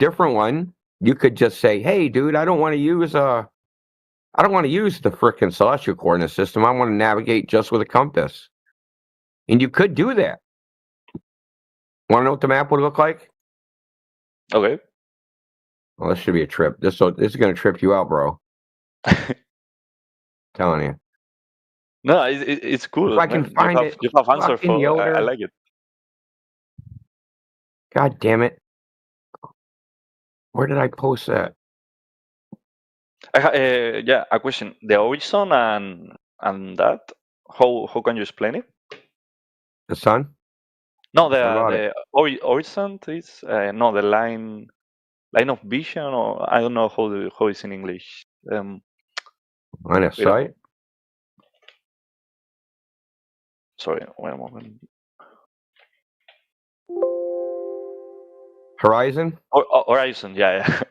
different one, you could just say, "Hey, dude, I don't want to use the frickin' celestial coordinate system. I want to navigate just with a compass." And you could do that. Want to know what the map would look like? Okay. Well, this should be a trip. This is going to trip you out, bro. Telling you. No, it's cool. If I can Man. find it, You have answer fucking for. I Yoder. like it. God damn it! Where did I post that? Yeah, a question. The horizon and that. How can you explain it? The sun? No, What about it? the horizon is no the line of vision, or I don't know how it's in English. Line of Wait a sight? Sorry, wait a moment. Horizon? Horizon, yeah.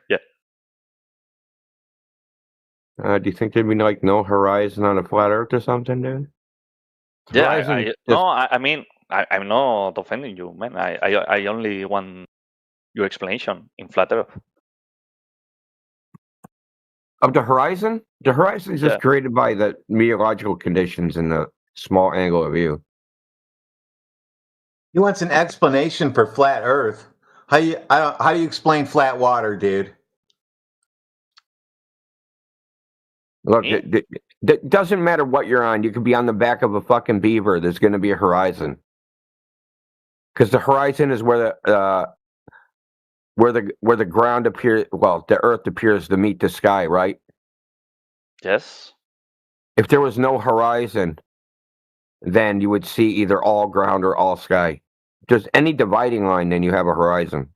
Do you think there'd be like no horizon on a flat Earth or something, dude? Yeah, Horizon no, just I mean, I'm not offending you, man. I only want your explanation in flat Earth. of the horizon? The horizon is just Yeah. created by the meteorological conditions in the small angle of view. He wants an explanation for flat Earth. How do you explain flat water, dude? Look, Me? it doesn't matter what you're on. You could be on the back of a fucking beaver. There's going to be a horizon. Because the horizon is where the ground appears. Well, the Earth appears to meet the sky, right? Yes. If there was no horizon, then you would see either all ground or all sky. If there's any dividing line, then you have a horizon.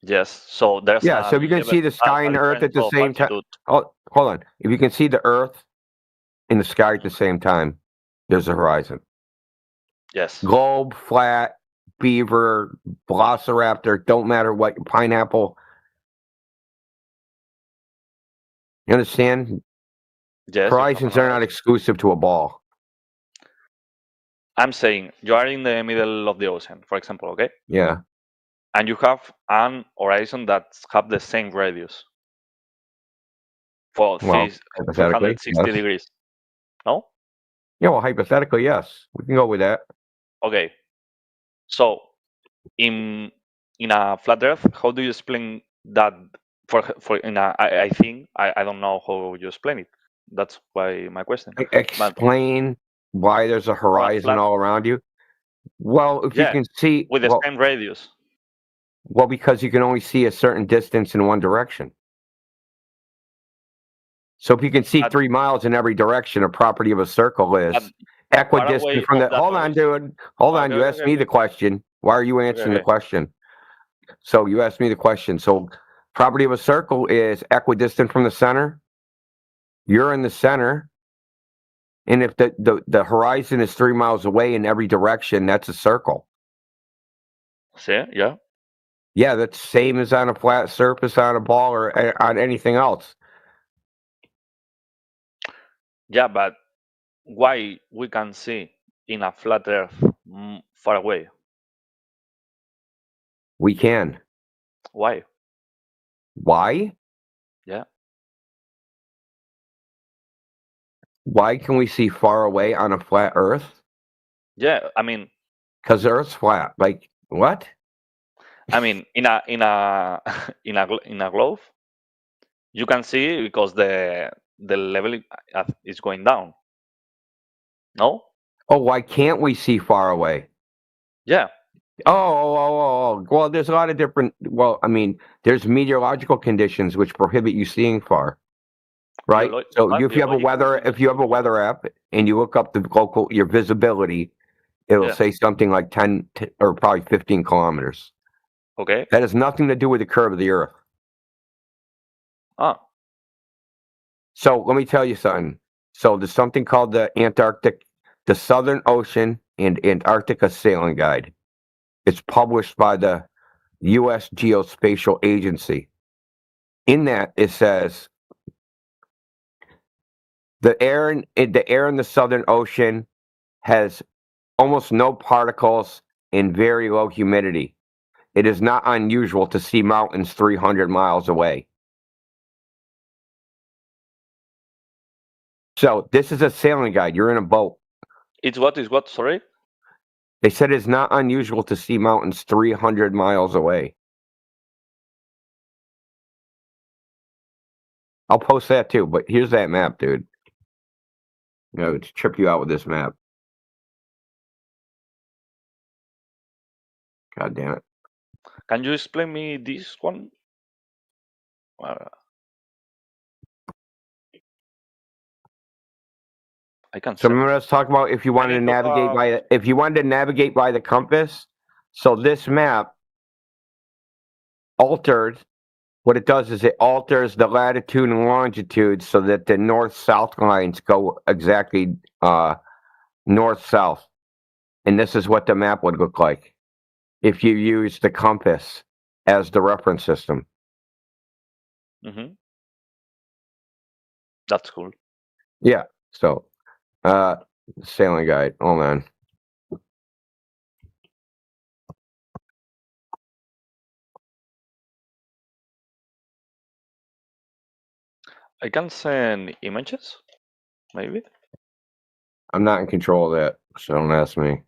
Yes. So there's Yeah, so if you can see the sky and the Earth at the same time. Oh, hold on. If you can see the Earth and the sky at the same time, there's a horizon. Yes. Globe, flat, beaver, velociraptor, don't matter what, pineapple. You understand? Yes. Horizons are not exclusive to a ball. I'm saying you are in the middle of the ocean, for example, okay? Yeah. And you have an horizon that have the same radius for hypothetically, 360 yes. degrees. No? Yeah, well, hypothetically, yes. We can go with that. Okay. So in a flat Earth, how do you explain that? I think I don't know how you explain it. That's why my question. Explain why there's a horizon all around you. Well, if you can see with the same radius. Well, because you can only see a certain distance in one direction. So if you can see 3 miles in every direction, a property of a circle is equidistant from the. Hold on, dude. Hold on. You asked me the question. Why are you answering the question? So you asked me the question. So property of a circle is equidistant from the center. You're in the center. And if the horizon is 3 miles away in every direction, that's a circle. See? Yeah. Yeah, that's same as on a flat surface on a ball or on anything else. Yeah, but why we can see in a flat Earth far away? We can. Why? Why? Yeah. Why can we see far away on a flat Earth? Yeah, I mean, because the Earth's flat. Like what? I mean, in a in a globe, you can see because the level is going down. No? Oh, why can't we see far away? Yeah. Oh. Well, there's a lot of different. Well, I mean, there's meteorological conditions which prohibit you seeing far. Right. So if you have a weather app and you look up the your visibility, it'll say something like 10 or probably 15 kilometers. Okay. That has nothing to do with the curve of the Earth. Ah. So let me tell you something. So there's something called the Southern Ocean and Antarctica Sailing Guide. It's published by the U.S. Geospatial Agency. In that, it says the air in the Southern Ocean has almost no particles and very low humidity. it is not unusual to see mountains 300 miles away. So this is a sailing guide. You're in a boat. It's what? Sorry? They said it's not unusual to see mountains 300 miles away. I'll post that too, but here's that map, dude. You know, to trip you out with this map. God damn it. Can you explain me this one? I can. So remember, let's talk about if you wanted to navigate by the compass. So this map altered. What it does is it alters the latitude and longitude so that the north-south lines go exactly north-south. And this is what the map would look like if you use the compass as the reference system. Mm-hmm. That's cool. Yeah. So, sailing guide. Hold on. I can send images, maybe. I'm not in control of that, so don't ask me.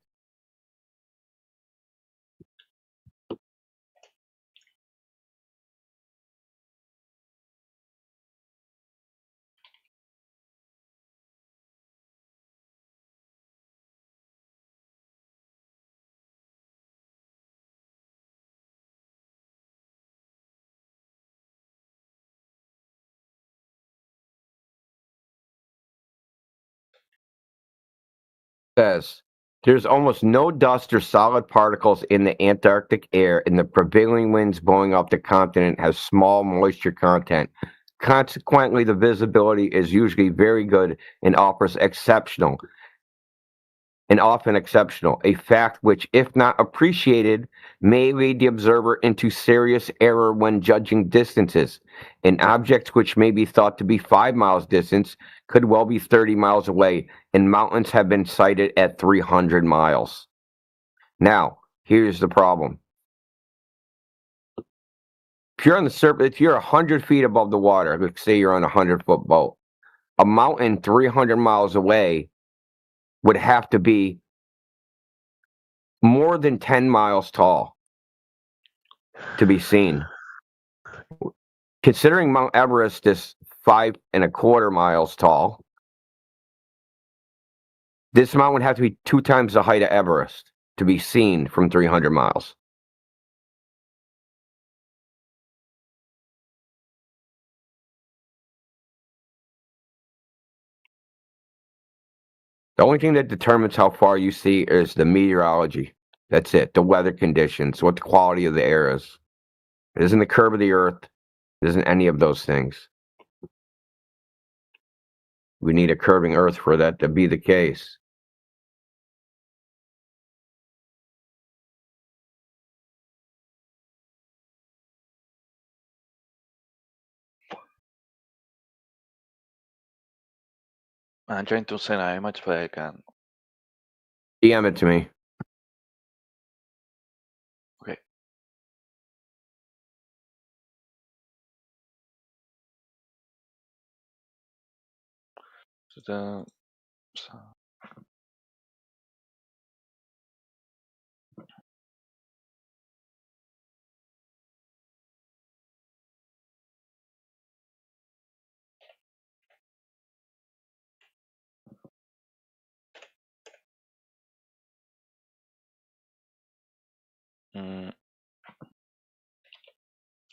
Says there's almost no dust or solid particles in the Antarctic air, and the prevailing winds blowing off the continent have small moisture content. Consequently, the visibility is usually very good and often exceptional, a fact which, if not appreciated, may lead the observer into serious error when judging distances. An object which may be thought to be 5 miles distant could well be 30 miles away, and mountains have been sighted at 300 miles. Now, here's the problem. If you're on the surface, if you're 100 feet above the water, let's say you're on a 100-foot boat, a mountain 300 miles away would have to be more than 10 miles tall to be seen. Considering Mount Everest is 5.25 miles tall, this mountain would have to be 2 times the height of Everest to be seen from 300 miles. The only thing that determines how far you see is the meteorology. That's it. The weather conditions, what the quality of the air is. It isn't the curve of the earth. It isn't any of those things. We need a curving earth for that to be the case. I'm trying to send an image, but I can. DM it to me. Okay. So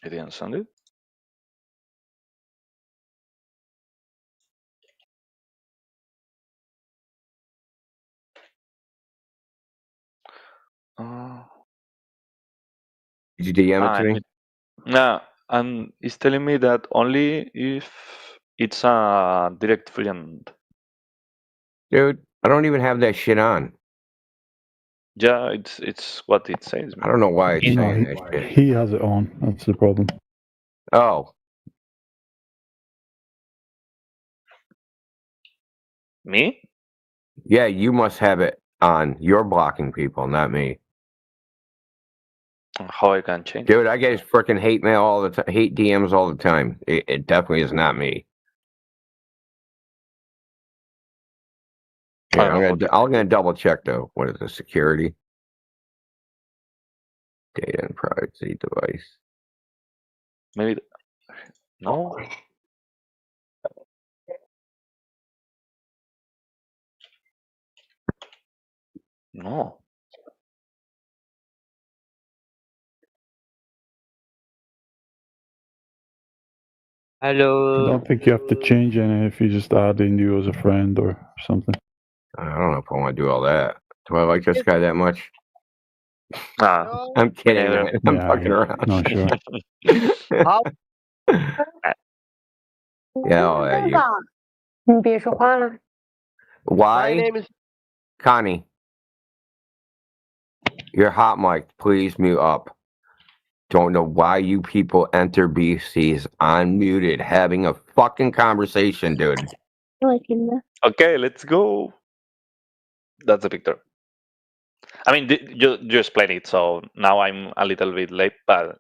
I didn't send it. Did you DM it to me? No, and it's telling me that only if it's a direct friend. Dude, I don't even have that shit on. Yeah, it's what it says. I don't know why it's saying that shit. He has it on. That's the problem. Oh. Me? Yeah, you must have it on. You're blocking people, not me. How I can change? Dude, I get freaking hate mail all the time, hate DMs all the time. It definitely is not me. Yeah, I'm gonna double check though. What is the security? Data and privacy device. Maybe no. No. I Hello. don't think you have to change any if you just add in you as a friend or something. I don't know if I want to do all that. Do I like this guy that much? Ah, I'm kidding, Yeah, man. I'm Yeah, fucking around. No, sure.好， Yeah, I'll add you. 你别说话了。 my Why, name is Connie? Your hot mic, please mute up. Don't know why you people enter BCs unmuted, having a fucking conversation, dude. 我听的。 Okay, let's go. That's the picture. I mean, you explained it, so now I'm a little bit late, but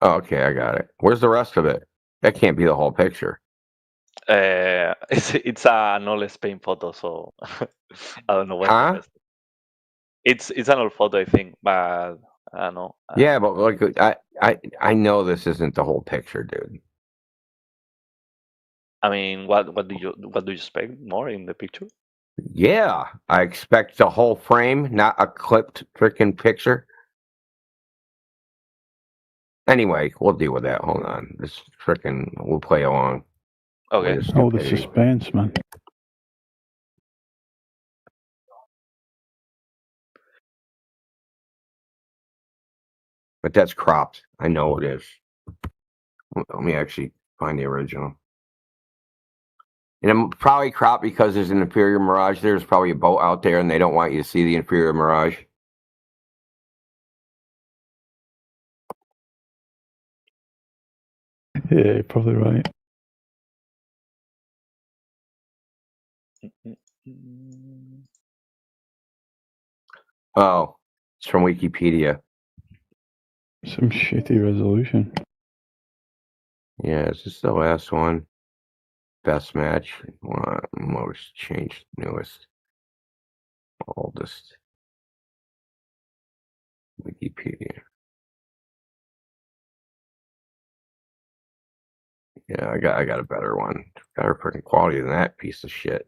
Oh, okay, I got it. Where's the rest of it? That can't be the whole picture. it's an old Spain photo, so I don't know what's Huh? the best. It's an old photo, I think, but I don't know. Yeah, but like I know this isn't the whole picture, dude. I mean, what do you expect more in the picture? Yeah, I expect the whole frame, not a clipped freaking picture. Anyway, we'll deal with that. Hold on. This freaking we'll play along. Okay. with this Oh, the stupidity. suspense, man. But that's cropped. I know it is. Let me actually find the original. And I'm probably cropped because there's an inferior mirage. There's probably a boat out there, and they don't want you to see the inferior mirage. Yeah, you're probably right. Oh, it's from Wikipedia. Some shitty resolution. Yeah, is this the last one? Best match, most changed, newest, oldest. Wikipedia. Yeah, I got a better one. Better freaking quality than that piece of shit.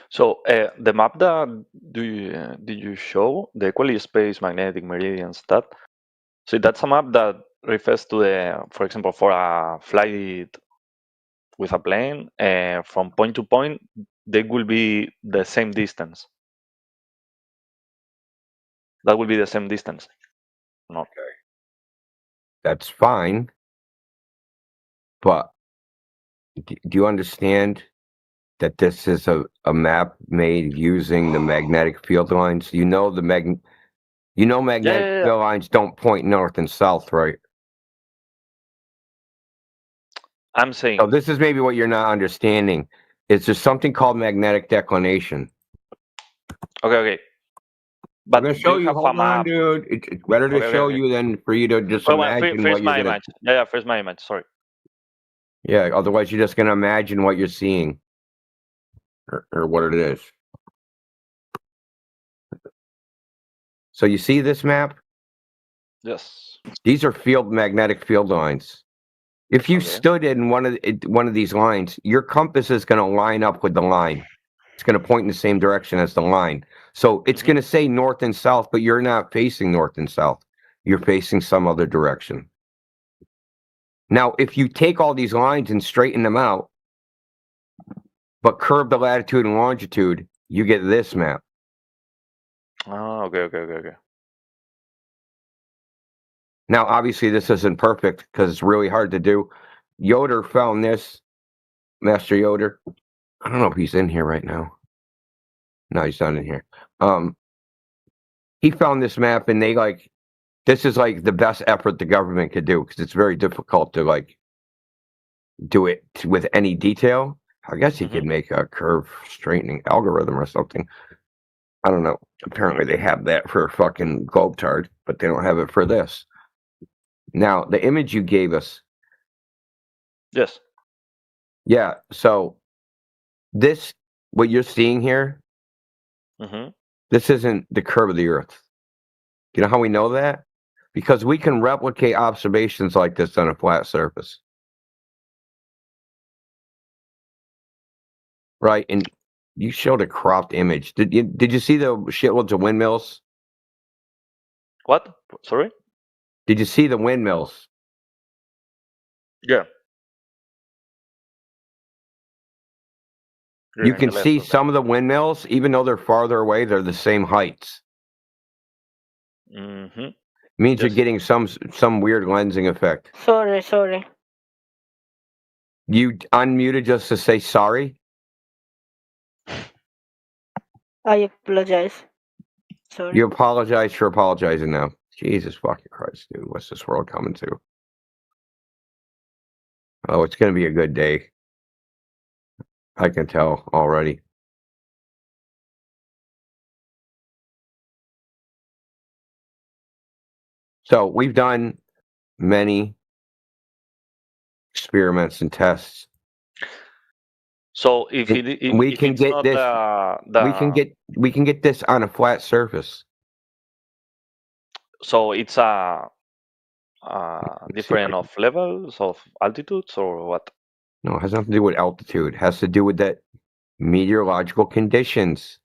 So the map that did you show, the equally spaced magnetic meridians, so that's a map that refers to for example, for a flight with a plane, from point to point, they will be the same distance. That will be the same distance. No. That's fine. But do you understand that this is a map made using the magnetic field lines? Magnetic field lines don't point north and south, right? I'm saying. So this is maybe what you're not understanding. Is there something called magnetic declination? Okay. But I'm going to show you. Hold on, dude. It's better to show you than for you to just imagine what you're going to. Yeah, first my image. Sorry. Yeah, otherwise you're just going to imagine what you're seeing. Or what it is. So you see this map? Yes. These are magnetic field lines. If you stood in one of these lines, your compass is going to line up with the line. It's going to point in the same direction as the line. So it's going to say north and south, but you're not facing north and south. You're facing some other direction. Now, if you take all these lines and straighten them out, but curve the latitude and longitude, you get this map. Oh, okay. Now, obviously, this isn't perfect because it's really hard to do. Yoder found this, Master Yoder. I don't know if he's in here right now. No, he's not in here. He found this map, and this is like the best effort the government could do because it's very difficult to do it with any detail. I guess he could make a curve straightening algorithm or something. I don't know. Apparently they have that for fucking Globetard, but they don't have it for this. Now, the image you gave us. Yes. Yeah, so what you're seeing here, this isn't the curve of the Earth. You know how we know that? Because we can replicate observations like this on a flat surface. Right, and you showed a cropped image. Did you see the shitloads of windmills? What? Sorry? Did you see the windmills? Yeah. You can see some of the windmills, even though they're farther away, they're the same heights. Means you're getting some weird lensing effect. Sorry. You unmuted just to say sorry? I apologize. Sorry. You apologize for apologizing now. Jesus fucking Christ, dude. What's this world coming to? Oh, it's going to be a good day. I can tell already. So we've done many experiments and tests. So if we can get this on a flat surface. So it's different of levels of altitudes or what? No, it has nothing to do with altitude. It has to do with that meteorological conditions.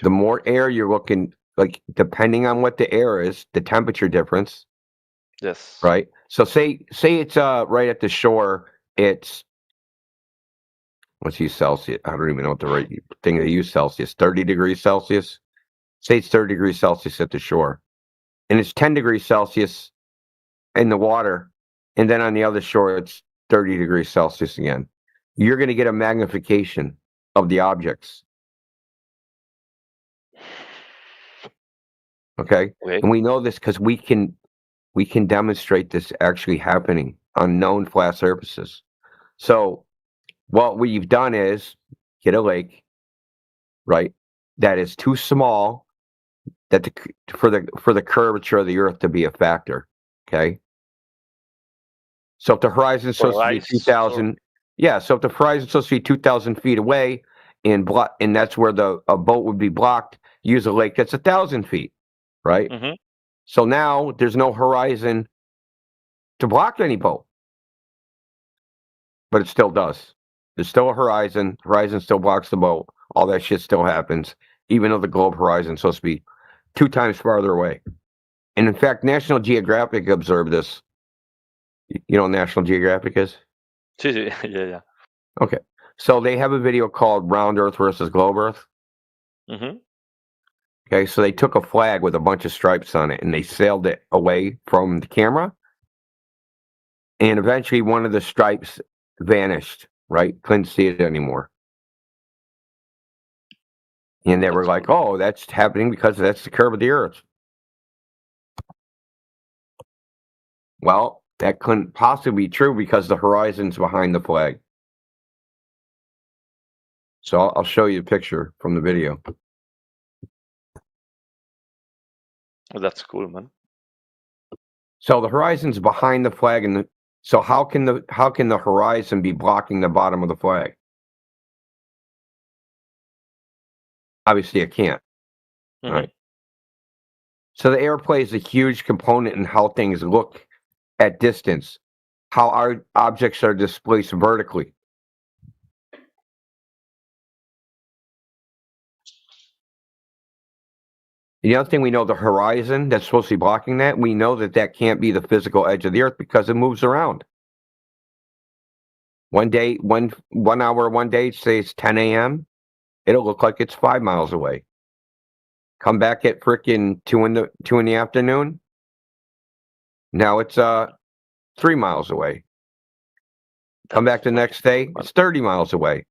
The more air you're looking, depending on what the air is, the temperature difference. Yes. Right. So say it's right at the shore. It's let's use Celsius. I don't even know what the right thing they use. Celsius, 30 degrees Celsius. Say it's 30 degrees Celsius at the shore, and it's 10 degrees Celsius in the water, and then on the other shore it's 30 degrees Celsius again. You're going to get a magnification of the objects. Okay, and we know this because we can demonstrate this actually happening on known flat surfaces. So what we've done is get a lake, right, that is too small for the curvature of the Earth to be a factor. Okay. So if the horizon is supposed to be 2,000, so if the horizon is supposed to be 2,000 feet away, and that's where a boat would be blocked, use a lake that's 1,000 feet, right? So now there's no horizon to block any boat, but it still does. There's still a horizon. Horizon still blocks the boat. All that shit still happens, even though the globe horizon is supposed to be 2 times farther away. And in fact, National Geographic observed this. You know what National Geographic is? Yeah. Okay. So they have a video called Round Earth versus Globe Earth. Mm-hmm. Okay, so they took a flag with a bunch of stripes on it and they sailed it away from the camera. And eventually one of the stripes vanished, right? Couldn't see it anymore. And they were like, oh, that's happening because that's the curve of the Earth. Well, that couldn't possibly be true because the horizon's behind the flag. So I'll show you a picture from the video. Oh, that's cool, man. So the horizon's behind the flag, and so how can the horizon be blocking the bottom of the flag? Obviously, it can't. Mm-hmm. Right. So the air plays a huge component in how things look at distance, how our objects are displaced vertically. The other thing we know, the horizon that's supposed to be blocking that, we know that can't be the physical edge of the Earth because it moves around. One day, 1 hour, one day, say it's 10 a.m., it'll look like it's 5 miles away. Come back at frickin' 2 in the afternoon. Now it's 3 miles away. Come back the next day, it's 30 miles away.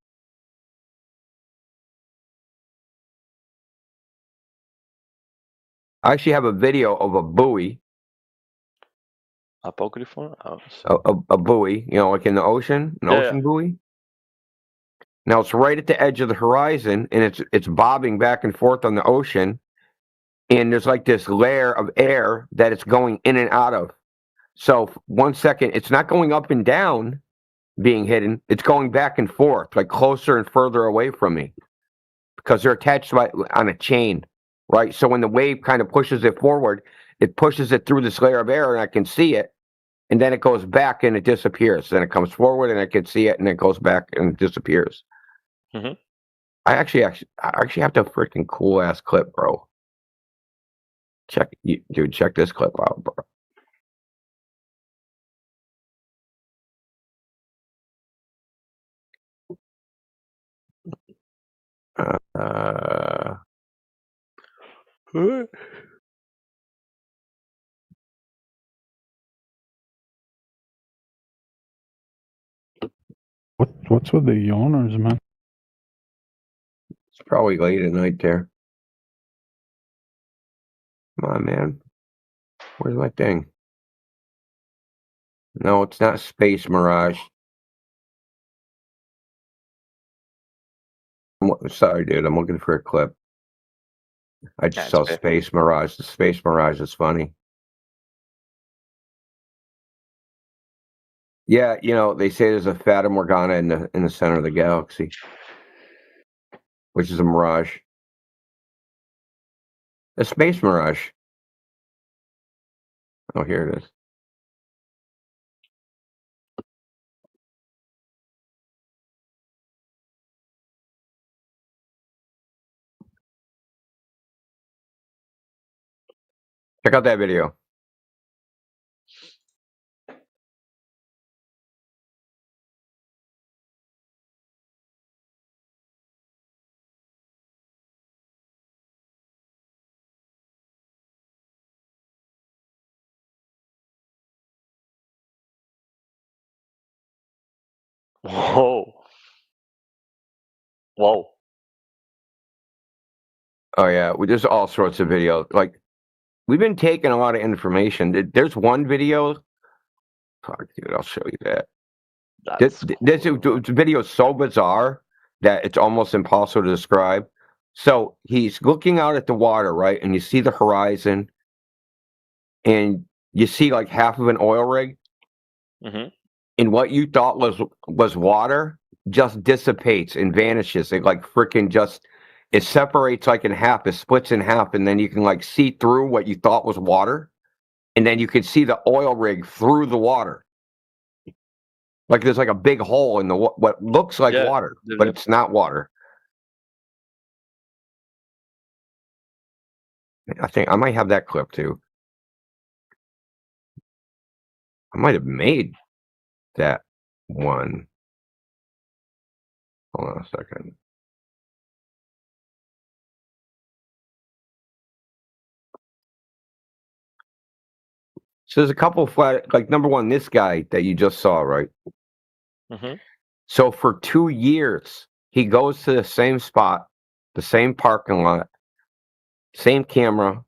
I actually have a video of a buoy. Apocryphal? Oh, A buoy, you know, like in the ocean, an ocean buoy. Now it's right at the edge of the horizon, and it's bobbing back and forth on the ocean, and there's like this layer of air that it's going in and out of. So 1 second, it's not going up and down, being hidden. It's going back and forth, like closer and further away from me, because they're attached on a chain, right? So when the wave kind of pushes it forward, it pushes it through this layer of air, and I can see it. And then it goes back and it disappears. Then it comes forward and I can see it, and it goes back and it disappears. Mm-hmm. I actually have the freaking cool ass clip, bro. Check this clip out, bro. What's with the yawners, man? It's probably late at night there. Come on, man. Where's my thing? No, it's not Space Mirage. Sorry, dude. I'm looking for a clip. I just saw Space Mirage. The Space Mirage is funny. Yeah, you know, they say there's a Fata Morgana in the center of the galaxy, which is a mirage. A space mirage. Oh, here it is. Check out that video. Whoa. Whoa. Oh yeah, there's all sorts of videos. Like, we've been taking a lot of information. There's one video. Fuck, dude, I'll show you that. This video is so bizarre that it's almost impossible to describe. So he's looking out at the water, right? And you see the horizon, and you see like half of an oil rig. Mm-hmm. And what you thought was water just dissipates and vanishes. It like freaking just, it separates like in half, it splits in half, and then you can like see through what you thought was water, and then you can see the oil rig through the water. Like there's like a big hole in the what looks like water, but it's not water. I think I might have that clip too. I might have made that one. Hold on a second. So there's a couple of like number one, this guy that you just saw, right? Mm-hmm. So for 2 years, he goes to the same spot, the same parking lot, same camera,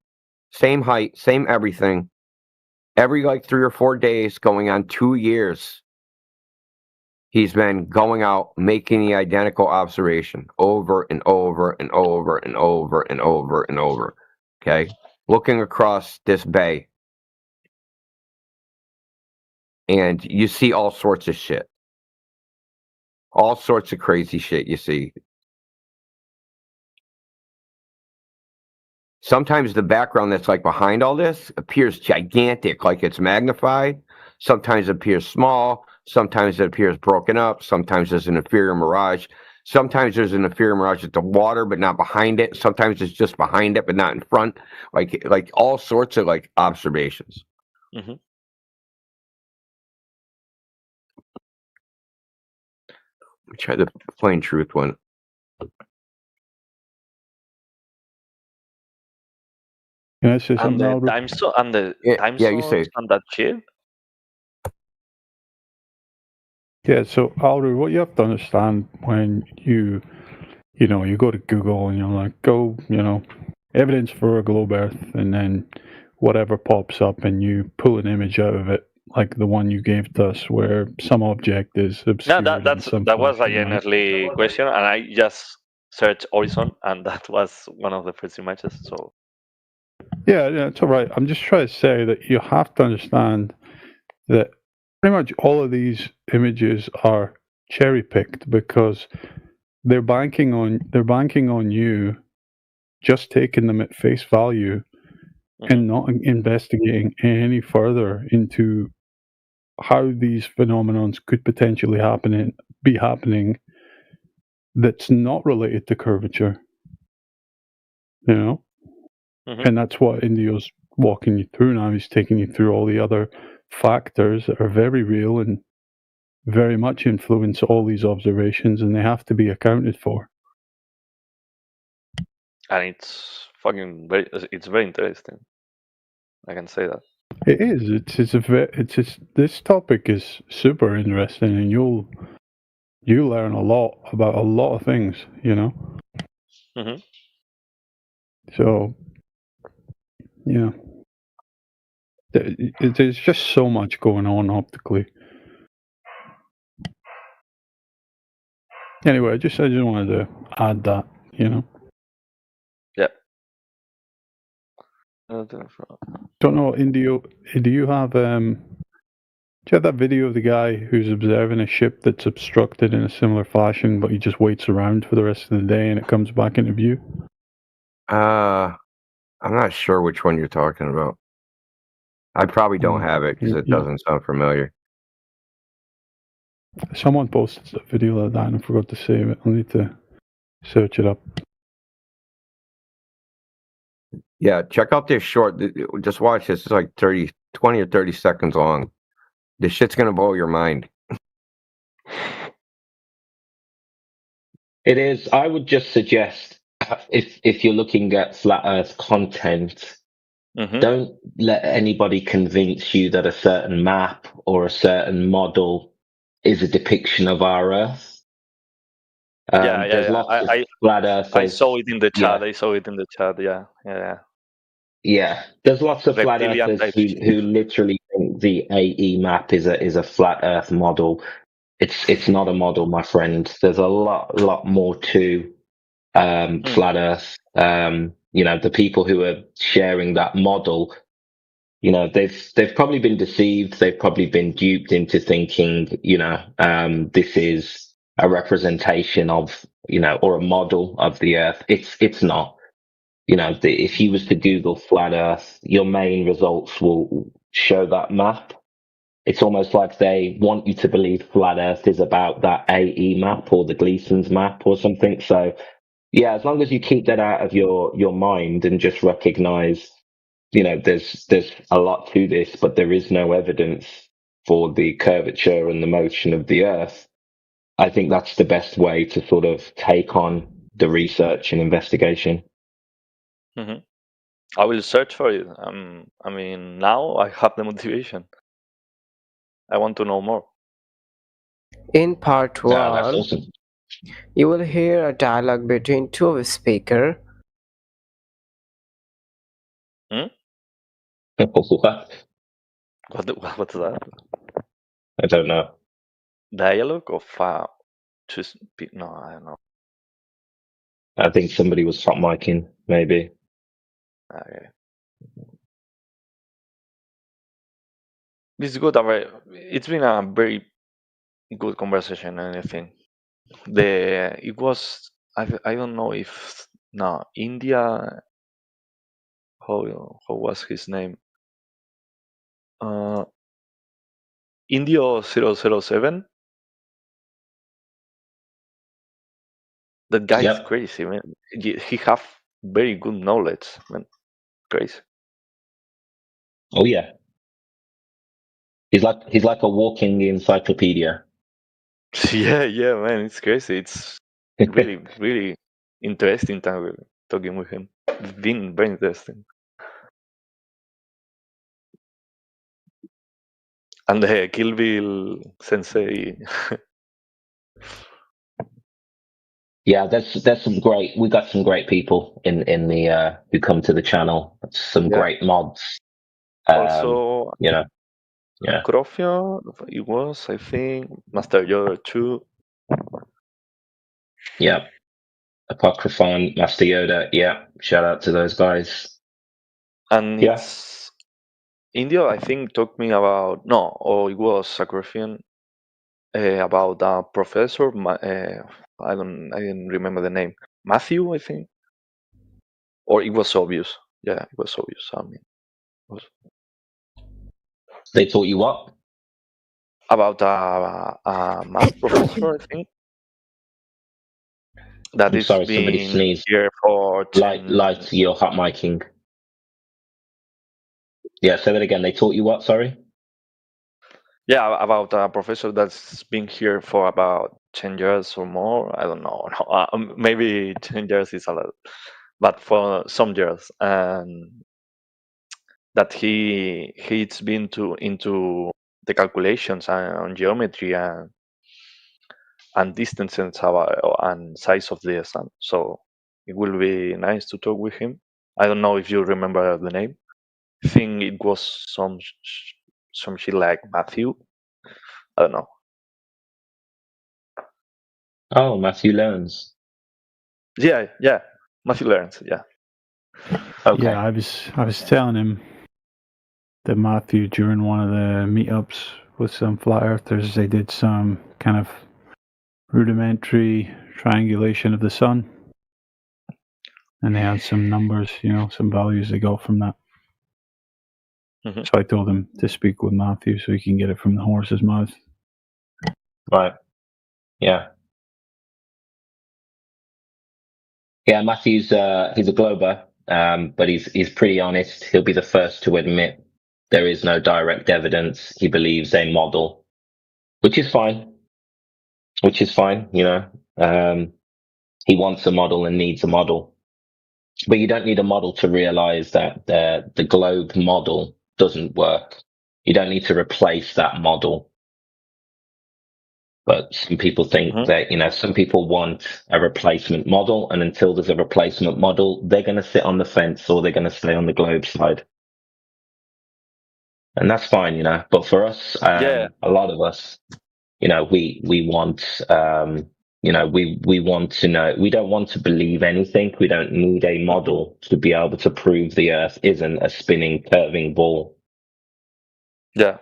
same height, same everything. Every like 3 or 4 days, going on 2 years, he's been going out, making the identical observation over and over and over and over and over and over. Okay? Looking across this bay. And you see all sorts of shit. All sorts of crazy shit you see. Sometimes the background that's like behind all this appears gigantic, like it's magnified. Sometimes it appears small. Sometimes it appears broken up. Sometimes there's an inferior mirage. Sometimes there's an inferior mirage at the water, but not behind it. Sometimes it's just behind it, but not in front. Like all sorts of like observations. Mm-hmm. Let me try the plain truth one. Can I say And something, the Albert? time zone and the time you say. zones and that shit. Yeah, so Alru, what you have to understand when you go to Google and you're like, evidence for a globe Earth, and then whatever pops up and you pull an image out of it, like the one you gave to us, where some object is obscured. No, that was a genuinely question, and I just searched Horizon, and that was one of the first images. So yeah, it's all right. I'm just trying to say that you have to understand that pretty much all of these images are cherry picked because they're banking on you just taking them at face value and not investigating any further into how these phenomenons could potentially be happening that's not related to curvature. And that's what Indio's walking you through now. He's taking you through all the other factors that are very real and very much influence all these observations, and they have to be accounted for. And it's very interesting. I can say that. It is. This topic is super interesting, and you learn a lot about a lot of things. Mm-hmm. So, yeah, there's just so much going on optically. Anyway, I just wanted to add that. Yeah. Don't know, Indio. Do you have that video of the guy who's observing a ship that's obstructed in a similar fashion, but he just waits around for the rest of the day and it comes back into view? I'm not sure which one you're talking about. I probably don't have it because it doesn't sound familiar. Someone posted a video like that and I forgot to save it. I'll need to search it up. Yeah, check out this short. Just watch this. It's like 20 or 30 seconds long. This shit's going to blow your mind. It is. I would just suggest if you're looking at flat Earth content, don't let anybody convince you that a certain map or a certain model is a depiction of our Earth. There's lots of flat Earthers. I saw it in the chat. I saw it in the chat. Yeah. There's lots of flat Earthers who literally think the AE map is a flat Earth model. It's not a model, my friend. There's a lot more to flat Earth. The people who are sharing that model, they've probably been deceived. They've probably been duped into thinking, this is a representation of, or a model of the Earth. It's not. If you was to Google flat Earth, your main results will show that map. it's almost like they want you to believe flat Earth is about that AE map or the Gleason's map or something. So, yeah, as long as you keep that out of your mind and just recognize, there's a lot to this, but there is no evidence for the curvature and the motion of the Earth. I think that's the best way to sort of take on the research and investigation. Mm-hmm. I will search for it. I mean, now I have the motivation. I want to know more. In part 1, that's awesome. You will hear a dialogue between two of the speakers. What's that? I don't know. Dialogue of no, I don't know. I think somebody was hot micing, maybe. Okay. It's good. It's been a very good conversation and everything. It was I don't know if India. How was his name? Indio 007. That guy is crazy, man. He have very good knowledge, man. Crazy. Oh yeah. He's like a walking encyclopedia. Yeah, man. It's crazy. It's really, really interesting talking with him. It's been very interesting. And the Kill Bill sensei. Yeah, there's some great. We got some great people in the who come to the channel. Some great mods. Also, yeah. Crofia, it was, I think, Master Yoda too. Yeah. Apocryphon, Master Yoda. Yeah. Shout out to those guys. And it's India, I think, talked me about it was Sacrofian about a professor. I didn't remember the name. Matthew, I think, or it was obvious. Yeah, it was obvious. I mean, they taught you what? About a math professor, I think. That is sorry, somebody sneezed. Here for light your hot micing. Yeah, say that again. They taught you what? Sorry. Yeah, about a professor that's been here for about 10 years or more. I don't know. Maybe 10 years is a lot, but for some years, and that he's been into the calculations on geometry and distances and size of the sun. So it will be nice to talk with him. I don't know if you remember the name. I think it was some shit like Matthew. I don't know. Oh, Matthew Learns. Yeah, Matthew Learns. Yeah. Okay. Yeah, I was telling him that Matthew during one of the meetups with some flat earthers, they did some kind of rudimentary triangulation of the sun, and they had some numbers, some values they got from that. Mm-hmm. So I told him to speak with Matthew so he can get it from the horse's mouth. Right. Yeah. Yeah, Matthew's he's a glober, but he's pretty honest. He'll be the first to admit there is no direct evidence. He believes a model, which is fine. He wants a model and needs a model, but you don't need a model to realize that the globe model doesn't work. You don't need to replace that model. But some people think that, some people want a replacement model, and until there's a replacement model, they're going to sit on the fence or they're going to stay on the globe side. And that's fine, But for us, a lot of us, we want, we want to know. We don't want to believe anything. We don't need a model to be able to prove the Earth isn't a spinning, curving ball. Yeah.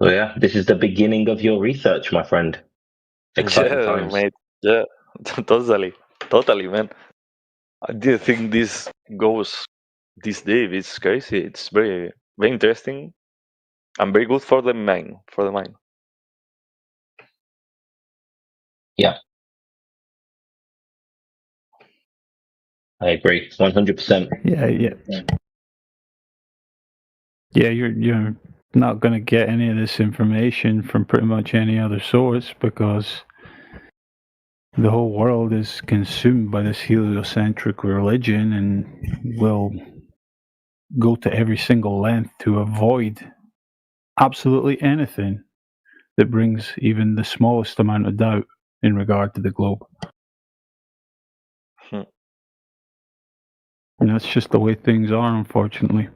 So yeah, this is the beginning of your research, my friend. Exciting times. Mate. Yeah, totally, man. I didn't think this goes this deep. It's crazy. It's very very interesting and very good for the mind. Yeah, I agree, 100%. Yeah, you're not going to get any of this information from pretty much any other source because the whole world is consumed by this heliocentric religion and will go to every single length to avoid absolutely anything that brings even the smallest amount of doubt in regard to the globe. And that's just the way things are, unfortunately.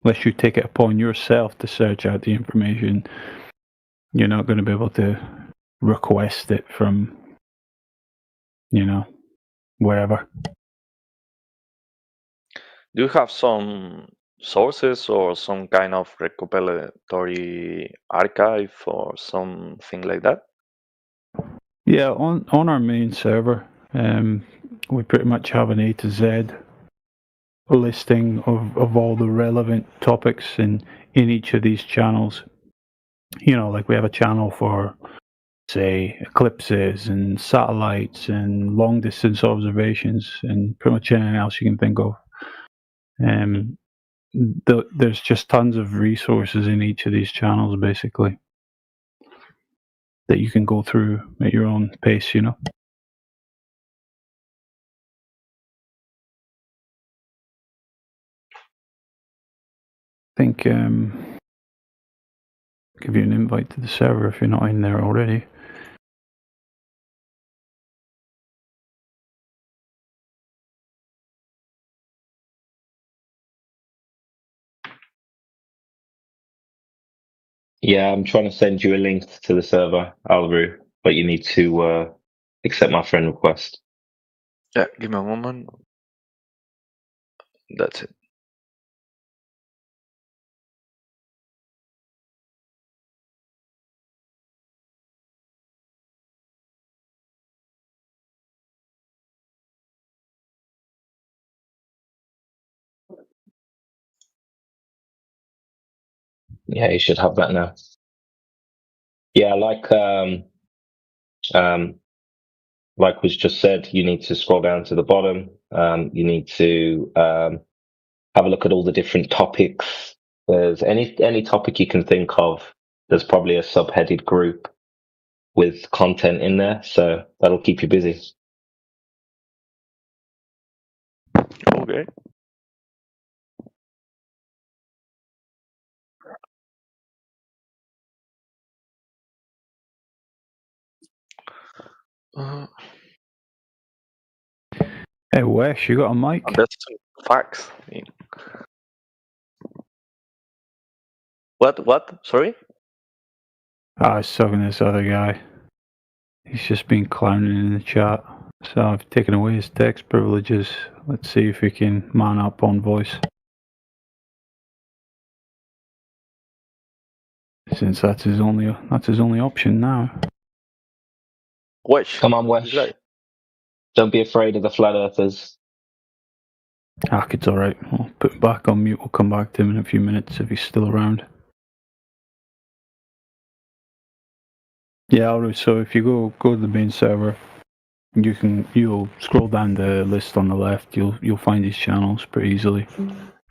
Unless you take it upon yourself to search out the information, you're not going to be able to request it from, wherever. Do you have some sources or some kind of recompilatory archive or something like that? Yeah, on our main server, we pretty much have an A to Z listing of all the relevant topics in each of these channels. Like we have a channel for, say, eclipses and satellites and long distance observations and pretty much anything else you can think of. There's just tons of resources in each of these channels, basically, that you can go through at your own pace, I think give you an invite to the server if you're not in there already. Yeah, I'm trying to send you a link to the server, Alvaru, but you need to accept my friend request. Yeah, give me a moment. That's it. Yeah, you should have that now. Yeah, like was just said, you need to scroll down to the bottom. You need to have a look at all the different topics. There's any topic you can think of. There's probably a subheaded group with content in there, so that'll keep you busy. Okay. Hey, Wes, you got a mic? That's facts. What? Sorry? I was talking to this other guy. He's just been clowning in the chat. So I've taken away his text privileges. Let's see if we can man up on voice. Since that's his only option now. Wesh. Come on, Wesh. Don't be afraid of the flat earthers. It's alright. I'll put him back on mute. We'll come back to him in a few minutes if he's still around. Yeah, alright, so if you go to the main server, you'll scroll down the list on the left, you'll find these channels pretty easily.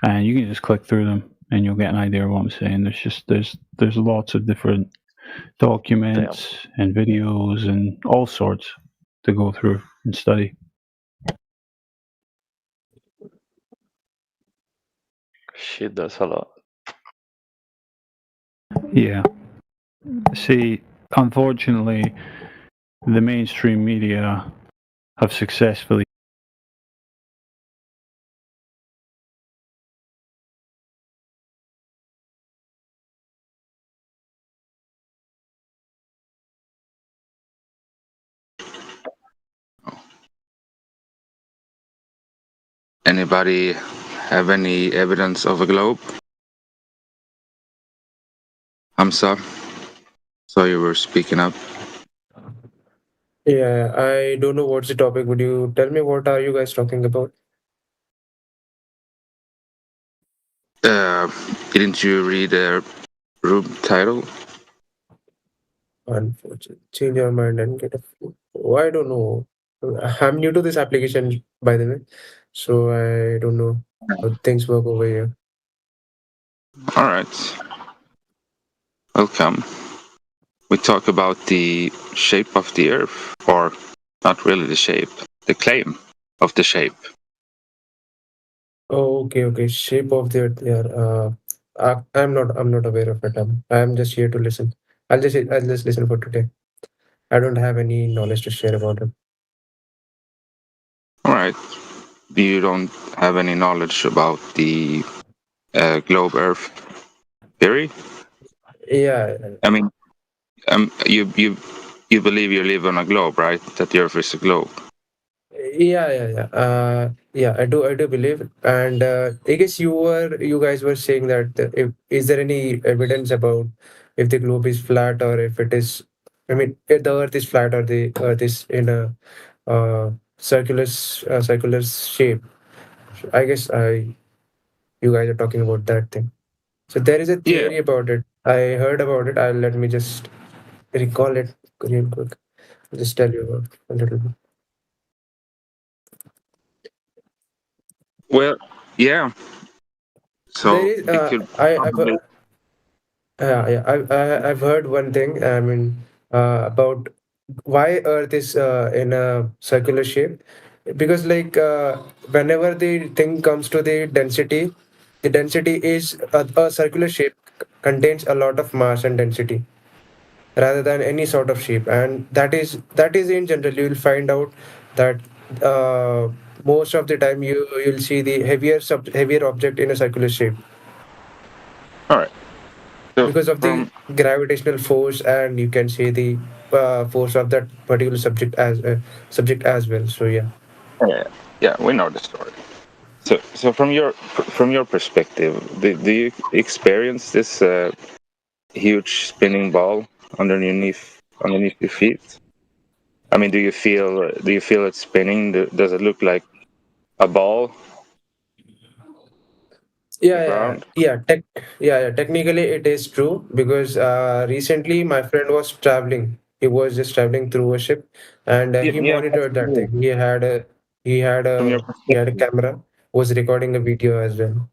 And you can just click through them and you'll get an idea of what I'm saying. There's lots of different documents and videos and all sorts to go through and study. Shit, there's a lot. Yeah. See, unfortunately, the mainstream media have successfully Anybody have any evidence of a globe? Hamza, so you were speaking up. Yeah, I don't know what's the topic. Would you tell me what are you guys talking about? Uh, didn't you read the room title? Unfortunately, change your mind and get a. Oh, I don't know. I'm new to this application, by the way, so I don't know how things work over here. All right. Welcome. We talk about the shape of the Earth, or not really the shape, the claim of the shape. Oh, okay. Shape of the earth. Yeah. I'm not aware of it. I'm just here to listen. I'll just listen for today. I don't have any knowledge to share about it. All right. You don't have any knowledge about the globe Earth theory? Yeah. I mean, you believe you live on a globe, right? That the Earth is a globe. Yeah. I do believe, and I guess you guys were saying that if is there any evidence about if the globe is flat or if it is, I mean, if the Earth is flat or the Earth is in a circular shape. I guess you guys are talking about that thing. So there is a Yeah. theory about it. I heard about it. Let me just recall it real quick. I'll just tell you about a little bit. Well, yeah. So There is it could. I've heard one thing. I mean, about why Earth is in a circular shape, because whenever the thing comes to the density is a circular shape contains a lot of mass and density rather than any sort of shape, and that is in general you will find out that most of the time you'll see the heavier object in a circular shape All right. So because of the gravitational force, and you can see the force of that particular subject as well. So yeah. Yeah, we know the story. So from your perspective, do you experience this huge spinning ball underneath your feet? I mean, do you feel it spinning? Does it look like a ball on the ground? Technically it is true because recently my friend was traveling. He was just traveling through a ship, and he Yeah, monitored that thing. from your He had a perspective. camera, was recording a video as well.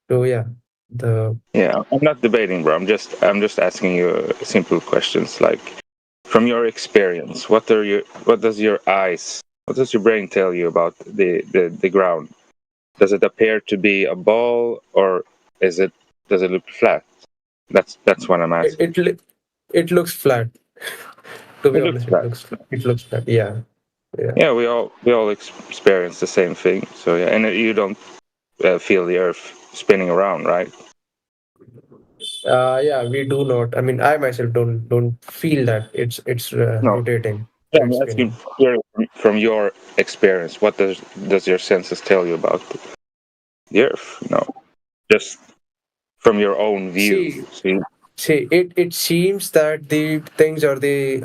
So yeah, the Yeah, I'm not debating, bro. I'm just asking you simple questions. Like, from your experience, what does your brain tell you about the ground? Does it appear to be a ball, or does it look flat? That's what I'm it asking. it looks flat. To be It looks honest, flat. it looks flat. Yeah. Yeah. Yeah, we all experience the same thing. So yeah, and you don't feel the Earth spinning around, right? Yeah, we do not. I mean, I myself don't feel that it's No. rotating Yeah, or I'm it's asking spinning. from your experience. What does your senses tell you about the Earth? No, just from your own view. See, See, it seems that the things or the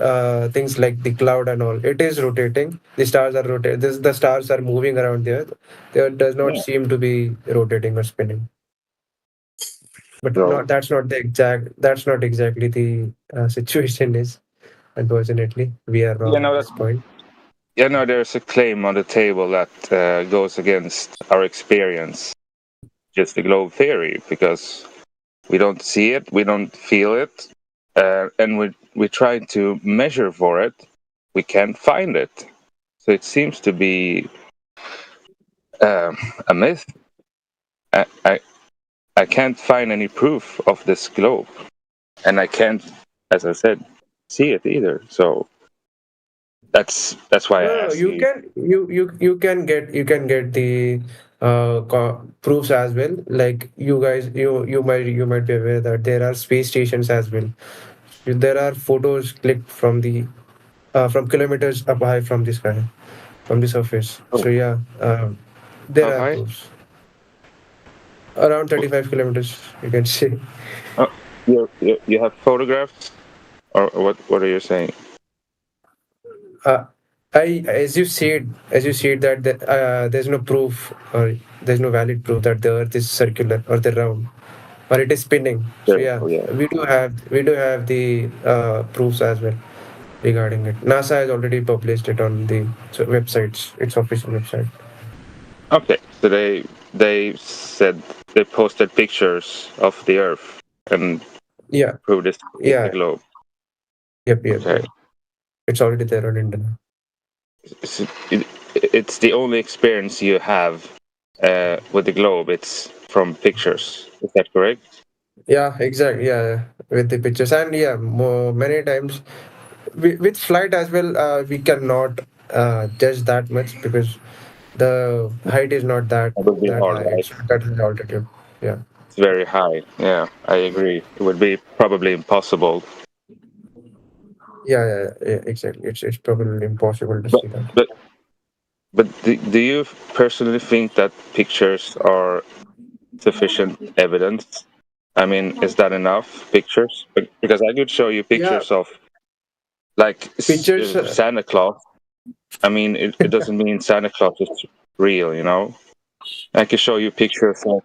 things like the cloud and all, it is rotating. The stars are rotating. The stars are moving around the Earth. There does not yeah. seem to be rotating or spinning. But So not that's not exactly the situation is. Unfortunately, we are yeah, wrong no, at this point. there's a claim on the table that goes against our experience, just the globe theory, because we don't see it, we don't feel it, and we try to measure for it, we can't find it. So it seems to be a myth. I, I I can't find any proof of this globe, and I can't, as I said, see it either. So that's why I No, asked you. you can get the proofs as well. Like you guys, you might be aware that there are space stations as well. There are photos clicked from the from kilometers up high from the sky, from the surface. Oh, So yeah, there how are high? proofs. Around 35 kilometers, you can say. Oh, you have photographs, or what? What are you saying? as you said, that there's no proof, or there's no valid proof that the Earth is circular or the round, or it is spinning. So yeah, Yeah. we do have the proofs as well regarding it. NASA has already published it on the websites, its official website. Okay, so they said they posted pictures of the Earth and Yeah, proved this is yeah, the globe. yep. Okay. It's already there on internet. So it's the only experience you have with the globe. It's from pictures. Is that correct? Yeah, exactly. Yeah, with the pictures, and yeah, many times with flight as well, we cannot judge that much because the height is not That would be that hard, high. right? It's not that high altitude. Yeah. It's very high. Yeah, I agree. It would be probably impossible. Yeah, exactly. It's probably impossible to see that. But do you personally think that pictures are sufficient evidence? I mean, is that enough pictures? Because I could show you pictures of like Pictures. Santa Claus. I mean, it doesn't mean Santa Claus is real, you know. I could show you pictures of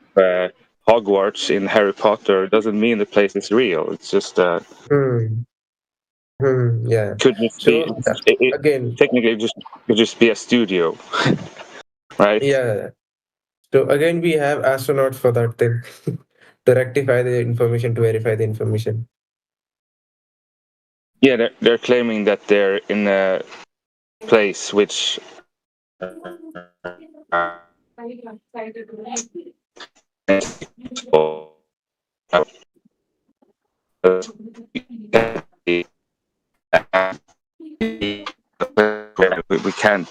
Hogwarts in Harry Potter. It doesn't mean the place is real. It's just Yeah. could just So be again, technically it could just be a studio, right? yeah. So again, we have astronauts for that thing to rectify the information, to verify the information. Yeah, they're claiming that they're in a place which we can't.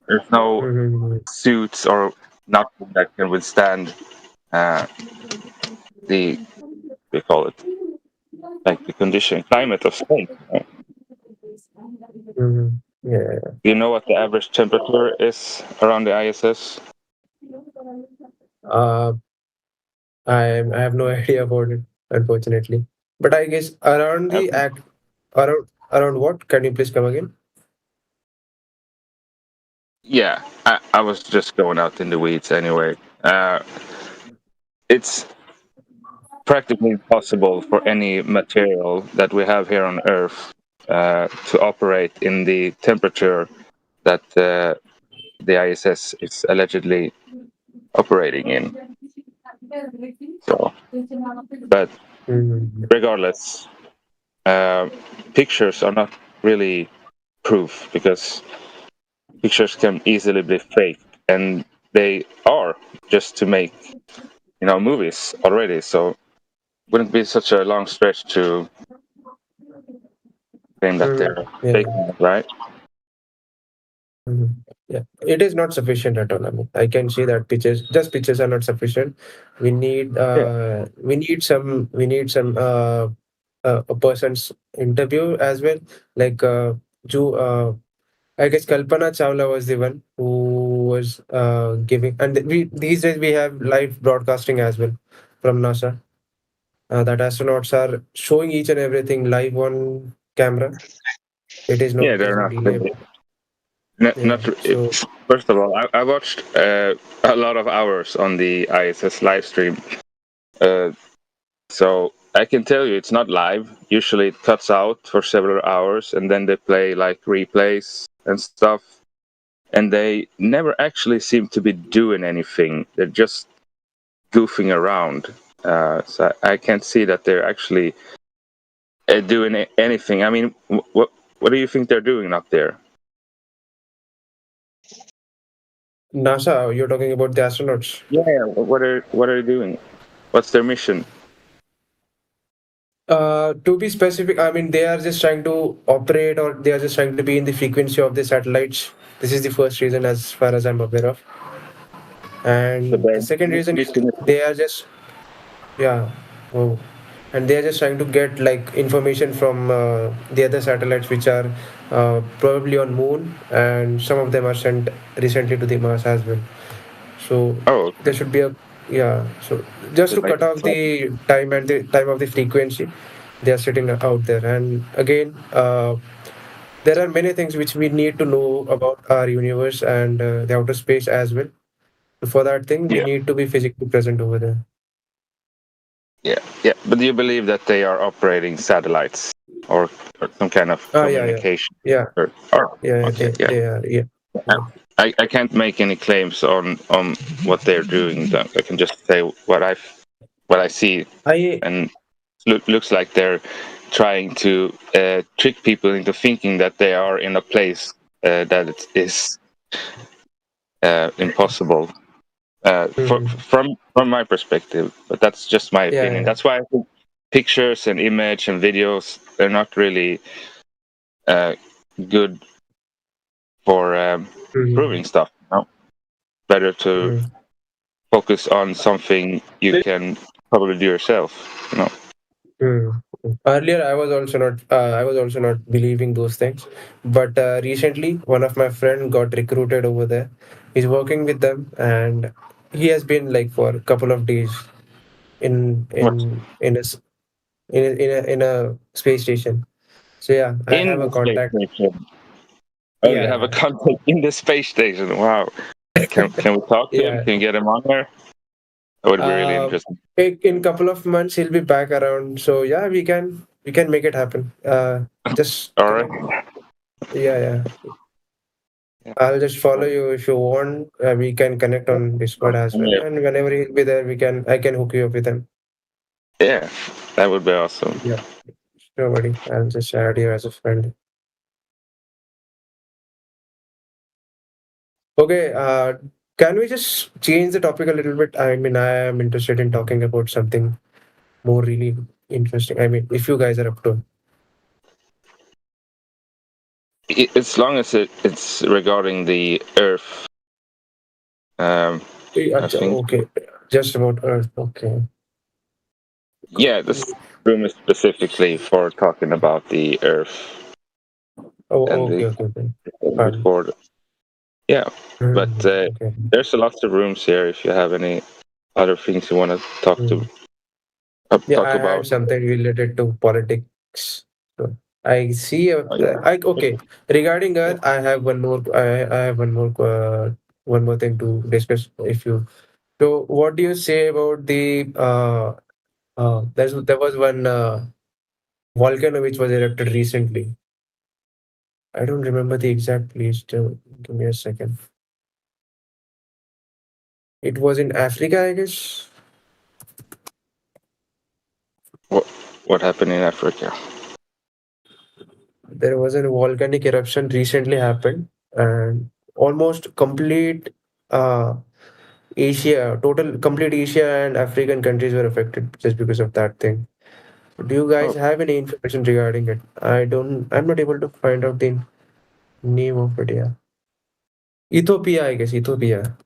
There's no suits or nothing that can withstand the we call it like the condition climate of space. Yeah. Do you know what the average temperature is around the ISS? I have no idea about it, unfortunately. But I guess around the around what? Can you please come again? Yeah, I was just going out in the weeds anyway. It's practically impossible for any material that we have here on Earth to operate in the temperature that the ISS is allegedly operating in. So, but regardless, pictures are not really proof because pictures can easily be fake, and they are just to make movies already. So wouldn't be such a long stretch to claim that they're fake, right? Yeah, it is not sufficient at all. I mean, I can see that pictures are not sufficient. We need some a person's interview as well. Like I guess Kalpana Chawla was the one who was giving, and these days we have live broadcasting as well from NASA. That astronauts are showing each and everything live on camera. It is not they're delay. So, first of all, I watched a lot of hours on the ISS live stream. So I can tell you it's not live. Usually it cuts out for several hours and then they play like replays and stuff. And they never actually seem to be doing anything. They're just goofing around. So I can't see that they're actually doing anything. I mean, what do you think they're doing up there? NASA, you're talking about the astronauts. Yeah, what are they doing? What's their mission? To be specific, I mean they are just trying to operate, or they are just trying to be in the frequency of the satellites. This is the first reason, as far as I'm aware of. And the second reason is they are just and they are just trying to get like information from the other satellites which are probably on Moon, and some of them are sent recently to the Mars as well. So there should be so just to cut off the time of the frequency, they are sitting out there. And again, there are many things which we need to know about our universe and the outer space as well. For that thing, we need to be physically present over there. Yeah. But do you believe that they are operating satellites or some kind of communication? Yeah. Or, Yeah. okay, They are. Yeah. I can't make any claims on what they're doing. I can just say what I see, and looks like they're trying to trick people into thinking that they are in a place that it is impossible from my perspective. But that's just my opinion. That's why I think pictures and image and videos, they're not really good for proving stuff. No, better to focus on something you can probably do yourself. You know. Earlier, I was also not believing those things, but recently, one of my friend got recruited over there. He's working with them, and he has been like for a couple of days in a space station. So yeah, I have a contact. Oh, you have a contact in the space station. Wow. Can we talk to him? Can you get him on there? That would be really interesting. In couple of months, he'll be back around. So yeah, we can make it happen. Just all right. Yeah. I'll just follow you if you want. We can connect on Discord as well, and whenever he'll be there, I can hook you up with him. Yeah, that would be awesome. Yeah, sure, buddy. I'll just add you as a friend. Okay. Can we just change the topic a little bit? I mean, I am interested in talking about something more really interesting. I mean, if you guys are up to it. As long as it's regarding the Earth. Okay, just about Earth. Okay. Yeah, this room is specifically for talking about the Earth. Oh, okay. Before. Yeah, but there's a lot of rooms here. If you have any other things you want to talk I about. had something related to politics. So I see. Okay. Regarding Earth, I have one more. I have one more thing to discuss. So, what do you say about the there was one volcano which was erupted recently. I don't remember the exact place. Give me a second. It was in Africa, I guess. What happened in Africa? There was a volcanic eruption recently happened, and almost complete complete Asia and African countries were affected just because of that thing. Do you guys have any information regarding it? I'm not able to find out the name of it. Yeah. Ethiopia, I guess. Ethiopia.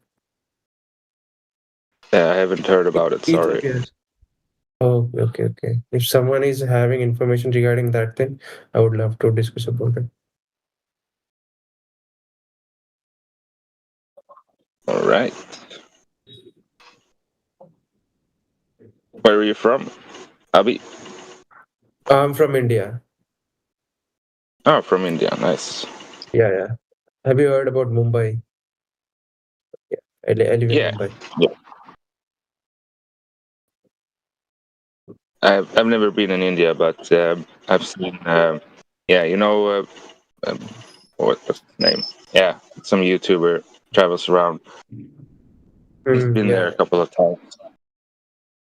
Yeah, I haven't heard about it. Sorry. Ethiopia. Oh, okay. If someone is having information regarding that thing, I would love to discuss about it. All right. Where are you from, Abhi? I'm from India. Oh, from India. Nice. Yeah. Have you heard about Mumbai? Yeah, I live in Mumbai. Yeah. I've never been in India, but I've seen. What's his name? Yeah, some YouTuber travels around. He's been there a couple of times.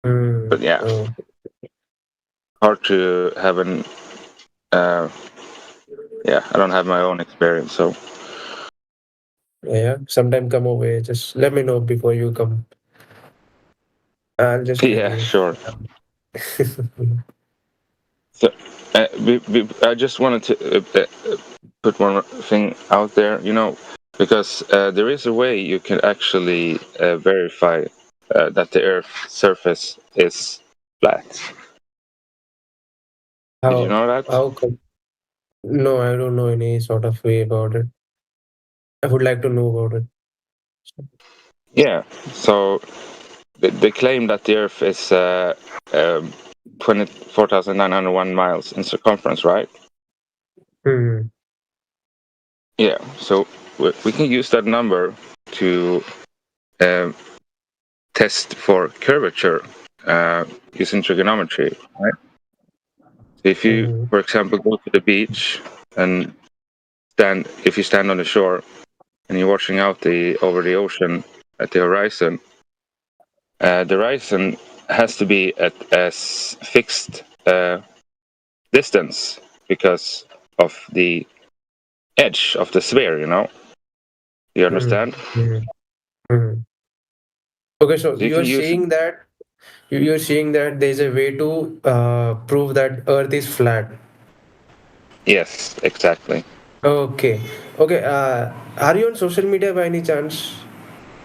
But yeah, hard to have an. I don't have my own experience, so. Yeah, sometime come over. Just let me know before you come. I'll just. Yeah, sure. So, I just wanted to put one thing out there, because there is a way you can actually verify that the Earth's surface is flat. Did you know that? How come? No, I don't know any sort of way about it. I would like to know about it. Yeah, so they claim that the Earth is 24,901 miles in circumference, right? Yeah, so we can use that number to test for curvature using trigonometry, right? So if you, for example, go to the beach and if you stand on the shore and you're watching out over the ocean at the horizon, the horizon has to be at a fixed distance because of the edge of the sphere. You understand? Okay, so So you can use you're saying that there's a way to prove that Earth is flat. Yes, exactly. Okay, okay. Are you on social media by any chance?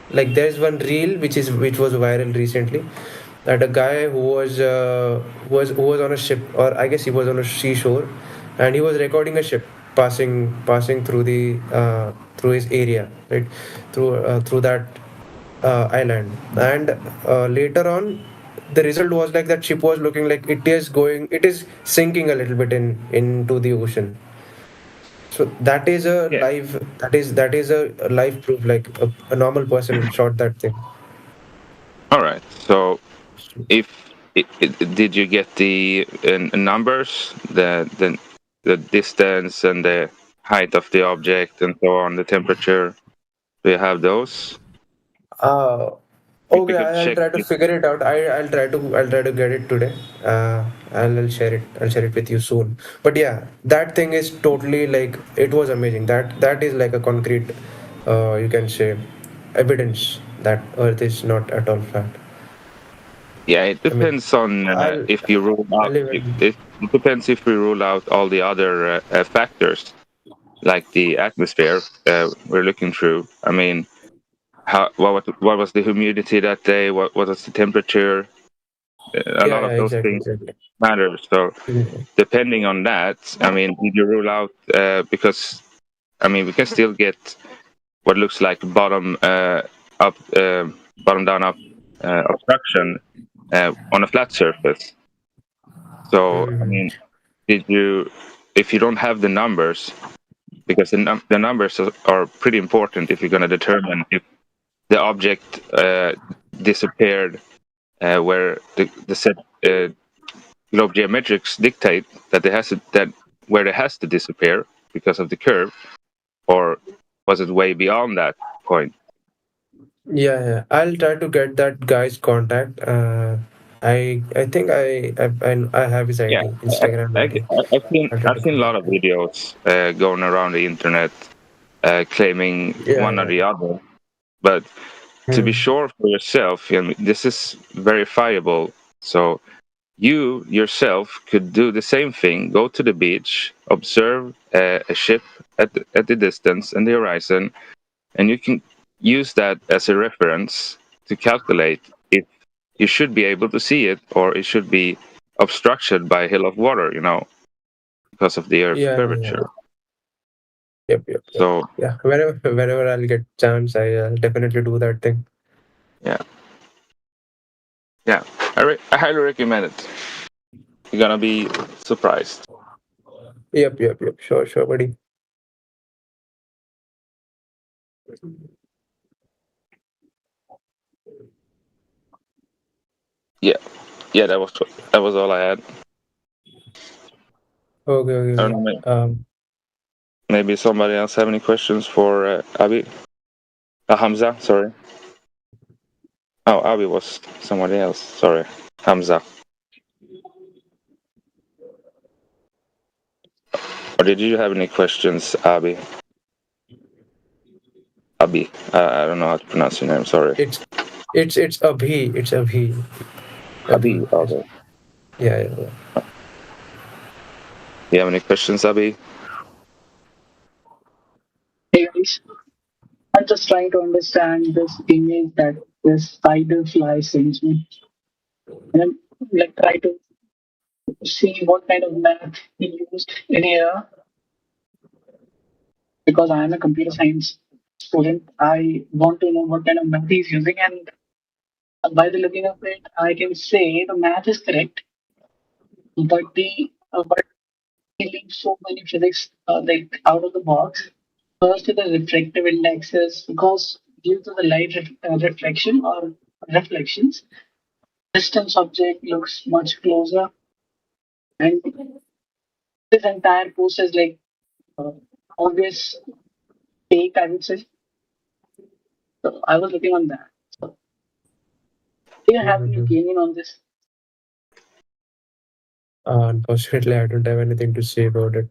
Like, there's one reel which was viral recently, that a guy who was on a ship, or I guess he was on a seashore, and he was recording a ship passing through the through his area, right, through that island, and later on, the result was like that ship was looking like it is sinking a little bit into the ocean. So that is a Yeah. live a live proof, like a normal person shot that thing. All right. So if did you get the numbers, the distance and the height of the object and so on, the temperature? Do you have those? Uh, If you okay, could I'll check try to it. figure it out. I'll try to get it today. I'll share it. I'll share it with you soon. But yeah, that thing is totally like, it was amazing. That is like a concrete, you can say, evidence that Earth is not at all flat. Yeah, it I mean, depends on I'll if you rule out. I'll even It depends if we rule out all the other factors, like the atmosphere we're looking through. I mean, what was the humidity that day? What was the temperature? A yeah, lot yeah, of those exactly, things exactly. matter. So Mhm. depending on that, I mean, did you rule out because I mean we can still get what looks like up, bottom down up obstruction on a flat surface. So I Mhm. mean, did you if you don't have the numbers, because the numbers are pretty important if you're going to determine if the object disappeared where the set globe geometrics dictate that where it has to disappear because of the curve, or was it way beyond that point? Yeah, yeah. I'll try to get that guy's contact. I think I have his Yeah, ID, Instagram ID. I'll try I've to seen a contact lot of him. videos going around the internet claiming Yeah, one or yeah. the other, but to be Hmm. sure for yourself, this is verifiable. So you yourself could do the same thing. Go to the beach, observe a ship at the distance and the horizon, and you can use that as a reference to calculate if you should be able to see it or it should be obstructed by a hill of water, because of the Earth Yeah, yeah. curvature. Yep, yep, yep. So Yeah. Whenever I'll get chance, I'll definitely do that thing. yeah, yeah, I highly recommend it. You're gonna be surprised. Yep, yep, yep. Sure, sure, buddy. Yeah, yeah, that was all I had. Okay, okay, I don't okay. know. Maybe somebody else have any questions for Abi? Hamza, sorry. Oh, Abi was somebody else. Sorry, Hamza. Or did you have any questions, Abi? Abi. I don't know how to pronounce your name. Sorry. It's Abhi. It's Abhi. Abi. Abhi. Yes. Okay. Yeah, yeah, yeah. Do you have any questions, Abi? Hey guys, I'm just trying to understand this image that this spider fly sends me. And I'm like try to see what kind of math he used in here because I am a computer science student. I want to know what kind of math he's using, and by the looking of it, I can say the math is correct, but he leaves so many physics like out of the box. First, the refractive indexes, because due to the light reflection or reflections, distant object looks much closer, and this entire post is like obvious fake, I would say. So I was looking on that. So, do you have any opinion on this? Unfortunately, I don't have anything to say about it.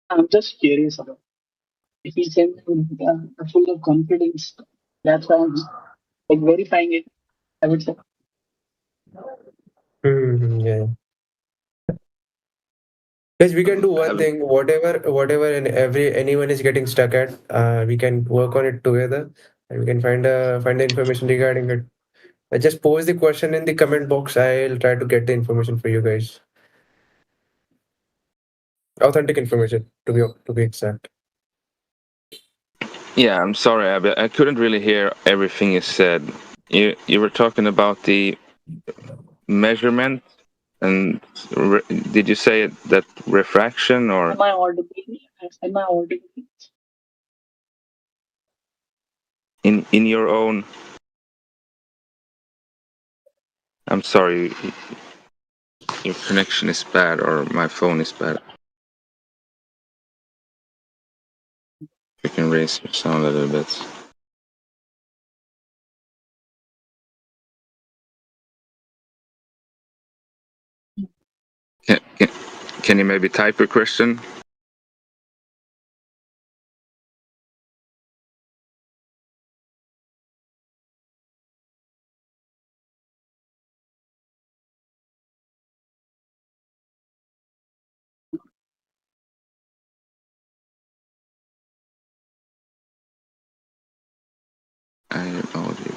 I'm just curious about if he's saying full of confidence. That's why I'm like verifying it, I would say. Yeah. Guys, we can do one thing. Whatever, and anyone is getting stuck at, we can work on it together, and we can find the information regarding it. I just post the question in the comment box. I'll try to get the information for you guys. Authentic information, to be exact. Yeah, I'm sorry, Abby. I couldn't really hear everything you said. You were talking about the measurement, and did you say that refraction or? Am I audible? Am I audible? In your own. I'm sorry. Your connection is bad, or my phone is bad. You can raise your sound a little bit. Can you maybe type your question? I audio.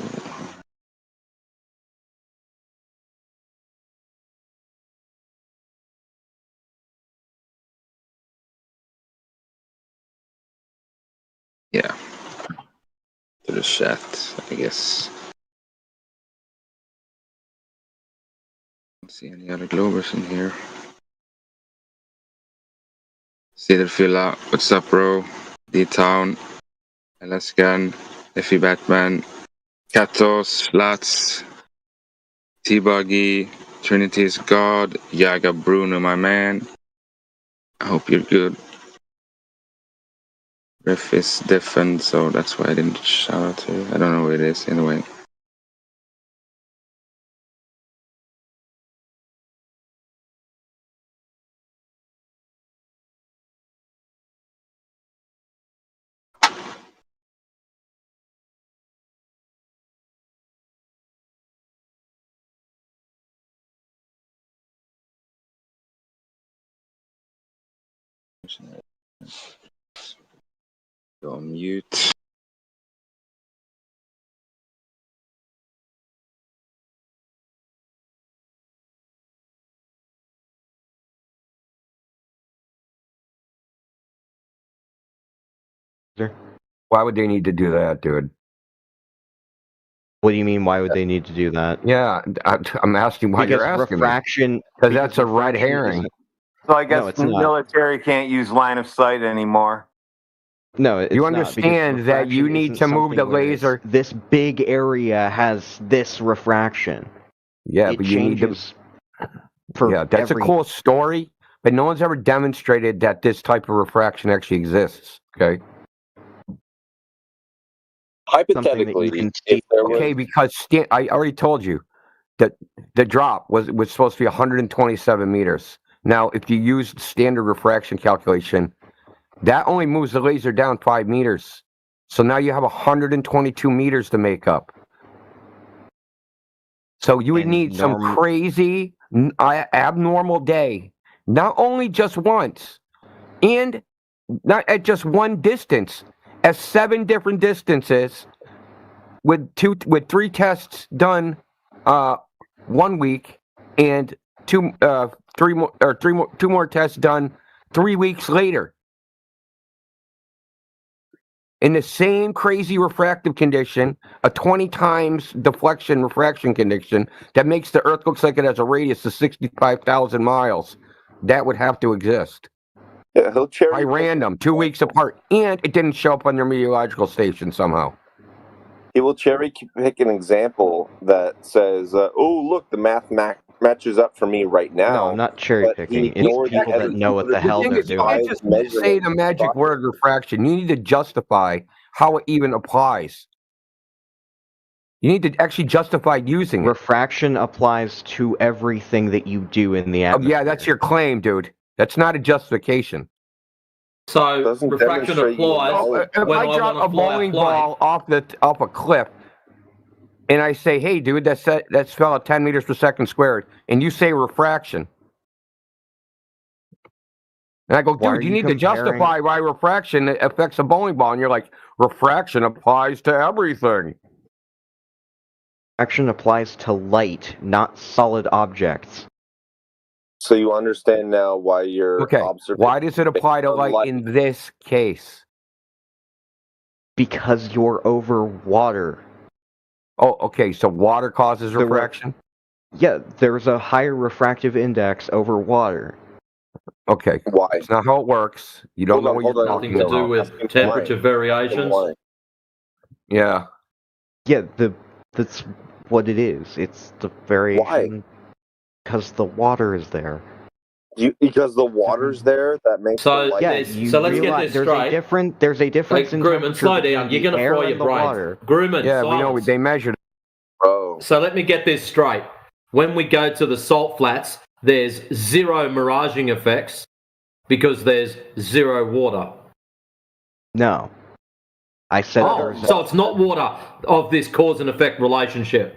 Yeah. To the chat, I guess. Don't see any other Globers in here. Cedarfilla, what's up, bro? D-Town, Alaskan, Effie Batman, Katos, Lats, T-Buggy, Trinity is God, Yaga Bruno, my man. I hope you're good. Riff is different, so that's why I didn't shout out to you. I don't know who it is anyway. Go on mute. Why would they need to do that, dude? What do you mean? Why would they need to do that? Yeah, I'm asking why you're asking refraction, because that's a red herring. So I guess No, it's the not. military can't use line of sight anymore. No, it's you not, understand that you refraction need isn't to move the something where laser. This big area has this refraction. Yeah, It but you need to. changes for Yeah, that's a cool story, but no one's ever demonstrated that this type of refraction actually exists. Okay. Hypothetically, if there was Okay, because I already told you that the drop was supposed to be 127 meters. Now, if you use standard refraction calculation, that only moves the laser down 5 meters. So now you have 122 meters to make up. So you would need some crazy, abnormal day, not only just once, and not at just one distance, at 7 different distances, with 3 tests done 1 week, and 2 more tests done 3 weeks later. In the same crazy refractive condition, a 20 times deflection refraction condition that makes the Earth looks like it has a radius of 65,000 miles, that would have to exist. Yeah, he'll cherry by random, 2 weeks apart, and it didn't show up on their meteorological station somehow. He will cherry pick an example that says, "Oh, look, the math matches up for me right now." No, I'm not cherry picking. It's people that know what the hell they're doing. You can't just say the magic word refraction. You need to justify how it even applies. You need to actually justify using it. Refraction applies to everything that you do in the atmosphere. Yeah, that's your claim, dude. That's not a justification. So refraction applies if when I drop a bowling ball off a cliff, and I say, "Hey, dude, that fell at 10 meters per second squared," and you say refraction, and I go, "Dude, you need to justify why refraction affects a bowling ball," and you're like, "Refraction applies to everything." Refraction applies to light, not solid objects. So you understand now why you're Why does it apply to light in this case? Because you're over water. Oh, okay. So water causes refraction? Yeah, there's a higher refractive index over water. Okay. Why? It's not how it works. You don't know what you're talking about. Nothing to do with temperature variations. Yeah. Yeah, that's what it is. It's the variation. Because the water is there. Because the water's there, that makes so. The light. Yeah, so let's get this straight. There's a difference in Grumman, slow down. You're going to fry your brain. Grumman, yeah, silence. we know they measured. Oh. So let me get this straight. When we go to the salt flats, there's zero miraging effects because there's zero water. No, I said. So it's not water of this cause and effect relationship.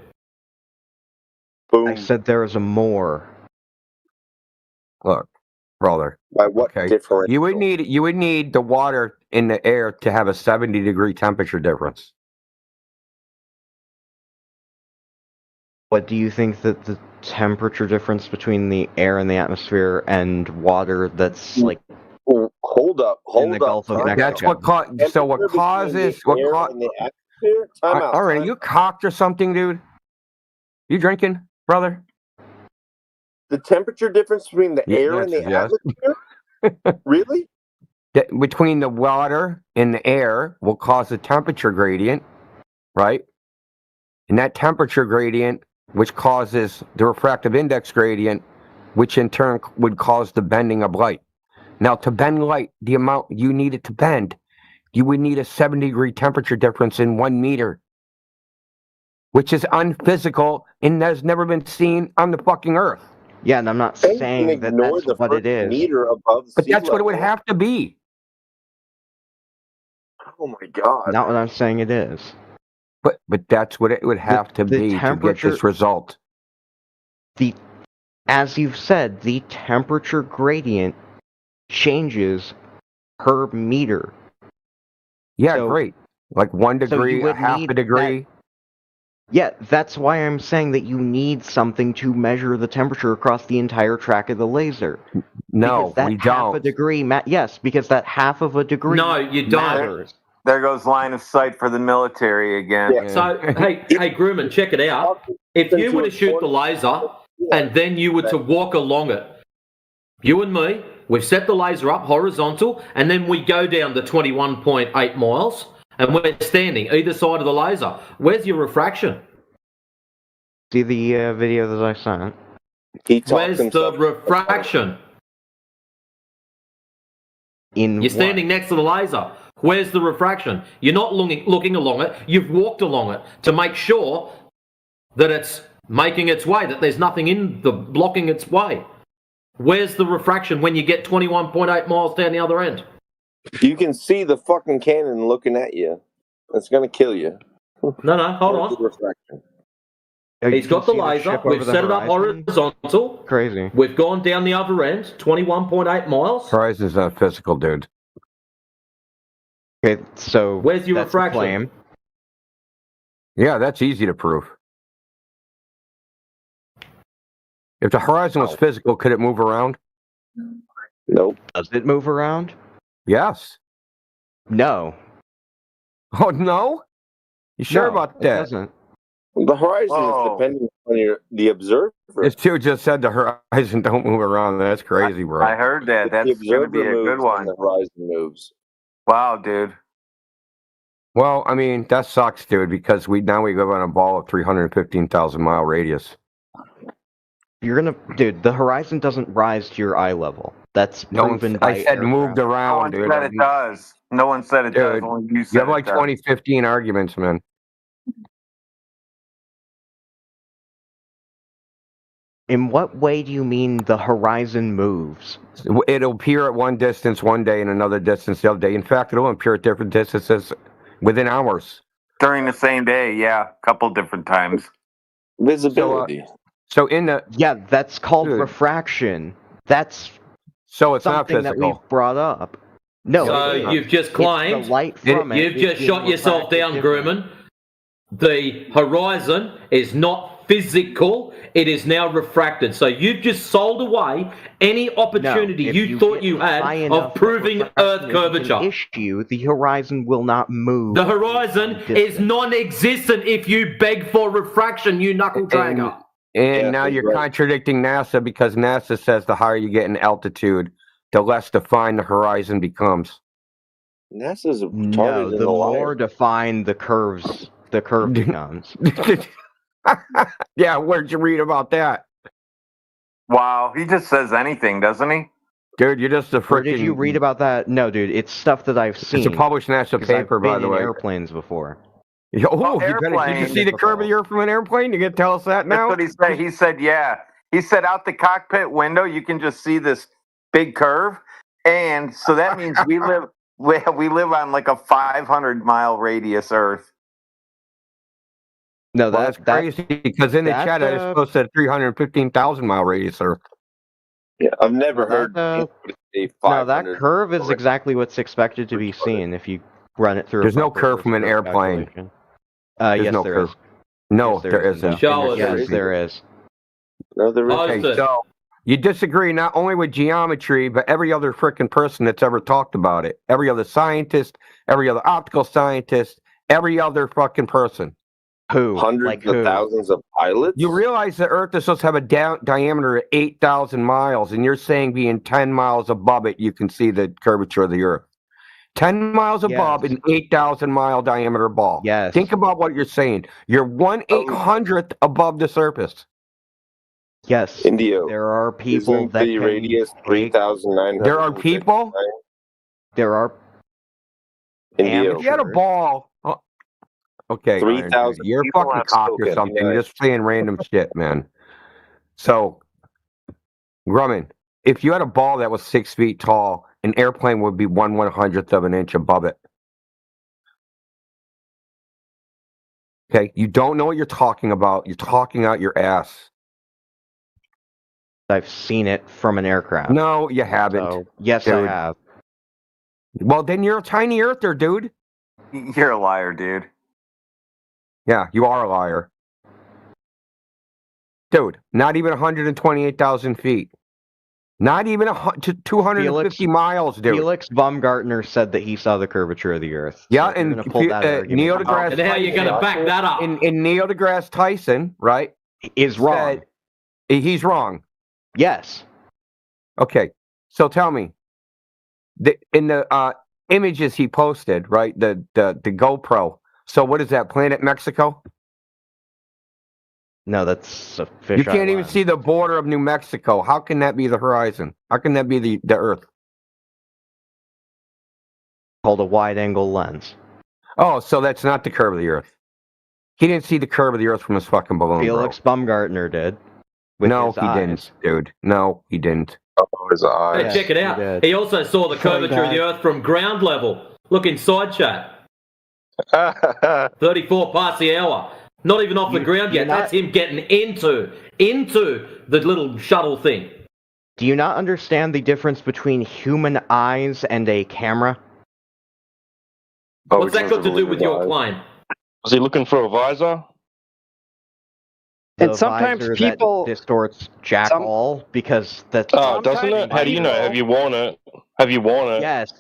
Boom. I said there is a more. Look, brother. By what difference? You would need the water in the air to have a 70-degree temperature difference. What do you think that the temperature difference between the air and the atmosphere and water that's like hold up in the Gulf of Mexico? That's what causes all right, are you cocked or something, dude? You drinking, brother? The temperature difference between the air and the atmosphere? Really? Between the water and the air will cause a temperature gradient, right? And that temperature gradient, which causes the refractive index gradient, which in turn would cause the bending of light. Now, to bend light, the amount you need it to bend, you would need a 70-degree temperature difference in 1 meter, which is unphysical and has never been seen on the fucking earth. Yeah, and I'm not saying that that's what it is. Meter above but that's what it would have to be. Oh my God. Not what I'm saying it is. But that's what it would have to be to get this result. As you've said, the temperature gradient changes per meter. Yeah, great. Like 1 degree, a half a degree. Yeah, that's why I'm saying that you need something to measure the temperature across the entire track of the laser. No, we don't. Half a degree, yes, because that half of a degree. No, you don't. Matters. There goes line of sight for the military again. Yeah. So, hey, Grumman, check it out. If you were to shoot the laser and then you were to walk along it, you and me, we've set the laser up horizontal, and then we go down to 21.8 miles, and we're standing either side of the laser. Where's your refraction? See the video that I sent? Where's the refraction? You're standing next to the laser. Where's the refraction? You're not looking along it. You've walked along it to make sure that it's making its way, that there's nothing blocking its way. Where's the refraction when you get 21.8 miles down the other end? You can see the fucking cannon looking at you. It's going to kill you. No, hold on. He's got the laser. We've set it up horizontal. Crazy. We've gone down the other end, 21.8 miles. Horizon's not physical, dude. Okay, so where's your refraction? Claim. Yeah, that's easy to prove. If the horizon was physical, could it move around? Nope. Does it move around? Yes. No. Oh, no? You sure about that? It doesn't. The horizon is dependent on the observer. This dude just said the horizon don't move around. That's crazy, bro. I heard that. That's going to be a good one. The horizon moves. Wow, dude. Well, I mean, that sucks, dude, because we live on a ball of 315,000-mile radius. Dude, the horizon doesn't rise to your eye level. That's proven by I said moved around, dude. No one said it does. No one said it does. Only you said you have like 2015 arguments, man. In what way do you mean the horizon moves? It'll appear at one distance one day and another distance the other day. In fact, it'll appear at different distances within hours. During the same day, yeah. A couple different times. Visibility. So in the... Yeah, that's called refraction. That's so it's something not physical. That we've brought up. No. So you've just claimed... You've just shot yourself down, Grumman. The horizon is not physical, it is now refracted. So you've just sold away any opportunity you thought you had of proving Earth curvature. The horizon will not move. The horizon is non-existent if you beg for refraction, you knuckle dragger. And now you're contradicting NASA because NASA says the higher you get in altitude, the less defined the horizon becomes. NASA's no, the more defined the curve becomes. Yeah, where'd you read about that? Wow, he just says anything, doesn't he? Dude, you're just a freaking... Where did you read about that? No, dude, it's stuff that I've seen. It's a published NASA paper, by the way. I've been in airplanes before. Oh, did you see the curve of the Earth from an airplane? You can tell us that now? That's what he said. He said, yeah. He said out the cockpit window, you can just see this big curve. And so that means we live on like a 500-mile radius Earth. No, that's crazy because in the chat it's supposed to have 315,000-mile radius Earth. Yeah, I've never heard. No, that curve is exactly what's expected to be seen if you run it through. There's no curve from an airplane. Yes, no there curve. Is. No, there isn't. Yes, there is. No, there isn't. Okay, so you disagree not only with geometry, but every other freaking person that's ever talked about it. Every other scientist, every other optical scientist, every other fucking person. Who? Hundreds of thousands of pilots? You realize the Earth is supposed to have a diameter of 8,000 miles, and you're saying being 10 miles above it, you can see the curvature of the Earth. 10 miles above an 8,000-mile diameter ball. Yes. Think about what you're saying. You're 1/800th above the surface. Yes. Indio. There are people that the radius 3,900. There are people? There are. Indio. If you had a ball... Okay, 3,000. You're fucking cocked or something. You're just saying random shit, man. So, Grumman, if you had a ball that was 6 feet tall, an airplane would be 1/100th of an inch above it. Okay, you don't know what you're talking about. You're talking out your ass. I've seen it from an aircraft. No, you haven't. So, yes, dude. I have. Well, then you're a tiny earther, dude. You're a liar, dude. Yeah, you are a liar. Dude, not even 128,000 feet. Not even 250 miles, dude. Felix Baumgartner said that he saw the curvature of the Earth. Yeah, so and Neil deGrasse and how are you going to back that up? In Neil deGrasse Tyson, right? Is wrong. He's wrong. Yes. Okay, so tell me, in the images he posted, right? The GoPro. So what is that? Planet Mexico? No, that's a fish. You can't even see the border of New Mexico. How can that be the horizon? How can that be the Earth? Called a wide-angle lens. Oh, so that's not the curve of the Earth. He didn't see the curve of the Earth from his fucking balloon. Felix Baumgartner did. No, he didn't, dude. No, he didn't. Oh, his eyes. Hey, check it out. He also saw the curvature of the Earth from ground level. Look inside chat. 34 past the hour. Not even off the ground yet. That's him getting into the little shuttle thing. Do you not understand the difference between human eyes and a camera? What's that got to do with your claim? Was he looking for a visor? And sometimes people distorts jack all because that's. Oh, doesn't it? How do you know? Have you worn it? Have you worn it? Yes.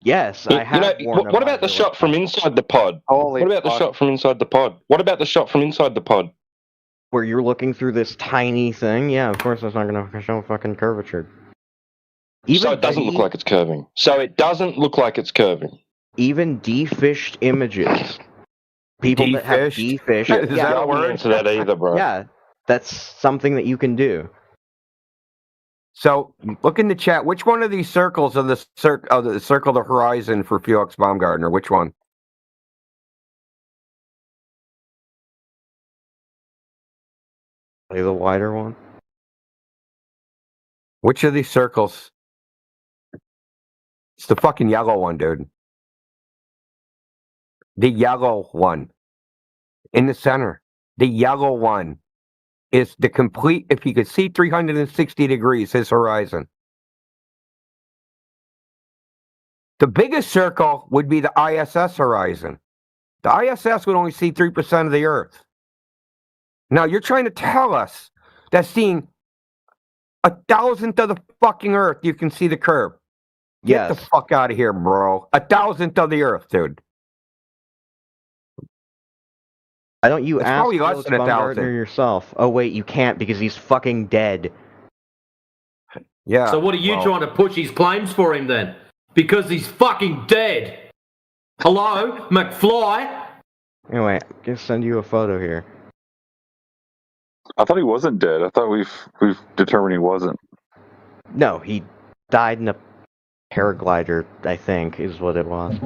Yes, I have. What about the shot from inside the pod? What about the shot from inside the pod? What about the shot from inside the pod? Where you're looking through this tiny thing? Yeah, of course that's not going to show fucking curvature. So it doesn't look like it's curving. Even defished images. People that have defished. Is that a word? Answer that either, bro. Yeah, that's something that you can do. So look in the chat. Which one of these circles of the circle of the horizon for Felix Baumgartner? Which one? The wider one. Which of these circles? It's the fucking yellow one, dude. The yellow one. In the center. The yellow one is the complete, if you could see 360 degrees, his horizon. The biggest circle would be the ISS horizon. The ISS would only see 3% of the Earth. Now, you're trying to tell us that seeing 1,000th of the fucking Earth, you can see the curve. Get the fuck out of here, bro. 1,000th of the Earth, dude. Why don't you It's ask probably less Felix than 1,000. Baumgartner yourself? Oh wait, you can't because he's fucking dead. Yeah. So what are you trying to push his claims for him then? Because he's fucking dead. Hello, McFly? Anyway, I'm gonna send you a photo here. I thought he wasn't dead. I thought we've determined he wasn't. No, he died in a paraglider, I think, is what it was.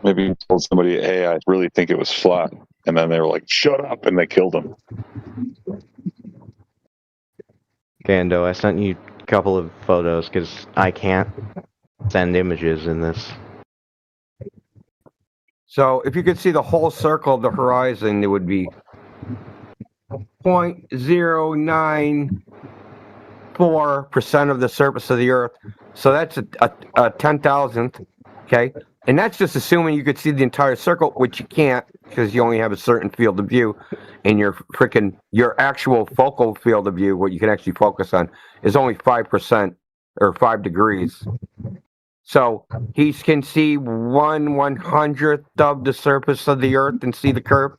Maybe he told somebody, "Hey, I really think it was flat," and then they were like, "Shut up," and they killed him. Gando, I sent you a couple of photos because I can't send images in this. So if you could see the whole circle of the horizon, it would be 0.094% of the surface of the Earth. So that's a 10,000th, okay? And that's just assuming you could see the entire circle, which you can't because you only have a certain field of view, and your actual focal field of view, what you can actually focus on, is only 5% or 5 degrees. So he can see 1/100th of the surface of the Earth and see the curve.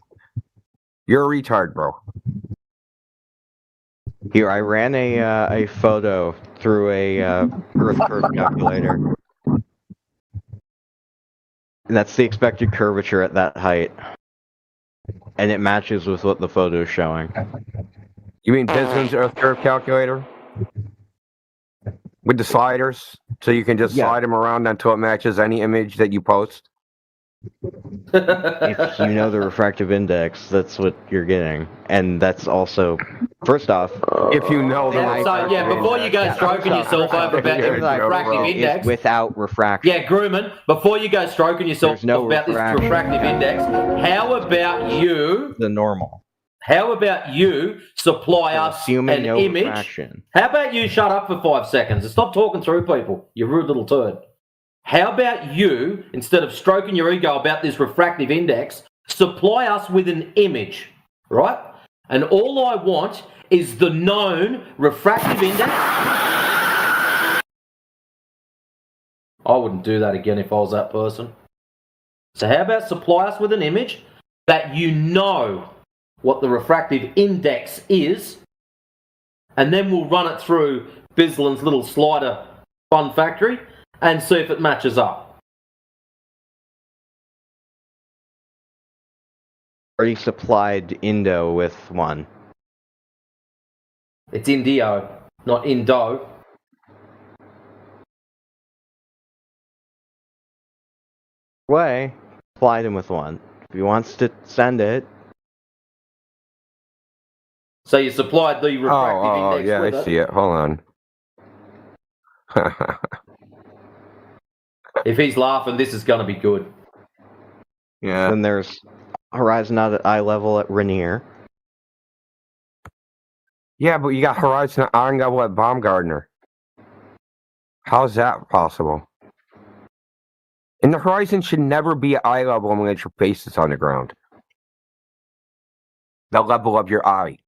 You're a retard, bro. Here, I ran a photo through a Earth curve calculator. And that's the expected curvature at that height. And it matches with what the photo is showing. You mean Bisman's Earth curve calculator? With the sliders? So you can just slide them around until it matches any image that you post? If you know the refractive index, that's what you're getting. And that's also, first off... If you know the before you go stroking yourself over about the refractive index... Without refraction. Yeah, Grumman, before you go stroking yourself about this refractive index, how about you... The normal. How about you supply us an image? Refraction. How about you shut up for 5 seconds and stop talking through people, you rude little turd. How about you, instead of stroking your ego about this refractive index, supply us with an image, right? And all I want is the known refractive index. I wouldn't do that again if I was that person. So how about supply us with an image that you know what the refractive index is, and then we'll run it through Bislin's little slider fun factory and see if it matches up. Already supplied Indo with one. It's Indio, not Indo. Way, supplied him with one. If he wants to send it. So you supplied the refractive index yeah, with I see it. Hold on. If he's laughing, this is going to be good. Yeah. Then there's horizon out at eye level at Rainier. Yeah, but you got horizon at eye level at Baumgartner. How's that possible? And the horizon should never be at eye level unless your face is on the ground. The level of your eye.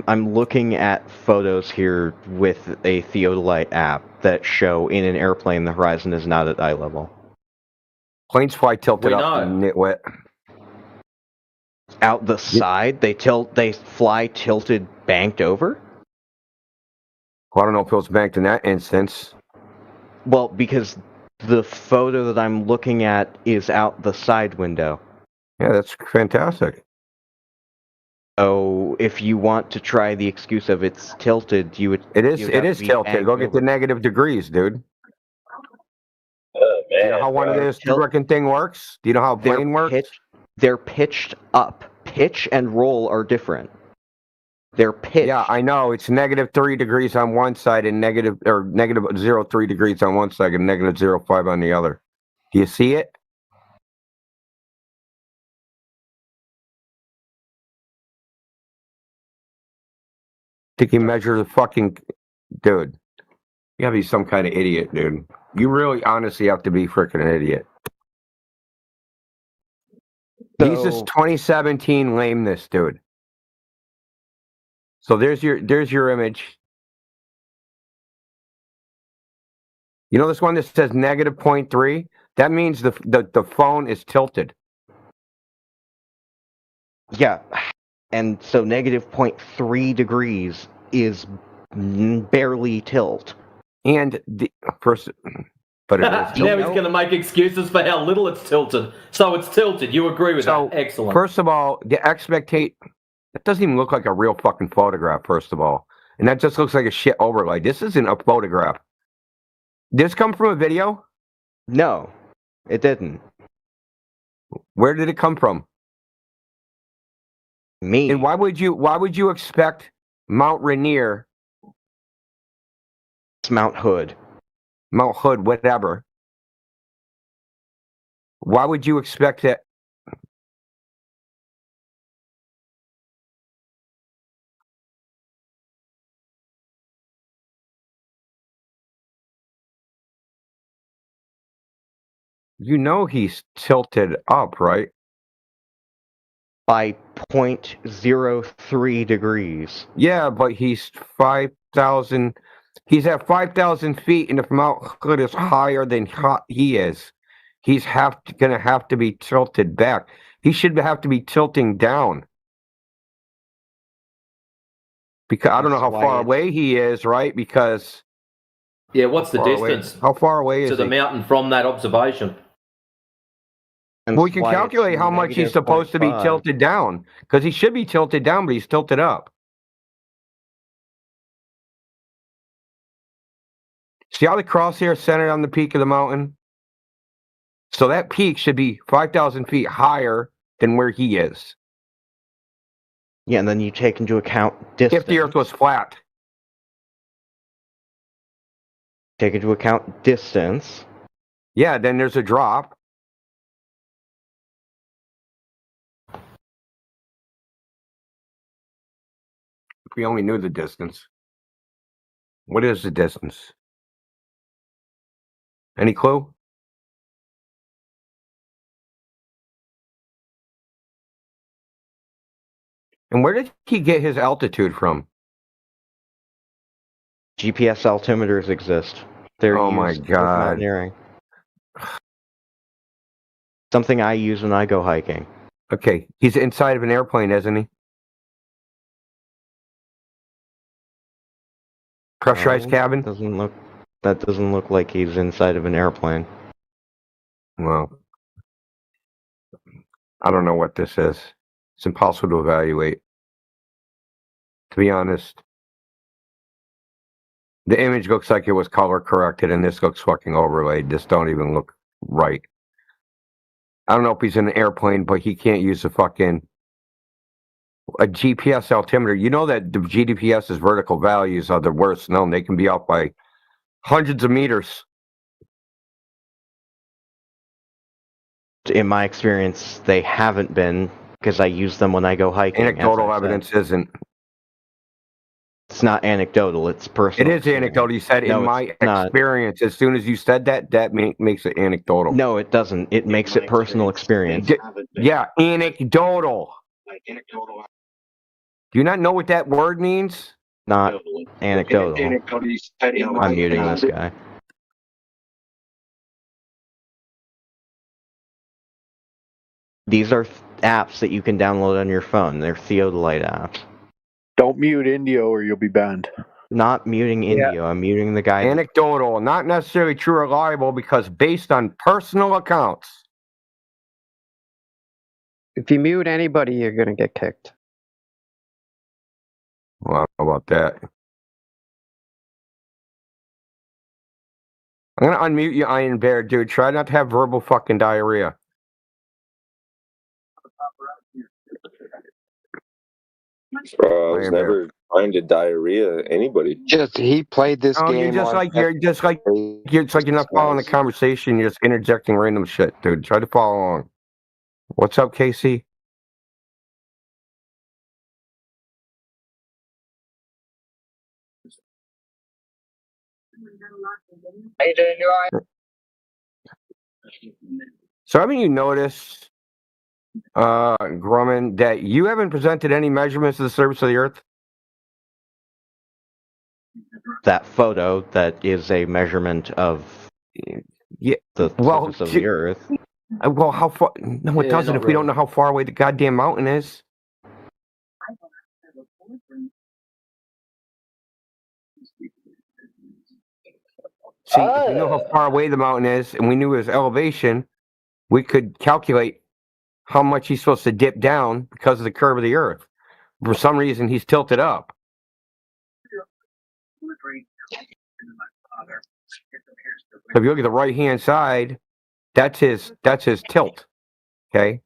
I'm looking at photos here with a theodolite app that show in an airplane the horizon is not at eye level. Planes fly tilted up, nitwit. Out the side, they fly tilted, banked over. Well, I don't know if it was banked in that instance. Well, because the photo that I'm looking at is out the side window. Yeah, that's fantastic. So if you want to try the excuse of it's tilted, you would. It is tilted. Go get the negative degrees, dude. Oh man! You know how one of this freaking thing works? Do you know how a plane works? They're pitched up. Pitch and roll are different. They're pitched. Yeah, I know. It's -3 degrees on one side and negative 0.3 degrees on one side and -0.5 on the other. Do you see it? Think you measure the fucking dude? You gotta be some kind of idiot, dude. You really, honestly, have to be freaking an idiot. These is 2017 lameness, dude. So there's your image. You know this one that says -0.3? That means the phone is tilted. Yeah, and so -0.3 degrees is barely tilt. And the first, but it is. Now he's going to make excuses for how little it's tilted. So it's tilted. You agree with that? Excellent. First of all, the expectate. That doesn't even look like a real fucking photograph. First of all, and that just looks like a shit overlay. This isn't a photograph. Did this come from a video? No, it didn't. Where did it come from? Me. And why would you expect Mount Rainier? It's Mount Hood. Mount Hood, whatever. Why would you expect that? You know he's tilted up, right? By 0.03 degrees. Yeah, but he's 5,000. He's at 5,000 feet, and if Mount Hood is higher than he is, he's gonna have to be tilted back. He should have to be tilting down. Because I don't know how far away he is, right? Because what's the distance? How far away is to the mountain from that observation? Well, we can calculate how much he's supposed to be tilted down, because he should be tilted down, but he's tilted up. See how the crosshair is centered on the peak of the mountain? So that peak should be 5,000 feet higher than where he is. Yeah, and then you take into account distance. If the Earth was flat. Take into account distance. Yeah, then there's a drop. If we only knew the distance. What is the distance? Any clue? And where did he get his altitude from? GPS altimeters exist. They're oh my used god! for mountaineering. Something I use when I go hiking. Okay, he's inside of an airplane, isn't he? Pressurized cabin? That doesn't look like he's inside of an airplane. Well, I don't know what this is. It's impossible to evaluate. To be honest. The image looks like it was color corrected, and this looks fucking overlaid. This don't even look right. I don't know if he's in an airplane, but he can't use a GPS altimeter. You know that the GPS's vertical values are the worst known. They can be off by hundreds of meters. In my experience, they haven't been, because I use them when I go hiking. Anecdotal evidence isn't. It's not anecdotal, it's personal. It is anecdotal. You said, in my experience. As soon as you said that makes it anecdotal. No, it doesn't. It makes it personal experience. Yeah, anecdotal. Do you not know what that word means? Not anecdotal. I'm muting this guy. These are apps that you can download on your phone. They're theodolite apps. Don't mute Indio or you'll be banned. Not muting Indio. I'm muting the guy. Anecdotal, not necessarily true or reliable, because based on personal accounts. If you mute anybody, you're gonna get kicked. Well, how about that? I'm gonna unmute you, Iron Bear, dude. Try not to have verbal fucking diarrhea. I was never trying to diarrhea anybody. He played this game. You're just like you're not following the conversation. You're just interjecting random shit, dude. Try to follow along. What's up, Casey? How you doing, Ryan? So haven't you noticed, Grumman, that you haven't presented any measurements of the surface of the Earth? That photo that is a measurement of the surface of the Earth. Well, how far? No, it doesn't. If we don't know how far away the goddamn mountain is. See, if we know how far away the mountain is, and we knew his elevation, we could calculate how much he's supposed to dip down because of the curve of the Earth. For some reason, he's tilted up. If you look at the right-hand side, that's his tilt. Okay,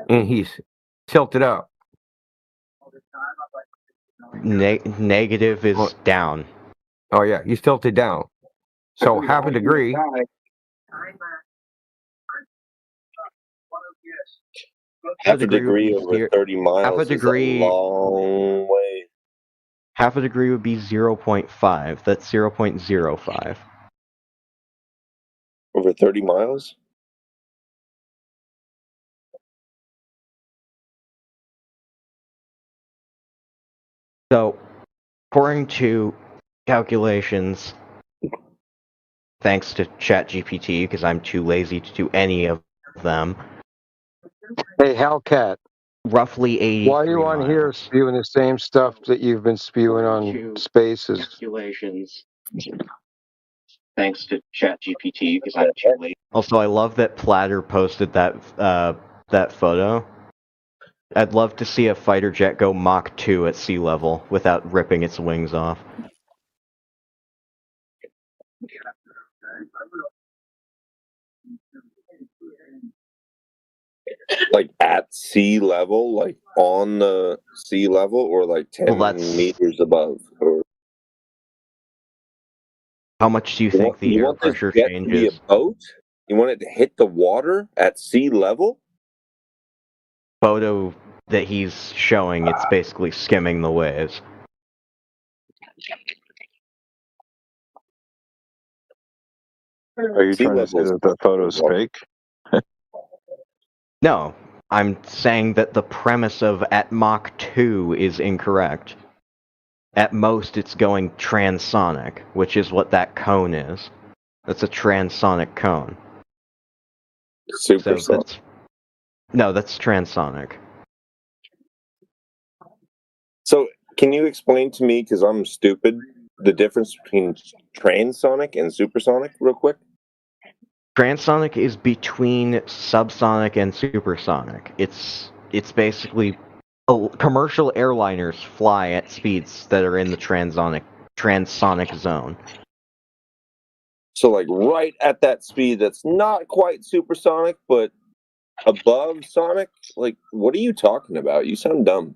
and he's tilted up. Negative is down. Oh yeah, he's tilted down. So half a degree. Half a degree over 30 miles half a degree, is a long way. Half a degree would be 0.5. That's 0.05. Over 30 miles? So, according to calculations, thanks to ChatGPT, because I'm too lazy to do any of them. Hey, Hellcat. Roughly 80. Why are you on here spewing the same stuff that you've been spewing on Spaces? Calculations. Thanks to ChatGPT, because I'm too lazy. Also, I love that Platter posted that photo. I'd love to see a fighter jet go Mach 2 at sea level without ripping its wings off. Like at sea level, like on the sea level, or like 10 meters above? Or how much do you think the air pressure changes? To be a boat? You want it to hit the water at sea level? Photo that he's showing, it's basically skimming the waves. Are you trying to say that the photo's fake? No, I'm saying that the premise of at Mach 2 is incorrect. At most, it's going transonic, which is what that cone is. That's a transonic cone. Supersonic. No, that's transonic. So, can you explain to me, because I'm stupid, the difference between transonic and supersonic real quick? Transonic is between subsonic and supersonic. It's basically commercial airliners fly at speeds that are in the transonic zone. So like right at that speed that's not quite supersonic, but above sonic? Like, what are you talking about? You sound dumb.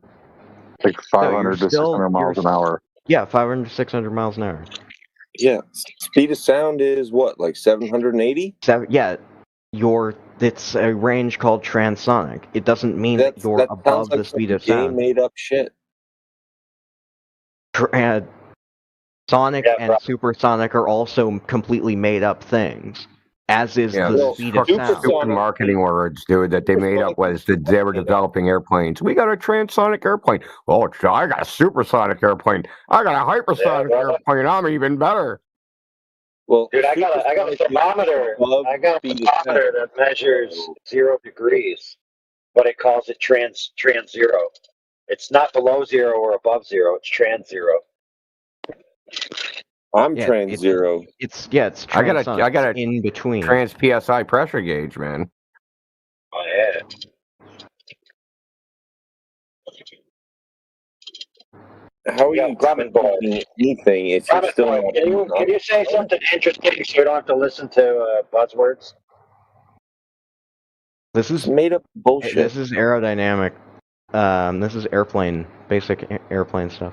Like 500 to 600 miles an hour. Yeah, 500 to 600 miles an hour. Yeah, speed of sound is what, like 780? Yeah, it's a range called transonic. It doesn't mean that you're above the speed of sound. Made up shit. Sonic and supersonic are also completely made up things. as is the speed of sound. Stupid marketing words, dude, that they made up was that they were developing airplanes. We got a transonic airplane. Oh, I got a supersonic airplane. I got a hypersonic airplane. I'm even better. Well, dude, I got a thermometer. I got a thermometer that measures 0 degrees, but it calls it trans zero. It's not below 0 or above 0. It's trans 0. I'm trans 0. It's I got a in between trans PSI pressure gauge, man. Oh yeah. How are you talking anything if you're still not? Can you say something interesting so we don't have to listen to buzzwords? This is made up bullshit. This is aerodynamic. This is basic airplane stuff.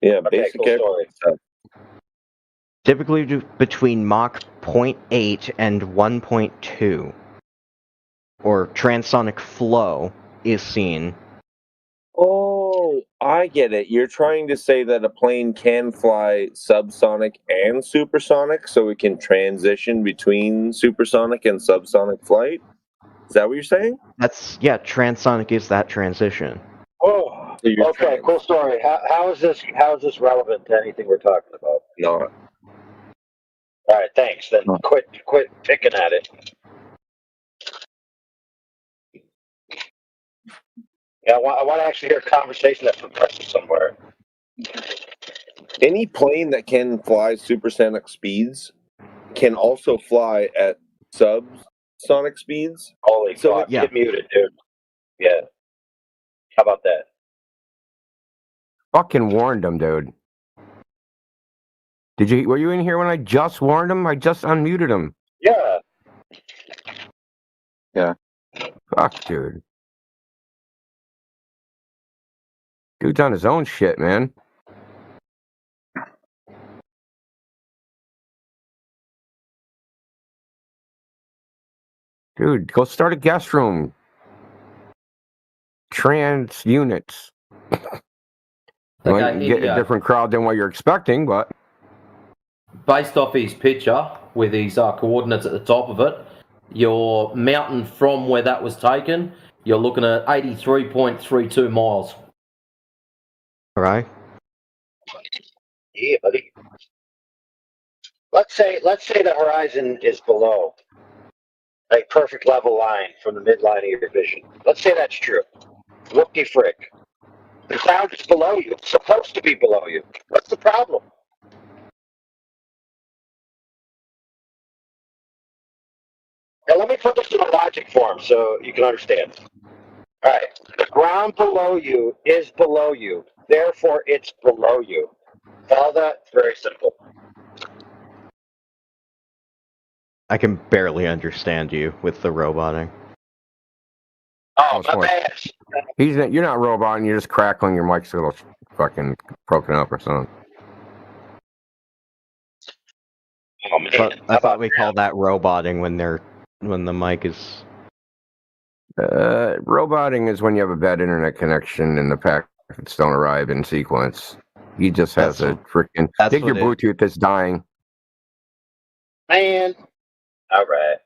Yeah, basic airplane stuff. Typically between Mach 0.8 and 1.2, or transonic flow is seen. Oh, I get it. You're trying to say that a plane can fly subsonic and supersonic, so it can transition between supersonic and subsonic flight? Is that what you're saying? Transonic is that transition. Oh, okay, cool story. How is this relevant to anything we're talking about? Not. All right, thanks. Then quit picking at it. Yeah, I want to actually hear a conversation that progresses somewhere. Any plane that can fly supersonic speeds can also fly at subsonic speeds. Holy fuck! Get muted, dude. Yeah. How about that? Fucking warned him, dude. Were you in here when I just warned him? I just unmuted him. Yeah. Yeah. Fuck, dude. Dude's on his own shit, man. Dude, go start a guest room. Trans units. You might get a different crowd than what you're expecting, but... Based off his picture, with his coordinates at the top of it, your mountain from where that was taken, you're looking at 83.32 miles. All right. Yeah, buddy. Let's say the horizon is below a perfect level line from the midline of your vision. Let's say that's true. Whoopty frick. The ground is below you. It's supposed to be below you. What's the problem? Now let me put this in a logic form so you can understand. All right. The ground below you is below you. Therefore, it's below you. All that? Very simple. I can barely understand you with the roboting. Oh, my bad. You're not roboting, you're just crackling, your mic's a little fucking broken up or something. Oh, man. I thought we call that roboting when the mic is... Roboting is when you have a bad internet connection and the packets don't arrive in sequence. He just has a freaking... I think your Bluetooth is dying. Man. All right.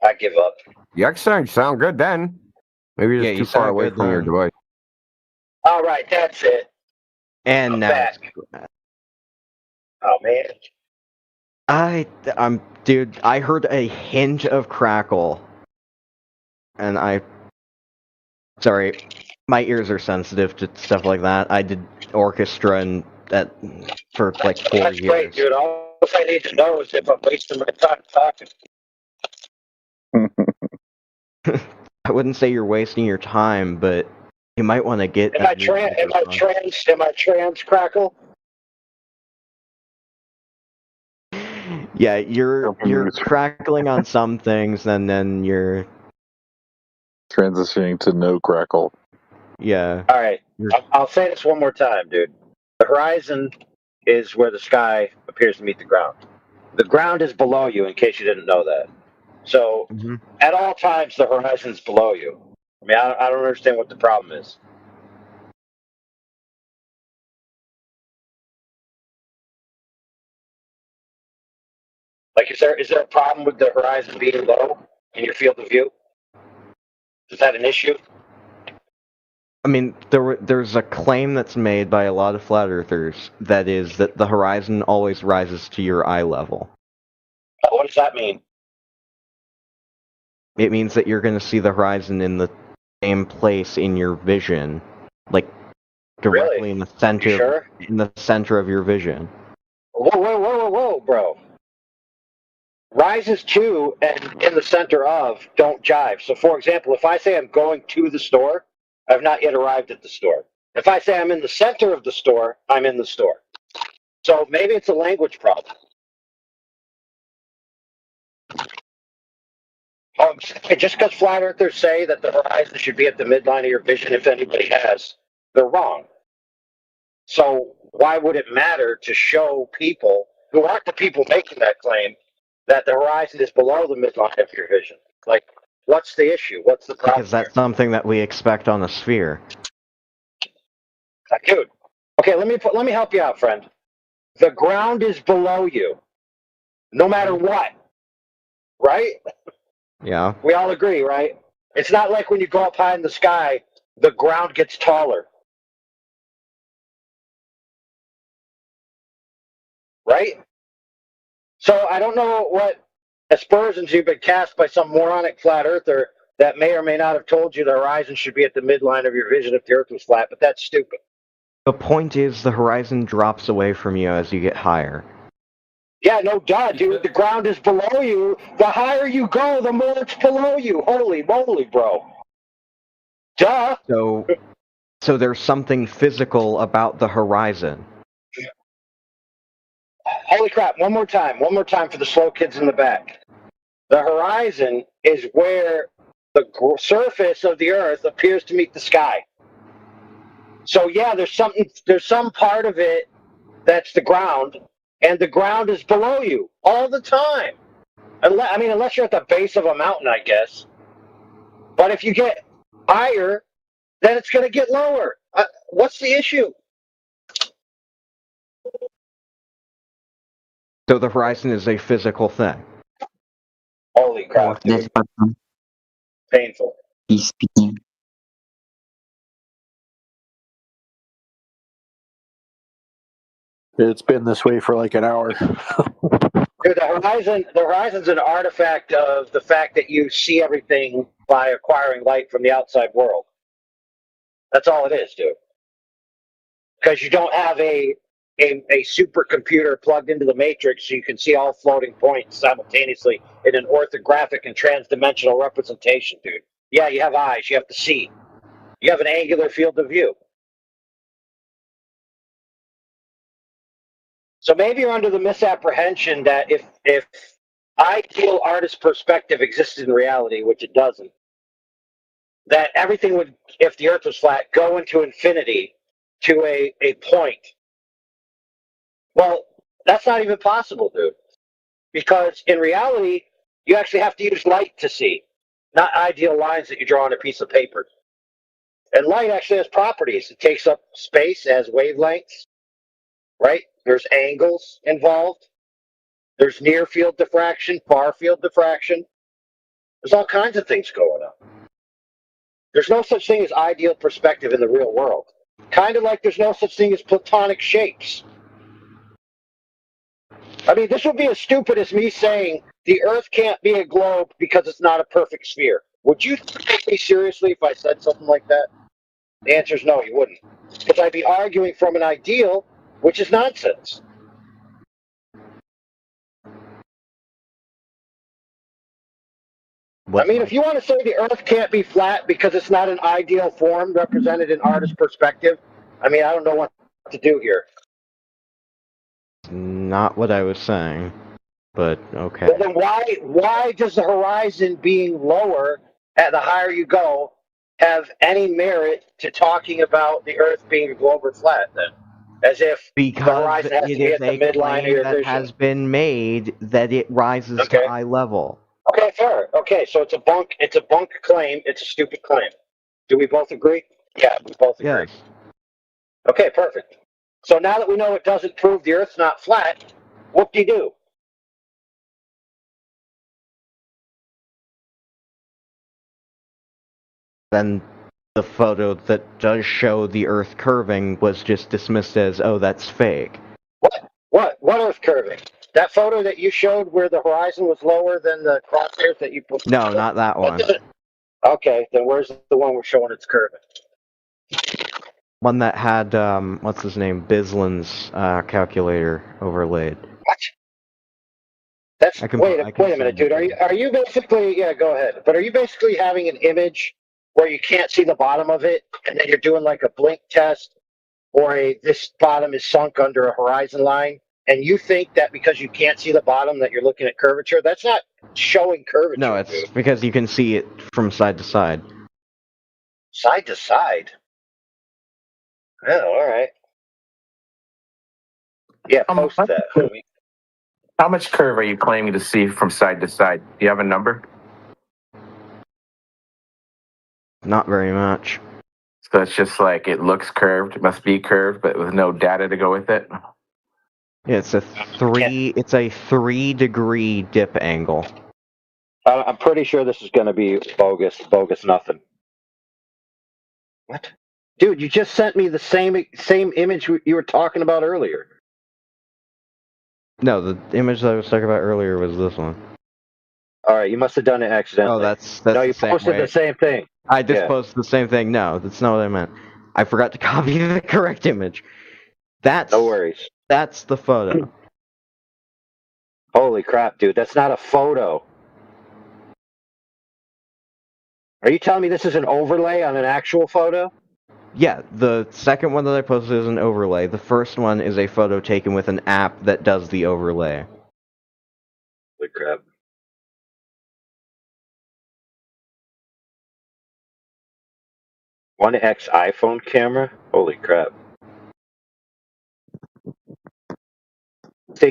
I give up. The X-Sound sound good then. Maybe you're just too far away from your device. All right, that's it. And I'm now... back. Oh, man. Dude, I heard a hint of crackle. And sorry, my ears are sensitive to stuff like that. I did orchestra for like 4 years. That's great, dude. All I need to know is if I'm wasting my time talking. I wouldn't say you're wasting your time, but you might want to get... Am I trans crackle? Yeah, you're crackling on some things, and then you're... transitioning to no crackle. Yeah. All right. I'll say this one more time, dude. The horizon is where the sky appears to meet the ground. The ground is below you, in case you didn't know that. So, at all times, the horizon's below you. I mean, I don't understand what the problem is. Like, is there a problem with the horizon being low in your field of view? Is that an issue? I mean, there's a claim that's made by a lot of flat earthers that is that the horizon always rises to your eye level. What does that mean? It means that you're going to see the horizon in the same place in your vision, like directly in the center. You sure? In the center of your vision. Whoa, bro. Rises to and in the center of don't jive. So, for example, if I say I'm going to the store, I've not yet arrived at the store. If I say I'm in the center of the store, I'm in the store. So maybe it's a language problem. Just because flat earthers say that the horizon should be at the midline of your vision, if anybody has, they're wrong. So why would it matter to show people who aren't the people making that claim that the horizon is below the midline of your vision? Like, what's the issue? What's the problem? Because that's something that we expect on a sphere. Dude, okay, let me help you out, friend. The ground is below you, no matter what, right? Yeah. We all agree, right? It's not like when you go up high in the sky, the ground gets taller. Right? So I don't know what aspersions you've been cast by some moronic flat earther that may or may not have told you the horizon should be at the midline of your vision if the earth was flat, but that's stupid. The point is the horizon drops away from you as you get higher. Yeah, no duh, dude. The ground is below you. The higher you go, the more it's below you. Holy moly, bro. Duh. So there's something physical about the horizon. Holy crap, one more time for the slow kids in the back. The horizon is where the surface of the earth appears to meet the sky. So yeah, there's some part of it that's the ground, and the ground is below you all the time. Unless you're at the base of a mountain, I guess. But if you get higher, then it's going to get lower. What's the issue? So the horizon is a physical thing. Holy crap, dude. Painful. He's speaking. It's been this way for like an hour. Dude, the horizon's an artifact of the fact that you see everything by acquiring light from the outside world. That's all it is, dude. Because you don't have a supercomputer plugged into the matrix so you can see all floating points simultaneously in an orthographic and transdimensional representation, dude. Yeah, you have eyes, you have to see. You have an angular field of view. So maybe you're under the misapprehension that if ideal artist perspective existed in reality, which it doesn't, that everything would, if the earth was flat, go into infinity to a point. Well, that's not even possible, dude. Because in reality, you actually have to use light to see, not ideal lines that you draw on a piece of paper. And light actually has properties. It takes up space, it has wavelengths, right? There's angles involved. There's near field diffraction, far field diffraction. There's all kinds of things going on. There's no such thing as ideal perspective in the real world. Kind of like there's no such thing as platonic shapes. I mean, this would be as stupid as me saying the Earth can't be a globe because it's not a perfect sphere. Would you take me seriously if I said something like that? The answer is no, you wouldn't. Because I'd be arguing from an ideal, which is nonsense. I mean, if you want to say the Earth can't be flat because it's not an ideal form represented in artist perspective, I mean, I don't know what to do here. Not what I was saying, but okay. But then why does the horizon being lower at the higher you go have any merit to talking about the Earth being a globe or flat then? As if the horizon has to be at the midline of your vision. Has been made that it rises to eye level. Okay, fair. Okay, so it's a bunk claim. It's a stupid claim. Do we both agree? Yeah, we both agree. Yes. Okay, perfect. So now that we know it doesn't prove the Earth's not flat, whoop-de-doo. then the photo that does show the Earth curving was just dismissed as, oh, that's fake. What Earth curving? That photo that you showed where the horizon was lower than the crosshairs that you put? No, not that one. Okay, then where's the one we're showing it's curving? One that had, what's his name, Bislin's calculator overlaid. What? That's wait a minute, dude. Are you basically go ahead? But are you basically having an image where you can't see the bottom of it, and then you're doing like a blink test, or this bottom is sunk under a horizon line, and you think that because you can't see the bottom that you're looking at curvature? That's not showing curvature. No, it's because you can see it from side to side. Side to side. Oh, all right. Yeah, post that. How much curve are you claiming to see from side to side? Do you have a number? Not very much. So it's just like it looks curved, it must be curved, but with no data to go with it. Yeah, it's a 3-degree dip angle. I'm pretty sure this is going to be bogus nothing. What? Dude, you just sent me the same image you were talking about earlier. No, the image that I was talking about earlier was this one. All right, you must have done it accidentally. Oh, that's no, you the same posted way. the same thing. I just posted the same thing. No, that's not what I meant. I forgot to copy the correct image. No worries. That's the photo. Holy crap, dude. That's not a photo. Are you telling me this is an overlay on an actual photo? Yeah, the second one that I posted is an overlay. The first one is a photo taken with an app that does the overlay. Holy crap. One X iPhone camera? Holy crap.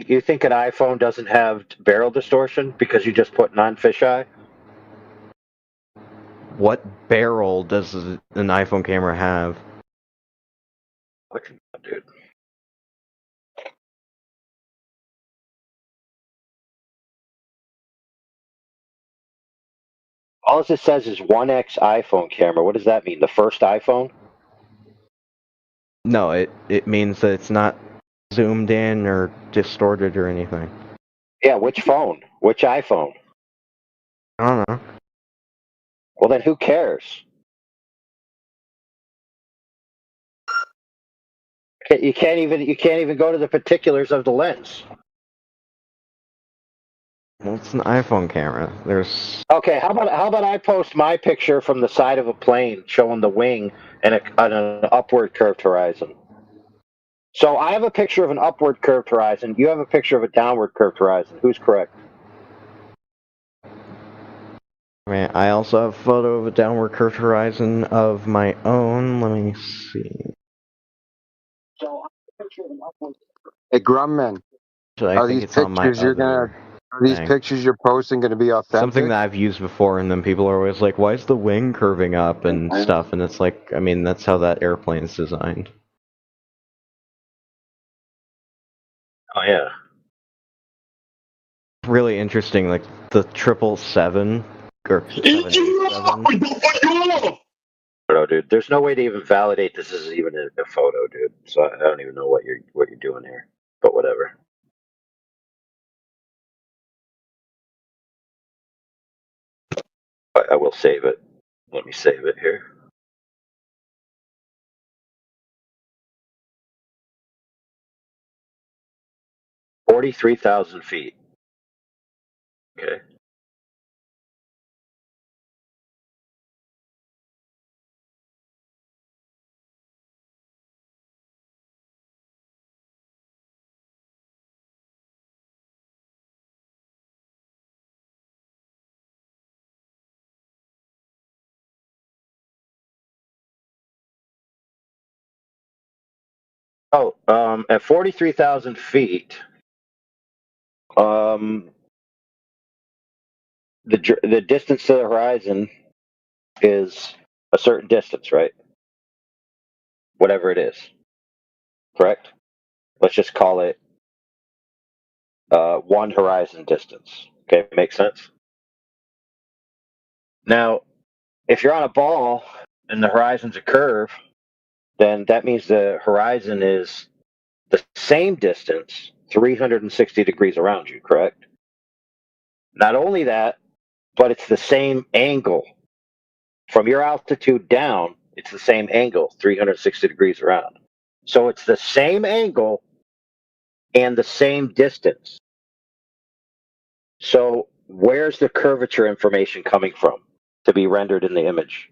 You think an iPhone doesn't have barrel distortion because you just put on fisheye? What barrel does an iPhone camera have? What, dude? All it says is 1X iPhone camera. What does that mean? The first iPhone? No, it means that it's not zoomed in or distorted or anything. Yeah, which phone? Which iPhone? I don't know. Well, then who cares? You can't even go to the particulars of the lens. Well, it's an iPhone camera. There's Okay, how about I post my picture from the side of a plane showing the wing and an upward curved horizon. So I have a picture of an upward curved horizon. You have a picture of a downward curved horizon. Who's correct? I also have a photo of a downward curved horizon of my own. Let me see. Hey, Grumman, are these pictures you're posting going to be authentic? Something that I've used before, and then people are always like, "Why is the wing curving up and stuff?" And it's like, I mean, that's how that airplane's designed. Oh yeah. Really interesting, like the 777 or 787. No, dude. There's no way to even validate this is even a photo, dude. So I don't even know what you're doing here. But whatever. I will save it. Let me save it here. $43,000 feet. Okay. Oh, at 43,000 feet, the distance to the horizon is a certain distance, right? Whatever it is, correct? Let's just call it one horizon distance. Okay, makes sense. Now, if you're on a ball and the horizon's a curve, then that means the horizon is the same distance, 360 degrees around you, correct? Not only that, but it's the same angle. From your altitude down, it's the same angle, 360 degrees around. So it's the same angle and the same distance. So where's the curvature information coming from to be rendered in the image?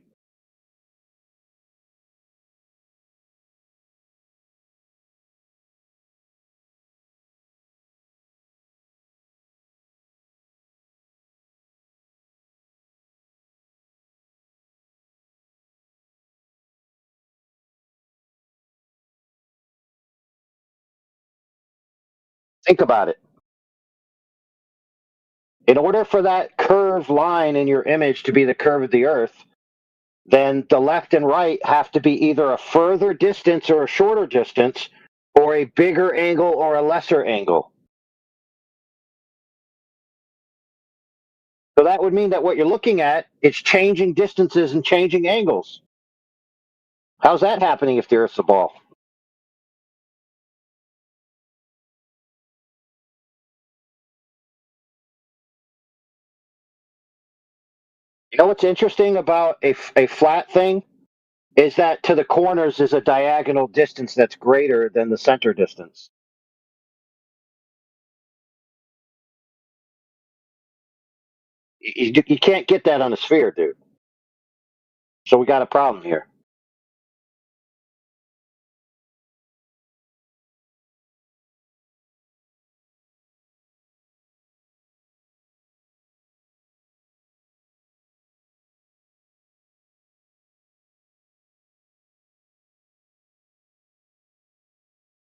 Think about it. In order for that curved line in your image to be the curve of the Earth, then the left and right have to be either a further distance or a shorter distance, or a bigger angle or a lesser angle. So that would mean that what you're looking at is changing distances and changing angles. How's that happening if the Earth's a ball? You know what's interesting about a flat thing is that to the corners is a diagonal distance that's greater than the center distance. You can't get that on a sphere, dude. So we got a problem here.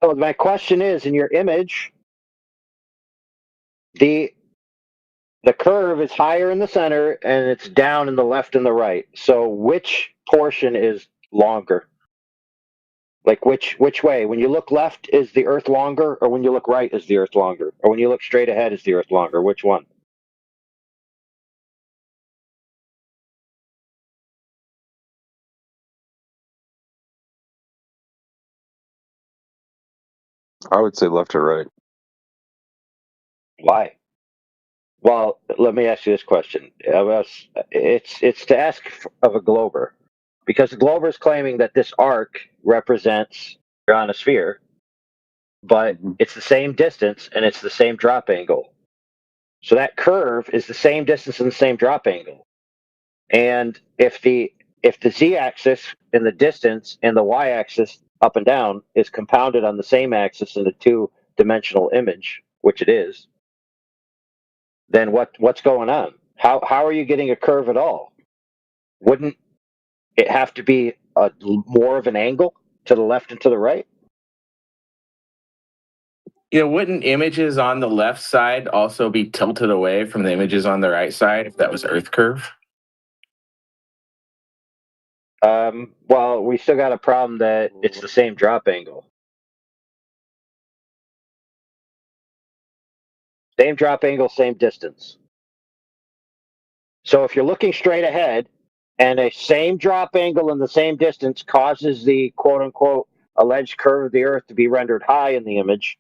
So my question is, in your image, the curve is higher in the center and it's down in the left and the right. So which portion is longer? Like which way? When you look left, is the Earth longer, or when you look right, is the Earth longer, or when you look straight ahead, is the Earth longer? Which one? I would say left or right. Why? Well, let me ask you this question. It's to ask of a glober, because the glober is claiming that this arc represents you're on a sphere, but it's the same distance and it's the same drop angle. So that curve is the same distance and the same drop angle. And if the z-axis in the distance and the y-axis up and down is compounded on the same axis in a two-dimensional image, which it is, then what's going on? How are you getting a curve at all? Wouldn't it have to be more of an angle to the left and to the right? You know, wouldn't images on the left side also be tilted away from the images on the right side if that was Earth curve? Well, we still got a problem that it's the same drop angle. Same drop angle, same distance. So if you're looking straight ahead and a same drop angle and the same distance causes the quote-unquote alleged curve of the Earth to be rendered high in the image,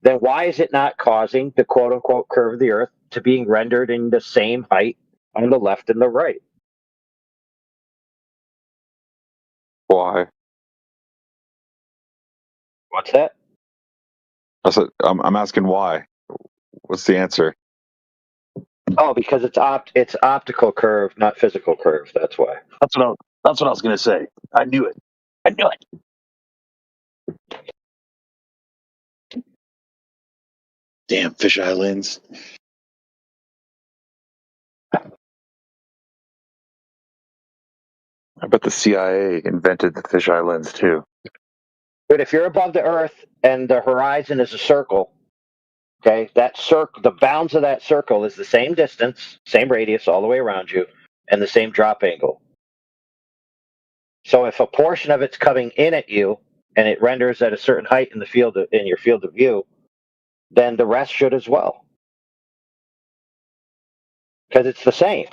then why is it not causing the quote-unquote curve of the Earth to being rendered in the same height on the left and the right? Why? What's that? I'm asking why. What's the answer? Oh, because it's optical curve, not physical curve. That's why. That's what I was gonna say. I knew it. I knew it. Damn fisheye lens. I bet the CIA invented the fisheye lens too. But if you're above the Earth and the horizon is a circle, okay, that circle, the bounds of that circle is the same distance, same radius all the way around you, and the same drop angle. So if a portion of it's coming in at you and it renders at a certain height in your field of view, then the rest should as well, because it's the same.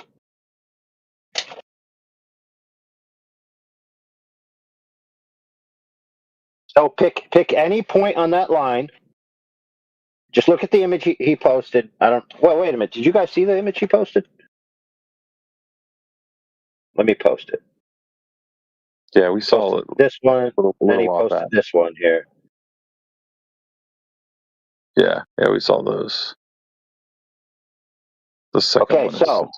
So pick any point on that line. Just look at the image he posted. Well, wait a minute. Did you guys see the image he posted? Let me post it. Yeah, we saw it. This one, and he posted this one here. Yeah, we saw those. The second one. Okay, so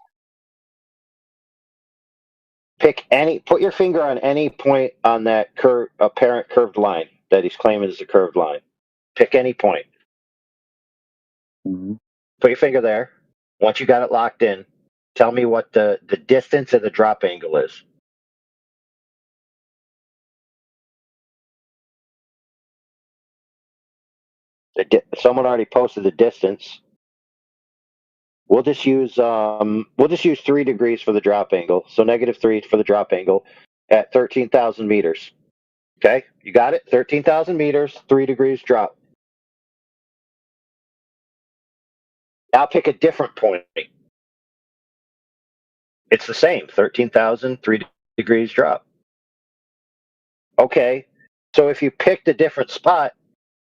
put your finger on any point on that apparent curved line that he's claiming is a curved line. Pick any point. Mm-hmm. Put your finger there. Once you got it locked in, tell me what the distance of the drop angle is. Someone already posted the distance. We'll just use 3 degrees for the drop angle. So -3 for the drop angle at 13,000 meters. Okay, you got it? 13,000 meters, 3 degrees drop. Now pick a different point. It's the same, 13,000, 3 degrees drop. Okay, so if you picked a different spot,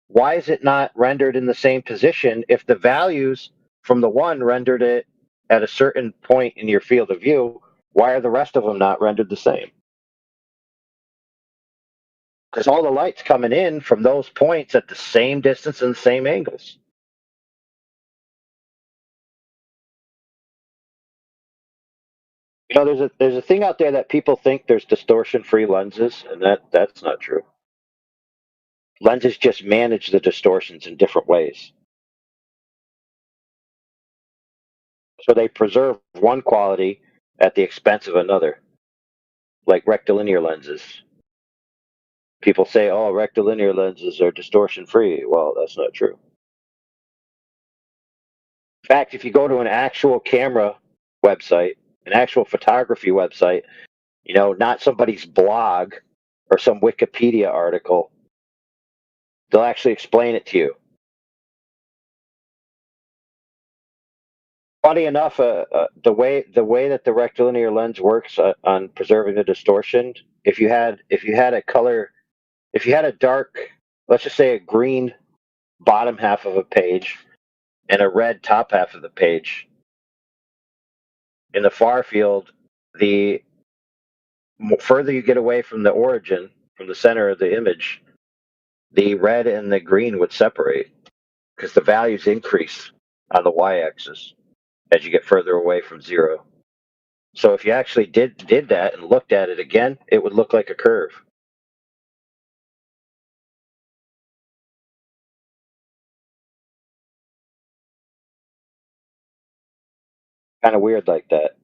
why is it not rendered in the same position if the values from the one rendered it at a certain point in your field of view? Why are the rest of them not rendered the same? Because all the light's coming in from those points at the same distance and the same angles. You know, there's a thing out there that people think there's distortion-free lenses, and that's not true. Lenses just manage the distortions in different ways. So they preserve one quality at the expense of another, like rectilinear lenses. People say, oh, rectilinear lenses are distortion-free. Well, that's not true. In fact, if you go to an actual camera website, an actual photography website, you know, not somebody's blog or some Wikipedia article, they'll actually explain it to you. Funny enough, the way that the rectilinear lens works on preserving the distortion, if you had a dark, let's just say a green bottom half of a page and a red top half of the page, in the far field, the further you get away from the origin, from the center of the image, the red and the green would separate because the values increase on the y-axis as you get further away from zero. So if you actually did that and looked at it again, it would look like a curve. Kind of weird like that.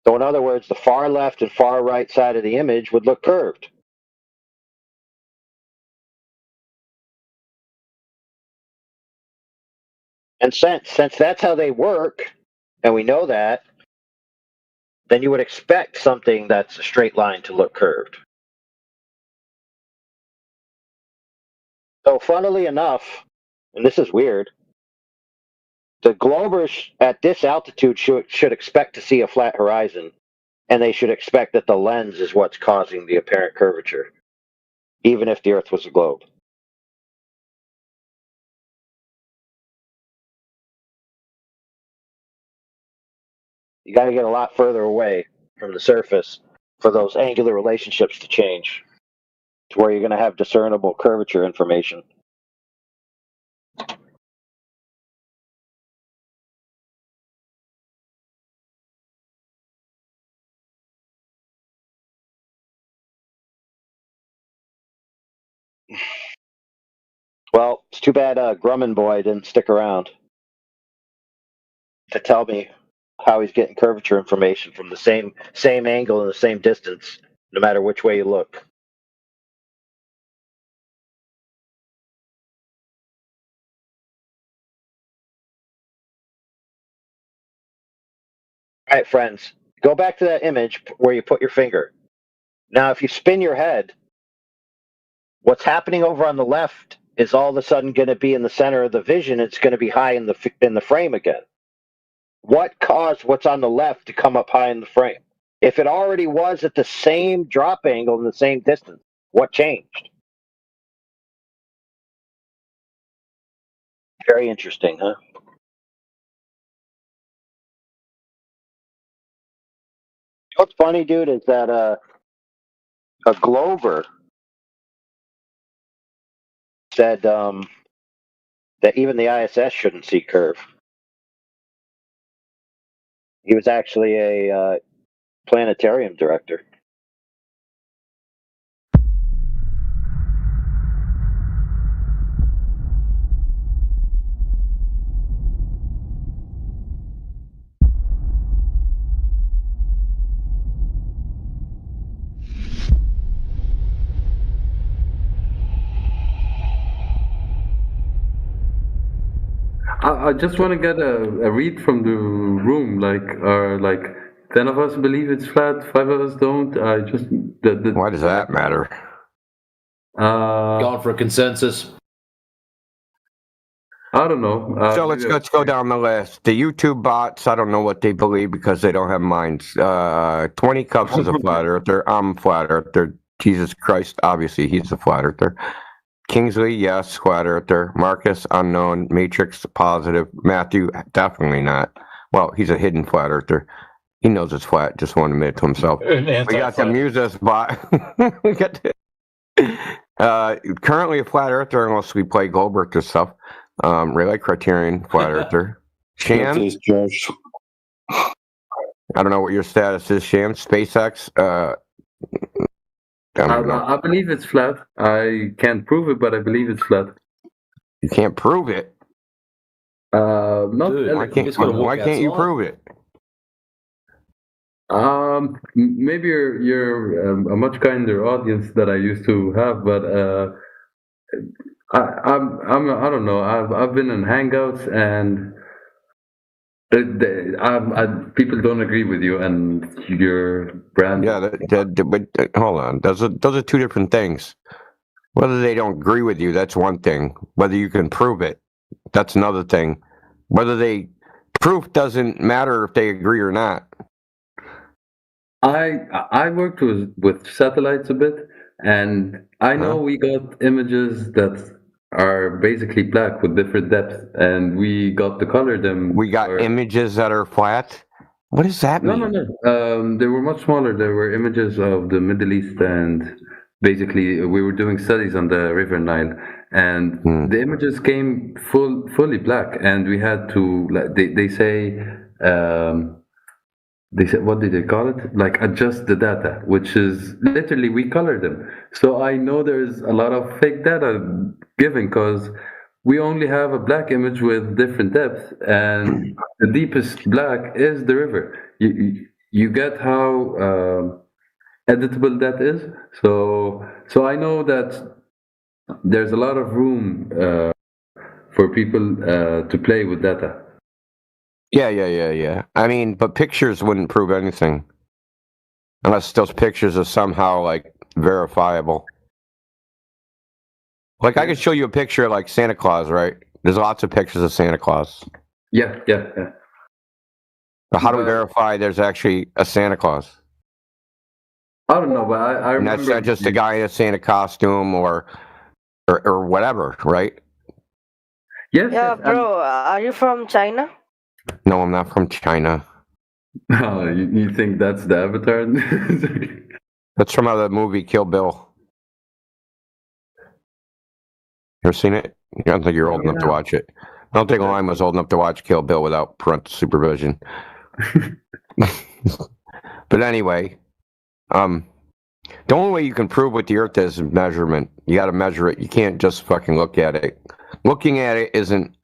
So in other words, the far left and far right side of the image would look curved. And since that's how they work, and we know that, then you would expect something that's a straight line to look curved. So funnily enough, and this is weird, the globers at this altitude should expect to see a flat horizon, and they should expect that the lens is what's causing the apparent curvature, even if the Earth was a globe. You got to get a lot further away from the surface for those angular relationships to change to where you're going to have discernible curvature information. Well, it's too bad Grumman boy didn't stick around to tell me how he's getting curvature information from the same angle and the same distance, no matter which way you look. All right, friends, go back to that image where you put your finger. Now, if you spin your head, what's happening over on the left is all of a sudden going to be in the center of the vision. It's going to be high in the frame again. What caused what's on the left to come up high in the frame? If it already was at the same drop angle and the same distance, what changed? Very interesting, huh? What's funny, dude, is that a Glover said that even the ISS shouldn't see curve. He was actually a planetarium director. I just want to get a read from the room. Like 10 of us believe it's flat, 5 of us don't. Why does that matter? Going for a consensus. I don't know. So let's go down the list. The YouTube bots, I don't know what they believe because they don't have minds. 20 Cups is a flat earther. I'm a flat earther. Jesus Christ, obviously he's a flat earther. Kingsley, yes, flat earther. Marcus, unknown. Matrix, positive. Matthew, definitely not. Well, he's a hidden flat earther. He knows it's flat. Just won't admit it to himself. We got the Muses bot. We got currently a flat earther unless we play Goldberg or stuff. Relay Criterion, flat earther. Sham. I don't know what your status is, Sham. SpaceX. I believe it's flat. I can't prove it, but I believe it's flat. You can't prove it. Dude, why can't you prove it? Maybe you're a much kinder audience that I used to have, but I don't know. I've been in Hangouts and people don't agree with you and your brand. Yeah, but hold on. Those are two different things. Whether they don't agree with you, that's one thing. Whether you can prove it, that's another thing. Proof doesn't matter if they agree or not. I worked with satellites a bit, and I know we got images that are basically black with different depths, and we got to color them. We got images that are flat? What does that mean? No. They were much smaller. There were images of the Middle East, and basically we were doing studies on the River Nile, and the images came fully black, and we had to, they say, what did they call it? Like adjust the data, which is literally we color them. So I know there's a lot of fake data given because we only have a black image with different depths, and the deepest black is the river. You get how editable that is. So I know that there's a lot of room for people to play with data. Yeah. I mean, but pictures wouldn't prove anything unless those pictures are somehow like verifiable. Like I could show you a picture of like Santa Claus, right? There's lots of pictures of Santa Claus. Yeah. But how do we verify there's actually a Santa Claus? I don't know, but I remember. And that's not just a guy in a Santa costume or whatever, right? Yes. Yeah, bro. Are you from China? No, I'm not from China. Oh, you think that's the Avatar? That's from the movie Kill Bill. You ever seen it? I don't think you're old enough to watch it. I don't think Lime was old enough to watch Kill Bill without parental supervision. But anyway, the only way you can prove what the Earth is measurement. You got to measure it. You can't just fucking look at it. Looking at it isn't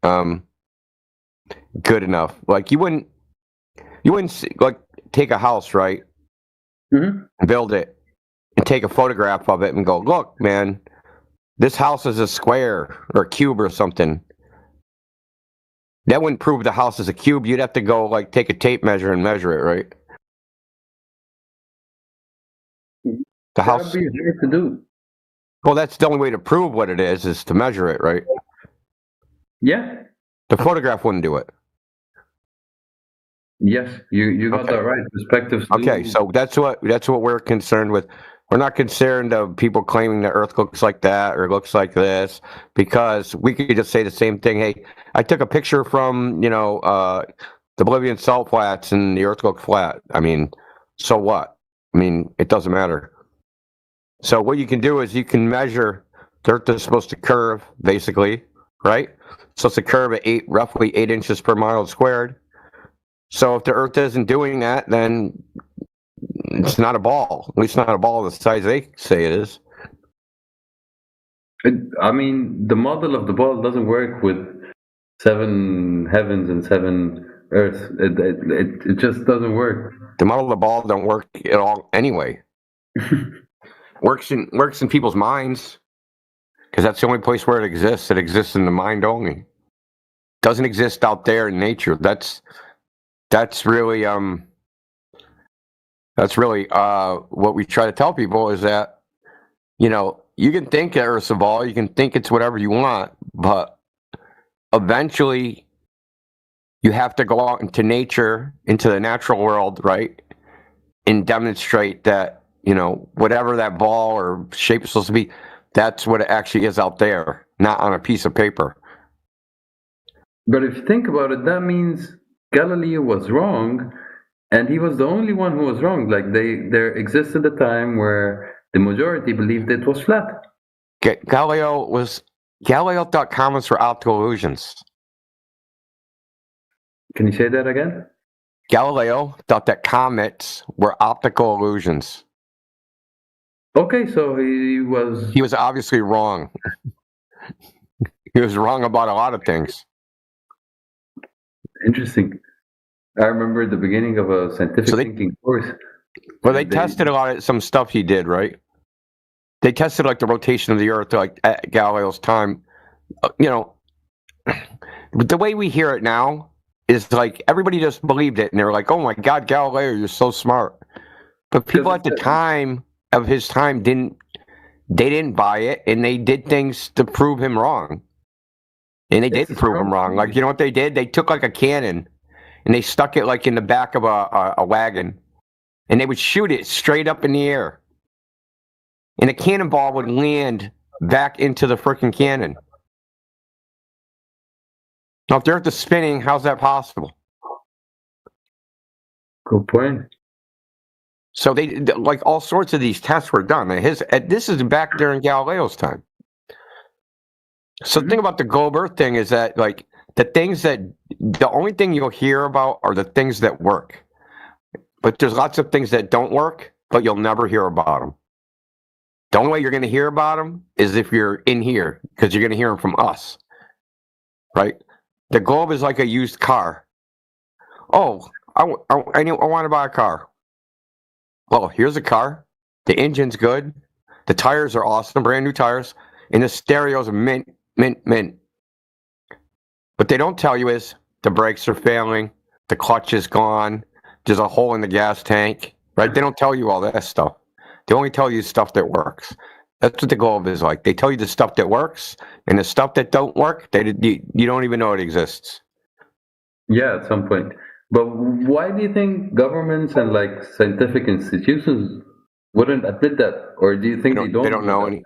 good enough. Like you wouldn't like take a house, right? Mm-hmm. Build it and take a photograph of it and go, look, man, this house is a square or a cube or something. That wouldn't prove the house is a cube. You'd have to go like take a tape measure and measure it, right? The house. That'd be hard to do. Well, that's the only way to prove what it is to measure it, right? Yeah. The photograph wouldn't do it. Yes, you got that right. Perspectives. Okay, so that's what we're concerned with. We're not concerned of people claiming the Earth looks like that or looks like this, because we could just say the same thing. Hey, I took a picture from the Bolivian salt flats and the Earth looked flat. I mean, so what? I mean, it doesn't matter. So what you can do is you can measure. The Earth is supposed to curve, basically, right? So it's a curve at roughly 8 inches per mile squared. So if the Earth isn't doing that, then it's not a ball. At least not a ball the size they say it is. I mean, the model of the ball doesn't work with 7 heavens and 7 earths. It just doesn't work. The model of the ball don't work at all anyway. works in people's minds, because that's the only place where it exists. It exists in the mind only. Doesn't exist out there in nature. That's really what we try to tell people is that, you can think that Earth's a ball, you can think it's whatever you want, but eventually you have to go out into nature, into the natural world, right? And demonstrate that, whatever that ball or shape is supposed to be, that's what it actually is out there, not on a piece of paper. But if you think about it, that means Galileo was wrong, and he was the only one who was wrong. Like there existed a time where the majority believed it was flat. Galileo thought comets were optical illusions. Can you say that again? Galileo thought that comets were optical illusions. Okay, so he was obviously wrong. He was wrong about a lot of things. Interesting. I remember the beginning of a scientific thinking course. Well, they tested a lot of some stuff he did, right? They tested like the rotation of the Earth, like at Galileo's time. The way we hear it now is like everybody just believed it, and they're like, "Oh my God, Galileo, you're so smart." But people at the time of his time didn't buy it, and they did things to prove him wrong. And they didn't prove him wrong. Like, you know what they did? They took like a cannon and they stuck it like in the back of a wagon, and they would shoot it straight up in the air. And the cannonball would land back into the freaking cannon. Now, if the Earth is spinning, how's that possible? Good point. So they like all sorts of these tests were done. This is back during Galileo's time. So the thing about the globe Earth thing is that like the only thing you'll hear about are the things that work. But there's lots of things that don't work, but you'll never hear about them. The only way you're going to hear about them is if you're in here, because you're going to hear them from us, right? The globe is like a used car. Oh, I want to buy a car. Well, here's a car. The engine's good. The tires are awesome, brand new tires. And the stereo's mint. What they don't tell you is the brakes are failing. The clutch is gone. There's a hole in the gas tank, right? They don't tell you all that stuff. They only tell you stuff that works. That's what the globe is like. They tell you the stuff that works, and the stuff that don't work, you don't even know it exists. Yeah, at some point. But why do you think governments and like scientific institutions wouldn't admit that? Or do you think they don't? They don't know any.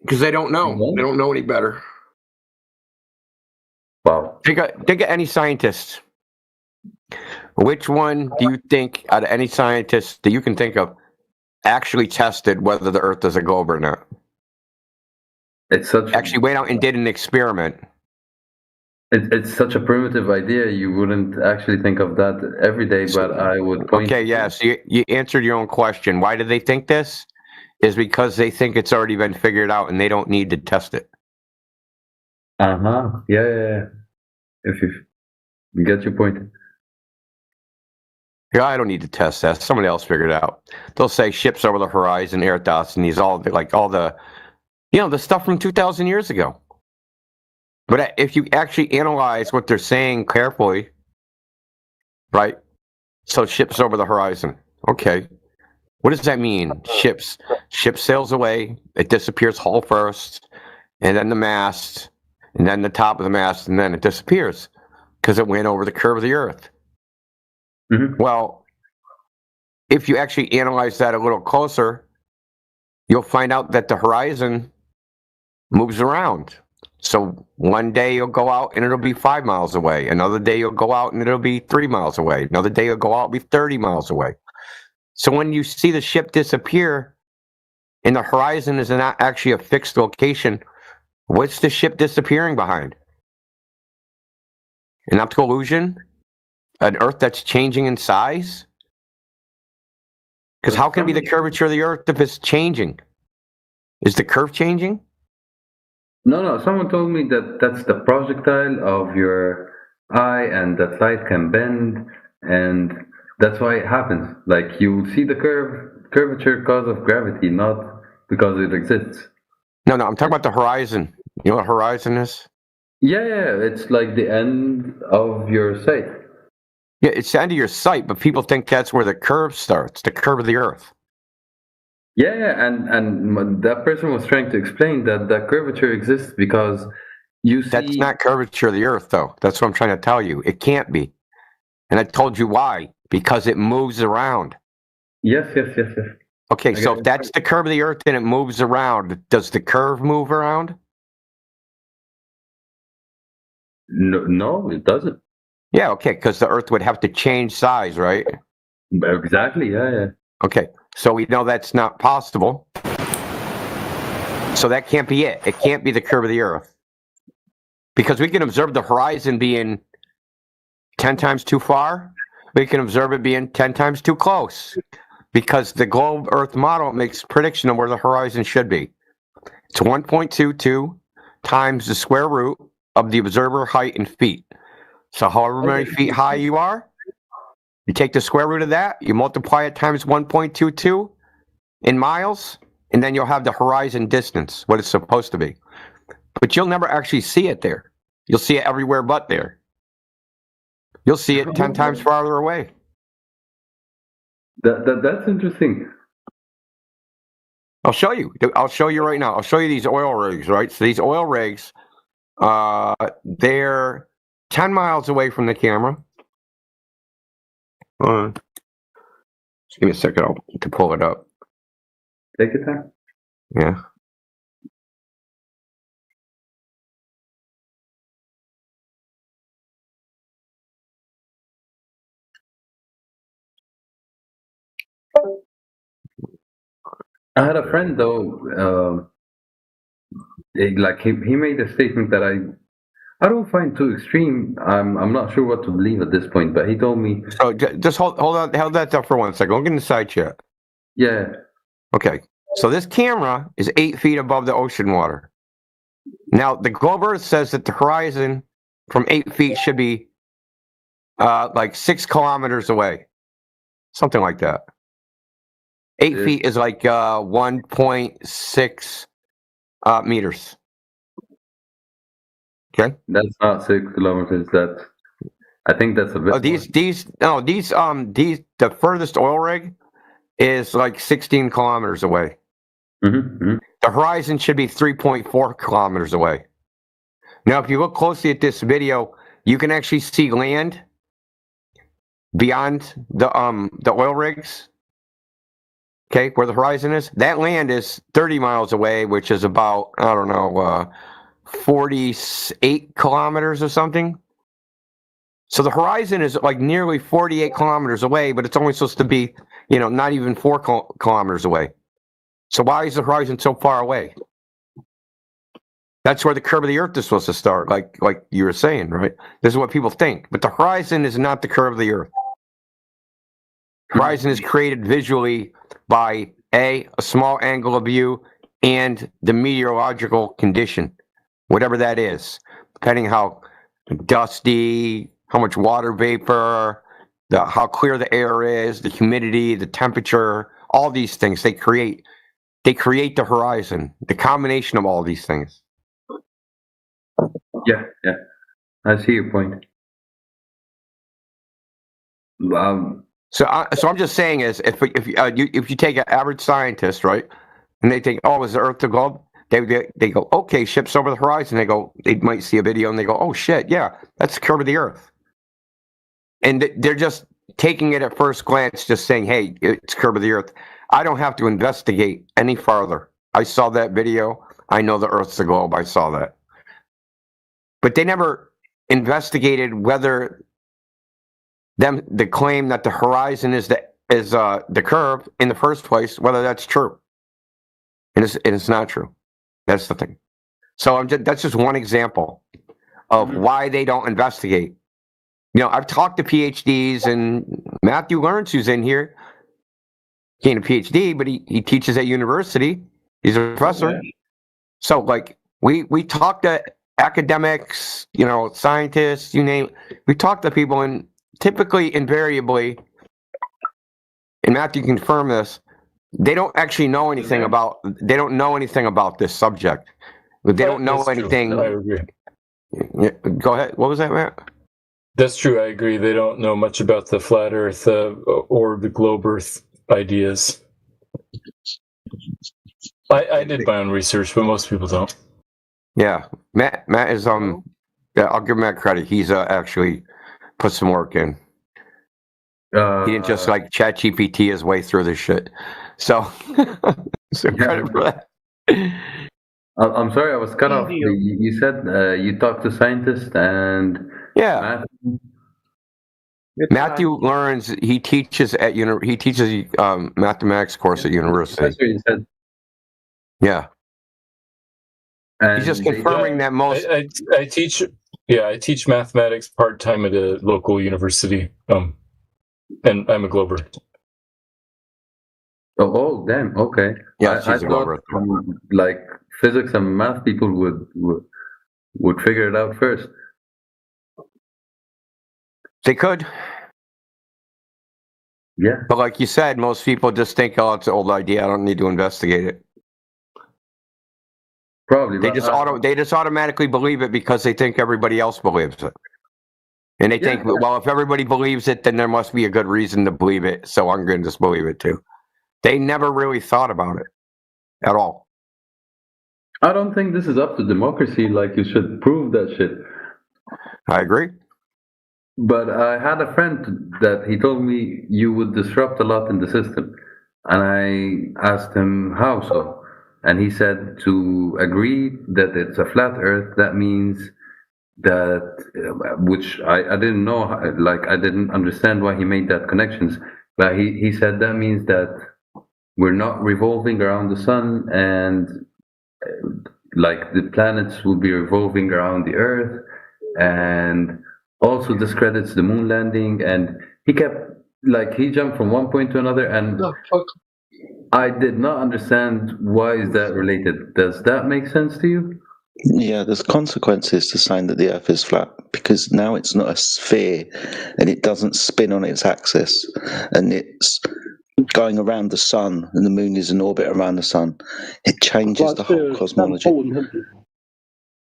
Because they don't know. They don't know any better. Wow. Think of any scientist. Which one do you think, out of any scientist that you can think of, actually tested whether the Earth is a globe or not? Actually went out and did an experiment. It's such a primitive idea. You wouldn't actually think of that every day, but I would point. Okay, yes, you answered your own question. Why do they think this? Is because they think it's already been figured out and they don't need to test it. Yeah. If you get your point. Yeah, I don't need to test that. Somebody else figured it out. They'll say ships over the horizon, air dots, and all the stuff from 2,000 years ago. But if you actually analyze what they're saying carefully, right? So ships over the horizon. Okay. What does that mean? Ship sails away. It disappears hull first, and then the mast, and then the top of the mast, and then it disappears because it went over the curve of the Earth. Well, if you actually analyze that a little closer, you'll find out that the horizon moves around. So one day you'll go out and it'll be 5 miles away. Another day you'll go out and it'll be 3 miles away. Another day you'll go out and be 30 miles away. So when you see the ship disappear and the horizon is not actually a fixed location, what's the ship disappearing behind? An optical illusion? An Earth that's changing in size? Because how can it be the curvature of the Earth if it's changing? Is the curve changing? No. Someone told me that that's the projectile of your eye, and that light can bend, and that's why it happens. Like you see the curvature because of gravity, not because it exists. No, I'm talking about the horizon. You know what horizon is? Yeah, it's like the end of your sight. Yeah, it's the end of your sight, but people think that's where the curve starts, the curve of the Earth. Yeah, and that person was trying to explain that the curvature exists because you see... That's not curvature of the Earth, though. That's what I'm trying to tell you. It can't be. And I told you why. Because it moves around. Yes. Okay, so if that's the curve of the Earth and it moves around, does the curve move around? No, it doesn't. Yeah, okay, because the Earth would have to change size, right? Exactly, yeah. Okay, so we know that's not possible. So that can't be it. It can't be the curve of the Earth. Because we can observe the horizon being 10 times too far. We can observe it being 10 times too close. Because the globe Earth model makes prediction of where the horizon should be. It's 1.22 times the square root of the observer height in feet. So however many feet high you are, you take the square root of that, you multiply it times 1.22 in miles, and then you'll have the horizon distance, what it's supposed to be. But you'll never actually see it there. You'll see it everywhere but there. You'll see it 10 times farther away. That's interesting. I'll show you. I'll show you right now. I'll show you these oil rigs, right? So these oil rigs, they're 10 miles away from the camera. Just give me a second to pull it up. Take your time. Yeah. I had a friend though. He made a statement that I don't find too extreme. I'm not sure what to believe at this point, but he told me. So just hold that up for 1 second. Look in the side chat. Yeah. Okay. So this camera is 8 feet above the ocean water. Now the globe Earth says that the horizon from 8 feet should be like 6 kilometers away, something like that. 8 feet is like 1.6 meters. Okay, that's not 6 kilometers. I think that's a bit. The furthest oil rig is like 16 kilometers away. Mm-hmm. The horizon should be 3.4 kilometers away. Now, if you look closely at this video, you can actually see land beyond the oil rigs. Okay, where the horizon is. That land is 30 miles away, which is about, 48 kilometers or something. So the horizon is like nearly 48 kilometers away, but it's only supposed to be, not even 4 kilometers away. So why is the horizon so far away? That's where the curve of the Earth is supposed to start, like you were saying, right? This is what people think. But the horizon is not the curve of the Earth. Horizon is created visually by a small angle of view and the meteorological condition, whatever that is, depending how dusty, how much water vapor, how clear the air is, the humidity, the temperature, all these things they create the horizon, the combination of all these things. Yeah, I see your point. So I'm just saying is if you take an average scientist, right, and they think, oh, is the Earth the globe? They go, okay, ships over the horizon. They might see a video and they go, oh shit, yeah, that's the curve of the Earth. And they're just taking it at first glance, just saying, hey, it's curve of the earth, I don't have to investigate any farther. I saw that video. I know the earth's a globe. I saw that. But they never investigated whether the claim that the horizon is the curve in the first place, whether that's true. And it's not true. That's the thing. So that's just one example of why they don't investigate. You know, I've talked to PhDs, and Matthew Lawrence, who's in here, he ain't a PhD, but he teaches at university. He's a professor. Yeah. So, like, we talk to academics, you know, scientists, you name it. We talk to people, and typically, invariably, and Matthew can confirm this, they don't actually know anything about. They don't know anything about this subject. They don't know anything. No, I agree. Yeah, go ahead. What was that, Matt? That's true. I agree. They don't know much about the flat Earth or the globe Earth ideas. I did my own research, but most people don't. Yeah, Matt is yeah, I'll give Matt credit. He's actually put some work in. He didn't just like ChatGPT his way through this shit. So, credit for that. I'm sorry, I was cut off. You said you talked to scientists and yeah. Matthew Lawrence, he teaches at mathematics course at university. That's what you said. Yeah. And he's just confirming that most. I teach. Yeah, I teach mathematics part time at a local university. And I'm a Glober. Oh, damn. Okay. Yeah, I thought like physics and math people would figure it out first. They could. Yeah. But like you said, most people just think, oh, it's an old idea. I don't need to investigate it. Probably. They just automatically believe it because they think everybody else believes it. And they think, well, if everybody believes it, then there must be a good reason to believe it. So I'm going to just believe it too. They never really thought about it at all. I don't think this is up to democracy. Like, you should prove that shit. I agree. But I had a friend that he told me you would disrupt a lot in the system. And I asked him how so. And he said to agree that it's a flat earth, that means that, which I didn't know, like I didn't understand why he made that connections. But he said that means that we're not revolving around the sun, and like the planets will be revolving around the earth, and also discredits the moon landing. And he kept, like, he jumped from one point to another, and I did not understand why is that related. Does that make sense to you? Yeah, there's consequences to saying that the Earth is flat, because now it's not a sphere and it doesn't spin on its axis, and it's going around the sun, and the moon is in orbit around the sun. It changes the whole cosmology.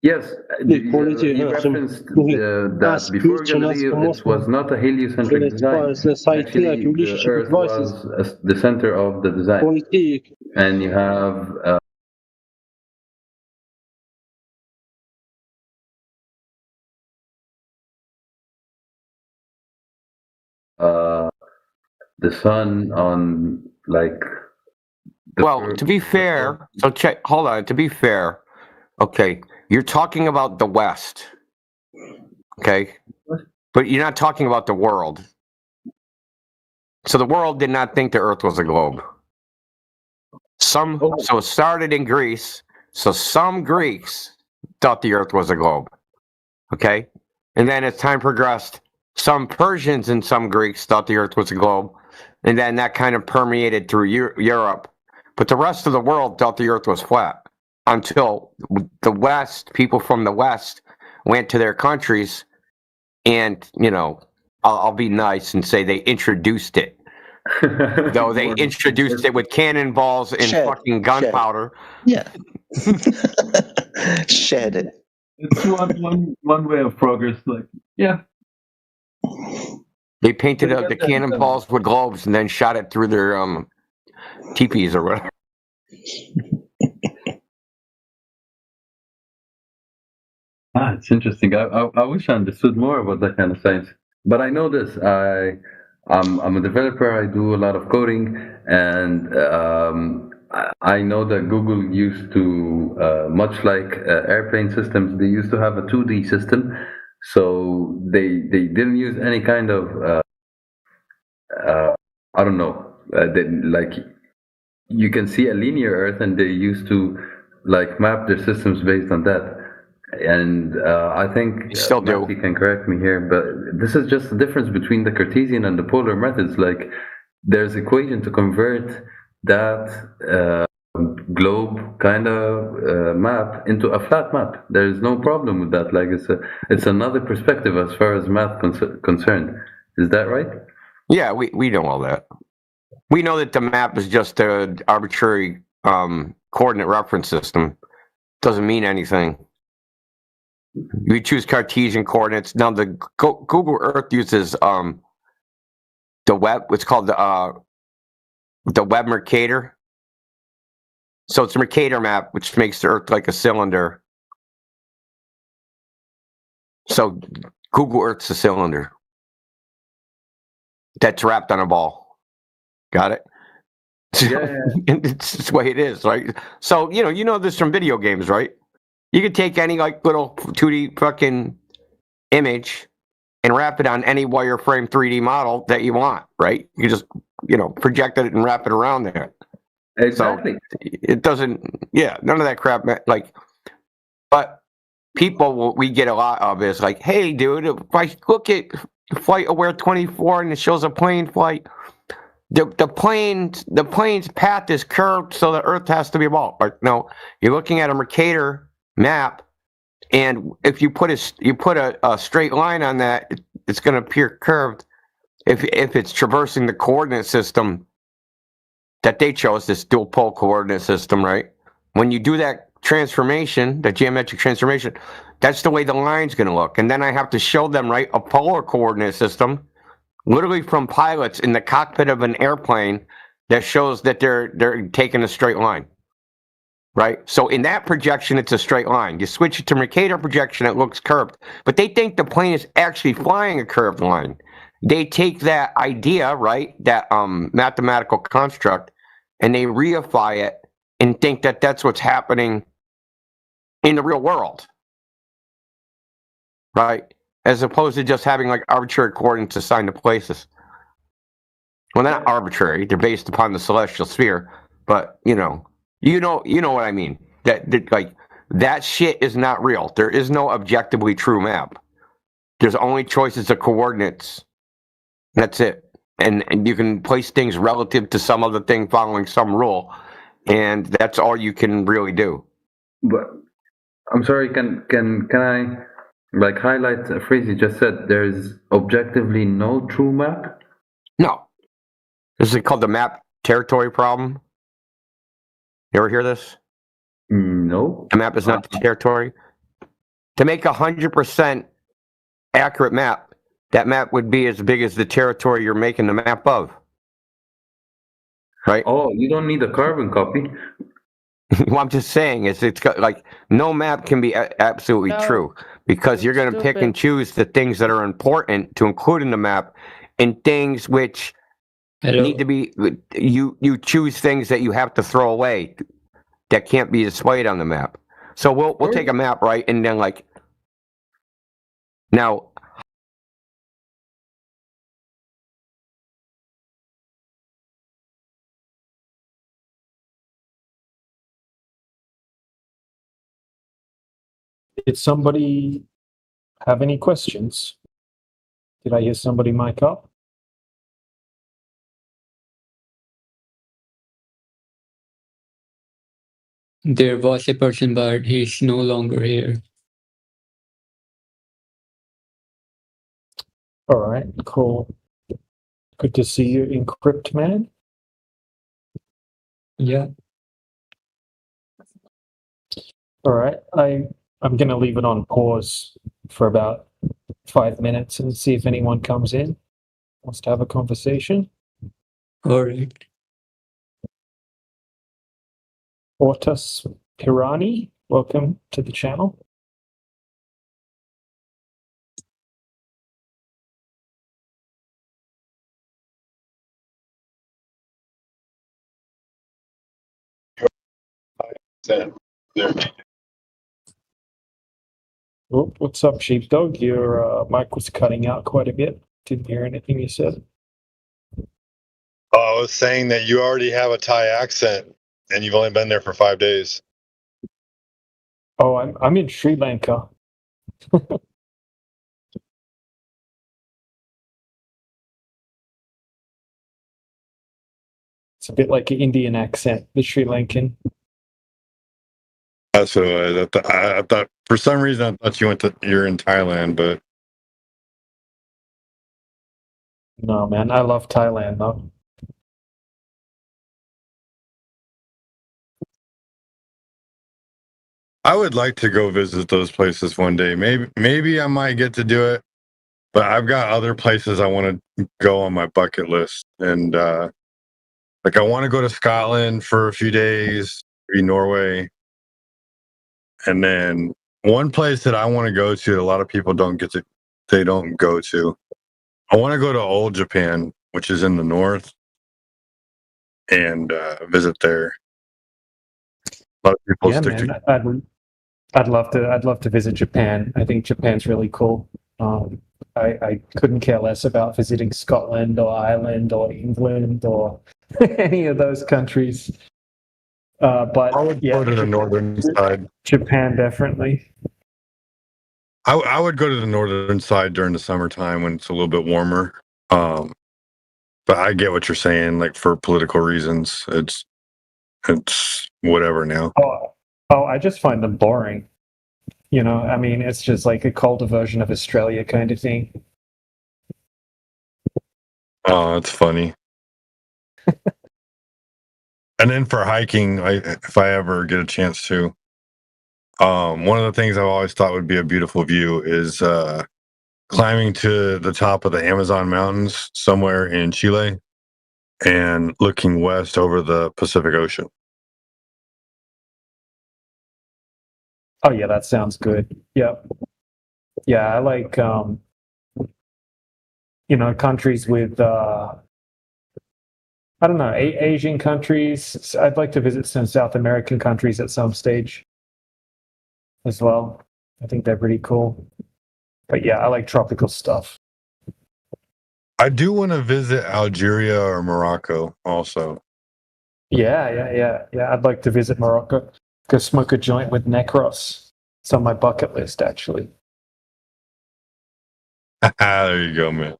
Yes, you referenced that before Galileo it was not a heliocentric design. Actually, the Earth was the center of the design. And you have the sun on, like, well, to be fair, so hold on, to be fair, okay, you're talking about the West, okay, but you're not talking about the world. So the world did not think the Earth was a globe. So it started in Greece, so some Greeks thought the Earth was a globe, okay, and then as time progressed, some Persians and some Greeks thought the Earth was a globe, and then that kind of permeated through Europe. But the rest of the world thought the Earth was flat until the West, people from the West, went to their countries and, you know, I'll be nice and say they introduced it. Though they introduced it with cannonballs and fucking gunpowder. Yeah. Shared it. It's one way of progress, like, yeah. They painted up the cannonballs with globes and then shot it through their teepees or whatever. It's interesting. I wish I understood more about that kind of science. But I know this. I'm a developer. I do a lot of coding, and I know that Google used to, much like airplane systems, they used to have a 2D system. So they didn't use any kind of I don't know, like you can see a linear Earth, and they used to like map their systems based on that. And I think still do. Matthew can correct me here, but this is just the difference between the Cartesian and the polar methods. Like there's equation to convert that globe kind of map into a flat map. There's no problem with that. Like it's another perspective as far as math concerned. Is that right? Yeah, we know all that. We know that the map is just an arbitrary coordinate reference system. Doesn't mean anything. You choose Cartesian coordinates. Now the Google Earth uses the web. What's called the Web Mercator. So it's a Mercator map, which makes the Earth like a cylinder. So Google Earth's a cylinder that's wrapped on a ball. Got it? Yeah. It's just the way it is, right? So you know this from video games, right? You could take any like little 2D fucking image and wrap it on any wireframe 3D model that you want, right? You just project it and wrap it around there. Exactly. So it doesn't. Yeah, none of that crap. Like, but people, what we get a lot of is like, hey, dude, if I look at Flight Aware 24 and it shows a plane flight, the plane's path is curved, so the Earth has to be a ball. Like, no, you're looking at a Mercator map, and if you put a straight line on that, it's going to appear curved. If it's traversing the coordinate system that they chose, this dual pole coordinate system, right? When you do that transformation, the geometric transformation, that's the way the line's going to look. And then I have to show them, right, a polar coordinate system, literally from pilots in the cockpit of an airplane, that shows that they're taking a straight line, right? So in that projection, it's a straight line. You switch it to Mercator projection, it looks curved. But they think the plane is actually flying a curved line. They take that idea, right, that mathematical construct, and they reify it and think that that's what's happening in the real world, right? As opposed to just having like arbitrary coordinates assigned to places. Well, they're not arbitrary; they're based upon the celestial sphere. But you know what I mean. That like that shit is not real. There is no objectively true map. There's only choices of coordinates. That's it. And you can place things relative to some other thing following some rule, and that's all you can really do. But I'm sorry, can I like highlight a phrase you just said? There's objectively no true map? No. This is called the map territory problem. You ever hear this? No. The map is not the territory. To make 100% accurate map, that map would be as big as the territory you're making the map of. Right? Oh, you don't need a carbon copy. Well, I'm just saying, it's got, like, no map can be absolutely true, because you're going to pick and choose the things that are important to include in the map, and things which need to be, you choose things that you have to throw away that can't be displayed on the map. So we'll take a map, right, and then like, now, did somebody have any questions? Did I hear somebody mic up? There was a person, but he's no longer here. All right, cool. Good to see you, Encrypt Man. Yeah. All right, I'm going to leave it on pause for about 5 minutes and see if anyone comes in, wants to have a conversation. All right. Ortus Pirani, welcome to the channel. accent. Oh, what's up, Sheepdog? Your mic was cutting out quite a bit. Didn't hear anything you said. I was saying that you already have a Thai accent, and you've only been there for 5 days. Oh, I'm in Sri Lanka. It's a bit like an Indian accent, the Sri Lankan. That's what I thought. For some reason, I thought you're in Thailand, but No, man, I love Thailand though. I would like to go visit those places one day. Maybe I might get to do it, but I've got other places I want to go on my bucket list, and like I want to go to Scotland for a few days, maybe Norway, and then one place that I want to go to. A lot of people don't go to. I want to go to Old Japan, which is in the north, and visit there. A lot of people Yeah, stick man, to. I'd love to visit Japan. I think Japan's really cool. I couldn't care less about visiting Scotland or Ireland or England or any of those countries. But I would go to the northern side. Japan, definitely. I would go to the northern side during the summertime when it's a little bit warmer. But I get what you're saying. Like for political reasons, it's whatever now. Oh, I just find them boring. You know, I mean, it's just like a colder version of Australia kind of thing. Oh, that's funny. And then for hiking, if I ever get a chance to, one of the things I've always thought would be a beautiful view is climbing to the top of the Amazon mountains somewhere in Chile and looking west over the Pacific Ocean. Oh yeah, that sounds good. Yep. Yeah, I like countries with I don't know, Asian countries. I'd like to visit some South American countries at some stage as well. I think they're pretty cool. But yeah, I like tropical stuff. I do want to visit Algeria or Morocco also. Yeah. I'd like to visit Morocco. Go smoke a joint with Necros. It's on my bucket list, actually. There you go, man.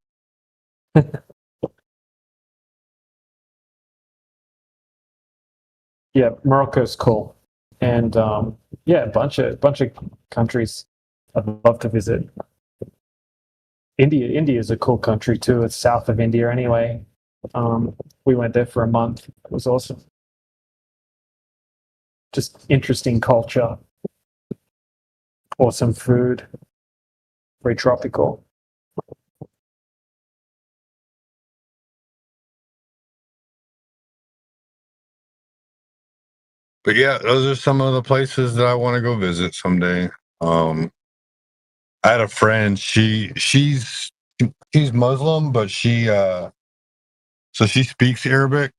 Yeah, Morocco's cool, and yeah, a bunch of countries I'd love to visit. India is a cool country too. It's south of India anyway. We went there for a month. It was awesome. Just interesting culture, awesome food, very tropical. But yeah, those are some of the places that I want to go visit someday. I had a friend. She's Muslim, but so she speaks Arabic,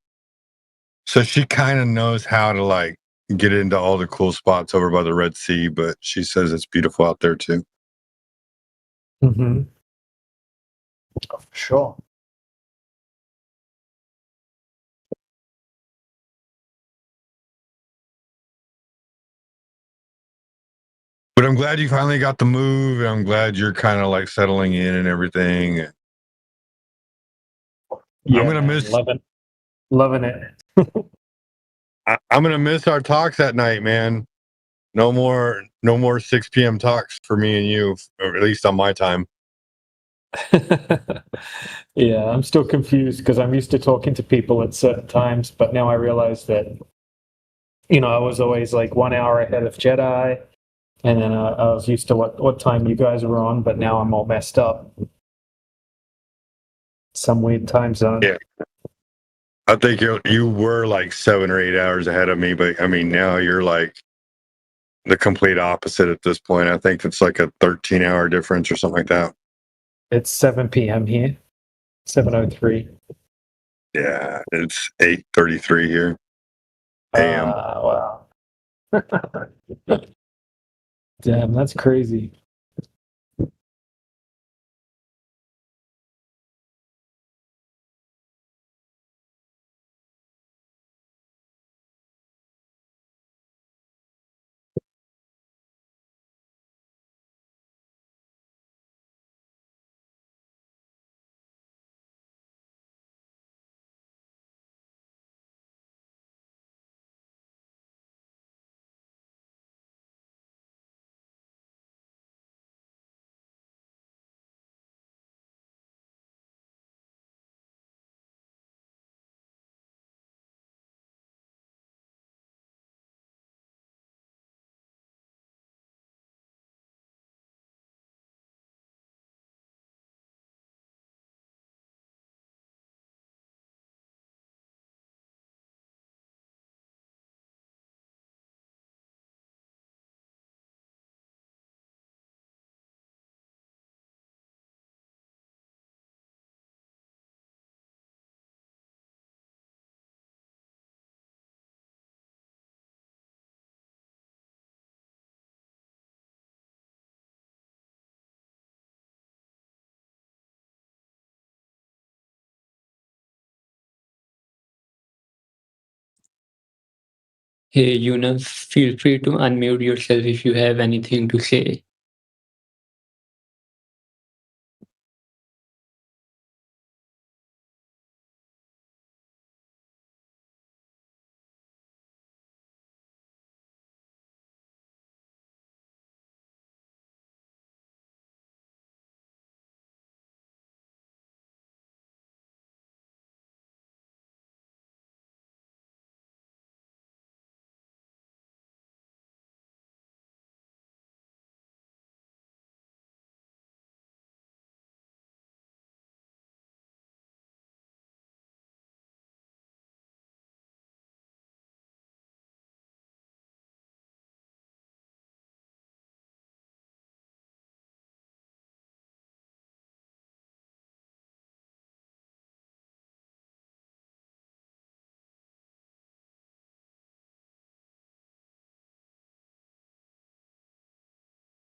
so she kind of knows how to like get into all the cool spots over by the Red Sea. But she says it's beautiful out there too. Mm-hmm. Oh, for sure. But I'm glad you finally got the move, and I'm glad you're kind of like settling in and everything. Yeah, I'm gonna man, miss loving it. I'm gonna miss our talks at night, man. No more 6 p.m. talks for me and you, or at least on my time. Yeah, I'm still confused because I'm used to talking to people at certain times, but now I realize that, I was always like 1 hour ahead of Jedi, and then I was used to what time you guys were on, but now I'm all messed up. Some weird time zone. Yeah. I think you were like 7 or 8 hours ahead of me, but I mean, now you're like the complete opposite at this point. I think it's like a 13-hour difference or something like that. It's 7 p.m. here. 7:03. Yeah, it's 8:33 here. AM. Wow. Damn, that's crazy. Hey, Yunus, feel free to unmute yourself if you have anything to say.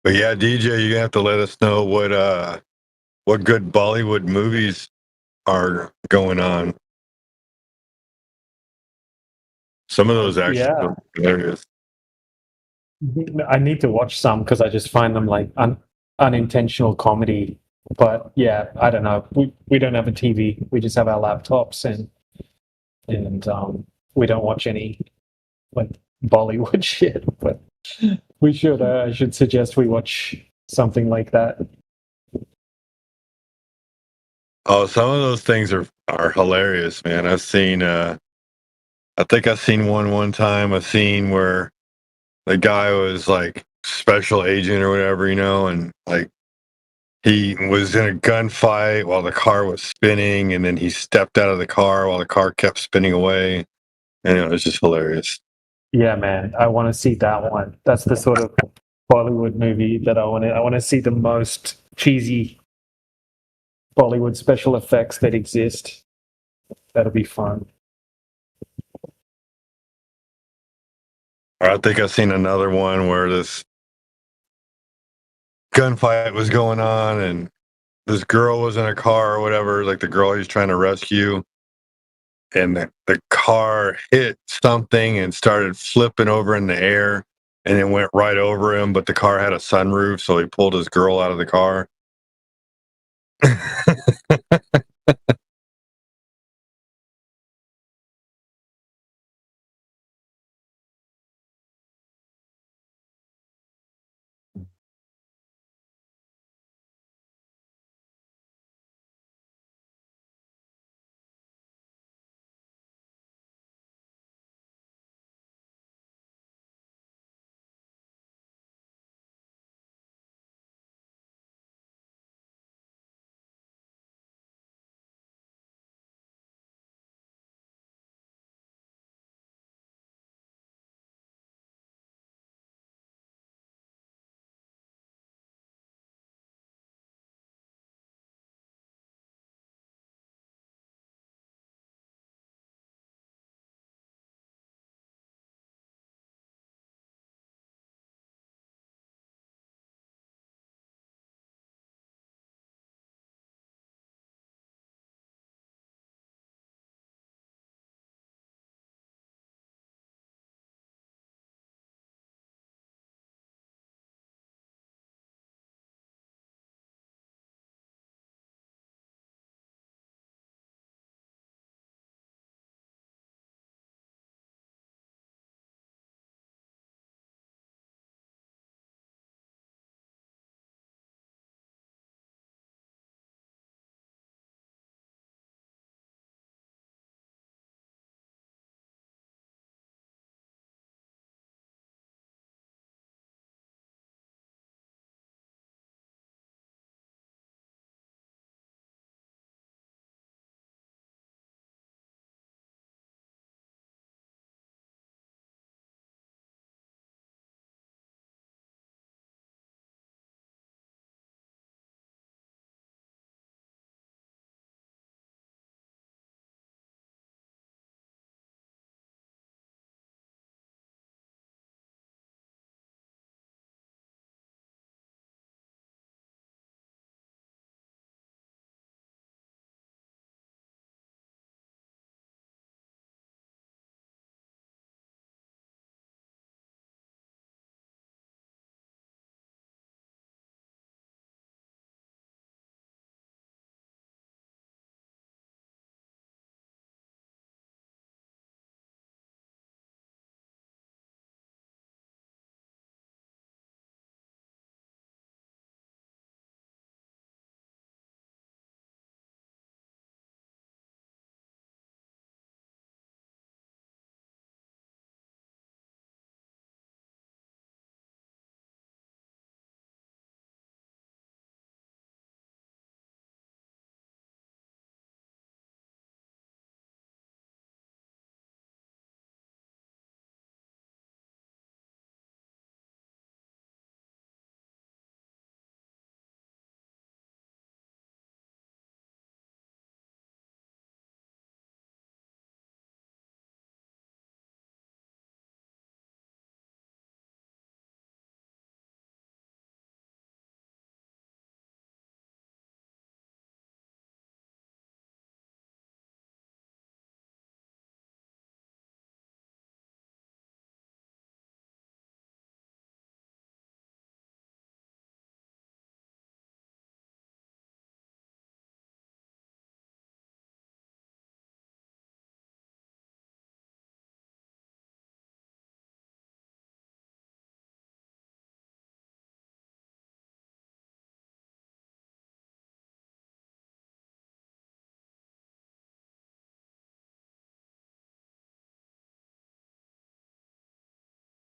But yeah, DJ, you have to let us know what good Bollywood movies are going on. Some of those actually Yeah. look hilarious. I need to watch some because I just find them like unintentional comedy. But yeah, I don't know. We don't have a TV. We just have our laptops and we don't watch any like Bollywood shit. But we should. I should suggest we watch something like that. Oh, some of those things are hilarious, man. I think I've seen one time, a scene where the guy was like special agent or whatever, and like he was in a gunfight while the car was spinning, and then he stepped out of the car while the car kept spinning away, and it was just hilarious. Yeah, man, I want to see that one. That's the sort of Bollywood movie that I want to. I want to see the most cheesy Bollywood special effects that exist. That'll be fun. Or I think I've seen another one where this gunfight was going on, and this girl was in a car or whatever, like the girl he's trying to rescue, and the car hit something and started flipping over in the air, and it went right over him, but the car had a sunroof, so he pulled his girl out of the car.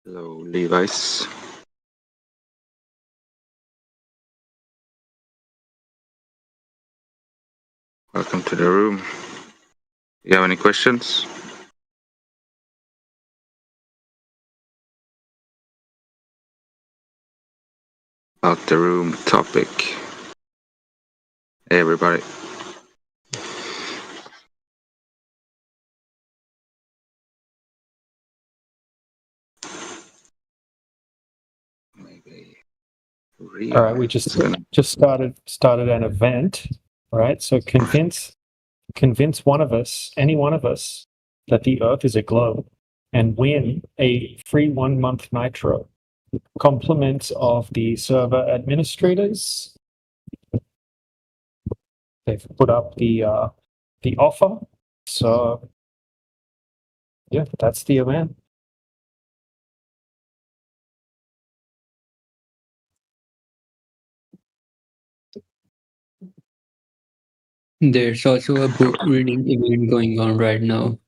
Hello, Levi's. Welcome to the room. You have any questions? About the room topic. Hey, everybody. All right, we just started an event. All right, so convince one of us, any one of us, that the Earth is a globe, and win a free 1 month Nitro. Compliments of the server administrators. They've put up the offer. So yeah, that's the event. There's also a book reading event going on right now.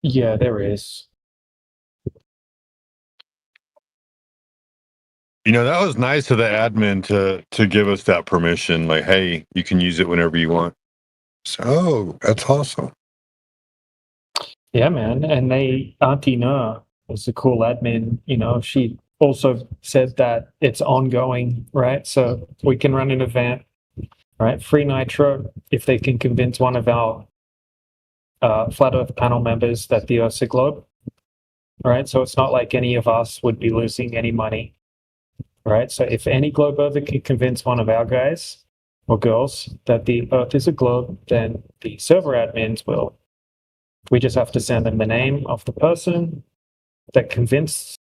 Yeah, there is. You know, that was nice of the admin to give us that permission. Like, hey, you can use it whenever you want. So that's awesome. Yeah, man. And Auntie Na was a cool admin. You know, she also said that it's ongoing, right? So we can run an event, right? Free Nitro if they can convince one of our Flat Earth panel members that the Earth's a globe, right? So it's not like any of us would be losing any money, right? So if any globe Earther can convince one of our guys or girls that the Earth is a globe, then the server admins will. We just have to send them the name of the person that convinced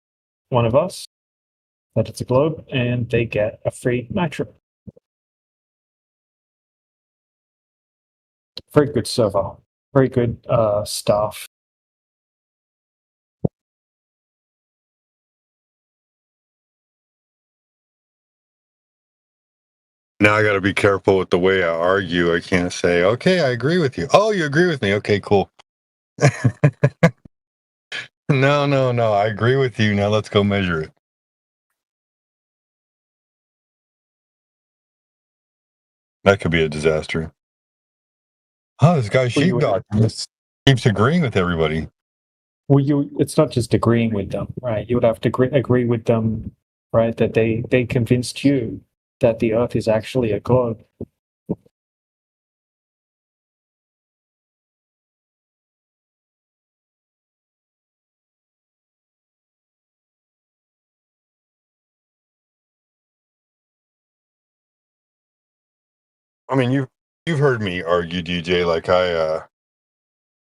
one of us that it's a globe, and they get a free Nitro. Very good server. Very good staff. Now I got to be careful with the way I argue. I can't say, okay, I agree with you. Oh, you agree with me? Okay, cool. No. I agree with you. Now let's go measure it. That could be a disaster. Oh, this guy Sheepdog just keeps agreeing with everybody. Well, it's not just agreeing with them, right? You would have to agree with them, right? That they convinced you that the Earth is actually a globe. I mean, you've heard me argue, DJ. Like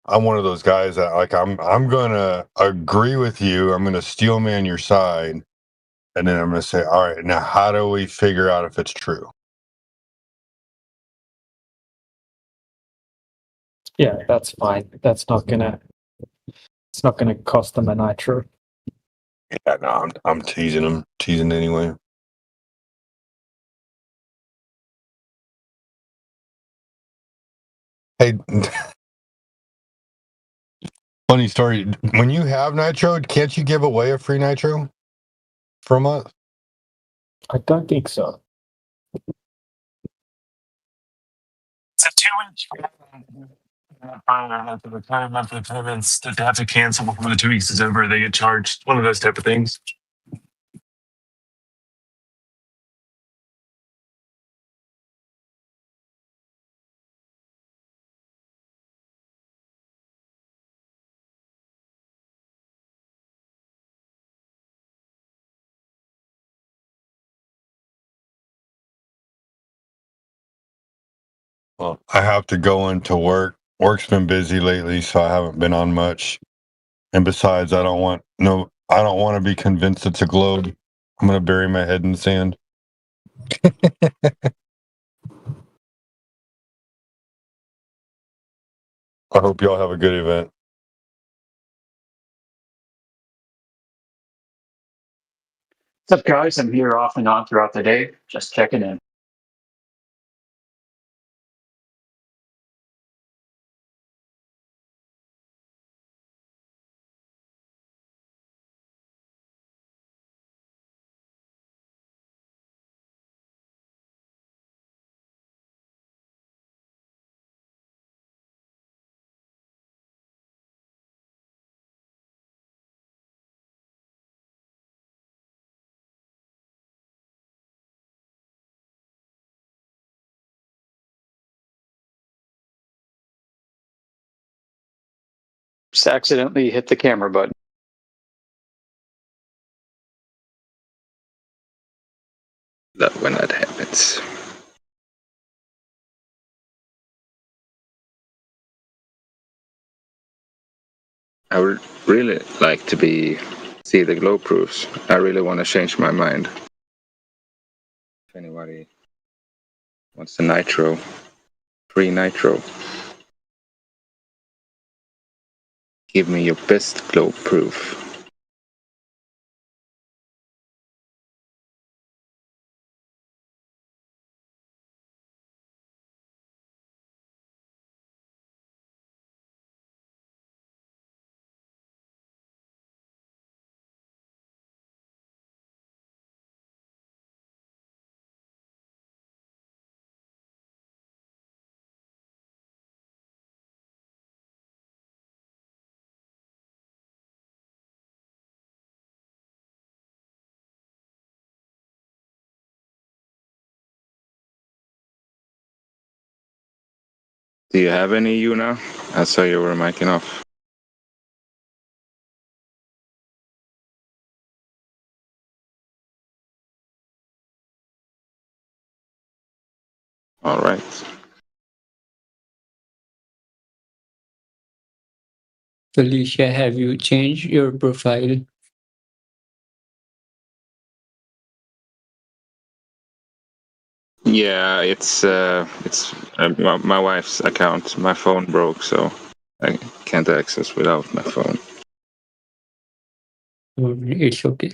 I'm one of those guys that like I'm gonna agree with you. I'm gonna steel man your side, and then I'm gonna say, all right, now how do we figure out if it's true? Yeah, that's fine. It's not gonna cost them a Nitro. Yeah, no, I'm teasing him, teasing anyway. Hey, funny story. When you have Nitro, can't you give away a free Nitro for a month? I don't think so. It's a 2 week the required monthly payments that they have to cancel before the 2 weeks is over. They get charged. One of those type of things. Well, I have to go into work. Work's been busy lately, so I haven't been on much. And besides, I don't want to be convinced it's a globe. I'm gonna bury my head in the sand. I hope y'all have a good event. What's up, guys? I'm here off and on throughout the day, just checking in. Just accidentally hit the camera button. Love when that happens. I would really like to see the glow proofs. I really want to change my mind. If anybody wants the nitro, free nitro, give me your best glow proof. Do you have any, Yuna? I saw you were miking off. All right. Felicia, have you changed your profile? Yeah, it's my wife's account. My phone broke, so I can't access without my phone. It's okay.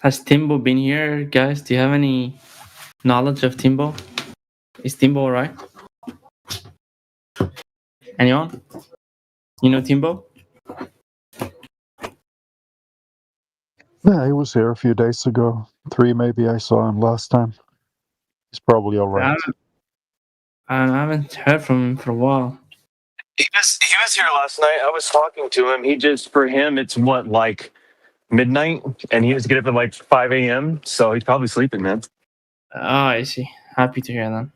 Has Timbo been here, guys? Do you have any knowledge of Timbo? Is Timbo alright? Anyone? You know Timbo? Yeah, he was here a few days ago. 3 maybe I saw him last time. He's probably alright. I haven't heard from him for a while. He was here last night. I was talking to him. He just for him it's what like midnight, and he has to get up at like 5 a.m. So he's probably sleeping, man. Oh, I see. Happy to hear that.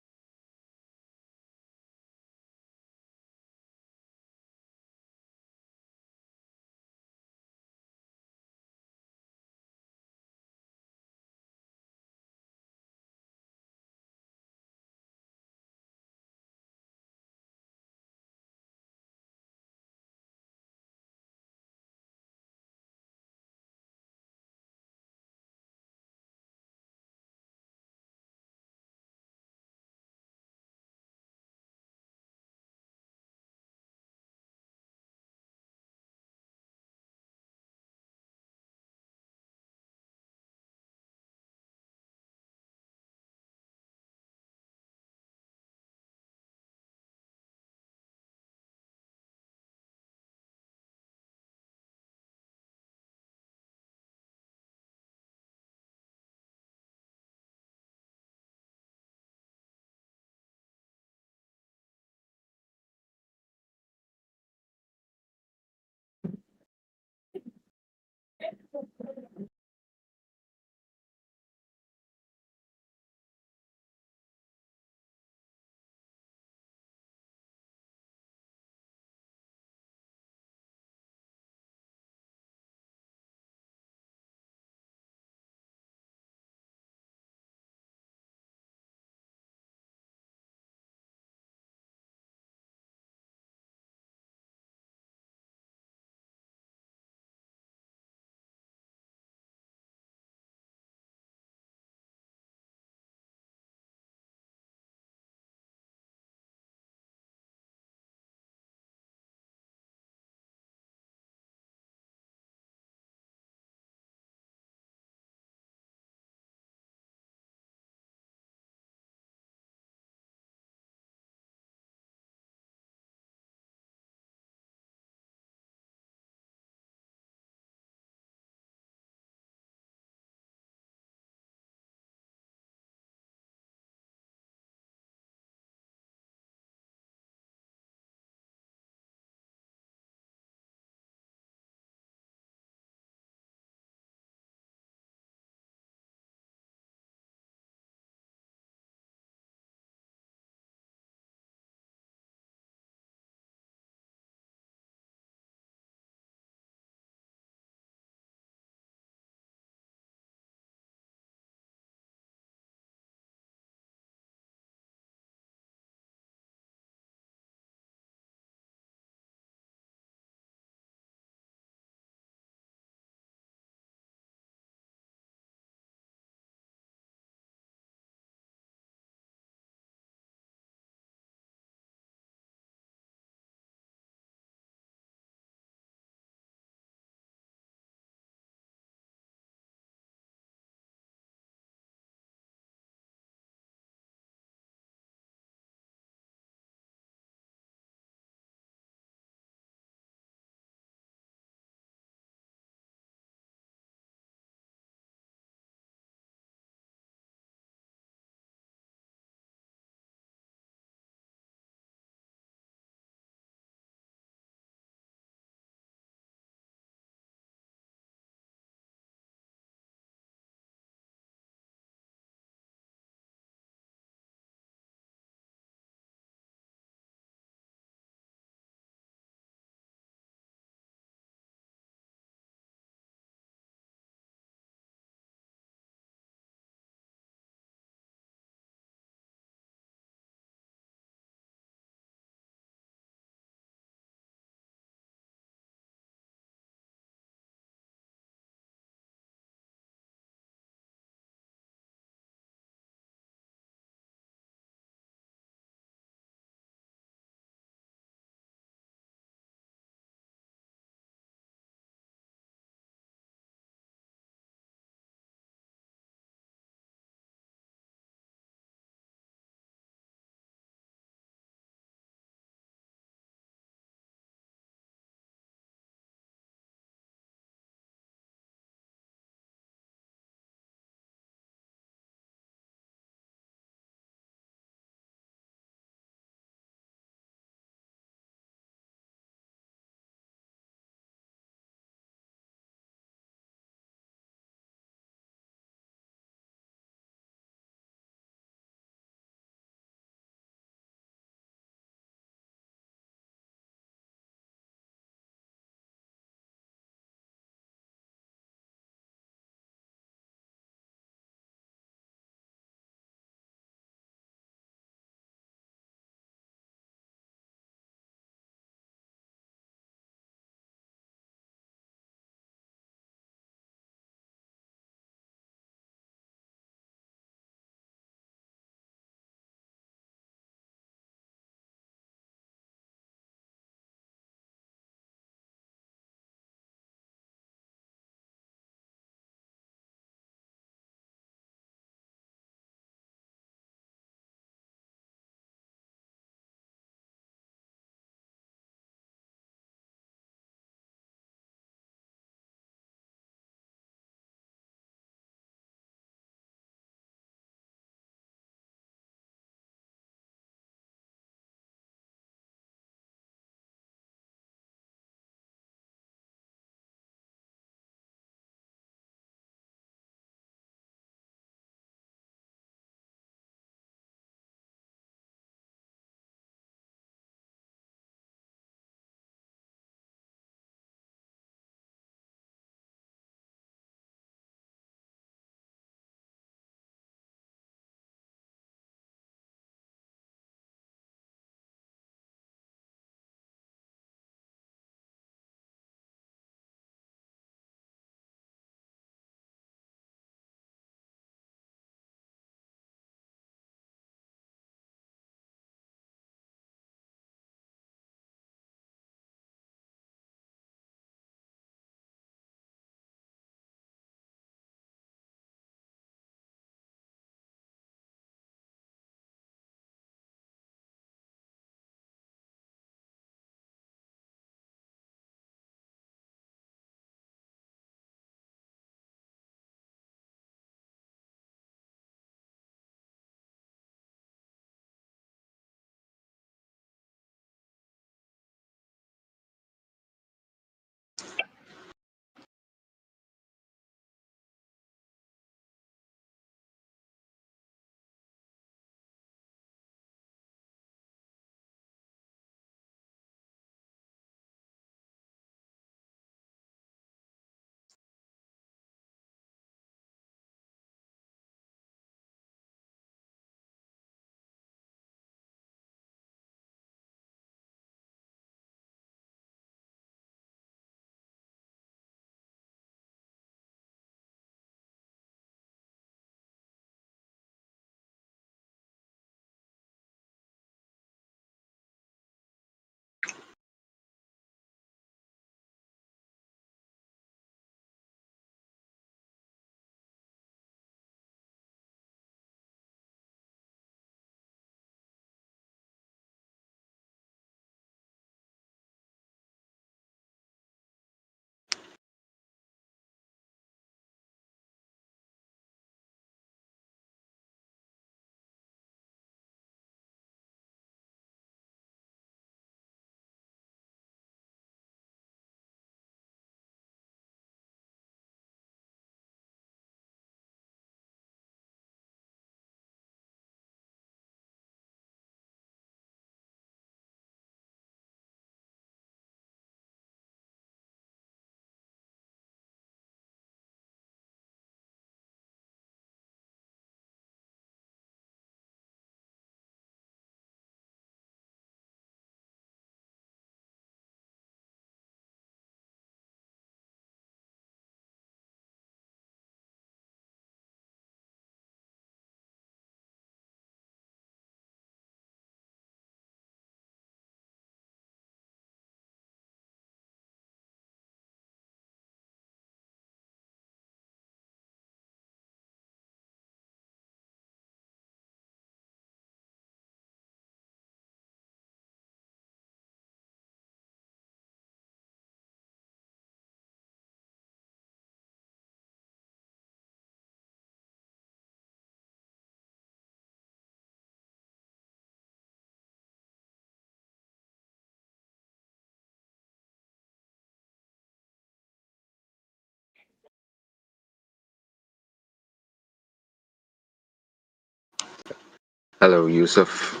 Hello, Yusuf.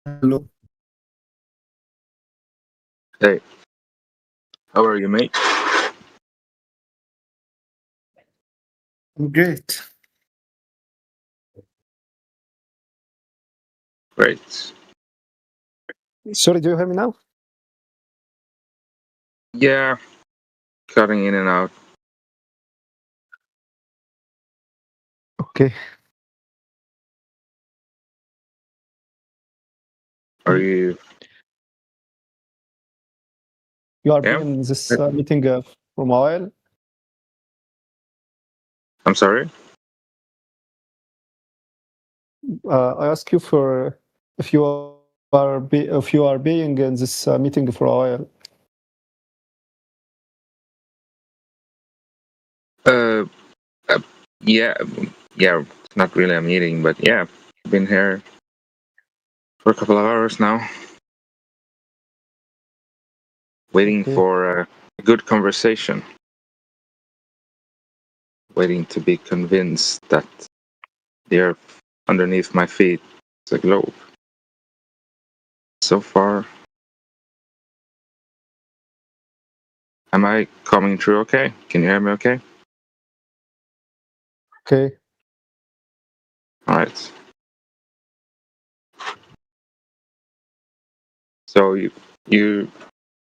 Hello. Hey, how are you, mate? I'm great. Great. Sorry, do you hear me now? Yeah, cutting in and out. Okay. Are you? You are Yeah. being in this meeting from a while. I'm sorry. I ask you for if you if you are being in this meeting for a while. Yeah, yeah. It's not really a meeting, but yeah, been here for a couple of hours now, waiting Okay. for a good conversation. Waiting to be convinced that the earth underneath my feet is a globe. So far, am I coming through okay? Can you hear me okay? Okay. All right. So you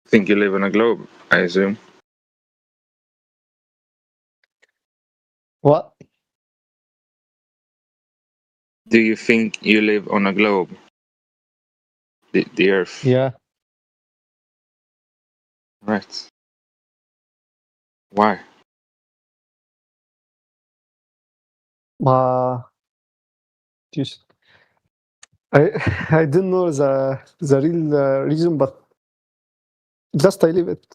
think you live on a globe, I assume? What? Do you think you live on a globe? The earth. Yeah. Right. Why? Just I I didn't know the real reason, but just I leave it.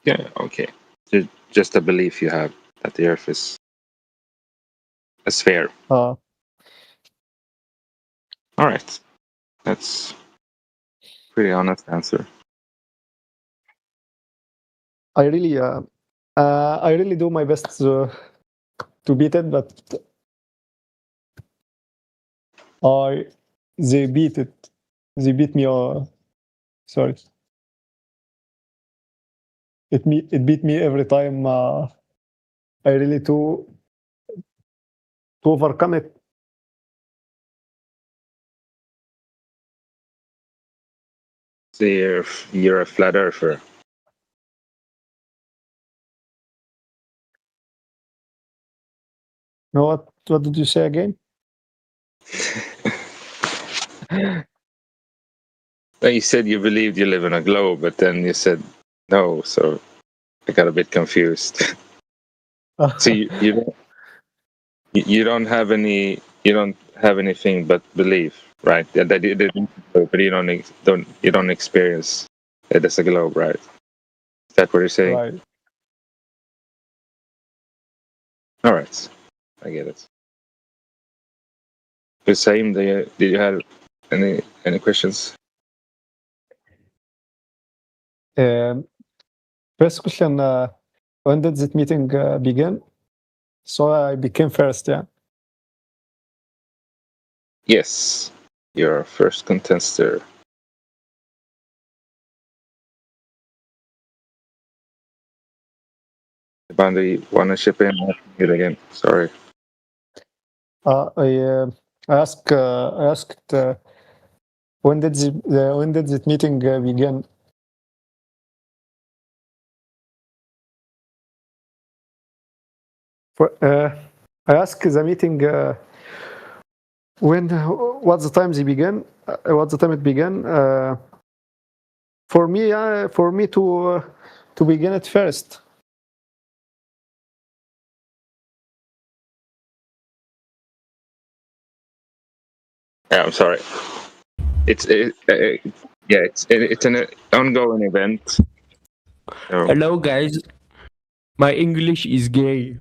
Yeah, okay. Just a belief you have that the earth is a sphere. Uh, All right. That's pretty honest answer. I really do my best to beat it, but they beat it. They beat me. Sorry. It beat me every time. I really to overcome it. So you're a flat earther. No, what did you say again? Well, you said you believed you live in a globe, but then you said no, so I got a bit confused. So you don't have anything but belief, right? That it is, but you don't experience it as a globe, right? Is that what you're saying? Right. All right, I get it. The same. Did you have any questions? First question. When did this meeting begin? So I became first. Yeah. Yes, your first contester. Bandi, wanna chip in? It again. Sorry. I asked. When did this meeting begin? I asked the meeting what's the time they began? What's the time it began? For me to begin it first. Yeah, I'm sorry. It's an ongoing event. So. Hello, guys. My English is gay.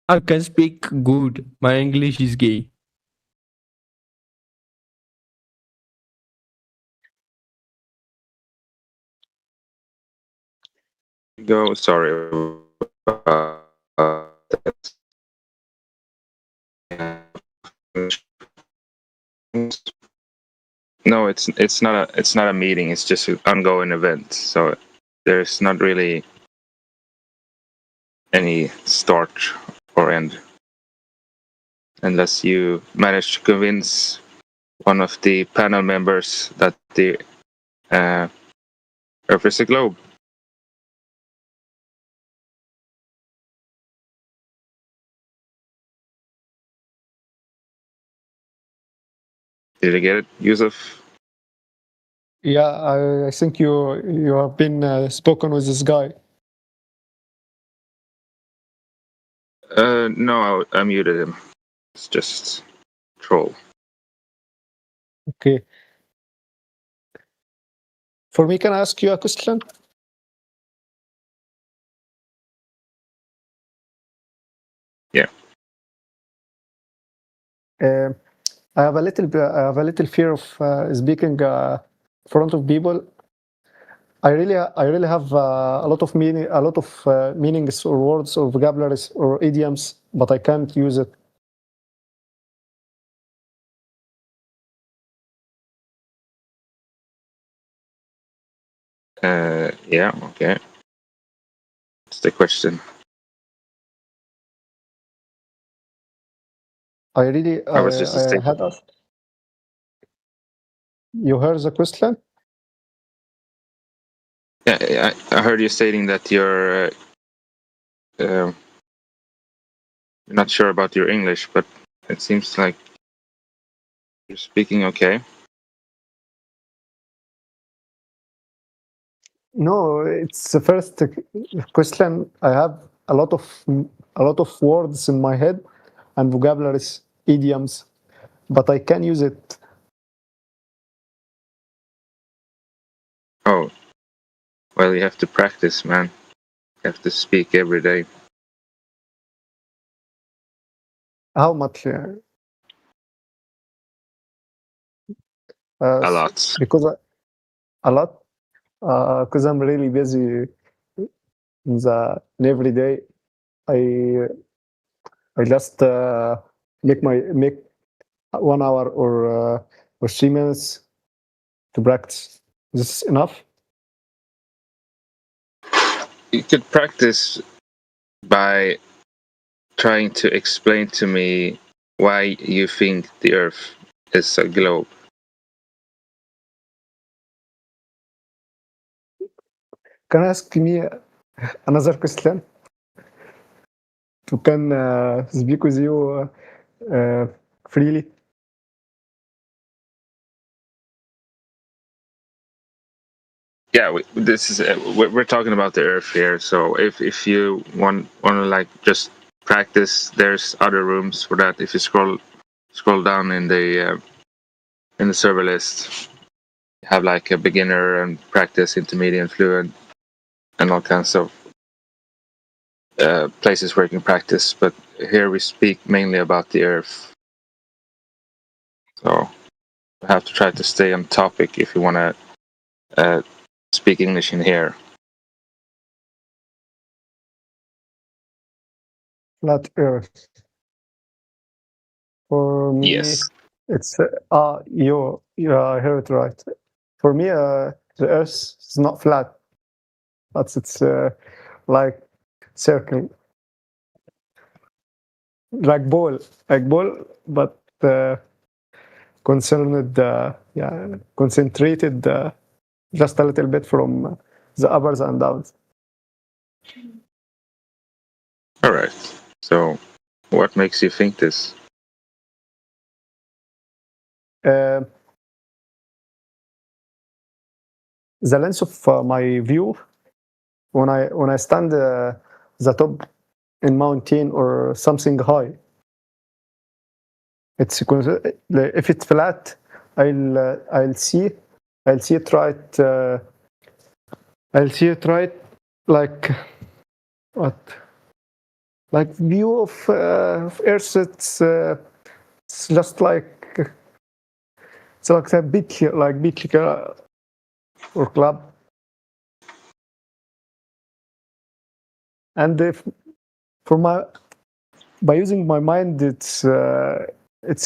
I can speak good. My English is gay. Go. Sorry. No, it's not a meeting. It's just an ongoing event. So there's not really any start or end, unless you manage to convince one of the panel members that the Earth is a globe. Did you get it, Yusuf? Yeah, I think you have been spoken with this guy. No, I muted him. It's just troll. Okay. For me, can I ask you a question? Yeah. I have a little fear of speaking in front of people. I really have a lot of meanings or words or vocabularies or idioms, but I can't use it. Yeah. Okay. What's the question? I really I was just I had asked. You heard the question? Yeah, I heard you stating that you're not sure about your English, but it seems like you're speaking okay. No, it's the first question. I have a lot of words in my head and vocabularies, idioms, but I can use it. Oh, well, you have to practice, man. You have to speak every day. How much? A lot. Because a lot. Because I'm really busy in every day. I just make 1 hour or 3 minutes to practice. Is this enough? You could practice by trying to explain to me why you think the Earth is a globe. Can you ask me another question? To can speak with you freely. Yeah, we're talking about the Earth here. So if you want to like just practice, there's other rooms for that. If you scroll down in the server list, you have like a beginner and practice, intermediate, fluent, and all kinds of places where you can practice. But here we speak mainly about the Earth. So you have to try to stay on topic if you want to speak English in here. Flat Earth. For me, Yes. it's you I heard it right. For me, the Earth is not flat, but it's like circle, like ball, but concentrated just a little bit from the uppers and downs. All right. So, what makes you think this? The length of my view when I stand the top in mountain or something high. If it's flat, I'll see it right. I'll see it right like what? Like view of Earth. It's just like a beach, or club. And if for my by using my mind, it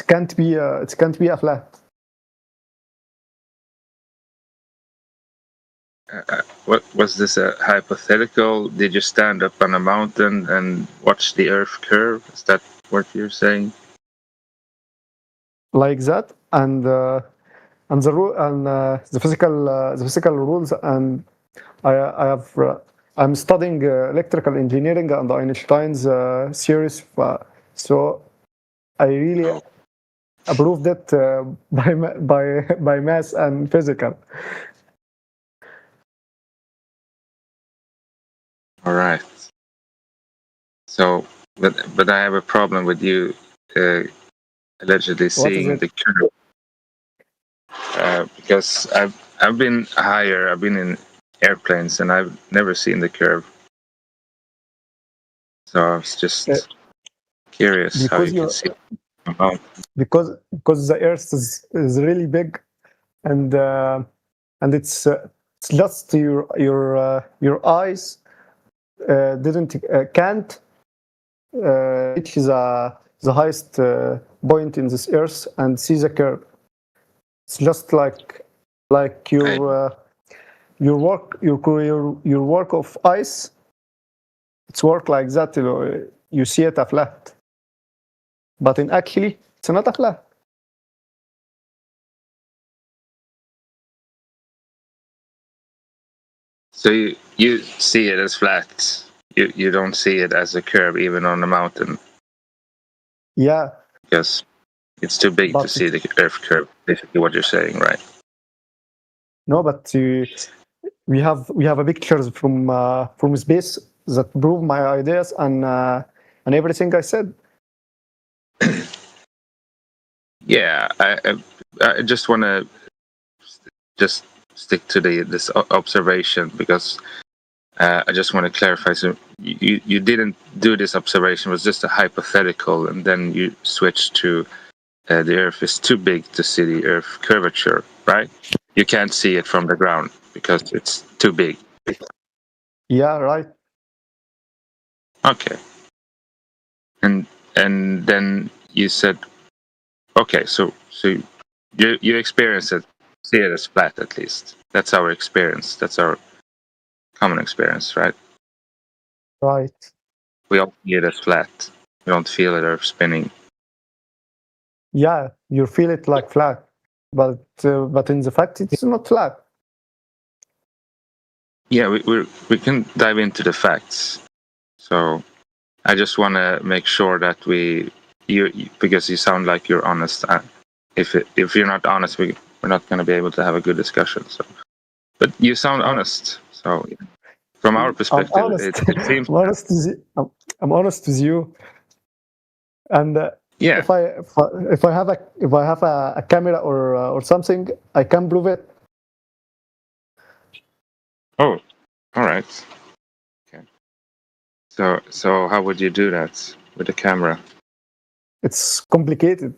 can't be a flat. What was this a hypothetical? Did you stand up on a mountain and watch the Earth curve? Is that what you're saying? Like that, and the physical rules, and I'm studying electrical engineering and Einstein's series, so I really approved it by math and physical. All right. So, but I have a problem with you allegedly seeing the curve. Because I've been higher. I've been in airplanes, and I've never seen the curve. So I was just curious how you can see it. Because the Earth is really big, and it's just your eyes can't reach the highest point in this Earth and see the curve. It's just like your work of ice. It's work like that. You see it a flat, but in actually it's not a flat. So you see it as flat. You don't see it as a curve even on a mountain. Yeah. Because it's too big to see the Earth curve. Basically, what you're saying, right? No, but we have a pictures from space that prove my ideas and everything I said. Yeah, I just want to just stick to this observation because I just want to clarify. So you didn't do this observation; it was just a hypothetical, and then you switched to the Earth is too big to see the Earth curvature, right? You can't see it from the ground because it's too big. Yeah, right. Okay. And then you said, okay, so you experience it, see it as flat at least. That's our experience. That's our common experience, right? Right. We all see it as flat. We don't feel it or spinning. Yeah, you feel it like flat, but in the fact it's not flat. Yeah, we can dive into the facts. So I just want to make sure that you because you sound like you're honest. If you're not honest, we're not going to be able to have a good discussion. So, but you sound honest. So from our perspective, I'm honest. it seems I'm honest with you. And yeah, if I have a camera or something, I can prove it. Oh, all right. Okay. So how would you do that with the camera? It's complicated.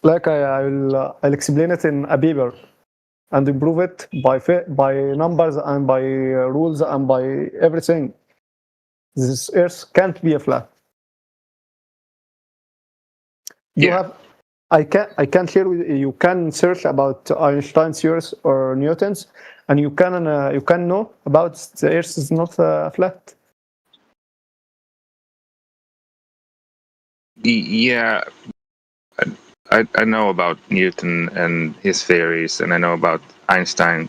Like I'll explain it in a paper and improve it by numbers and by rules and by everything. This Earth can't be a flat. I can share with you. You can search about Einstein's theories or Newton's, and you can know about the Earth is not flat. Yeah, I know about Newton and his theories, and I know about Einstein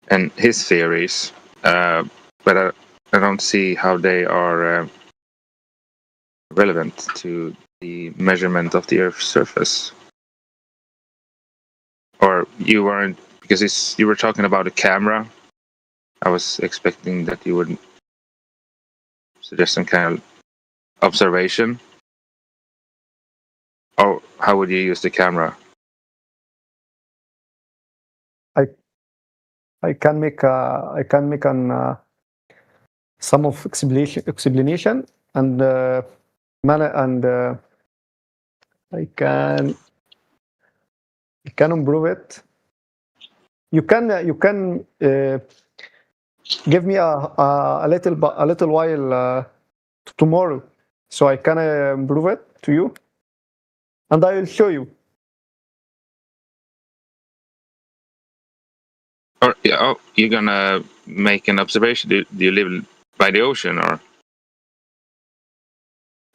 and his theories, but I don't see how they are relevant to the measurement of the Earth's surface. Or you weren't, because you were talking about a camera. I was expecting that you would suggest some kind of observation. Or how would you use the camera? I can make an some of explanation and I can improve it. You can give me a little while tomorrow, so I can prove it to you, and I will show you. Or you're gonna make an observation? Do you live by the ocean, or?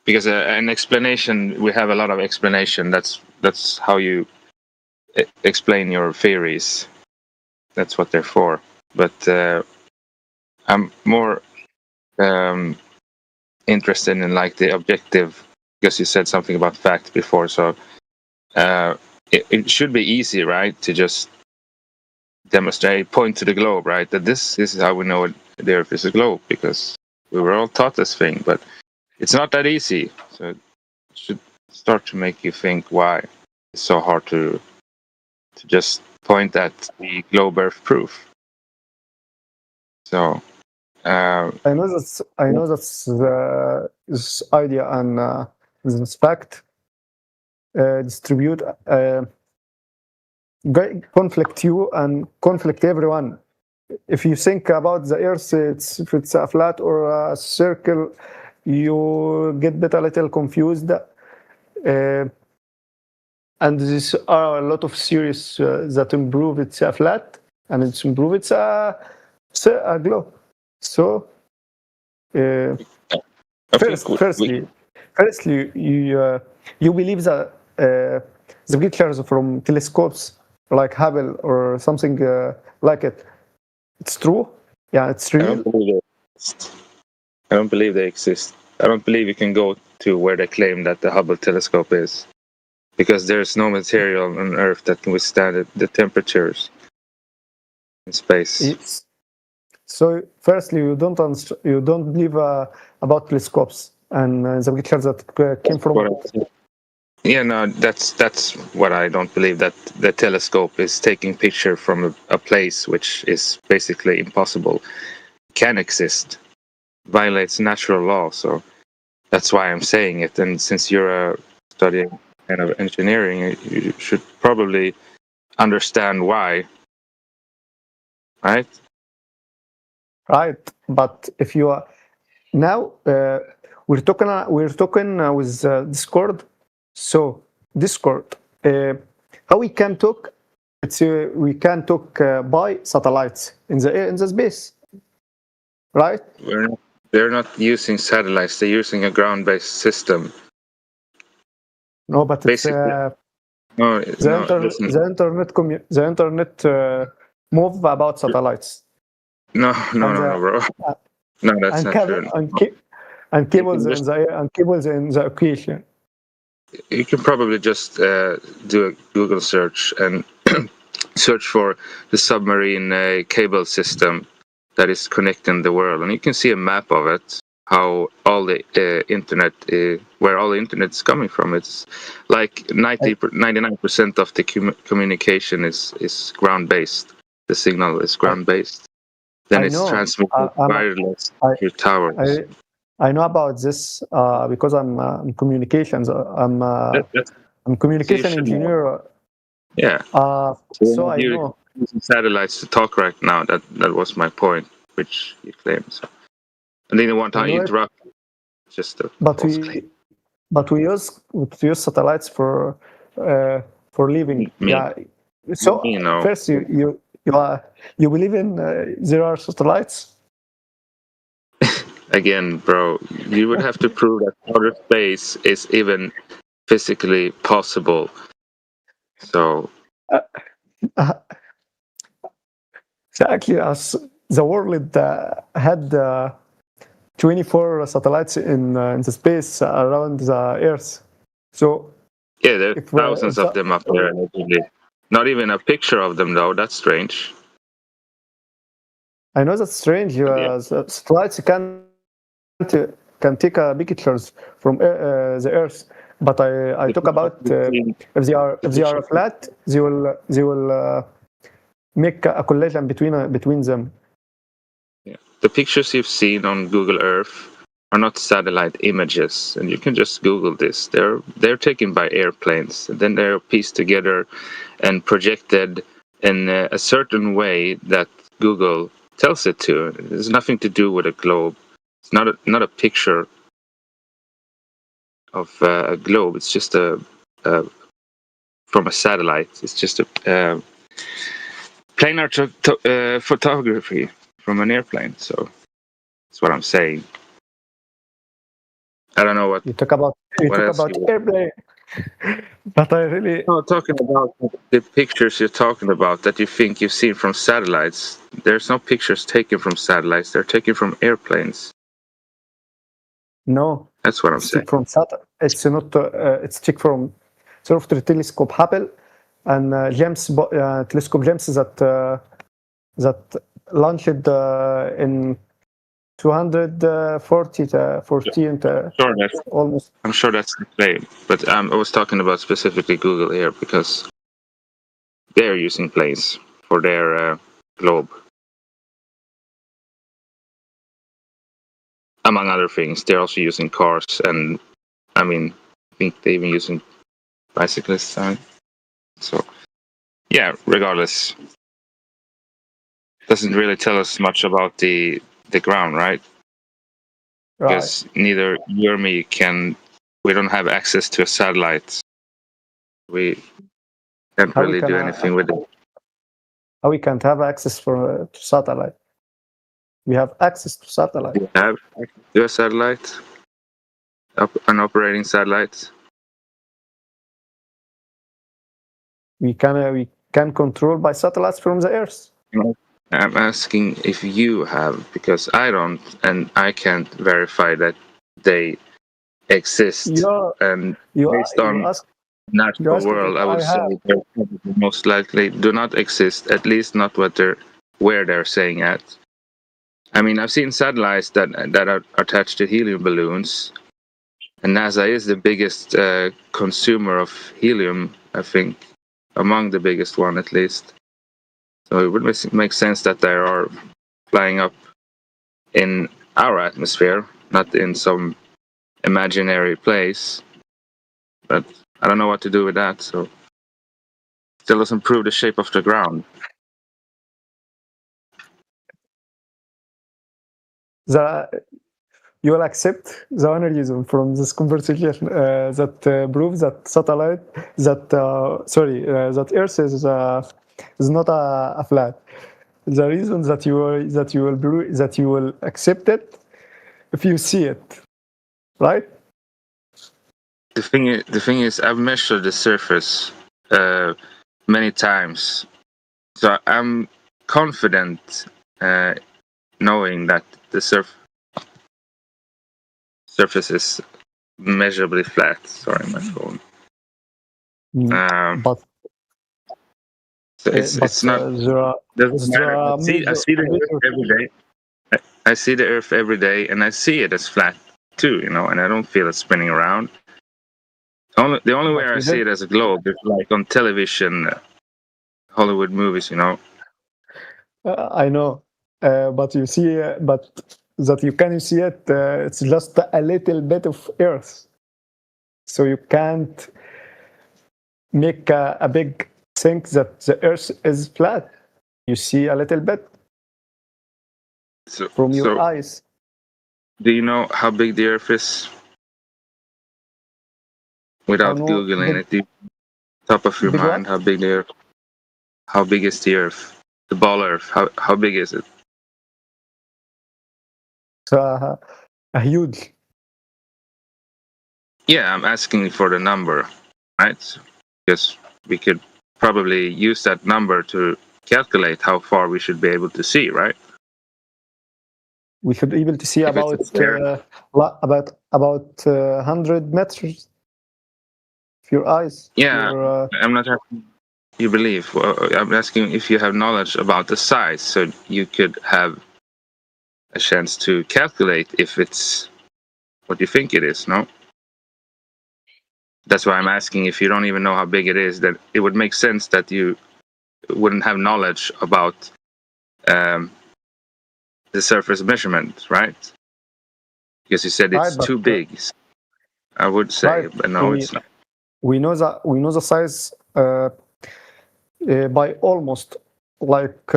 Because an explanation, we have a lot of explanation. That's how you explain your theories. That's what they're for. But I'm more interested in like the objective, because you said something about fact before. So it should be easy, right, to just demonstrate, point to the globe, right? That this is how we know the Earth is a globe, because we were all taught this thing. But it's not that easy. So it should start to make you think why it's so hard to just point at the globe Earth proof. So I know that's this idea and this fact distribute conflict you and conflict everyone. If you think about the Earth, if it's a flat or a circle, you get a little confused. And these are a lot of theories that improve it's a flat and it's improve it's a globe. So firstly, you believe that the pictures from telescopes like Hubble or something like it, it's true? Yeah, it's real. I don't believe they exist. I don't believe you can go to where they claim that the Hubble telescope is, because there's no material on Earth that can withstand the temperatures in space. So, firstly, you don't believe about telescopes and the pictures that came from. Yeah, no, that's what I don't believe, that the telescope is taking picture from a place which is basically impossible, can exist, violates natural law. So that's why I'm saying it. And since you're studying kind of engineering, you should probably understand why, right? Right, but if you are now we're talking with Discord. So Discord, how we can talk? We can talk by satellites in the space, right? They're not using satellites. They're using a ground-based system. No, but basically, the internet move about satellites. No, bro. No, that's not true. And cables in the occasion. You can probably just do a Google search and search for the submarine cable system that is connecting the world, and you can see a map of it. How all the internet, where all the internet is coming from. It's like 99% of the communication is ground-based. The signal is ground-based. Then it's transmitted wireless through towers. I know about this because I'm in communications. I'm communication engineer. Yeah. So I know. Using satellites to talk right now. That was my point, which you claim. So. I didn't want to interrupt. Just but we use satellites for living. Yeah. So first, you believe in there are satellites? Again, bro, you would have to prove that outer space is even physically possible. So exactly, as the world had 24 satellites in the space around the Earth. So yeah, there are thousands of them up there. Not even a picture of them, though. That's strange. I know that's strange. The satellites can take pictures from the Earth, but I talk about if they are flat, they will make a collision between them. Yeah. The pictures you've seen on Google Earth are not satellite images, and you can just Google this. They're taken by airplanes, and then they're pieced together and projected in a certain way that Google tells it to. It has nothing to do with a globe. It's not a picture of a globe. It's just from a satellite. It's just a planar photography from an airplane. So that's what I'm saying. I don't know what you talk about airplane, but I really talking about the pictures you're talking about that you think you've seen from satellites. There's no pictures taken from satellites. They're taken from airplanes. No, that's what I'm saying. From it's not. It's taken from the telescope Hubble and James telescope James that launched in 214 almost. I'm sure that's the same, but I was talking about specifically Google Air because they're using planes for their globe. Among other things, they're also using cars, and I think they're even using bicyclists. So, yeah, regardless, doesn't really tell us much about the ground, right? Because neither you or me we don't have access to a satellite. We can't really do anything with it. How we can't have access to satellite? We have access to satellite. You have access to a satellite, an operating satellite. We can control by satellites from the Earth. I'm asking if you have, because I don't, and I can't verify that they exist. Based on natural world, I would say they most likely do not exist. At least not where they're saying at. I've seen satellites that are attached to helium balloons, and NASA is the biggest consumer of helium, I think, among the biggest one at least. So it would make sense that they are flying up in our atmosphere, not in some imaginary place. But I don't know what to do with that, so still doesn't prove the shape of the ground. You will accept the only reason from this conversation that proves that that Earth is not a flat. The reason that you will accept it if you see it, right? The thing is, I've measured the surface many times, so I'm confident knowing that the surface is measurably flat. Sorry, my phone. But it's not. Doesn't matter. I see the Earth every day. I see the Earth every day, and I see it as flat too. And I don't feel it spinning around. The only way I see it as a globe is like on television, Hollywood movies. I know, but you see, but that you can see it. It's just a little bit of Earth, so you can't make a big think that the Earth is flat. You see a little bit from your eyes. Do you know how big the Earth is? Without Googling it, top of your mind, how big the Earth? How big is the Earth? The ball Earth. How big is it? A huge. Yeah, I'm asking for the number, right? Because we could probably use that number to calculate how far we should be able to see, right? We should be able to see about 100 meters. Your eyes. Yeah, I'm not asking you believe. I'm asking if you have knowledge about the size, so you could have a chance to calculate if it's what you think it is. No, that's why I'm asking. If you don't even know how big it is, then it would make sense that you wouldn't have knowledge about the surface measurement, right? Because you said it's too big. I would say, but no, it's not. We know the size by almost like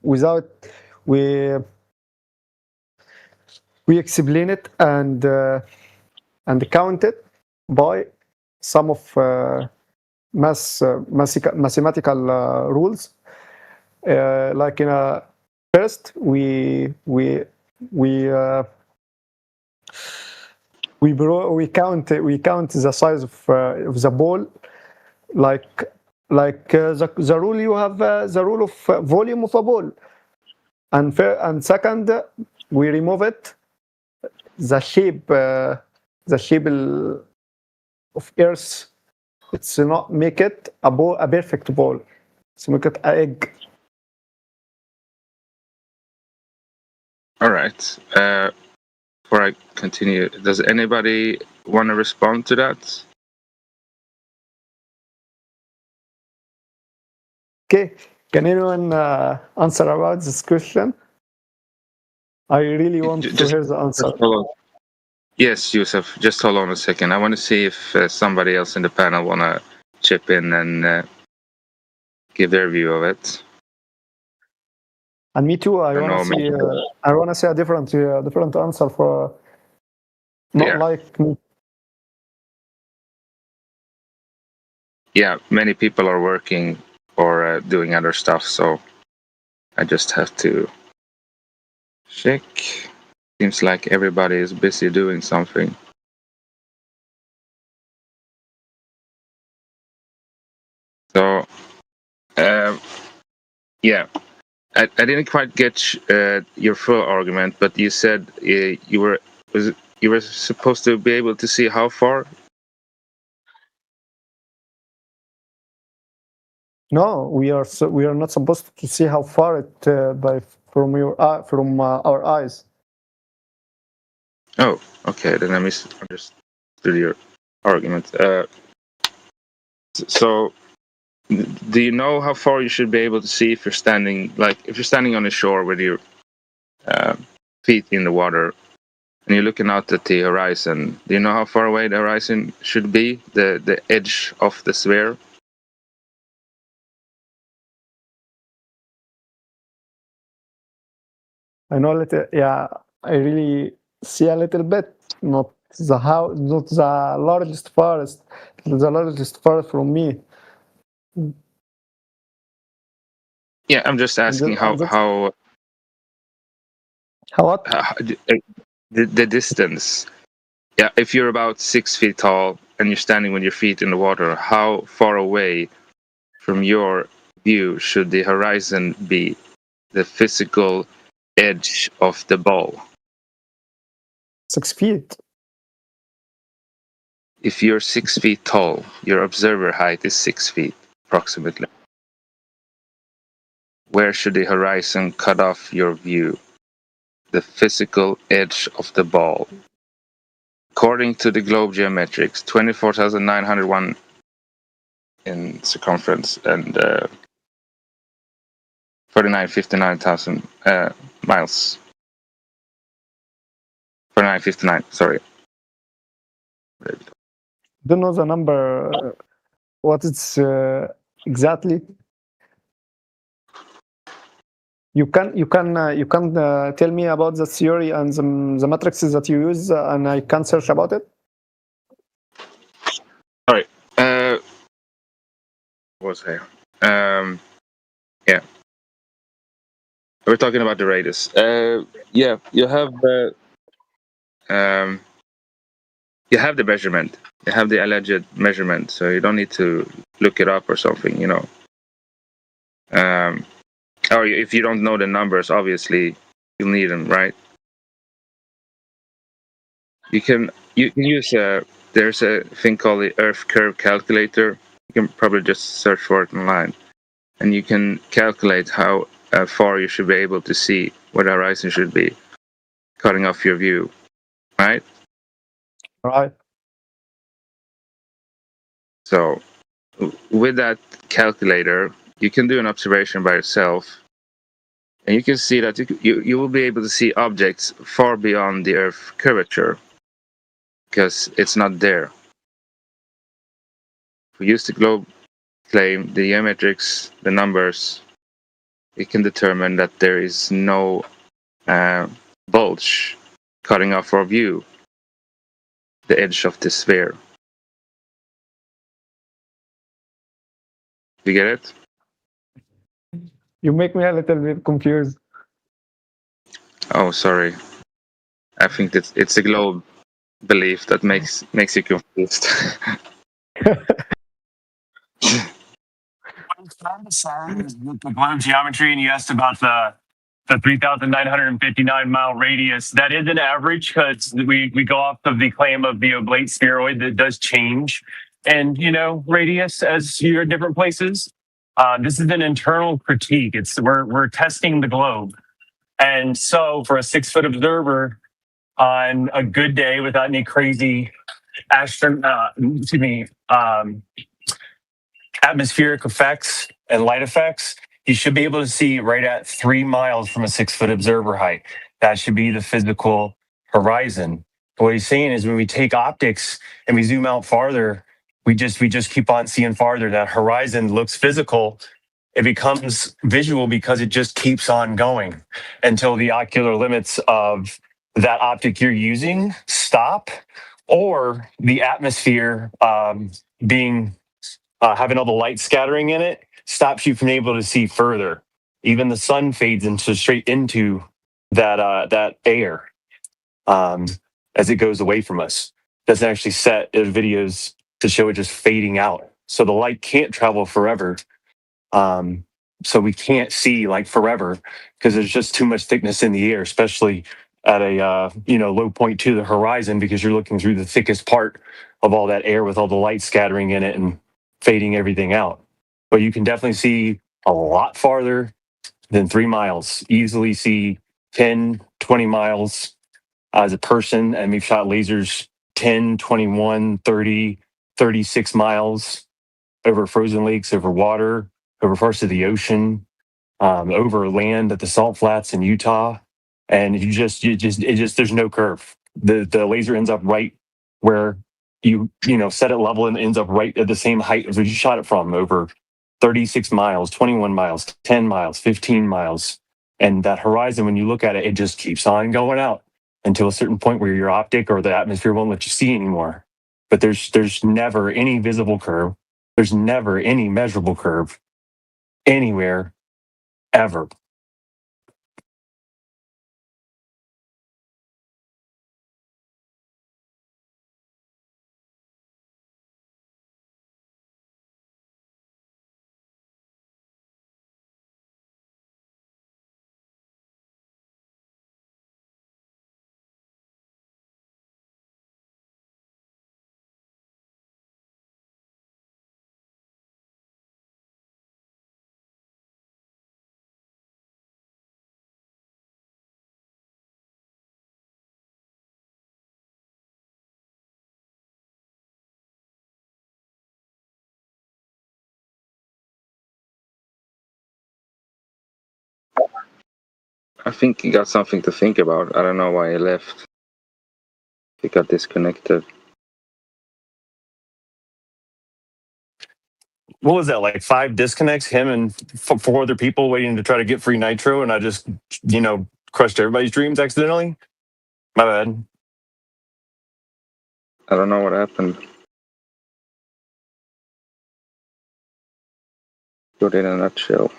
without we explain it and count it by some of mathematical rules. Like in a first we count the size of the ball, like the rule you have the rule of volume of a ball, and second we remove it the shape of Earth. It's not make it a perfect ball. It's make it an egg. All right. Before I continue, does anybody want to respond to that? Okay. Can anyone answer about this question? I really want to hear the answer. Yes, Yusuf. Just hold on a second. I want to see if somebody else in the panel want to chip in and give their view of it. And me too. I want to see a different answer for not like me. Yeah, many people are working or doing other stuff, so I just have to check. Seems like everybody is busy doing something. So, yeah, I didn't quite get your full argument, but you said you were supposed to be able to see how far. No, we are not supposed to see how far it from our eyes. Oh, okay. Then I misunderstood your argument. So, do you know how far you should be able to see if you're standing on the shore with your feet in the water and you're looking out at the horizon? Do you know how far away the horizon should be, the edge of the sphere? I know a little. Yeah, I really see a little bit. Not the largest forest. The largest forest from me. Yeah, I'm just asking how what? The distance. Yeah, if you're about 6 feet tall and you're standing with your feet in the water, how far away from your view should the horizon be, the physical edge of the ball? 6 feet. If you're 6 feet tall, your observer height is 6 feet approximately. Where should the horizon cut off your view, the physical edge of the ball? According to the globe geometrics, 24,901 in circumference and 59,000 miles. 49,59, sorry. Don't know the number. What it's exactly? You can tell me about the theory and the matrices that you use, and I can search about it. All right. What was here? Yeah. We're talking about the radius. Yeah, you have the measurement. You have the alleged measurement, so you don't need to look it up or something, you know. Or if you don't know the numbers, obviously you'll need them, right? You can use there's a thing called the Earth Curve Calculator. You can probably just search for it online, and you can calculate how far you should be able to see where the horizon should be, cutting off your view, right? Right. So with that calculator, you can do an observation by yourself, and you can see that you will be able to see objects far beyond the Earth curvature because it's not there. If we use the globe claim, the geometrics, the numbers, we can determine that there is no bulge cutting off our view, the edge of the sphere. You get it? You make me a little bit confused. Oh, sorry. I think it's a globe belief that makes you confused. The globe geometry, and you asked about the 3,959 mile radius. That is an average because we go off of the claim of the oblate spheroid that does change, and radius as you're at different places. This is an internal critique. We're testing the globe, and so for a 6-foot observer on a good day without any crazy atmospheric effects and light effects, you should be able to see right at 3 miles from a 6-foot observer height. That should be the physical horizon. What he's saying is when we take optics and we zoom out farther, we just keep on seeing farther. That horizon looks physical. It becomes visual because it just keeps on going until the ocular limits of that optic you're using stop, or the atmosphere being having all the light scattering in it stops you from being able to see further. Even the sun fades straight into that air as it goes away from us. Doesn't actually set videos to show it just fading out. So the light can't travel forever. So we can't see like forever because there's just too much thickness in the air, especially at a low point to the horizon, because you're looking through the thickest part of all that air with all the light scattering in it and fading everything out. But you can definitely see a lot farther than 3 miles. Easily see 10, 20 miles as a person, and we've shot lasers 10, 21, 30, 36 miles over frozen lakes, over water, over parts of the ocean, over land at the salt flats in Utah. And there's no curve. The laser ends up right where you set it level and ends up right at the same height as where you shot it from, over 36 miles, 21 miles, 10 miles, 15 miles. And that horizon, when you look at it, it just keeps on going out until a certain point where your optic or the atmosphere won't let you see anymore. But there's never any visible curve. There's never any measurable curve anywhere, ever. I think he got something to think about. I don't know why he left. He got disconnected. What was that, like 5 disconnects, him and 4 other people waiting to try to get free nitro, and I just crushed everybody's dreams accidentally? My bad. I don't know what happened. Put it in a nutshell.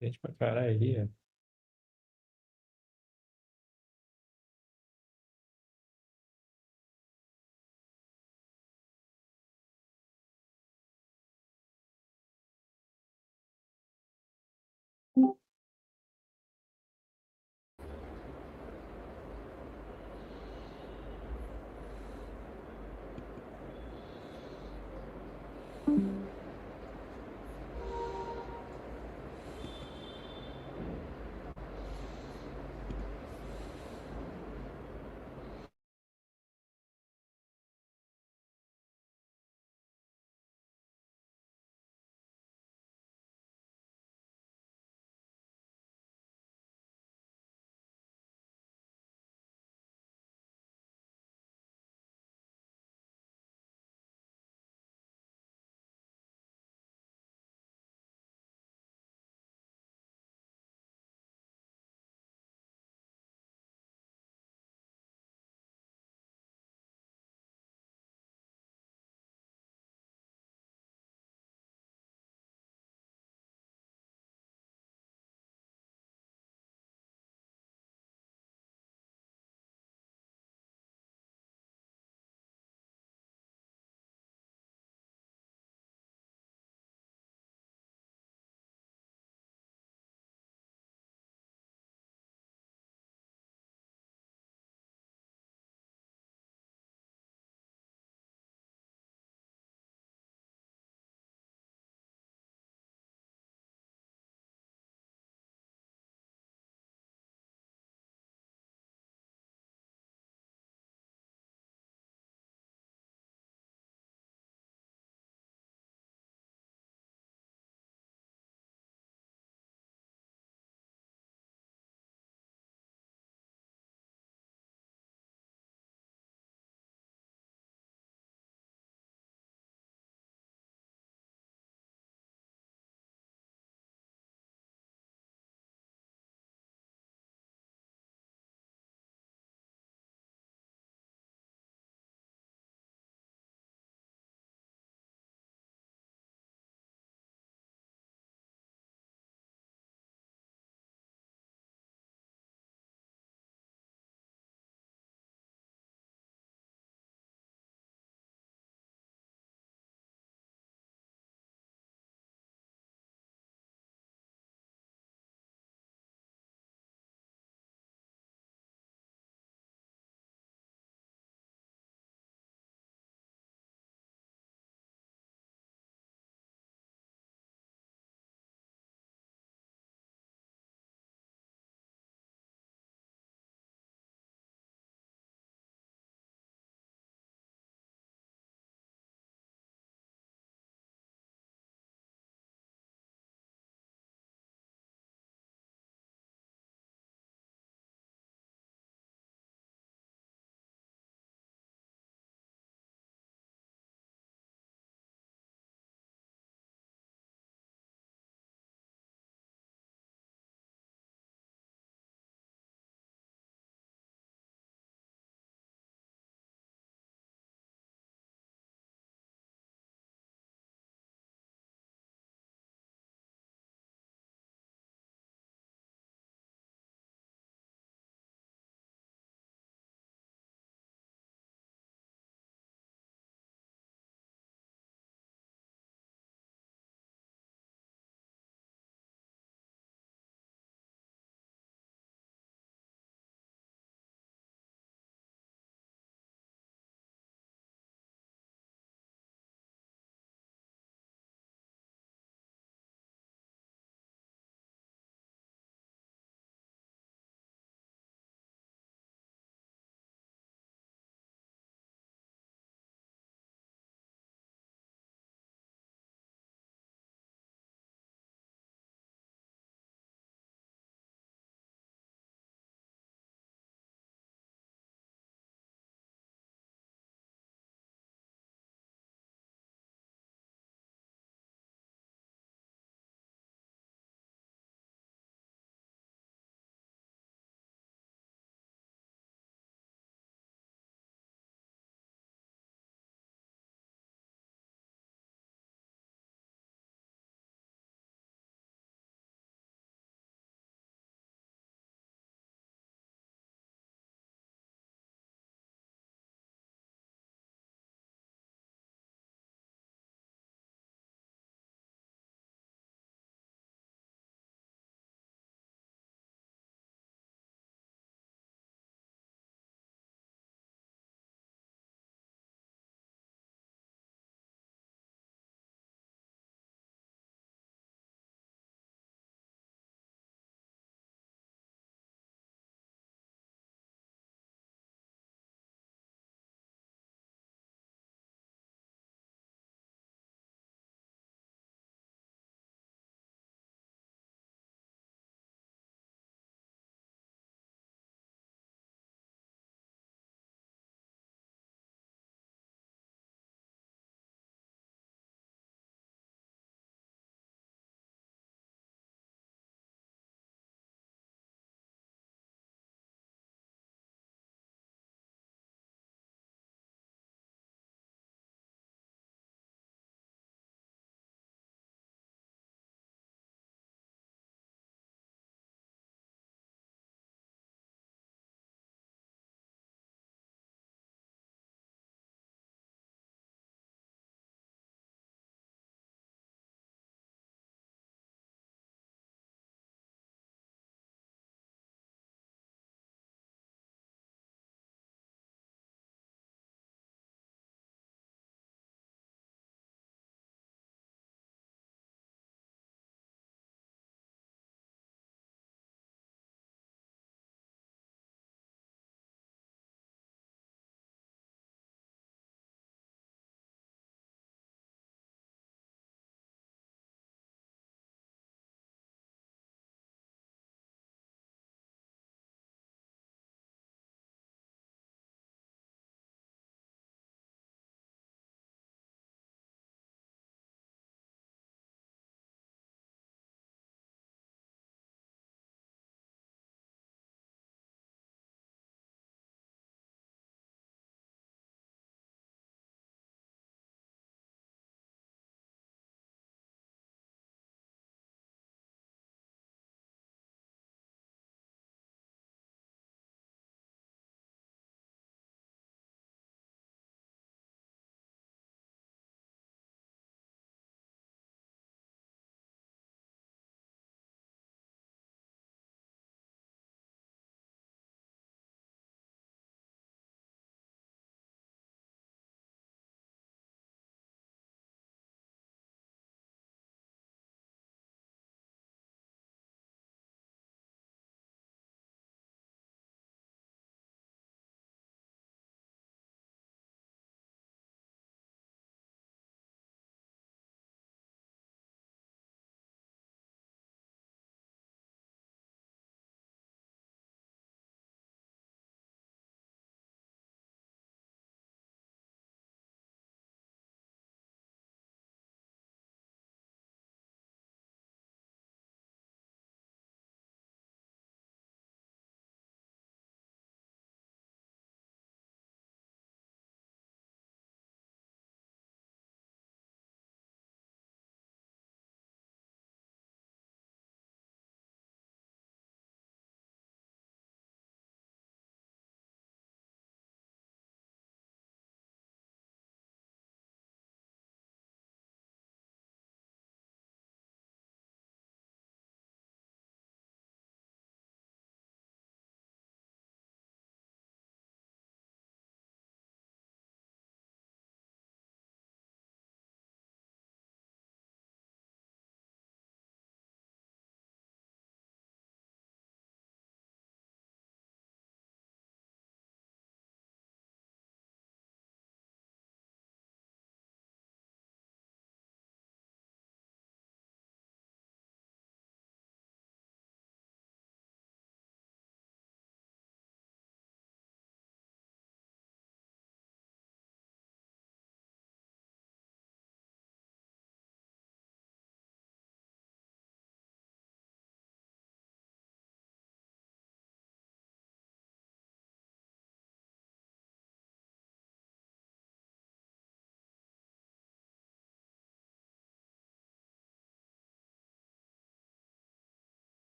Deixa pra caralho aí, ó.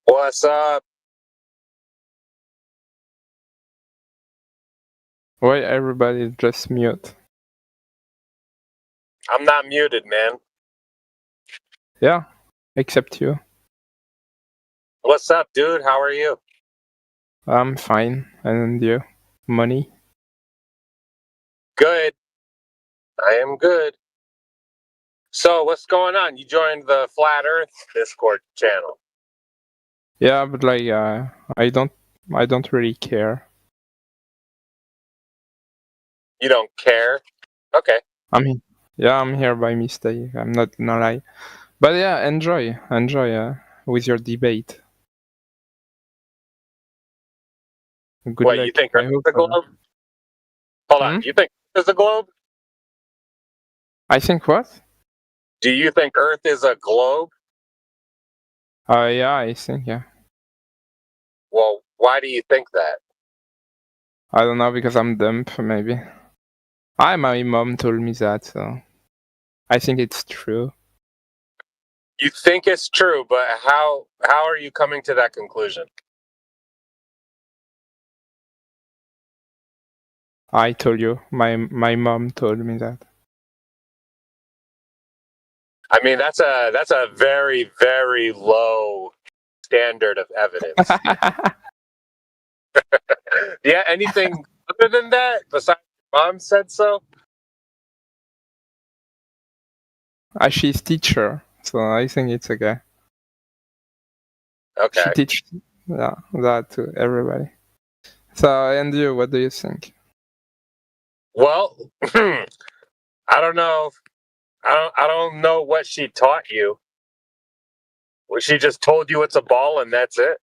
What's up? Why everybody just mute? I'm not muted, man. Yeah, except you. What's up, dude? How are you? I'm fine. And you? Money? Good. I am good. So, what's going on? You joined the Flat Earth Discord channel. Yeah, but like, I don't really care. You don't care? Okay. I'm here by mistake. I'm not gonna lie. But yeah, enjoy with your debate. Good What, luck. you think I Earth is hope, a globe? Hold on. You think Earth is a globe? I think what? Do you think Earth is a globe? Yeah, I think, yeah. Well, why do you think that? I don't know, because I'm dumb, maybe. My mom told me that, so I think it's true. You think it's true, but how are you coming to that conclusion? I told you. My mom told me that. I mean, that's a very, very low standard of evidence. Yeah, anything other than that besides mom said so? She's teacher, so I think it's okay. Okay. She teaches that to everybody. So, and you, what do you think? Well, I don't know. I don't know what she taught you. Well, she just told you it's a ball and that's it.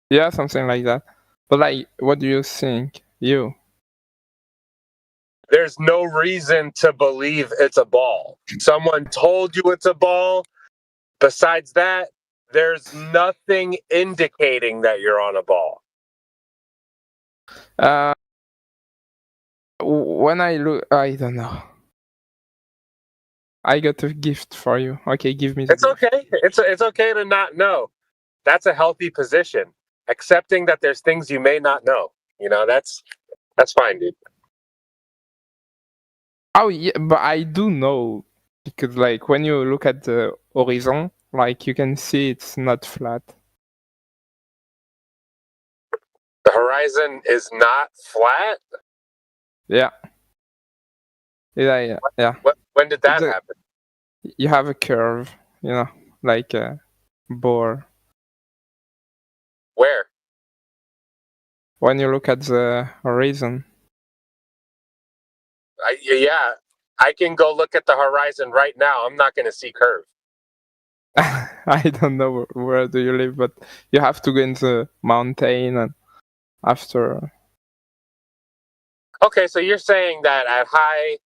Yeah, something like that. But like, what do you think? You? There's no reason to believe it's a ball. Someone told you it's a ball. Besides that, there's nothing indicating that you're on a ball. When I look, I don't know. I got a gift for you. Okay, give me the It's okay. It's okay to not know. That's a healthy position. Accepting that there's things you may not know. You know, that's fine, dude. Oh yeah, but I do know, because like when you look at the horizon, like you can see it's not flat. The horizon is not flat? Yeah. Yeah. When did that happen? You have a curve, like a bore. Where? When you look at the horizon. Yeah, I can go look at the horizon right now. I'm not going to see curve. I don't know where do you live, but you have to go in the mountain and after. Okay, so you're saying that at high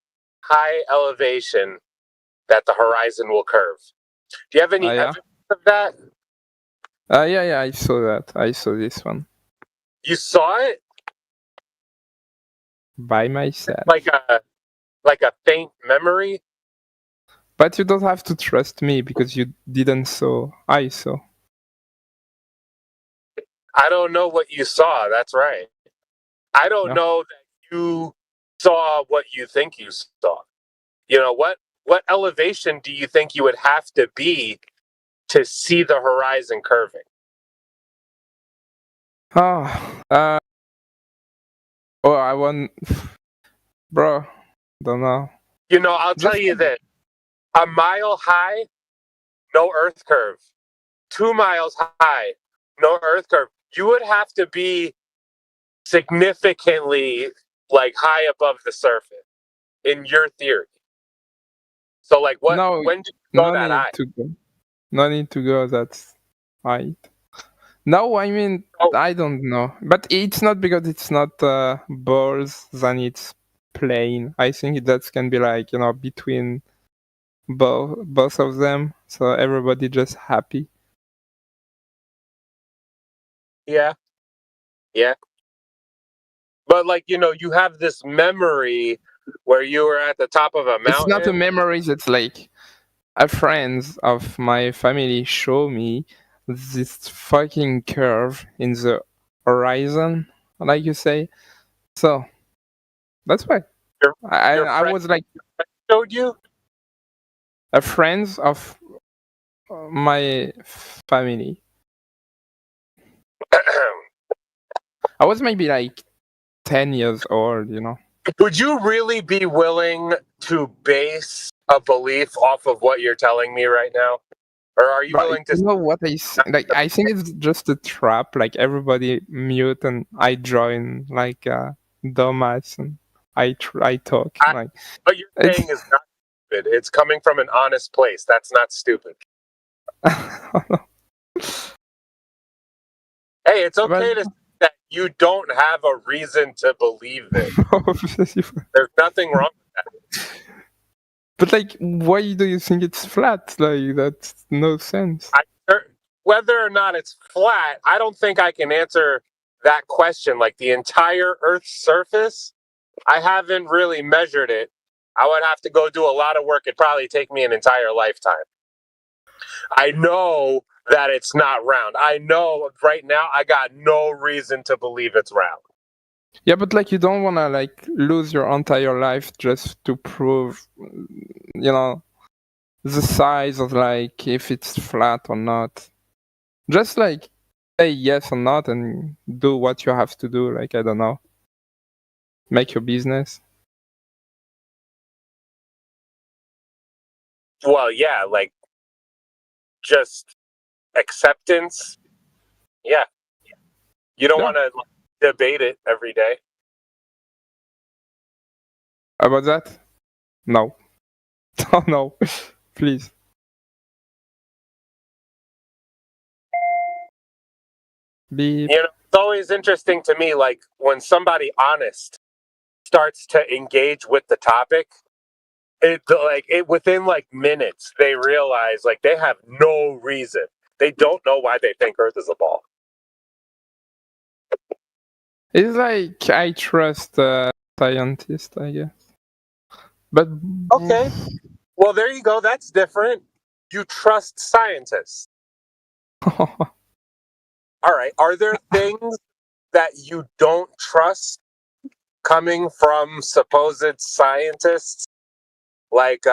elevation that the horizon will curve. Do you have any evidence of that? Yeah, I saw that. I saw this one. You saw it? By myself. Like a faint memory? But you don't have to trust me because you didn't saw. I saw. I don't know what you saw. That's right. I don't know that you saw what you think you saw. You know, what elevation do you think you would have to be to see the horizon curving? I want, bro. Don't know. You know, I'll tell you this: a mile high, no Earth curve. 2 miles high, no Earth curve. You would have to be significantly like high above the surface in your theory. So, like, when did you go that high? No need to go that height. No, I mean, I don't know. But it's not because it's not balls than it's plane. I think that can be like, between both of them. So everybody just happy. Yeah. Yeah. But, like, you have this memory where you were at the top of a mountain? It's not a memories. It's like a friends of my family show me this fucking curve in the horizon, like you say. So that's why I was like showed you a friends of my family. I was maybe like 10 years old, you know. Would you really be willing to base a belief off of what you're telling me right now? Or are you willing to... You know what I like? I think it's just a trap. Like everybody mute and I join like dumbass and I talk. Like what you're saying is not stupid. It's coming from an honest place. That's not stupid. Hey, it's okay to say that you don't have a reason to believe it. There's nothing wrong with that. But like, why do you think it's flat? Like, that's no sense. Whether or not it's flat, I don't think I can answer that question. Like the entire Earth's surface, I haven't really measured it. I would have to go do a lot of work. It'd probably take me an entire lifetime. I know that it's not round. I know right now I got no reason to believe it's round. Yeah, but like you don't want to like lose your entire life just to prove, you know, the size of like if it's flat or not. Just like say yes or not and do what you have to do. Like, I don't know, make your business. Well, yeah, like just acceptance. Yeah. You don't want to debate it every day. About that? No. Oh, no. Please. You know, it's always interesting to me, like when somebody honest starts to engage with the topic, it within like minutes they realize like they have no reason. They don't know why they think Earth is a ball. It's like I trust scientists, I guess. But okay, well there you go. That's different. You trust scientists. All right. Are there things that you don't trust coming from supposed scientists? Like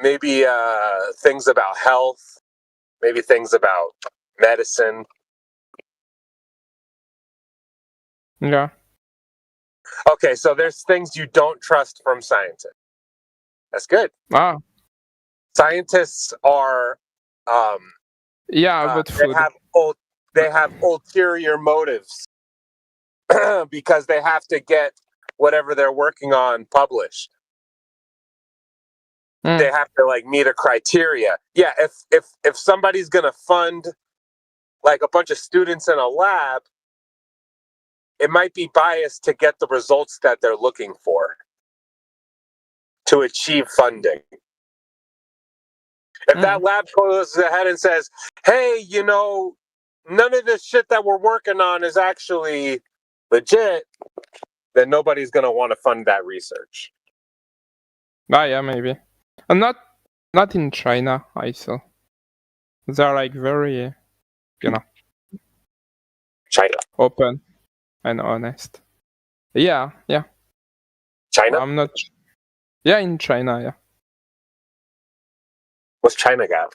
maybe things about health, maybe things about medicine. Yeah. Okay, so there's things you don't trust from scientists. That's good. Wow. Scientists are but they have ulterior motives because they have to get whatever they're working on published. They have to like meet a criteria. Yeah, if somebody's gonna fund like a bunch of students in a lab, it might be biased to get the results that they're looking for to achieve funding. If that lab goes ahead and says, hey, you know, none of this shit that we're working on is actually legit, then nobody's going to want to fund that research. Yeah, maybe. And not in China, I saw. They're like very, you know, China open and honest. Yeah. China? I'm not. Yeah, in China, yeah. What's China got?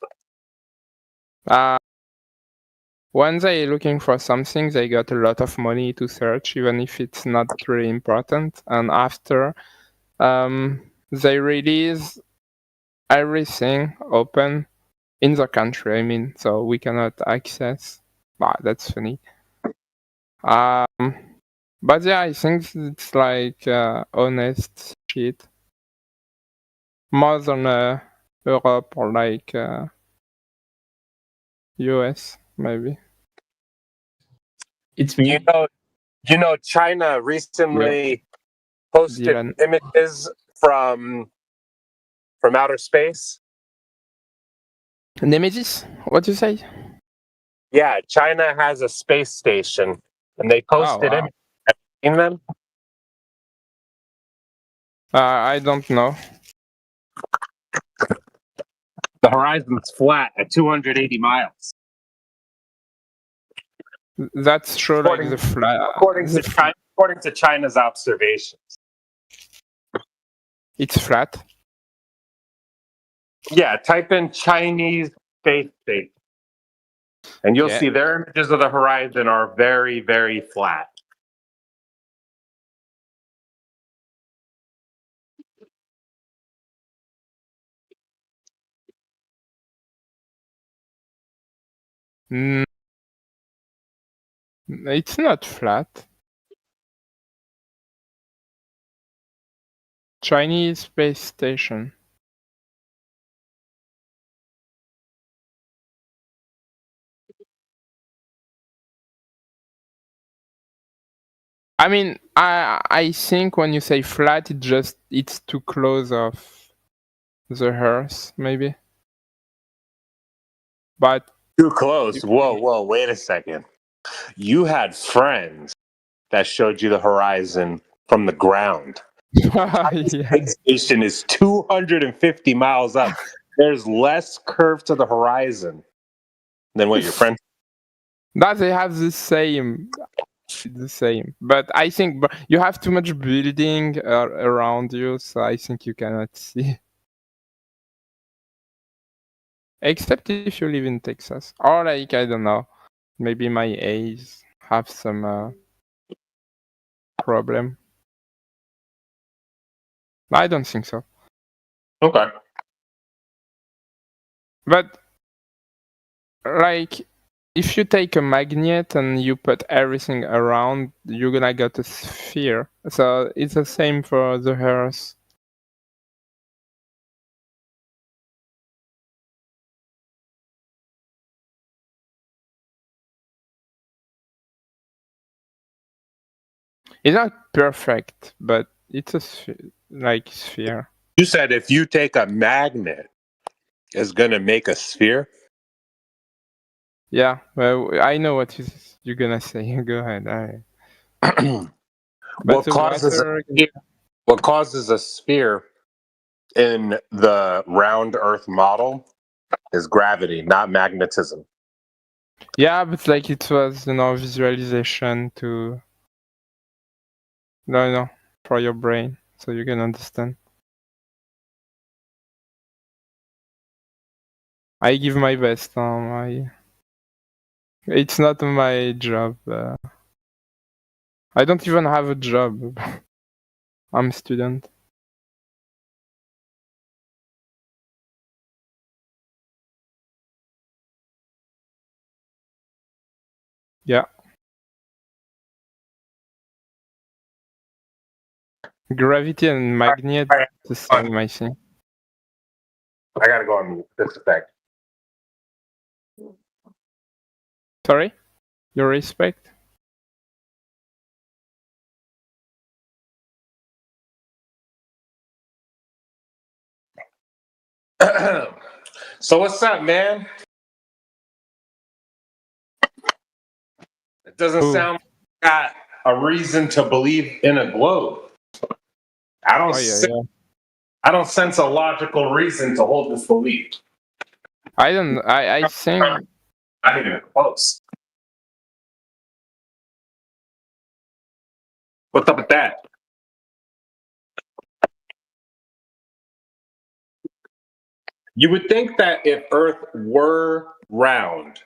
When they're looking for something, they got a lot of money to search, even if it's not really important. And after they release everything open in the country, I mean, so we cannot access. That's funny. But yeah, I think it's like honest shit. More than Europe or like US, maybe. It's me. You know, China recently posted images from outer space. Nemesis? What you say? Yeah, China has a space station, and they posted images. Have you seen them? I don't know. The horizon's flat at 280 miles. That's true, like the flat. According to China's observations. It's flat. Yeah, type in Chinese space station, and you'll see their images of the horizon are very, very flat. It's not flat. Chinese space station. I mean, I think when you say flat, it's too close of the Earth, maybe. But too close. Whoa, wait a second. You had friends that showed you the horizon from the ground. Space station is 250 miles up. There's less curve to the horizon than what your friend. That they have the same. But I think you have too much building around you, so I think you cannot see. Except if you live in Texas, or like I don't know, maybe my A's have some problem. I don't think so. Okay. But like, if you take a magnet and you put everything around, you're gonna get a sphere. So it's the same for the Earth. It's not perfect, but it's a sphere. You said if you take a magnet, it's gonna make a sphere. Yeah, well, I know what you're gonna say. Go ahead. What causes a sphere in the round Earth model is gravity, not magnetism. Yeah, but like it was, visualization to for your brain, so you can understand. I give my best. It's not my job. I don't even have a job. I'm a student. Yeah. Gravity and magnet, the same, I think. I gotta go on this effect. Sorry? Your respect? So what's up, man? It doesn't sound like you got a reason to believe in a globe. I don't sense a logical reason to hold this belief. I think not even close. What's up with that? You would think that if Earth were round,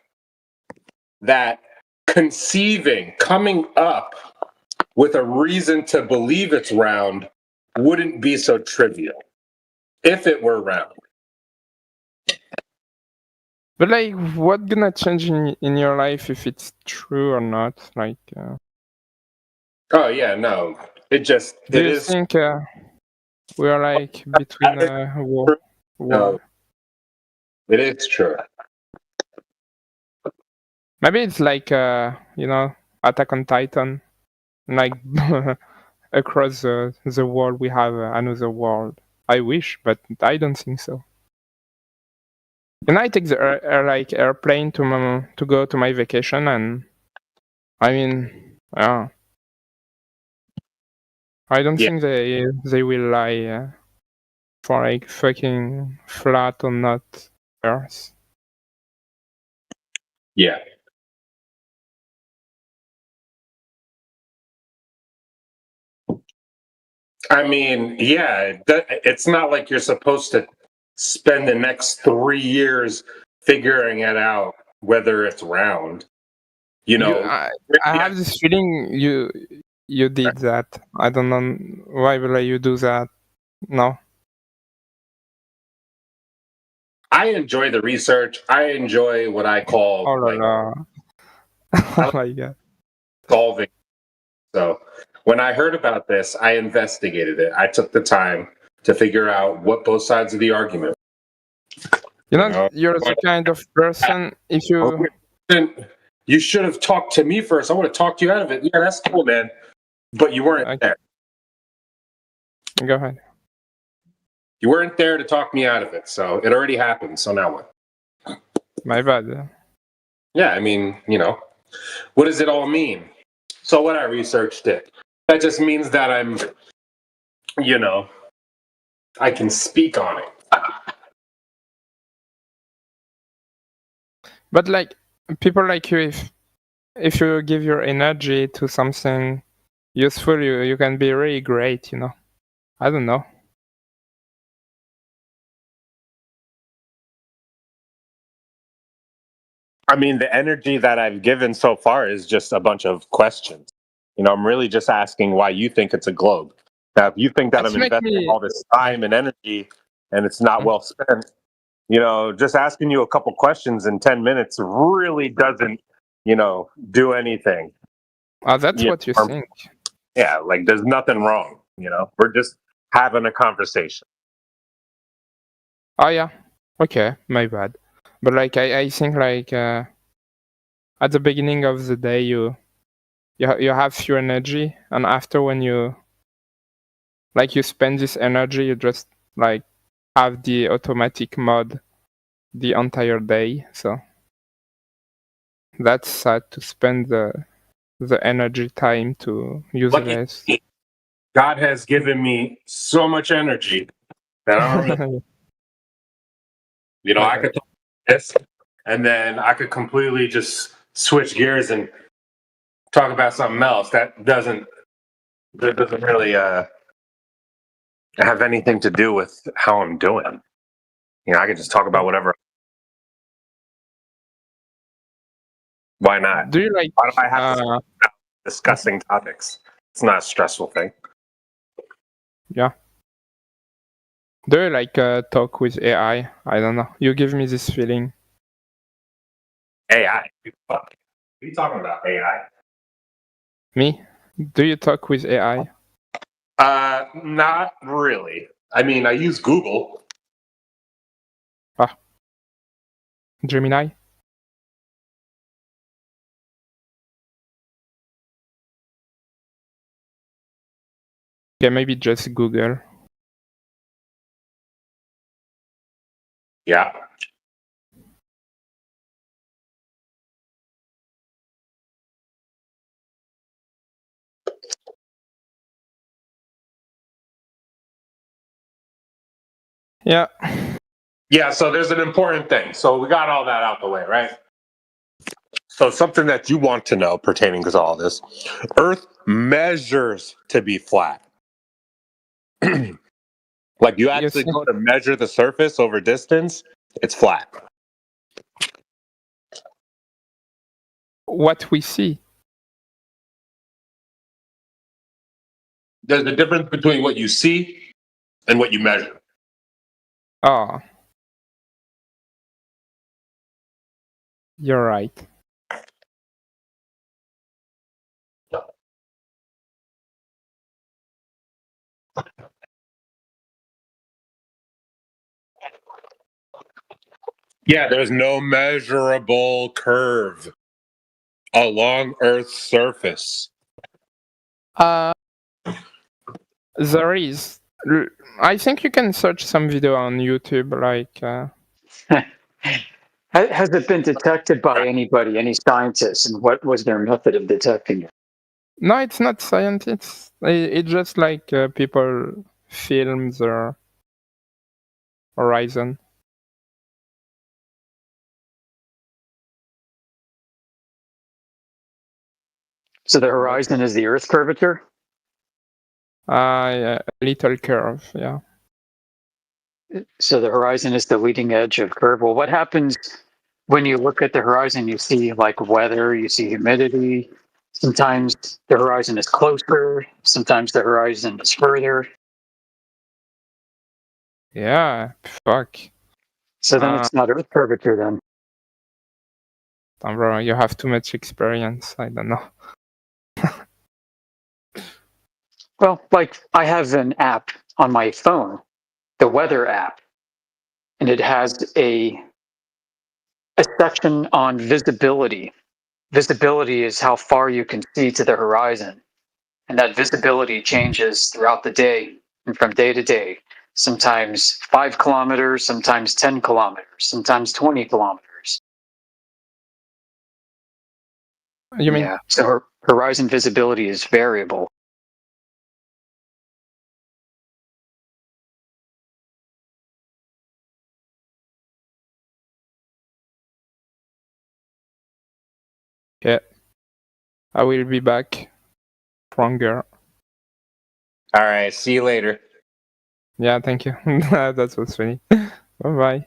that coming up with a reason to believe it's round wouldn't be so trivial if it were round. But like, what's gonna change in your life if it's true or not? Like. Oh yeah, no. It just. Do you think we are like between war? No. It is true. Maybe it's like Attack on Titan, like across the world we have another world. I wish, but I don't think so. Can I take the airplane to go to my vacation? And I mean, I don't think they will lie for like fucking flat or not Earth. Yeah. I mean, yeah, it's not like you're supposed to spend the next 3 years figuring it out whether it's round. You know, I have this feeling you did that. I don't know why will you do that. No. I enjoy the research. I enjoy what I call Oh la la. Oh my god. solving. So when I heard about this, I investigated it. I took the time to figure out what both sides of the argument. You're the kind of person if you. You should have talked to me first. I would have talked you out of it. Yeah, that's cool, man. But you weren't there. Go ahead. You weren't there to talk me out of it, so it already happened. So now what? My bad. Yeah, I mean, what does it all mean? So what I researched it. That just means that I'm, I can speak on it. But like people like you, if you give your energy to something useful, you can be really great. I don't know. I mean, the energy that I've given so far is just a bunch of questions. I'm really just asking why you think it's a globe. Now, if you think that I'm investing all this time and energy and it's not well spent, just asking you a couple questions in 10 minutes really doesn't, do anything. Oh, that's what you think. Yeah, like there's nothing wrong. We're just having a conversation. Oh yeah. Okay, my bad. But like I think like at the beginning of the day you have few energy, and after when you spend this energy, you just like have the automatic mode the entire day. So that's sad to spend the energy time to use less. God has given me so much energy that I don't I could talk this, and then I could completely just switch gears and talk about something else that doesn't really have anything to do with how I'm doing. I could just talk about whatever. Why not? Do you like? Why do I have to stop discussing topics? It's not a stressful thing. Yeah. Do you like talk with AI? I don't know. You give me this feeling. AI? What are you talking about, AI? Me? Do you talk with AI? Not really. I mean, I use Google. Gemini? Yeah, maybe just Google. Yeah. Yeah. Yeah, so there's an important thing. So we got all that out the way, right? So something that you want to know pertaining to all this. Earth measures to be flat. Like you actually go to measure the surface over distance, it's flat. What we see. There's a difference between what you see and what you measure. Oh. You're right. Yeah, there's no measurable curve along Earth's surface. There is. I think you can search some video on YouTube, like. Has it been detected by anybody, any scientists, and what was their method of detecting it? No, it's not science. It's just like people film their horizon. So the horizon is the Earth's curvature? Yeah, a little curve, yeah. So the horizon is the leading edge of curve. Well, what happens when you look at the horizon? You see like weather, you see humidity. Sometimes the horizon is closer, sometimes the horizon is further. Yeah, fuck. So then it's not Earth curvature then. Bro, you have too much experience. I don't know. Well, like I have an app on my phone, the weather app, and it has a section on visibility. Visibility is how far you can see to the horizon. And that visibility changes throughout the day and from day to day. Sometimes 5 kilometers, sometimes 10 kilometers, sometimes 20 kilometers. You mean? Yeah, so horizon visibility is variable. Yeah. I will be back stronger. All right. See you later. Yeah, thank you. That was funny. Bye-bye.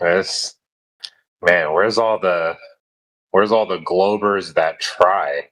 Yes. Man, where's all the Globers that try?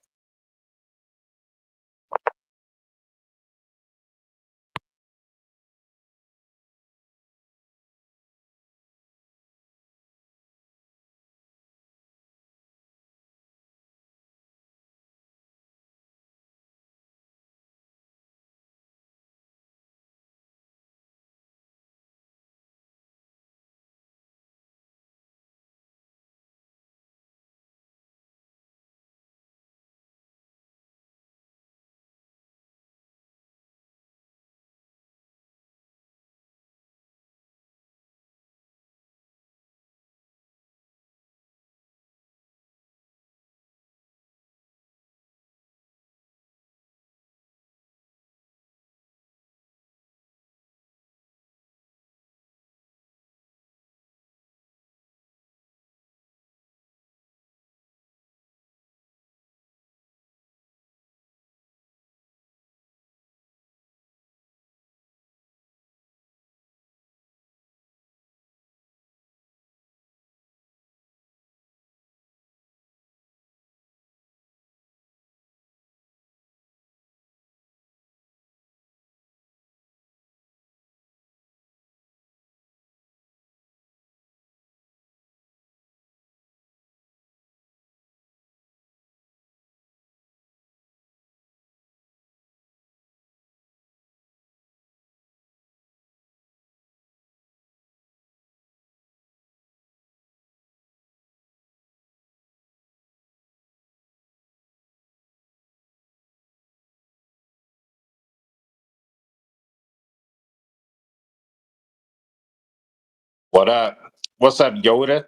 What up? What's up, Yoda?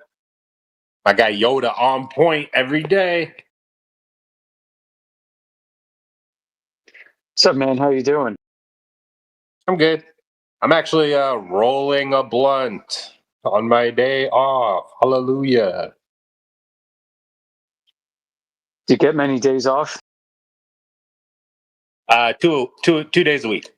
I got Yoda on point every day. What's up, man? How you doing? I'm good. I'm actually rolling a blunt on my day off. Hallelujah. Do you get many days off? Two days a week.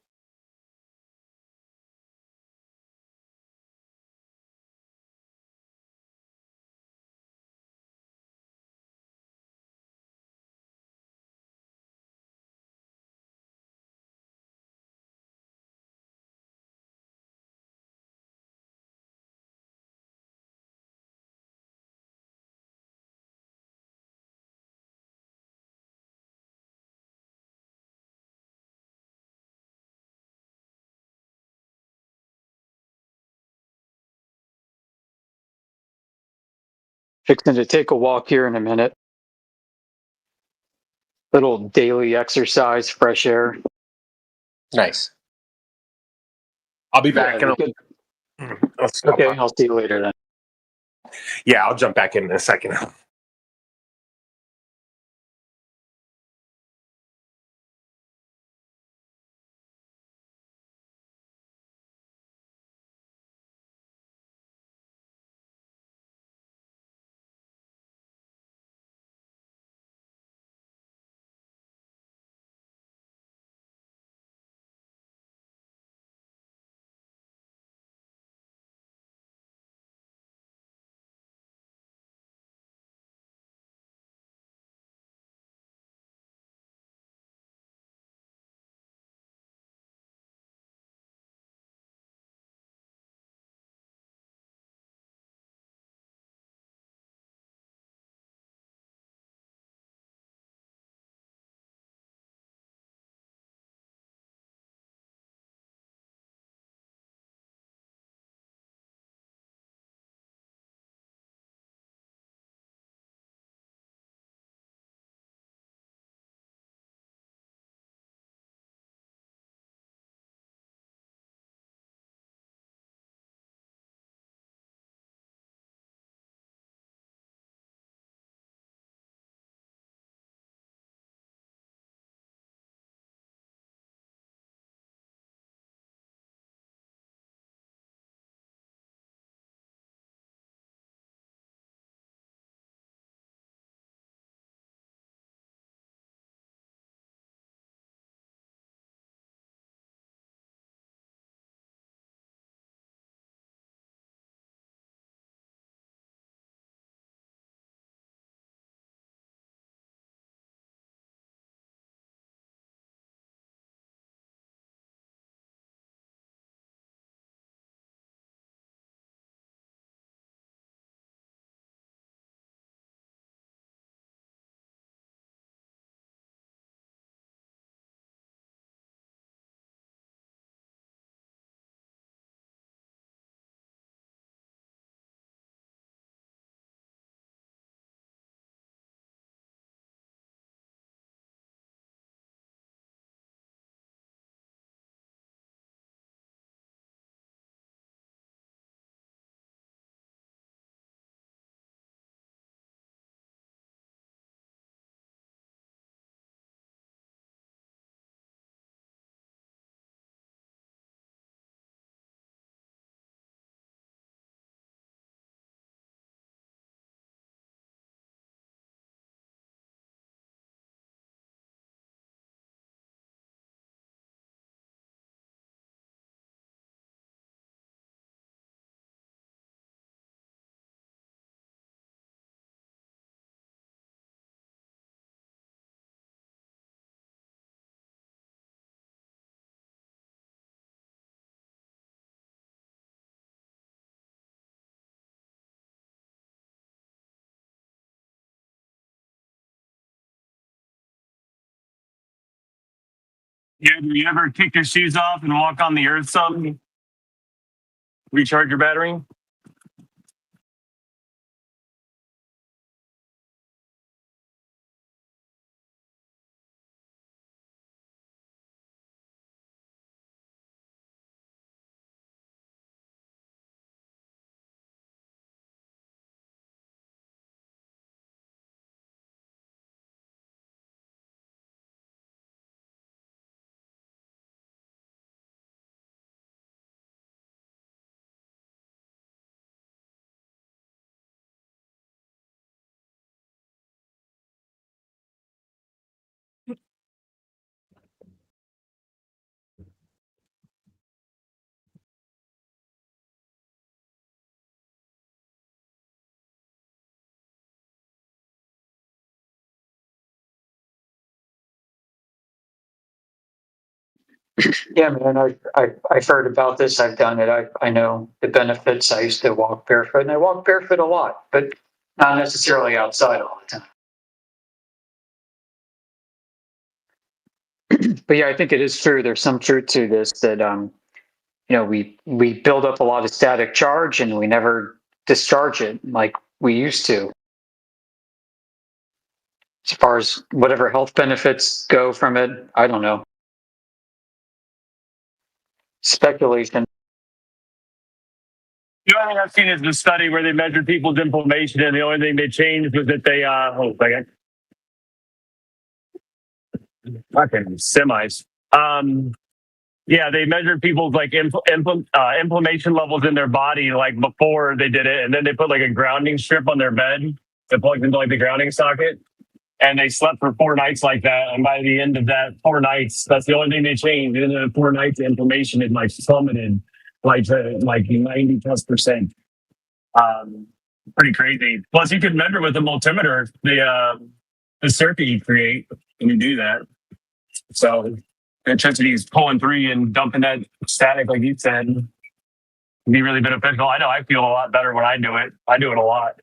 Fixing to take a walk here in a minute. Little daily exercise, fresh air. Nice. I'll be back in a Okay, I'll see you later then. Yeah, I'll jump back in a second. Yeah, do you ever kick your shoes off and walk on the earth some? Recharge your battery? Yeah, man, I've heard about this. I've done it. I know the benefits. I used to walk barefoot, and I walk barefoot a lot, but not necessarily outside all the time. But yeah, I think it is true. There's some truth to this that we build up a lot of static charge and we never discharge it like we used to. As far as whatever health benefits go from it, I don't know. Speculation. The only thing I've seen is the study where they measured people's inflammation, and the only thing they changed was that they hold on a second. Fucking semis. Yeah, they measured people's like inflammation levels in their body like before they did it, and then they put like a grounding strip on their bed that plugged into like the grounding socket, and they slept for 4 nights like that. And by the end of that 4 nights, that's the only thing they changed. In the 4 nights, the inflammation had like plummeted like 90+%. Pretty crazy. Plus, you can measure with a multimeter the circuit you create when you do that. So electricity is pulling through and dumping that static, like you said, can be really beneficial. I know I feel a lot better when I do it. I do it a lot.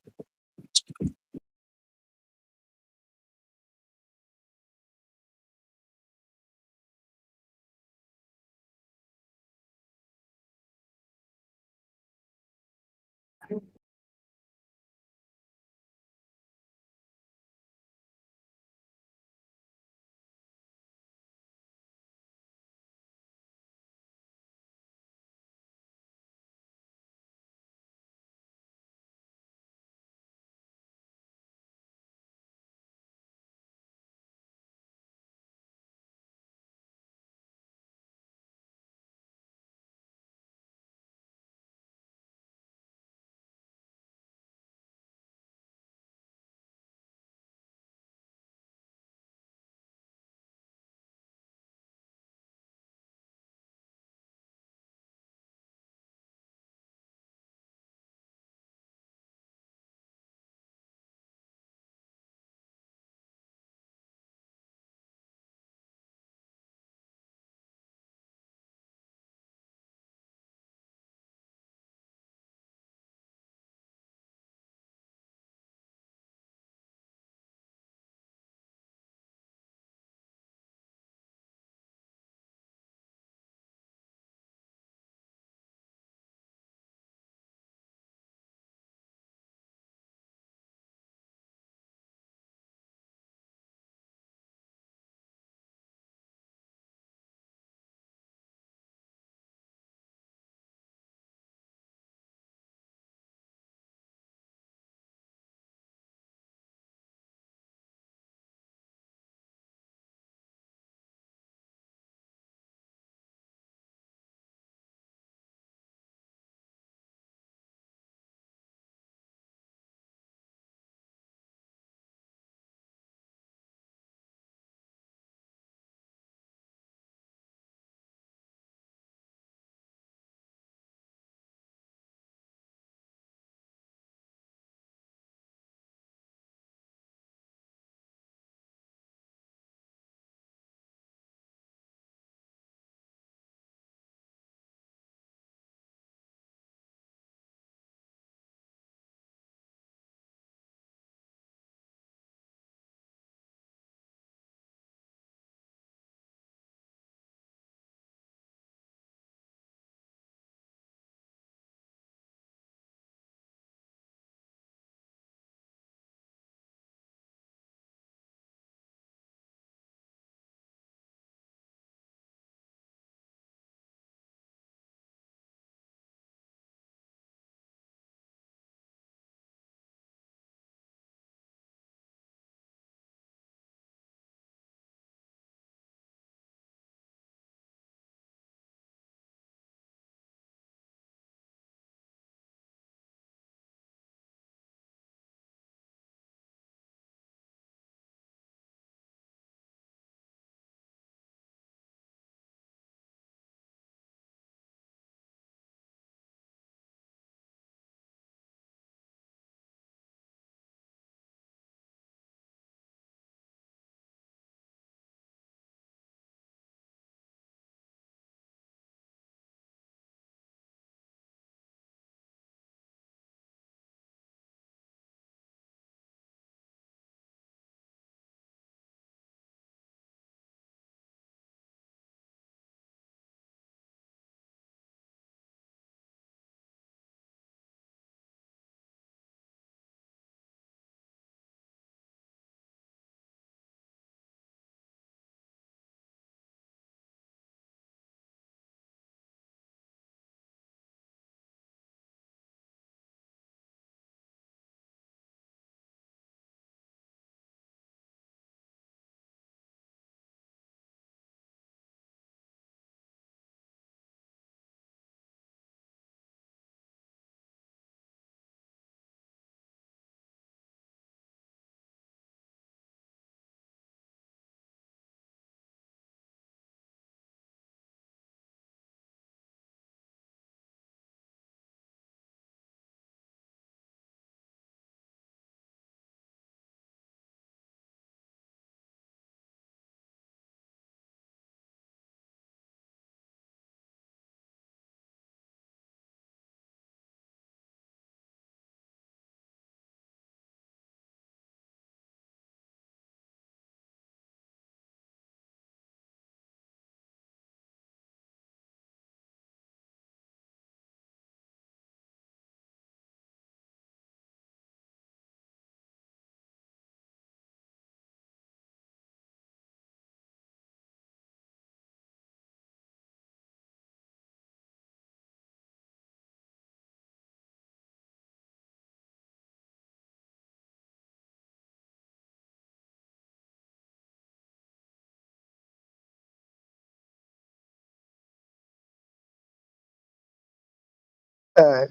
Uh,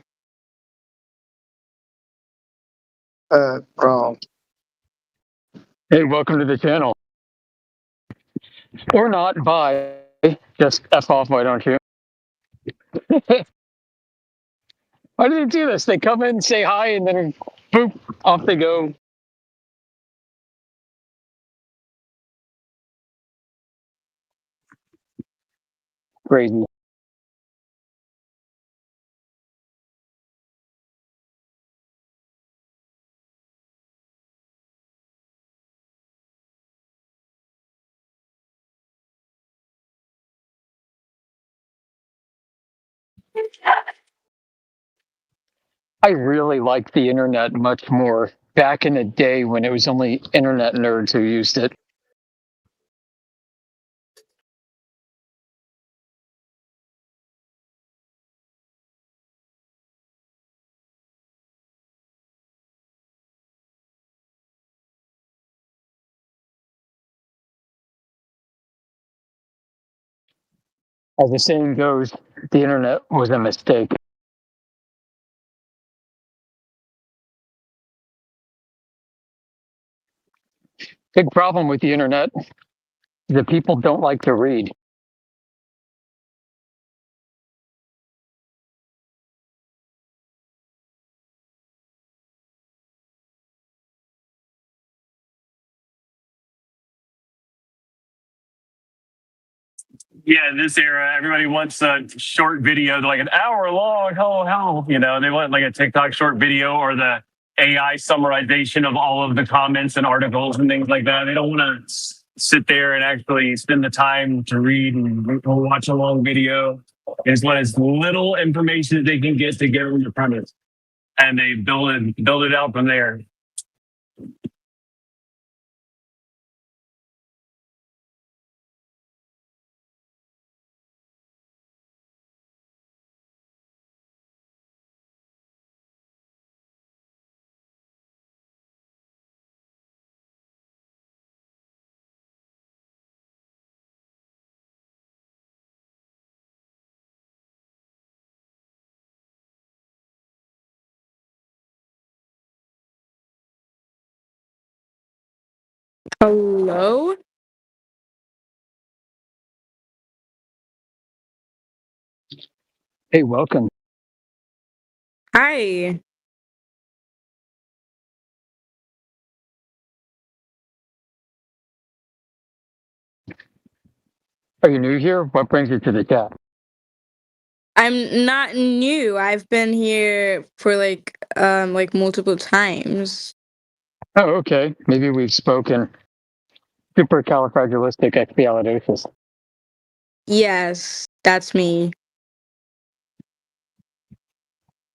wrong. Hey, welcome to the channel. Or not, bye. Just F off, why don't you? Why do they do this? They come in, say hi, and then boop, off they go. Crazy. I really liked the internet much more back in the day when it was only internet nerds who used it. As the saying goes, the internet was a mistake. Big problem with the internet is that people don't like to read. Yeah, in this era, everybody wants a short video, like an hour long. Hell, you know, they want like a TikTok short video or the AI summarization of all of the comments and articles and things like that. They don't want to sit there and actually spend the time to read and watch a long video. They just want as little information as they can get to get on the premise, and they build it out from there. Hello? Hey, welcome. Hi. Are you new here? What brings you to the chat? I'm not new. I've been here for like multiple times. Oh, okay. Maybe we've spoken. Supercalifragilisticexpialidocious. Yes, that's me.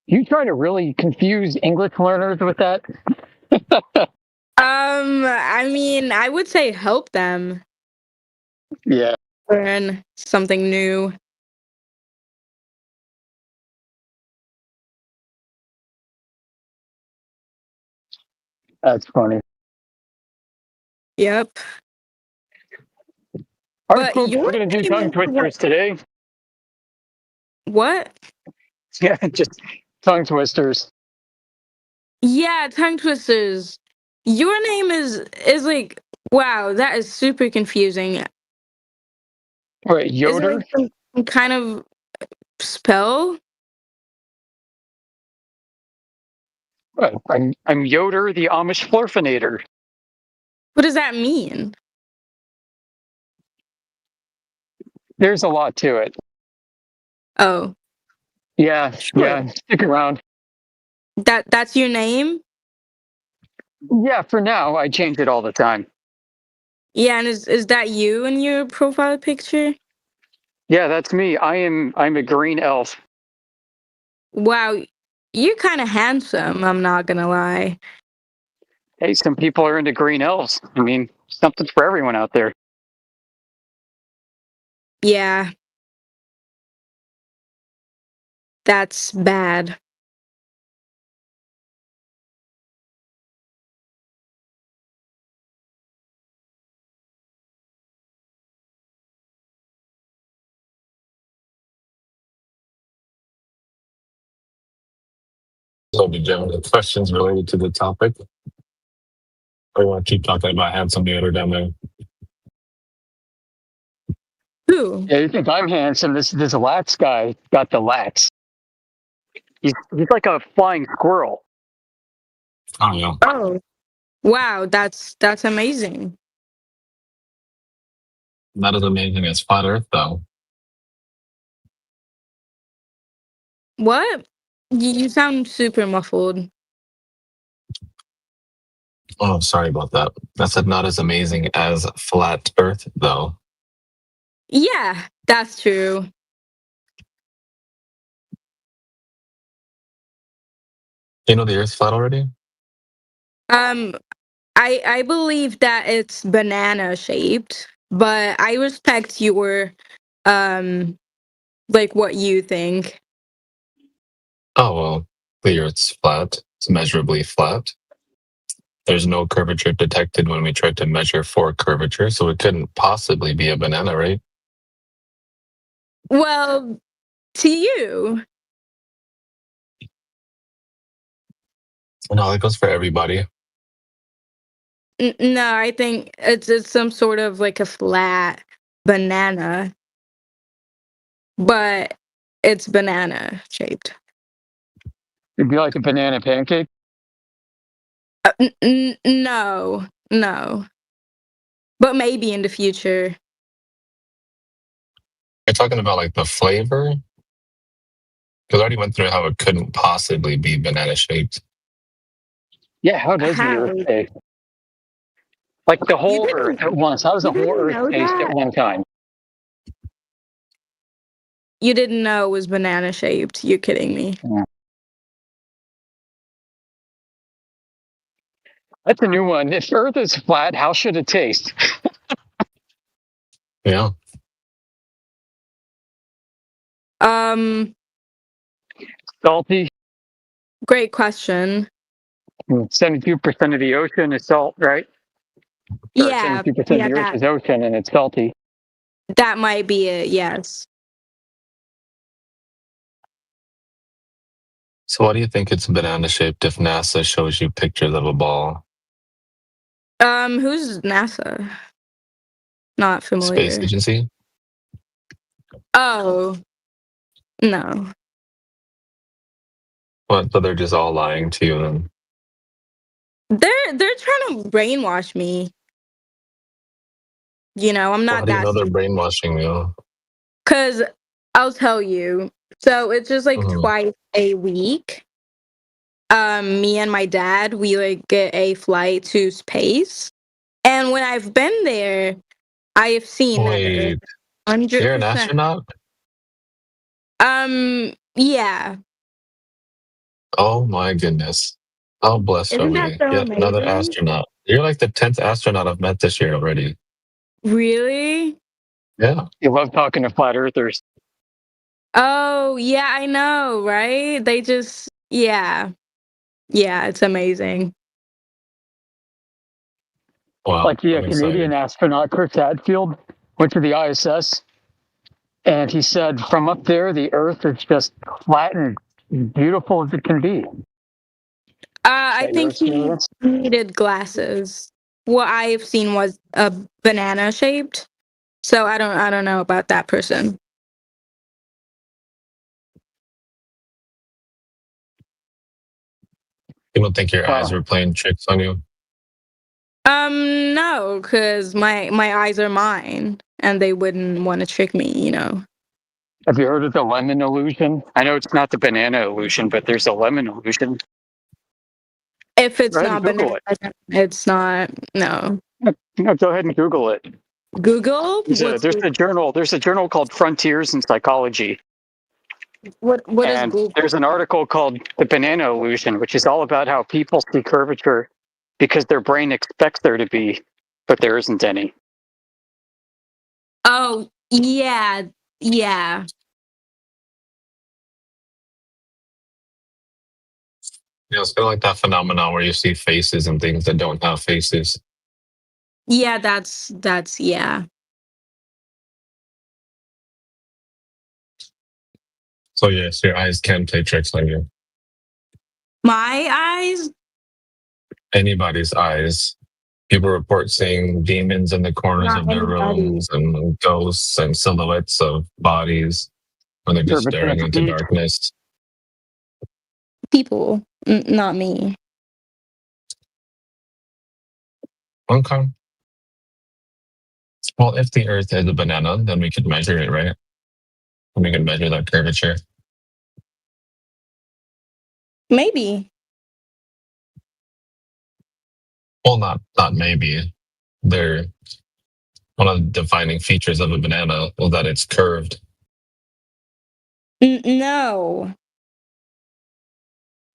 You try to really confuse English learners with that? I mean, I would say help them Yeah. learn something new. That's funny. Yep. All right, But folks, your we're going to do name tongue is twisters today. what? Yeah, just tongue twisters. Yeah, tongue twisters. Your name is like wow, that is super confusing. Wait, Is it Yoder? like some kind of spell? I'm Yoder, the Amish Flurfinator. What does that mean? There's a lot to it. Oh, Yeah, sure. yeah. Stick around. That's your name? Yeah, for now, I change it all the time. Yeah, and is that you in your profile picture? Yeah, that's me. I'm a green elf. Wow, you're kind of handsome, I'm not gonna lie. Hey, some people are into green elves. I mean, something's for everyone out there. Yeah. That's bad. So, did you have any questions related to the topic? Or you want to keep talking about handsome Yoder down there? Who? Yeah, you think I'm handsome? This Lats guy got the lats. He's like a flying squirrel. Oh yeah. Oh, wow, that's amazing. Not as amazing as flat Earth, though. What? You sound super muffled. Oh, sorry about that. I said not as amazing as flat Earth, though. Yeah, that's true. You know the Earth's flat already? I believe that it's banana shaped, but I respect your like what you think. Oh well, the Earth's flat. It's measurably flat. There's no curvature detected when we tried to measure for curvature, so it couldn't possibly be a banana, right? Well, to you. No, that goes for everybody. No, I think it's some sort of like a flat banana, but it's banana shaped. It'd be like a banana pancake. No, no, but maybe in the future. You're talking about like the flavor? Because I already went through how it couldn't possibly be banana shaped. Yeah, how does the Earth taste? Like the whole Earth at once. How does the whole Earth taste at one time? You didn't know it was banana shaped. You're kidding me. Yeah. That's a new one. If Earth is flat, how should it taste? Yeah. Salty. Great question. 72% of the ocean is salt, right? Yeah, 72% of yeah, the Earth is ocean, and it's salty. that might be it. Yes. So why do you think it's banana shaped if NASA shows you pictures of a ball? Who's NASA? Not familiar. Space agency? Oh, no. What? So they're just all lying to you then? They're trying to brainwash me. You know, I'm Well, not how do you that know they're stupid. brainwashing you? Cause I'll tell you. So it's just like Mhm. twice a week. Me and my dad, we like get a flight to space. And when I've been there, I have seen that the Earth Wait, you're an 100%. astronaut? Yeah. Oh my goodness. How blessed are Isn't that we? so Yet another amazing? astronaut. You're like the 10th astronaut I've met this year already. Really? Yeah. You love talking to flat earthers. Oh, yeah, I know, right? They just, yeah. Yeah, it's amazing. Wow. Like the I'm Canadian excited. astronaut Chris Hadfield went to the ISS, and he said from up there, the Earth is just flat and beautiful as it can be. I That your think he experience? needed glasses. What I've seen was a banana shaped. So I don't know about that person. You don't think your eyes were playing tricks on you? No, because my eyes are mine and they wouldn't want to trick me, you know. Have you heard of the lemon illusion? I know it's not the banana illusion, but there's a lemon illusion. If it's Go ahead not and Google banana, it's not, no. No, go ahead and Google it. Google? There's a journal called Frontiers in Psychology. What is And Google? there's an article called The Banana Illusion, which is all about how people see curvature because their brain expects there to be, but there isn't any. Oh, yeah, yeah. You know, it's kind of like that phenomenon where you see faces and things that don't have faces. Yeah, that's yeah. So yes, your eyes can play tricks on you. My eyes? Anybody's eyes. People report seeing demons in the corners Not of their anybody. rooms and ghosts and silhouettes of bodies when they're just staring into darkness. People, not me. Okay. Well, if the Earth is a banana, then we could measure it, right? And we could measure that curvature. Maybe. Well, not maybe. They're one of the defining features of a banana is that it's curved. No.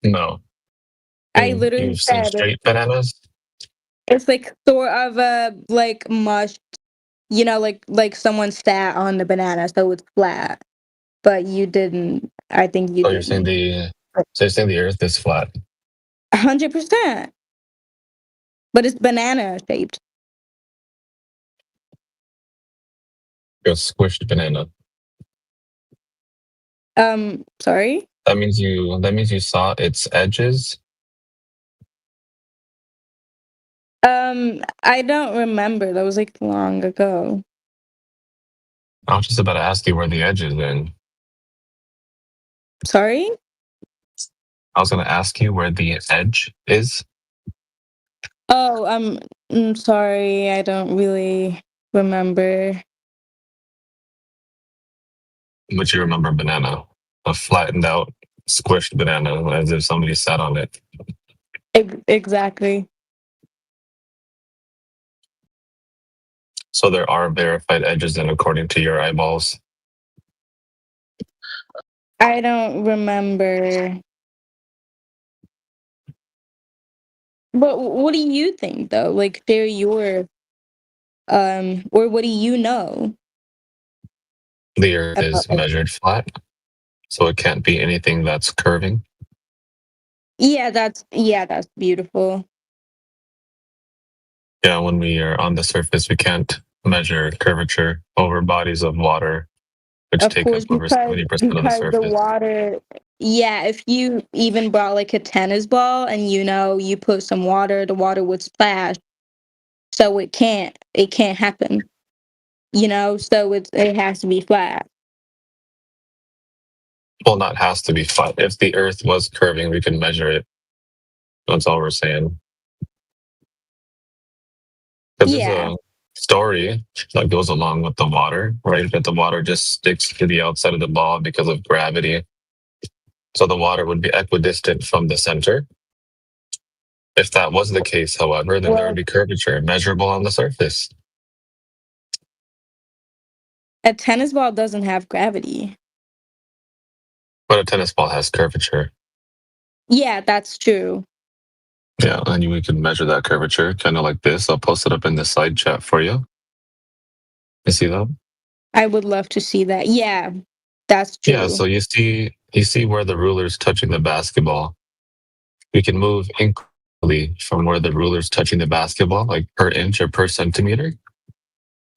No. I literally You've seen said straight bananas? it's like sort of a like mush, like someone sat on the banana, so it's flat. But you didn't. I think you Oh, you're saying didn't. you're saying the Earth is flat. 100%. But it's banana shaped. You're a squished banana. Sorry? That means you saw its edges. I don't remember. That was like long ago. I was just about to ask you where the edge is then. Sorry? I was gonna ask you where the edge is. Oh, I'm sorry. I don't really remember. But you remember banana. A flattened out, squished banana as if somebody sat on it. Exactly. So there are verified edges then according to your eyeballs. I don't remember. But what do you think though? Like share your or what do you know? The Earth is measured flat, so it can't be anything that's curving. Yeah, that's beautiful. Yeah, when we are on the surface, we can't measure curvature over bodies of water, which Of take course, up over 70% of the because the surface. water, yeah, if you even brought like a tennis ball and you put some water, the water would splash. So it can't happen. So it has to be flat. Well, not has to be flat. If the Earth was curving, we can measure it. That's all we're saying. Because there's a story that goes along with the water, right? That the water just sticks to the outside of the ball because of gravity. So the water would be equidistant from the center. If that was the case, however, then there would be curvature measurable on the surface. A tennis ball doesn't have gravity. But a tennis ball has curvature. Yeah, that's true. Yeah, and we can measure that curvature kind of like this. I'll post it up in the side chat for you. You see that? I would love to see that. Yeah, that's true. Yeah, so you see where the ruler's touching the basketball. We can move incrementally from where the ruler's touching the basketball, like per inch or per centimeter.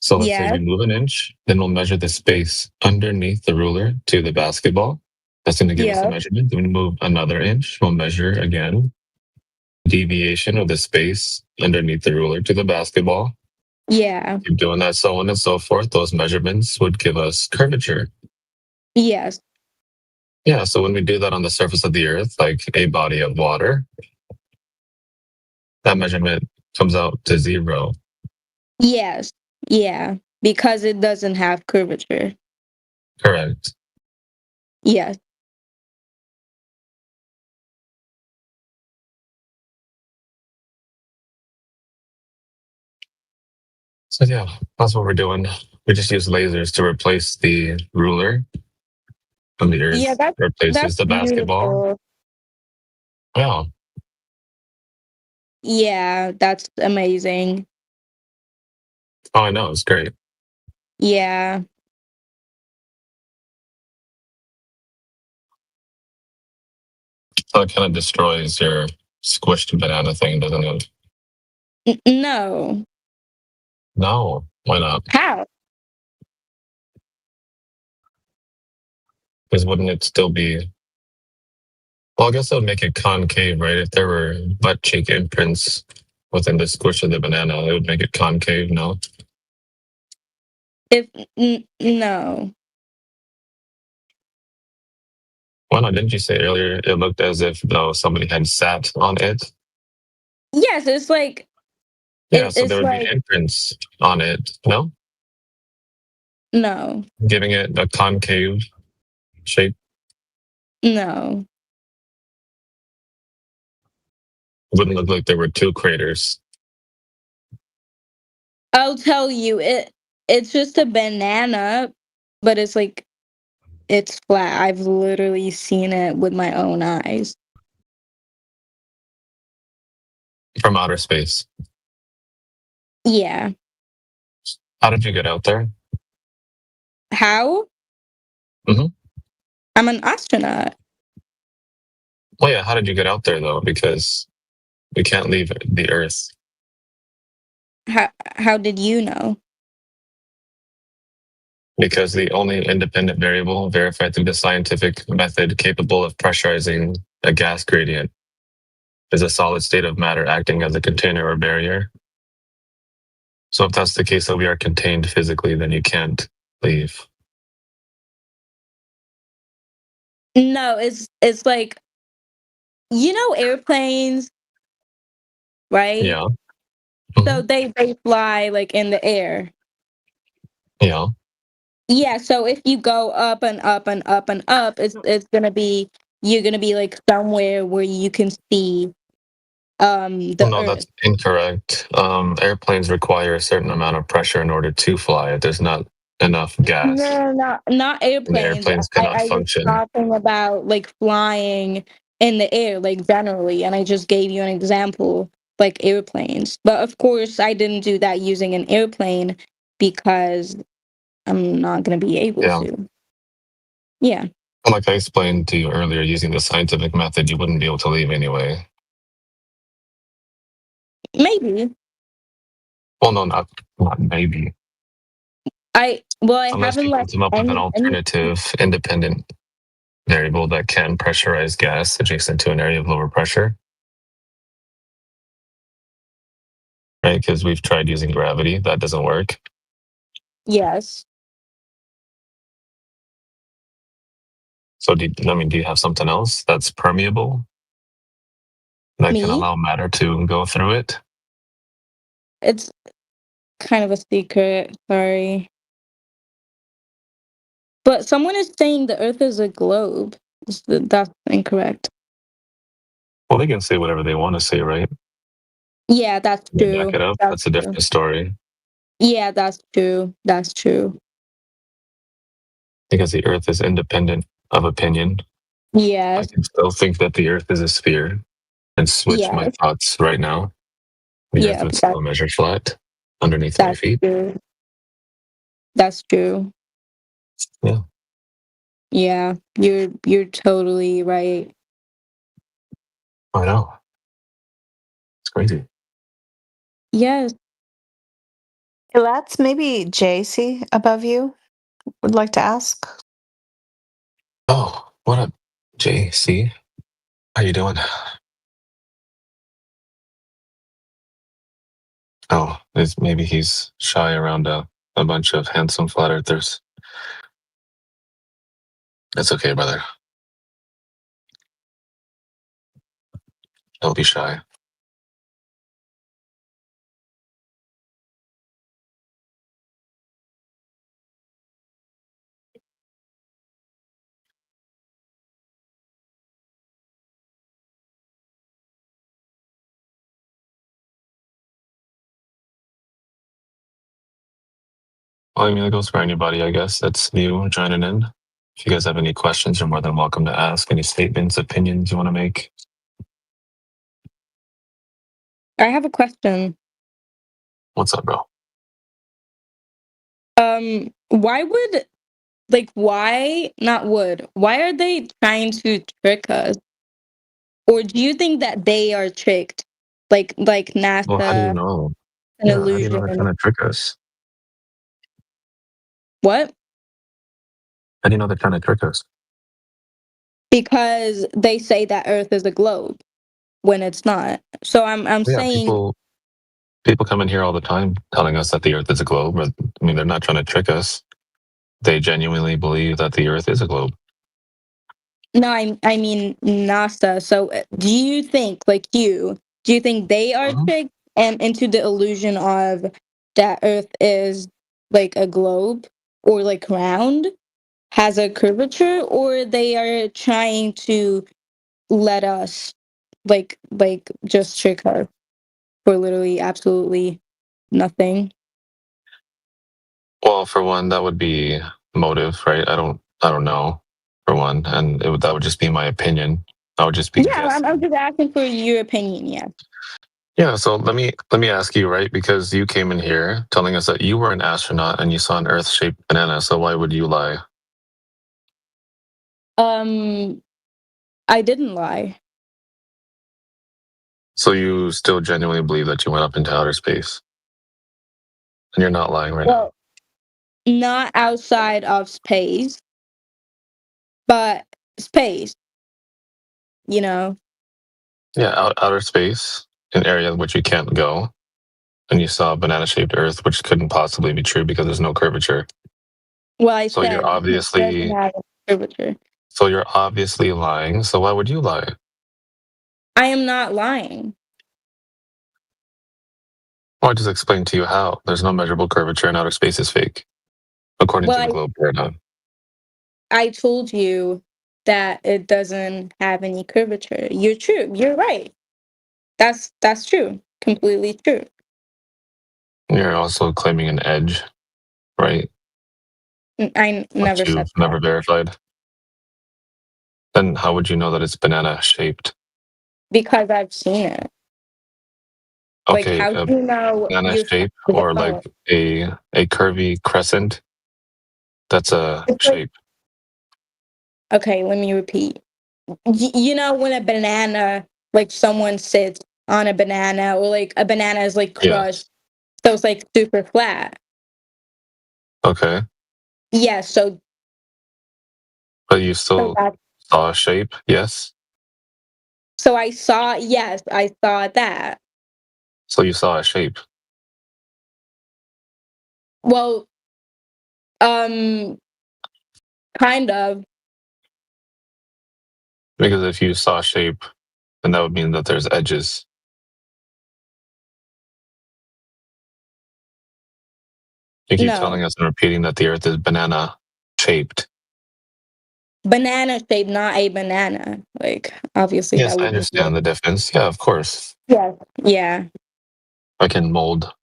So let's say we move an inch, then we'll measure the space underneath the ruler to the basketball. That's going to give us a measurement. Then we move another inch, we'll measure again deviation of the space underneath the ruler to the basketball. Yeah. Keep doing that, so on and so forth. Those measurements would give us curvature. Yes. Yeah, so when we do that on the surface of the Earth, like a body of water, that measurement comes out to 0. Yes. Yeah. Because it doesn't have curvature. Correct. Yes. So yeah, that's what we're doing. We just use lasers to replace the ruler on the Earth. Yeah, replaces the basketball. Beautiful. Yeah. Yeah, that's amazing. Oh, I know. It's great. Yeah. So it kind of destroys your squished banana thing, doesn't it? No. No. Why not? How? Because wouldn't it still be Well, I guess that would make it concave, right? If there were butt cheek imprints within the squish of the banana, it would make it concave, no? No. Why not? Didn't you say earlier it looked as if though somebody had sat on it? Yes, it's like Yeah, so it's there would be like imprints on it, no? no, Giving it a concave shape. no. Wouldn't look like there were two craters. I'll tell you, it's just a banana, but it's like it's flat. I've literally seen it with my own eyes. From outer space. Yeah. How did you get out there? How? Mm-hmm. I'm an astronaut. Well, yeah, how did you get out there though? Because we can't leave the Earth. How did you know? Because the only independent variable verified through the scientific method capable of pressurizing a gas gradient is a solid state of matter acting as a container or barrier. So if that's the case that we are contained physically, then you can't leave. No, it's like airplanes, right? Yeah. So they fly like in the air. Yeah. Yeah, so if you go up and up and up and up, it's gonna be you're gonna be like somewhere where you can see the No, Earth. that's incorrect. Airplanes require a certain amount of pressure in order to fly. There's not enough gas. No, not And airplanes. airplanes cannot I was function. talking about like flying in the air, like generally, and I just gave you an example, like airplanes. But of course, I didn't do that using an airplane because I'm not gonna be able Yeah. to. Yeah. Like I explained to you earlier, using the scientific method, you wouldn't be able to leave anyway. Maybe. Well, no, not maybe. I Unless haven't you left come up with an any alternative independent variable that can pressurize gas adjacent to an area of lower pressure. Right? Because we've tried using gravity. That doesn't work. Yes. So do you have something else that's permeable? That can allow matter to go through it? It's kind of a secret, sorry. But someone is saying the Earth is a globe. That's incorrect. Well, they can say whatever they want to say, right? Yeah, that's They true. back it up. That's a different story. Yeah, that's true. That's true. Because the Earth is independent of opinion. Yes. I can still think that the Earth is a sphere and switch my thoughts right now. The Earth would still measure flat underneath my feet. True. That's true. Yeah. Yeah, you're totally right. I know. It's crazy. Yes. Let's maybe JC above you would like to ask. Oh, what up, JC? How you doing? Oh, maybe he's shy around a bunch of handsome flat earthers. That's okay, brother. Don't be shy. Well, I mean, it goes for anybody, I guess. That's new joining in. If you guys have any questions, you're more than welcome to ask. Any statements, opinions you want to make? I have a question. What's up, bro? Why are they trying to trick us? Or do you think that they are tricked? Like NASA. Well, how do you know? An How do you illusion. know they're trying to trick us? What? How do you know they're trying to trick us? because they say that Earth is a globe when it's not. So I'm Yeah, saying people come in here all the time telling us that the Earth is a globe. But, I mean, they're not trying to trick us. They genuinely believe that the Earth is a globe. no, I mean NASA. So do you think do you think they are tricked and into the illusion of that Earth is like a globe or like round, has a curvature, or they are trying to let us like just trick her for literally absolutely nothing? Well, for one, that would be motive, right? I don't know. For one, and that would just be my opinion. I would just be Yeah, guessing. I'm just asking for your opinion. Yeah. Yeah, so let me ask you, right? Because you came in here telling us that you were an astronaut and you saw an Earth-shaped banana. So why would you lie? I didn't lie. So you still genuinely believe that you went up into outer space, and you're not lying right now. Well, not outside of space, but space. You know. Yeah, outer space, an area in which you can't go, and you saw a banana-shaped Earth, which couldn't possibly be true because there's no curvature. Well, I So said you're it obviously doesn't have a curvature. So you're obviously lying. So why would you lie? I am not lying. Well, I just explained to you how. There's no measurable curvature and outer space is fake, according to the globe paradigm. I told you that it doesn't have any curvature. You're true. You're right. That's true. Completely true. You're also claiming an edge, right? I never Which said you've never verified. Then how would you know that it's banana shaped? because I've seen it. Okay, Like, how do you know banana you're shape or like a curvy crescent? That's a shape. Okay, let me repeat. You know when a banana, like someone sits on a banana, or like a banana is like crushed, so it's like super flat. Okay, Yeah, so but you still saw a shape, yes? so I saw, yes, I saw that. So you saw a shape. Well, kind of. Because if you saw a shape, then that would mean that there's edges. You keep telling us and repeating that the Earth is banana shaped. Banana shaped, not a banana. Like, obviously, Yes, that I would understand the difference. Yeah, of course. Yeah. Yeah. I can mold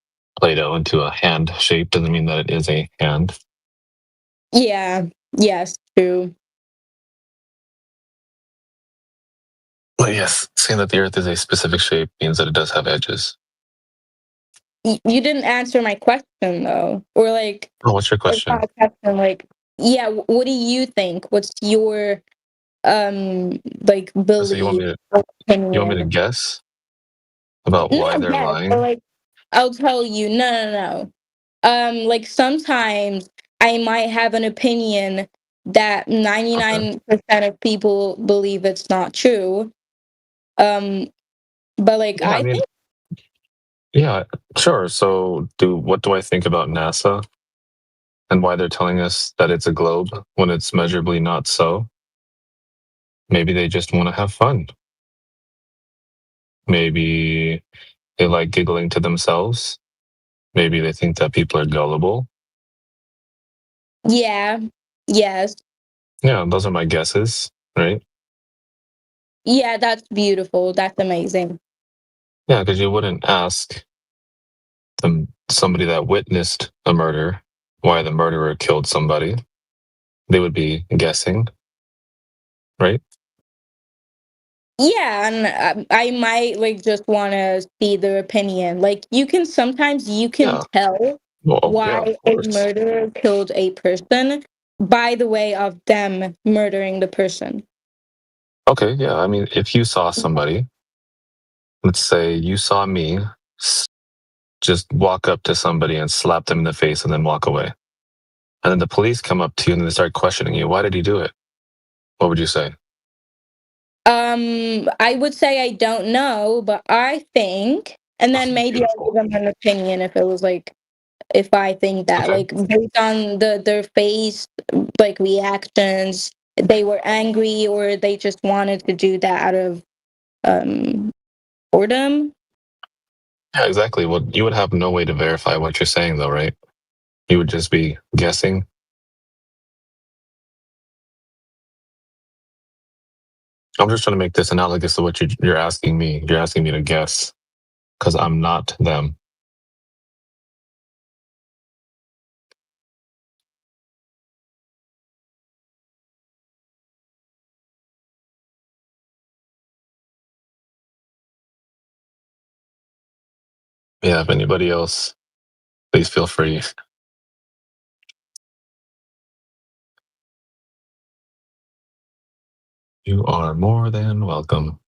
Play-Doh into a hand shape. Doesn't mean that it is a hand. Yeah. Yes, true. But yes, saying that the Earth is a specific shape means that it does have edges. You didn't answer my question though, or like. Oh, what's your question? Like, yeah, what do you think? What's your like belief? So you want me to guess about why they're lying? But, like, I'll tell you. No. Like sometimes I might have an opinion that 99% of people believe it's not true. But like Yeah, I mean, yeah, sure. So what do I think about NASA and why they're telling us that it's a globe when it's measurably not so? Maybe they just want to have fun. Maybe they like giggling to themselves. Maybe they think that people are gullible. Yeah. Yes. Yeah, those are my guesses, right? Yeah, that's beautiful. That's amazing. Yeah, because you wouldn't ask somebody that witnessed a murder why the murderer killed somebody. They would be guessing, right? Yeah, and I might like just want to see their opinion. Like you can tell why a murderer killed a person by the way of them murdering the person. Okay, yeah. I mean, if you saw somebody, let's say you saw me just walk up to somebody and slap them in the face and then walk away. And then the police come up to you and they start questioning you. Why did he do it? What would you say? I would say I don't know, but I think, and then maybe I'll give them an opinion if it was like, if I think that, like, based on their face, like, reactions, they were angry or they just wanted to do that out of boredom. Yeah, exactly. Well, you would have no way to verify what you're saying, though, right? You would just be guessing. I'm just trying to make this analogous to what you're asking me. You're asking me to guess because I'm not them. Yeah, if anybody else, please feel free. You are more than welcome.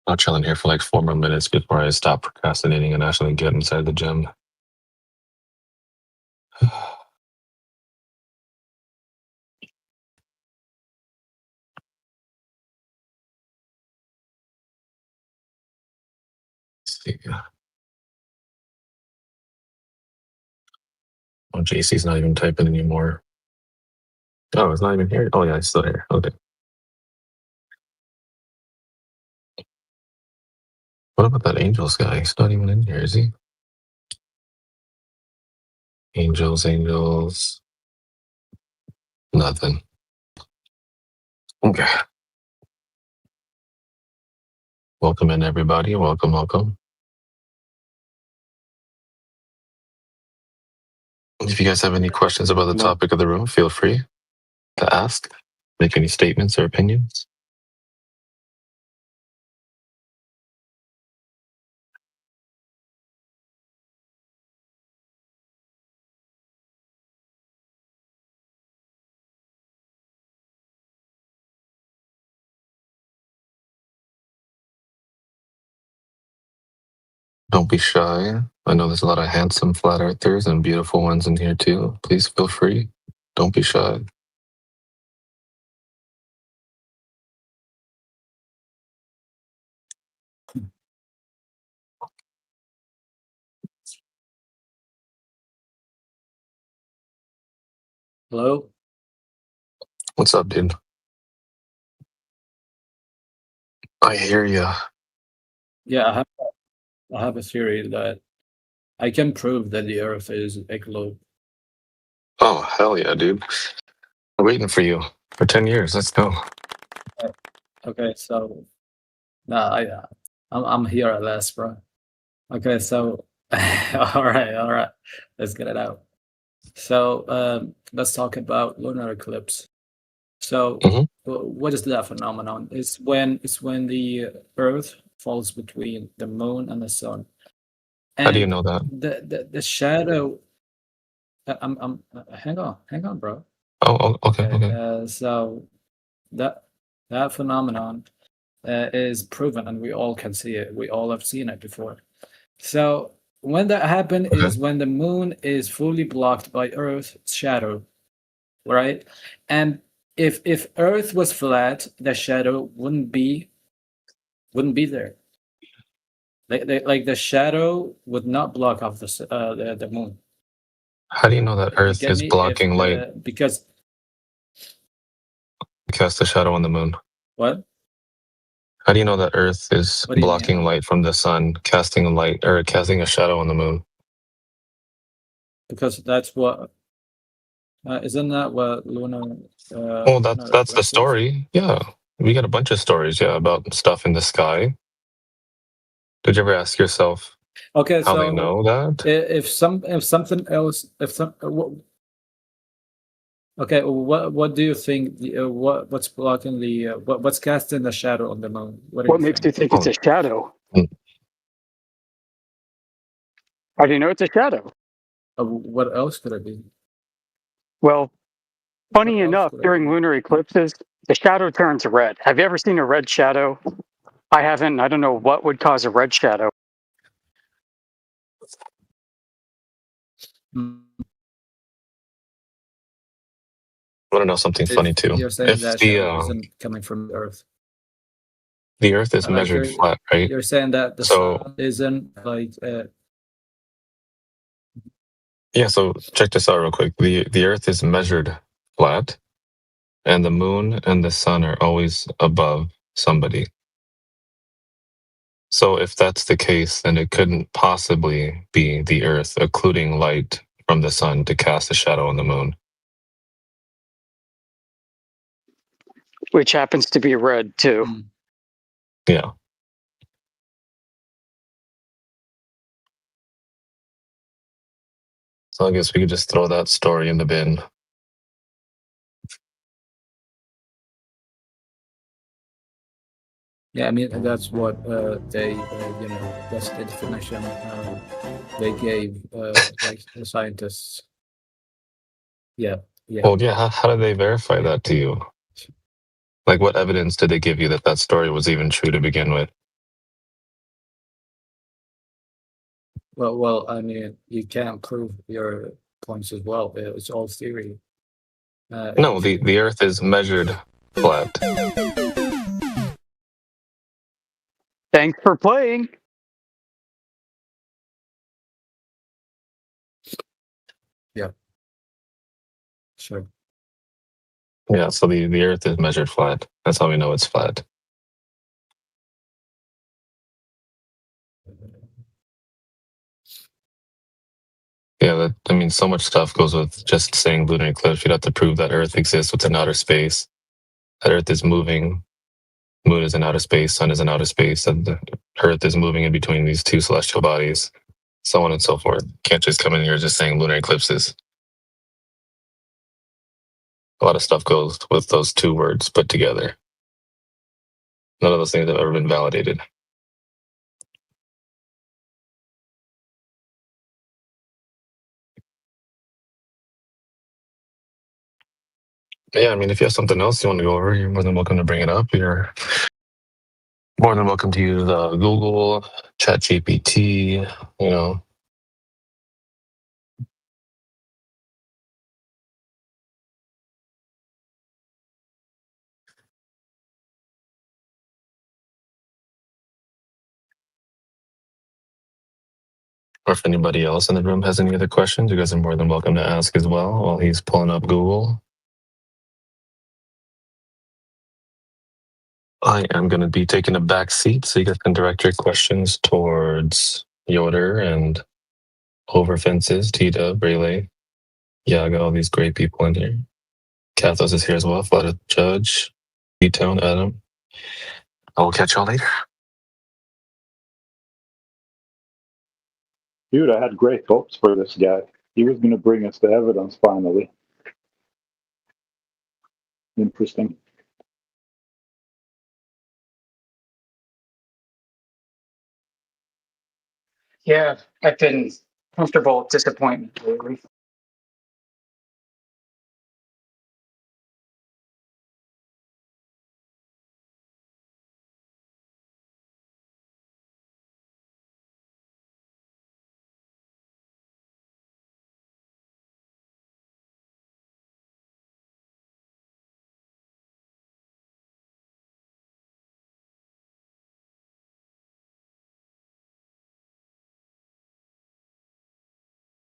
I'll chill in here for like 4 more minutes before I stop procrastinating and actually get inside the gym. Let's see. Oh, JC's not even typing anymore. Oh, it's not even here. Oh yeah, it's still here. Okay. What about that Angels guy? He's not even in here, is he? Angels. Nothing. Okay. Welcome in, everybody. Welcome. If you guys have any questions about the topic of the room, feel free to ask, make any statements or opinions. Don't be shy. I know there's a lot of handsome flat earthers and beautiful ones in here too. Please feel free. Don't be shy. Hello? What's up, dude? I hear ya. Yeah, I have a theory that I can prove that the Earth is a globe. Oh, hell yeah, dude. I'm waiting for you for 10 years. Let's go. Okay, so I'm here at last, bro. Okay, so all right, let's get it out. So let's talk about lunar eclipse. So what is that phenomenon? It's when the Earth falls between the moon and the sun. How do you know that? The shadow. I'm hang on, bro. Oh, okay. So that phenomenon is proven, and we all can see it. We all have seen it before. So when that happens is when the moon is fully blocked by Earth's shadow, right? And if Earth was flat, the shadow wouldn't be there. Like the shadow would not block off the moon. How do you know that Earth get is me? blocking light? Because Cast a shadow on the moon. what? How do you know that Earth is What do you mean? blocking light from the sun, casting a shadow on the moon? Because that's what isn't that what lunar? Well, that's the story. Yeah, we got a bunch of stories. Yeah, about stuff in the sky. Did you ever ask yourself Okay, how so they know that? if something else, okay, what do you think? What's blocking the what's casting the shadow on the moon? What makes you think it's a shadow? How do you know it's a shadow? What else could it be? Well, funny enough, during lunar eclipses, the shadow turns red. Have you ever seen a red shadow? I haven't. I don't know what would cause a red shadow. want to know something funny If too? you're saying If that shadow isn't coming from the Earth, the Earth is like measured flat, right? you're saying that the So sun isn't like yeah, so check this out real quick. The Earth is measured flat, and the moon and the sun are always above somebody. So if that's the case, then it couldn't possibly be the Earth occluding light from the sun to cast a shadow on the moon. which happens to be red too. Yeah. So I guess we could just throw that story in the bin. yeah, I mean that's what they that's the definition they gave like the scientists. Yeah. Well, yeah. How did they verify that to you? Like, what evidence did they give you that that story was even true to begin with? Well, I mean, you can't prove your points as well. It's all theory. No, the Earth is measured flat. Thanks for playing. Yeah. Sure. Yeah, so the Earth is measured flat. That's how we know it's flat. Yeah, I mean, so much stuff goes with just saying lunar eclipse. You'd have to prove that Earth exists within outer space, that Earth is moving, Moon is in outer space, Sun is in outer space, and the Earth is moving in between these two celestial bodies, so on and so forth. Can't just come in here just saying lunar eclipses. A lot of stuff goes with those two words put together. None of those things have ever been validated. Yeah, I mean, if you have something else you want to go over, you're more than welcome to bring it up. You're more than welcome to use Google, ChatGPT, you know. Or if anybody else in the room has any other questions, you guys are more than welcome to ask as well while he's pulling up Google. I am going to be taking a back seat so you guys can direct your questions towards Yoder and Over Fences, T-Dub, Relay, Yaga, all these great people in here. Kathos is here as well, Flutter Judge, B-Tone, Adam. I will catch y'all later. Dude, I had great hopes for this guy. He was going to bring us the evidence finally. Interesting. Yeah, I've been comfortable with disappointment lately.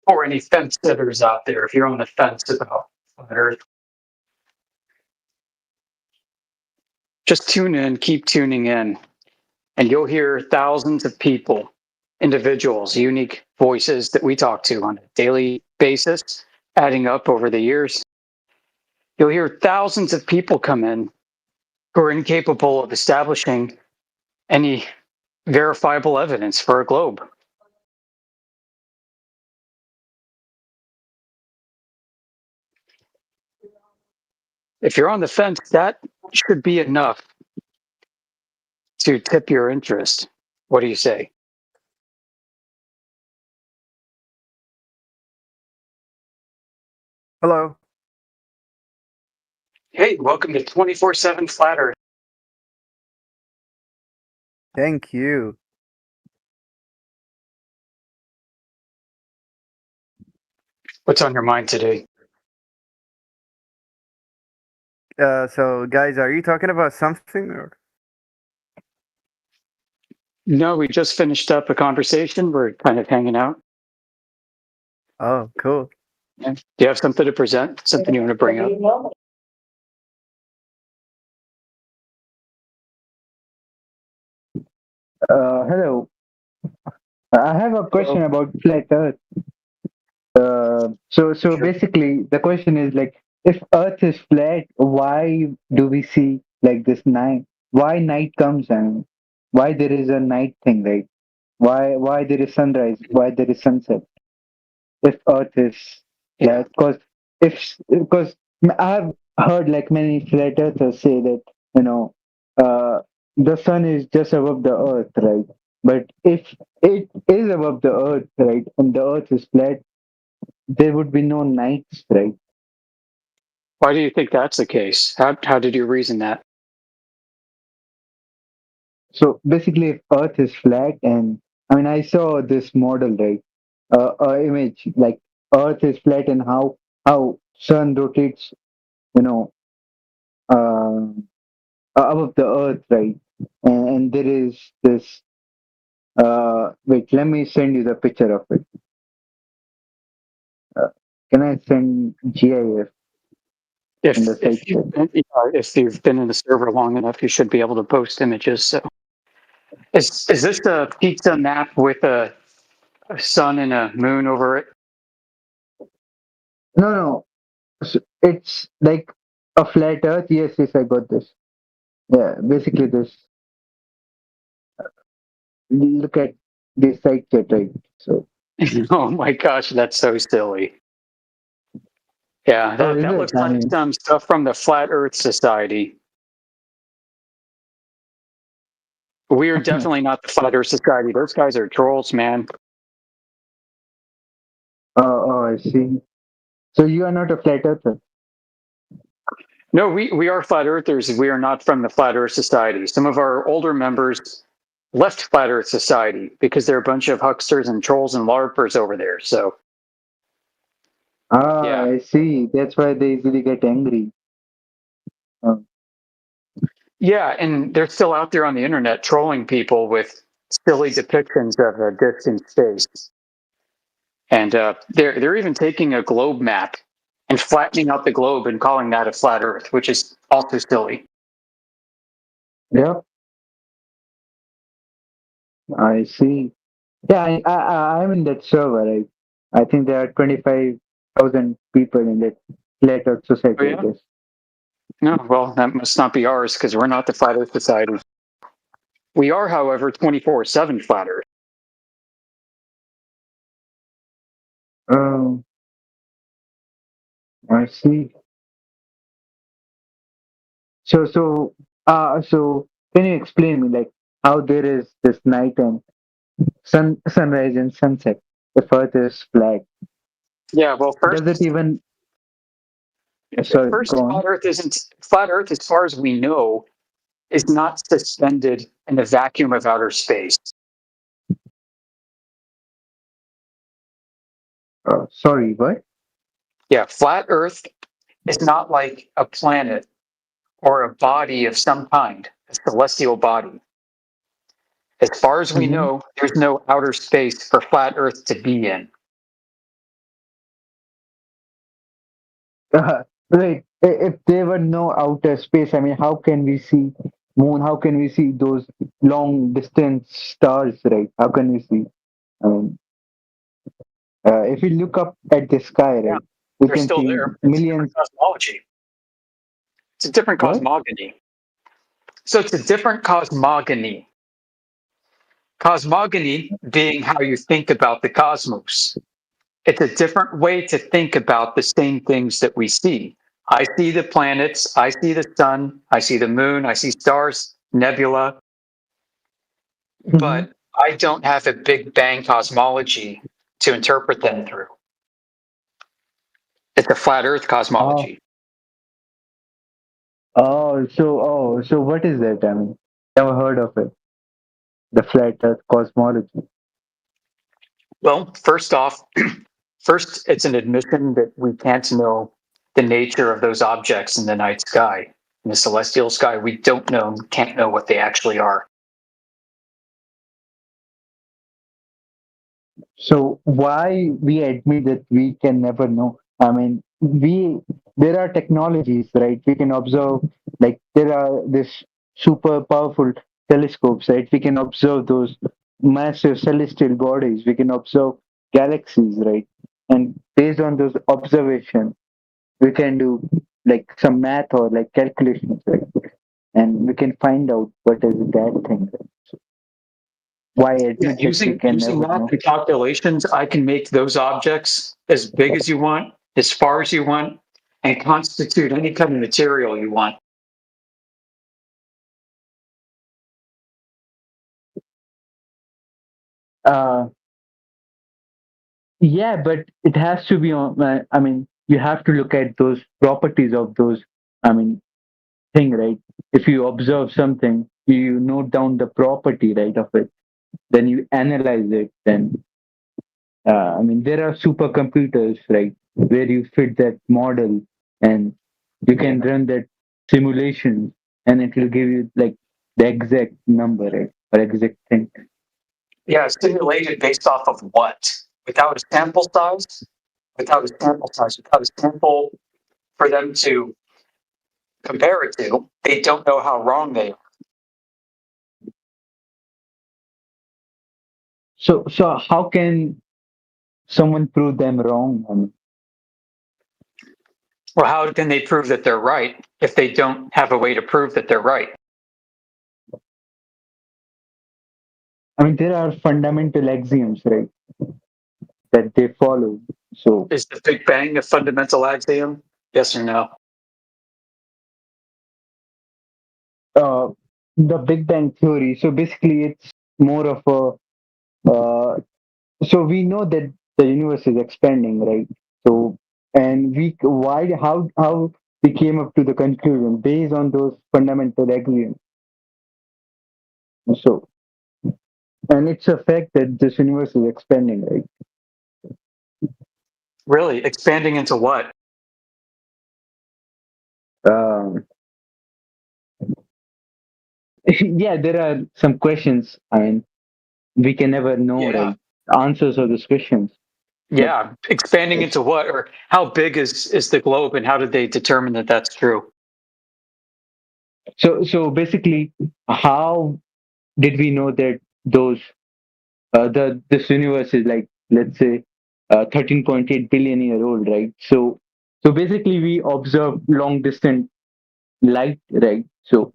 Or any fence sitters out there, if you're on the fence about flat Earth, just tune in, keep tuning in, and you'll hear thousands of people, individuals, unique voices that we talk to on a daily basis, adding up over the years. You'll hear thousands of people come in who are incapable of establishing any verifiable evidence for a globe. If you're on the fence, that should be enough to tip your interest. What do you say? Hello. Hey, welcome to 24/7 Flat Earth. Thank you. What's on your mind today? So guys, are you talking about something or? No, we just finished up a conversation. We're kind of hanging out. Oh, cool. Yeah. Do you have something to present? Something you want to bring up? Hello. I have a question about flat Earth. So basically, the question is like, if Earth is flat, why do we see like this night? Why night comes and why there is a night thing, right? Why there is sunrise? Why there is sunset? If Earth is flat, because I have heard like many flat earthers say that you know the sun is just above the Earth, right? But if it is above the Earth, right, and the Earth is flat, there would be no nights, right? Why do you think that's the case? How did you reason that? So basically, if Earth is flat, and I mean, I saw this model, right? Image like Earth is flat, and how sun rotates, you know, above the Earth, right? And there is this. Wait, let me send you the picture of it. Can I send GIF? If you've been in the server long enough, you should be able to post images. So, is this a pizza map with a sun and a moon over it? No. So it's like a flat Earth. Yes, I got this. Yeah, basically this. Look at this side chat, right? So. Oh my gosh, that's so silly. Yeah, that looks like some stuff from the Flat Earth Society. We are definitely not the Flat Earth Society. Those guys are trolls, man. Oh, I see. So you are not a flat earther? No, we are flat earthers. We are not from the Flat Earth Society. Some of our older members left Flat Earth Society because they're a bunch of hucksters and trolls and larpers over there. So, yeah. I see. That's why they easily get angry. Yeah, and they're still out there on the internet trolling people with silly depictions of a distant space. And they're even taking a globe map and flattening out the globe and calling that a flat Earth, which is also silly. Yep. I see. Yeah, I'm in that server. I think there are 25,000 people in that Flat Earth Society. I guess. No, well, that must not be ours because we're not the Flat Earth Society. We are, however, 24/7 Flat Earth. Oh, I see. So can you explain me like how there is this night and sunrise and sunset if Earth is flat? Yeah, well, first, does it even? Sorry, first, go on. flat Earth, as far as we know, is not suspended in a vacuum of outer space. Sorry, what? Yeah, flat Earth is not like a planet or a body of some kind, a celestial body. As far as we know, there's no outer space for flat Earth to be in. Wait, if there were no outer space, I mean, how can we see moon? How can we see those long distance stars, right? How can we see? If we look up at the sky, right, we They're can still see there. millions. It's cosmology. It's a different cosmogony. So it's a different cosmogony. Cosmogony being how you think about the cosmos. It's a different way to think about the same things that we see. I see the planets, I see the sun, I see the moon, I see stars, nebula, but I don't have a Big Bang cosmology to interpret them through. It's a flat Earth cosmology. So what is that? I mean, never heard of it. The flat Earth cosmology. Well, first off, it's an admission that we can't know the nature of those objects in the night sky. In the celestial sky, we don't know, can't know what they actually are. So why we admit that we can never know? I mean, there are technologies, right? We can observe, like there are this super powerful telescopes, right? We can observe those massive celestial bodies. We can observe galaxies, right? And based on those observations, we can do like some math or like calculations, right? And we can find out what is that thing. Right? So why admit that we Using can never math know? and calculations, I can make those objects as big as you want, as far as you want, and constitute any kind of material you want. Yeah, but it has to be on. I mean, you have to look at those properties of those. I mean, thing, right? If you observe something, you note down the property, right, of it. Then you analyze it. Then, I mean, there are supercomputers, right, where you fit that model, and you can run that simulation, and it will give you like the exact number, right, or exact thing. Yeah, simulated based off of what? Without a sample size? Without a sample for them to compare it to, they don't know how wrong they are. So how can someone prove them wrong? I mean, Well, how can they prove that they're right if they don't have a way to prove that they're right? there are fundamental axioms, right, that they follow. So Is the Big Bang a fundamental axiom? Yes or no? The Big Bang Theory. So basically, it's more of a. So we know that the universe is expanding, right? So and how we came up to the conclusion based on those fundamental axioms. So and it's a fact that this universe is expanding, right? Really? Expanding into what? Yeah, there are some questions. I mean, we can never know, Yeah. right? Answers of those questions. Yeah, expanding into what, or how big is the globe, and how did they determine that that's true? So basically, how did we know that those this universe is like, let's say, 13.8 billion year old, right? So basically, we observe long distance light, right? So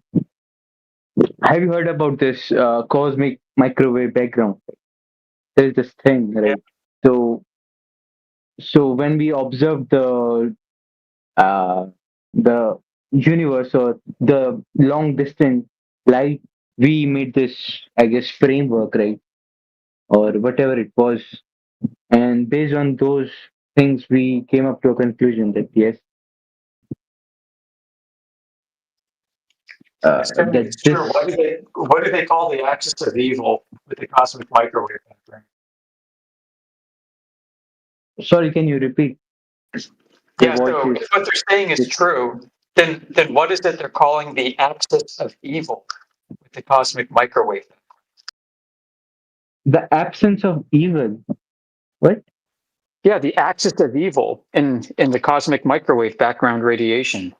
have you heard about this cosmic microwave background? There's this thing, right? So when we observe the universe or the long distance light, we made this, I guess, framework, right, or whatever it was, and based on those things, we came up to a conclusion that yes, that It's true. What do they call the axis of evil with the cosmic microwave background? Sorry, can you repeat? Yeah, so if what they're saying is true, then what is it they're calling the axis of evil with the cosmic microwave? The absence of evil. What? Yeah, the axis of evil in the cosmic microwave background radiation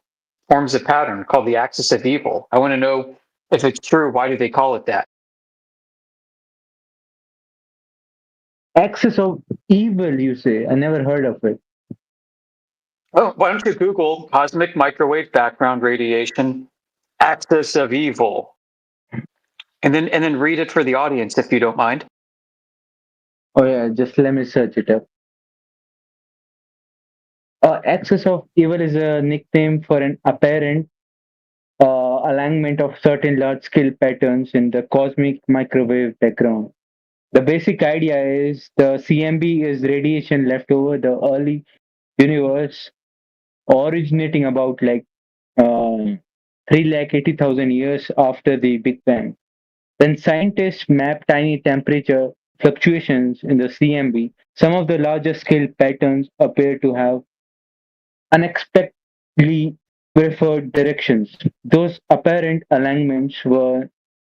forms a pattern called the axis of evil. I want to know if it's true. Why do they call it that? Axis of evil, you say? I never heard of it. Oh, why don't you Google cosmic microwave background radiation axis of evil, and then read it for the audience if you don't mind. Oh yeah, just let me search it up. Axis of evil is a nickname for an apparent alignment of certain large-scale patterns in the cosmic microwave background. The basic idea is the CMB is radiation left over the early universe, originating about like 380,000 years after the Big Bang. When scientists map tiny temperature fluctuations in the CMB, some of the larger scale patterns appear to have unexpectedly preferred directions. Those apparent alignments were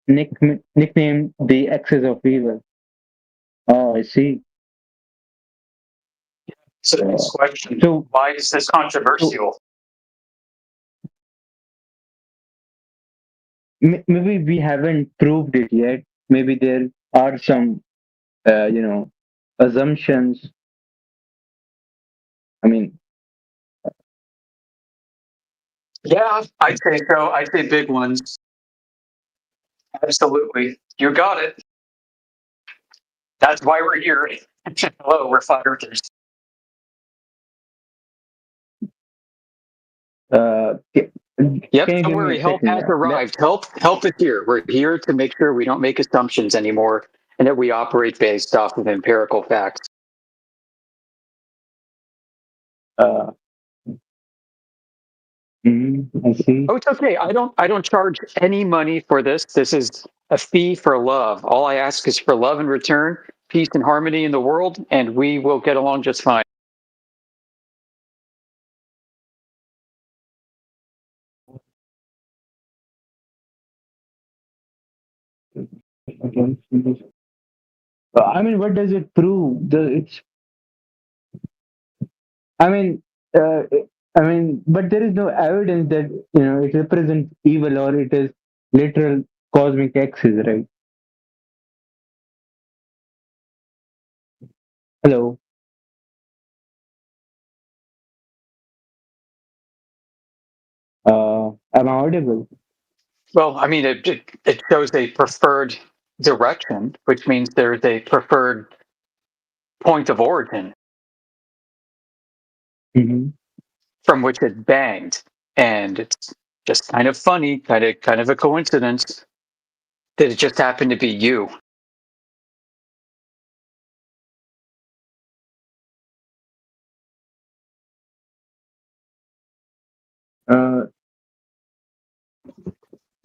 nicknamed the axis of evil. Oh, I see. So the next question, so- why is this controversial? Maybe we haven't proved it yet. Maybe there are some, assumptions. I mean, Yeah, I'd say so. I'd say big ones. Absolutely. You got it. That's why we're here. Hello, we're flat earthers. Can Yep, you don't give me worry. a Help second? has arrived. Help is here. We're here to make sure we don't make assumptions anymore and that we operate based off of empirical facts. I see. Oh, it's okay. I don't charge any money for this. This is a fee for love. All I ask is for love in return, peace and harmony in the world, and we will get along just fine. I mean, what does it prove? I mean, uh, but there is no evidence that it represents evil or it is literal cosmic axis, right? Hello. Am I audible? Well, I mean, it shows a preferred direction, which means there's a preferred point of origin from which it banged, and it's just kind of funny, kind of a coincidence that it just happened to be you.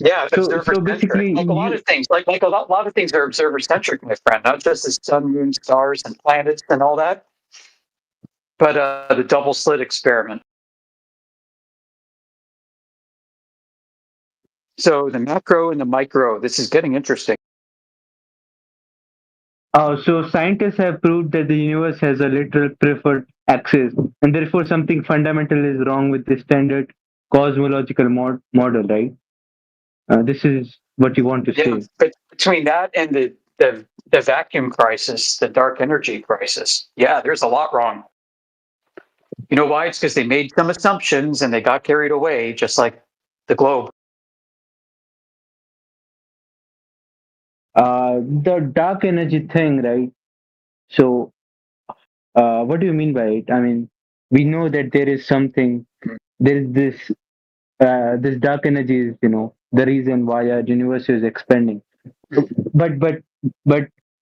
Yeah, observer centric. Like a lot of things, like a lot of things are observer centric, my friend. Not just the sun, moon, stars, and planets and all that, but the double slit experiment. So the macro and the micro. This is getting interesting. So scientists have proved that the universe has a literal preferred axis, and therefore something fundamental is wrong with the standard cosmological model, right? This is what you want to say. But between that and the vacuum crisis, the dark energy crisis, yeah, there's a lot wrong. You know why? It's because they made some assumptions and they got carried away, just like the globe. The dark energy thing, right? So, what do you mean by it? I mean, we know that there is something. There is this dark energy is, the reason why our universe is expanding. But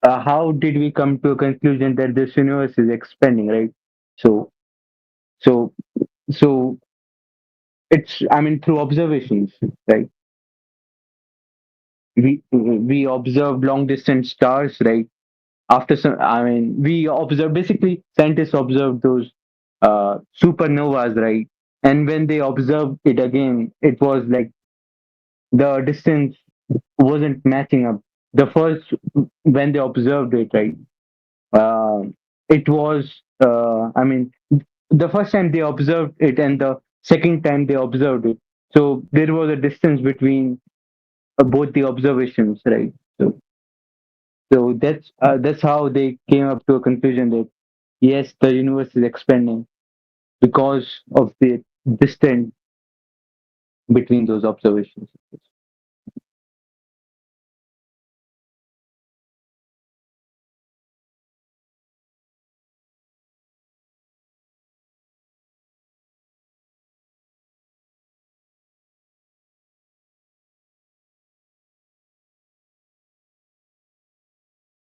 how did we come to a conclusion that this universe is expanding, right? So so so it's, I mean, through observations, right? We observed long distance stars, right? After some, I mean, we observe, basically scientists observed those supernovas, right? And when they observed it again, it was like the distance wasn't matching up. The first, when they observed it, right? uh, it was, I mean, the first time they observed it and the second time they observed it, so there was a distance between both the observations, right? So that's how they came up to a conclusion that yes, the universe is expanding because of the distance between those observations.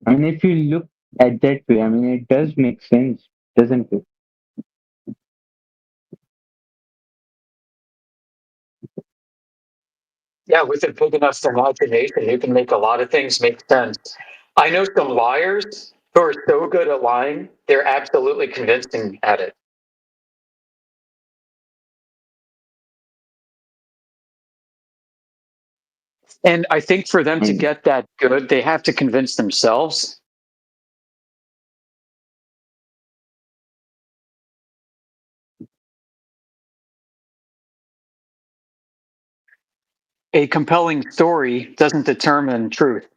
And if you look at that way, I mean, it does make sense, doesn't it? Yeah, with a big enough imagination, you can make a lot of things make sense. I know some liars who are so good at lying, they're absolutely convincing at it. And I think for them to get that good, they have to convince themselves. A compelling story doesn't determine truth.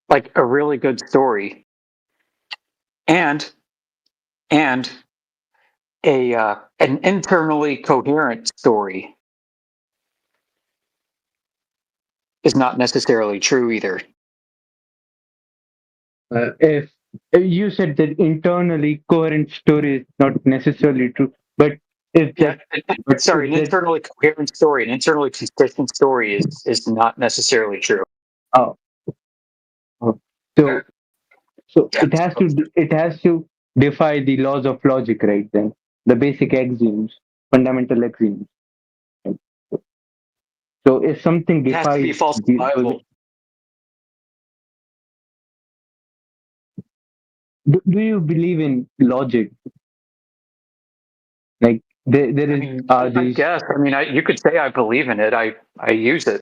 Like a really good story and an internally coherent story is not necessarily true either. If you said that internally coherent story is not necessarily true, but if that, Sorry, an internally coherent story, an internally consistent story is not necessarily true. oh, so it has to defy the laws of logic, right? Then the basic axioms, fundamental axioms. So if something It has to be defies falsifiable. do you believe in logic? Like there is I guess. I mean, you could say I believe in it. I use it.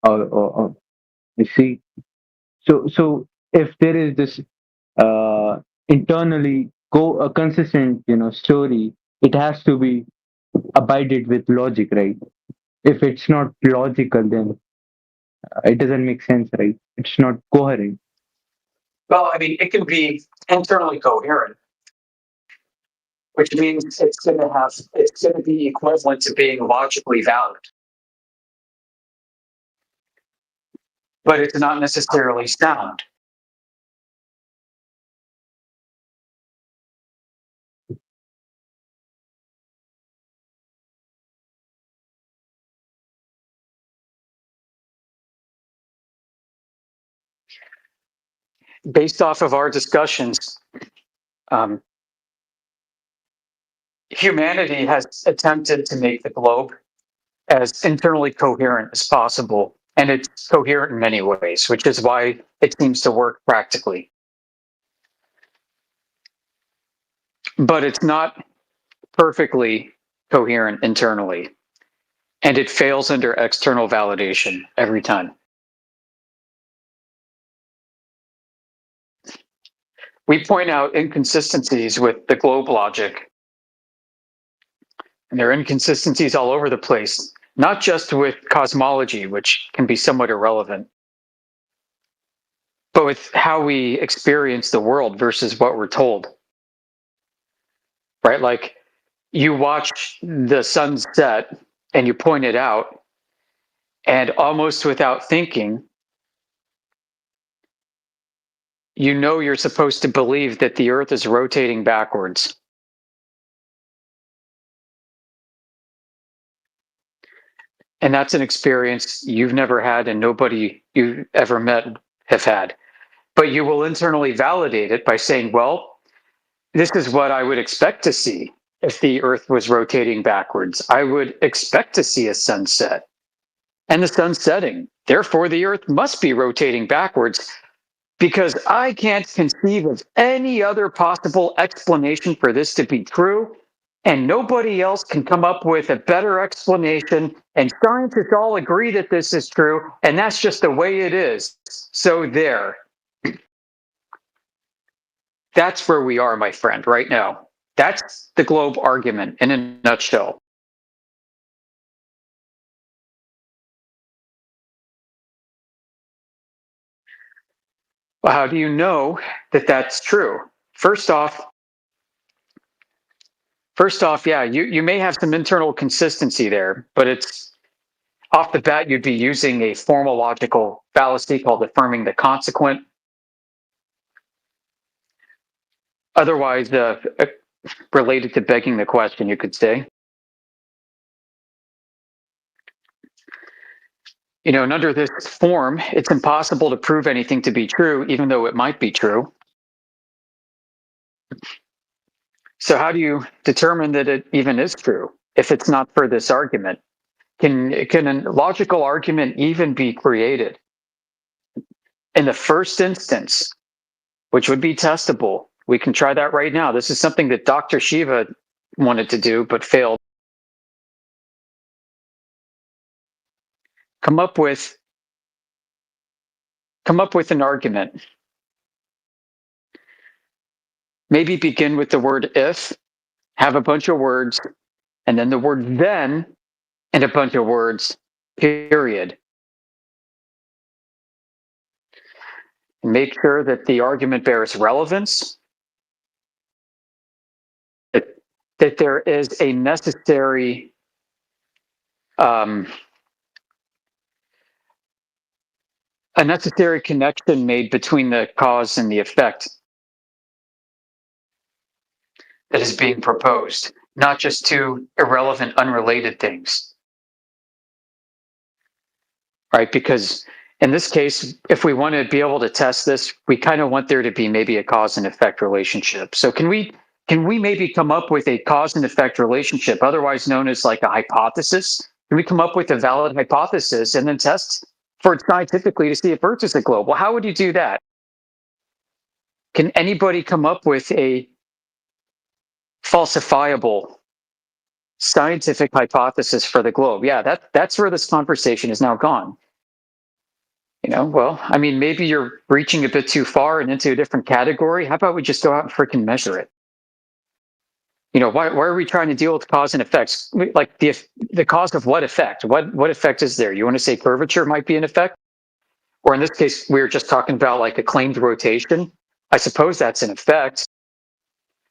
Oh, I see. So if there is this internally consistent, story, it has to be abided with logic, right? If it's not logical, then it doesn't make sense, right? It's not coherent. Well, I mean, it can be internally coherent, which means it's going to be equivalent to being logically valid. But it's not necessarily sound. Based off of our discussions, humanity has attempted to make the globe as internally coherent as possible. And it's coherent in many ways, which is why it seems to work practically. But it's not perfectly coherent internally. And it fails under external validation every time. We point out inconsistencies with the globe logic. And there are inconsistencies all over the place, not just with cosmology, which can be somewhat irrelevant, but with how we experience the world versus what we're told. Right? Like you watch the sun set and you point it out, and almost without thinking, you know you're supposed to believe that the earth is rotating backwards. And that's an experience you've never had and nobody you've ever met have had. But you will internally validate it by saying, well, this is what I would expect to see if the earth was rotating backwards. I would expect to see a sunset and the sun setting. Therefore, the earth must be rotating backwards because I can't conceive of any other possible explanation for this to be true. And nobody else can come up with a better explanation. And scientists all agree that this is true. And that's just the way it is. So there. That's where we are, my friend, right now. That's the globe argument in a nutshell. Well, how do you know that that's true? First off, yeah, you may have some internal consistency there, but it's off the bat, you'd be using a formal logical fallacy called affirming the consequent. Otherwise, related to begging the question, you could say. And under this form, it's impossible to prove anything to be true, even though it might be true. So how do you determine that it even is true if it's not for this argument? Can a logical argument even be created? In the first instance, which would be testable, we can try that right now. This is something that Dr. Shiva wanted to do, but failed. come up with an argument. Maybe begin with the word if, have a bunch of words, and then the word then, and a bunch of words, period. And make sure that the argument bears relevance, that there is a necessary connection made between the cause and the effect that is being proposed, not just two irrelevant, unrelated things. Right? Because in this case, if we want to be able to test this, we kind of want there to be maybe a cause and effect relationship. So can we maybe come up with a cause and effect relationship, otherwise known as like a hypothesis? Can we come up with a valid hypothesis and then test for it scientifically to see if Earth is a globe? Well, how would you do that? Can anybody come up with a falsifiable scientific hypothesis for the globe? Yeah, that's where this conversation is now gone. You know, well, I mean, maybe you're reaching a bit too far and into a different category. How about we just go out and freaking measure it? You know, why are we trying to deal with cause and effects? Like the cause of what effect? What effect is there? You want to say curvature might be an effect? Or in this case, we were just talking about like a claimed rotation. I suppose that's an effect.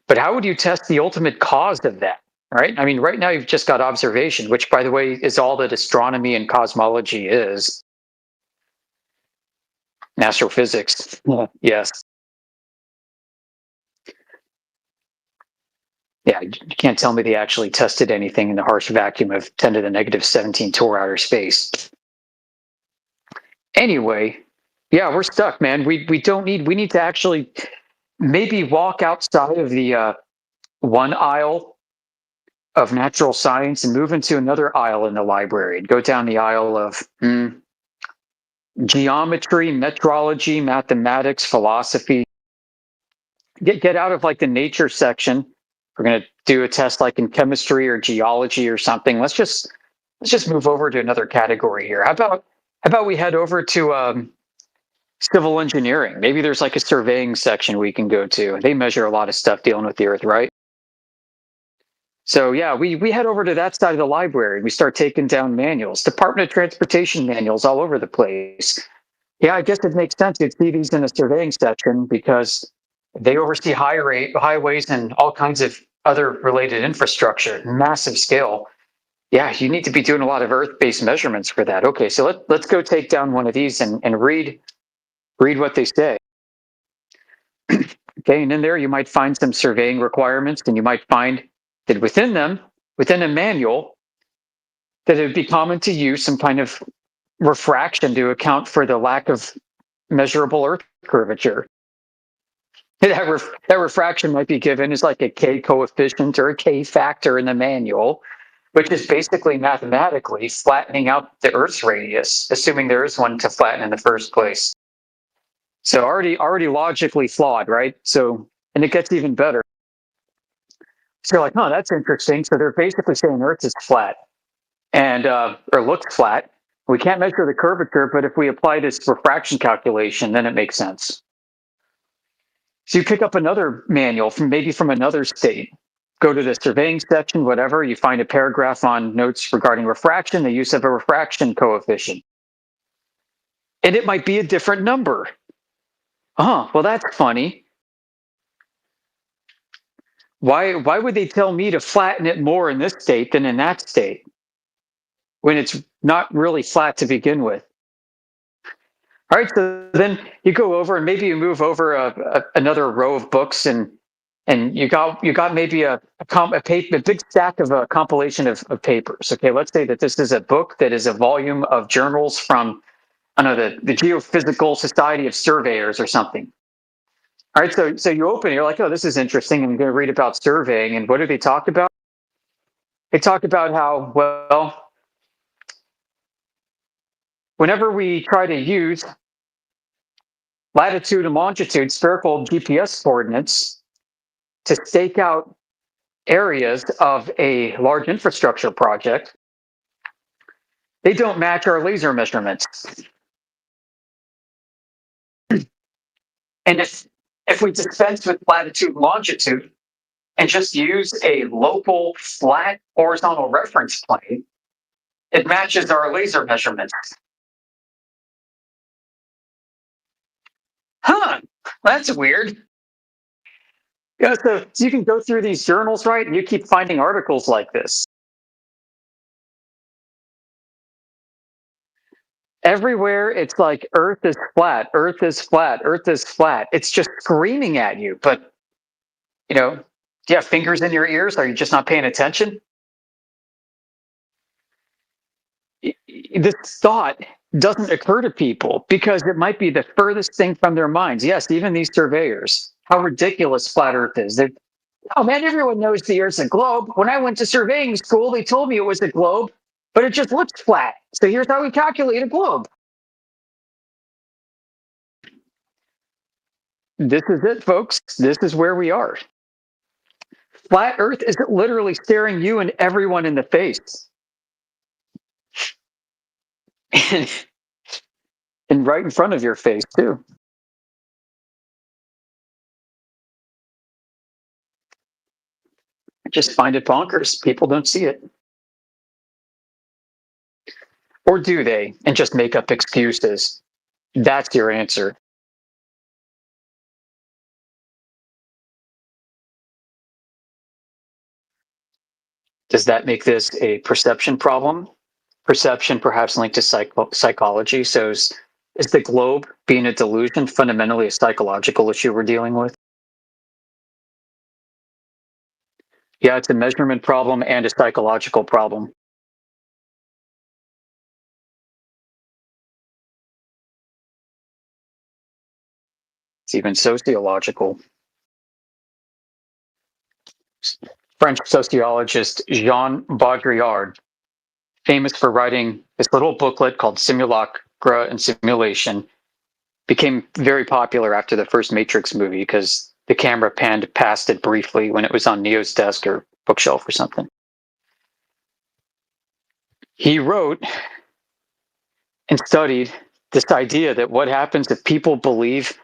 But how would you test the ultimate cause of that? Right? I mean, right now you've just got observation, which, by the way, is all that astronomy and cosmology is. Astrophysics. Yes. Yeah, you can't tell me they actually tested anything in the harsh vacuum of 10 to the negative 17 Torr outer space. Anyway, yeah, we're stuck, man. We need to actually maybe walk outside of the one aisle of natural science and move into another aisle in the library and go down the aisle of geometry, metrology, mathematics, philosophy. Get out of like the nature section. We're going to do a test like in chemistry or geology or something. Let's just move over to another category here. How about we head over to civil engineering? Maybe there's like a surveying section we can go to. They measure a lot of stuff dealing with the Earth, right? So yeah, we head over to that side of the library. We start taking down manuals, Department of Transportation manuals all over the place. Yeah, I guess it makes sense to see these in the surveying section because they oversee highways and all kinds of other related infrastructure, massive scale. Yeah, you need to be doing a lot of Earth-based measurements for that. Okay, so let's go take down one of these and read what they say. Okay, and in there you might find some surveying requirements, and you might find that within a manual, that it would be common to use some kind of refraction to account for the lack of measurable Earth curvature. That refraction might be given as like a K coefficient or a K factor in the manual, which is basically mathematically flattening out the Earth's radius, assuming there is one to flatten in the first place. So already logically flawed, right? So, and it gets even better. So you're like, oh, that's interesting. So they're basically saying Earth is flat and or looks flat. We can't measure the curvature, but if we apply this refraction calculation, then it makes sense. So you pick up another manual from another state, go to the surveying section, whatever, you find a paragraph on notes regarding refraction, the use of a refraction coefficient. And it might be a different number. Well, that's funny. Why would they tell me to flatten it more in this state than in that state when it's not really flat to begin with? All right, so then you go over and maybe you move over another row of books and you got maybe a big stack of a compilation of papers. Okay, let's say that this is a book that is a volume of journals from, I don't know, the Geophysical Society of Surveyors or something. All right, so you open it, you're like, oh, this is interesting. I'm going to read about surveying. And what do they talk about? They talk about how, well, whenever we try to use latitude and longitude spherical GPS coordinates to stake out areas of a large infrastructure project, They don't match our laser measurements. And if we dispense with latitude and longitude and just use a local flat horizontal reference plane, it matches our laser measurements. Huh, that's weird. Yeah, so you can go through these journals, right, and you keep finding articles like this. Everywhere it's like Earth is flat, Earth is flat, Earth is flat. It's just screaming at you. But, you know, do you have fingers in your ears? Are you just not paying attention? This thought doesn't occur to people because it might be the furthest thing from their minds. Yes, even these surveyors, how ridiculous flat Earth is. Oh man, everyone knows the Earth's a globe. When I went to surveying school, they told me it was a globe, but it just looks flat. So here's how we calculate a globe. This is it, folks. This is where we are. Flat Earth is literally staring you and everyone in the face. And right in front of your face, too. I just find it bonkers. People don't see it. Or do they? And just make up excuses. That's your answer. Does that make this a perception problem? Perception perhaps linked to psychology. So is the globe being a delusion fundamentally a psychological issue we're dealing with? Yeah, it's a measurement problem and a psychological problem. It's even sociological. French sociologist Jean Baudrillard, famous for writing this little booklet called Simulacra and Simulation, became very popular after the first Matrix movie because the camera panned past it briefly when it was on Neo's desk or bookshelf or something. He wrote and studied this idea that what happens if people believe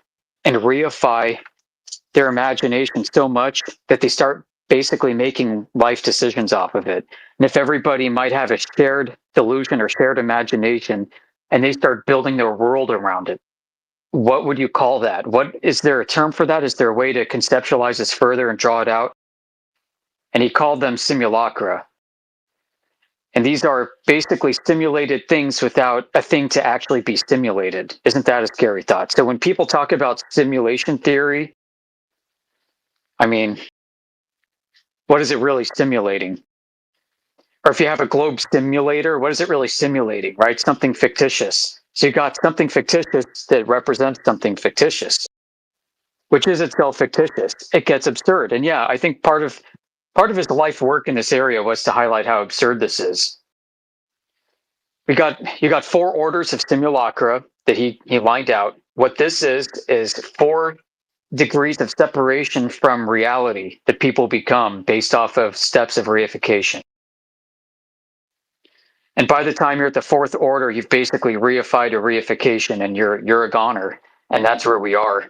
and reify their imagination so much that they start basically making life decisions off of it. And if everybody might have a shared delusion or shared imagination and they start building their world around it, what would you call that? What is there a term for that? Is there a way to conceptualize this further and draw it out? And he called them simulacra. And these are basically simulated things without a thing to actually be simulated. Isn't that a scary thought? So when people talk about simulation theory, I mean, what is it really simulating? Or if you have a globe simulator, what is it really simulating, right? Something fictitious. So you got something fictitious that represents something fictitious, which is itself fictitious. It gets absurd. And yeah, I think part of his life work in this area was to highlight how absurd this is. You got 4 orders of simulacra that he lined out. What this is 4 degrees of separation from reality that people become based off of steps of reification. And by the time you're at the 4th order, you've basically reified a reification and you're a goner. And that's where we are.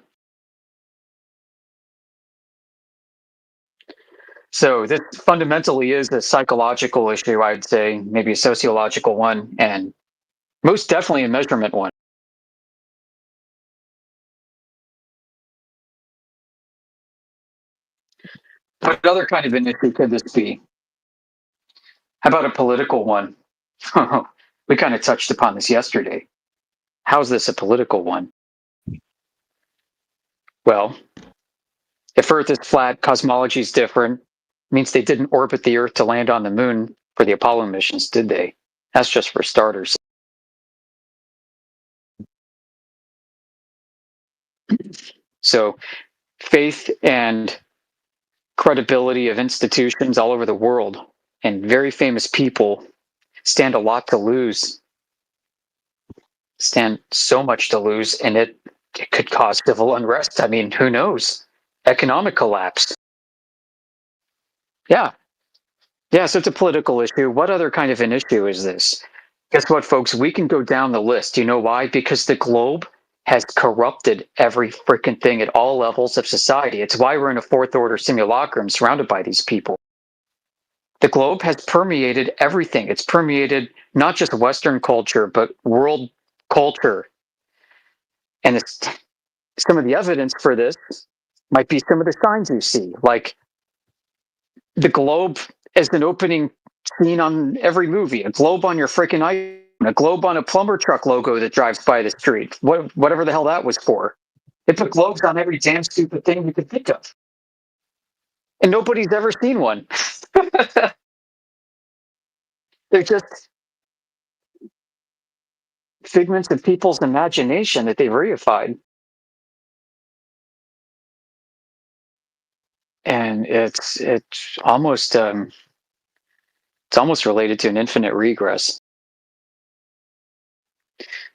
So this fundamentally is a psychological issue, I'd say, maybe a sociological one, and most definitely a measurement one. What other kind of an issue could this be? How about a political one? We kind of touched upon this yesterday. How's this a political one? Well, if Earth is flat, cosmology is different. Means they didn't orbit the Earth to land on the moon for the Apollo missions, did they? That's just for starters. So faith and credibility of institutions all over the world and very famous people stand a lot to lose, stand so much to lose, and it could cause civil unrest. I mean, who knows? Economic collapse. Yeah, so it's a political issue. What other kind of an issue is this? Guess what, folks? We can go down the list. You know why? Because the globe has corrupted every freaking thing at all levels of society. It's why we're in a fourth order simulacrum surrounded by these people. The globe has permeated everything. It's permeated not just Western culture, but world culture. And some of the evidence for this might be some of the signs you see, like the globe as an opening scene on every movie, a globe on your freaking iPhone, a globe on a plumber truck logo that drives by the street, whatever the hell that was for. They put globes on every damn stupid thing you could think of. And nobody's ever seen one. They're just figments of people's imagination that they've reified. And it's almost related to an infinite regress.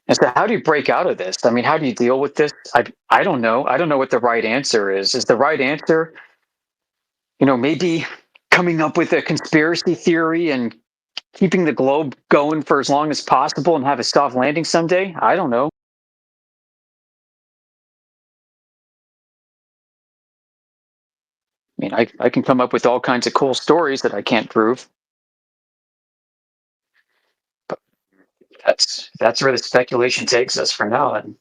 And so how do you break out of this? I mean, how do you deal with this? I don't know. I don't know what the right answer is. Is the right answer, maybe coming up with a conspiracy theory and keeping the globe going for as long as possible and have a soft landing someday? I don't know. I mean, I can come up with all kinds of cool stories that I can't prove. But that's where the speculation takes us for now. And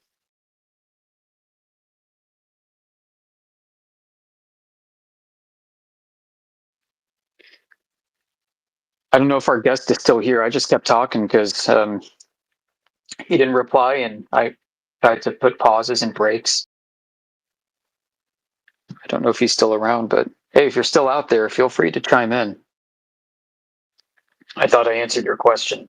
I don't know if our guest is still here. I just kept talking because he didn't reply, and I tried to put pauses and breaks. I don't know if he's still around, but hey, if you're still out there, feel free to chime in. I thought I answered your question.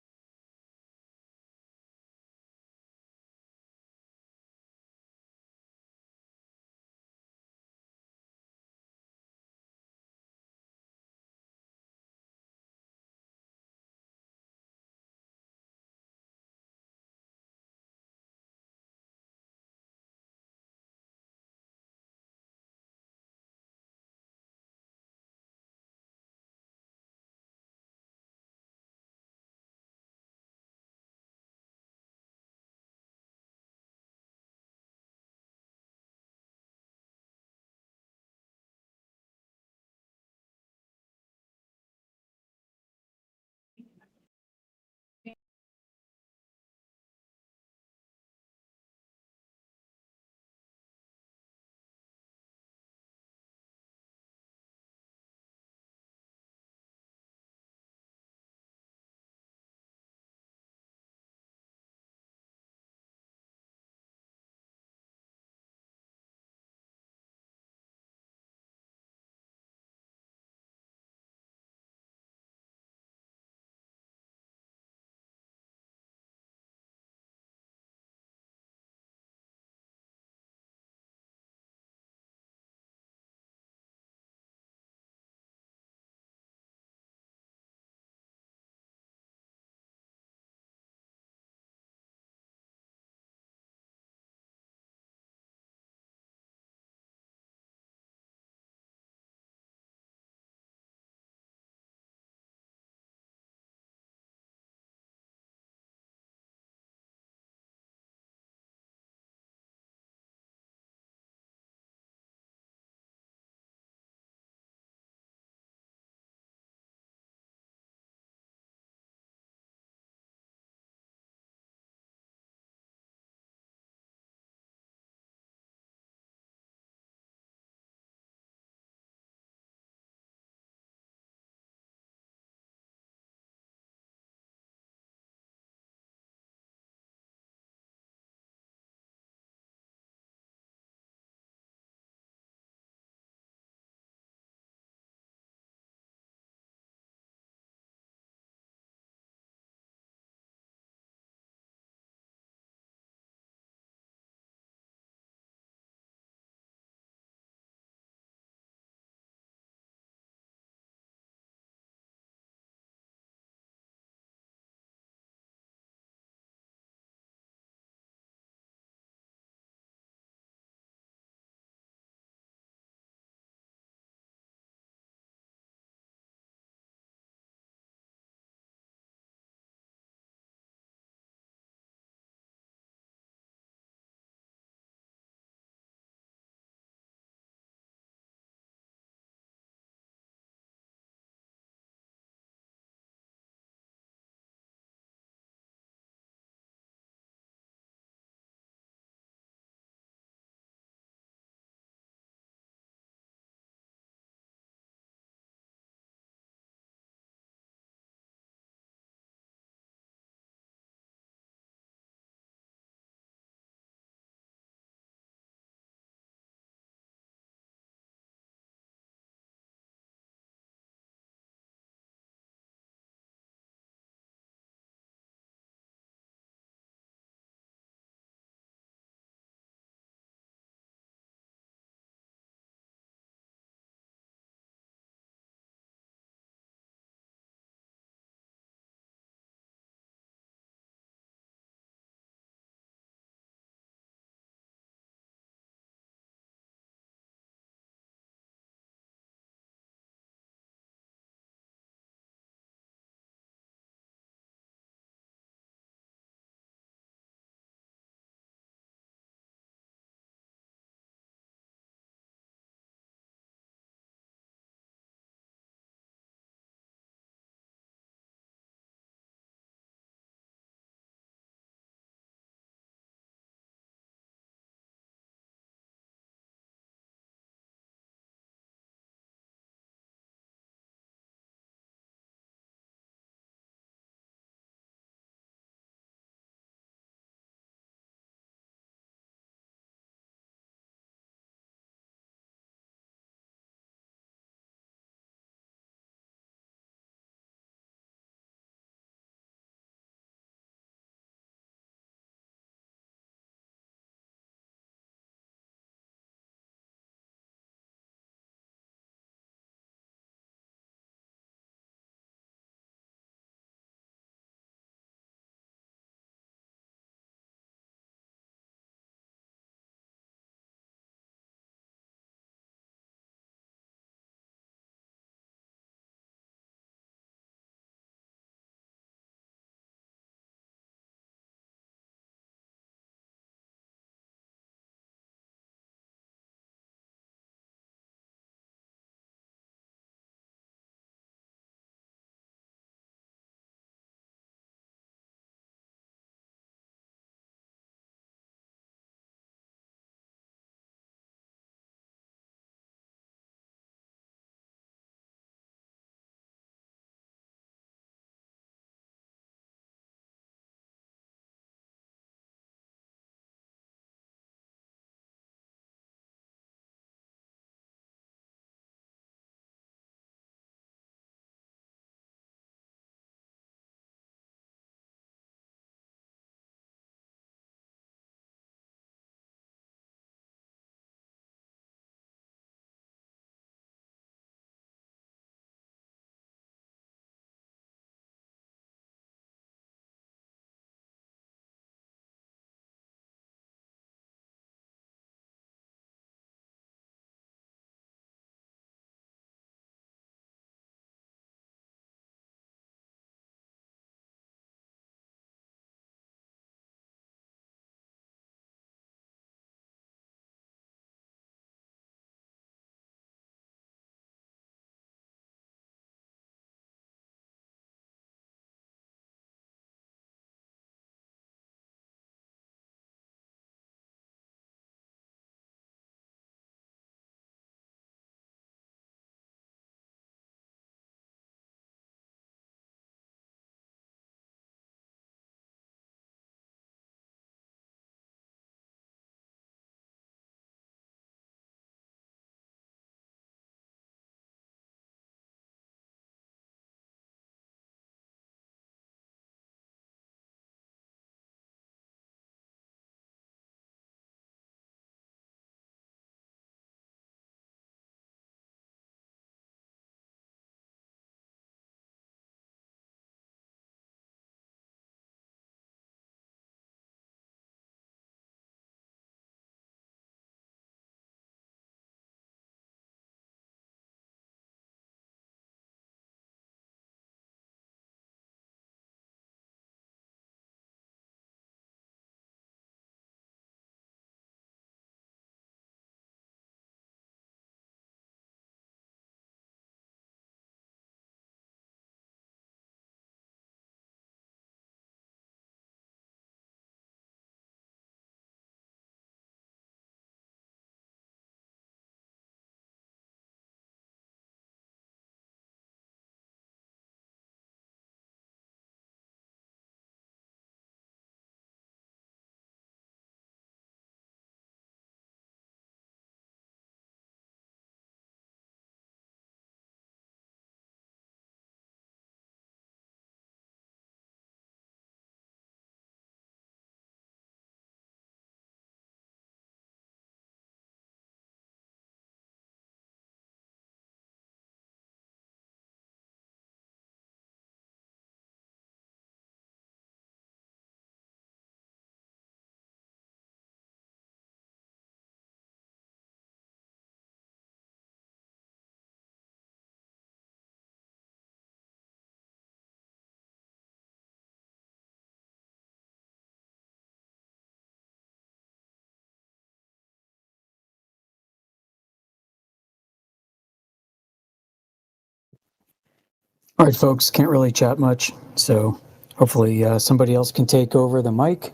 All right, folks, can't really chat much, so hopefully somebody else can take over the mic.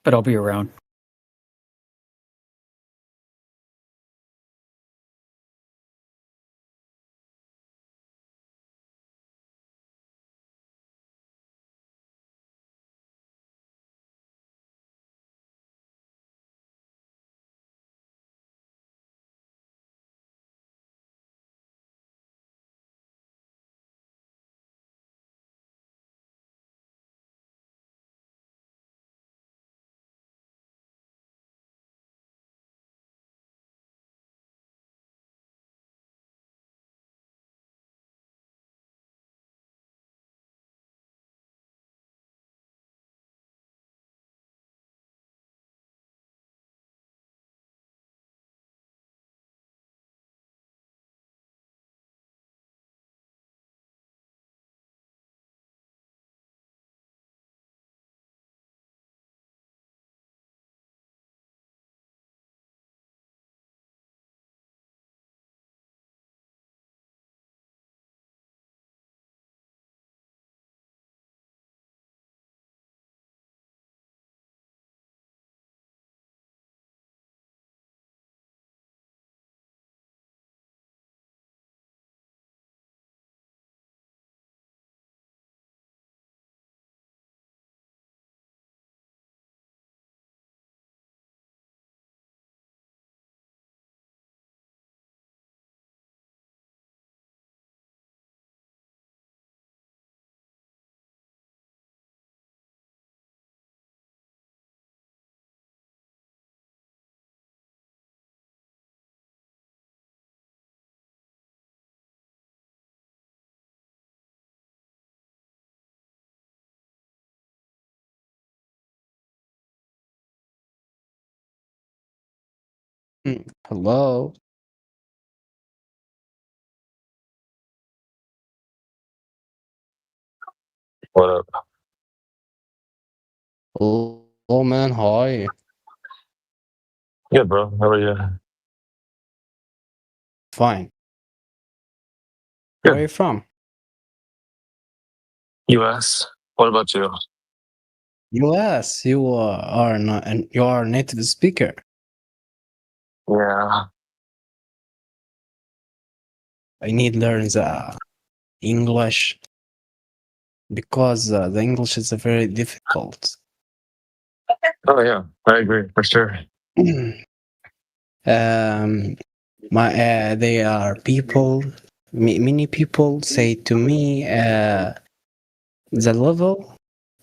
But I'll be around. Hello. What up? Oh, man, how are you? Good, bro. How are you? Fine. Where are you from? U.S. What about you? US. You are not, and you are a native speaker. Yeah. I need to learn the English because the English is very difficult. Oh yeah, I agree for sure. They are people. Many people say to me, the level,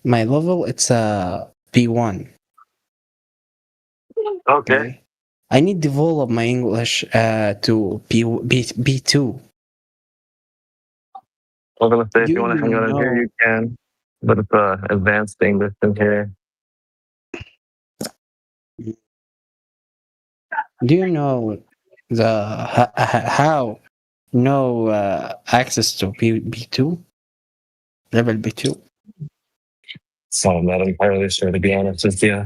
my level, it's a B1. Okay. I need to develop my English to B2. I'm gonna say if you want to hang out in here, you can. But it's advanced English in here. Do you know how no access to B2 level B2? So I'm not entirely sure, to be honest with you.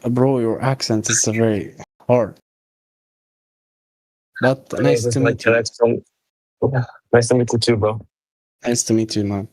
Bro, your accent is very hard. But nice to meet you. Nice to meet you too, bro. Nice to meet you, man.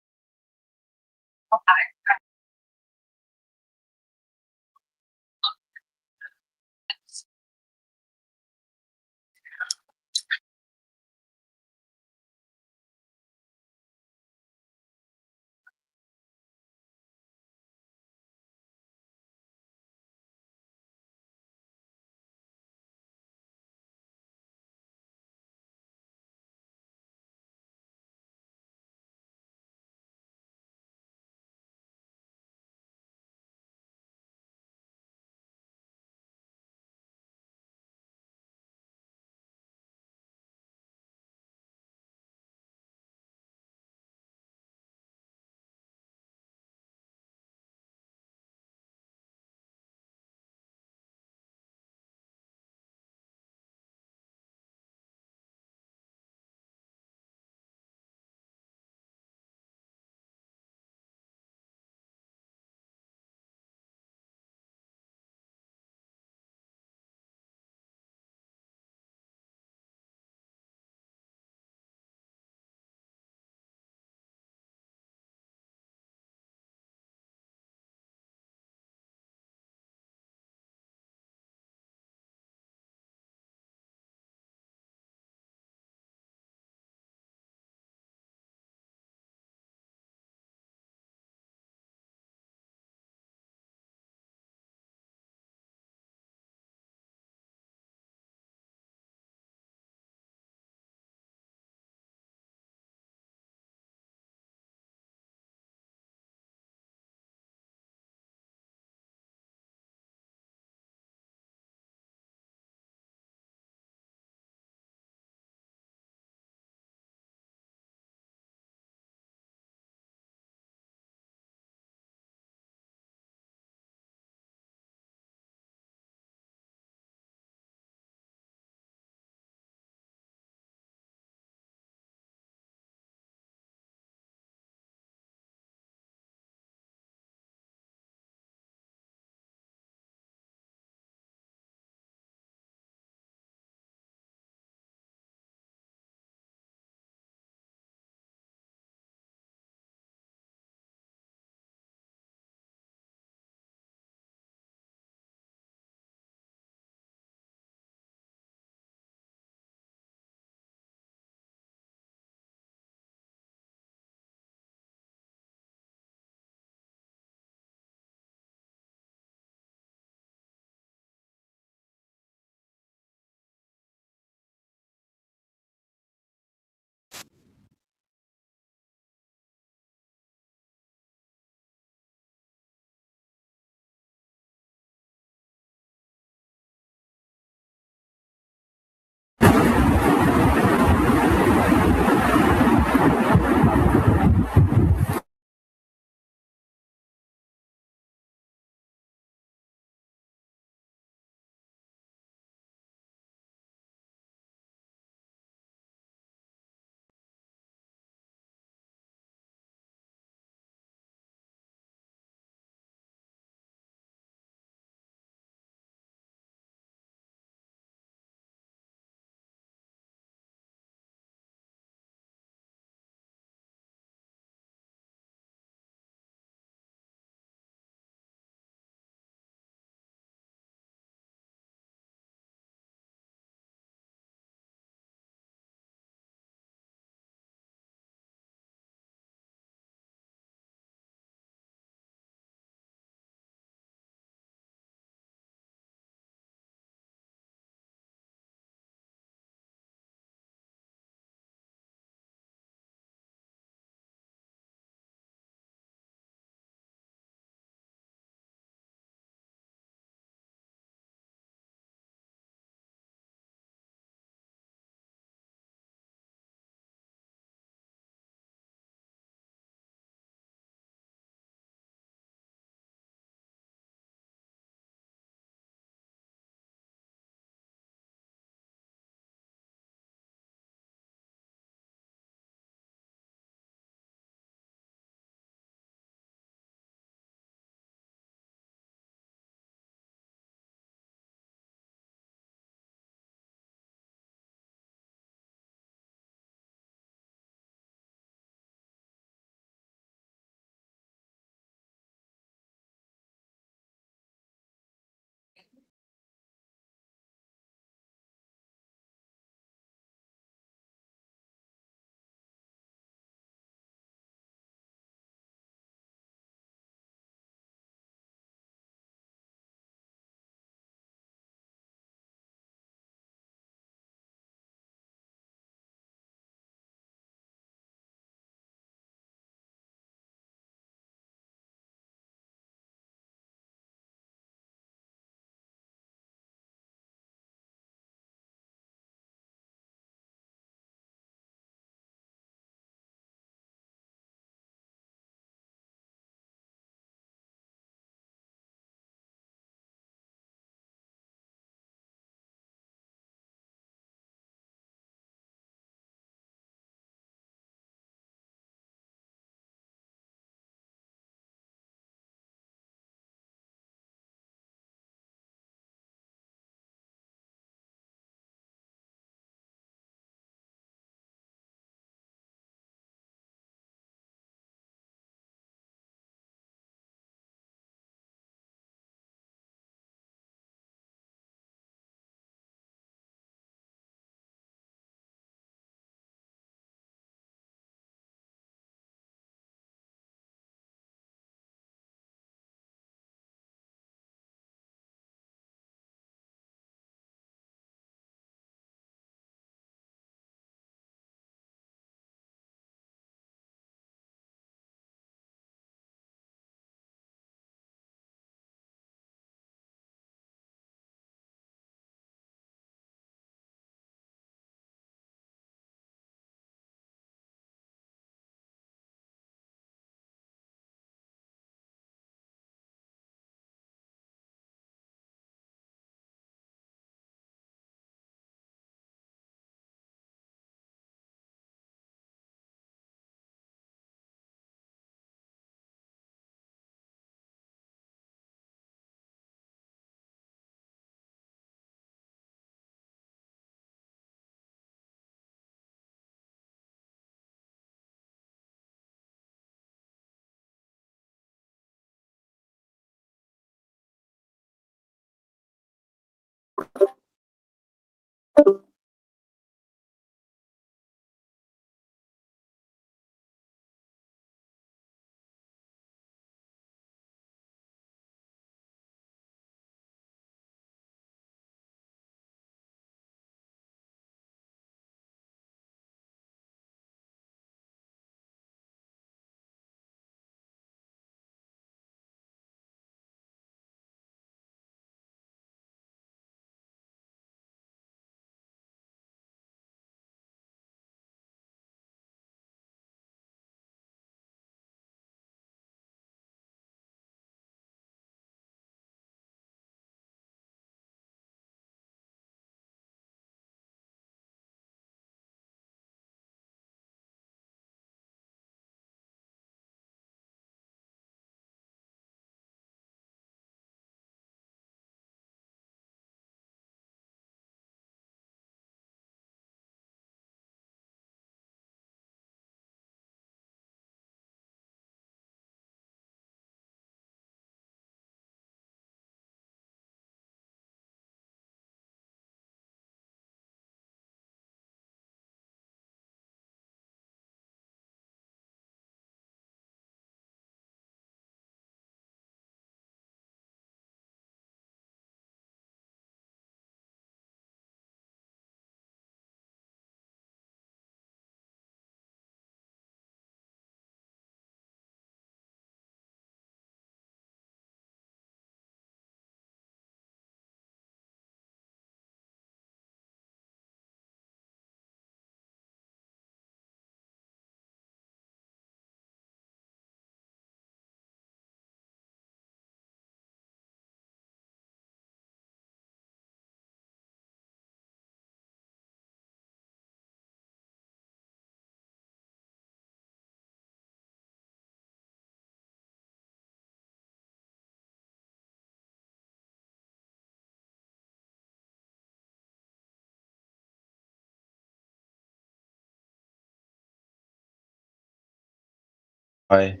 Hi.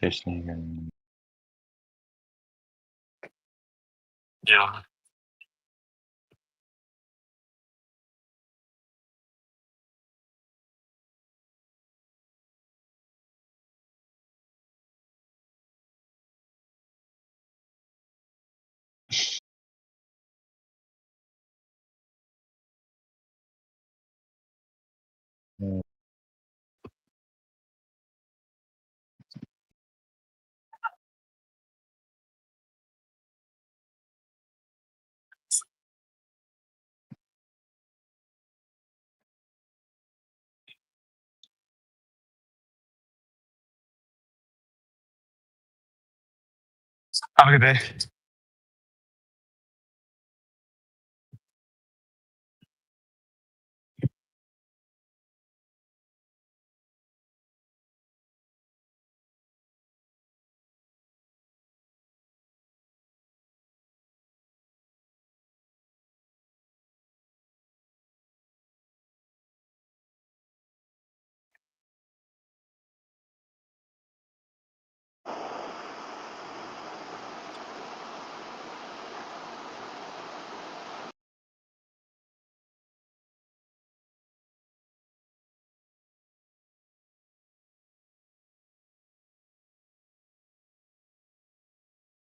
Listening and Yeah. Have a good day.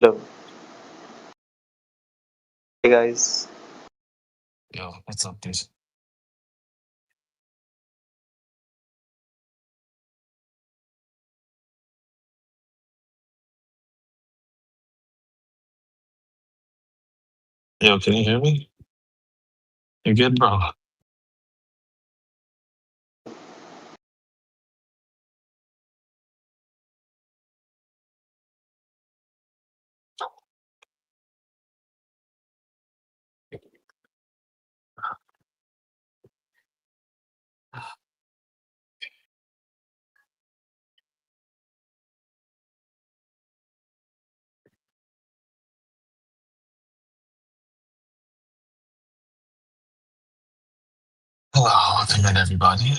Hello. Hey guys. Yo, what's up, dude? Yo, can you hear me? You good, bro? Hello, welcome in, everybody.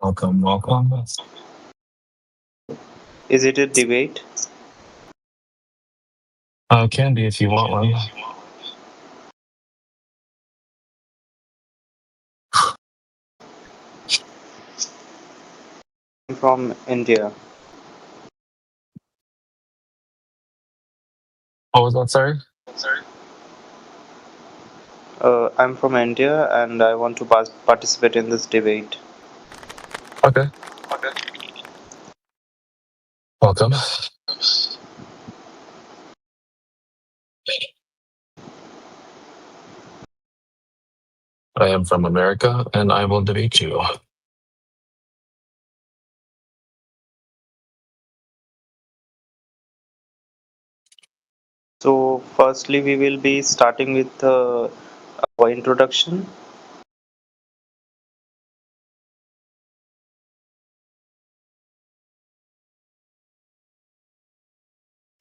Welcome, welcome. Is it a debate? Can be if you want one. I'm from India. What was that, sorry? I'm from India and I want to participate in this debate. Okay. Welcome. I am from America, and I will debate you. So, firstly, we will be starting with our introduction.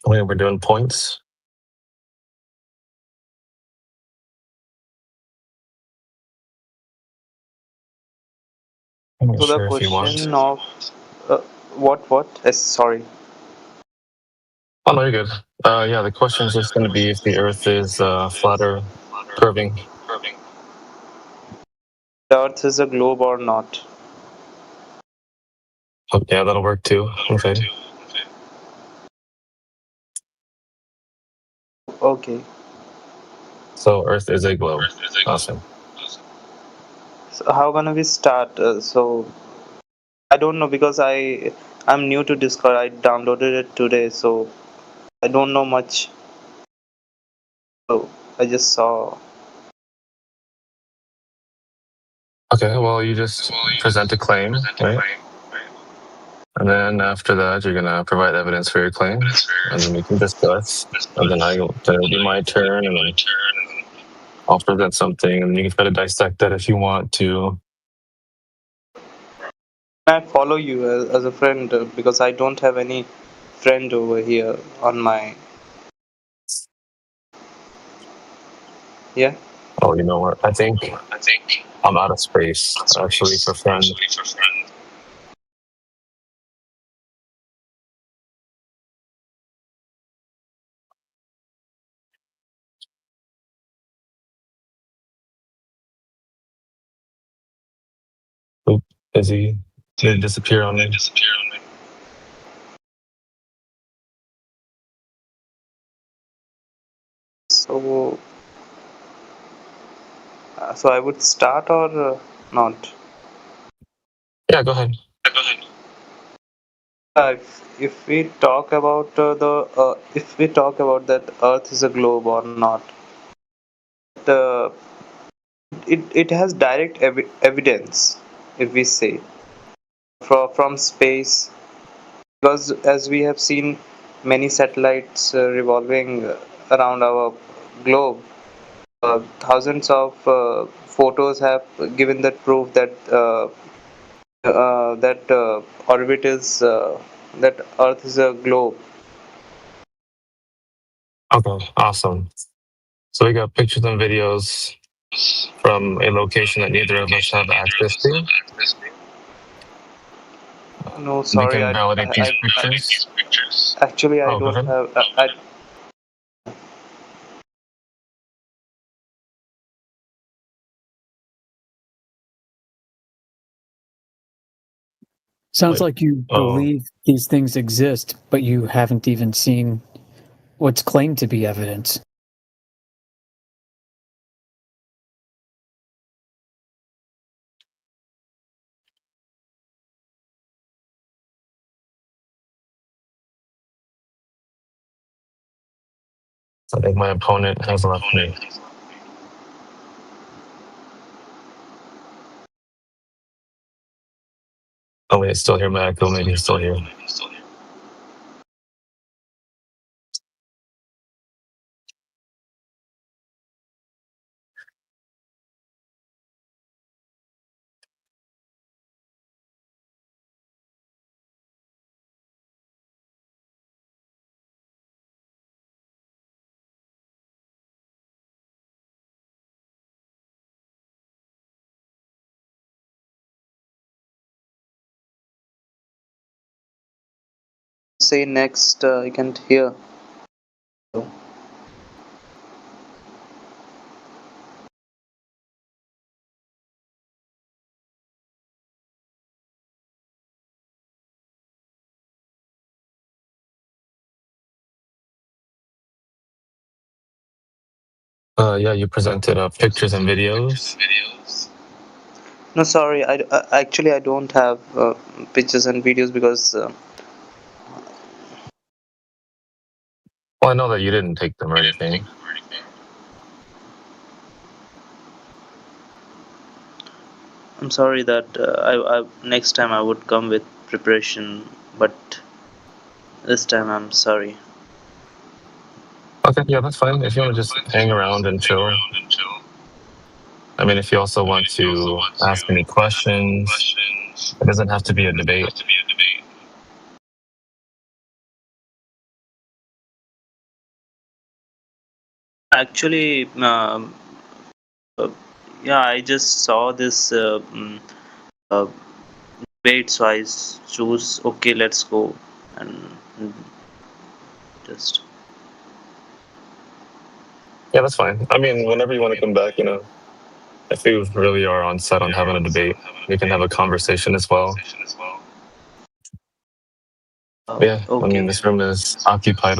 We're doing points. I'm not So, the sure if you want. question of what? Yes, sorry. Oh, no, you're good. Yeah, the question is just going to be if the Earth is flat or curving. The Earth is a globe or not? Oh, yeah, that'll work too. Okay. Okay. So Earth is a globe. Awesome. So, how gonna we start? So, I don't know because I'm new to Discord. I downloaded it today, so I don't know much. So I just saw. Okay, well, you just present a claim, right? And then after that, you're gonna provide evidence for your claim, and then we can discuss. And then then it'll be my turn, and then I'll present something, and you can try to dissect that if you want to. I follow you as a friend because I don't have any friend over here on my Yeah. Oh, you know what? I think I'm out of space actually for friend. Oop, is he? Did he disappear on me? So, so I would start or not? Yeah, go ahead. If we talk about if we talk about that Earth is a globe or not, uh, it has direct evidence, if we say, from space, because as we have seen many satellites revolving around our globe, thousands of photos have given that proof that orbit is that Earth is a globe. Okay, awesome. So we got pictures and videos from a location that neither of us have access to. No, We sorry, can validate these pictures. actually I Oh, go don't ahead. have. Sounds like you believe these things exist, but you haven't even seen what's claimed to be evidence. I think my opponent has left me. Oh wait, it's still here, my echo. Maybe he's still here. Say next. I can't hear. Yeah, you presented pictures and videos. No, sorry. Actually I don't have pictures and videos because Well, I know that you didn't take them or anything. I'm sorry that I next time I would come with preparation, but this time I'm sorry. Okay, yeah, that's fine. If you want to just hang around and chill. I mean, if you also want to ask any questions, it doesn't have to be a debate. Actually, yeah, I just saw this uh, debate, so I choose. Okay, let's go and just. Yeah, that's fine. I mean, whenever you want to come back, you know, if you really are on set on having a debate, we can have a conversation as well. Yeah, I mean, this room is occupied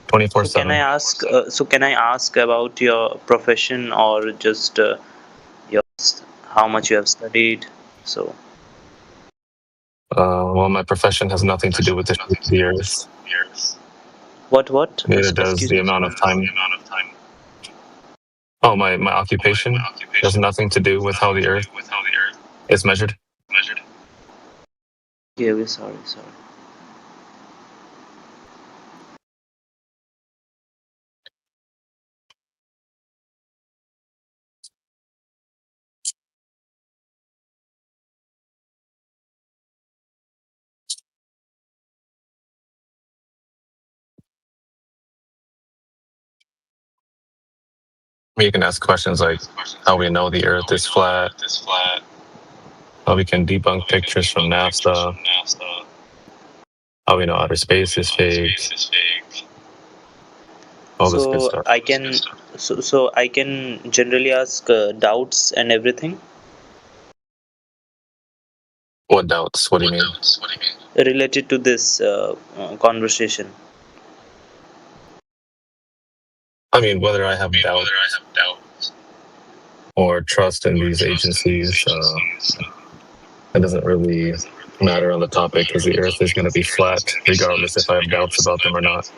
24/7. So can I ask? Can I ask about your profession or just your how much you have studied? So. Well, my profession has nothing to do with the years. What? Neither does Excuse the me. amount of time. Oh, my occupation has nothing to do with how the Earth is measured. Okay, sorry. You can ask questions like how we know the Earth is flat, how we can debunk pictures from NASA, how we know outer space is fake, all this good So stuff. I can generally ask doubts and everything What doubts? What do you mean? related to this conversation. I mean, whether I have doubt or trust in these agencies, it doesn't really matter on the topic because the Earth is going to be flat regardless if I have doubts about them or not.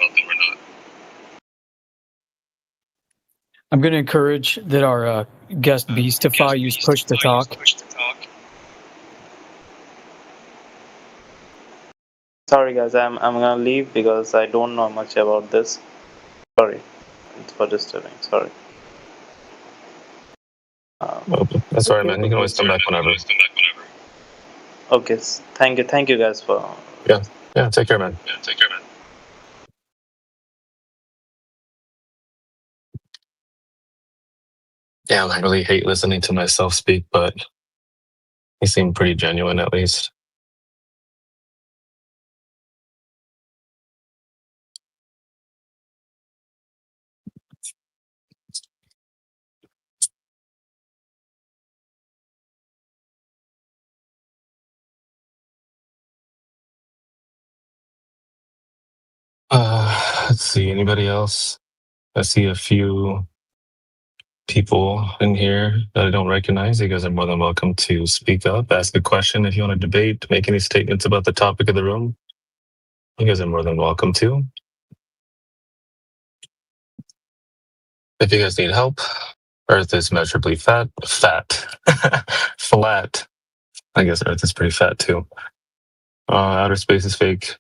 I'm going to encourage that our guest Beastify use push to talk. Sorry guys, I'm gonna leave because I don't know much about this. Sorry for disturbing. Sorry. That's all right, man. You can always come back whenever. Okay. Thank you guys for. Yeah. Take care, man. Yeah, I really hate listening to myself speak, but he seemed pretty genuine at least. Let's see, anybody else? I see a few people in here that I don't recognize. You guys are more than welcome to speak up, ask a question if you want to debate, make any statements about the topic of the room. You guys are more than welcome to. If you guys need help, Earth is measurably flat. Flat. I guess Earth is pretty fat too. Outer space is fake.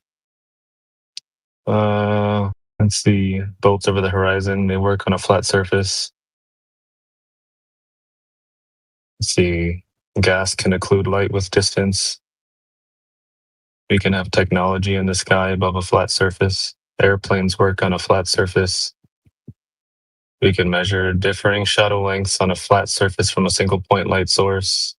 Let's see. Boats over the horizon, they work on a flat surface. Let's see. Gas can occlude light with distance. We can have technology in the sky above a flat surface. Airplanes work on a flat surface. We can measure differing shadow lengths on a flat surface from a single point light source.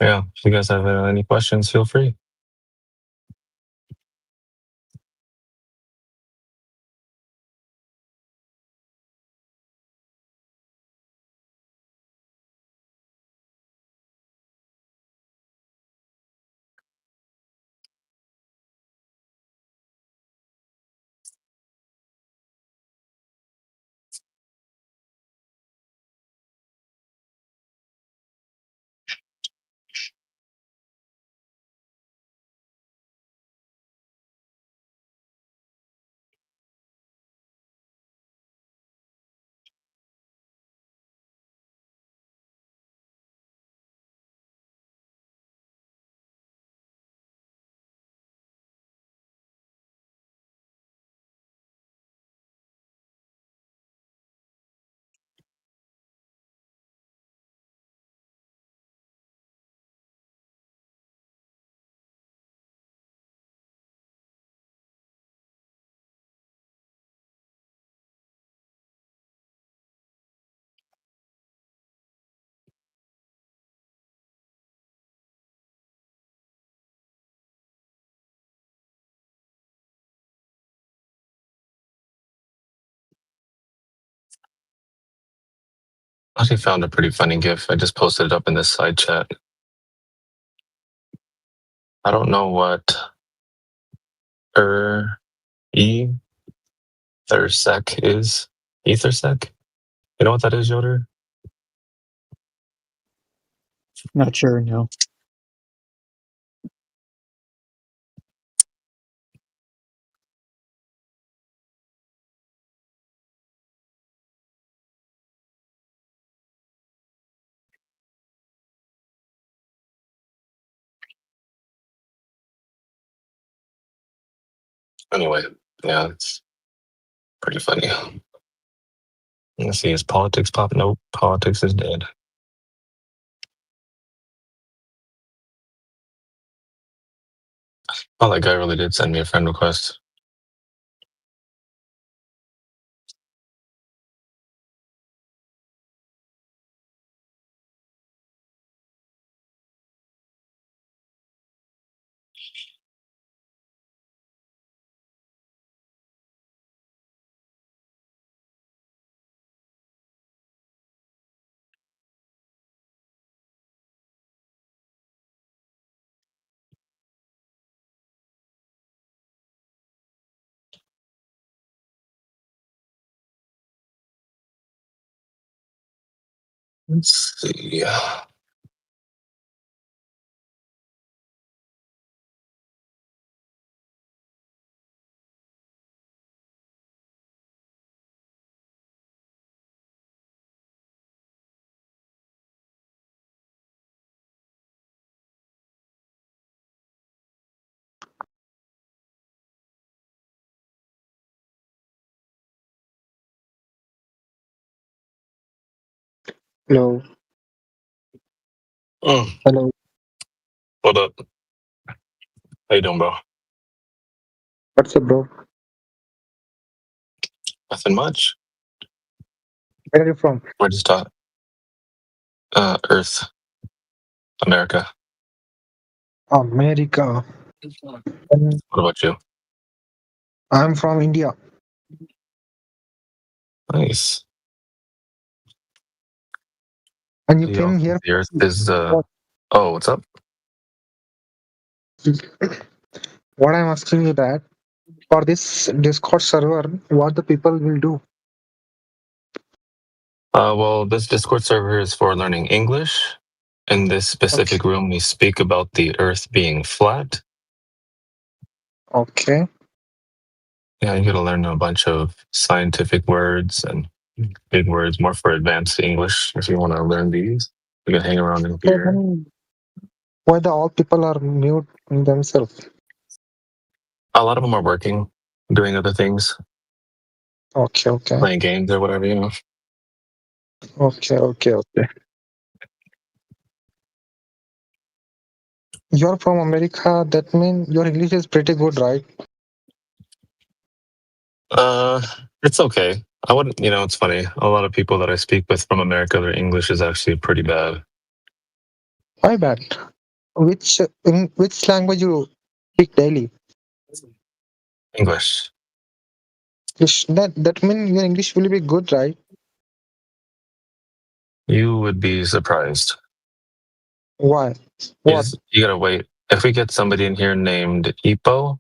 Yeah, if you guys have any questions, feel free. I actually found a pretty funny GIF. I just posted it up in this side chat. I don't know what Ethersec is. Ethersec? You know what that is, Yoder? Not sure, no. Anyway, yeah, it's pretty funny. Let's see, is politics popping? Nope, politics is dead. Oh, that guy really did send me a friend request. Let's see. Hello. Oh, Hello. what up? How you doing, bro? What's up, bro? Nothing much. Where are you from? We're just talking. Earth, America. America. What about you? I'm from India. Nice. And you You came know, here. the Earth is Oh, what's up? What I'm asking you that for this Discord server, what the people will do? Well, this Discord server is for learning English. In this specific room, we speak about the Earth being flat. Okay. Yeah, you got to learn a bunch of scientific words and big words, more for advanced English. If you want to learn these, you can hang around in So here. then why the all people are mute themselves? A lot of them are working, doing other things, Okay, okay. playing games or whatever, you know. Okay. You're from America, that means your English is pretty good, right? It's okay. I wouldn't, it's funny. A lot of people that I speak with from America, their English is actually pretty bad. Why bad? In which language you speak daily? English. That means your English will be good, right? You would be surprised. Why? You gotta wait. If we get somebody in here named Ipo,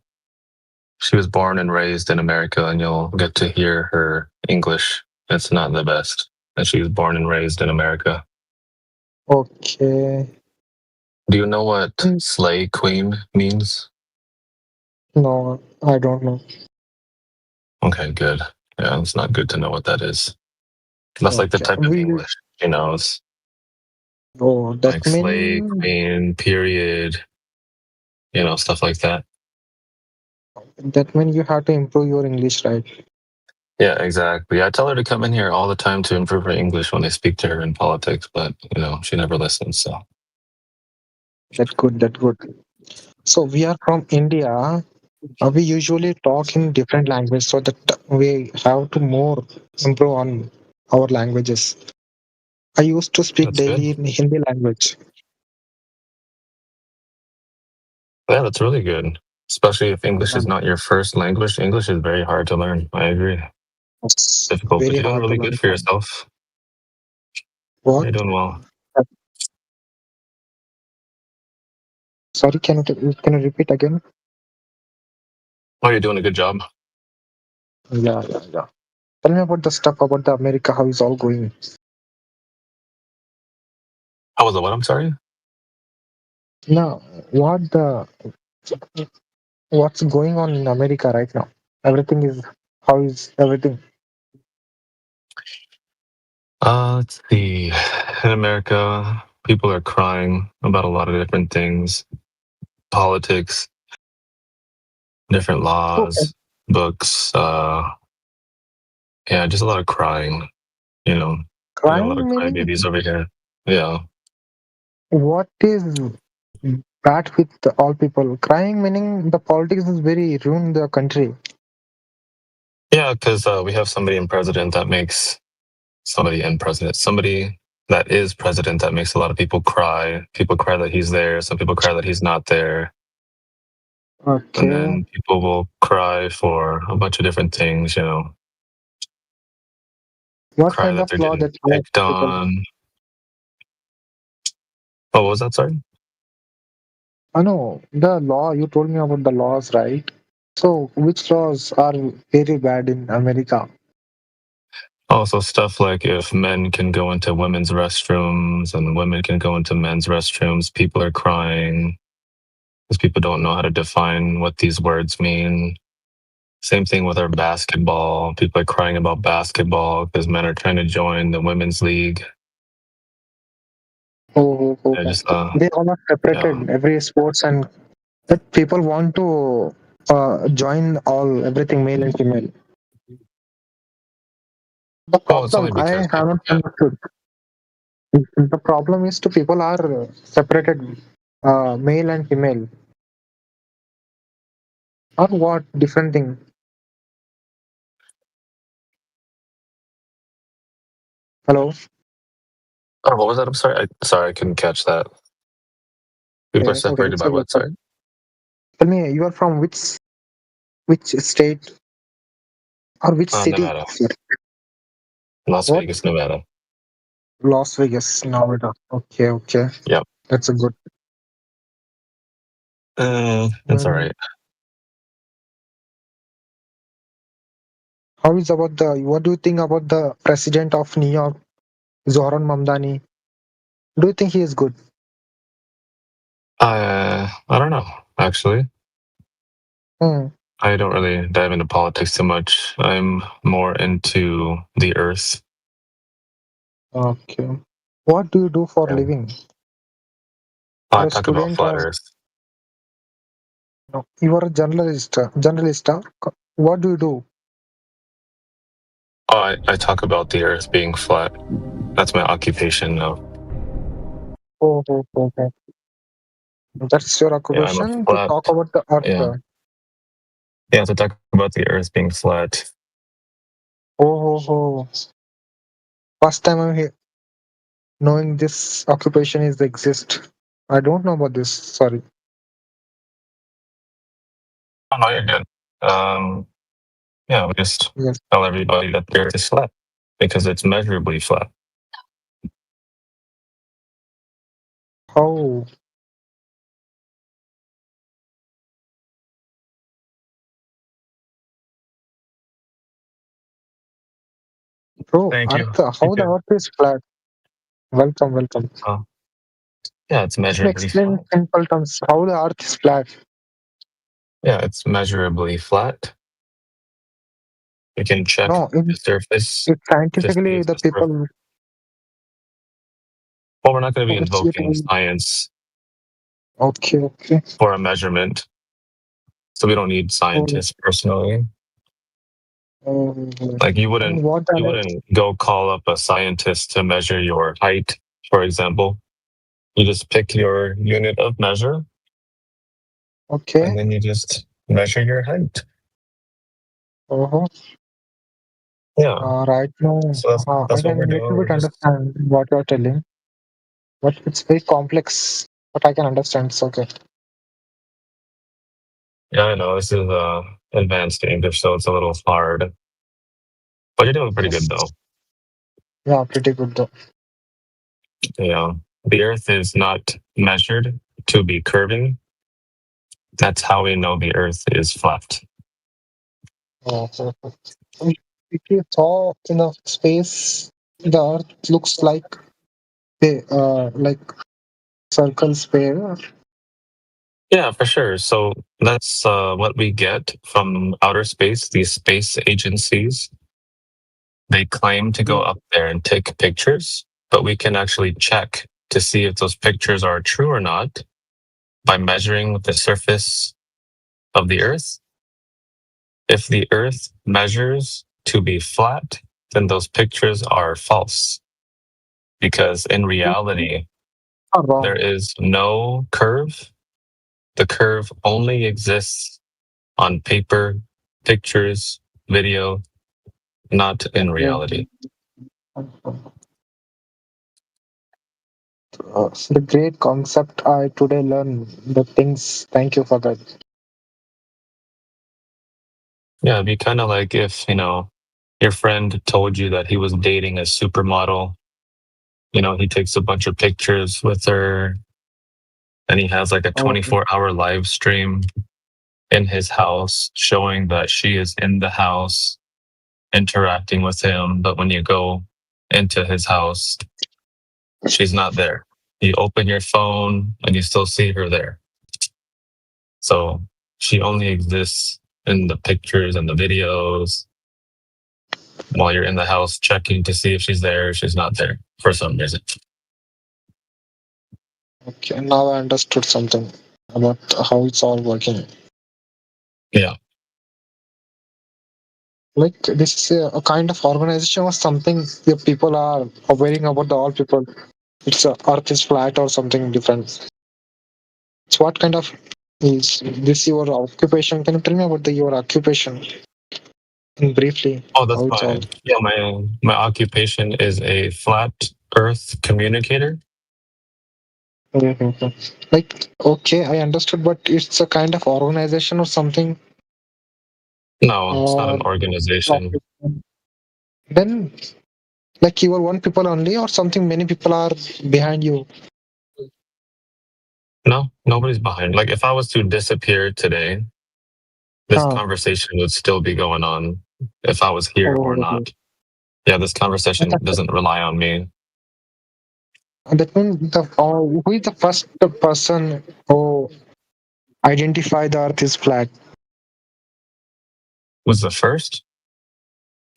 she was born and raised in America, and you'll get to hear her English. It's not the best. And she was born and raised in America. Okay. Do you know what slay queen means? No, I don't know. Okay, good. Yeah, it's not good to know what that is. That's like the type of English she knows. Oh, that Like slay means queen, period. Stuff like that. you have to improve your English, right? Yeah, exactly. I tell her to come in here all the time to improve her English when I speak to her in politics, but she never listens. So That good. So we are from India. We usually talk in different language so that we have to more improve on our languages. I used to speak that's good. daily in Hindi language. Yeah, that's really good. Especially if English is not your first language. English is very hard to learn. I agree. It's Difficult, but very you're doing hard to really good learn. for yourself. What? You're doing well. Sorry, can you repeat again? Oh, you're doing a good job. Yeah. Tell me about the stuff about the America, how is all going? How was the what? I'm sorry. Now, what's going on in America right now? How is everything? Let's see. In America, people are crying about a lot of different things. Politics, different laws, books, yeah, just a lot of crying, We got a lot of Crying meaning crybabies over here. Yeah. what is bad with all people? Crying meaning the politics is very ruined the country. Yeah, because we have somebody in president that makes somebody that is president that makes a lot of people cry. People cry that he's there. Some people cry that he's not there. Okay. And then people will cry for a bunch of different things, What Cry kind that of they're law getting that picked on. Oh, what was that? Sorry? I know the law you told me about the laws, right? So which laws are very bad in America? Also, stuff like if men can go into women's restrooms and women can go into men's restrooms, people are crying because people don't know how to define what these words mean. Same thing with our basketball. People are crying about basketball because men are trying to join the women's league. Oh, Yeah, just they all are separated, every sports, and that people want to join all everything male and female. The well, it's only problem I because haven't understood. The problem is to people are separated, male and female, or what different thing. Hello. Oh, what was that? I'm sorry. Sorry, I couldn't catch that. People are Okay, separated it's by okay. what? Sorry. Tell me, you are from which state or which city? Nevada. Las What? Vegas, Nevada. Las Vegas, Nevada. Okay. Yep. That's a good. That's all right. How is about the? What do you think about the president of New York, Zoran Mamdani? Do you think he is good? I don't know, actually. I don't really dive into politics too much. I'm more into the earth. Okay. What do you do for Yeah. living? I Are a talk about student flat or earth. no? You are a journalist. What do you do? Oh, I talk about the earth being flat. That's my occupation now. Oh. That's your Yeah, I'm a occupation to flat. talk about the earth. Yeah. Yeah, to talk about the earth being flat. Oh. First time I'm here knowing this occupation is exist. I don't know about this. Sorry. Oh, no, you're good. Yeah, we just tell everybody that the earth is flat because it's measurably flat. How? Bro, Thank you. Earth, how the earth is flat? Welcome. Oh. Yeah, it's Let me measurably explain in flat. simple terms how the earth is flat. Yeah, it's measurably flat. You can check No, the surface. it's to see scientifically if the people. Well, we're not going to be It's invoking science okay. for a measurement. So we don't need scientists personally. Like you wouldn't go call up a scientist to measure your height, for example. You just pick your unit of measure. Okay. And then you just measure your height. Yeah. Right now, So that's I what can we're little doing. bit understand what you're telling, but it's very complex. But I can understand. It's okay. Yeah, I know. This is advanced English, so it's a little hard. But you're doing pretty good though. Yeah, pretty good though. Yeah. The earth is not measured to be curving. That's how we know the earth is flat. Oh, perfect. If you saw in a space, the Earth looks like circle sphere. Yeah, for sure. So that's what we get from outer space, these space agencies. They claim to go up there and take pictures, but we can actually check to see if those pictures are true or not by measuring the surface of the Earth. If the Earth measures to be flat, then those pictures are false. Because in reality, there is no curve. The curve only exists on paper, pictures, video, not in reality. The great concept I today learned the things. Thank you for that. Yeah, it'd be kind of like if, your friend told you that he was dating a supermodel. He takes a bunch of pictures with her and he has like a 24-hour live stream in his house showing that she is in the house interacting with him, but when you go into his house, she's not there. You open your phone and you still see her there. So she only exists in the pictures and the videos while you're in the house checking to see if she's there. She's not there for some reason. Okay, now I understood something about how it's all working. Yeah. Like this is a kind of organization or something the people are worrying about the all people. It's Earth is flat or something different. So what kind of is this your occupation? Can you tell me about your occupation in briefly? Oh, that's How it's all? my occupation is a flat Earth communicator. Mhm. Like okay, I understood, but it's a kind of organization or something. No, it's not Or an organization. then like you are one people only or something many people are behind you. No, nobody's behind. Like if I was to disappear today, this Ah. conversation would still be going on if I was here or Oh, not. Yeah, this conversation doesn't rely on me. that means who is the first person who identify the earth is flat? Was the first?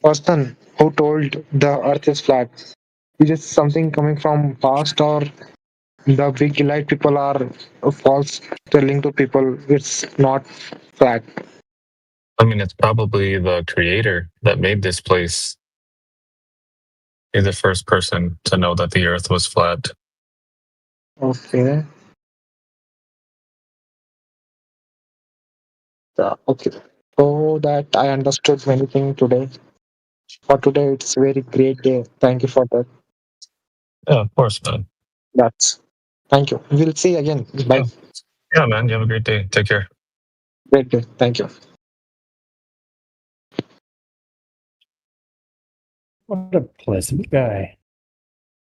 Person who told the earth is flat. Is it something coming from past or the big light people are false telling to people it's not flat? I mean, it's probably the creator that made this place. He's the first person to know that the earth was flat. Okay. Okay. So that I understood many things today. For today, it's very great day. Thank you for that. Yeah, of course, man. That's thank you. We'll see again. Bye. Yeah, man. You have a great day. Take care. Great day. Thank you. What a pleasant guy.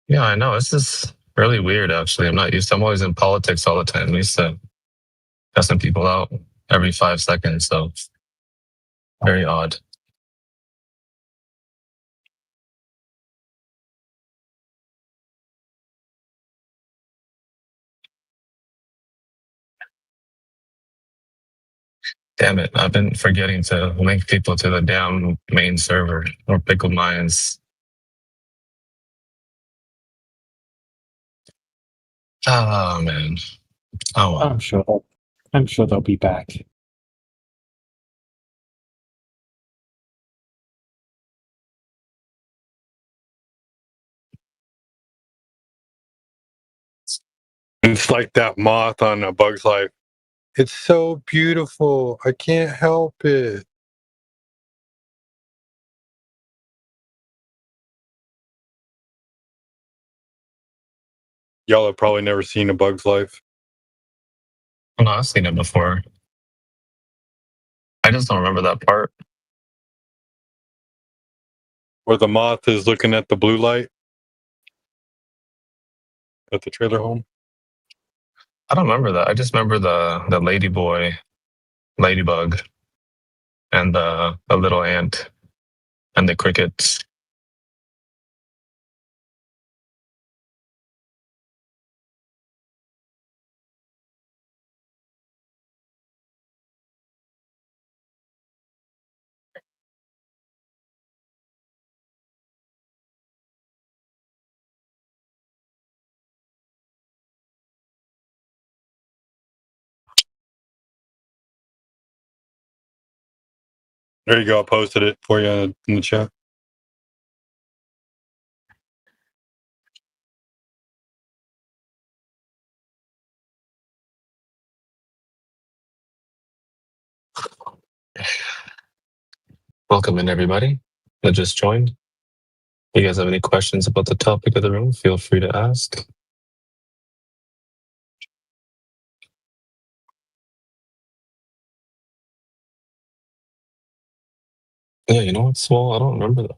Yeah, I know. This is really weird, actually. I'm not used to. I'm always in politics all the time. I'm used to cussing people out every 5 seconds. So very odd. Damn it. I've been forgetting to link people to the damn main server or Pickled Minds. Oh, man. Oh, well. I'm sure they'll be back. It's like that moth on A Bug's Life. It's so beautiful. I can't help it. Y'all have probably never seen A Bug's Life. Oh, no, I've seen it before. I just don't remember that part. Where the moth is looking at the blue light at the trailer home. I don't remember that. I just remember the ladybug, and the little ant and the crickets. There you go. I posted it for you in the chat. Welcome in, everybody that just joined. If you guys have any questions about the topic of the room, feel free to ask. Yeah, you know what, Swole? I don't remember that.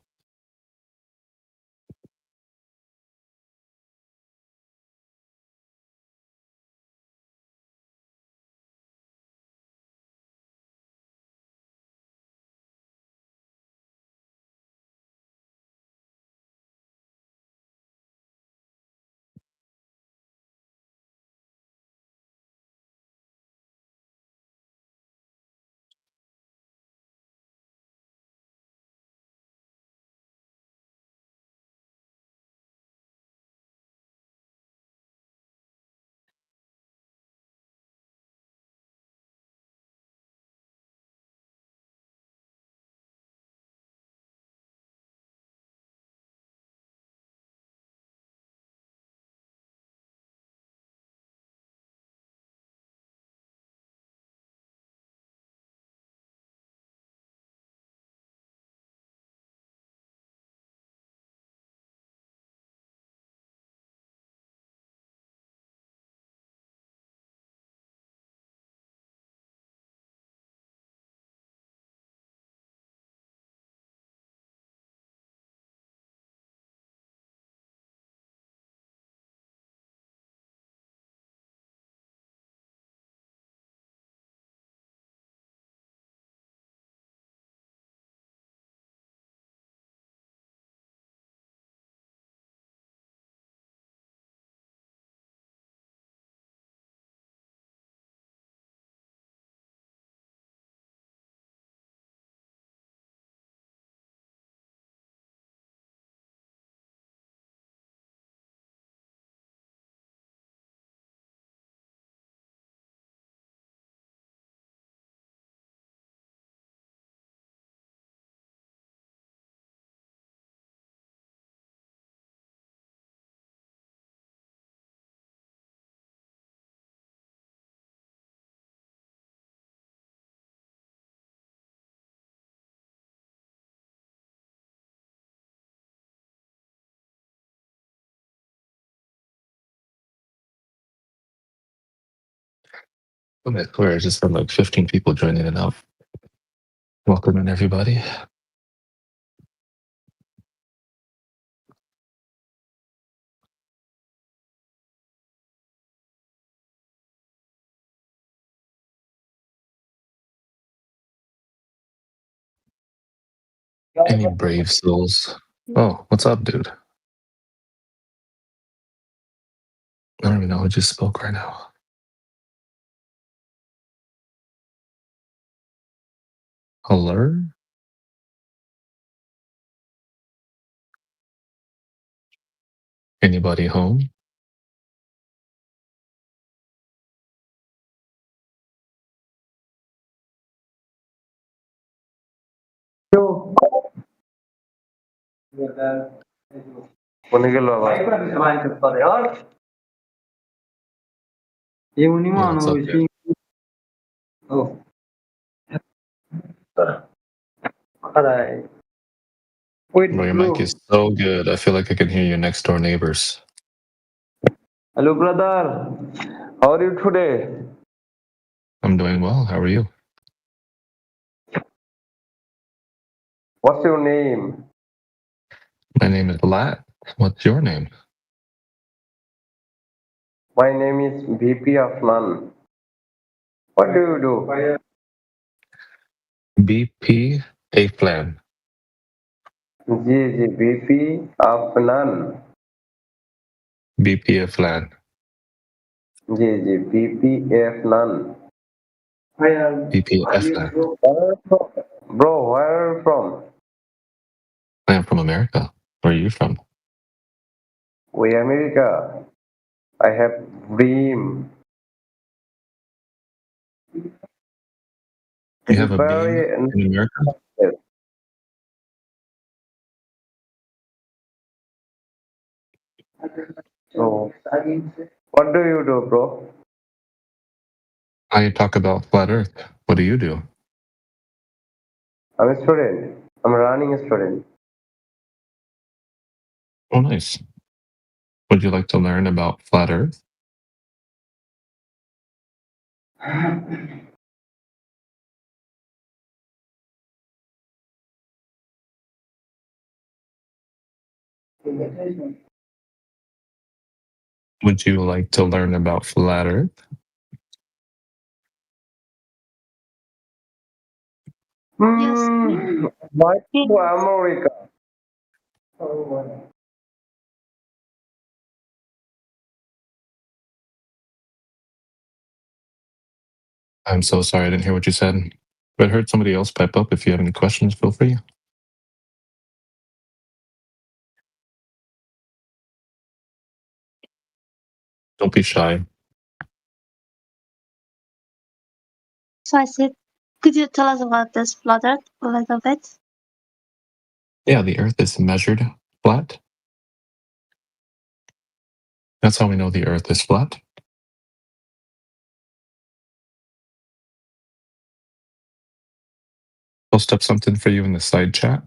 I swear, I just had like 15 people joining it now. Welcome in, everybody. Any brave souls? Oh, what's up, dude? I don't even know who just spoke right now. Hello? Anybody home? কোনে গেল আবার এমনি Yeah, what's up, dude? O alright. Wait, Bro, your bro. mic is so good. I feel like I can hear your next door neighbors. Hello, brother. How are you today? I'm doing well. How are you? What's your name? My name is Lat. What's your name? My name is VP Afnan. What do you do? BP A Plan. Ji VP Afnan. BP A Plan. Ji VP Afnan. BP F Plan. Bro, where are you from? I am from America. Where are you from? We America. I have dream. You have a beam in America? Yes. So, what do you do, bro? I talk about flat Earth. What do you do? I'm a student. I'm a running student. Oh, nice. Would you like to learn about flat Earth? Would you like to learn about flat Earth? Why to America? I'm so sorry, I didn't hear what you said. But I heard somebody else pipe up. If you have any questions, feel free. Don't be shy. So I said, could you tell us about this flat Earth a little bit? Yeah, the Earth is measured flat. That's how we know the Earth is flat. Post up something for you in the side chat.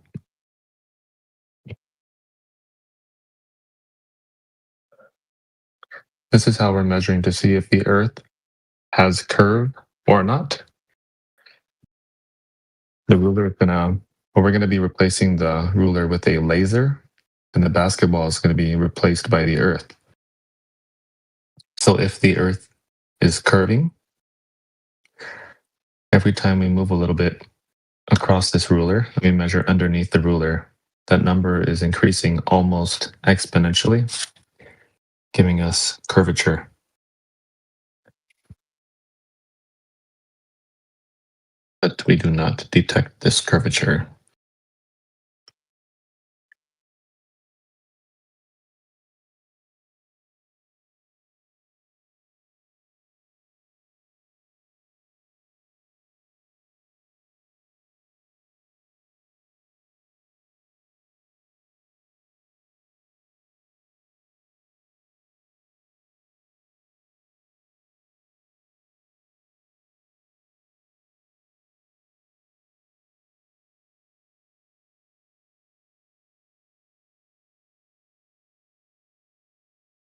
This is how we're measuring to see if the Earth has curve or not. The ruler is we're gonna be replacing the ruler with a laser, and the basketball is gonna be replaced by the Earth. So if the Earth is curving, every time we move a little bit across this ruler, we measure underneath the ruler, that number is increasing almost exponentially, giving us curvature. But we do not detect this curvature.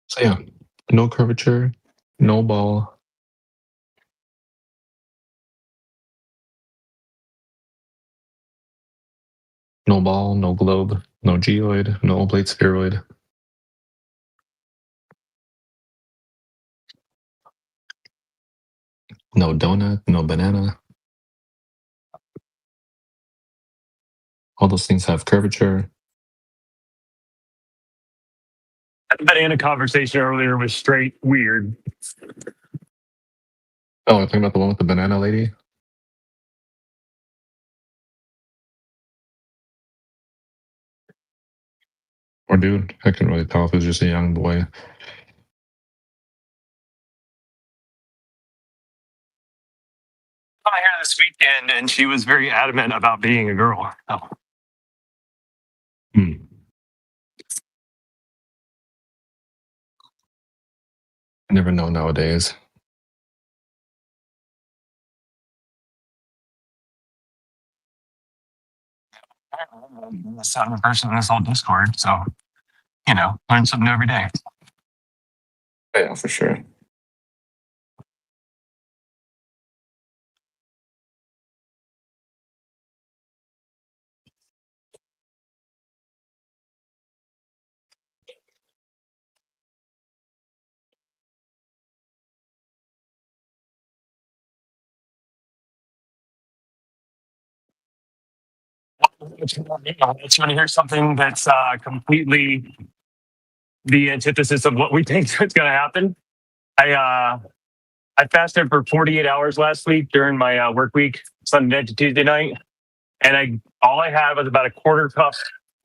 So yeah, no curvature, no ball. No ball, no globe, no geoid, no oblate spheroid. No donut, no banana. All those things have curvature. The banana conversation earlier was straight weird. Oh, I'm talking about the one with the banana lady? Or dude, I couldn't really tell if it was just a young boy. I here this weekend, and she was very adamant about being a girl. Oh. Hmm. I never know nowadays. I'm the seventh person in this whole Discord, so learn something new every day. Yeah, for sure. It's going to hear something that's completely the antithesis of what we think is going to happen. I fasted for 48 hours last week during my work week, Sunday night to Tuesday night, and all I had was about a quarter cup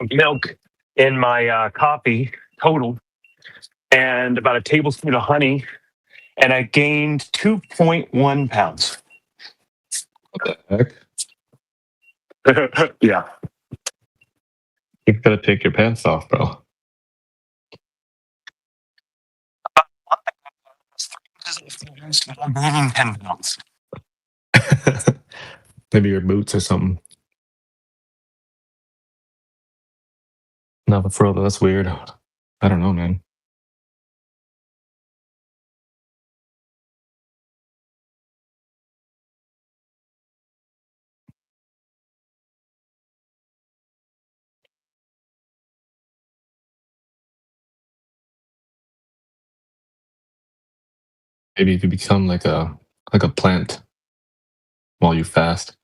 of milk in my coffee total, and about a tablespoon of honey, and I gained 2.1 pounds. What the heck? Yeah. You gotta take your pants off, bro. I'm gaining 10 pounds. Maybe your boots or something. No, but for real, that's weird. I don't know, man. Maybe if you become like a plant while you fast,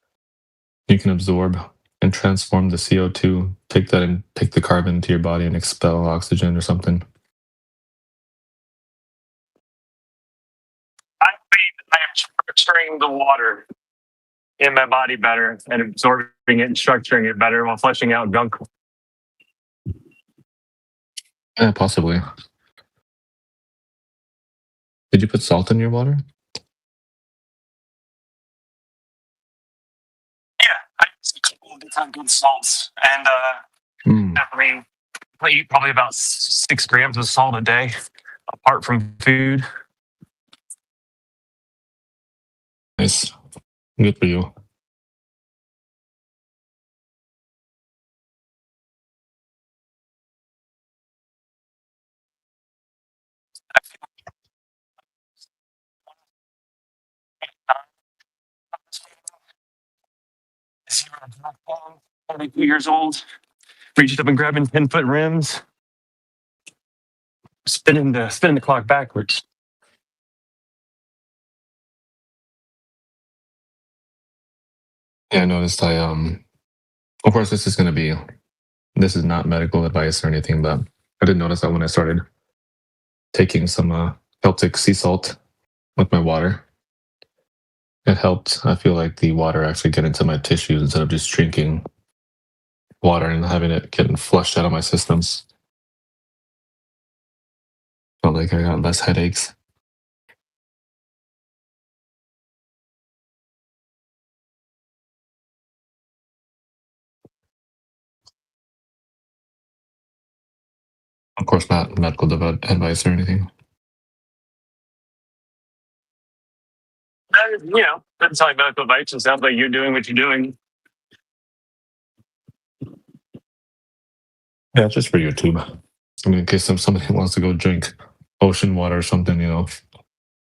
you can absorb and transform the CO2, take that and take the carbon into your body and expel oxygen or something. I am structuring the water in my body better and absorbing it and structuring it better while flushing out gunk. Yeah, possibly. Did you put salt in your water? Yeah, I use a couple of different good salts, and I eat probably about 6 grams of salt a day, apart from food. Nice. Good for you. I'm 42 years old. Reached up and grabbing 10-foot rims, spinning the clock backwards. Yeah, I noticed of course this is not medical advice or anything, but I did notice that when I started taking some Celtic sea salt with my water, it helped. I feel like the water actually get into my tissues instead of just drinking water and having it getting flushed out of my systems. Felt like I got less headaches. Of course, not medical advice or anything. Doesn't sound like medical advice. It sounds like you're doing what you're doing. Yeah, just for YouTube. I mean, in case somebody wants to go drink ocean water or something,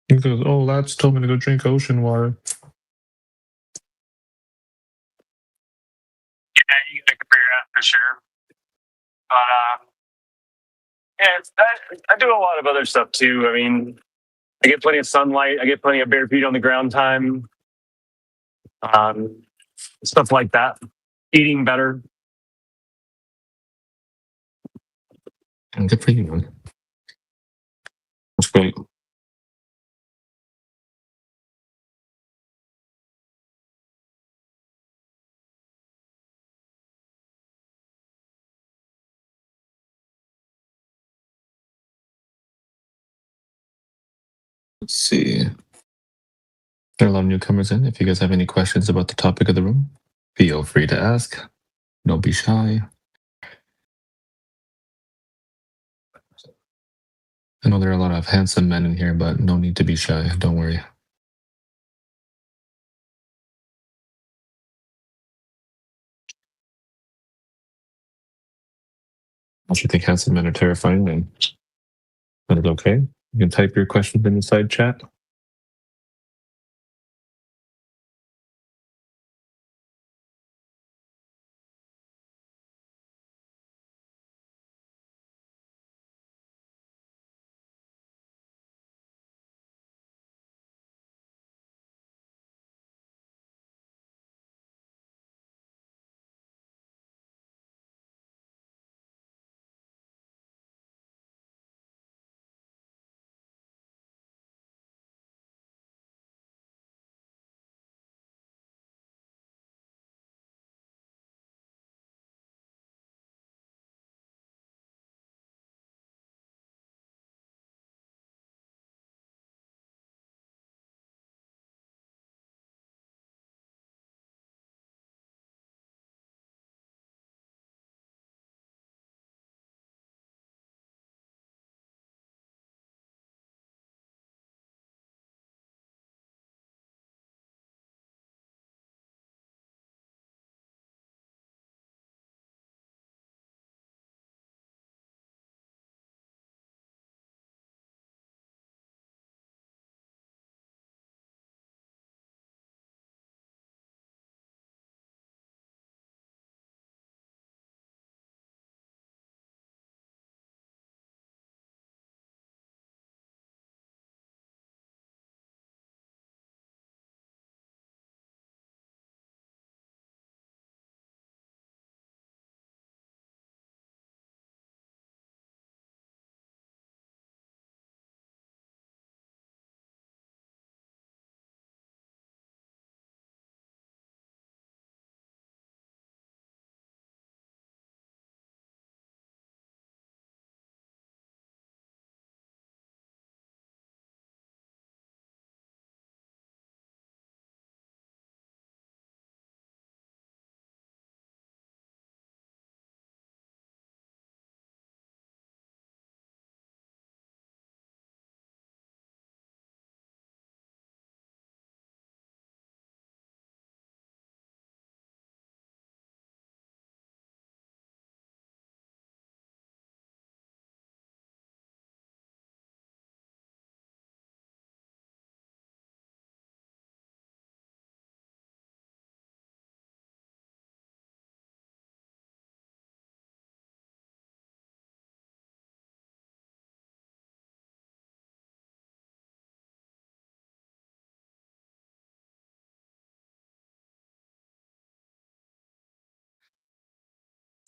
Because, lads told me to go drink ocean water. Yeah, you gotta cover your sure. But yeah, I do a lot of other stuff too. I mean, I get plenty of sunlight. I get plenty of bare feet on the ground time. Stuff like that. Eating better. And good for you, man. That's great. Let's see. There are a lot of newcomers in. If you guys have any questions about the topic of the room, feel free to ask. Don't be shy. I know there are a lot of handsome men in here, but no need to be shy. Don't worry. If you think handsome men are terrifying, then that is okay. You can type your questions in the side chat.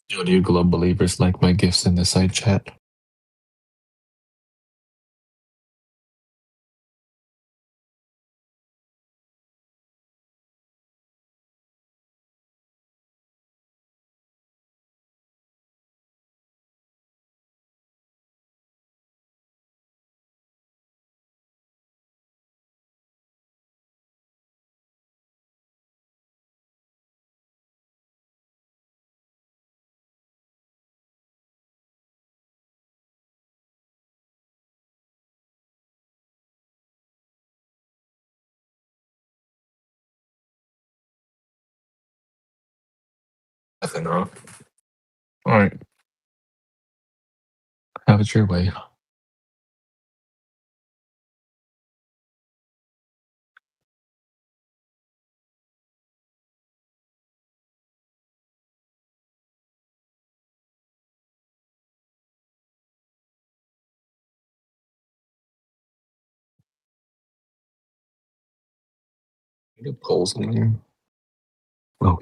Yo, do you glove believers like my gifts in the side chat? Nothing wrong. All right. Have it your way. Polls in here. Oh,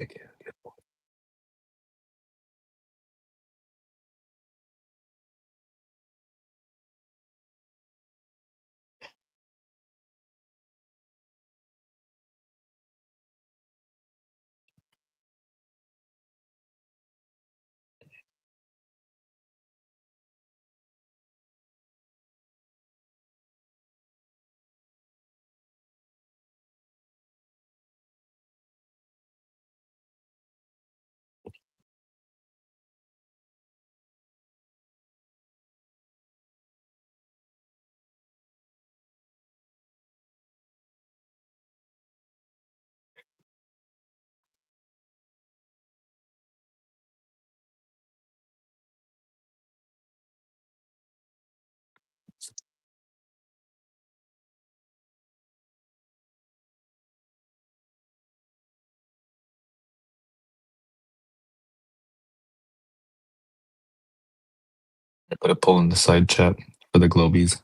I put a poll in the side chat for the Globies.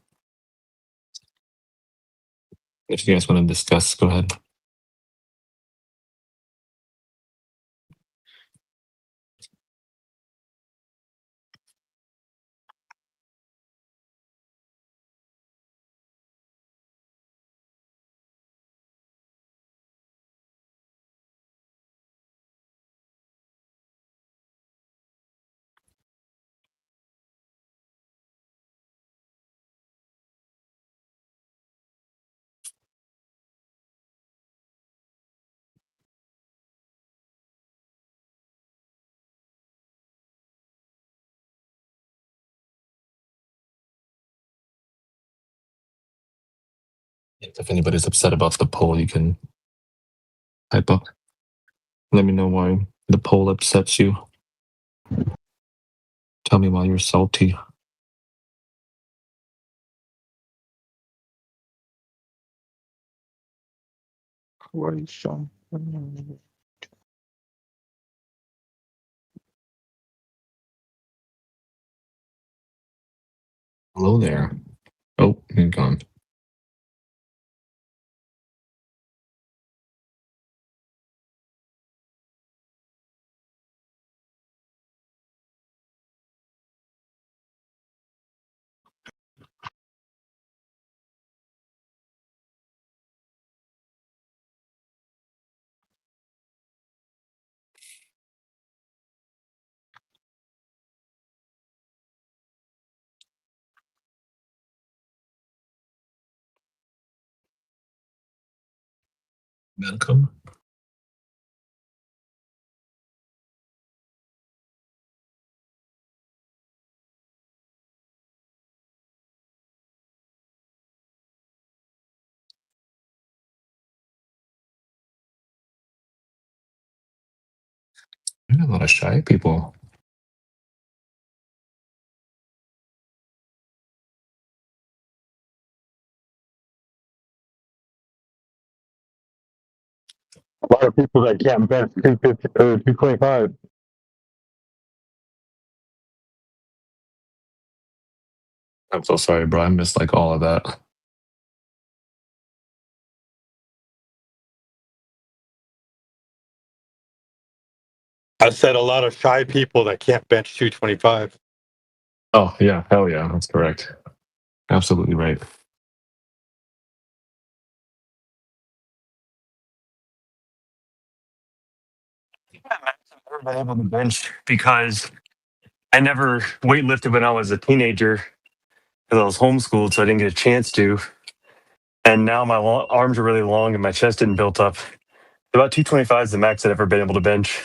If you guys want to discuss, go ahead. If anybody's upset about the poll, you can type up. Let me know why the poll upsets you. Tell me why you're salty. Hello there. Oh, you're gone. Welcome. There's a lot of shy people. A lot of people that can't bench 250 or 225. I'm so sorry, bro. I missed like all of that. I said a lot of shy people that can't bench 225. Oh, yeah. Hell yeah. That's correct. Absolutely right. I've never been able to bench because I never weightlifted when I was a teenager because I was homeschooled, so I didn't get a chance to. And now my arms are really long and my chest didn't built up. About 225 is the max I've ever been able to bench.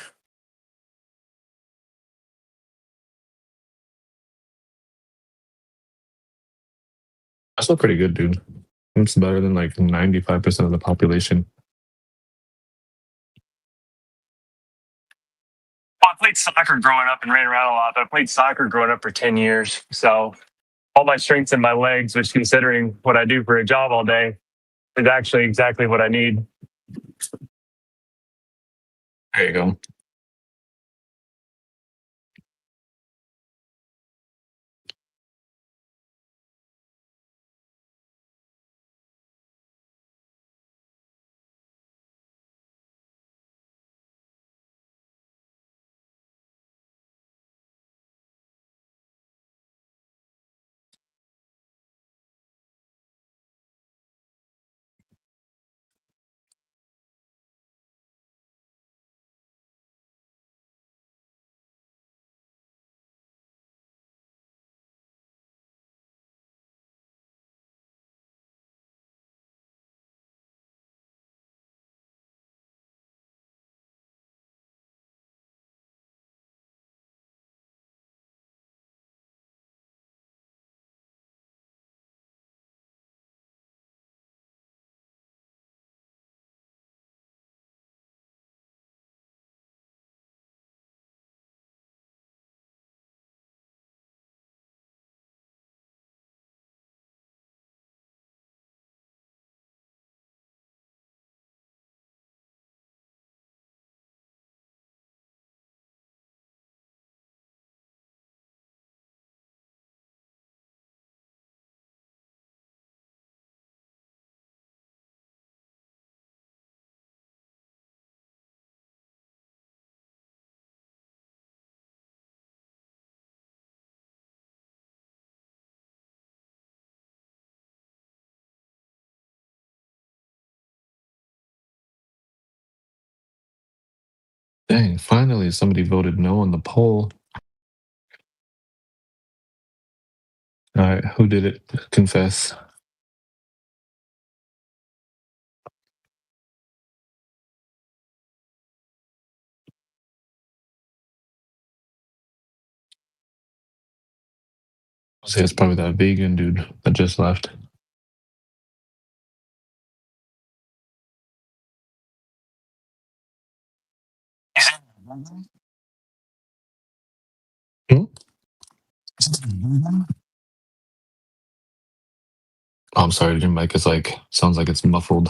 That's still pretty good, dude. It's better than like 95% of the population. Well, I played soccer growing up and ran around a lot, but I played soccer growing up for 10 years. So all my strengths in my legs, which considering what I do for a job all day, is actually exactly what I need. There you go. Dang, finally somebody voted no on the poll. Alright, who did it? Confess. I'll say it's probably that vegan dude that just left. Hmm? Oh, I'm sorry, your mic is like, sounds like it's muffled.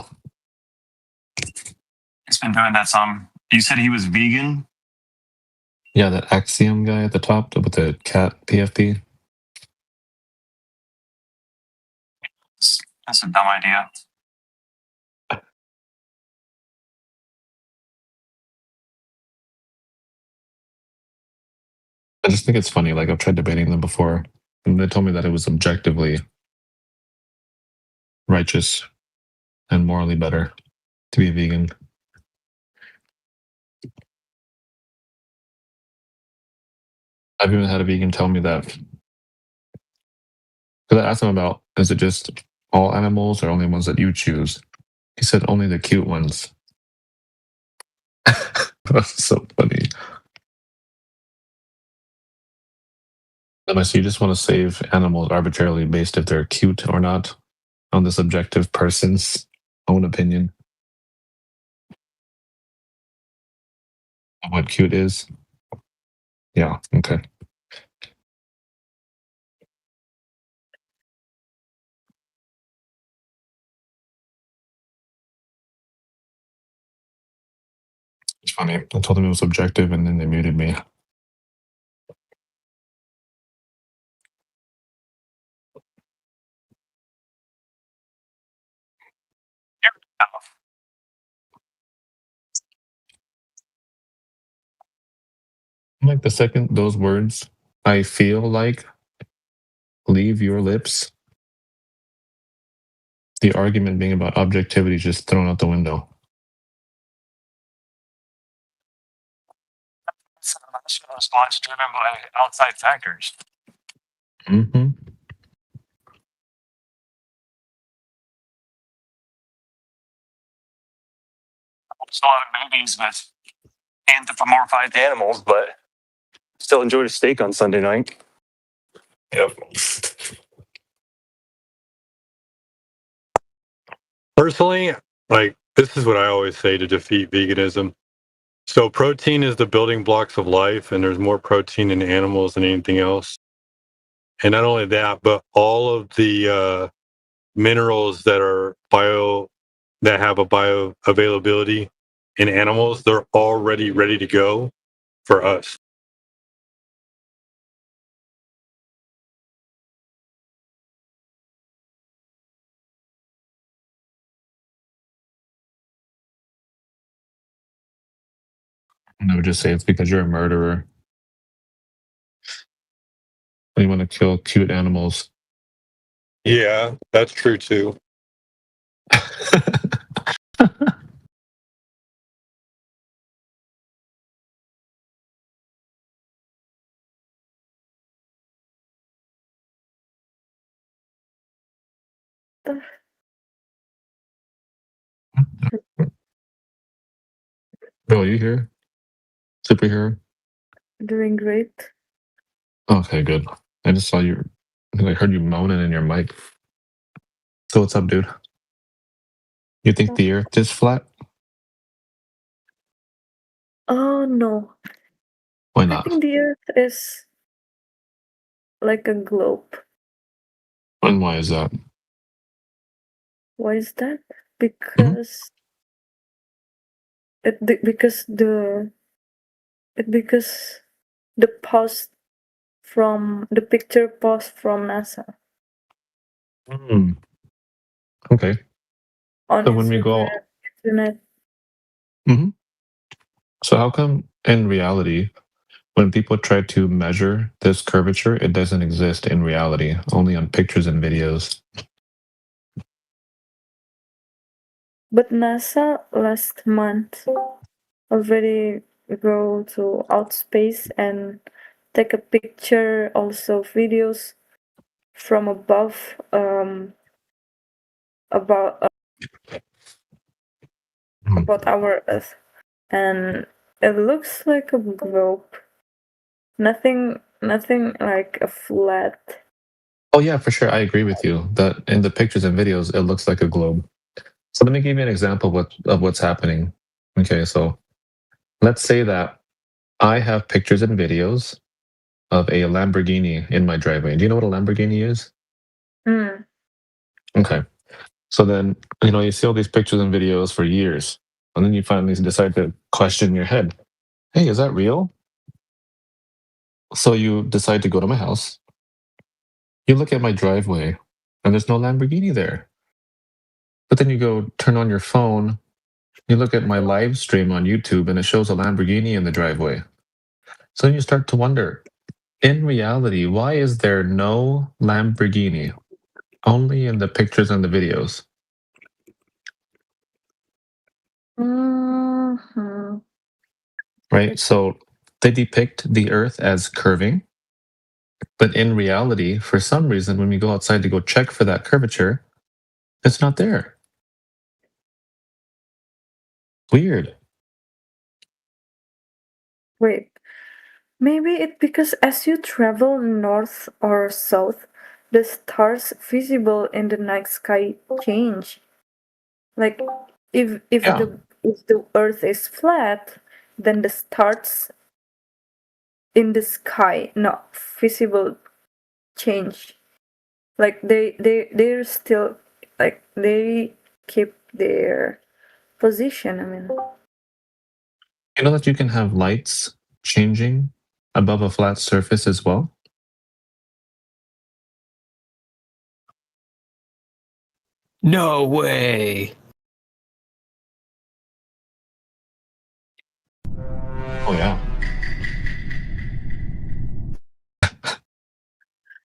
It's been doing that some. You said he was vegan? Yeah, that Axiom guy at the top with the cat PFP. That's a dumb idea. I just think it's funny. Like, I've tried debating them before, and they told me that it was objectively righteous and morally better to be vegan. I've even had a vegan tell me that. Because I asked him about, is it just all animals or only ones that you choose? He said only the cute ones. That's so funny. Unless you just want to save animals arbitrarily based if they're cute or not on the subjective person's own opinion of what cute is. Yeah, okay. It's funny. I told them it was subjective and then they muted me. Like the second those words, I feel like, leave your lips, the argument being about objectivity is just thrown out the window. Response driven by outside factors. Mm-hmm. There's a lot of movies with anthropomorphized animals, but still enjoyed a steak on Sunday night. Yep. Personally, like, this is what I always say to defeat veganism. So protein is the building blocks of life, and there's more protein in animals than anything else. And not only that, but all of the minerals that have a bioavailability in animals, they're already ready to go for us. And I would just say it's because you're a murderer. And you want to kill cute animals. Yeah, that's true too. Bro, you here? Superhero? Doing great. Okay, good. I just saw you. I heard you moaning in your mic. So what's up, dude? You think the Earth is flat? Oh no. Why I not? think the Earth is like a globe. And why is that? Why is that? Because because the post from the picture post from NASA Hmm. Okay. on So when we go, internet. so how come in reality, when people try to measure this curvature, it doesn't exist in reality, only on pictures and videos? But NASA last month already go to outspace and take a picture, also videos from above about our Earth, and it looks like a globe. Nothing like a flat. Oh yeah, for sure. I agree with you that in the pictures and videos, it looks like a globe. So let me give you an example of what's happening. Okay, so let's say that I have pictures and videos of a Lamborghini in my driveway. Do you know what a Lamborghini is? Mm. Okay. So then, you see all these pictures and videos for years, and then you finally decide to question in your head, hey, is that real? So you decide to go to my house. You look at my driveway, and there's no Lamborghini there. But then you go turn on your phone, you look at my live stream on YouTube, and it shows a Lamborghini in the driveway. So then you start to wonder, in reality, why is there no Lamborghini? Only in the pictures and the videos. Mm-hmm. Right? So they depict the Earth as curving. But in reality, for some reason, when we go outside to go check for that curvature, it's not there. Weird. Wait, maybe it because as you travel north or south, the stars visible in the night sky change. Like if the Earth is flat, then the stars in the sky not visible change. Like they're still like they keep their position. I mean, You know that you can have lights changing above a flat surface as well? No way. Oh yeah.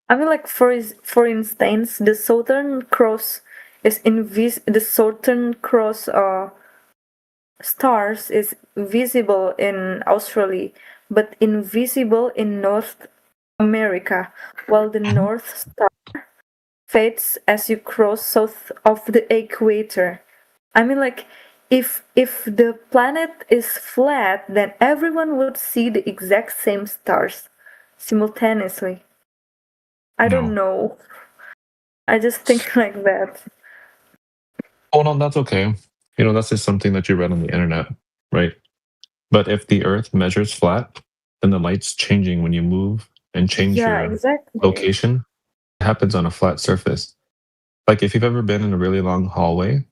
I mean, like for instance, the Southern Cross is the Southern Cross stars is visible in Australia, but invisible in North America, while the North Star fades as you cross south of the equator. I mean, like if the planet is flat, then everyone would see the exact same stars simultaneously. I don't know. I just think like that. Oh no, that's okay. That's just something that you read on the internet, right? But if the Earth measures flat, then the light's changing when you move and change Yeah, your exactly. location. It happens on a flat surface. Like if you've ever been in a really long hallway,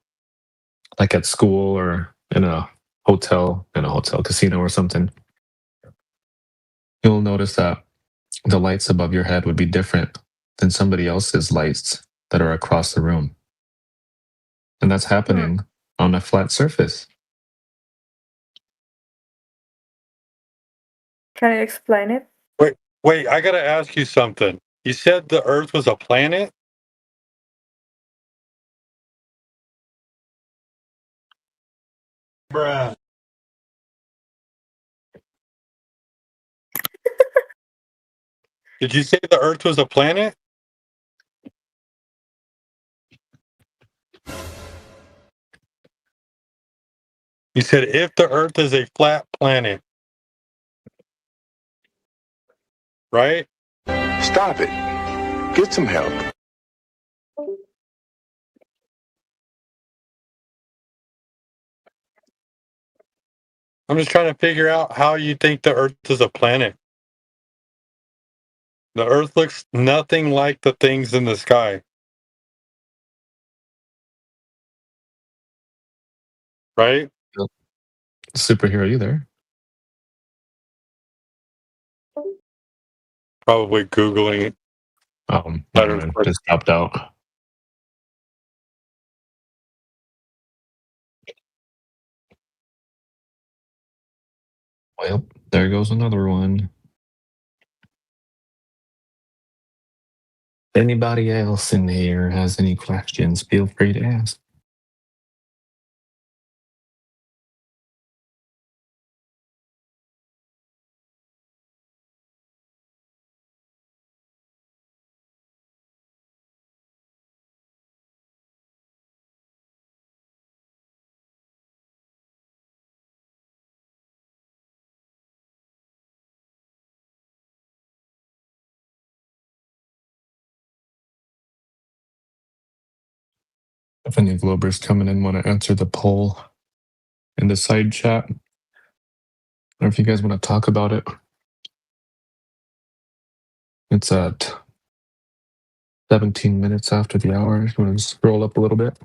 like at school or in a hotel casino or something, you'll notice that the lights above your head would be different than somebody else's lights that are across the room. And that's happening on a flat surface. Can you explain it? Wait, I gotta ask you something. You said the Earth was a planet? Bruh. Did you say the Earth was a planet? You said if the Earth is a flat planet. Right? Stop it. Get some help. I'm just trying to figure out how you think the Earth is a planet. The Earth looks nothing like the things in the sky. Right? Superhero, you there? Probably Googling it. Never mind. Just dropped out. Well, there goes another one. Anybody else in here has any questions, feel free to ask. If any Globers coming in want to answer the poll in the side chat, or if you guys want to talk about it. It's at 17 minutes after the hour. I'm going to scroll up a little bit.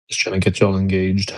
Just trying to get y'all engaged.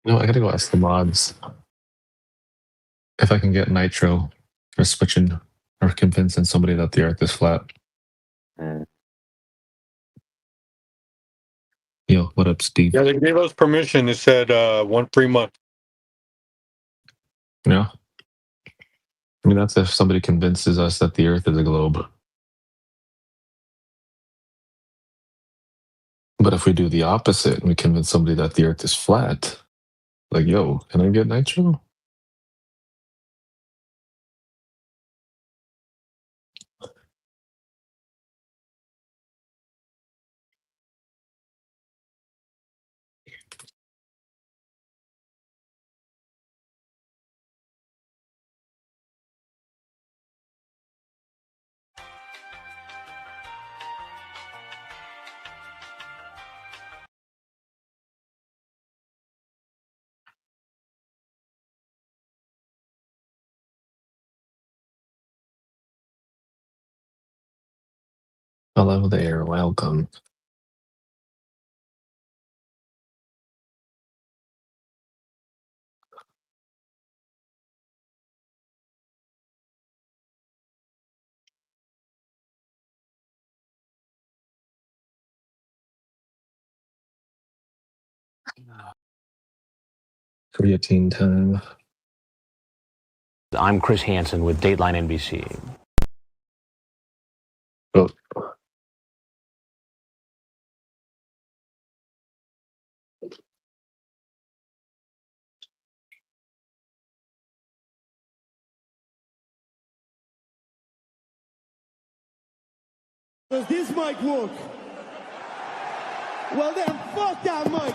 No, I gotta go ask the mods if I can get Nitro or switching or convincing somebody that the Earth is flat. Yo, what up, Steve? Yeah, they gave us permission. It said 1 free month. Yeah. I mean, that's if somebody convinces us that the Earth is a globe. But if we do the opposite and we convince somebody that the Earth is flat, like, yo, can I get Nitro? Hello there, welcome. Creatine time. I'm Chris Hansen with Dateline NBC. Oh. Does this mic work? Well then, fuck that mic!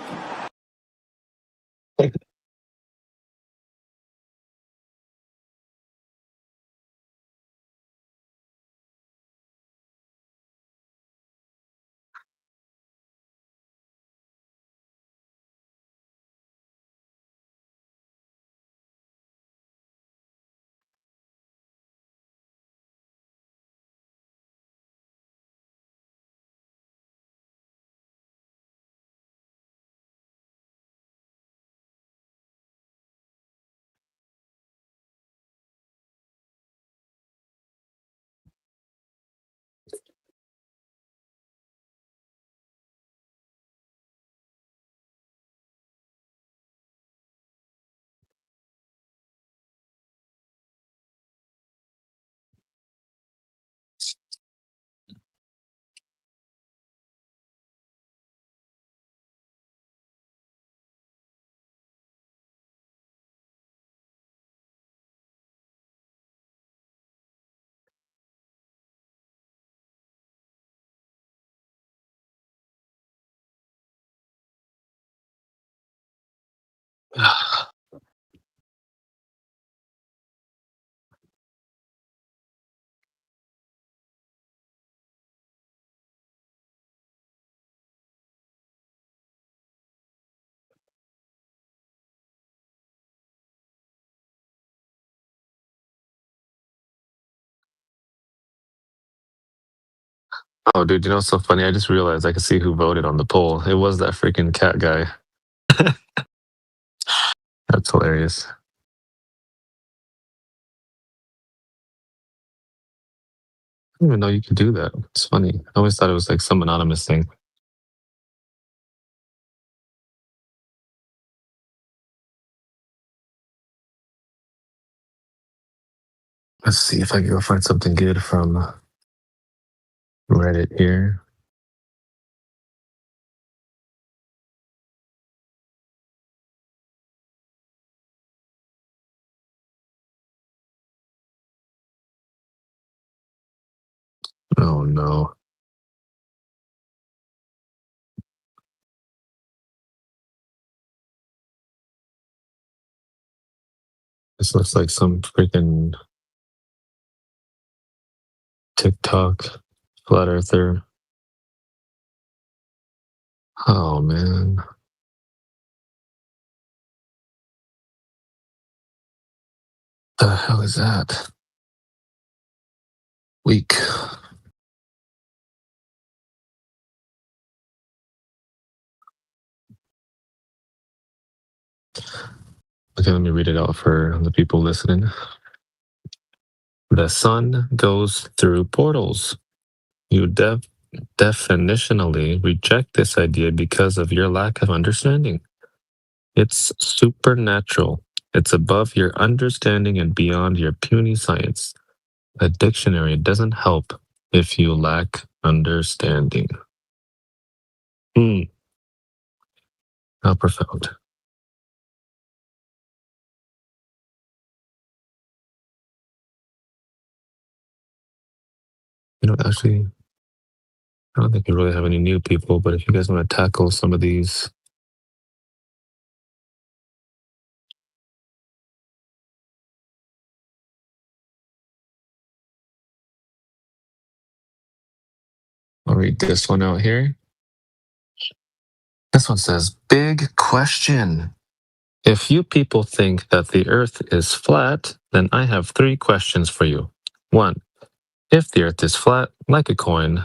Oh, dude, you know what's so funny? I just realized I could see who voted on the poll. It was that freaking cat guy. That's hilarious. I didn't even know you could do that. It's funny. I always thought it was like some anonymous thing. Let's see if I can go find something good from Reddit here. Oh no. This looks like some freaking TikTok flat earther. Oh man. The hell is that? Weak. Okay, let me read it out for the people listening. The sun goes through portals. You definitionally reject this idea because of your lack of understanding. It's supernatural. It's above your understanding and beyond your puny science. A dictionary doesn't help if you lack understanding. How profound. You know, actually, I don't think we really have any new people, but if you guys want to tackle some of these, I'll read this one out here. This one says, big question. If you people think that the earth is flat, then I have 3 questions for you. 1, if the earth is flat, like a coin,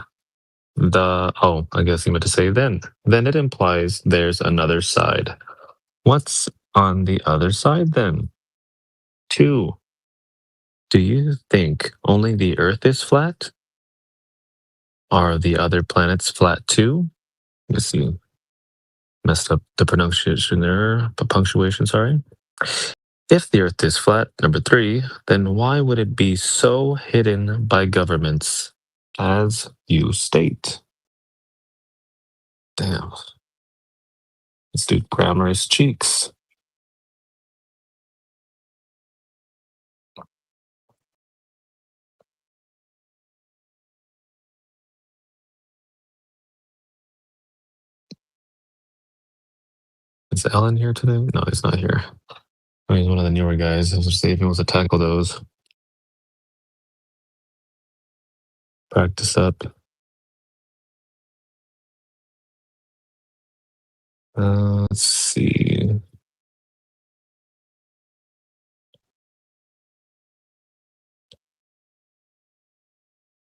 I guess you meant to say then it implies there's another side. What's on the other side then? 2, do you think only the earth is flat? Are the other planets flat too? Let's see. Messed up the pronunciation there, punctuation, sorry. If the earth is flat, number 3, then why would it be so hidden by governments, as you state? Damn. This dude grammar his cheeks. Is Alan here today? No, he's not here. Oh, he's one of the newer guys. I was just see if he wants to tackle those. Practice up. Let's see.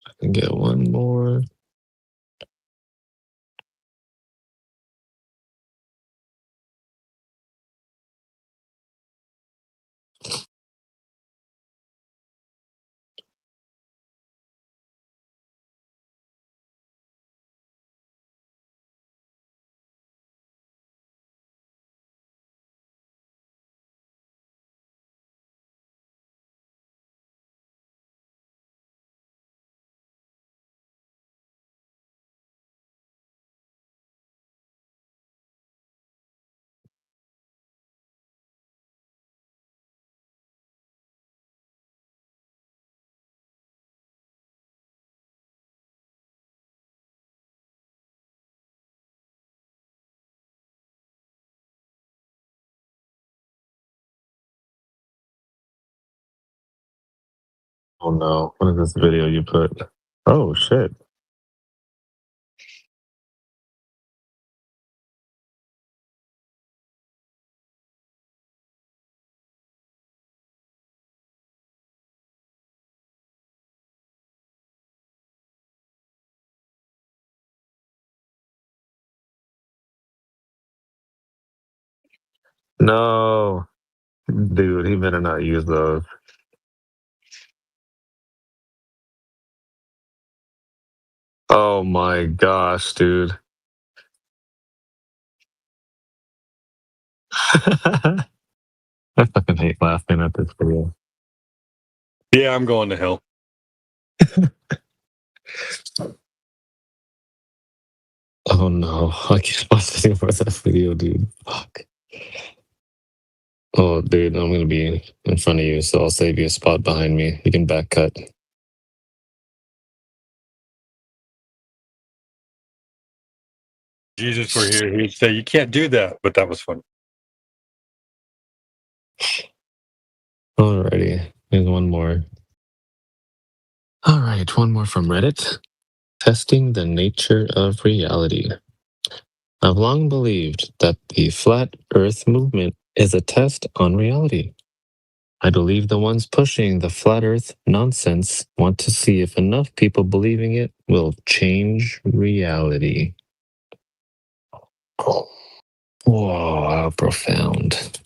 I can get one more. Oh no, what is this video you put? Oh shit. No, dude, he better not use those. Oh my gosh, dude. I fucking hate laughing at this video. Yeah, I'm going to hell. Oh no, I can't watch any more of that video, dude. Fuck. Oh, dude, I'm gonna be in front of you, so I'll save you a spot behind me. You can back cut. Jesus were here, he'd say, you can't do that. But that was fun. Alrighty, here's one more. Alright, one more from Reddit. Testing the nature of reality. I've long believed that the flat earth movement is a test on reality. I believe the ones pushing the flat earth nonsense want to see if enough people believing it will change reality. Oh. Whoa, how profound.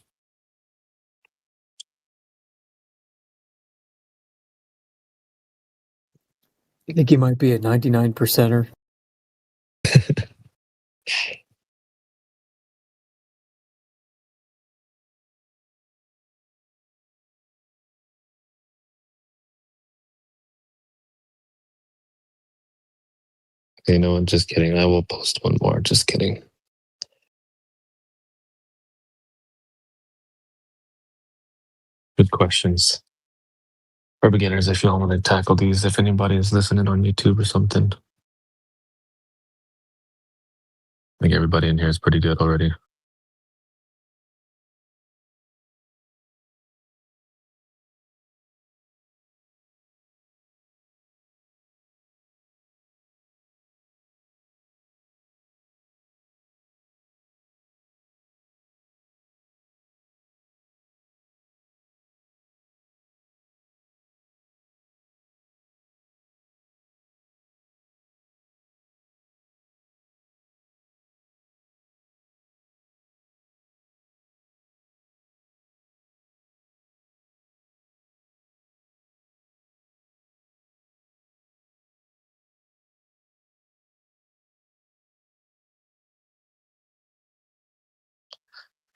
I think he might be a 99%er. You know what? Just kidding. I will post one more. Just kidding. Good questions. For beginners, if you all want to tackle these, if anybody is listening on YouTube or something. I think everybody in here is pretty good already.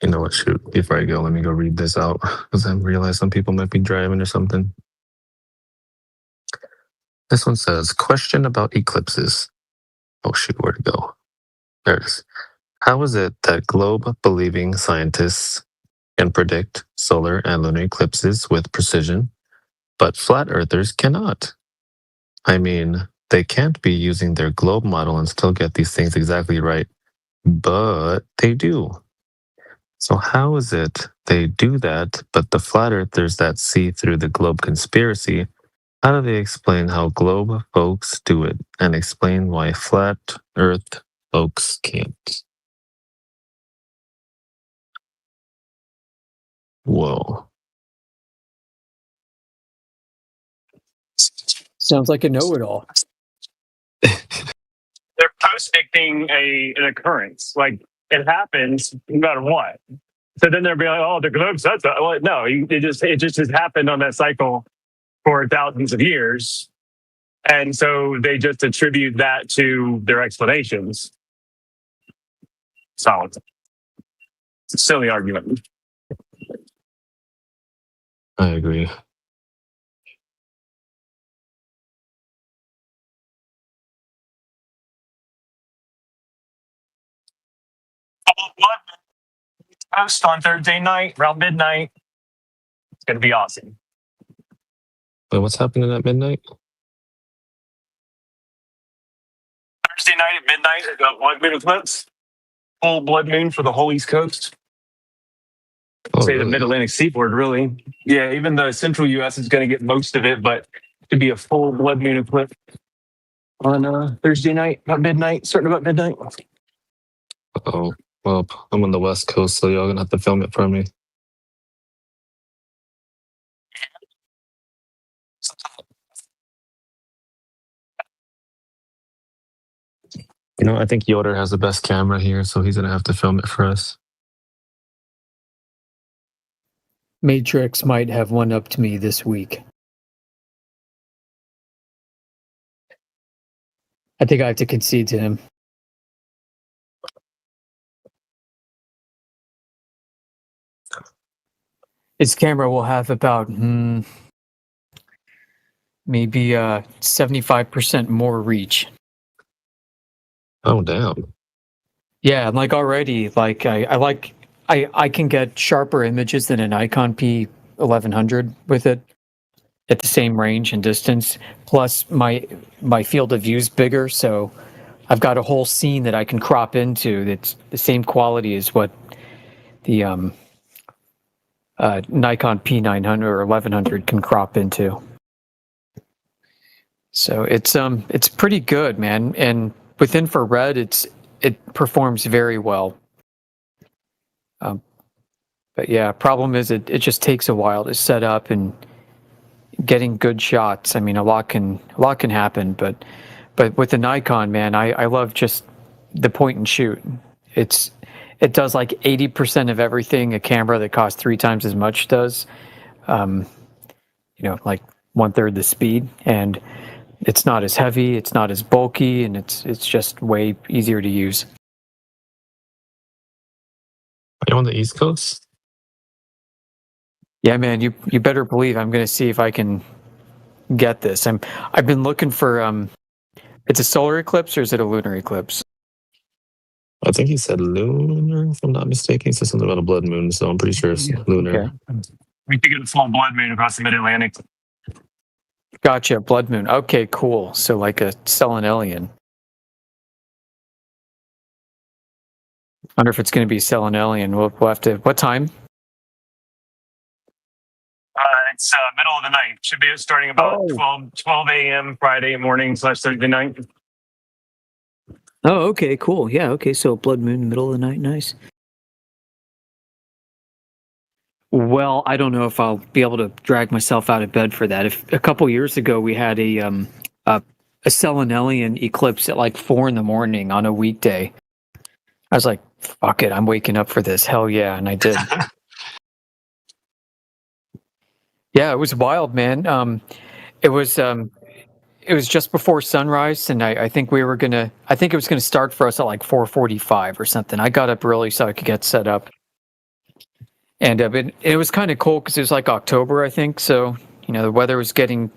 You know what? Shoot. Before I go, let me go read this out because I realize some people might be driving or something. This one says, question about eclipses. Oh, shoot. Where'd it go? There it is. How is it that globe-believing scientists can predict solar and lunar eclipses with precision, but flat earthers cannot? I mean, they can't be using their globe model and still get these things exactly right, but they do. So how is it they do that, but the flat earthers that see through the globe conspiracy, how do they explain how globe folks do it and explain why flat earth folks can't? Whoa. Sounds like a know-it-all. They're post-dicting an occurrence. Like, it happens no matter what. So then they'll be like, oh, the globe says that. Well, no, it just has happened on that cycle for thousands of years. And so they just attribute that to their explanations. So it's a silly argument. I agree. Post on Thursday night, around midnight. It's going to be awesome. Wait, what's happening at midnight? Thursday night at midnight, the blood moon eclipse. Full blood moon for the whole East Coast. Oh, Say really? the Mid-Atlantic seaboard, really. Yeah, even the central U.S. is going to get most of it, but to be a full blood moon eclipse on Thursday night, about midnight, starting about midnight. Oh, well, I'm on the West Coast, so y'all gonna have to film it for me. You know, I think Yoder has the best camera here, so he's gonna have to film it for us. Matrix might have one up to me this week. I think I have to concede to him. His camera will have about maybe 75% more reach. Oh damn. Yeah, like already, like I can get sharper images than a Nikon P1100 with it at the same range and distance. Plus, my field of view's bigger, so I've got a whole scene that I can crop into that's the same quality as what the Nikon P900 or 1100 can crop into. So it's pretty good, man. And with infrared, it performs very well. But yeah, problem is it just takes a while to set up and getting good shots. I mean, a lot can happen, but with the Nikon, man, I love just the point and shoot. It does like 80% of everything a camera that costs 3 times as much does. Like 1/3 the speed, and it's not as heavy, it's not as bulky, and it's just way easier to use. Are you on the East Coast? Yeah, man, you better believe I'm going to see if I can get this. I've been looking for it's a solar eclipse or is it a lunar eclipse? I think he said lunar, if I'm not mistaken. He said something about a blood moon, so I'm pretty sure it's lunar. Okay. We could get a full blood moon across the mid-Atlantic. Gotcha, blood moon. Okay, cool. So like a selenelian. Wonder if it's going to be selenelian. We'll have to. What time? It's middle of the night. Should be starting about 12 a.m. Friday morning / Thursday night. Oh, okay, cool. Yeah, okay. So blood moon, middle of the night, nice. Well, I don't know if I'll be able to drag myself out of bed for that. If a couple years ago we had a selenelian eclipse at like 4 a.m. on a weekday, I was like, "Fuck it, I'm waking up for this." Hell yeah, and I did. Yeah, it was wild, man. It was just before sunrise, and I think we were gonna. I think it was gonna start for us at like 4:45 or something. I got up early so I could get set up, and it was kind of cool because it was like October, I think. So the weather was getting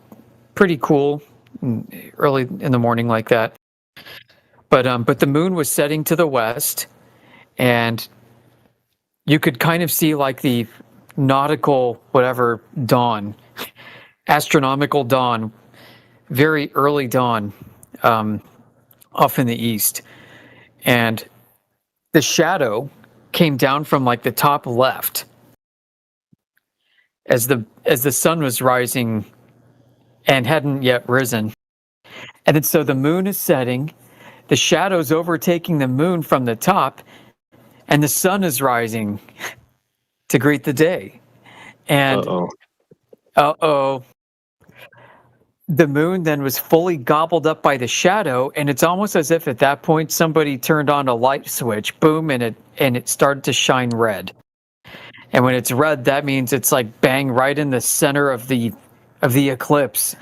pretty cool early in the morning like that. But the moon was setting to the west, and you could kind of see like the nautical whatever dawn, astronomical dawn, very early dawn, off in the east, and the shadow came down from like the top left as the sun was rising and hadn't yet risen, and then so the moon is setting, the shadow's overtaking the moon from the top, and the sun is rising to greet the day. And the moon then was fully gobbled up by the shadow, and it's almost as if at that point somebody turned on a light switch, boom, and it started to shine red. And when it's red, that means it's like bang right in the center of the eclipse.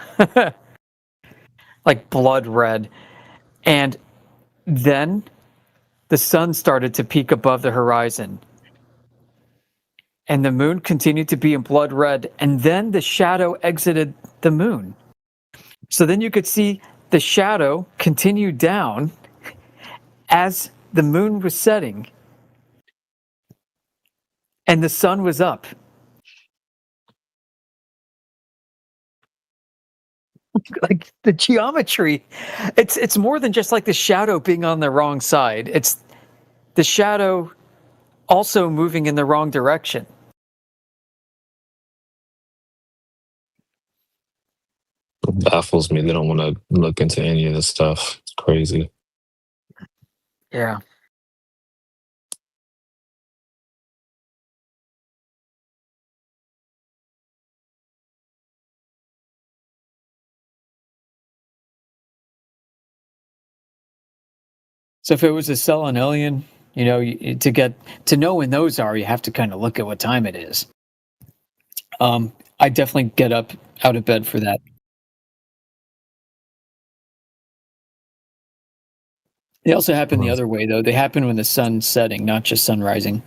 Like blood red. And then the sun started to peak above the horizon. And the moon continued to be in blood red, and then the shadow exited the moon. So then you could see the shadow continue down as the moon was setting and the sun was up. Like the geometry, it's more than just like the shadow being on the wrong side. It's the shadow also moving in the wrong direction. It baffles me. They don't want to look into any of this stuff. It's crazy. Yeah. So if it was a selenelian, to get to know when those are, you have to kind of look at what time it is. I definitely get up out of bed for that. They also happen the other way, though. They happen when the sun's setting, not just sun rising.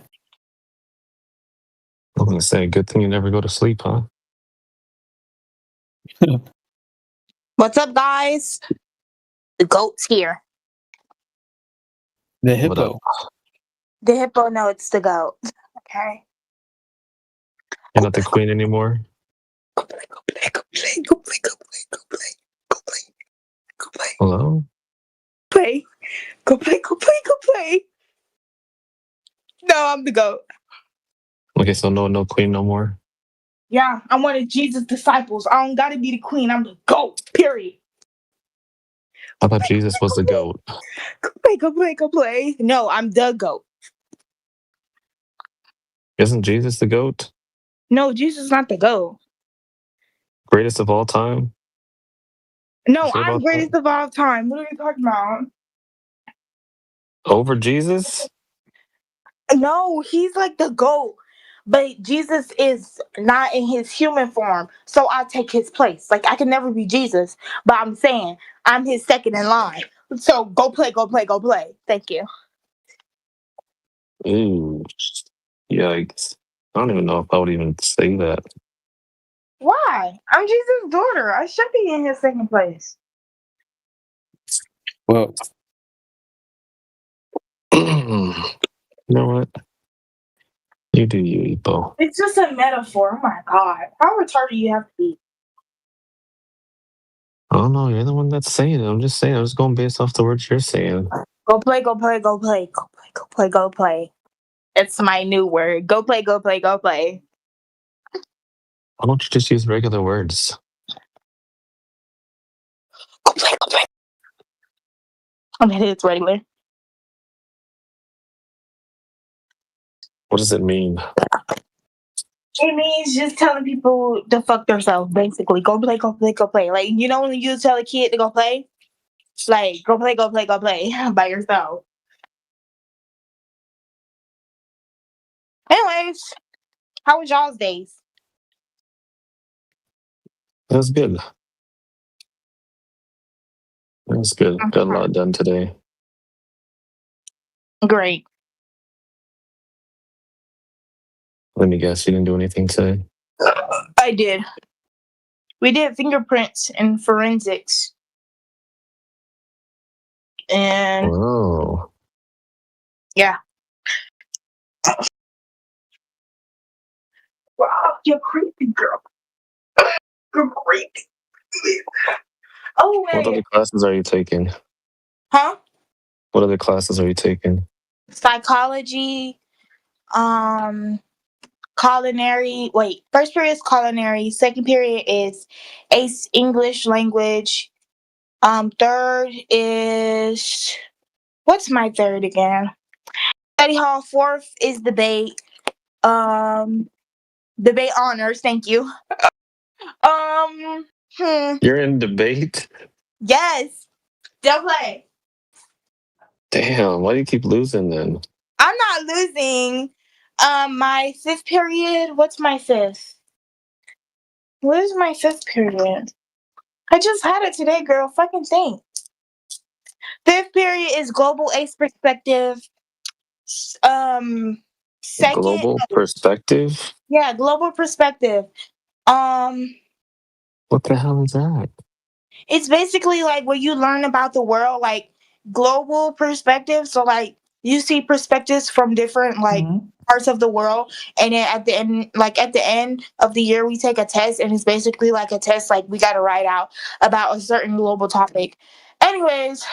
I'm gonna say, good thing you never go to sleep, huh? What's up, guys? The goat's here. The What hippo. up? The hippo, no, it's the goat. Okay. You're not the queen anymore? Hello? Play. Go play, go play, go play. No, I'm the goat. Okay, so no queen no more? Yeah, I'm one of Jesus' disciples. I don't gotta be the queen. I'm the goat, period. I thought Jesus was the goat. Go play, go play, go play. No, I'm the goat. Isn't Jesus the goat? No, Jesus is not the goat. Greatest of all time? No, You sure I'm about greatest of all time. What are you talking about? Over Jesus? No, he's like the GOAT. But Jesus is not in his human form. So I take his place. Like I can never be Jesus. But I'm saying I'm his second in line. So go play, go play, go play. Thank you. Ooh. Yikes. I don't even know if I would even say that. Why? I'm Jesus' daughter. I should be in his second place. Well, You know what? You do you, Epo. It's just a metaphor. Oh my god. How retarded you have to be? I don't know. You're the one that's saying it. I'm just saying. I'm just going based off the words you're saying. Go play, go play, go play. Go play, go play, go play. It's my new word. Go play, go play, go play. Why don't you just use regular words? Go play, go play. I mean, it's regular. What does it mean? It means just telling people to fuck themselves, basically. Go play, go play, go play. Like, you know when you tell a kid to go play? Like, go play, go play, go play by yourself. Anyways, how was y'all's days? That was good. That was good. Got a lot done today. Great. Let me guess, you didn't do anything today? I did. We did fingerprints and forensics. And Oh. yeah. Wow, you're creepy, girl. You're creepy. Oh, What wait. other classes are you taking? Huh? What other classes are you taking? Psychology, culinary. Wait, first period is culinary. Second period is ACE English language. Third is what's my third again? Study hall. Fourth is debate. Debate honors. Thank you. You're in debate? Yes. Don't play. Damn, why do you keep losing then? I'm not losing. My fifth period. What's my fifth? What is my fifth period? I just had it today, girl. Fucking think. Fifth period is global ACE perspective. Second, Global perspective? yeah, global perspective. What the hell is that? It's basically like where you learn about the world, like global perspective. So like you see perspectives from different like parts of the world, and then at the end of the year we take a test, and it's basically like a test like we got to write out about a certain global topic. Anyways,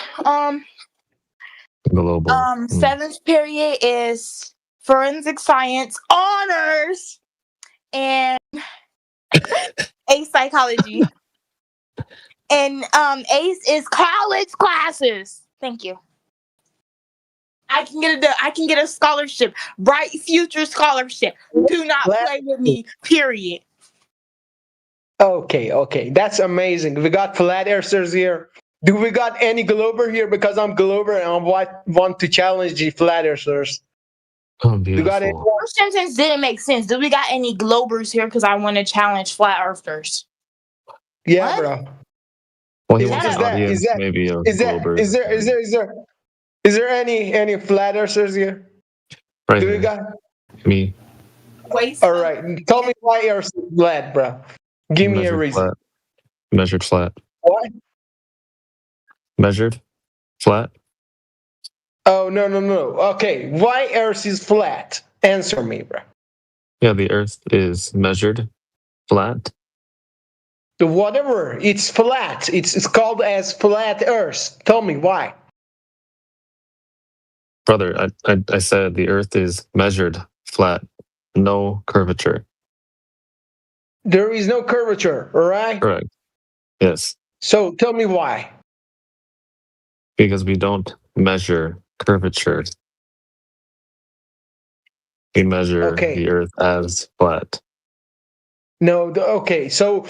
Global. seventh period is forensic science honors and ACE psychology. And ACE is college classes. Thank you. I can get a scholarship, Bright Future scholarship. Do not play with me. Period. Okay, that's amazing. We got flat earthers here. Do we got any Glober here? Because I'm Glober and I want to challenge the flat earthers. Oh, You got it? beautiful. First sentence didn't make sense. Do we got any Globers here? Because I want to challenge flat earthers. Yeah, What? bro. Well, he Is, wants an is that audience, is that maybe of is that Globers. is there any flat earthers here? Right Do you here. got? Me. Waste. All right. Tell me why Earth is flat, bro. Give me a Measured reason. flat. Measured flat. What? Measured flat. Oh no. Okay, why Earth is flat? Answer me, bro. Yeah, the Earth is measured flat. Whatever, it's flat. It's called as flat Earth. Tell me why. Brother, I said the Earth is measured flat. No curvature. There is no curvature, all right? Correct. Yes. So tell me why. Because we don't measure curvature. We measure Okay. the Earth as flat. No, okay. So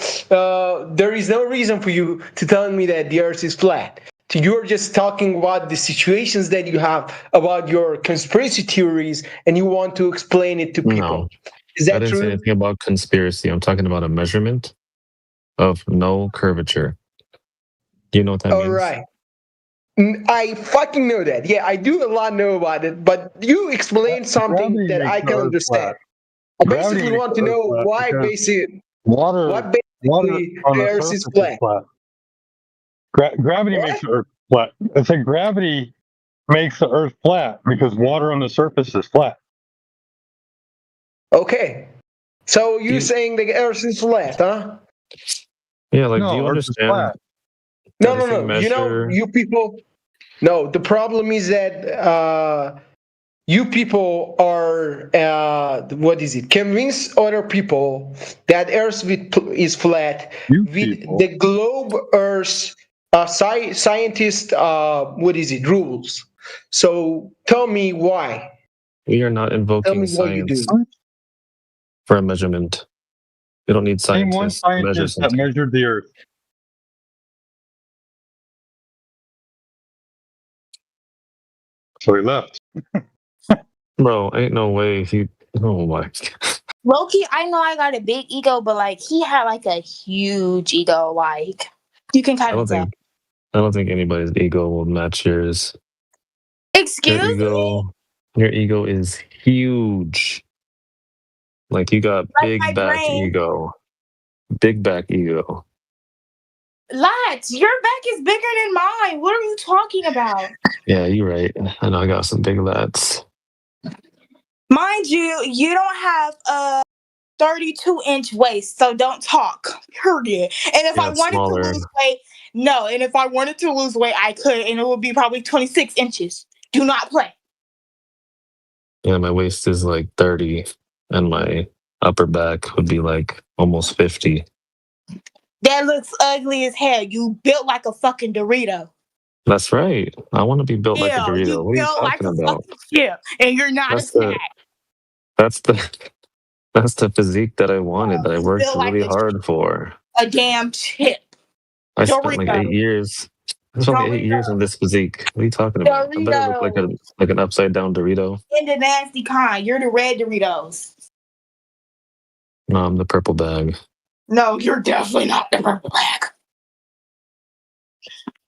there is no reason for you to tell me that the Earth is flat. You're just talking about the situations that you have about your conspiracy theories, and you want to explain it to people. No. Is I that didn't say true? anything about conspiracy. I'm talking about a measurement of no curvature. Do you know what that All means? right. I fucking know that. Yeah, I do a lot know about it, but you explain something Gravity that makes I the can Earth understand. flat. I Gravity basically makes want the to Earth know flat why because basically water on the the Earth is surface flat. is flat. Gravity What? makes the Earth flat. I said gravity makes the Earth flat because water on the surface is flat. Okay. So you're saying the Earth is flat, huh? Yeah, like, do No, you Earth is understand flat. No, that if you You know, measure... you people. No, the problem is that you people are what is it? Convince other people that Earth is flat with the globe Earth scientist. What is it? Rules. So tell me why. We are not Tell invoking me what you do. science for a measurement. We don't need Name one scientists to measure scientist that something. measured the Earth. So he left. Bro, ain't no way he... Oh my... Loki, I know I got a big ego, but like he had like a huge ego. Like you can I kind don't of tell. think... I don't think anybody's ego will match yours. Excuse me? Your ego is huge. Like, you got Like big my back brain. ego. Big back ego. Lats, your back is bigger than mine. What are you talking about? Yeah, you're right. I know I got some big lats. Mind you, you don't have a 32-inch waist, so don't talk. Period. And if Yeah, I it's wanted to smaller. lose weight, no. And if I wanted to lose weight, I could, and it would be probably 26 inches. Do not play. Yeah, my waist is like 30, and my upper back would be like almost 50. That looks ugly as hell. You built like a fucking Dorito. That's right. I want to be built like a Yeah, Dorito. you What are you built like talking a about? fucking chip, and you're not a That's the snack. that's the that's the physique that I wanted, that I You worked built like really hard for. a damn chip. I spent like 8 Dorito. years. It's only 8 years in this physique. What are you talking about? I better look like Dorito. an upside down Dorito. In the nasty kind. You're the red Doritos. No, I'm the purple bag. No, you're definitely not the purple bag.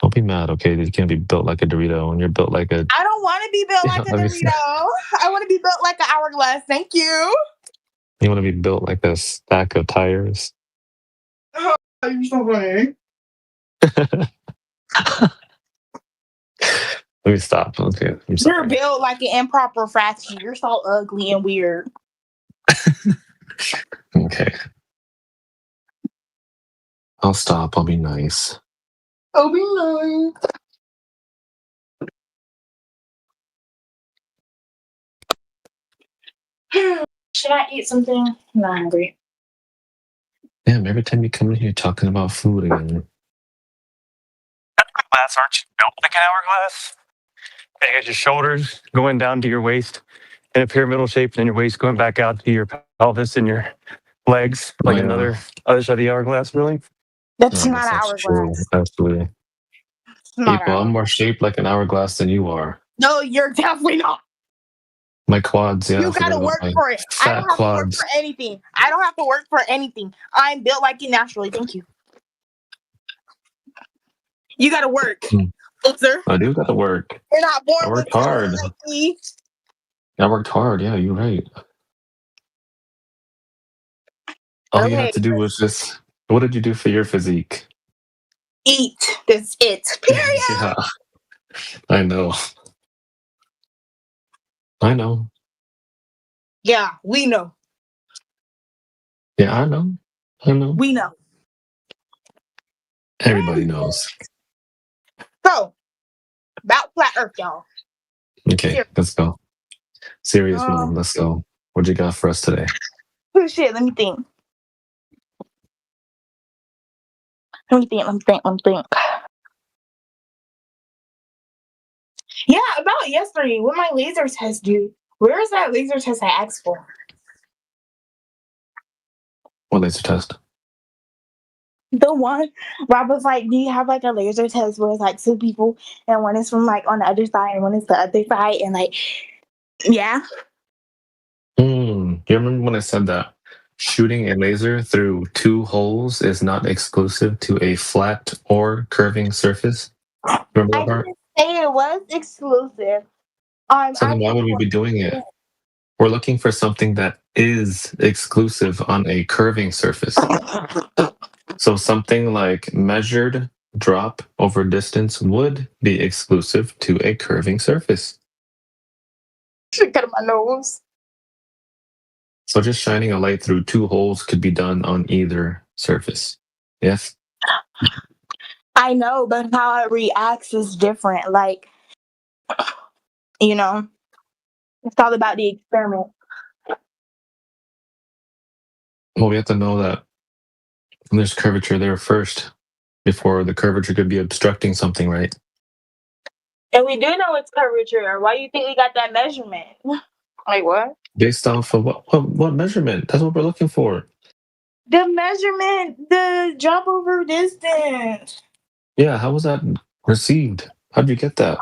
Don't be mad, okay? You can't be built like a Dorito, and you're built like a... I don't want to be built like a let me see. Dorito. I want to be built like an hourglass. Thank you. You want to be built like a stack of tires? Oh, you're so funny. Let me stop. Okay, I'm You're sorry. built like an improper fraction. You're so ugly and weird. Okay. I'll stop. I'll be nice. Oh, be nice. Should I eat something? I'm not hungry. Damn, every time you come in here talking about food again. Glass, aren't you built like an hourglass? And you got your shoulders going down to your waist in a pyramidal shape, and then your waist going back out to your pelvis and your legs, like Yeah. other side of the hourglass, really? That's No, not an that's true. hourglass. Absolutely. It's not People, I'm an more shaped like an hourglass than you are. No, you're definitely not. My quads, yeah. You I forgot gotta about work my for it. I fat don't have to work quads. for anything. I don't have to work for anything. I'm built like you naturally. Thank you. You gotta work, loser. I do got to work. You're not I born with worked hard. talent like me. I worked hard. Yeah, you're right. All you Okay, had to do was just. What did you do for your physique? eat. That's it. Period. Yeah, I know. I know. Yeah, we know. Yeah, I know. I know. We know. Everybody knows. So, about flat Earth, y'all. Okay, let's go. Serious Um, one. Let's go. What you got for us today? Oh shit, let me think. Let me think. Yeah, about yesterday, what my laser test do? Where is that laser test I asked for? What laser test? The one where I was like, do you have like a laser test where it's like two people and one is from like on the other side and one is the other side and like, yeah. You remember when I said that shooting a laser through two holes is not exclusive to a flat or curving surface? Remember I that part? didn't say it was exclusive. So then why would we be doing it? We're looking for something that is exclusive on a curving surface. So something like measured drop over distance would be exclusive to a curving surface. Shit out of my nose. So just shining a light through two holes could be done on either surface. Yes? I know, but how it reacts is different. Like, you know, it's all about the experiment. Well, we have to know that there's curvature there first before the curvature could be obstructing something, right? And we do know it's curvature. Why do you think we got that measurement? Like what? Based off of what measurement? That's what we're looking for. The measurement, the drop over distance. Yeah, how was that received? How'd you get that?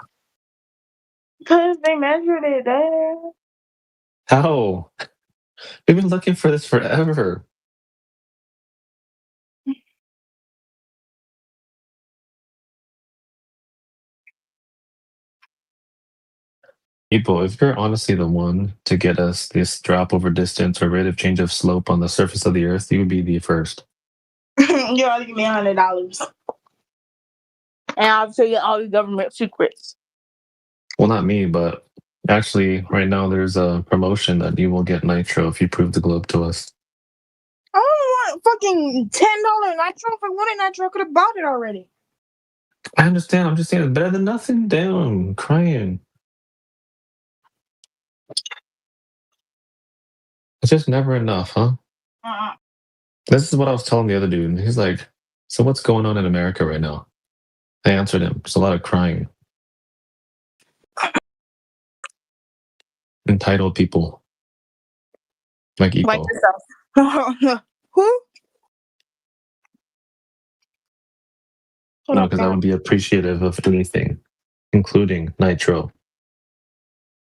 Because they measured it there. How? We've been looking for this forever. People, if you're honestly the one to get us this drop over distance or rate of change of slope on the surface of the Earth, you would be the first. You ought to give me $100. And I'll tell you all the government secrets. Well, not me, but actually, right now there's a promotion that you will get Nitro if you prove the globe to us. I don't want fucking $10 nitro. If I wanted nitro, I could have bought it already. I understand. I'm just saying it's better than nothing. Damn, I'm crying. It's just never enough, huh? This is what I was telling the other dude. He's like, so what's going on in America right now? I answered him. There's a lot of crying. Entitled people. Like Epo. Like yourself. Who? No, because I would be appreciative of anything, including Nitro.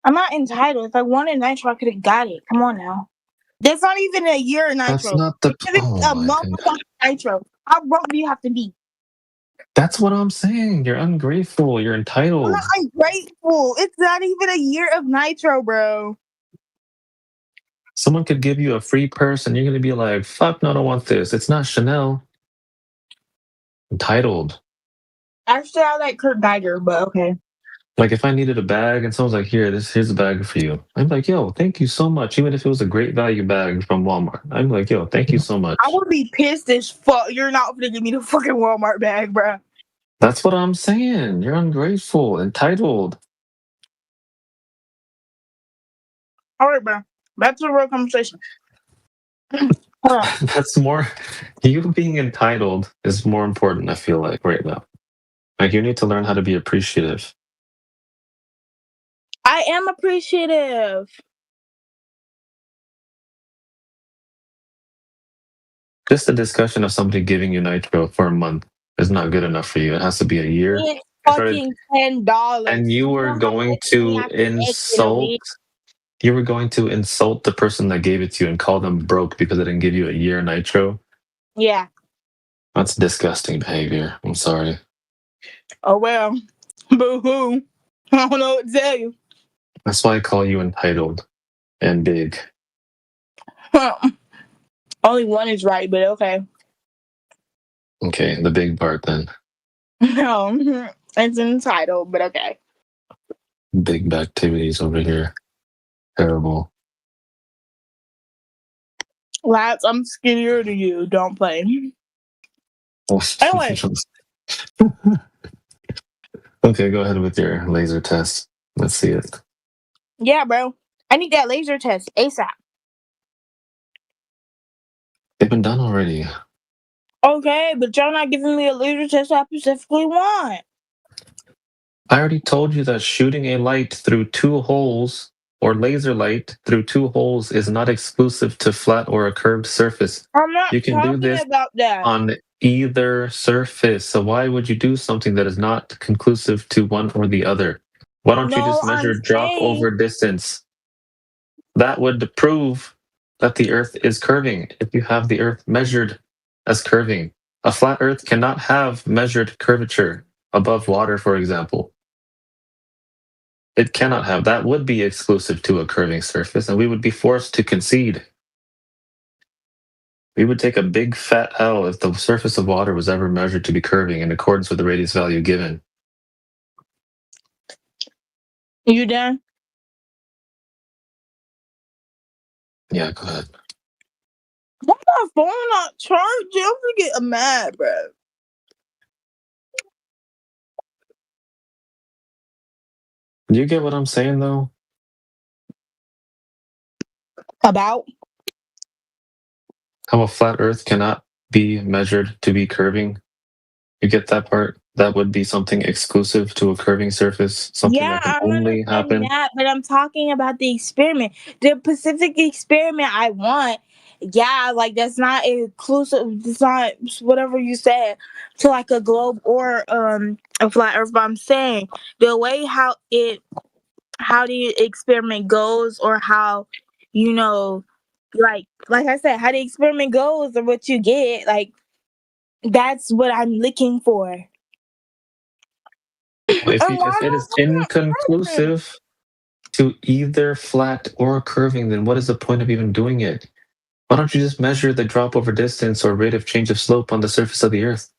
I'm not entitled. If I wanted nitro, I could have got it. Come on now. There's not even a year of nitro. That's not the. It's a motherfucking nitro. How broke do you have to be? That's what I'm saying. You're ungrateful. You're entitled. I'm not ungrateful. It's not even a year of nitro, bro. Someone could give you a free purse and you're going to be like, fuck, no, I don't want this. It's not Chanel. Entitled. Actually, I like Kurt Geiger, but okay. Like if I needed a bag and someone's like, here's a bag for you. I'm like, yo, thank you so much. Even if it was a great value bag from Walmart. I'm like, yo, thank you so much. I would be pissed as fuck. You're not gonna give me the fucking Walmart bag, bro. That's what I'm saying. You're ungrateful, entitled. All right, bro. Back to the real conversation. That's more, you being entitled is more important, I feel like, right now. Like you need to learn how to be appreciative. I am appreciative. Just the discussion of somebody giving you Nitro for a month is not good enough for you. It has to be a year. It's fucking $10. And you were going to insult. You were going to insult the person that gave it to you and call them broke because they didn't give you a year nitro? Yeah. That's disgusting behavior. I'm sorry. Oh well. Boo hoo. I don't know what to tell you. That's why I call you entitled and big. Only one is right, but okay. Okay, the big part then. No, it's entitled, but okay. Big activities over here. Terrible. Lads, I'm skinnier than you. Don't play. Anyway. Okay, go ahead with your laser test. Let's see it. Yeah, bro. I need that laser test ASAP. They've been done already. Okay, but y'all not giving me a laser test I specifically want. I already told you that shooting a light through two holes or laser light through two holes is not exclusive to flat or a curved surface. I'm not You can do talking this about that. on either surface. So why would you do something that is not conclusive to one or the other? Why don't you No, just measure I'm drop saying- over distance? That would prove that the Earth is curving if you have the Earth measured as curving. A flat Earth cannot have measured curvature above water, for example. It cannot have. That would be exclusive to a curving surface, and we would be forced to concede. We would take a big fat L if the surface of water was ever measured to be curving in accordance with the radius value given. You done? Yeah, go ahead. Why my phone not charging? I'm gonna get mad, bro. Do you get what I'm saying, though? About? How a flat Earth cannot be measured to be curving? You get that part? That would be something exclusive to a curving surface, something Yeah, that can I'm only understanding happen. that, but I'm talking about the experiment. The specific experiment I want, yeah, like that's not inclusive. It's not whatever you said to like a globe or a flat Earth. But I'm saying the way how the experiment goes, or how like I said, how the experiment goes or what you get, like that's what I'm looking for. If it is inconclusive to either flat or curving, then what is the point of even doing it? Why don't you just measure the drop over distance or rate of change of slope on the surface of the Earth?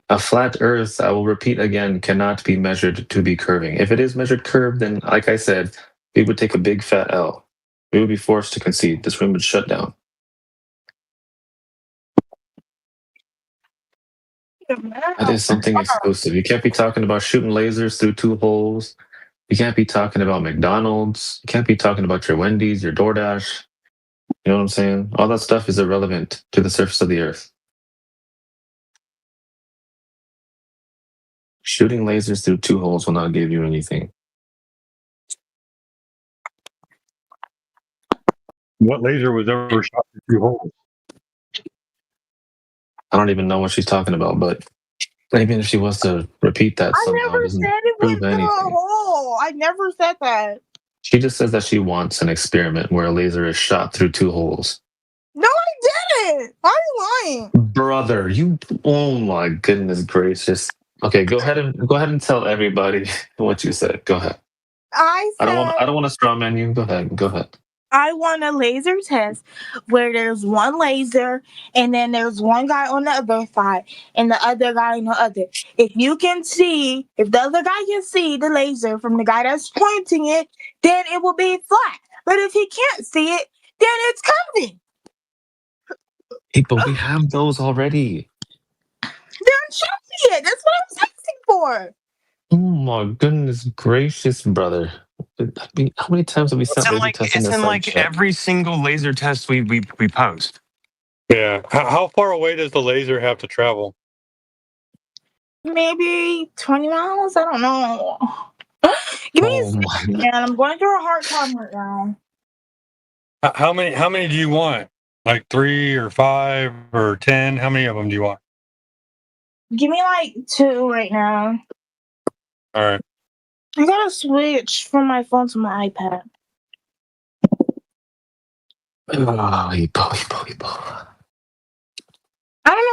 A flat Earth, I will repeat again, cannot be measured to be curving. If it is measured curved, then, like I said, we would take a big fat L. We would be forced to concede. This room would shut down. That is something exclusive. You can't be talking about shooting lasers through two holes. You can't be talking about McDonald's. You can't be talking about your Wendy's, your DoorDash. You know what I'm saying? All that stuff is irrelevant to the surface of the Earth. Shooting lasers through two holes will not give you anything. What laser was ever shot through two holes? I don't even know what she's talking about, but maybe if she was to repeat that I somehow, never doesn't said it prove went through a anything. hole. I never said that. She just says that she wants an experiment where a laser is shot through two holes. No, I didn't. Why are you lying? Brother, you! Oh my goodness gracious! Okay, go ahead and tell everybody what you said. Go ahead. I don't want to strawman you. Go ahead. Go ahead. I want a laser test where there's one laser and then there's one guy on the other side and the other guy on the other. If the other guy can see the laser from the guy that's pointing it, then it will be flat. But if he can't see it, then it's curving. Hey, but we have those already. Then show me it. That's what I'm asking for. Oh my goodness gracious, brother! I mean, how many times have we sent laser tests in It's this in side like chat? every single laser test we post. Yeah. How far away does the laser have to travel? Maybe 20 miles? I don't know. Give me a second, man. I'm going through a hard time right now. How many do you want? Like 3 or 5 or 10? How many of them do you want? Give me like 2 right now. All right. I gotta switch from my phone to my iPad. I don't know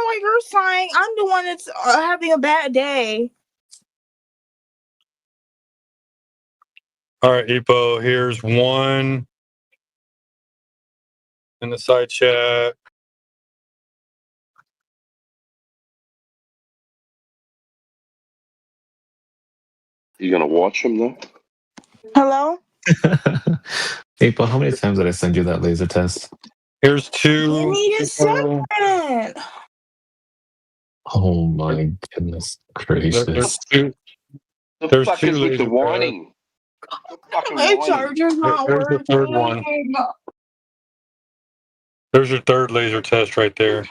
what you're saying. I'm the one that's having a bad day. All right, Epo, here's one in the side chat. You gonna watch him though? Hello? April, how many times did I send you that laser test? Here's Give two. me a second. Oh my goodness gracious. There's two. The There's fuck two is with the laser tests. whining? The fucking My whining. charger's not There's the third one. working. There's your third laser test right there.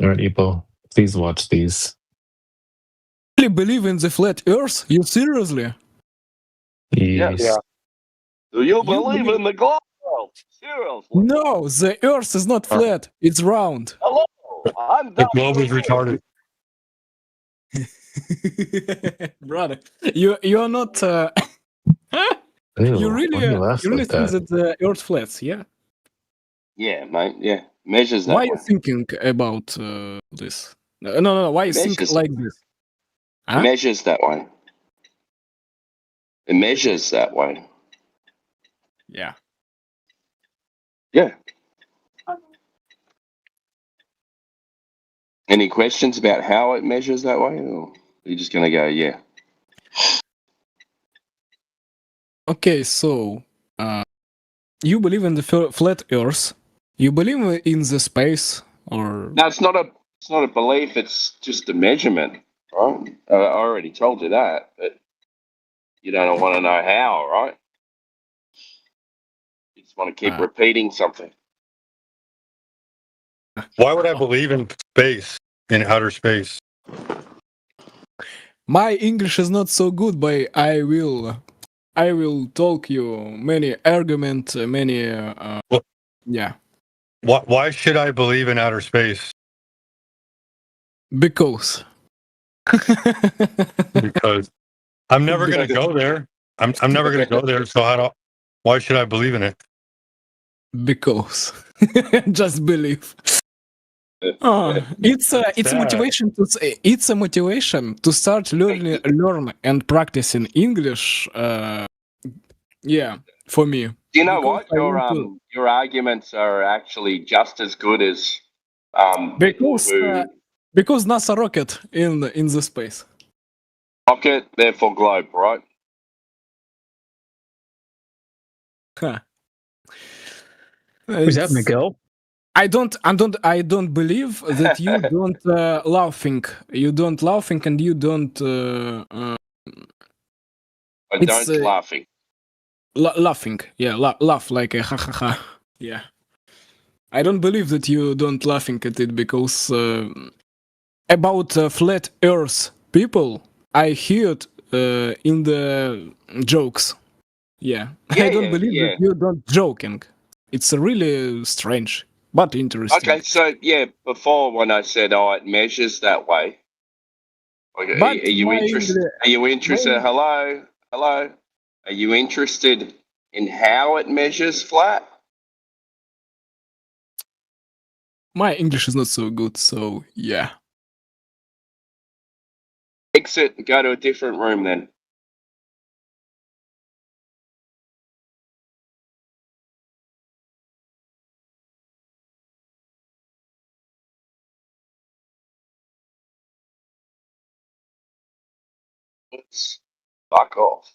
All right, Epo, please watch these. Really believe in the flat Earth? You seriously? Yes. Yeah. Do you believe in the globe? Seriously? No, the Earth is not flat. It's round. Hello, I'm The globe is retarded. Brother, you're not. Ew, you why do you laugh really like think that? that the Earth flats? Yeah. Yeah, mate. Yeah, measures that Why way. you thinking about this? No. Why you think Measures. like this? It Huh? measures that way. It measures that way. Yeah. Yeah. Any questions about how it measures that way, or are you just gonna go, yeah? Okay, so you believe in the flat Earth? You believe in the space, or No, it's not a belief. It's just a measurement, right? I already told you that, but you don't want to know how, right? You just want to keep repeating something. Why would I believe in space, in outer space? my English is not so good, but I will talk you many argument, many yeah, Why should I believe in outer space? because Because I'm never going to go there. I'm never going to go there. So why should I believe in it? because just believe. It's a motivation to it's a motivation to start learn and practicing English. Yeah, for me. Do you know Because what? I want to- Your arguments are actually just as good as people who because NASA rocket in the space. rocket, therefore globe, right? Huh. Was that It's- Miguel? I don't believe that you don't laughing. You don't laughing and you don't I It's, don't laughing. laughing. Yeah, laugh like a ha ha ha. Yeah. I don't believe that you don't laughing at it because about flat Earth people, I heard in the jokes. Yeah, I don't believe that you don't joking. It's really strange but interesting. Okay, so yeah, before when I said, "Oh, it measures that way," okay, But are you interested? Are you interested? Hello, hello. Are you interested in how it measures flat? My English is not so good, so yeah. Exit and go to a different room then. Fuck off.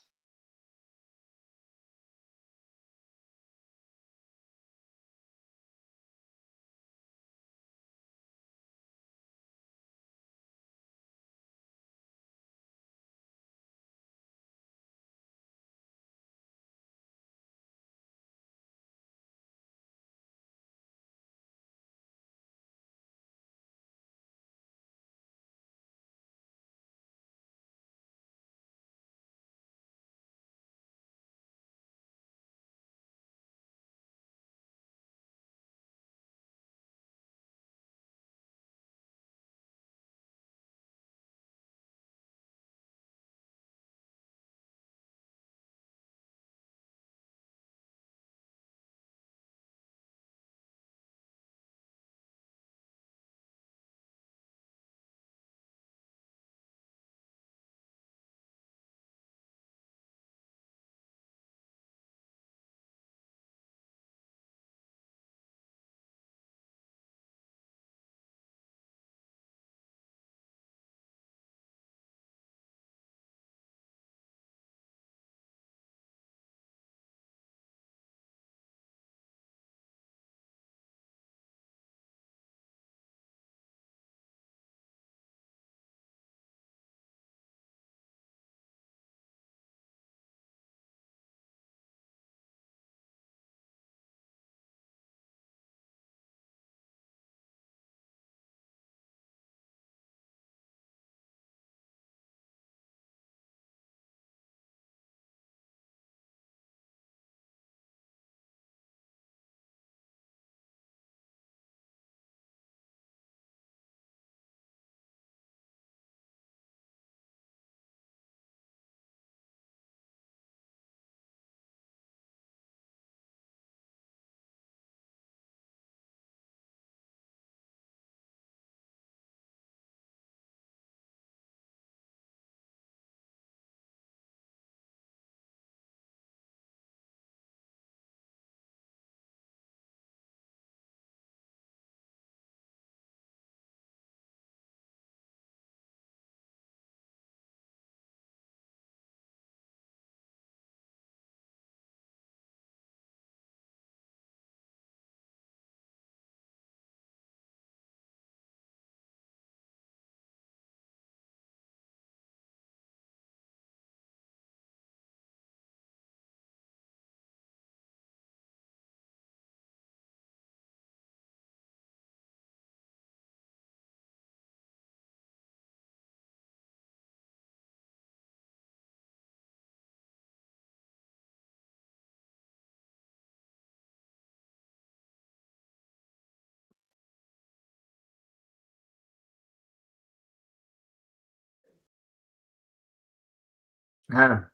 Ah.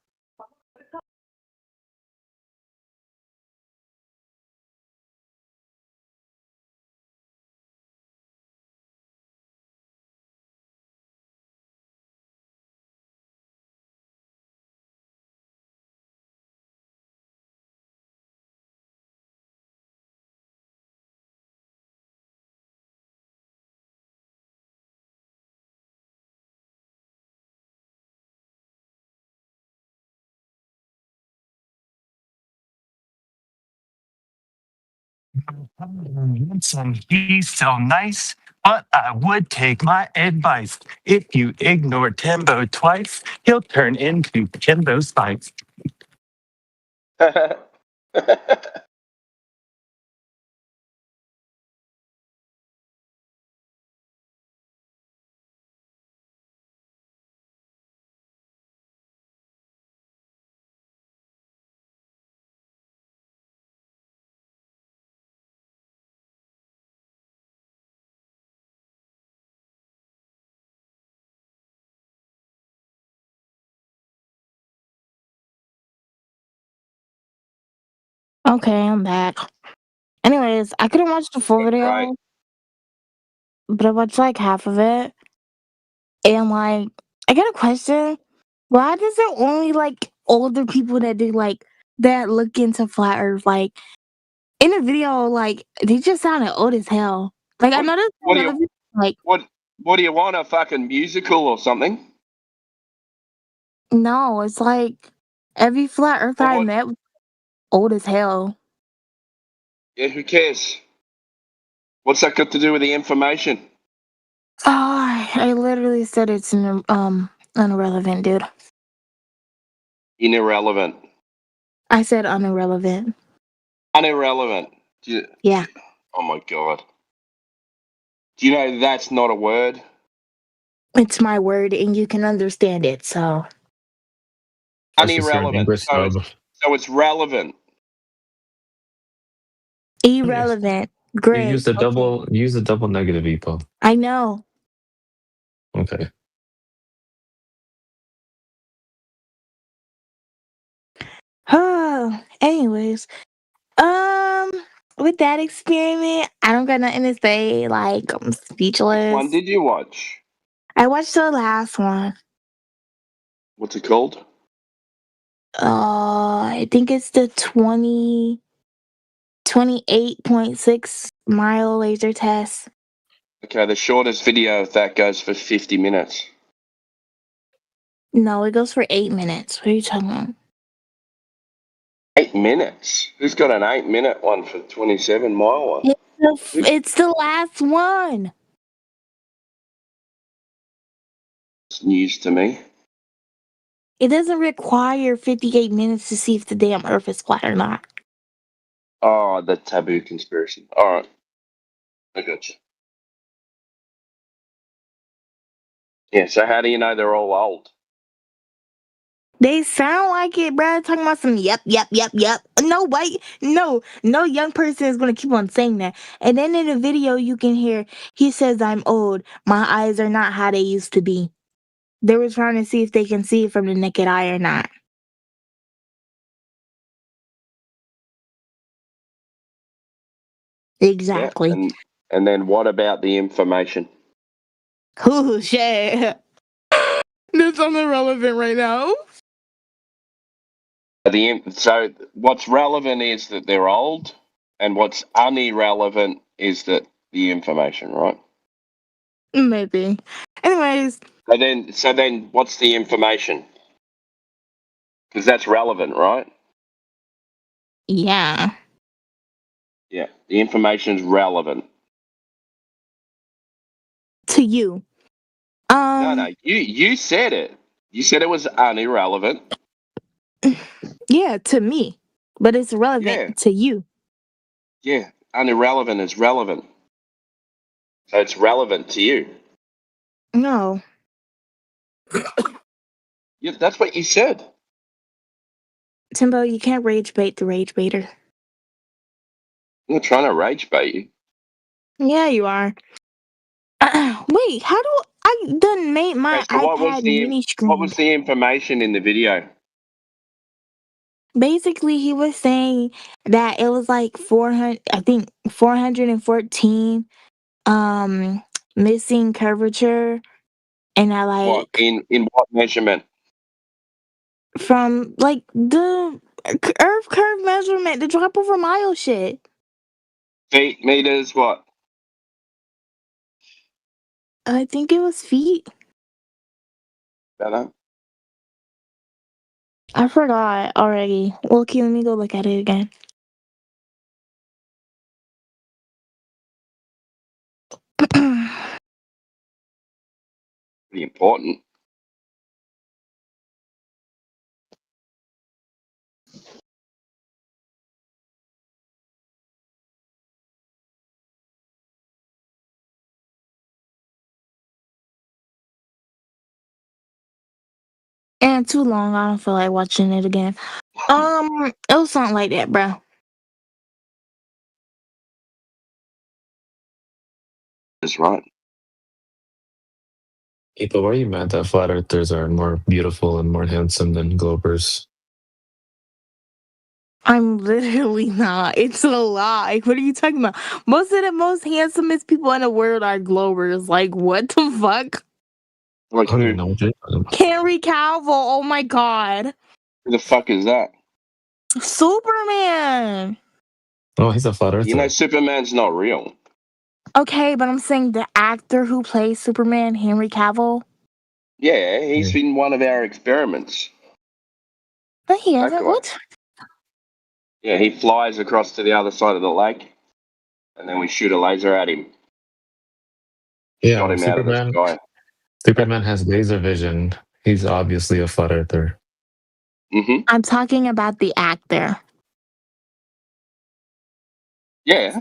Handsome, he's so nice, but I would take my advice. If you ignore Timbo twice, he'll turn into Kimbo Spice. Okay, I'm back. Anyways, I couldn't watch the full video, but I watched like half of it. And like, I got a question. Why does it only like older people that do like that look into flat Earth? Like in the video, like they just sounded old as hell. Like I noticed What do another you like what do you want, a fucking musical or something? no, it's like every flat Earther I met was old as hell. Yeah, who cares? What's that got to do with the information? Oh, I literally said it's irrelevant, dude. Irrelevant. I said irrelevant. Irrelevant. Yeah. Oh my god. Do you know that's not a word? It's my word and you can understand it, so Irrelevant. So it's relevant. irrelevant. You Great. use the double negative epo. I know. Okay. Anyways, with that experiment, I don't got nothing to say. Like, I'm speechless. One did you watch? I watched the last one. What's it called? I think it's the 28.6 mile laser test. Okay, the shortest video of that goes for 50 minutes. No, it goes for 8 minutes. What are you talking about? 8 minutes? Who's got an 8-minute one for 27-mile one? It's the last one. It's news to me. It doesn't require 58 minutes to see if the damn Earth is flat or not. Oh, the taboo conspiracy. All right. I got you. Yeah, so how do you know they're all old? They sound like it, bruh. Talking about some yep. No, wait. No young person is going to keep on saying that. And then in the video, you can hear, he says, I'm old. My eyes are not how they used to be. They were trying to see if they can see it from the naked eye or not. Exactly. Yeah, and then what about the information? Oh, shit. That's irrelevant right now. So what's relevant is that they're old, and what's irrelevant is that the information, right? Maybe. Anyways. So then what's the information? Because that's relevant, right? Yeah. Yeah, the information's relevant. To you. No, you said it. You said it was irrelevant. Yeah, to me. But it's relevant to you. Yeah, irrelevant is relevant. So it's relevant to you. No. Yeah, that's what you said. Timbo, you can't rage bait the rage baiter. I'm not trying to rage bait you. Yeah, you are. Wait, how do I I done made my Okay, so iPad mini screen. what was the information in the video? Basically, he was saying that it was like 400, I think 414 missing curvature, and I What like in what measurement? from like the Earth curve measurement, the drop over mile shit. Feet, meters, what? I think it was feet. Don't know. I forgot already. Well, okay, let me go look at it again. Pretty important. And too long. I don't feel like watching it again. It was something like that, bro. That's right. People, why are you mad that flat earthers are more beautiful and more handsome than globers? I'm literally not. It's a lie. What are you talking about? Most of the most handsomest people in the world are globers. Like, what the fuck? Like I don't who? even know what you're talking about. Henry Cavill. Oh my god. Who the fuck is that? Superman. Oh, he's a flat earther. You know, Superman's not real. Okay, but I'm saying the actor who plays Superman, Henry Cavill. Yeah, he's been one of our experiments. No, he That hasn't. guy. What? Yeah, he flies across to the other side of the lake, and then we shoot a laser at him. Yeah, Shot him out of the sky. Superman has laser vision. He's obviously a flat earther. Mm-hmm. I'm talking about the actor. Yeah.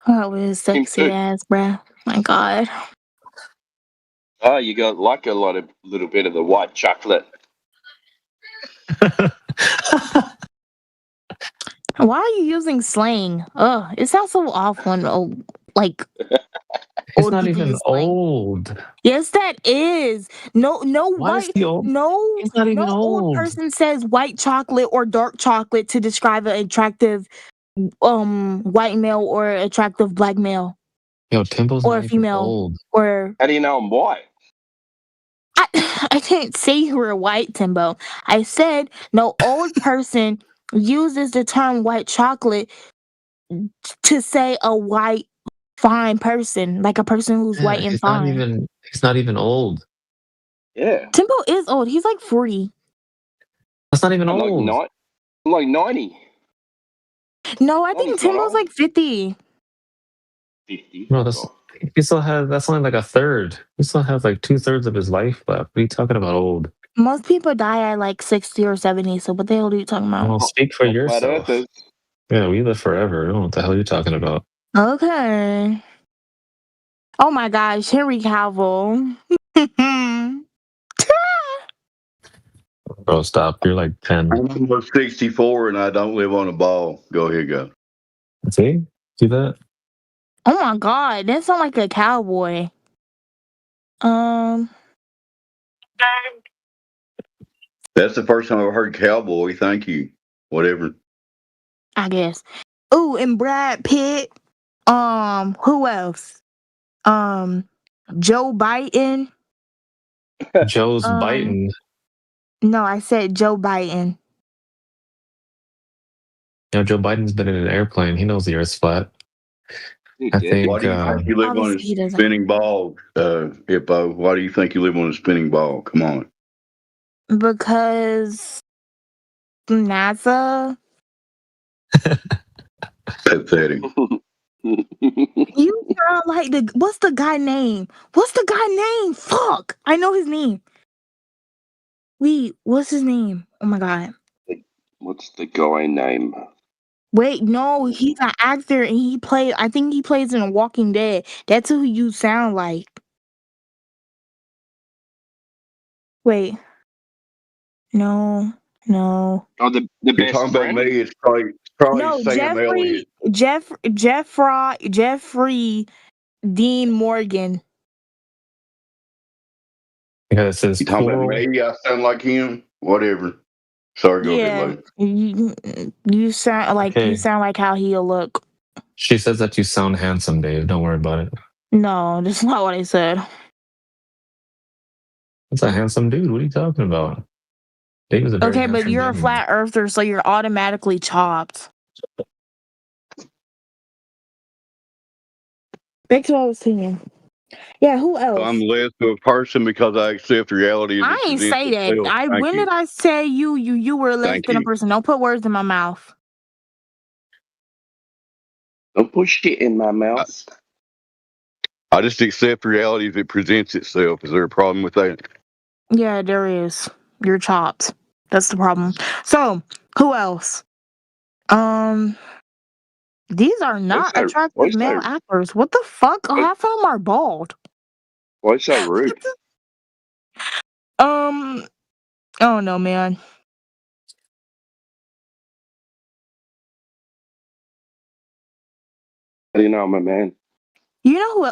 Oh, his sexy too. ass, bruh. My god. Oh, you got like a little bit of the white chocolate. Why are you using slang? Ugh, it sounds so awful and old, like He's old not people even use slang. old. Yes, that is. No Why is white. he old? No, He's not even no old old. person says white chocolate or dark chocolate to describe an attractive white male or attractive black male Yo, Timbo's or not a even female old. or. How do you know I'm white? I didn't say you were white, Timbo. I said no old person uses the term white chocolate to say a white fine person, like a person who's Yeah, white and fine. he's not even old. Yeah. Timbo is old. He's like 40. That's not even I'm old. like 90. No, I think 90's not Timbo's old. like 50. 50. No, that's only like a third. He still has like 2/3 of his life left. What are you talking about old? Most people die at like 60 or 70, so what the hell are you talking about? Well, speak for Flat yourself. earthers. Yeah, we live forever. I don't know what the hell you're talking about. Okay. Oh my gosh, Henry Cavill. Bro, stop. You're like 10. I'm almost 64 and I don't live on a ball. Go ahead, go. See that? Oh my god, that sounds like a cowboy. That's the first time I've heard cowboy. Thank you. Whatever. I guess. Ooh, and Brad Pitt. Who else? Joe Biden. Joe's biting. No, I said Joe Biden. You know, Joe Biden's been in an airplane. He knows the Earth's flat. I think. Why do you think you live on Obviously he a doesn't. spinning ball, Hippo? Why do you think you live on a spinning ball? Come on. Because NASA. Pathetic. You sound like what's the guy name? What's the guy name? Fuck! I know his name. Wait, what's his name? Oh my god. What's the guy name? Wait, no, he's an actor and I think he plays in Walking Dead. That's who you sound like. Wait. No. Oh, the You're best talking friend? about me. It's probably No, Sam Elliott. Jeffrey Dean Morgan. Yeah, it says You talking about plural. me? I sound like him? Whatever. Sorry, go ahead, Yeah, Luke. you sound like Okay. how he'll look. She says that you sound handsome, Dave. Don't worry about it. No, that's not what I said. That's a handsome dude. What are you talking about? Dave is a very Okay, but handsome you're a gentleman. flat earther, so you're automatically chopped. Back to what I was saying. Yeah, who else? I'm less of a person because I accept reality as I it ain't presents say that. itself. Thank When you. did I say you were less Thank than a you. person? Don't put words in my mouth. Don't put shit in my mouth. I just accept reality as it presents itself. Is there a problem with that? Yeah, there is. You're chopped. That's the problem. So, who else? These are not Why attractive male so actors. What the fuck? Half of them are bald. why so rude? I don't know, man. How do you know I'm a man? You know who?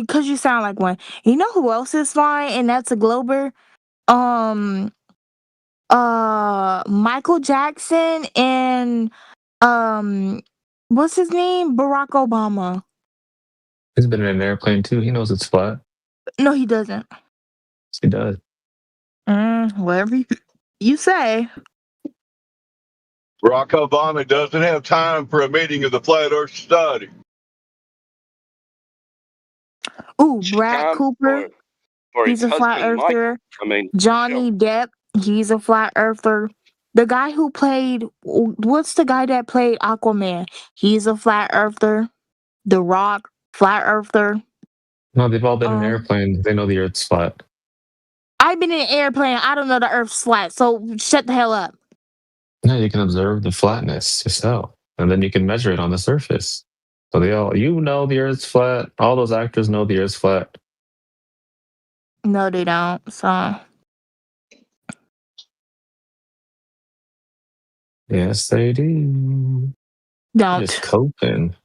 Because you sound like one. You know who else is fine, and that's a Glober. Um, Michael Jackson and what's his name? Barack Obama. He's been in an airplane too. He knows it's flat. No, he doesn't. Yes, he does. Whatever you say. Barack Obama doesn't have time for a meeting of the Flat Earth Society. Ooh, Brad Time Cooper. for He's his a flat husband, Michael. earther. I mean, Johnny Depp. He's a flat earther. The guy who played what's the guy that played Aquaman? He's a flat earther. The Rock, flat earther. No, they've all been in Um, airplanes. They know the Earth's flat. I've been in an airplane. I don't know the Earth's flat, so shut the hell up. No, you can observe the flatness yourself, and then you can measure it on the surface. So you know the Earth's flat. All those actors know the Earth's flat. No, they don't. So Yes, they do. don't. Just coping.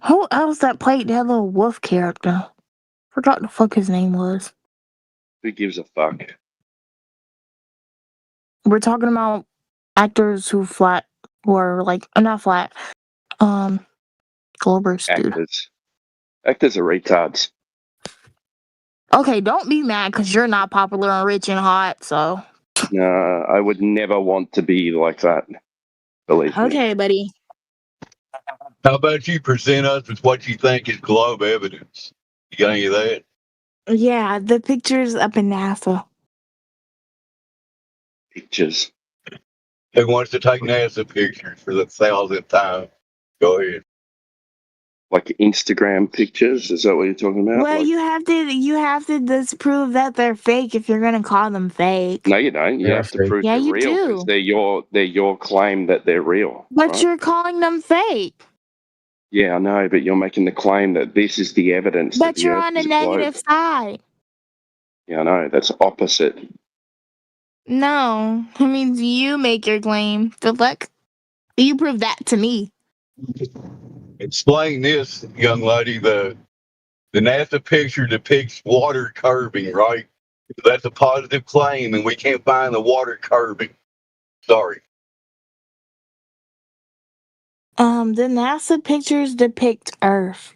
Who else that played that little wolf character? Forgot the fuck his name was. who gives a fuck? We're talking about actors who are like not flat. Glober's dude. Actors are retards. Okay, don't be mad because you're not popular and rich and hot. So No, I would never want to be like that. Believe me. okay, buddy. How about you present us with what you think is globe evidence? You got any of that? Yeah, the pictures up in NASA. Pictures. Who wants to take NASA pictures for the 1,000th time? Go ahead. Like Instagram pictures? Is that what you're talking about? Well, Like, you have to disprove that they're fake if you're gonna call them fake. no, you don't. You They are have to fake. prove Yeah, they're you real because do. they're your claim that they're real. But right? you're calling them fake. Yeah, I know, but you're making the claim that this is the evidence that But the you're Earth on the is a globe. negative side. Yeah, I know. That's opposite. No, it means you make your claim. The fuck? You prove that to me. Explain this, young lady. The NASA picture depicts water curving, right? That's a positive claim, and we can't find the water curving. Sorry. The NASA pictures depict Earth.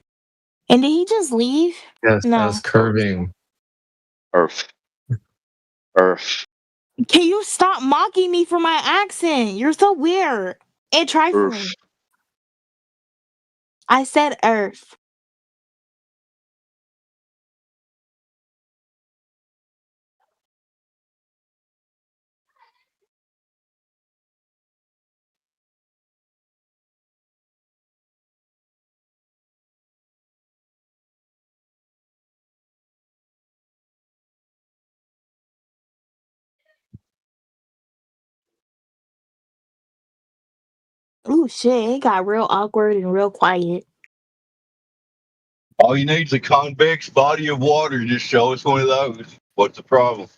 And did he just leave? Yes, No. as curving. Earth. Can you stop mocking me for my accent? You're so weird and trifling. I said Earth. Ooh, shit. It got real awkward and real quiet. All you need is a convex body of water. Just show us one of those. What's the problem?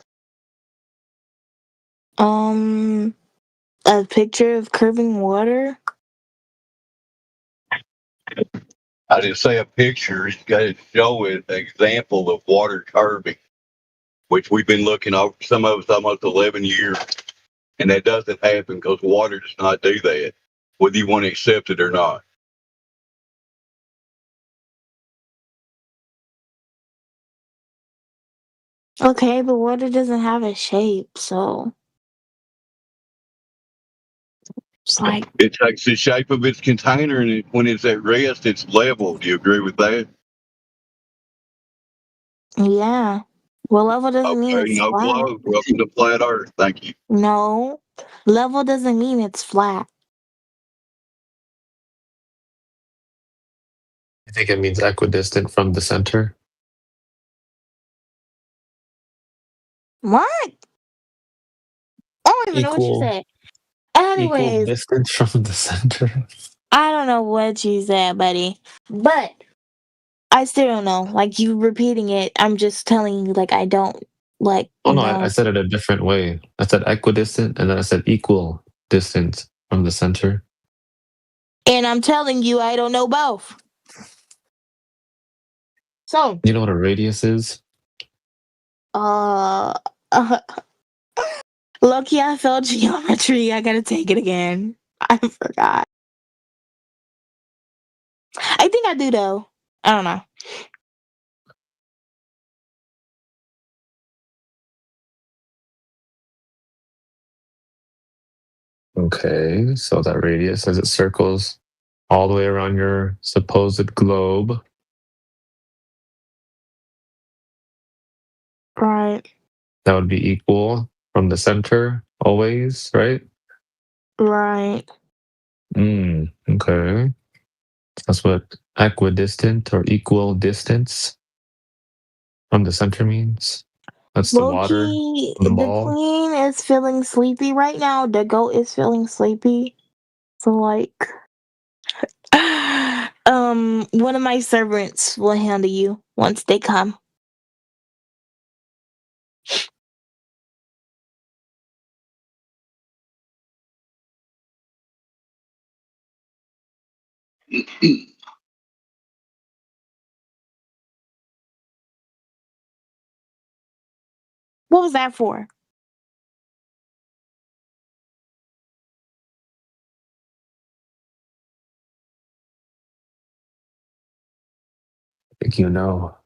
A picture of curving water? I didn't say a picture. It's got to show it an example of water curving, which we've been looking over, some of us almost 11 years. And that doesn't happen because water does not do that, whether you want to accept it or not. Okay, but water doesn't have a shape, so it's like, It takes the shape of its container, and when it's at rest, it's level. Do you agree with that? yeah. Well, level doesn't mean Okay, it's no flat. globe. Welcome to flat Earth. Thank you. No, level doesn't mean it's flat. I think it means equidistant from the center. What? I don't even know what you Equal said. equal Anyways, distance from the center. I don't know what you said, buddy. But I still don't know. Like you repeating it, I'm just telling you, like I don't Oh no, I know. said it a different way. I said equidistant, and then I said equal distance from the center. And I'm telling you, I don't know both. So, You know what a radius is? uh, lucky I failed geometry. I gotta take it again. I forgot. I think I do though. I don't know. Okay, so that radius, as it circles all the way around your supposed globe, Right, that would be equal from the center always, right? right. Okay. That's what equidistant or equal distance from the center means. That's the Low water key, on the the ball. queen is feeling sleepy right now. The goat is feeling sleepy. So like, one of my servants will handle you once they come. What was that for? I think you know.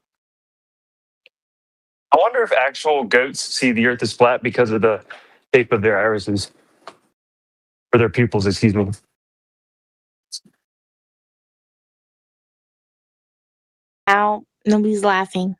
I wonder if actual goats see the earth as flat because of the shape of their irises, or their pupils, excuse me. Ow, nobody's laughing.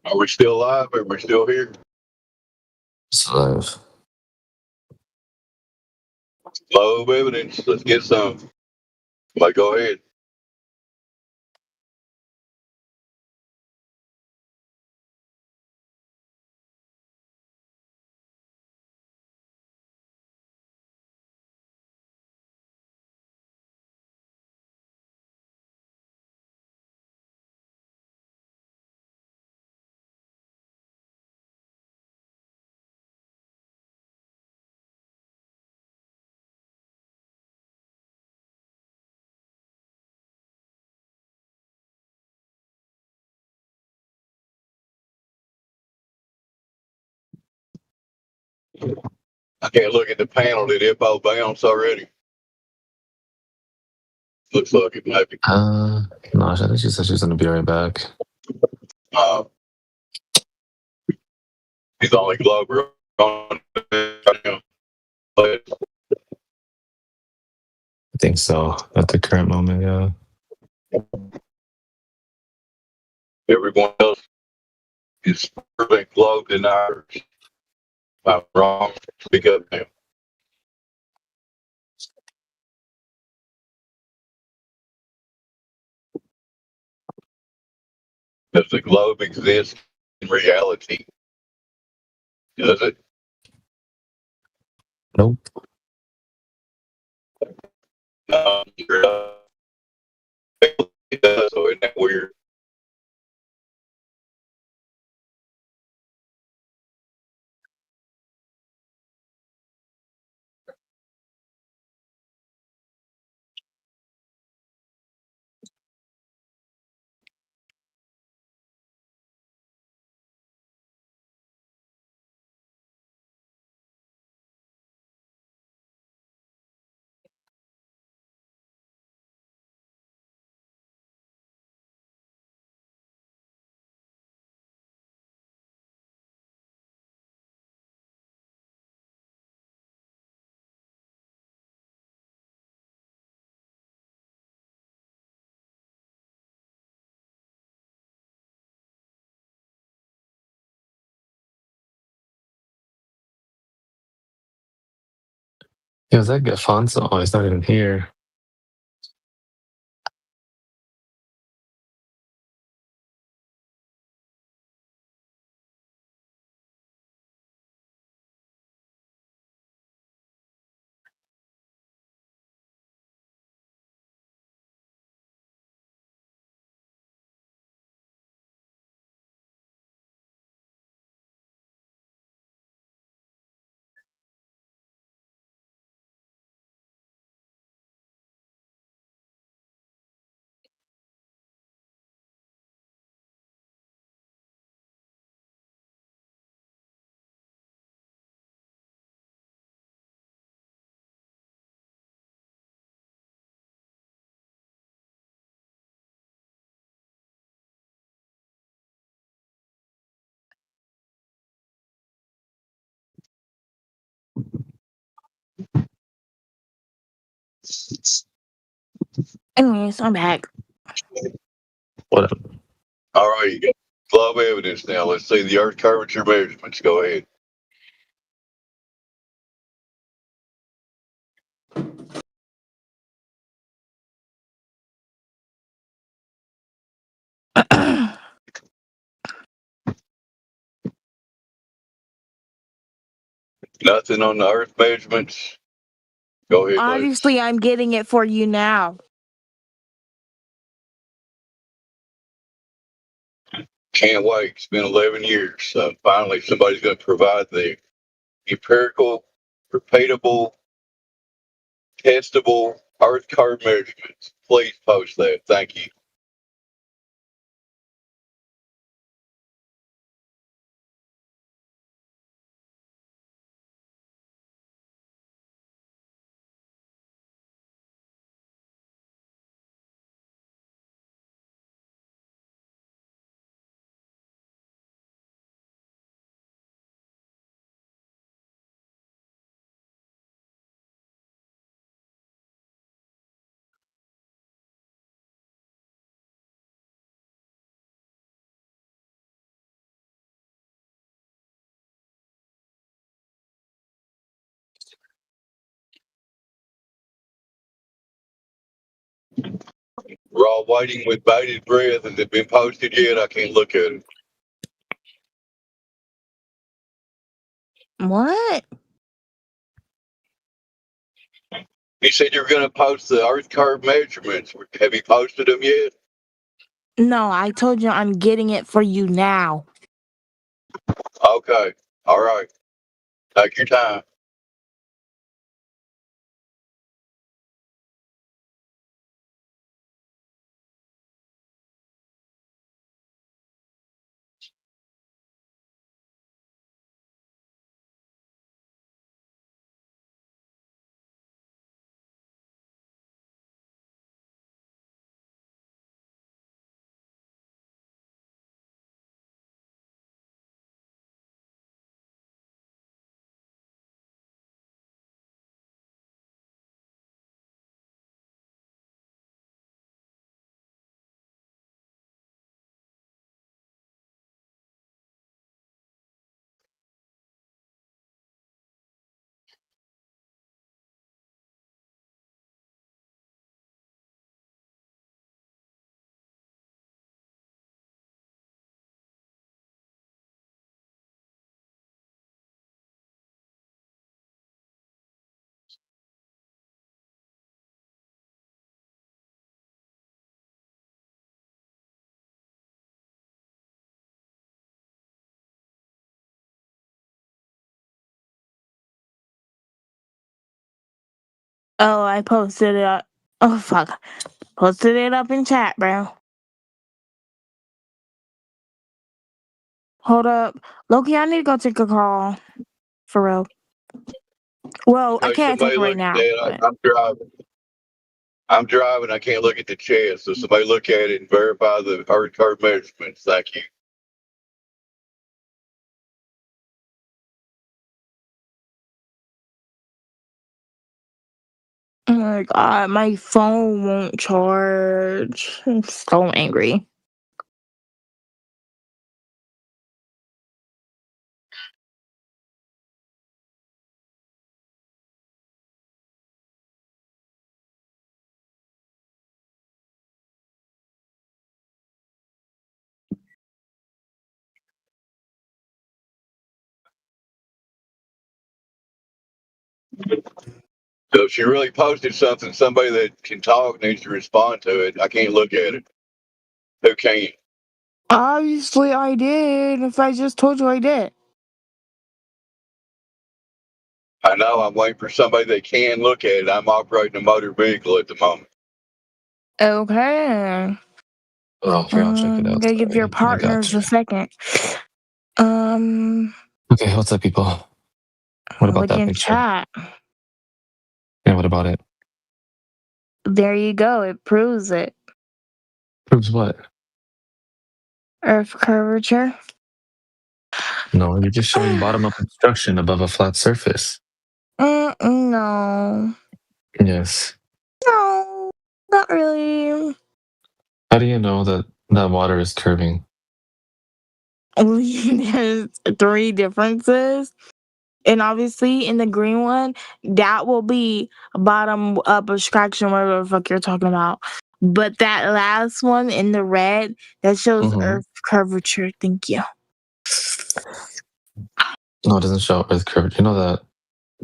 Are we still alive? Are we still here? So Low evidence. Let's get some. Like, go ahead. I can't look at the panel. Did it all bounce already? Looks like it might be. No, I think she said she's gonna be right back. He's the only Glover on right now. But I think so. At the current moment, yeah. everyone else is further gloved than ours. If I'm wrong, speak up now. Does the globe exist in reality? Does it? Nope. It does, so isn't that weird? Yeah, is that Gafonso? Oh, he's not even here. Anyways, I'm back. What up? All right, you got glove evidence now. Let's see the earth curvature measurements. Go ahead. Nothing on the earth measurements. Go ahead, please. Obviously, I'm getting it for you now. Can't wait. It's been 11 years. So finally, somebody's going to provide the empirical, repeatable, testable earth curve measurements. Please post that. Thank you. We're all waiting with bated breath. Has it been posted yet? I can't look at it. What? You said you were going to post the earth curve measurements. Have you posted them yet? No, I told you I'm getting it for you now. Okay. All right. Take your time. Oh, I posted it up. Oh, fuck. Posted it up in chat, bro. Hold up. Loki, I need to go take a call. For real. Well, I Hey, can't take somebody it right look at now. that. But... I'm driving. I'm driving. I can't look at the chat. So somebody look at it and verify the earth curve measurements. Thank you. Oh my god, my phone won't charge. I'm so angry. So if she really posted something, somebody that can talk needs to respond to it. I can't look at it. Who can? Obviously, I did. If I just told you I did. I know. I'm waiting for somebody that can look at it. I'm operating a motor vehicle at the moment. Okay. Oh, here, I'll check it out. Gotta give Sorry. your I got partners you. a second. Okay, what's up, people? What about Look that in picture? chat. Yeah, what about it? There you go. It proves it. Proves what? Earth curvature. No, you're just showing bottom-up obstruction above a flat surface. No. Yes. No, not really. How do you know that that water is curving? There's 3 differences. And obviously, in the green one, that will be bottom up abstraction, whatever the fuck you're talking about. But that last one in the red, that shows Earth curvature. Thank you. No, it doesn't show earth curvature. You know that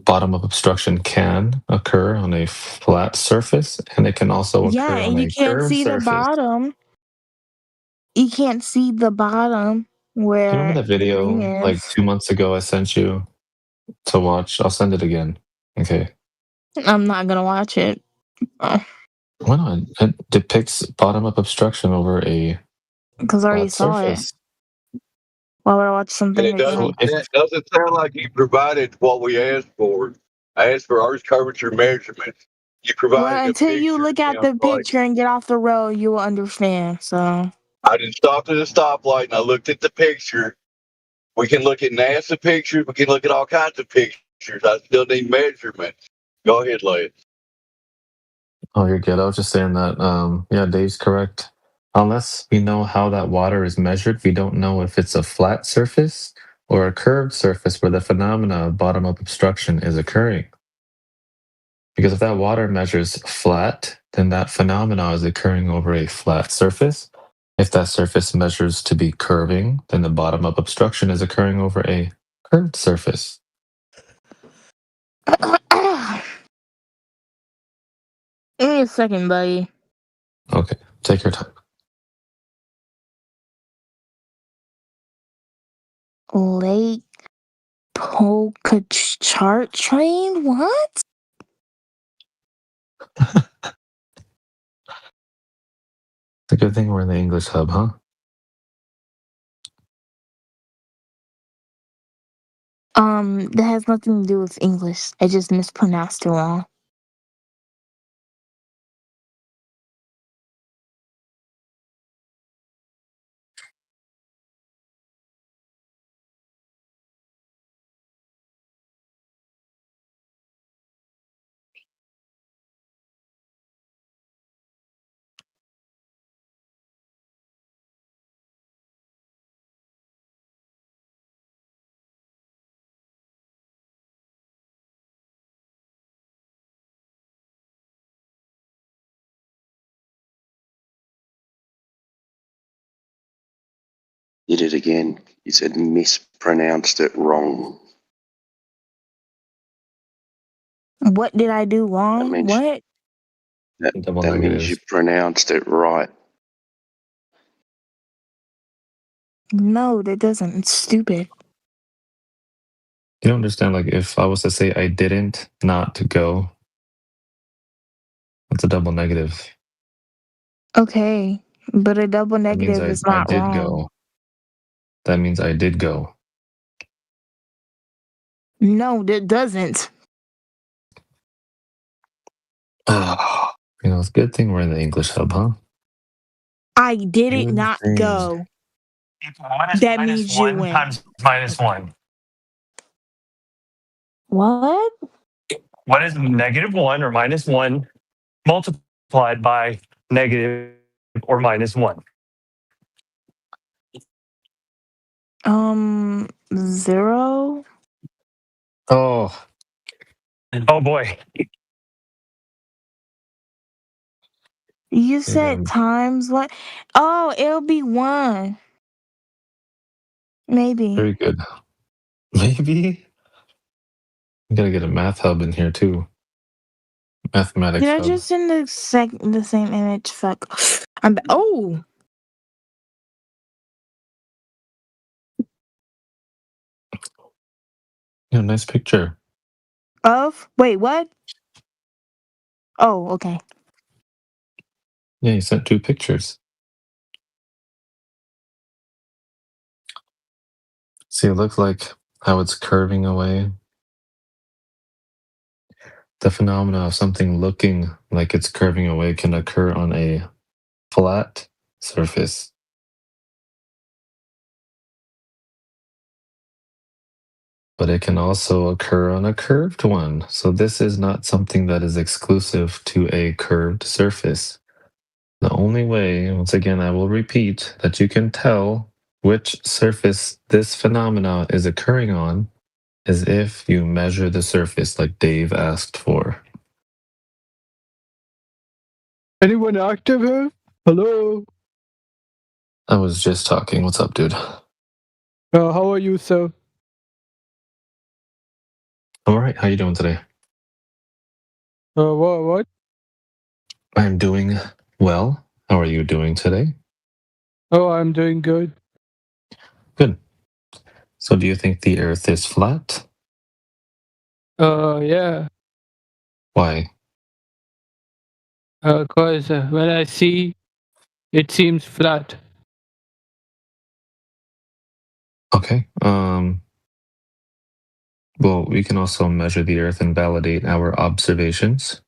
bottom-up obstruction can occur on a flat surface, and it can also Yeah, occur on and you a can't curved see the surface. bottom. You can't see the bottom Do you where remember that the thing video like is. 2 months ago I sent you to watch? I'll send it again. Okay. I'm not gonna watch it. Why not? It depicts bottom-up obstruction over a Because I already flat saw it. surface. Why would I watch And something it again? doesn't. That doesn't sound like you provided what we asked for. I asked for earth curvature measurements. You Well, provided a until you picture. look at And the like, picture and get off the road, you will understand. So I just stopped at a stoplight and I looked at the picture. We can look at NASA pictures. We can look at all kinds of pictures. I still need measurements. Go ahead, Leia. Oh, you're good. I was just saying that, yeah, Dave's correct. Unless we know how that water is measured, we don't know if it's a flat surface or a curved surface where the phenomena of bottom-up obstruction is occurring. Because if that water measures flat, then that phenomena is occurring over a flat surface. If that surface measures to be curving, then the bottom-up obstruction is occurring over a curved surface. give me a second, buddy. Okay, take your time. Lake Pontchartrain? What? It's a good thing we're in the English hub, huh? That has nothing to do with English. I just mispronounced it wrong. Did it again. You said mispronounced it wrong. What did I do wrong? means- What? That means you pronounced it right. No, that doesn't. It's stupid. You don't understand, like, if I was to say I didn't not to go, It's a double negative. Okay, but a double That means negative is I not did wrong. go. That means I did go. No, that doesn't. It's a good thing we're in the English hub, huh? I did Good not thing. go. What is That minus means you 1 win. times minus 1? What? What is negative 1 or minus 1 multiplied by negative or minus 1? 0. Oh, Oh boy. You yeah, said times what? Oh, it'll be 1. Maybe. very good. Maybe we gotta get a math hub in here too. Mathematics Did I hub. just send the same image? Fuck. Oh. Yeah, nice picture. Of? Wait, what? Oh, okay. Yeah, you sent 2 pictures. See, it looks like how it's curving away. The phenomena of something looking like it's curving away can occur on a flat surface. But it can also occur on a curved one. So this is not something that is exclusive to a curved surface. The only way, once again, I will repeat, that you can tell which surface this phenomena is occurring on is if you measure the surface like Dave asked for. Anyone active here? Hello. I was just talking. What's up, dude? How are you, sir? I'm all right. How you doing today? What? I'm doing well. How are you doing today? Oh, I'm doing good. Good. So do you think the Earth is flat? Yeah. Why? Cause when I see, it seems flat. Okay. Well, we can also measure the Earth and validate our observations.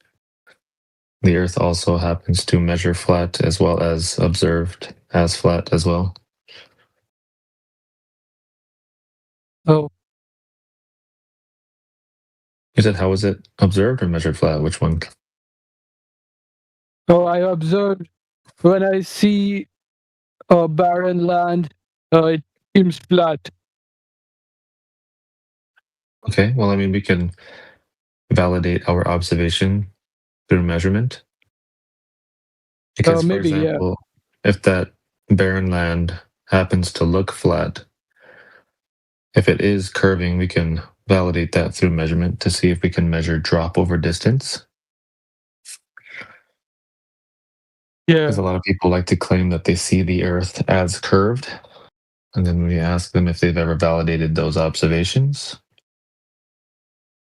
The Earth also happens to measure flat as well as observed as flat as well. Oh. You said, how is it observed or measured flat? Which one? Oh, I observed when I see a barren land, it seems flat. Okay, well, I mean, we can validate our observation through measurement. Because, for Maybe, yeah. example, if that barren land happens to look flat, if it is curving, we can validate that through measurement to see if we can measure drop over distance. Yeah. Because a lot of people like to claim that they see the Earth as curved. And then we ask them if they've ever validated those observations.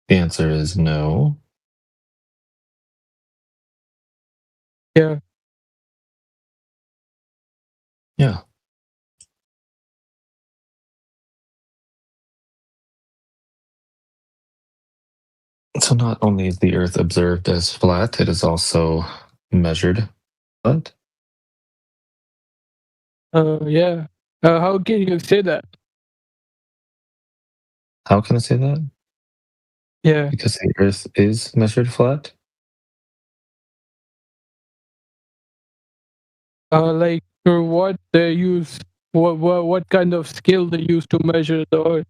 The answer is no. Yeah. Yeah. So not only is the Earth observed as flat, it is also measured flat. Yeah. How can you say that? How can I say that? Yeah. Because the Earth is measured flat. Like for what they use, what kind of scale they use to measure the Earth?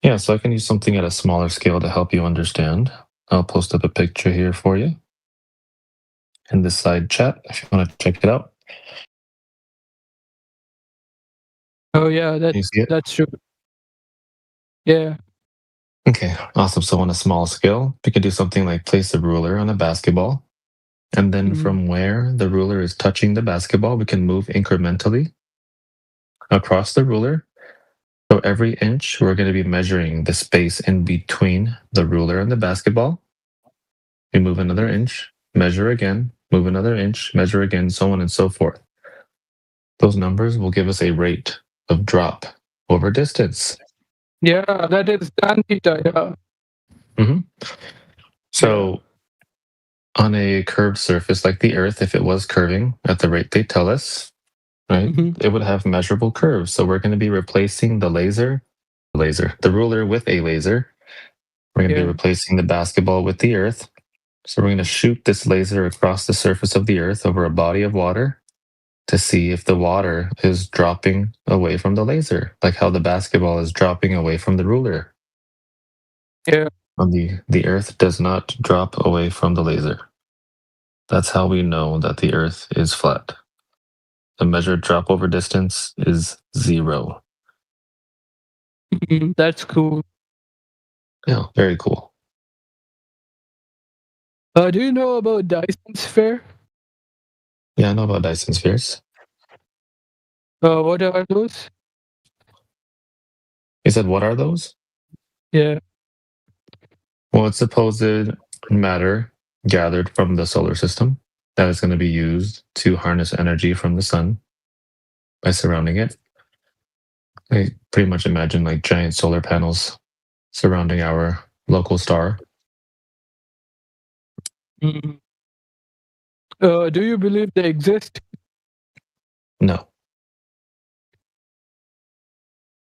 Yeah, so I can use something at a smaller scale to help you understand. I'll post up a picture here for you in the side chat if you want to check it out. Oh yeah, that's true. Yeah. Okay, awesome. So on a small scale, we can do something like place a ruler on a basketball. And then from where the ruler is touching the basketball, we can move incrementally across the ruler. So every inch, we're going to be measuring the space in between the ruler and the basketball. We move another inch. measure again, move another inch, measure again, so on and so forth. Those numbers will give us a rate of drop over distance. Yeah, that is tan theta. Yeah. So on a curved surface like the Earth, if it was curving at the rate they tell us, right, it would have measurable curves. So we're going to be replacing the ruler with a laser. We're going to be replacing the basketball with the Earth. So we're going to shoot this laser across the surface of the Earth over a body of water to see if the water is dropping away from the laser, like how the basketball is dropping away from the ruler. Yeah. The Earth does not drop away from the laser. That's how we know that the Earth is flat. The measured drop over distance is 0. That's cool. Yeah, very cool. Do you know about Dyson sphere? Yeah, I know about Dyson spheres. What are those? You said, what are those? Yeah. Well, it's supposed matter gathered from the solar system that is going to be used to harness energy from the sun by surrounding it. I pretty much imagine like giant solar panels surrounding our local star. Do you believe they exist? No.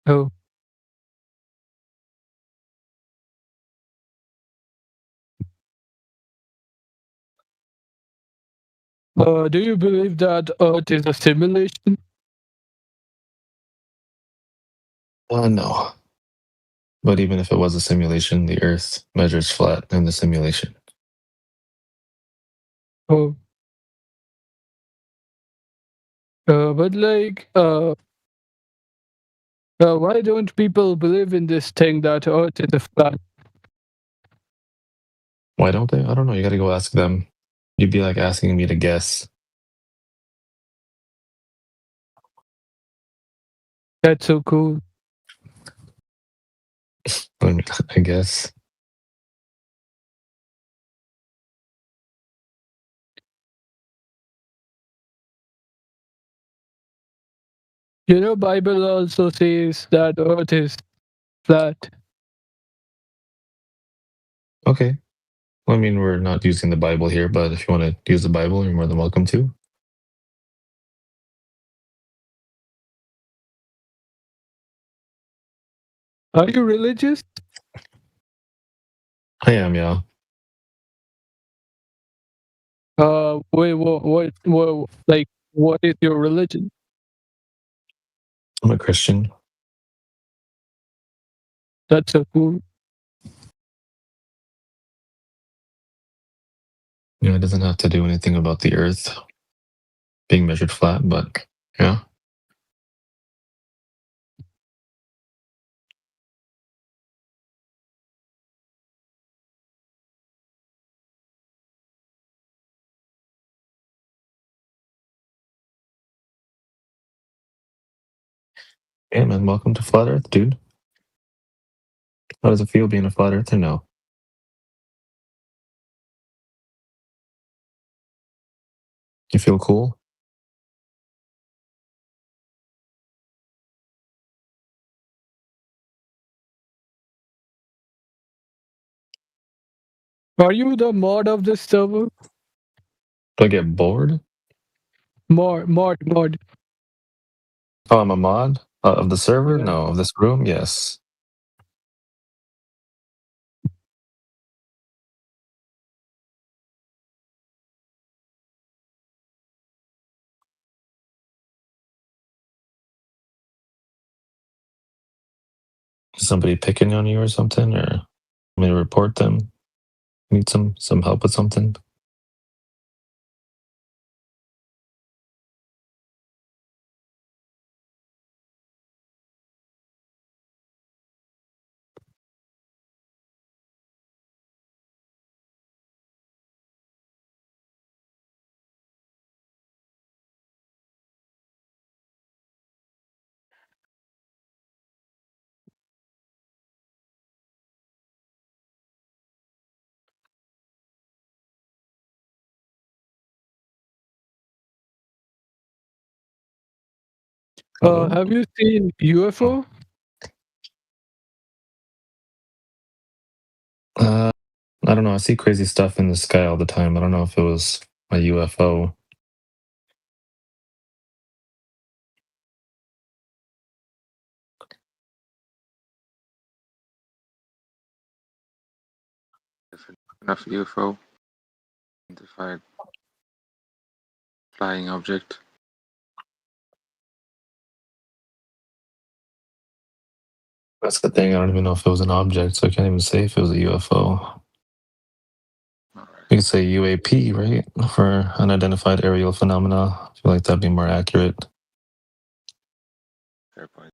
Oh. Do you believe that Earth is a simulation? No. But even if it was a simulation, the Earth measures flat in the simulation. Oh. But like, why don't people believe in this thing that Earth is a flat? Why don't they? I don't know. You got to go ask them. You'd be like asking me to guess. That's so cool. I guess. You know, Bible also says that Earth is flat. Okay. Well, I mean, we're not using the Bible here, but if you want to use the Bible, you're more than welcome to. Are you religious? I am, yeah. Wait, what, like, what is your religion? I'm a Christian. That's so cool. You know, it doesn't have to do anything about the Earth being measured flat, but yeah. Hey, man, welcome to Flat Earth, dude. How does it feel being a flat earther now? You feel cool? Are you the mod of this server? Do I get bored? Mod. Oh, I'm a mod of the server? Yeah. No, of this room? Yes. Is somebody picking on you or something, or want me to report them? Need some help with something? Have you seen UFO? I don't know. I see crazy stuff in the sky all the time. I don't know if it was a UFO. Enough UFO, identified flying object. That's the thing. I don't even know if it was an object, so I can't even say if it was a UFO. You could say UAP, right? For unidentified aerial phenomena. I feel like that'd be more accurate. Fair point.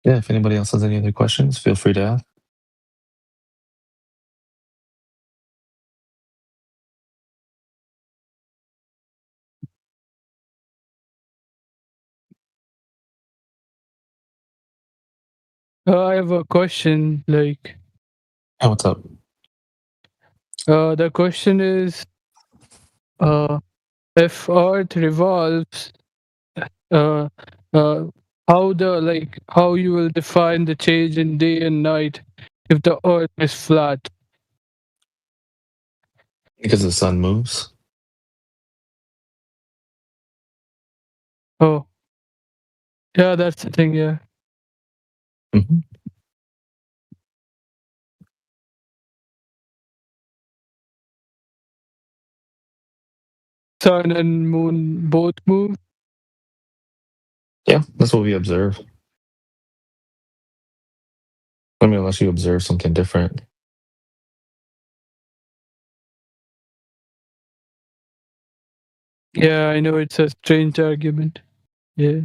Yeah, if anybody else has any other questions, feel free to ask. I have a question. Like, Oh, what's up? the question is, if Earth revolves, uh, how you will define the change in day and night if the Earth is flat? Because the sun moves. Oh, yeah, that's the thing. Yeah. Mm-hmm. Sun and moon both move. Yeah, that's what we observe. I mean, unless you observe something different. Yeah, I know it's a strange argument. Yeah.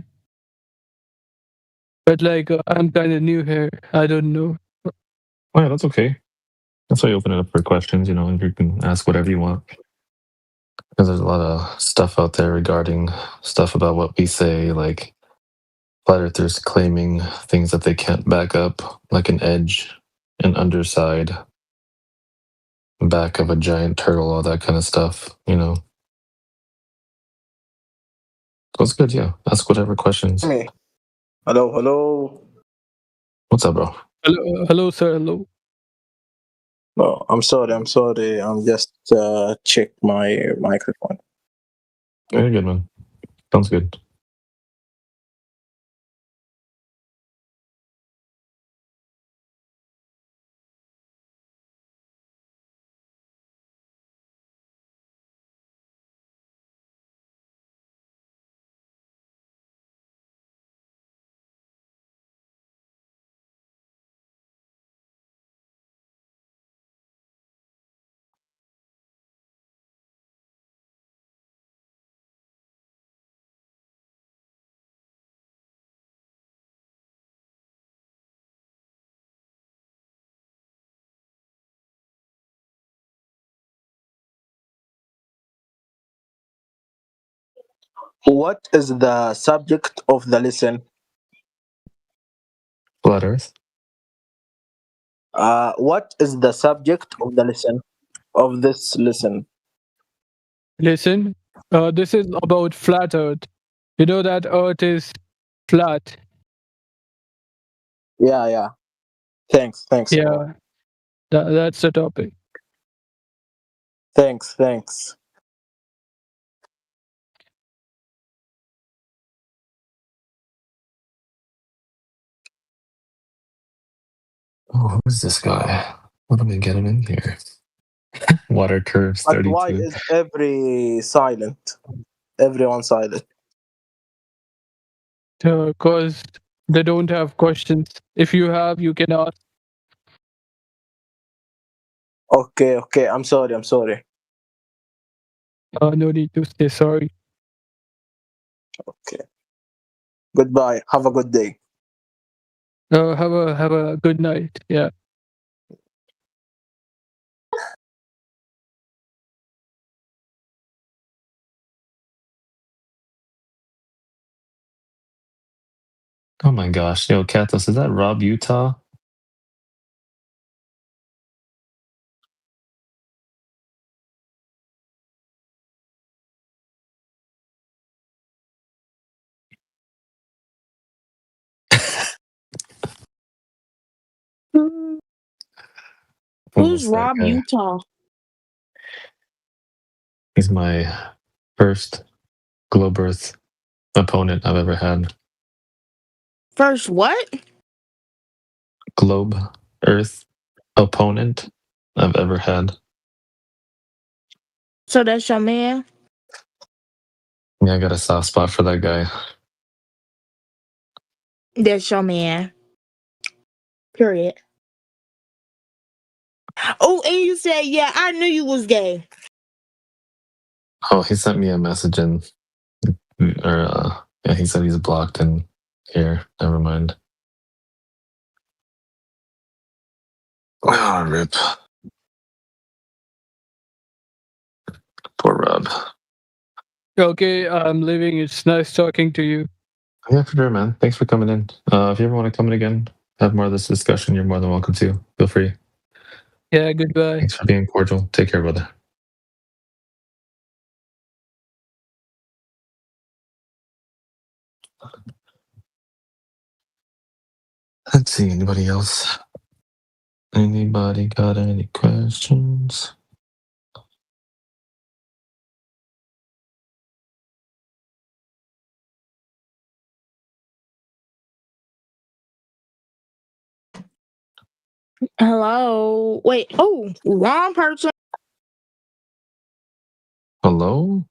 But like, I'm kind of new here. I don't know. Oh, yeah, that's okay. That's why you open it up for questions, you know, and you can ask whatever you want. Because there's a lot of stuff out there regarding stuff about what we say, like flat earthers claiming things that they can't back up, like an edge, an underside, back of a giant turtle, all that kind of stuff, you know. So it's good, yeah. Ask whatever questions. Me. Hello, hello. What's up, bro? Hello, sir. Hello. No, I'm sorry. I'm just check my microphone. Very good, man. Sounds good. What is the subject of the lesson? Flat Earth. What is the subject of the lesson? Of this lesson? Listen, this is about flat Earth. You know that Earth is flat. Yeah. Thanks. Yeah, that's the topic. Thanks. Oh, who's this guy? What am I getting in here? Water Curves But why 32. is everyone silent? because they don't have questions. If you have, you can ask. Okay. I'm sorry. No need to say sorry. Okay. Goodbye. Have a good day. Have a good night. Yeah. Oh my gosh, yo, Kathos, is that Rob Utah? Who's Almost that Rob guy. Utah? He's my first Globe Earth opponent I've ever had. First what? Globe Earth opponent I've ever had. So that's your man? Yeah, I got a soft spot for that guy. That's your man. Period. Oh, and you said, yeah, I knew you was gay. Oh, he sent me a message yeah, he said he's blocked in here. Never mind. Oh, rip. Poor Rob. Okay, I'm leaving. It's nice talking to you. Yeah, for sure, man. Thanks for coming in. If you ever want to come in again, have more of this discussion, you're more than welcome to. Feel free. Yeah, goodbye. Thanks for being cordial. Take care, brother. Let's see, anybody else? Anybody got any questions? Hello. Wait. Oh, wrong person. Hello?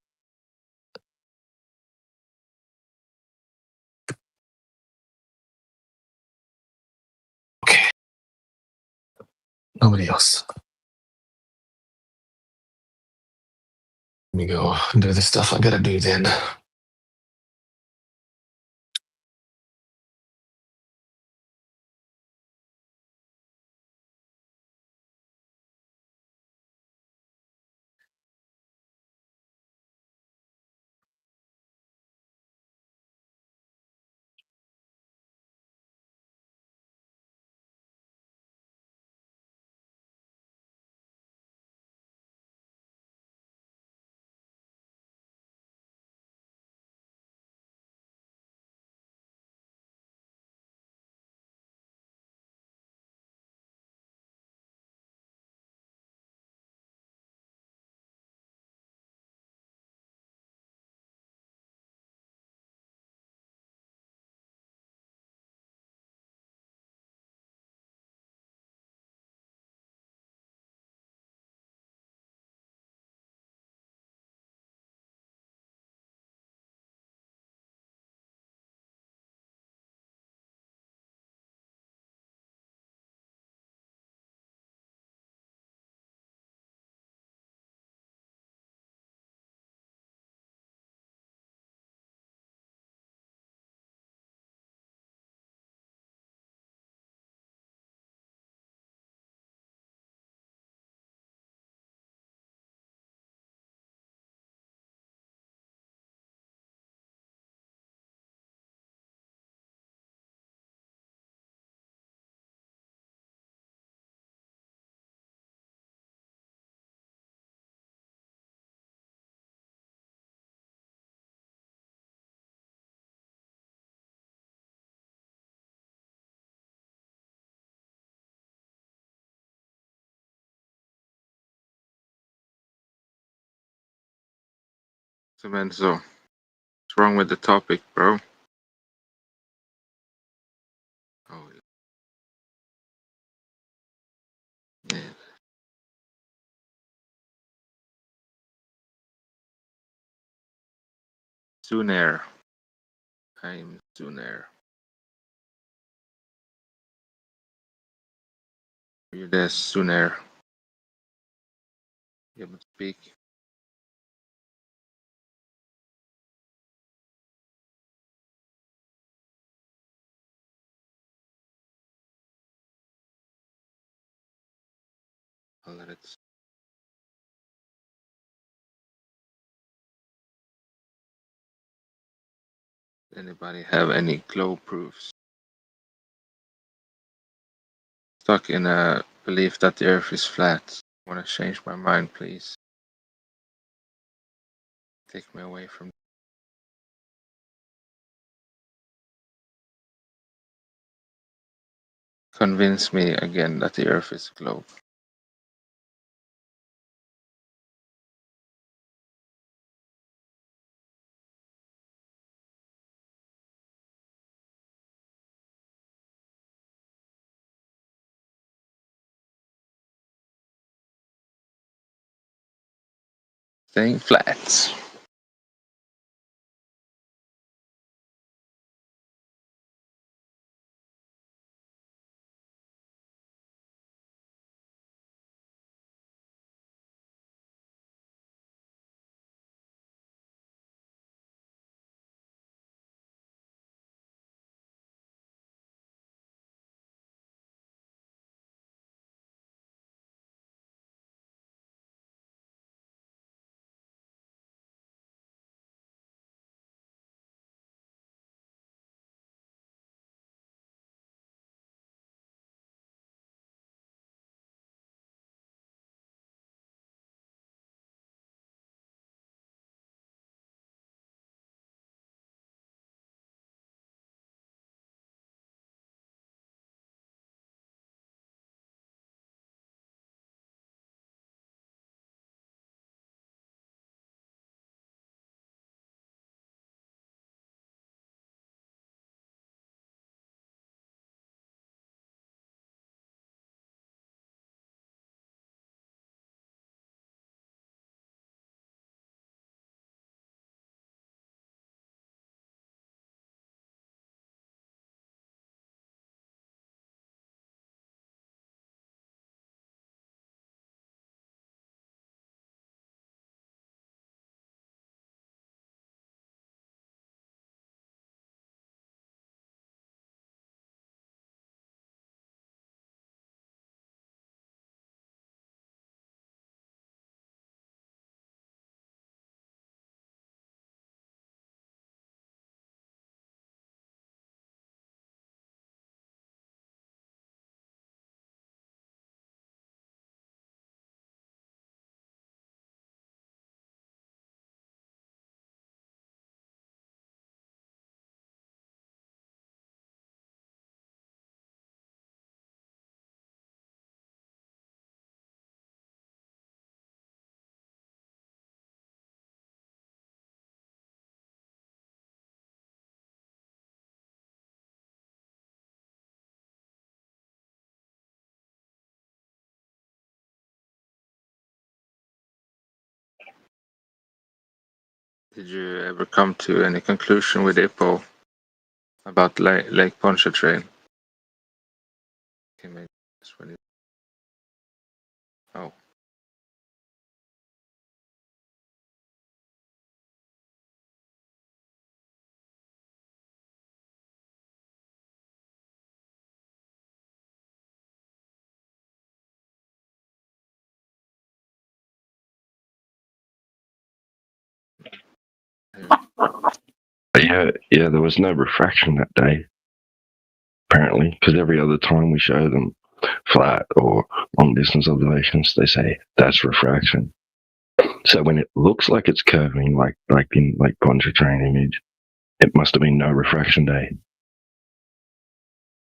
Okay. Nobody else. Let me go do the stuff I gotta do then. So, Menzo, what's wrong with the topic, bro? Oh, yeah. Sooner. I'm sooner. You there sooner. You able to speak? I'll let it. Anybody have any glow proofs? Stuck in a belief that the earth is flat. Want to change my mind, please? Take me away from. Convince me again that the earth is a globe. Staying flat. Did you ever come to any conclusion with Ippo about Lake Pontchartrain? Okay, maybe that's when it. Oh. But yeah, there was no refraction that day, apparently, because every other time we show them flat or long distance observations, they say that's refraction. So when it looks like it's curving, like in Lake Pontchartrain image, it must have been no refraction day.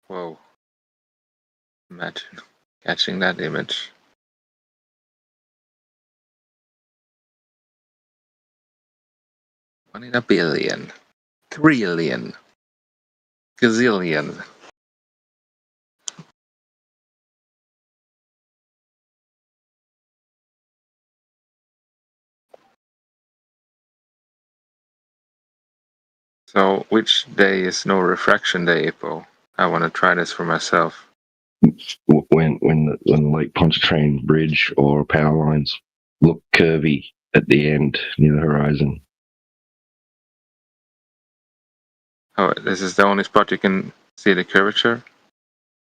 Whoa. Imagine catching that image. One in a billion. Trillion. Gazillion. So, which day is no refraction day, Ipo? I want to try this for myself. When the Lake Pontchartrain bridge or power lines look curvy at the end near the horizon. Oh, this is the only spot you can see the curvature?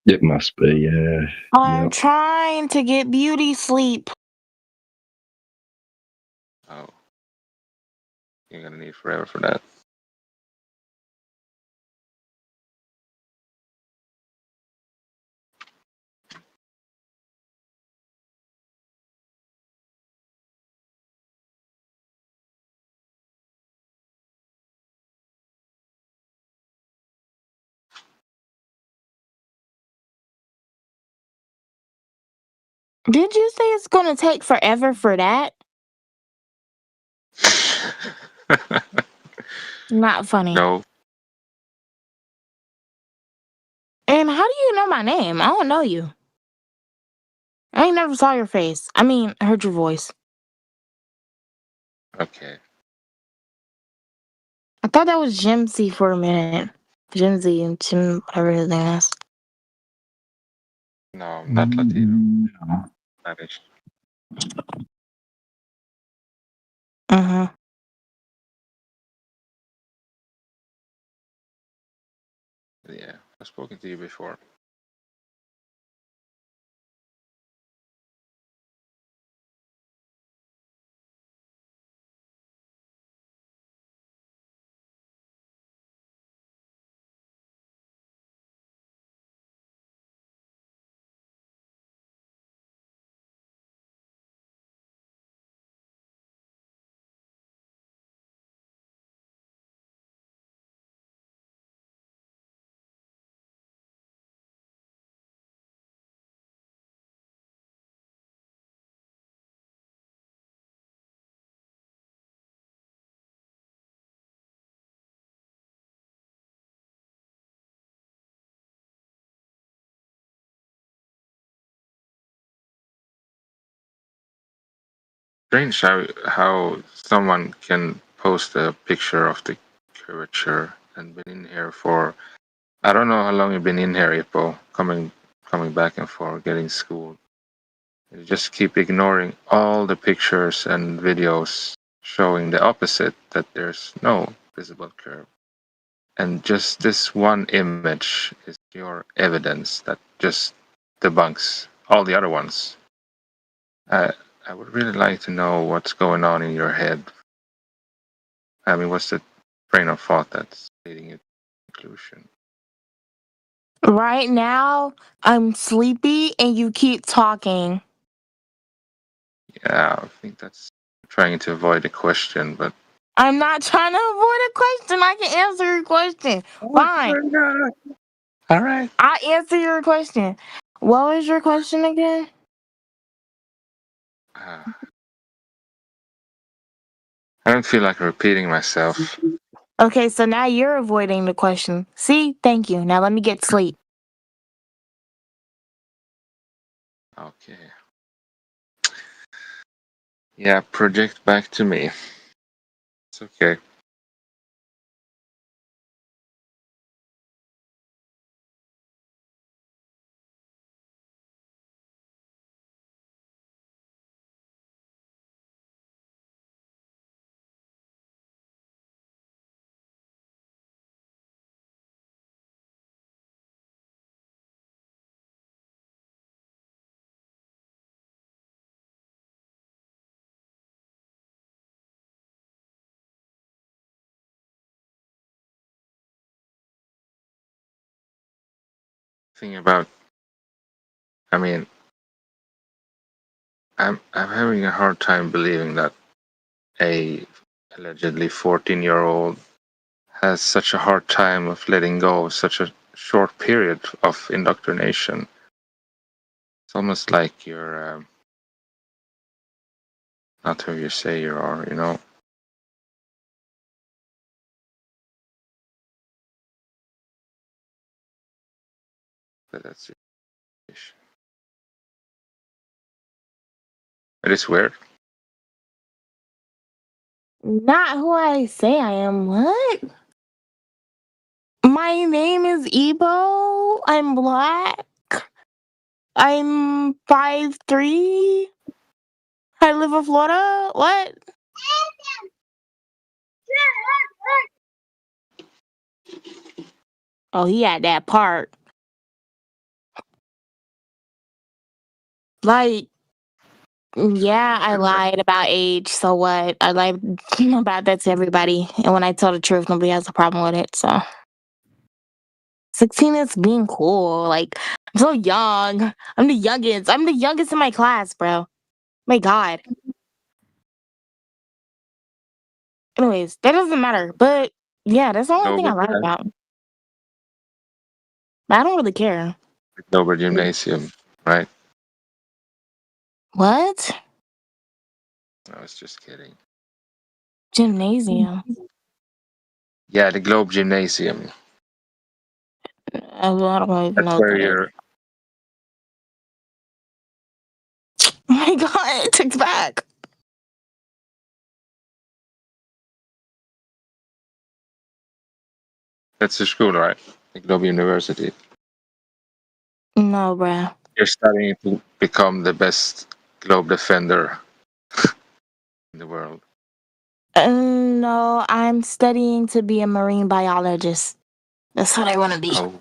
It must be, yeah. I'm trying to get beauty sleep. Oh. You're gonna need forever for that. Did you say it's gonna take forever for that? Not funny. No. And how do you know my name? I don't know you. I ain't never saw your face. I mean, heard your voice. Okay. I thought that was Jimsy for a minute. Jimsy and Jim, whatever his name is. No, I'm not Latino. Spanish. Uh-huh. Yeah, I've spoken to you before. Strange how someone can post a picture of the curvature and been in here for I don't know how long you've been in here, Ipo, coming back and forth, getting schooled. You just keep ignoring all the pictures and videos showing the opposite, that there's no visible curve. And just this one image is your evidence that just debunks all the other ones. I would really like to know what's going on in your head. I mean, what's the train of thought that's leading you to conclusion? Right now, I'm sleepy and you keep talking. Yeah, I think that's trying to avoid the question, but I'm not trying to avoid a question. I can answer your question. Fine. all right. I answer your question. What was your question again? I don't feel like repeating myself. Okay, so now you're avoiding the question. See? Thank you. Now let me get sleep. Okay. Yeah, project back to me. It's okay. Thing about, I mean, I'm having a hard time believing that a allegedly 14-year-old has such a hard time of letting go of such a short period of indoctrination. It's almost like you're not who you say you are, you know? But that's it. It is weird. Not who I say I am. What? My name is Ebo. I'm black. I'm 5'3". I live in Florida. What? Oh, he had that part. Like, yeah, I lied about age. So what? I lied about that to everybody. And when I tell the truth, nobody has a problem with it. So 16 is being cool. Like, I'm so young. I'm the youngest. I'm the youngest in my class, bro. My God. Anyways, that doesn't matter. But yeah, that's the only thing I Global, lied about. But I don't really care. Global Gymnasium, right? What? I was just kidding. Gymnasium. Yeah, the Globe Gymnasium. I don't even That's know what where that is. you're. Oh my God, it takes back. That's the school, right? The Globe University. No, bruh. You're studying to become the best globe defender in the world. No, I'm studying to be a marine biologist. That's what I want to be. Oh,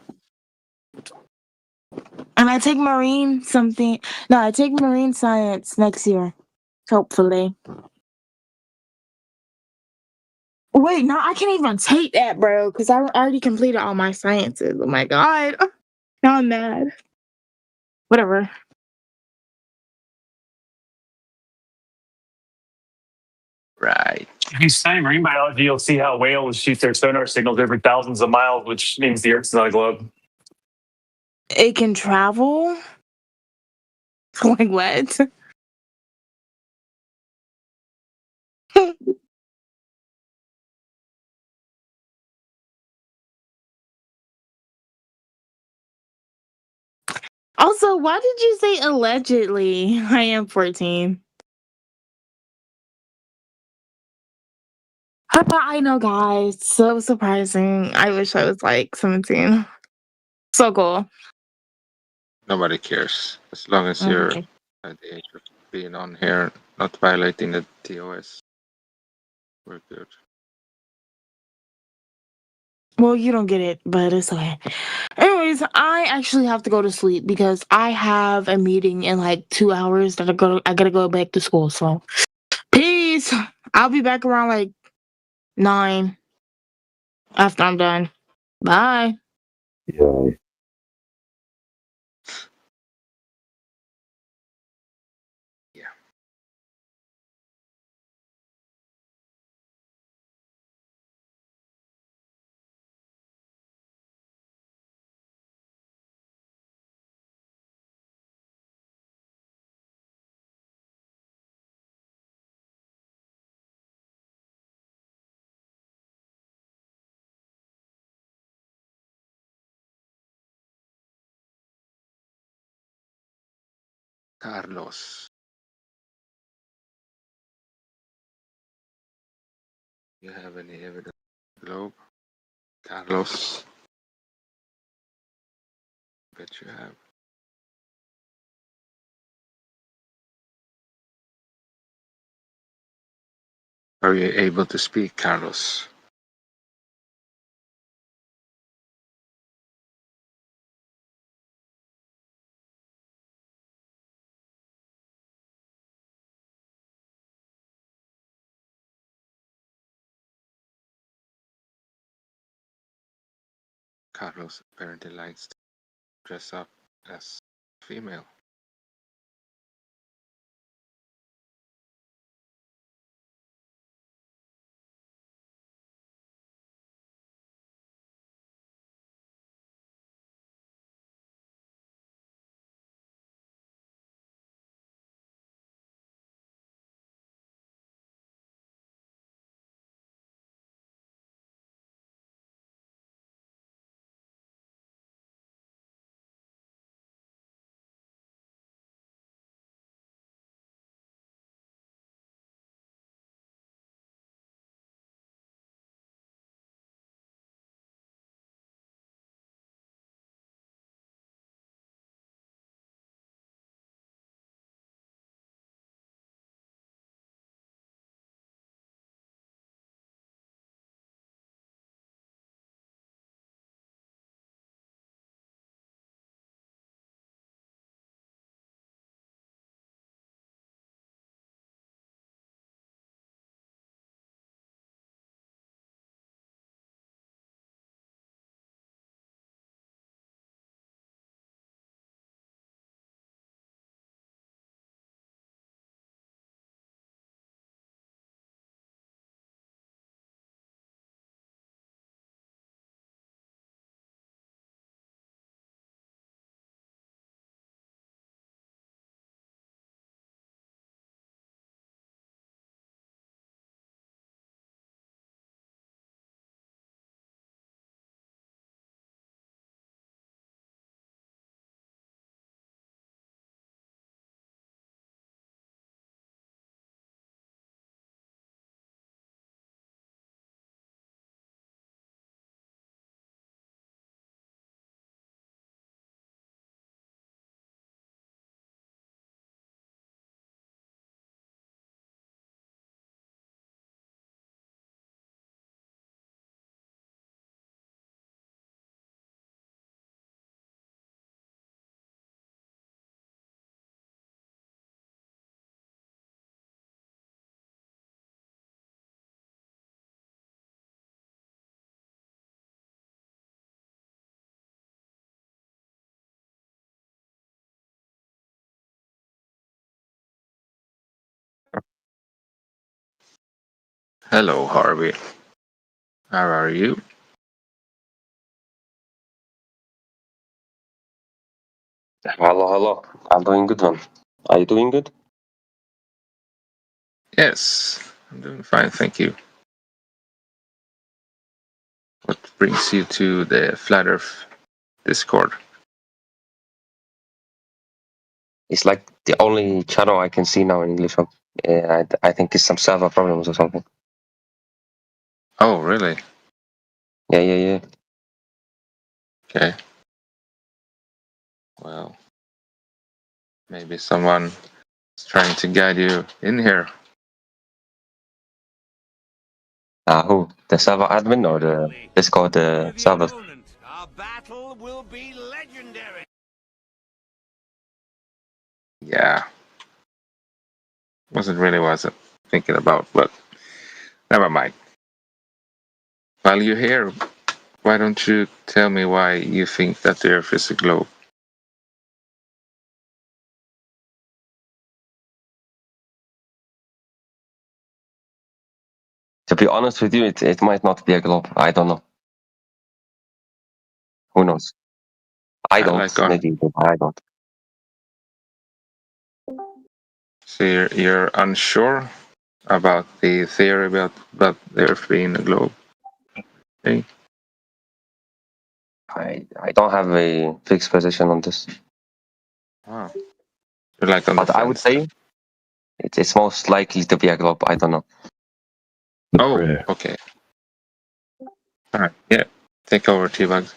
And I take marine something. No, I take marine science next year. Hopefully. Wait, no, I can't even take that, bro, because I already completed all my sciences. Oh my God. Now I'm mad. Whatever. right. If you study marine biology, you'll see how whales shoot their sonar signals every thousands of miles, which means the Earth's not a globe. It can travel? Like what? Also, why did you say allegedly? I am 14. I know, guys. So surprising. I wish I was like 17. So cool. Nobody cares as long as you're Okay. at the age of being on here, not violating the TOS. We're good. Well, you don't get it, but it's okay. Anyways, I actually have to go to sleep because I have a meeting in like 2 hours that I gotta go back to school. So peace. I'll be back around like 9 after I'm done. Bye. Yeah. Carlos, you have any evidence of the globe? Carlos, bet you have. Are you able to speak, Carlos? Carlos apparently likes to dress up as female. Hello, Harvey. How are you? Hello. I'm doing good, man. Are you doing good? Yes, I'm doing fine, thank you. What brings you to the Flat Earth Discord? It's like the only channel I can see now in English. I think it's some server problems or something. Oh, really? Yeah. Okay. Well, maybe someone is trying to guide you in here. Who? The server admin or the Discord server? Yeah. Wasn't really what I was thinking about, but never mind. While you're here, why don't you tell me why you think that the Earth is a globe? To be honest with you, it might not be a globe. I don't know. Who knows? I don't. Like on. Maybe, but I don't. So you're unsure about the theory about the Earth being a globe? Okay. I don't have a fixed position on this. Wow. You're like on But the I would fence. say it's most likely to be a globe. I don't know. Oh, okay. Alright, yeah. Take over, T-Bugs.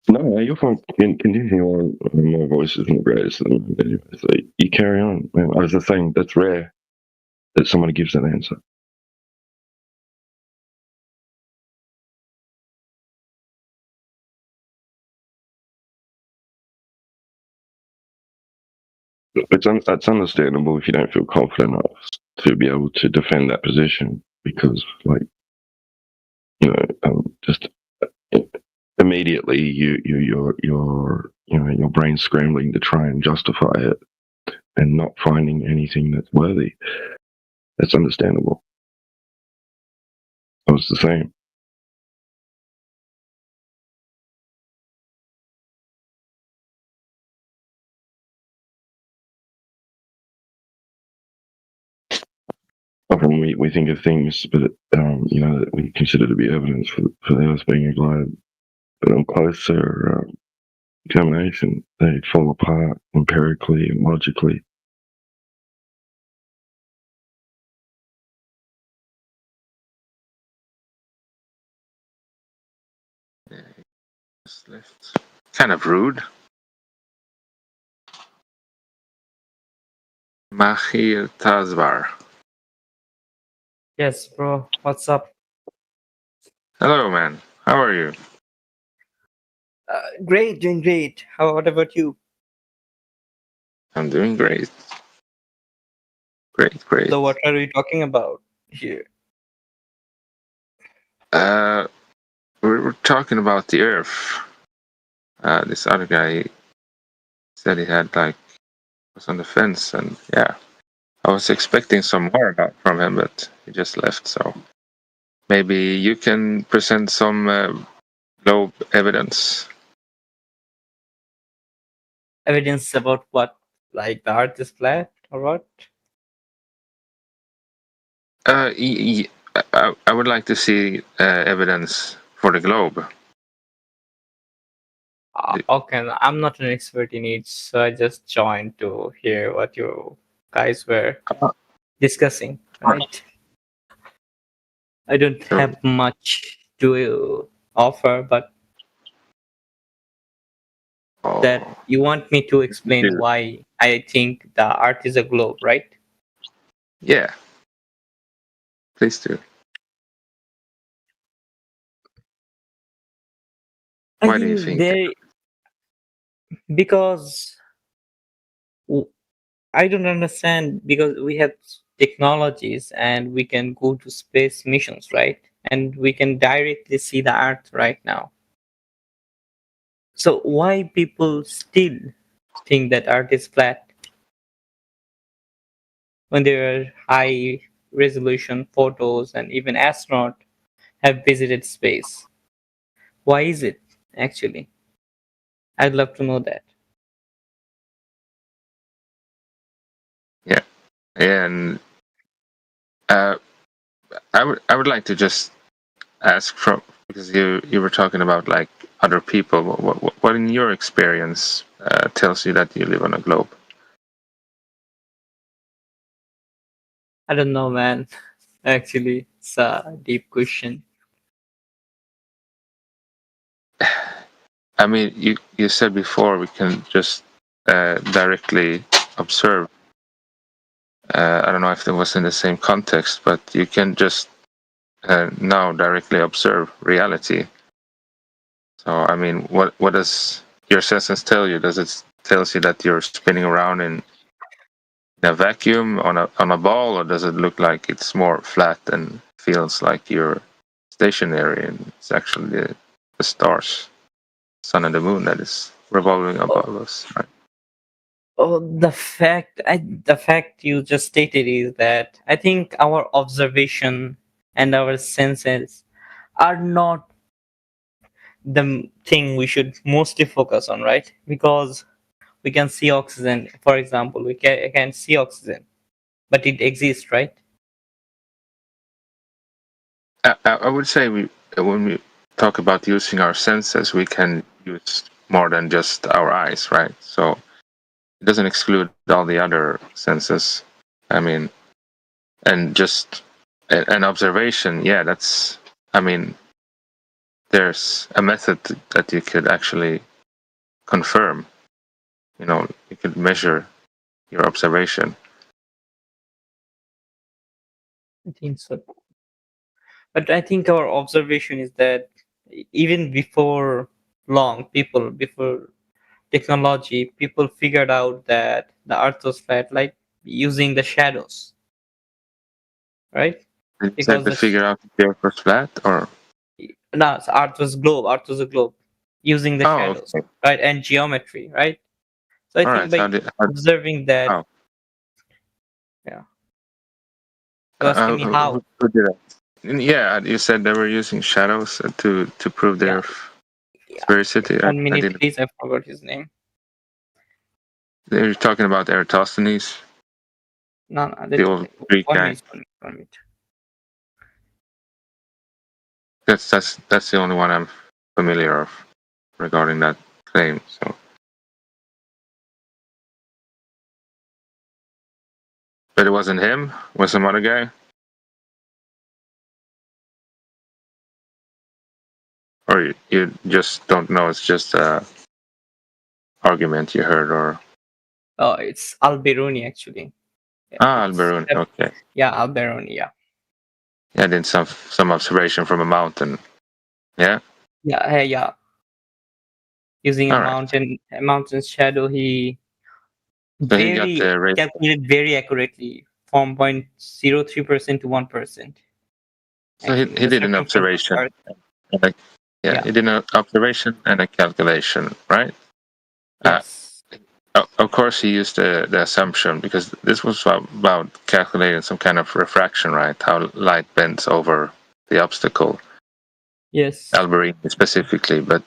No, you're fine. Continue on. My voice isn't the greatest at the moment anyway, so you carry on. I was just saying, that's rare that somebody gives that answer. It's understandable if you don't feel confident enough to be able to defend that position because, like, you know, just immediately your brain's scrambling to try and justify it and not finding anything that's worthy. That's understandable. I was the same. Often we think of things, but that we consider to be evidence for the Earth being a globe. But on closer examination, they fall apart empirically and logically. Just left. Kind of rude. Mahir Tazbar. Yes, bro. What's up? Hello, man. How are you? Great, doing great. What about you? I'm doing great. Great. So, what are we talking about here? We're talking about the Earth. This other guy said he had was on the fence, and yeah, I was expecting some more from him, but he just left. So maybe you can present some globe evidence. Evidence about what? Like the Earth is flat or what? I would like to see evidence for the globe. Okay, I'm not an expert in it, so I just joined to hear what you guys were discussing, right? I don't have much to offer, but that you want me to explain why I think the Earth is a globe, right? Yeah. Please do. Why do you think? Because I don't understand, because we have technologies and we can go to space missions, right? And we can directly see the Earth right now. So why people still think that Earth is flat when there are high resolution photos, and even astronauts have visited space. Why is it, actually? I'd love to know that. Yeah, and I would like to just ask from, because you were talking about like other people. What in your experience tells you that you live on a globe? I don't know, man. Actually, it's a deep question. I mean, you said before we can just directly observe. I don't know if it was in the same context, but you can just now directly observe reality. So, I mean, what does your senses tell you? Does it tells you that you're spinning around in a vacuum on a ball, or does it look like it's more flat and feels like you're stationary and it's actually the stars, sun and the moon that is revolving above us, right? Oh, the fact you just stated is that I think our observation and our senses are not the thing we should mostly focus on, right? Because we can see oxygen, for example, we can see oxygen, but it exists, right? I would say when we talk about using our senses, we can use more than just our eyes, right? So it doesn't exclude all the other senses. I mean, and just an observation, yeah, that's, I mean, there's a method that you could actually confirm. You know, you could measure your observation. I think so. But I think our observation is that even before before technology, people figured out that the earth was flat, like using the shadows, right? Did you say Because to figure out if the earth was flat, or? no, so earth was a globe, using the shadows, Okay. right? And geometry, right? So I All think right. by observing that, Oh. yeah. You asking me how? Who did that? Yeah, you said they were using shadows to prove their sphericity. 1 minute, please. I forgot his name. They're talking about Eratosthenes. No, the old Greek guy. 1 minute. That's the only one I'm familiar of regarding that claim. So, but it wasn't him. It was some other guy. Or you just don't know. It's just a argument you heard, or Oh, it's Al-Biruni, actually. Al-Biruni. Okay. Yeah, Al-Biruni. Yeah. Yeah, did some observation from a mountain. Yeah. Yeah. Using a mountain's shadow, he calculated very accurately from 0.03% to 1%. So he did an observation. He did an observation and a calculation, right? Yes. Of course, he used the assumption, because this was about calculating some kind of refraction, right? How light bends over the obstacle. Yes. Al-Biruni specifically, but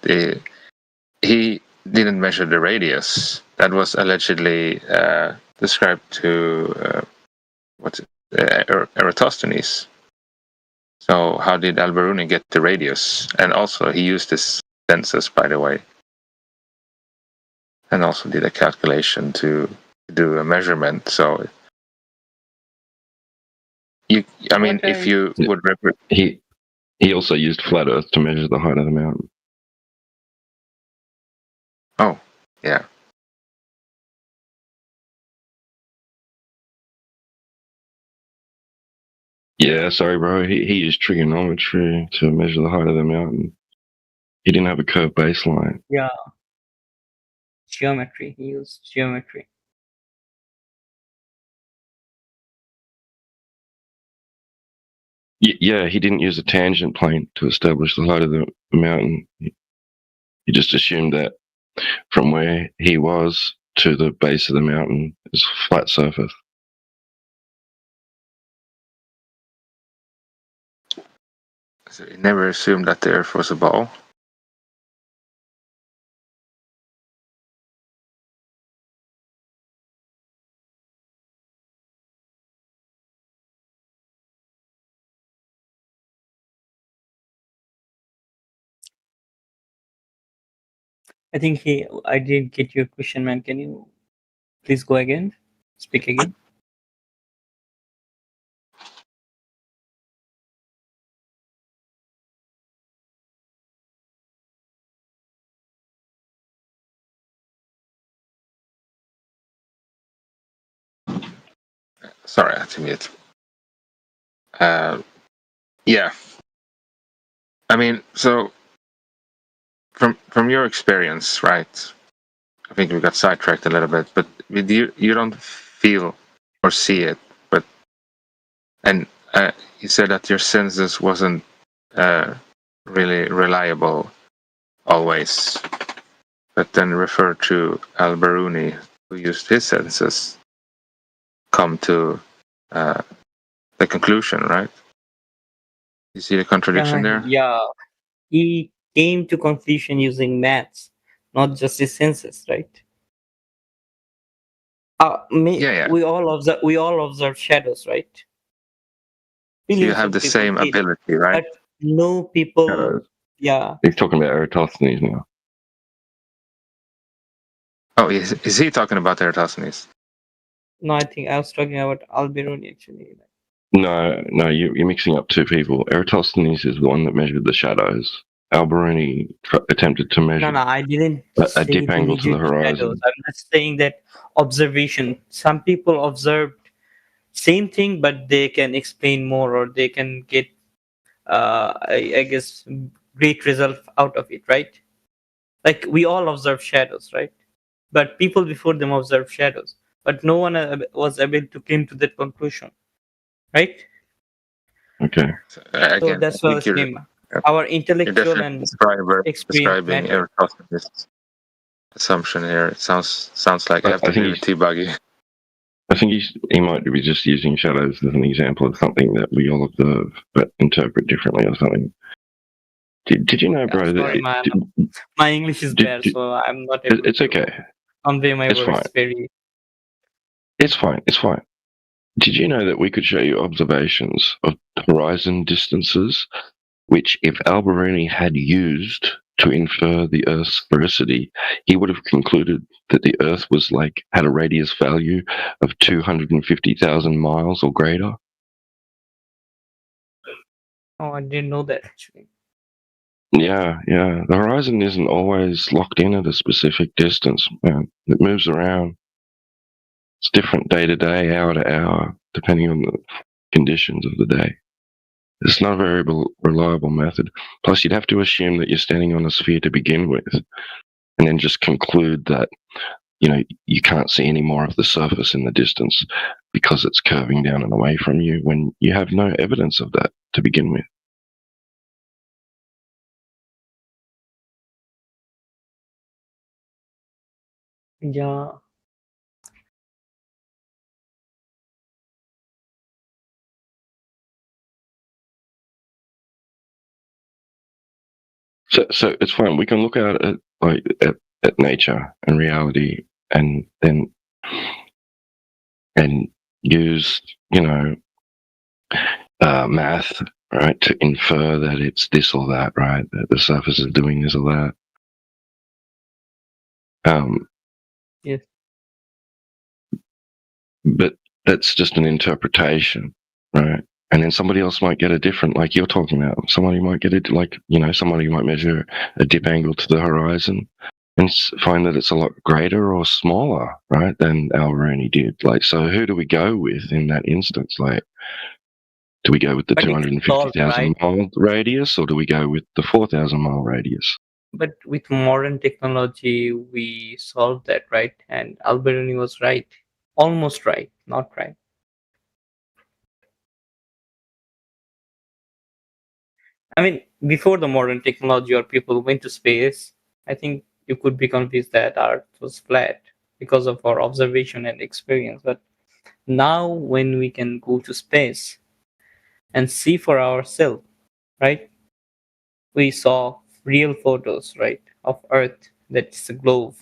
he didn't measure the radius. That was allegedly described to Eratosthenes. So how did Al-Biruni get the radius? And also he used his senses, by the way, and also did a calculation to do a measurement. So if you would he also used flat Earth to measure the height of the mountain. Oh, yeah. Yeah, sorry, bro. He used trigonometry to measure the height of the mountain. He didn't have a curved baseline. Yeah. Geometry. He used geometry. Yeah, he didn't use a tangent plane to establish the height of the mountain. He just assumed that from where he was to the base of the mountain is flat surface. So he never assumed that the Earth was a ball. I think I didn't get your question, man. Can you please go again? Speak again. Sorry, I had to mute. Yeah. I mean, so from your experience, right? I think we got sidetracked a little bit, but with you don't feel or see it, but and you said that your senses wasn't really reliable always, but then refer to Al-Biruni, who used his senses, come to the conclusion, right? You see the contradiction there? Yeah, he came to conclusion using maths, not just his senses, right? Yeah. We all observe shadows, right? So you Billions have of the people same did, ability, right? but no people. Yeah. He's talking about Eratosthenes now. Oh, is he talking about Eratosthenes? No, I think I was talking about Al-Biruni actually. No, you're mixing up two people. Eratosthenes is the one that measured the shadows. Al-Biruni attempted to measure No, I didn't a say dip to angle to the measure the shadows. horizon. I'm just saying that observation. Some people observed same thing, but they can explain more, or they can get, I guess, great result out of it, right? Like we all observe shadows, right? But people before them observed shadows, but no one was able to come to that conclusion, right? Okay. So, So that's what I was saying. Our intellectual and experience describing matter. Eratosthenes' assumption here. It sounds like I have to agree with T-Buggy. I think he might be just using shadows as an example of something that we all observe but interpret differently or something. Did you know, bro? Sorry, my English is bad, so I'm not able It's okay. to convey my It's words fine. very. It's fine. Did you know that we could show you observations of horizon distances, which if Al-Biruni had used to infer the Earth's sphericity, he would have concluded that the Earth was had a radius value of 250,000 miles or greater? Oh, I didn't know that actually. Yeah. The horizon isn't always locked in at a specific distance, man. It moves around. It's different day to day, hour to hour, depending on the conditions of the day. It's not a very reliable method. Plus, you'd have to assume that you're standing on a sphere to begin with, and then just conclude that, you can't see any more of the surface in the distance because it's curving down and away from you when you have no evidence of that to begin with. Yeah. So it's fine. We can look at it at nature and reality, and then use math, right, to infer that it's this or that, right? That the surface is doing this or that. Yes. But that's just an interpretation, right? And then somebody else might get a different, like you're talking about. Somebody might get it, somebody might measure a dip angle to the horizon and find that it's a lot greater or smaller, right, than Al-Biruni did. So who do we go with in that instance? Do we go with the 250,000 mile radius, or do we go with the 4,000 mile radius? But with modern technology, we solved that, right? And Al-Biruni was right. Almost right, not right. I mean, before the modern technology or people went to space, I think you could be convinced that Earth was flat because of our observation and experience. But now when we can go to space and see for ourselves, right? we saw real photos, right, of Earth that's a globe.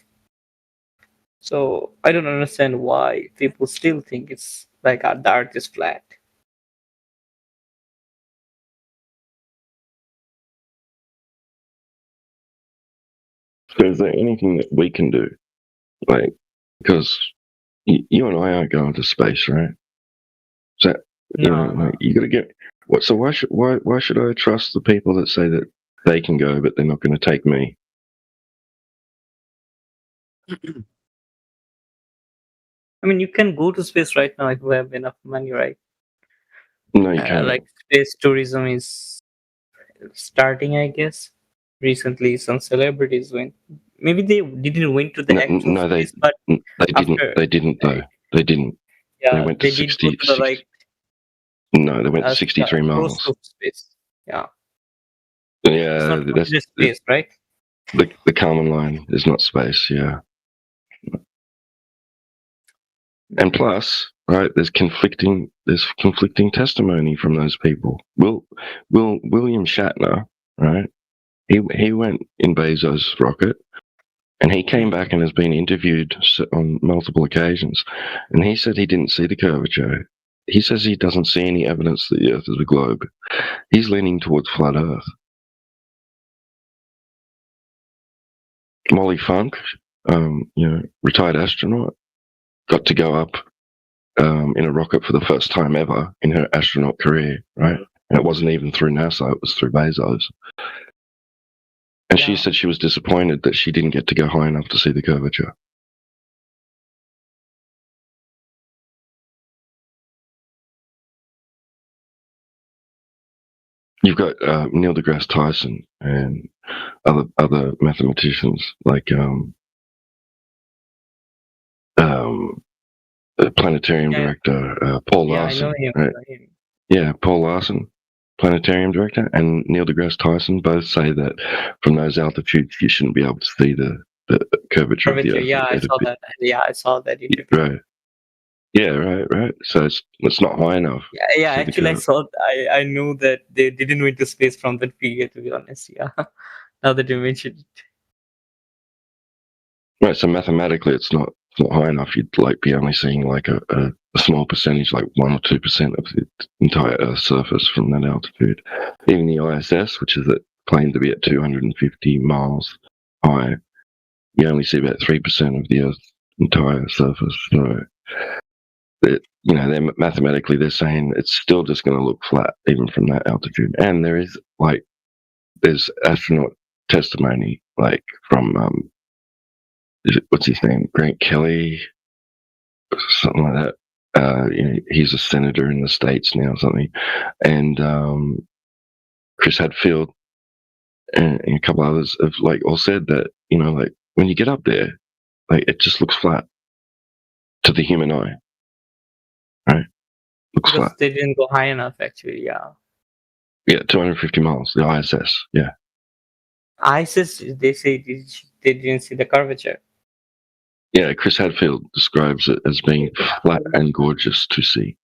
So I don't understand why people still think it's like the Earth is flat. So is there anything that we can do? Like, because you and I aren't going to space, right? So you know, No. like, you got to get what? So why should I trust the people that say that they can go, but they're not going to take me? I mean, you can go to space right now if you have enough money, right? No, you can't. Like space tourism is starting, I guess. Recently, some celebrities went. Maybe they didn't went to the No, actual no, space, but they didn't. after, They didn't though. They didn't. They yeah, went to they did go 60, to the like No, they went to 63 close miles. to space. Yeah, it's Yeah, not that's considered space, right? the Kármán line is not space. Yeah, and plus, right, there's conflicting testimony from those people. William Shatner, right? He went in Bezos' rocket, and he came back and has been interviewed on multiple occasions, and he said he didn't see the curvature. He says he doesn't see any evidence that the Earth is a globe. He's leaning towards flat Earth. Molly Funk, retired astronaut, got to go up in a rocket for the first time ever in her astronaut career, right? And it wasn't even through NASA, it was through Bezos. And she said she was disappointed that she didn't get to go high enough to see the curvature. You've got Neil deGrasse Tyson and other mathematicians like the planetarium director Paul Larson, I know him. right? Yeah, Paul Larson, planetarium director, and Neil deGrasse Tyson both say that from those altitudes you shouldn't be able to see the curvature of the Earth. Yeah, I saw that. Yeah, I saw that interview. Right. Yeah, right. So it's not high enough. Yeah. to see the Actually, I curve. saw. I knew that they didn't went to space from that period. To be honest, yeah. Now that you mentioned it. Right, so mathematically, it's not high enough. You'd like be only seeing like a small percentage, like 1 or 2% of the entire Earth's surface from that altitude. Even the ISS, which is claimed to be at 250 miles high, you only see about 3% of the Earth's entire surface. So, they're mathematically they're saying it's still just going to look flat even from that altitude. And there's astronaut testimony like from what's his name? Grant Kelly, something like that. He's a senator in the States now, or something. And Chris Hadfield and a couple others have all said that, when you get up there, it just looks flat to the human eye. Right? Looks Because flat. they didn't go high enough, actually. Yeah. Yeah, 250 miles, the ISS. Yeah. ISIS, they say they didn't see the curvature. Yeah, Chris Hadfield describes it as being flat and gorgeous to see.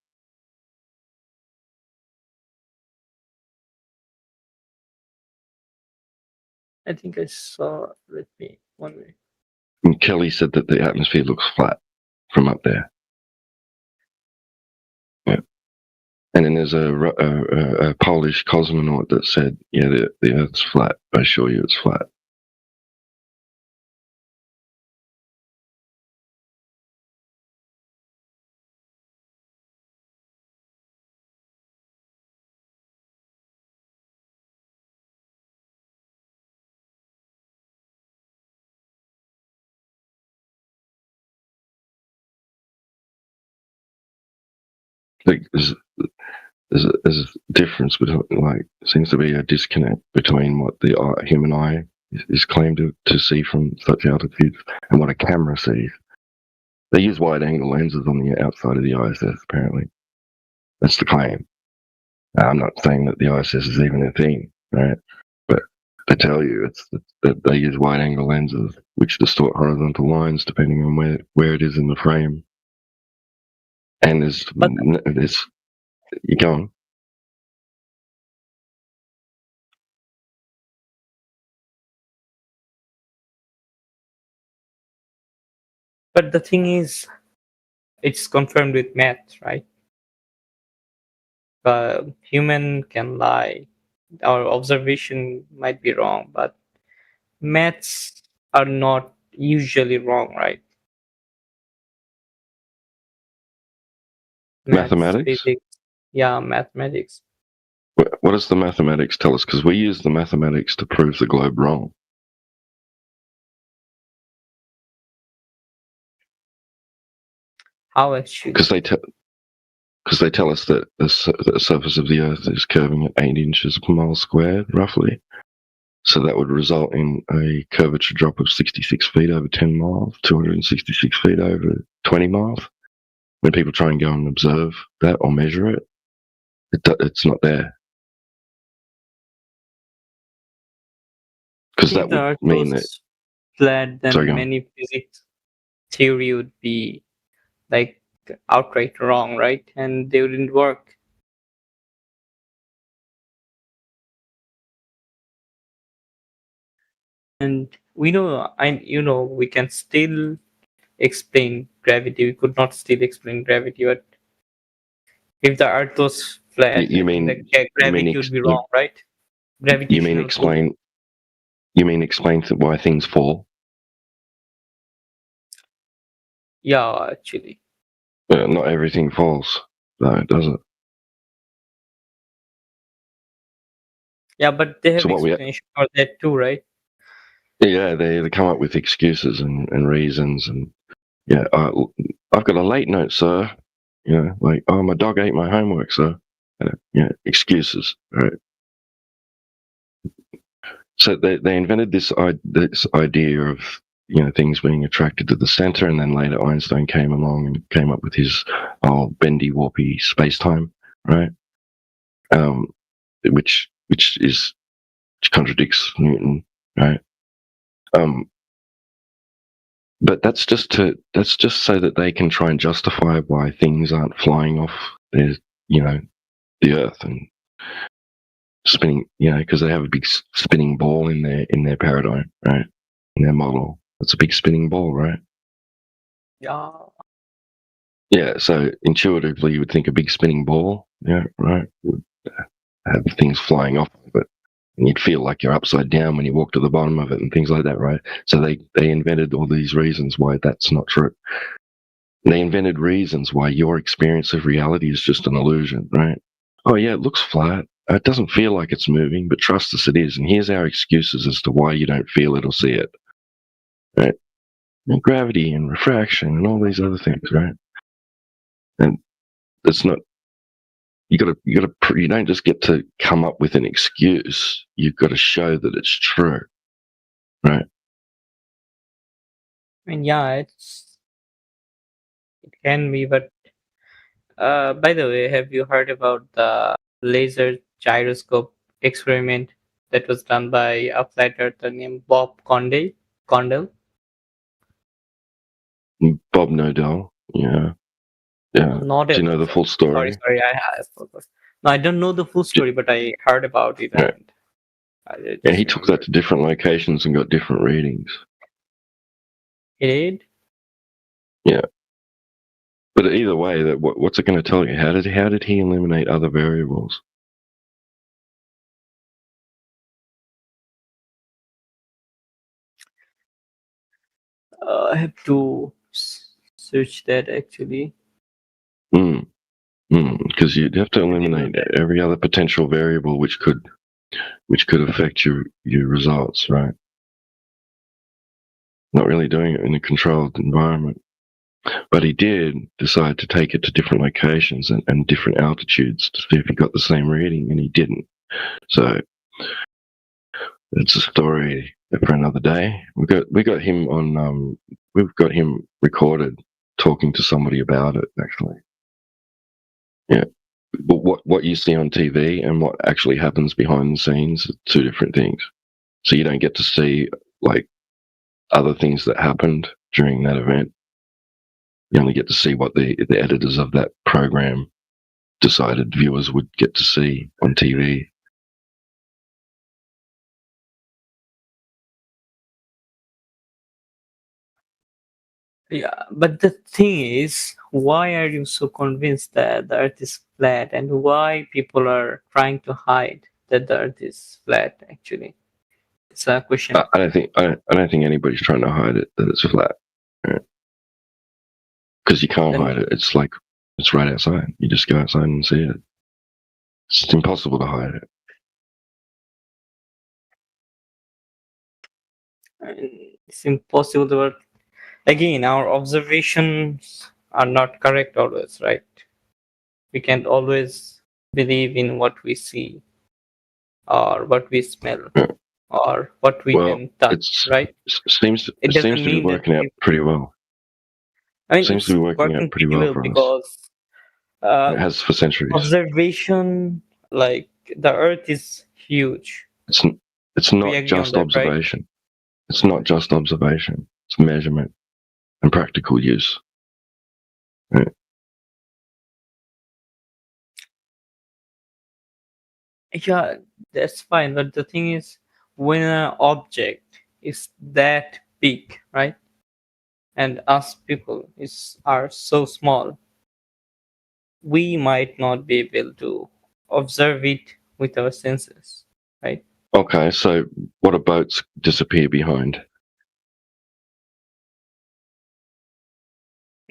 I think I saw. Let me 1 minute. And Kelly said that the atmosphere looks flat from up there. Yeah. And then there's a Polish cosmonaut that said, yeah, the Earth's flat. I assure you it's flat. There's a difference between, seems to be a disconnect between what the human eye is claimed to see from such altitudes and what a camera sees. They use wide-angle lenses on the outside of the ISS, apparently. That's the claim. I'm not saying that the ISS is even a thing, right? But they tell you that they use wide-angle lenses, which distort horizontal lines depending on where it is in the frame. And there's you go on. But the thing is, it's confirmed with math, right? Human can lie. Our observation might be wrong, but maths are not usually wrong, right? Mathematics? Physics, yeah, mathematics. What does the mathematics tell us? Because we use the mathematics to prove the globe wrong. How actually? Because they tell us that the surface of the Earth is curving at 8 inches per mile squared, roughly. So that would result in a curvature drop of 66 feet over 10 miles, 266 feet over 20 miles. When people try and go and observe that or measure it, it's not there. Because that If the Earth would mean that. was flat, then Sorry, go on. many physics theory would be like outright wrong, right? And they wouldn't work. And we know, we can still explain gravity. We could not still explain gravity, but if the Earth was flat, You I think mean the gravity would be wrong, right? Gravitational pull. You mean explain why things fall? Yeah, actually. Not everything falls. No, it doesn't. Yeah, but they have So what we- explanation for that too, right? Yeah, they come up with excuses and reasons, and yeah, I've got a late note, sir. You know, like, oh, my dog ate my homework, sir. Yeah, excuses, right? So they invented this idea of, you know, things being attracted to the center, and then later Einstein came along and came up with his bendy warpy space time, right? Which contradicts Newton, right? But that's just so that they can try and justify why things aren't flying off the Earth and spinning, because they have a big spinning ball in their paradigm, right? In their model, it's a big spinning ball, right? Yeah. Yeah. So intuitively, you would think a big spinning ball, yeah, right, would have things flying off of it, and you'd feel like you're upside down when you walk to the bottom of it, and things like that, right? So they invented all these reasons why that's not true. They invented reasons why your experience of reality is just an illusion, right? Oh yeah, it looks flat. It doesn't feel like it's moving, but trust us, it is. And here's our excuses as to why you don't feel it or see it, right? And gravity and refraction and all these other things, right? And it's not. You don't just get to come up with an excuse. You've got to show that it's true, right? I mean, yeah, it can be, but by the way, have you heard about the laser gyroscope experiment that was done by a flat earther named Bob Condell? Bob Nodell, yeah. Not Do you know the full story? Sorry, I forgot. No, I don't know the full story, but I heard about it. Right. And Yeah, he took that to different locations and got different readings. He did? Yeah. But either way, what's it going to tell you? How did he eliminate other variables? I have to search that actually. Because you'd have to eliminate every other potential variable which could affect your results, right? Not really doing it in a controlled environment. But he did decide to take it to different locations and different altitudes to see if he got the same reading, and he didn't. So it's a story for another day. We got him on. We've got him recorded talking to somebody about it, actually. Yeah, but what you see on TV and what actually happens behind the scenes are two different things. So you don't get to see like other things that happened during that event. You only get to see what the editors of that program decided viewers would get to see on TV. Yeah, but the thing is, why are you so convinced that the Earth is flat, and why people are trying to hide that the Earth is flat? Actually, it's a question. I don't think anybody's trying to hide it that it's flat, because you can't hide it. It's like it's right outside. You just go outside and see it. It's impossible to hide it. It's impossible to work. Again, our observations are not correct always, right? We can't always believe in what we see, or what we smell, or what we can touch, right? Seems It to doesn't be mean that working out pretty well. I mean, Seems it's to be working out pretty well for us. because It has for centuries. observation, like the Earth is huge. It's We not agree just on that, right? observation. It's not just observation. It's measurement and practical use. Right. Yeah, that's fine. But the thing is, when an object is that big, right, and us people are so small, we might not be able to observe it with our senses, right? Okay, so what do boats disappear behind?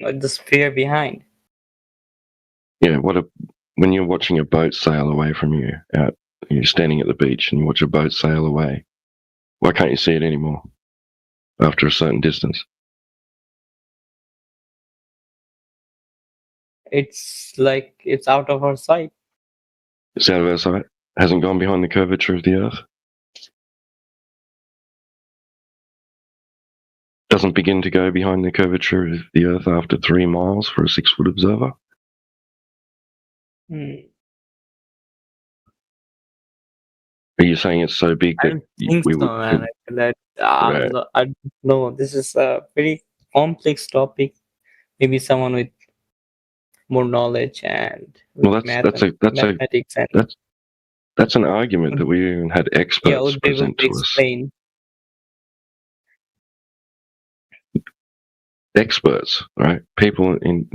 Like the sphere behind. Yeah, when you're watching a boat sail away from you, you're standing at the beach and you watch a boat sail away. Why can't you see it anymore after a certain distance? It's like it's out of our sight. It's out of our sight. Hasn't gone behind the curvature of the Earth. Doesn't begin to go behind the curvature of the Earth after 3 miles for a 6-foot observer. Are you saying it's so big I that don't think we so, would? man. Right. I don't know. This is a very complex topic. Maybe someone with more knowledge and Well, that's mathematics and that's an argument that we even had experts would be able present to to us. explain. Experts, right? People in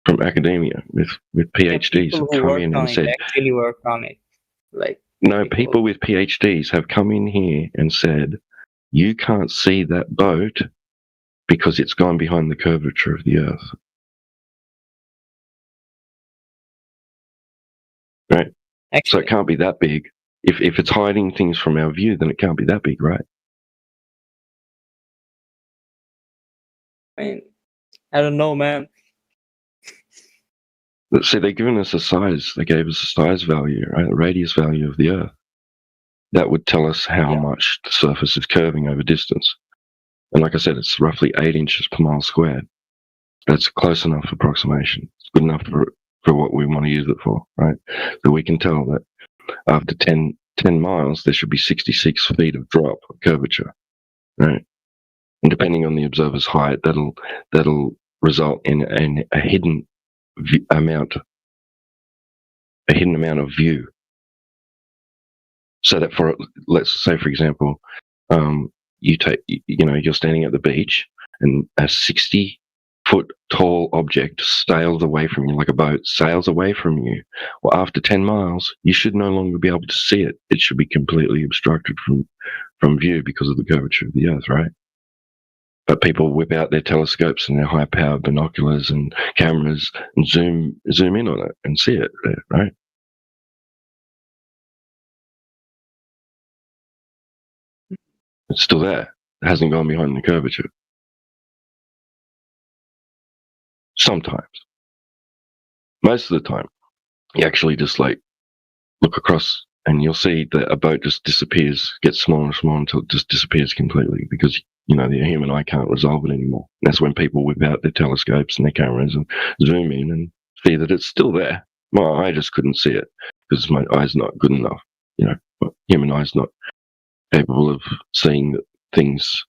from academia with PhDs have People who come worked in on and it said, actually worked on it. Like no, people with PhDs have come in here and said, you can't see that boat because it's gone behind the curvature of the Earth. Right? So it can't be that big. If it's hiding things from our view, then it can't be that big, right? I mean, I don't know, man. But see, they've given us a size. They gave us a size value, right? A radius value of the Earth. That would tell us how much the surface is curving over distance. And like I said, it's roughly 8 inches per mile squared. That's close enough approximation. It's good enough for what we want to use it for, right? So we can tell that after 10 miles, there should be 66 feet of drop, curvature, right? And depending on the observer's height, that'll result in a hidden amount of view. So that let's say, for example, you're standing at the beach and a 60-foot tall object sails away from you, like a boat sails away from you. Well, after 10 miles, you should no longer be able to see it. It should be completely obstructed from view because of the curvature of the Earth, right? But people whip out their telescopes and their high-powered binoculars and cameras and zoom in on it and see it there, right? It's still there. It hasn't gone behind the curvature. Sometimes. Most of the time, you actually just look across and you'll see that a boat just disappears, gets smaller and smaller until it just disappears completely because, the human eye can't resolve it anymore. And that's when people whip out their telescopes and their cameras and zoom in and see that it's still there. My eye just couldn't see it because my eye's not good enough. Human eye's not capable of seeing things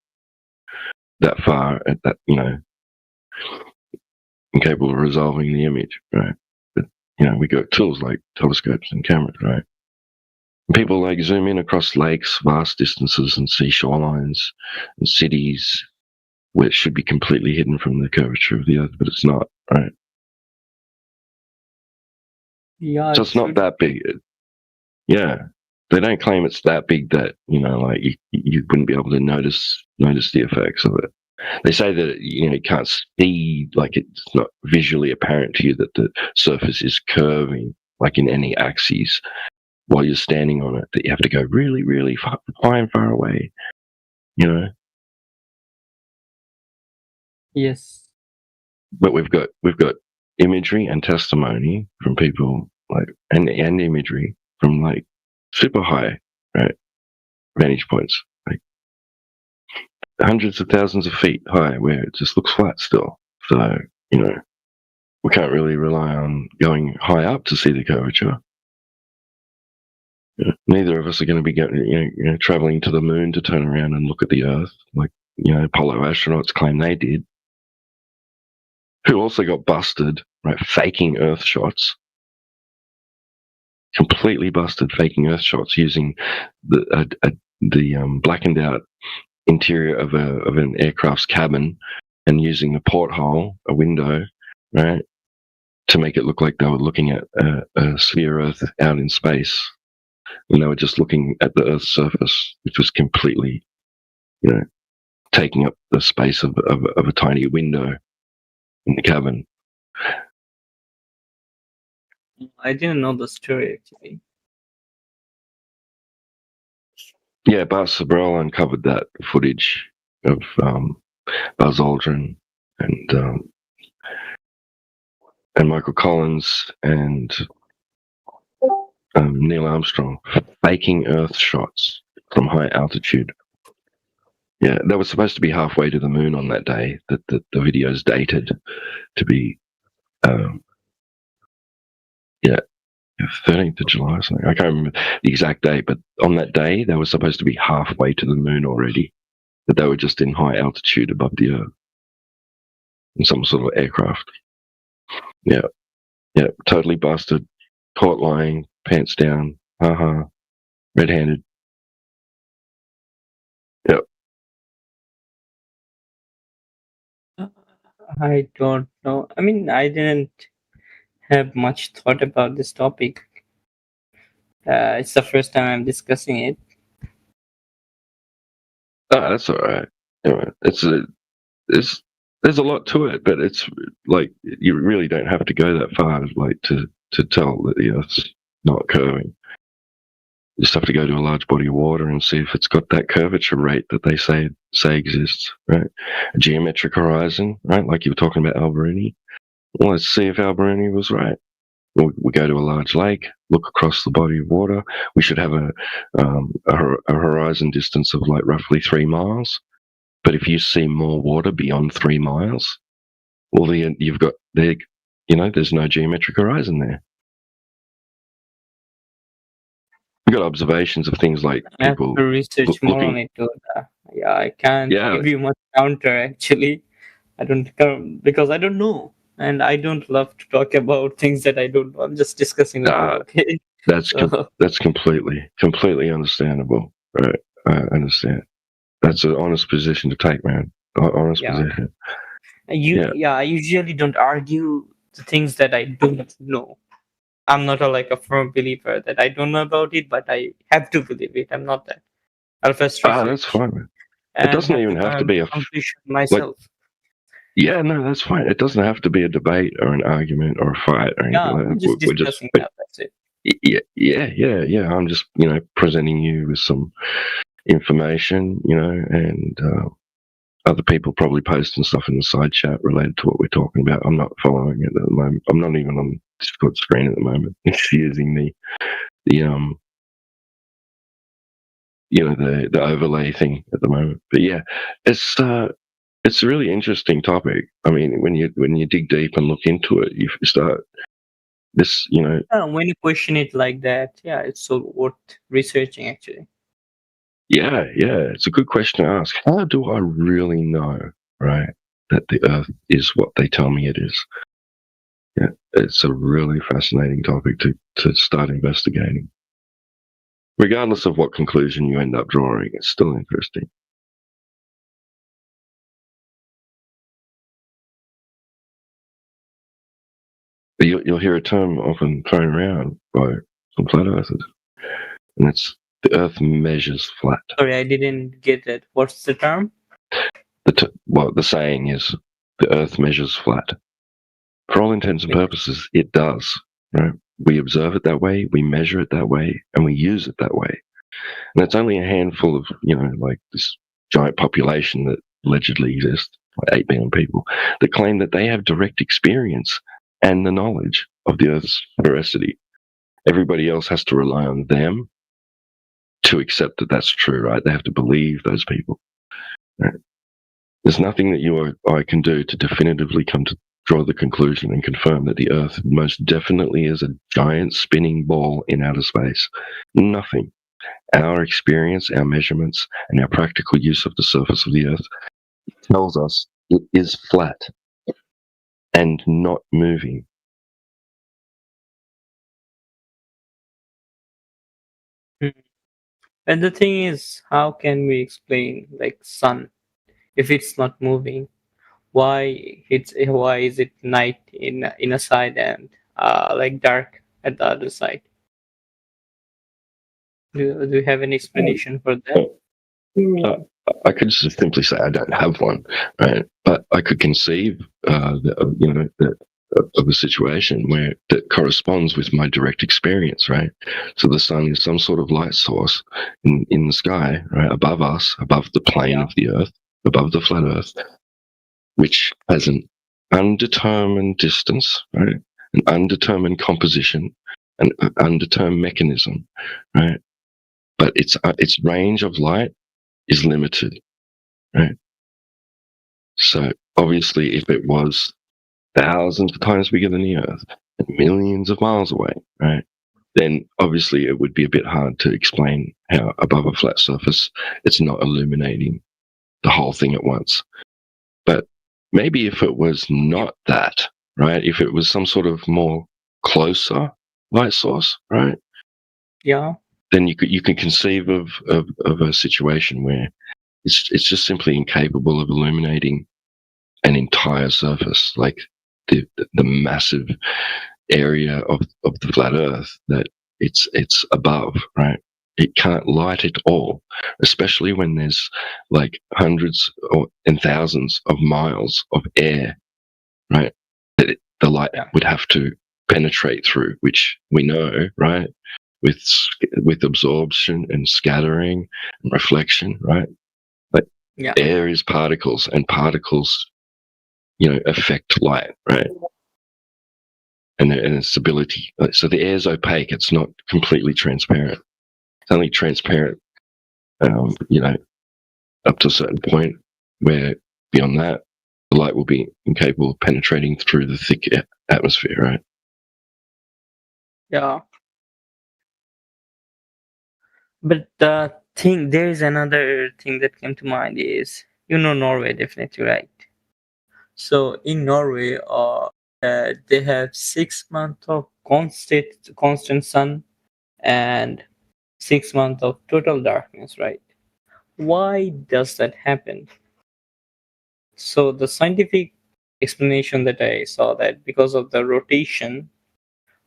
that far at that, incapable of resolving the image, right? But, we got tools like telescopes and cameras, right? And people zoom in across lakes, vast distances, and see shorelines and cities where it should be completely hidden from the curvature of the Earth, but it's not, right? Yeah, So it it's not should. that big. Yeah, they don't claim it's that big that like you wouldn't be able to notice the effects of it. They say that you can't see, like it's not visually apparent to you that the surface is curving like in any axes while you're standing on it. That you have to go really, really high and far away. Yes. But we've got imagery and testimony from people and imagery from like super high, right, vantage points, like hundreds of thousands of feet high, where it just looks flat still. So we can't really rely on going high up to see the curvature. Neither of us are going to be traveling to the moon to turn around and look at the Earth, like Apollo astronauts claim they did, who also got busted, right, faking Earth shots. Completely busted faking Earth shots using the blackened out interior of an aircraft's cabin and using a porthole, a window, right, to make it look like they were looking at a sphere Earth out in space, and they were just looking at the Earth's surface, which was completely, taking up the space of a tiny window in the cabin. I didn't know the story actually. Yeah, Bart Sabral uncovered that footage of Buzz Aldrin and Michael Collins and Neil Armstrong faking Earth shots from high altitude. Yeah, they were supposed to be halfway to the moon on that day. That the video's dated to be, 13th of July or something. I can't remember the exact date, but on that day they were supposed to be halfway to the moon already. But they were just in high altitude above the Earth in some sort of aircraft. Yeah, totally busted, caught lying, pants down, red-handed. Yep. I don't know. I mean, I didn't have much thought about this topic. It's the first time I'm discussing it. That's all right. There's a lot to it, but it's like you really don't have to go that far, like to tell that the Earth's not curving. You just have to go to a large body of water and see if it's got that curvature rate that they say exists, right? A geometric horizon, right? Like you were talking about Alberuni. Well, let's see if Alberuni was right. We go to a large lake, look across the body of water. We should have a horizon distance of like roughly 3 miles. But if you see more water beyond 3 miles, well, then you've got there. There's no geometric horizon there. We've got observations of things like I have people to research more on it. Yeah, I can't give you much counter actually. I don't because I don't know. And I don't love to talk about things that I don't know. I'm just discussing with you, okay? That's completely understandable. Right? I understand. That's an honest position to take, man. Honest position. I usually don't argue the things that I don't know. I'm not a firm believer that I don't know about it, but I have to believe it. I'm not that. I'll first research. That's fine, man. It doesn't even have to be a conclusion myself. Yeah, no, that's fine. It doesn't have to be a debate or an argument or a fight or anything like that. Just discussing that. That's it. Yeah. I'm just, presenting you with some information, and other people probably posting stuff in the side chat related to what we're talking about. I'm not following it at the moment. I'm not even on Discord screen at the moment. It's using the overlay thing at the moment. But yeah, it's a really interesting topic. I mean, when you dig deep and look into it, you start this, when you question it like that, it's so worth researching actually. Yeah, it's a good question to ask. How do I really know, right, that the Earth is what they tell me it is? Yeah, it's a really fascinating topic to start investigating. Regardless of what conclusion you end up drawing, it's still interesting. You'll hear a term often thrown around by some flat earthers, and it's the Earth measures flat. Sorry, I didn't get it. What's the term? The saying is the Earth measures flat. For all intents and purposes, it does. Right? We observe it that way, we measure it that way, and we use it that way. And it's only a handful of, like this giant population that allegedly exists, like 8 billion people, that claim that they have direct experience and the knowledge of the Earth's veracity. Everybody else has to rely on them to accept that that's true, right? They have to believe those people. Right? There's nothing that you or I can do to definitively come to draw the conclusion and confirm that the Earth most definitely is a giant spinning ball in outer space. Nothing. Our experience, our measurements, and our practical use of the surface of the Earth tells us it is flat and not moving. And the thing is, how can we explain like sun if it's not moving? Why is it night in a side and like dark at the other side? Do you have any explanation for that? I could just simply say I don't have one, right? But I could conceive, of a situation where that corresponds with my direct experience, right? So the sun is some sort of light source in the sky, right, above us, above the plane of the Earth, above the flat Earth, which has an undetermined distance, right, an undetermined composition, an undetermined mechanism, right? But its range of light is limited, right? So obviously, if it was thousands of times bigger than the Earth and millions of miles away, right, then obviously it would be a bit hard to explain how above a flat surface it's not illuminating the whole thing at once. But maybe if it was not that, right, if it was some sort of more closer light source, right, Yeah. then you can conceive of a situation where it's just simply incapable of illuminating an entire surface, like the massive area of the flat Earth that it's above, right? It can't light it all, especially when there's like hundreds and thousands of miles of air, right? That the light would have to penetrate through, which we know, right? With absorption and scattering and reflection, right? Like air is particles, and particles, affect light, right? And its ability. So the air is opaque; it's not completely transparent. It's only transparent, up to a certain point. Where beyond that, the light will be incapable of penetrating through the thick atmosphere, right? Yeah. But there is another thing that came to mind is, Norway, definitely, right? So in Norway, they have 6 months of constant sun and 6 months of total darkness, right? Why does that happen? So the scientific explanation that I saw, that because of the rotation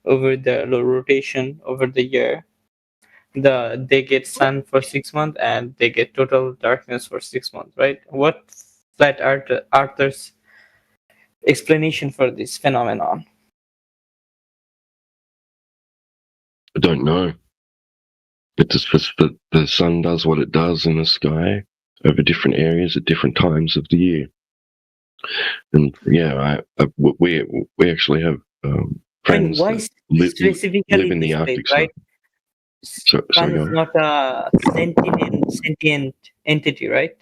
over the year, they get sun for 6 months and they get total darkness for 6 months, right? What's flat earthers explanation for this phenomenon? I don't know. But the sun does what it does in the sky over different areas at different times of the year. And we actually have friends that live in the Arctic, right? Sorry, Sun is not a sentient entity, right?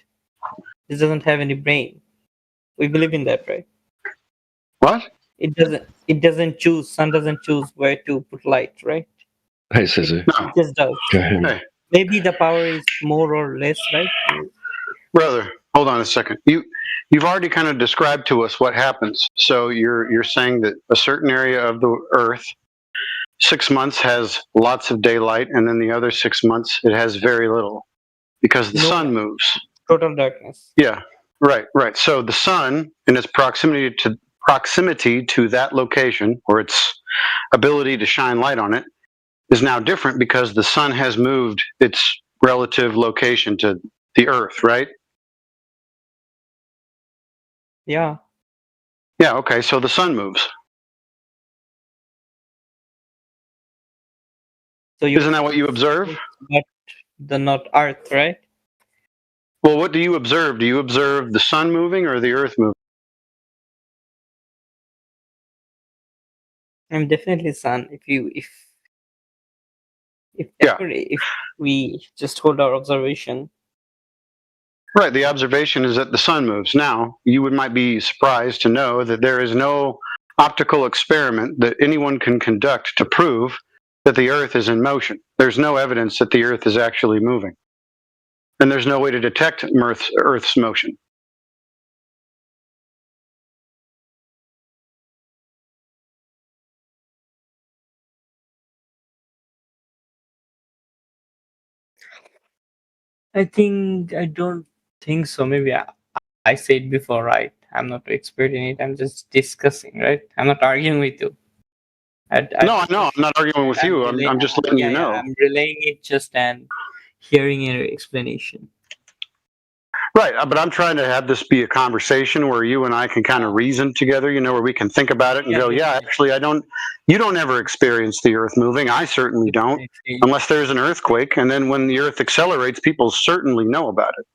It doesn't have any brain. We believe in that, right? What? It doesn't choose. Sun doesn't choose where to put light, right? Hey, Caesar. It just does. Hey, Maybe the power is more or less, right? brother, hold on a second. You've already kind of described to us what happens. So you're saying that a certain area of the Earth, 6 months has lots of daylight, and then the other 6 months it has very little because the sun moves. Total darkness. Yeah, right. So the sun, in its proximity to proximity to that location, or its ability to shine light on it, is now different because the sun has moved its relative location to the Earth, right? Yeah. Yeah, okay, so the sun moves. So isn't that what you observe? Not Earth, right? Well, what do you observe? Do you observe the sun moving or the Earth moving? I'm definitely sun. If Yeah. if we just hold our observation. Right, the observation is that the sun moves. Now, might be surprised to know that there is no optical experiment that anyone can conduct to prove that the Earth is in motion. There's no evidence that the Earth is actually moving. And there's no way to detect Earth's motion. I don't think so. Maybe I said before, right? I'm not expert in it. I'm just discussing, right? I'm not arguing with you. No, I know. I'm not arguing with you. I'm just letting you know. I'm relaying it just and hearing your explanation. Right, but I'm trying to have this be a conversation where you and I can kind of reason together, where we can think about it and go, yeah, actually, you don't ever experience the Earth moving. I certainly don't, unless there's an earthquake. And then when the Earth accelerates, people certainly know about it.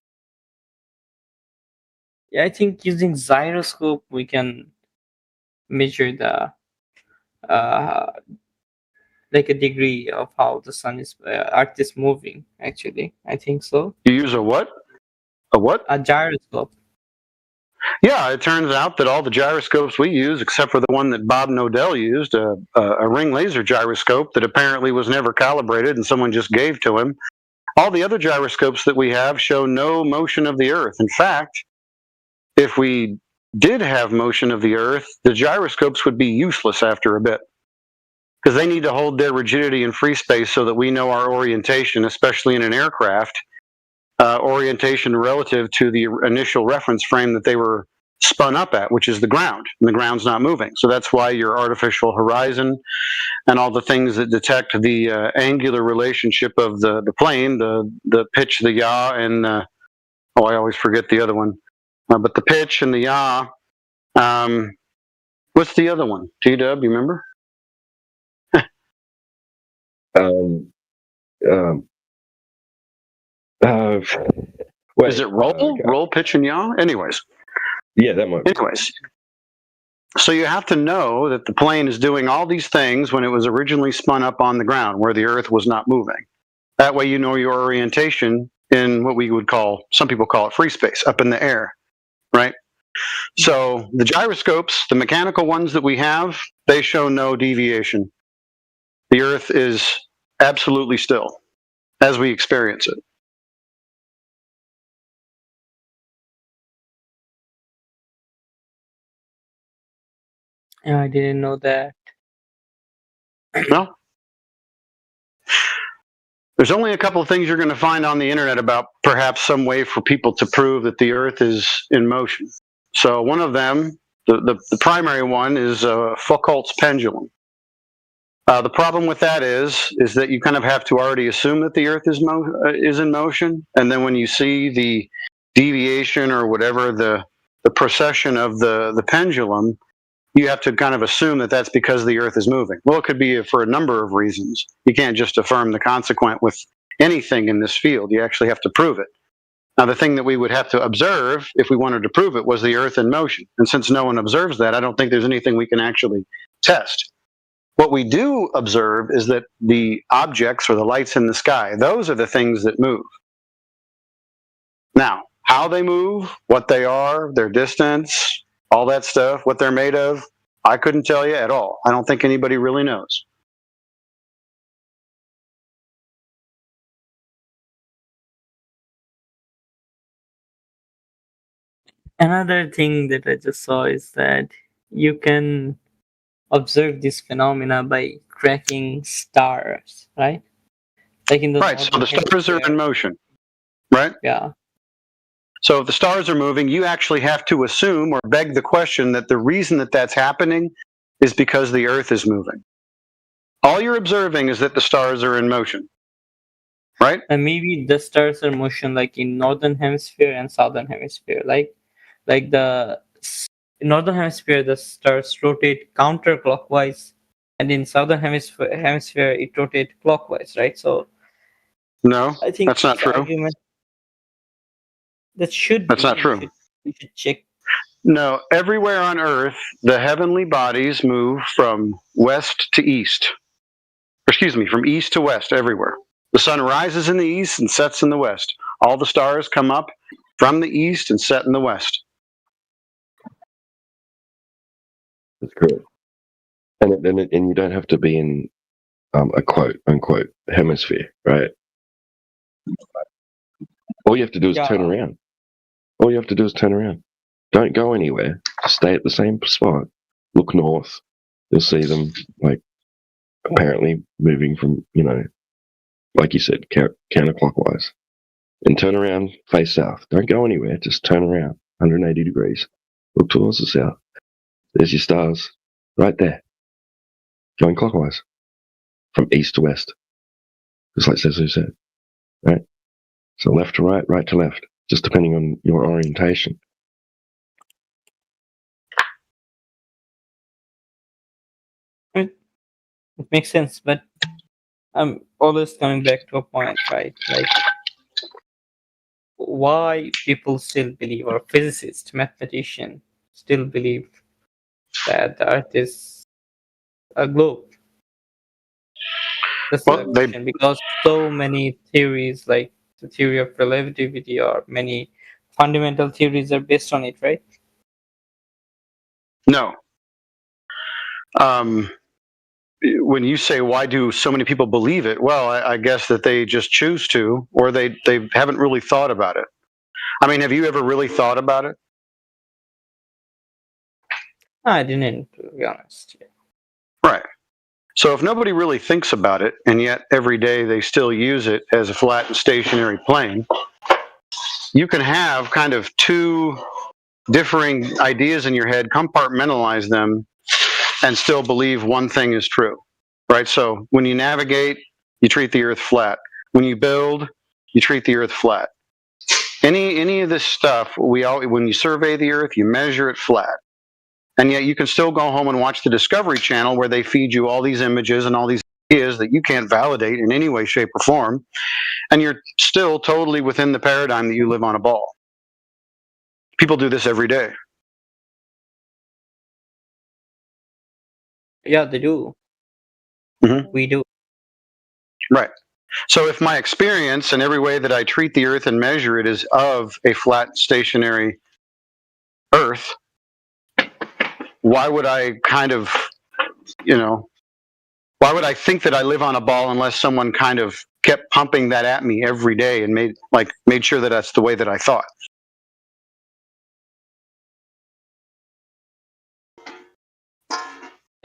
Yeah, I think using gyroscope, we can measure the like a degree of how the sun is, Earth is moving. Actually, I think so. You use a what? A what? A gyroscope. Yeah, it turns out that all the gyroscopes we use, except for the one that Bob Nodell used, a ring laser gyroscope that apparently was never calibrated and someone just gave to him, all the other gyroscopes that we have show no motion of the Earth. In fact, if we did have motion of the Earth, the gyroscopes would be useless after a bit, because they need to hold their rigidity in free space so that we know our orientation, especially in an aircraft, orientation relative to the initial reference frame that they were spun up at, which is the ground, and the ground's not moving. So that's why your artificial horizon and all the things that detect the angular relationship of the plane, the pitch, the yaw, and I always forget the other one, but the pitch and the yaw. What's the other one? T-Dub, you remember? Is it roll, pitch, and yaw? Anyways. Yeah, that might be. Anyways. So you have to know that the plane is doing all these things when it was originally spun up on the ground where the Earth was not moving. That way you know your orientation in what we would call, some people call it free space, up in the air, right? So the gyroscopes, the mechanical ones that we have, they show no deviation. The Earth is absolutely still as we experience it. Yeah, I didn't know that. No. There's only a couple of things you're going to find on the internet about perhaps some way for people to prove that the Earth is in motion. So one of them, the primary one, is Foucault's pendulum. The problem with that is that you kind of have to already assume that the Earth is in motion, and then when you see the deviation or whatever the precession of the pendulum, you have to kind of assume that that's because the Earth is moving. Well, it could be for a number of reasons. You can't just affirm the consequent with anything in this field. You actually have to prove it. Now, the thing that we would have to observe if we wanted to prove it was the Earth in motion. And since no one observes that, I don't think there's anything we can actually test. What we do observe is that the objects or the lights in the sky, those are the things that move. Now, how they move, what they are, their distance, all that stuff, what they're made of, I couldn't tell you at all. I don't think anybody really knows. Another thing that I just saw is that you can observe this phenomena by tracking stars, right? Like in the right, so the stars are in motion, right? Yeah. So if the stars are moving, you actually have to assume or beg the question that the reason that that's happening is because the Earth is moving. All you're observing is that the stars are in motion, right? And maybe the stars are motion like in northern hemisphere and southern hemisphere. Like the in northern hemisphere, the stars rotate counterclockwise, and in southern hemisphere it rotates clockwise, right? So No, I think that's not the true. argument that should That's be, not true. we should check. No, everywhere on Earth, the heavenly bodies move from west to east. Excuse me, from east to west, everywhere. The sun rises in the east and sets in the west. All the stars come up from the east and set in the west. That's correct. And you don't have to be in a quote unquote hemisphere, right? All you have to do is turn around. All you have to do is turn around. Don't go anywhere. Stay at the same spot. Look north. You'll see them like apparently moving from, like you said, counterclockwise. And turn around, face south. Don't go anywhere. Just turn around 180 degrees. Look towards the south. There's your stars right there. Going clockwise. From east to west. Just like Cezu said. Right? So left to right, right to left. Just depending on your orientation. It makes sense, but I'm always coming back to a point, right? Like, why people still believe, or physicists, mathematicians still believe that the Earth is a globe? That's the question, because so many theories, like the theory of relativity or many fundamental theories, are based on it, right? No. When you say, why do so many people believe it? Well, I guess that they just choose to, or they haven't really thought about it. I mean, have you ever really thought about it? I didn't, to be honest. Right. So if nobody really thinks about it, and yet every day they still use it as a flat and stationary plane, you can have kind of two differing ideas in your head, compartmentalize them, and still believe one thing is true, right? So when you navigate, you treat the Earth flat. When you build, you treat the Earth flat. Any of this stuff, when you survey the Earth, you measure it flat. And yet you can still go home and watch the Discovery Channel where they feed you all these images and all these ideas that you can't validate in any way, shape, or form. And you're still totally within the paradigm that you live on a ball. People do this every day. Yeah, they do. Mm-hmm. We do. Right. So if my experience and every way that I treat the Earth and measure it is of a flat, stationary Earth, why would I why would I think that I live on a ball unless someone kind of kept pumping that at me every day and made sure that that's the way that I thought?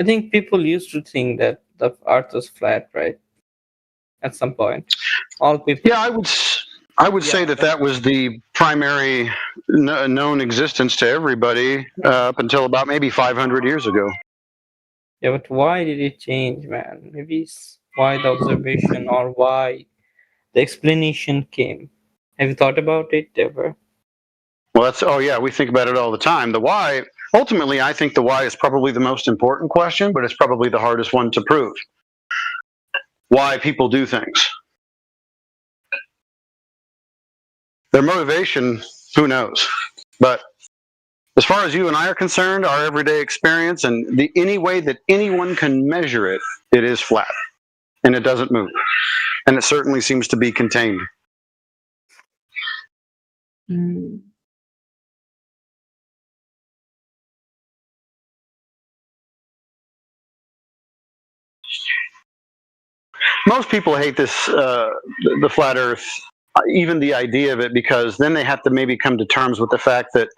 I think people used to think that the Earth was flat, right? At some point, all people. Yeah, I would say that was the primary known existence to everybody up until about maybe 500 years ago. Yeah, but why did it change, man? Maybe it's why the observation or why the explanation came. Have you thought about it ever? Well, we think about it all the time. The why, ultimately, I think the why is probably the most important question, but it's probably the hardest one to prove. Why people do things. Their motivation, who knows? But as far as you and I are concerned, our everyday experience and any way that anyone can measure it, it is flat. And it doesn't move. And it certainly seems to be contained. Most people hate this, the flat Earth, even the idea of it, because then they have to maybe come to terms with the fact that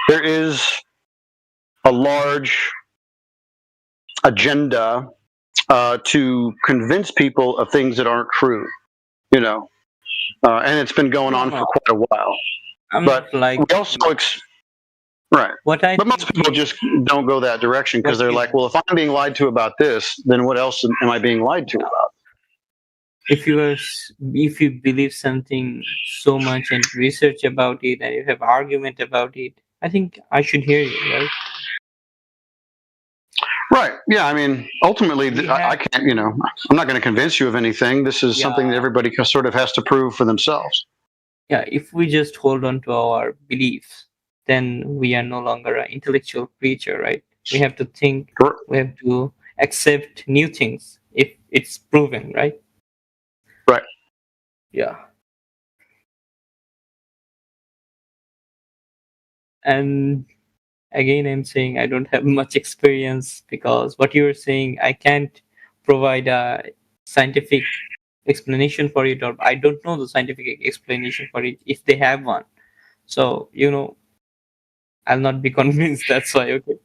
there is a large agenda to convince people of things that aren't true, and it's been going on for quite a while. I'm But not like we also right. what I But most think people is just don't go that direction because what they're you like, well, if I'm being lied to about this, then what else am I being lied to about? if you are if you believe something so much and research about it and you have argument about it, I think I should hear you, right? Right. Yeah. I mean, ultimately, We I have can't, I'm not going to convince you of anything. This is something that yeah everybody sort of has to prove for themselves. yeah if we just hold on to our beliefs, then we are no longer an intellectual creature, right? We have to think, we have to accept new things if it's proven, right? Right. Yeah. And again, I'm saying I don't have much experience because what you're saying, I can't provide a scientific explanation for it, or I don't know the scientific explanation for it if they have one. So, I'll not be convinced. That's why, okay.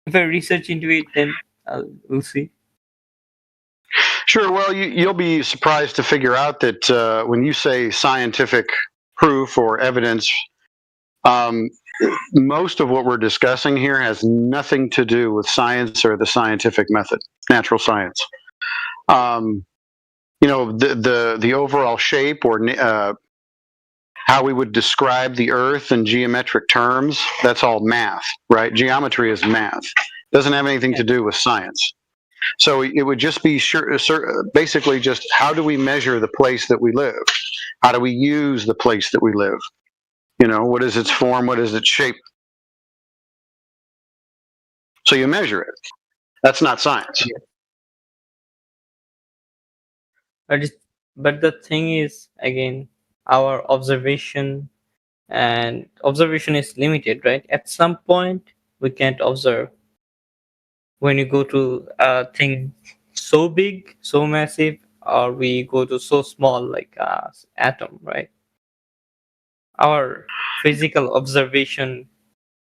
If I research into it, then we'll see. Sure. Well, you'll be surprised to figure out that when you say scientific proof or evidence, most of what we're discussing here has nothing to do with science or the scientific method, natural science. The overall shape or how we would describe the Earth in geometric terms, that's all math, right? Geometry is math. Doesn't have anything to do with science. So it would just be basically just how do we measure the place that we live? How do we use the place that we live? What is its form? What is its shape? So you measure it. That's not science. But the thing is, again, our observation is limited, right? At some point, we can't observe. When you go to a thing so big, so massive, or we go to so small, like atom, right? Our physical observation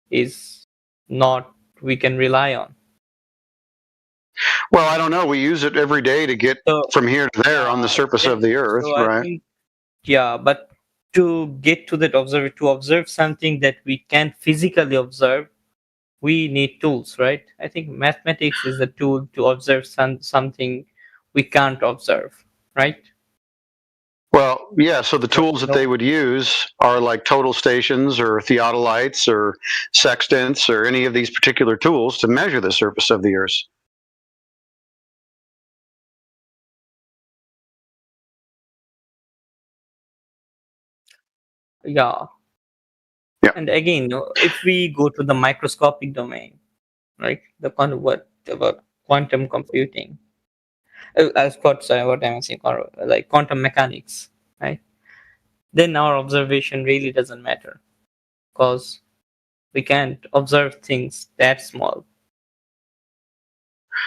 is not we can rely on. Well, I don't know. We use it every day to get from here to there on the surface of the Earth, So right? I think, yeah, but to get to that to observe something that we can't physically observe, we need tools, right? I think mathematics is a tool to observe something we can't observe, right? Well, yeah, so the tools that they would use are like total stations or theodolites or sextants or any of these particular tools to measure the surface of the Earth. Yeah. And again, if we go to the microscopic domain, right? What about quantum computing? What I'm saying, like quantum mechanics, right? Then our observation really doesn't matter because we can't observe things that small.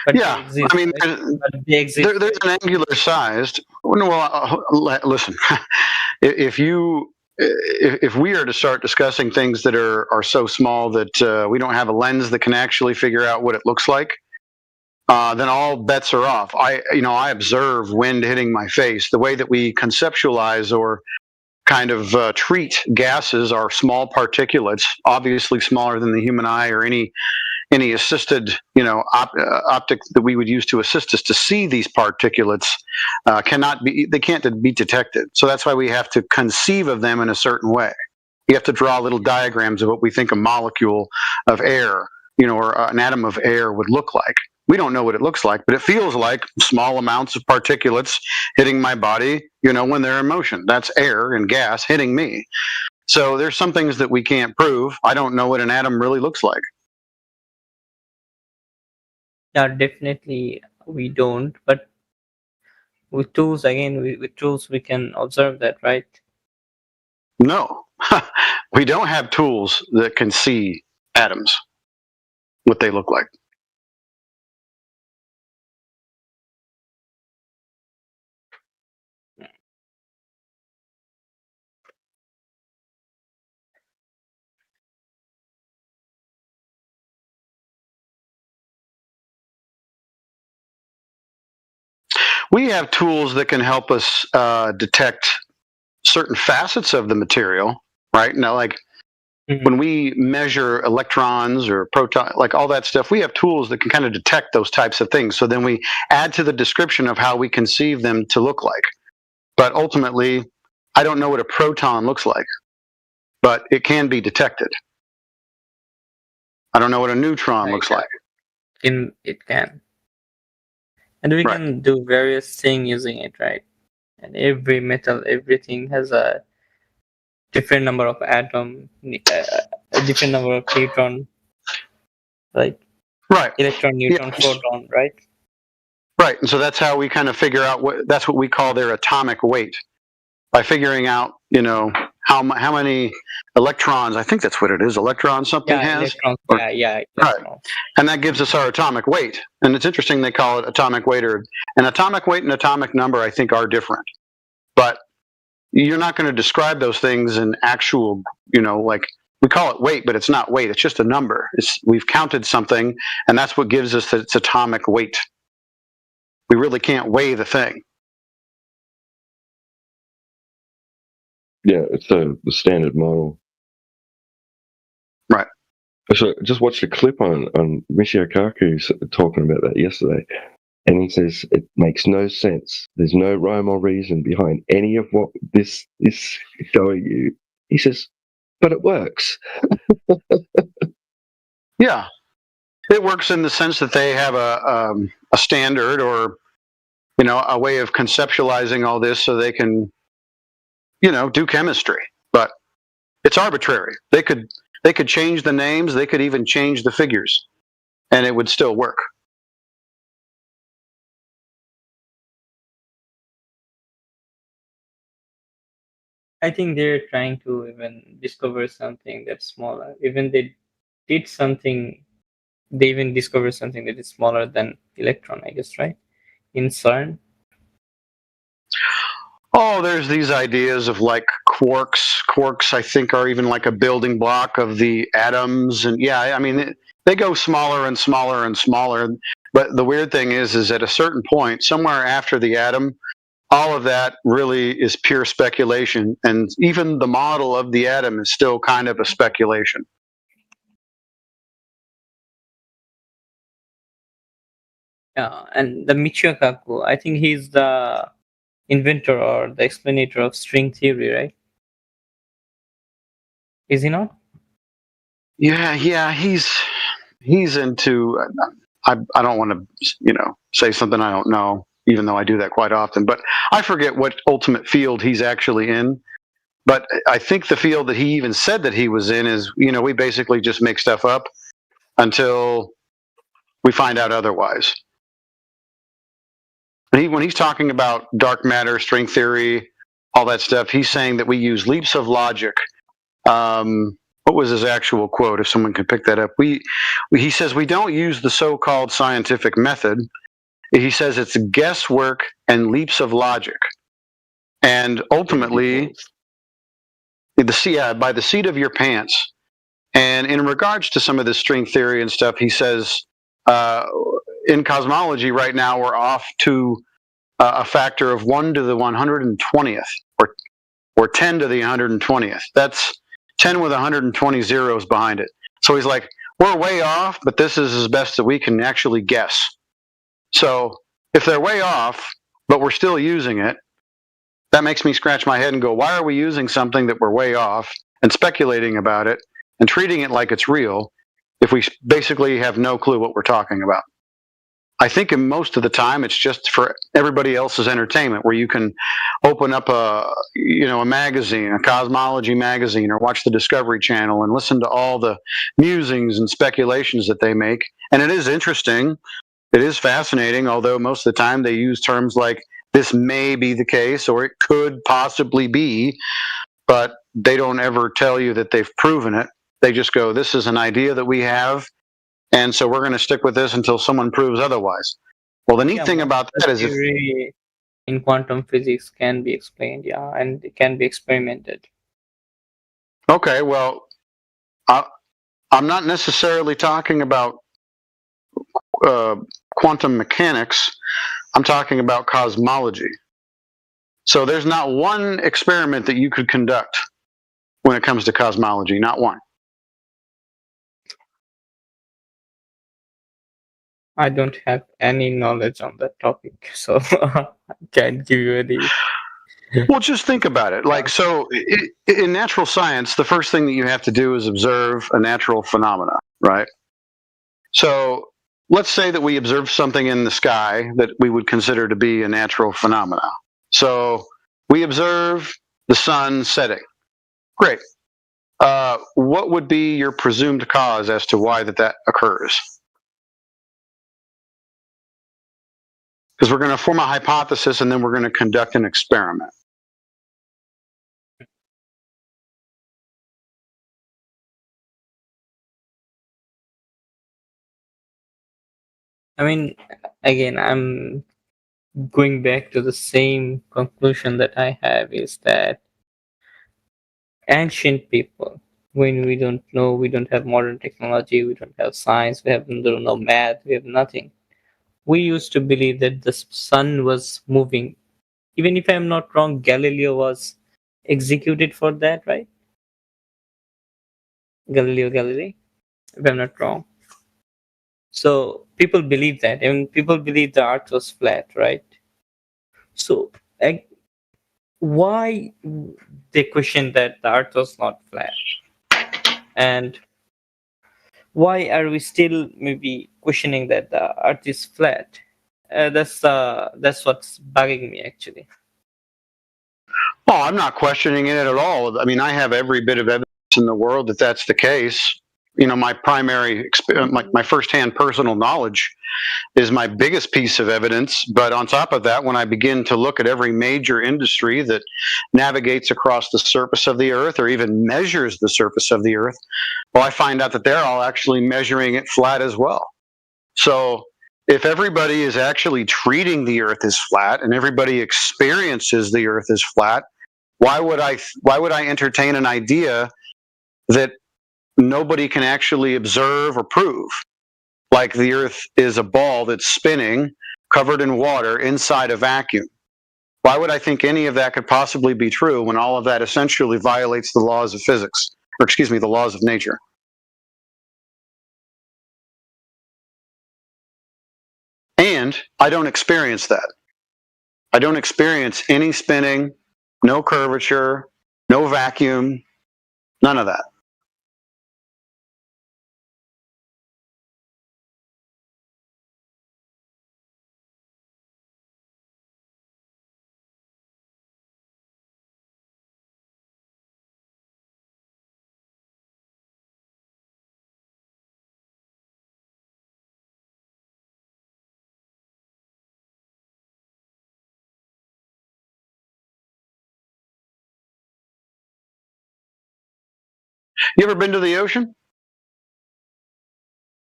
But yeah, exist, I mean, but they exist. There's an angular sized. Well, listen, if we are to start discussing things that are so small that we don't have a lens that can actually figure out what it looks like, then all bets are off. I observe wind hitting my face. The way that we conceptualize or kind of treat gases are small particulates, obviously smaller than the human eye or any assisted optic that we would use to assist us to see these particulates can't be detected. So that's why we have to conceive of them in a certain way. You have to draw little diagrams of what we think a molecule of air, or an atom of air would look like. We don't know what it looks like, but it feels like small amounts of particulates hitting my body, when they're in motion. That's air and gas hitting me. So there's some things that we can't prove. I don't know what an atom really looks like. Yeah, definitely we don't. But with tools, again, with tools, we can observe that, right? No, we don't have tools that can see atoms, what they look like. We have tools that can help us detect certain facets of the material, right? Now, like when we measure electrons or proton, like all that stuff, we have tools that can kind of detect those types of things. So then we add to the description of how we conceive them to look like. But ultimately, I don't know what a proton looks like, but it can be detected. I don't know what a neutron looks like. It can. And we can do various things using it, right? And every metal, everything has a different number of atom, a different number of neutron, like electron, neutron, proton, right? Right, and so that's how we kind of figure out that's what we call their atomic weight. By figuring out, you know, how many electrons, I think that's what it is, electrons something has. Electrons, Right, and that gives us our atomic weight. And it's interesting they call it atomic weight, or an atomic weight and atomic number I think are different. But you're not going to describe those things in actual, you know, like we call it weight, but it's not weight, it's just a number. We've counted something, and that's what gives us its atomic weight. We really can't weigh the thing. Yeah, it's the standard model. Right. So I just watched a clip on Michio Kaku talking about that yesterday, and he says it makes no sense. There's no rhyme or reason behind any of what this is showing you. He says, but it works. Yeah, it works in the sense that they have a standard, or you know, a way of conceptualizing all this so they can, you know, do chemistry. But it's arbitrary. They could change the names. They could even change the figures, and it would still work. I think they're trying to even discover something that's smaller. Even they did something, they even discovered something that is smaller than electron, I guess, right? In CERN. Oh, there's these ideas of like quarks. Quarks, I think, are even like a building block of the atoms. And yeah, I mean, they go smaller and smaller and smaller. But the weird thing is at a certain point, somewhere after the atom, all of that really is pure speculation. And even the model of the atom is still kind of a speculation. Yeah, and the Michio Kaku, I think he's the inventor or the explainer of string theory, right? Is he not? Yeah, he's into. I don't want to, you know, say something I don't know, even though I do that quite often. But I forget what ultimate field he's actually in. But I think the field that he even said that he was in is, you know, we basically just make stuff up until we find out otherwise. When he's talking about dark matter, string theory, all that stuff, he's saying that we use leaps of logic. What was his actual quote? If someone could pick that up, he says we don't use the so-called scientific method. He says it's guesswork and leaps of logic, and ultimately, by the seat of your pants. And in regards to some of this string theory and stuff, he says in cosmology right now we're off to a factor of 1 to the 120th, or 10 to the 120th. That's 10 with 120 zeros behind it. So he's like, we're way off, but this is as best that we can actually guess. So if they're way off, but we're still using it, that makes me scratch my head and go, why are we using something that we're way off and speculating about it and treating it like it's real if we basically have no clue what we're talking about? I think in most of the time it's just for everybody else's entertainment, where you can open up a magazine, a cosmology magazine, or watch the Discovery Channel and listen to all the musings and speculations that they make. And it is interesting. It is fascinating, although most of the time they use terms like this may be the case or it could possibly be, but they don't ever tell you that they've proven it. They just go, this is an idea that we have, and so we're going to stick with this until someone proves otherwise. Well, the neat thing about that is theory in quantum physics can be explained, and it can be experimented. Okay, well, I'm not necessarily talking about quantum mechanics. I'm talking about cosmology. So there's not one experiment that you could conduct when it comes to cosmology, not one. I don't have any knowledge on that topic, so I can't give you any. Well, just think about it. Like, so in natural science, the first thing that you have to do is observe a natural phenomena, right? So let's say that we observe something in the sky that we would consider to be a natural phenomena. So we observe the sun setting. Great. What would be your presumed cause as to why that occurs? Because we're going to form a hypothesis and then we're going to conduct an experiment. I mean, again, I'm going back to the same conclusion that I have, is that ancient people, when we don't know, we don't have modern technology, we don't have science, we have no math, we have nothing. We used to believe that the sun was moving. Even if I'm not wrong, Galileo was executed for that, right? Galileo Galilei, if I'm not wrong. So people believe that, and people believe the earth was flat, right? So why they question that the earth was not flat? And why are we still maybe questioning that the earth is flat? That's what's bugging me, actually. Oh, I'm not questioning it at all. I mean, I have every bit of evidence in the world that that's the case. You know, my primary experience, my firsthand personal knowledge is my biggest piece of evidence. But on top of that, when I begin to look at every major industry that navigates across the surface of the earth or even measures the surface of the earth, well, I find out that they're all actually measuring it flat as well. So if everybody is actually treating the earth as flat and everybody experiences the earth as flat, why would I entertain an idea that nobody can actually observe or prove? Like the earth is a ball that's spinning, covered in water, inside a vacuum. Why would I think any of that could possibly be true when all of that essentially violates the laws of physics, or excuse me, the laws of nature? And I don't experience that. I don't experience any spinning, no curvature, no vacuum, none of that. You ever been to the ocean?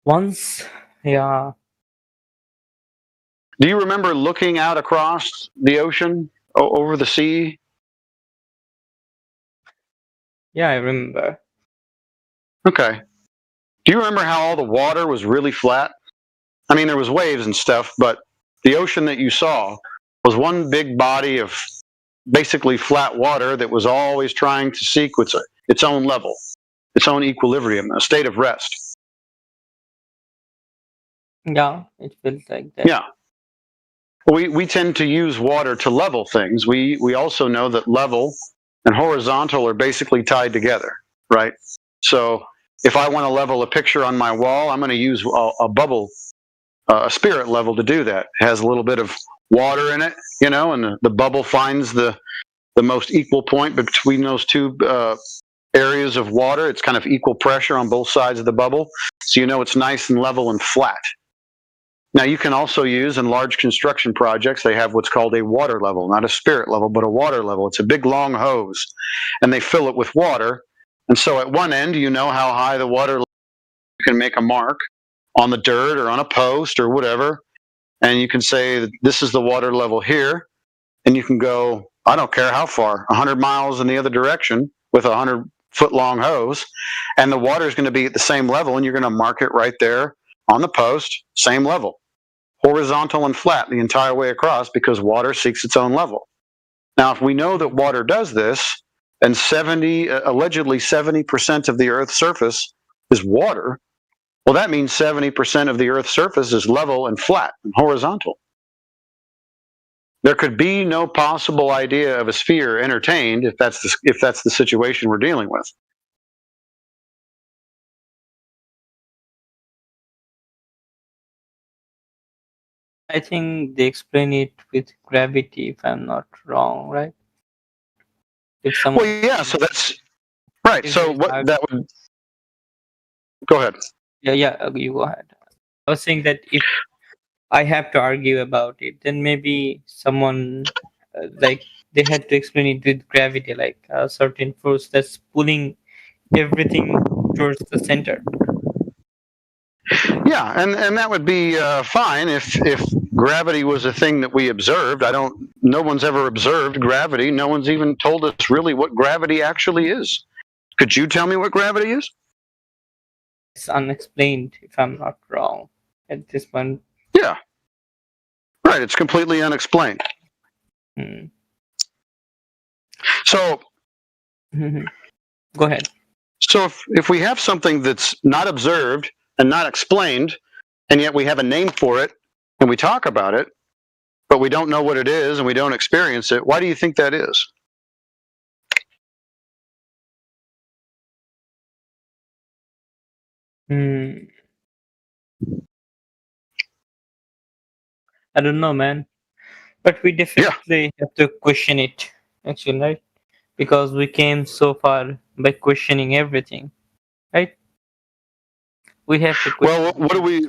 Once, yeah. Do you remember looking out across the ocean over the sea? Yeah, I remember. Okay. Do you remember how all the water was really flat? I mean, there was waves and stuff, but the ocean that you saw was one big body of basically flat water that was always trying to seek its own level, its own equilibrium, a state of rest. Yeah, it feels like that. Yeah. We tend to use water to level things. We also know that level and horizontal are basically tied together, right? So if I want to level a picture on my wall, I'm going to use a bubble, a spirit level to do that. It has a little bit of water in it, you know, and the bubble finds the most equal point between those two areas of water. It's kind of equal pressure on both sides of the bubble, so you know it's nice and level and flat. Now, you can also use in large construction projects, they have what's called a water level, not a spirit level, but a water level. It's a big long hose, and they fill it with water. And so at one end, you know how high the water level is. You can make a mark on the dirt or on a post or whatever, and you can say, this is the water level here, and you can go, I don't care how far, 100 miles in the other direction with a 100-foot-long hose, and the water is going to be at the same level, and you're going to mark it right there on the post, same level. Horizontal and flat the entire way across, because water seeks its own level. Now, if we know that water does this, and allegedly 70% of the Earth's surface is water, well, that means 70% of the Earth's surface is level and flat and horizontal. There could be no possible idea of a sphere entertained if that's the situation we're dealing with. I think they explain it with gravity, if I'm not wrong, right? If someone, Well, yeah, so that's right. if So there's what arg- that would go ahead. yeah, you go ahead. I was saying that if I have to argue about it, then maybe someone like they had to explain it with gravity, like a certain force that's pulling everything towards the center. Yeah, and that would be fine if gravity was a thing that we observed. No one's ever observed gravity. No one's even told us really what gravity actually is. Could you tell me what gravity is? It's unexplained, if I'm not wrong, at this point. Yeah. Right, it's completely unexplained. So go ahead. So if we have something that's not observed and not explained, and yet we have a name for it and we talk about it, but we don't know what it is and we don't experience it, why do you think that is? I don't know, man. But we definitely have to question it, actually, right? Because we came so far by questioning everything, right? We have to question. Well, what do we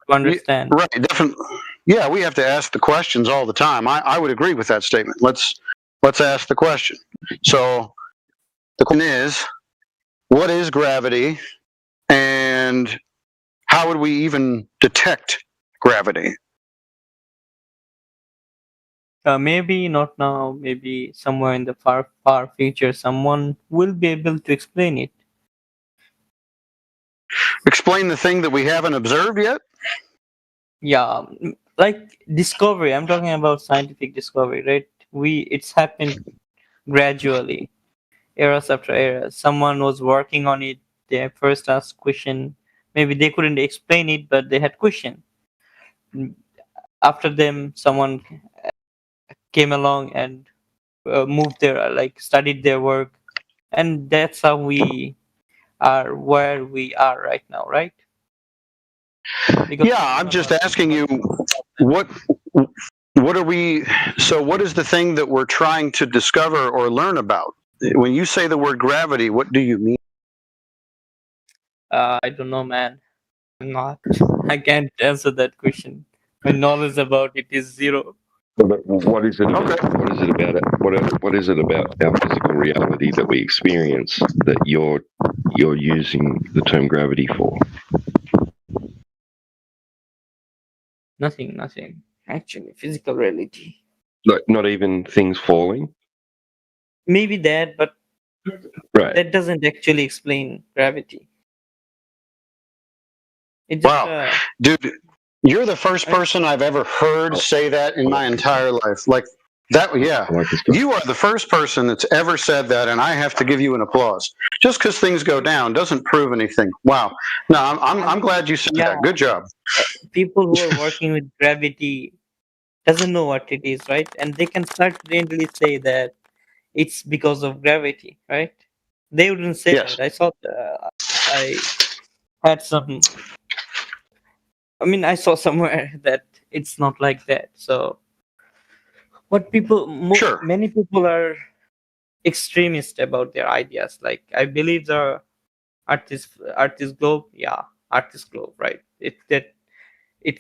understand? Right, definitely. Yeah, we have to ask the questions all the time. I would agree with that statement. Let's ask the question. So the question is, what is gravity, and how would we even detect gravity? Maybe not now, maybe somewhere in the far future, someone will be able to explain it. Explain the thing that we haven't observed yet? Yeah, like discovery. I'm talking about scientific discovery, right? It's happened gradually, eras after eras. Someone was working on it. They first asked question. Maybe they couldn't explain it, but they had question. After them, someone came along and moved studied their work, and that's how we are where we are right now, right? Because yeah, I'm just asking you, what are we? So, what is the thing that we're trying to discover or learn about? When you say the word gravity, what do you mean? I don't know, man. I can't answer that question. My knowledge about it is zero. What is it? What is it about it? What is it about our physical reality that we experience that you're using the term gravity for? Nothing. Actually, physical reality. Like not even things falling. Maybe that, but right. That doesn't actually explain gravity. Wow, dude, you're the first person I've ever heard say that in my entire life. Like that, yeah. You are the first person that's ever said that, and I have to give you an applause. Just because things go down doesn't prove anything. Wow. No, I'm glad you said that. Good job. People who are working with gravity doesn't know what it is, right? And they can certainly say that it's because of gravity, right? They wouldn't say that. I thought I had some. I saw somewhere that it's not like that. So, what many people are extremist about their ideas. Like, I believe the Earth is globe. Yeah, Earth is globe, right? It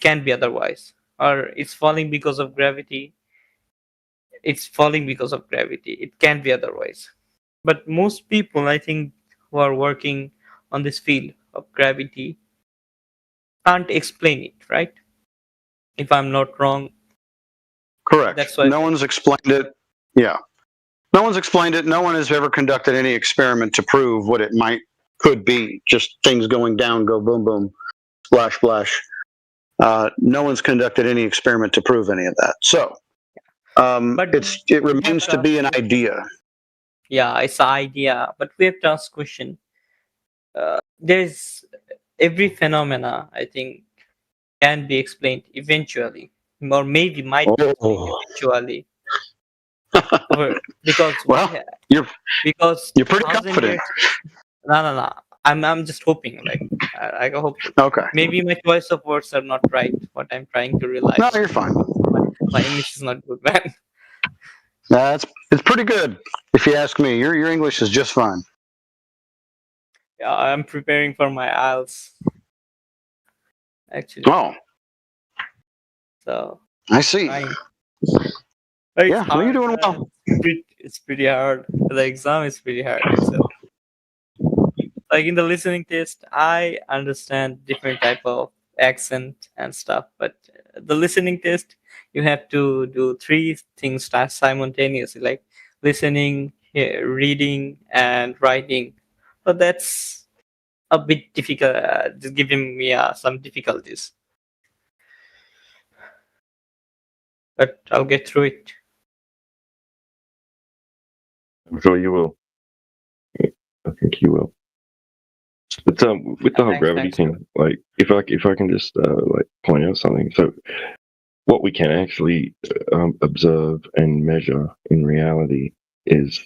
can't be otherwise. Or it's falling because of gravity. It's falling because of gravity. It can't be otherwise. But most people, I think, who are working on this field of gravity can't explain it, right? If I'm not wrong. Correct. That's why no one's explained it. Yeah. No one's explained it. No one has ever conducted any experiment to prove what it could be. Just things going down, go boom, boom, splash, splash. No one's conducted any experiment to prove any of that. So it remains to be an idea. yeah, it's an idea, but we have to ask question. There's every phenomena, I think, can be explained eventually, or maybe might be explained eventually. Because Well, because you're pretty 1,000 confident. years. No. I'm just hoping. Like I hope. Okay. Maybe my choice of words are not right. What I'm trying to realize. No, you're fine. My English is not good, man. It's pretty good, if you ask me. Your English is just fine. Yeah, I'm preparing for my IELTS. Actually. Oh. So. I see. Yeah, well, you're doing well. It's pretty hard. The exam is pretty hard. So, like in the listening test, I understand different type of accent and stuff, but the listening test, you have to do 3 things simultaneously, like listening, reading, and writing. So that's a bit difficult, just giving me some difficulties. But I'll get through it. I'm sure you will. I think you will. But with the whole gravity thing, like if I can just like point out something. So what we can actually observe and measure in reality is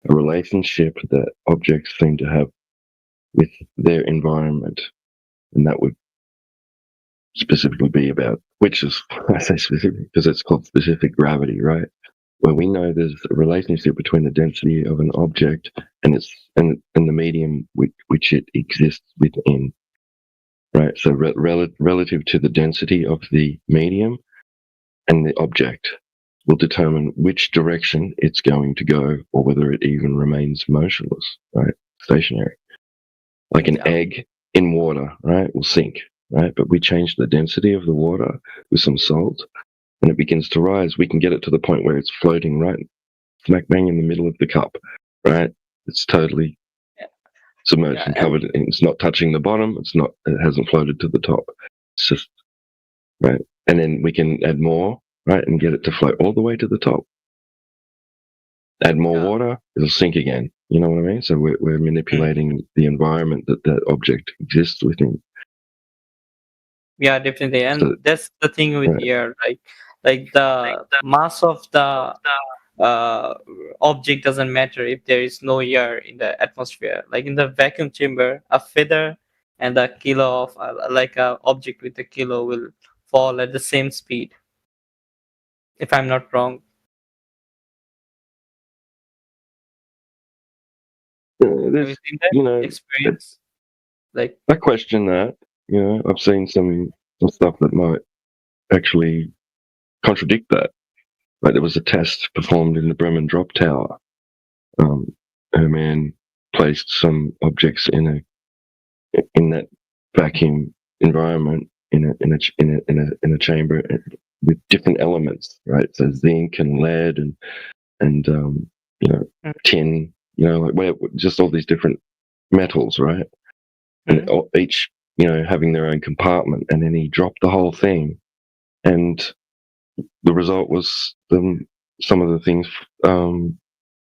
a relationship that objects seem to have with their environment, and that would specifically be about, which is, I say specific because it's called specific gravity, right? Where we know there's a relationship between the density of an object and the medium which it exists within, right? So relative to the density of the medium and the object will determine which direction it's going to go, or whether it even remains motionless, right? Stationary. Like an egg in water, right, will sink, right? But we change the density of the water with some salt, and it begins to rise. We can get it to the point where it's floating right smack bang in the middle of the cup, right? It's totally submerged and covered. And it's not touching the bottom. It hasn't floated to the top. It's just, right? And then we can add more, right, and get it to float all the way to the top. Add more water, it'll sink again. You know what I mean? So we're manipulating the environment that object exists within. Yeah, definitely, and that's the thing with air, like the mass of the object doesn't matter if there is no air in the atmosphere. Like in the vacuum chamber, a feather and a kilo of like a object with a kilo will fall at the same speed. If I'm not wrong. Have you seen that experience? Like I question that. I've seen some stuff that might actually contradict that. Like there was a test performed in the Bremen Drop Tower. A man placed some objects in that vacuum environment in a chamber with different elements, right? So zinc and lead and tin, like just all these different metals, right? And each having their own compartment, and then he dropped the whole thing, and the result was some of the things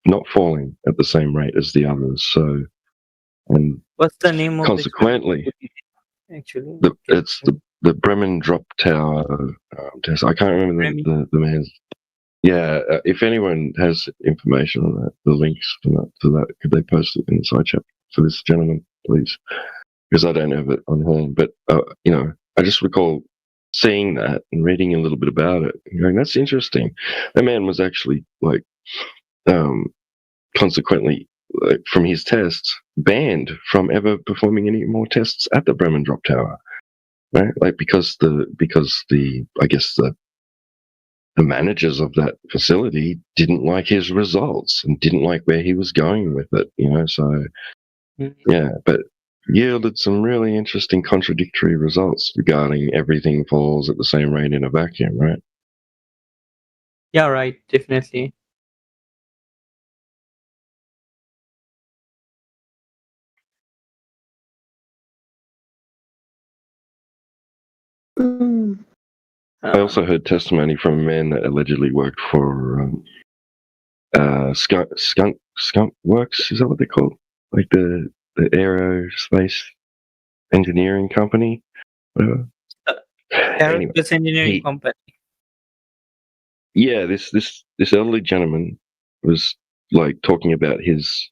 not falling at the same rate as the others. So, and what's the name of consequently, actually, it's the Bremen Drop Tower test. I can't remember the man's. Yeah, if anyone has information on that, the links to that, could they post it in the side chat for this gentleman, please? Because I don't have it on hand. But I just recall seeing that and reading a little bit about it and going, that's interesting. That man was actually consequently, from his tests, banned from ever performing any more tests at the Bremen Drop Tower, right? Like because the I guess the managers of that facility didn't like his results and didn't like where he was going with it, so yeah, but yielded some really interesting contradictory results regarding everything falls at the same rate in a vacuum, right? Yeah, right, definitely. I also heard testimony from a man that allegedly worked for skunk Skunk Works, is that what they're called? Like the aerospace engineering company, whatever. Anyway, Aerospace engineering he, company. yeah, this elderly gentleman was like talking about his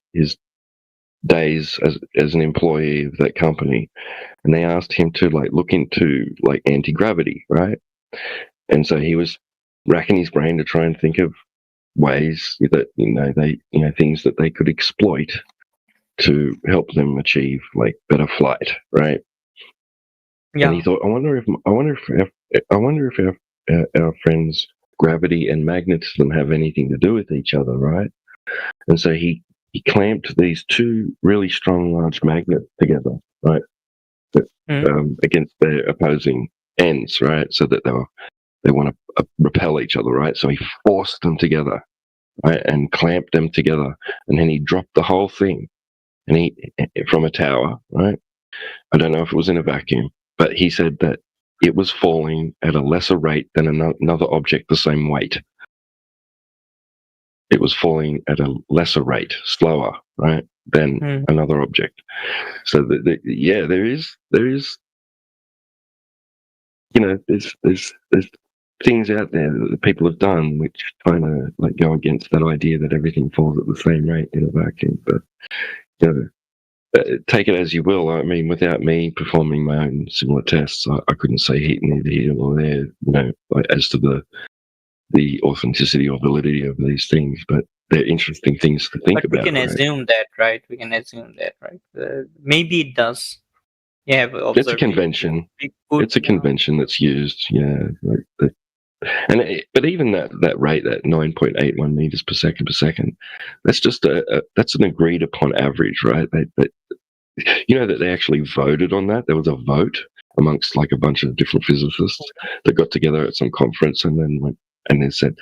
days as an employee of that company, and they asked him to like look into like anti-gravity, right? And so he was racking his brain to try and think of ways that things that they could exploit to help them achieve like better flight, right? Yeah. And he thought, I wonder if our friends gravity and magnetism have anything to do with each other, right? And so he clamped these two really strong large magnets together, right, against their opposing ends, right, so that they want to repel each other, right? So he forced them together, right, and clamped them together, and then he dropped the whole thing, and from a tower, right? I don't know if it was in a vacuum, but he said that it was falling at a lesser rate than another object the same weight. It was falling at a lesser rate, slower, right, than another object. So there is, there's things out there that people have done which kind of like go against that idea that everything falls at the same rate in a vacuum. But take it as you will. I mean, without me performing my own similar tests, I couldn't say neither here nor there, like, as to the authenticity or validity of these things. But they're interesting things to think about. We can assume that, right? We can assume that, right? Maybe it does. Yeah, it's a convention. It's a convention that's used. Yeah, but even that rate, that 9.81 meters per second, that's just that's an agreed upon average, right? That they actually voted on that. There was a vote amongst like a bunch of different physicists that got together at some conference and then went and they said,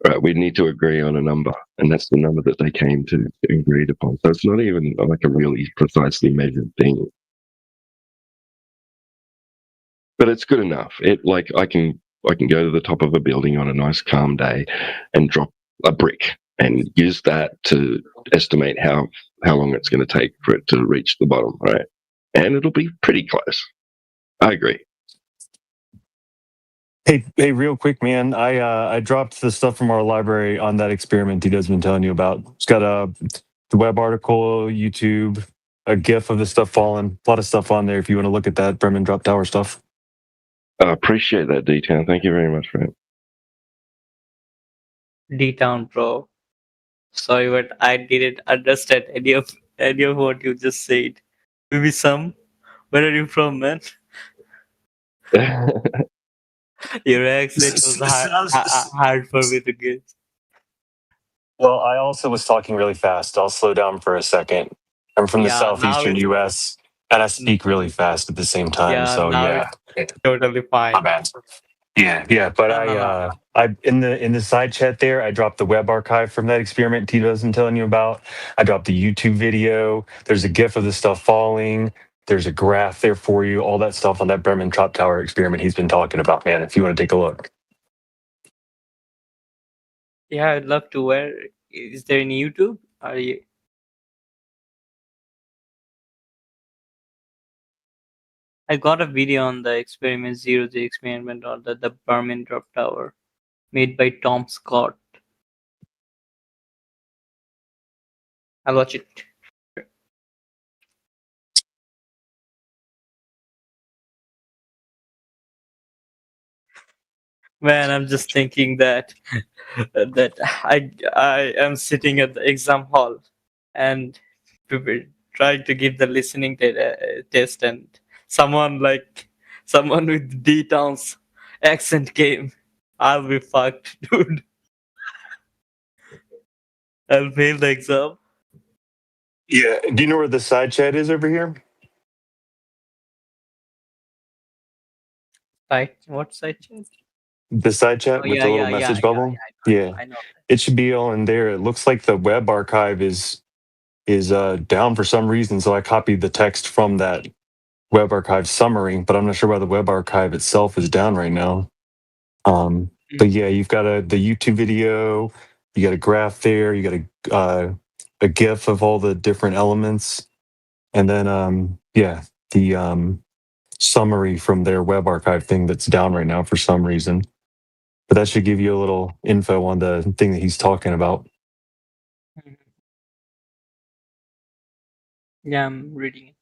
right, we need to agree on a number, and that's the number that they came to agreed upon. So it's not even like a really precisely measured thing, but it's good enough. I can go to the top of a building on a nice calm day and drop a brick and use that to estimate how long it's going to take for it to reach the bottom, right? And it'll be pretty close. I agree. Hey, real quick, man. I dropped the stuff from our library on that experiment Tito's been telling you about. It's got the web article, YouTube, a GIF of the stuff falling. A lot of stuff on there if you want to look at that Bremen Drop Tower stuff. I appreciate that, D-Town. Thank you very much for it. D-Town, bro. Sorry, but I didn't understand any of what you just said. Maybe some. Where are you from, man? Your accent was hard for me to get. Well, I also was talking really fast. I'll slow down for a second. I'm from the southeastern U.S. and I speak really fast at the same time. It's totally fine. My bad. Yeah. But I in the side chat there, I dropped the web archive from that experiment Tito's been telling you about. I dropped the YouTube video. There's a GIF of the stuff falling. There's a graph there for you. All that stuff on that Bremen Drop Tower experiment he's been talking about, man. If you want to take a look. Yeah, I'd love to. Where is there any YouTube? Are you? I got a video on the experiment 0G experiment or the Bremen Drop Tower made by Tom Scott. I'll watch it. Man, I'm just thinking that I am sitting at the exam hall and trying to give the listening test, and someone with D-Town's accent came. I'll be fucked, dude. I'll fail the exam. Yeah. Do you know where the side chat is over here? What side chat? The side chat with the little message bubble? Yeah. I know. It should be all in there. It looks like the web archive is down for some reason, so I copied the text from that web archive summary, but I'm not sure why the web archive itself is down right now. But yeah, you've got the YouTube video, you got a graph there, you got a GIF of all the different elements, and then the summary from their web archive thing that's down right now for some reason. But that should give you a little info on the thing that he's talking about. Yeah, I'm reading it.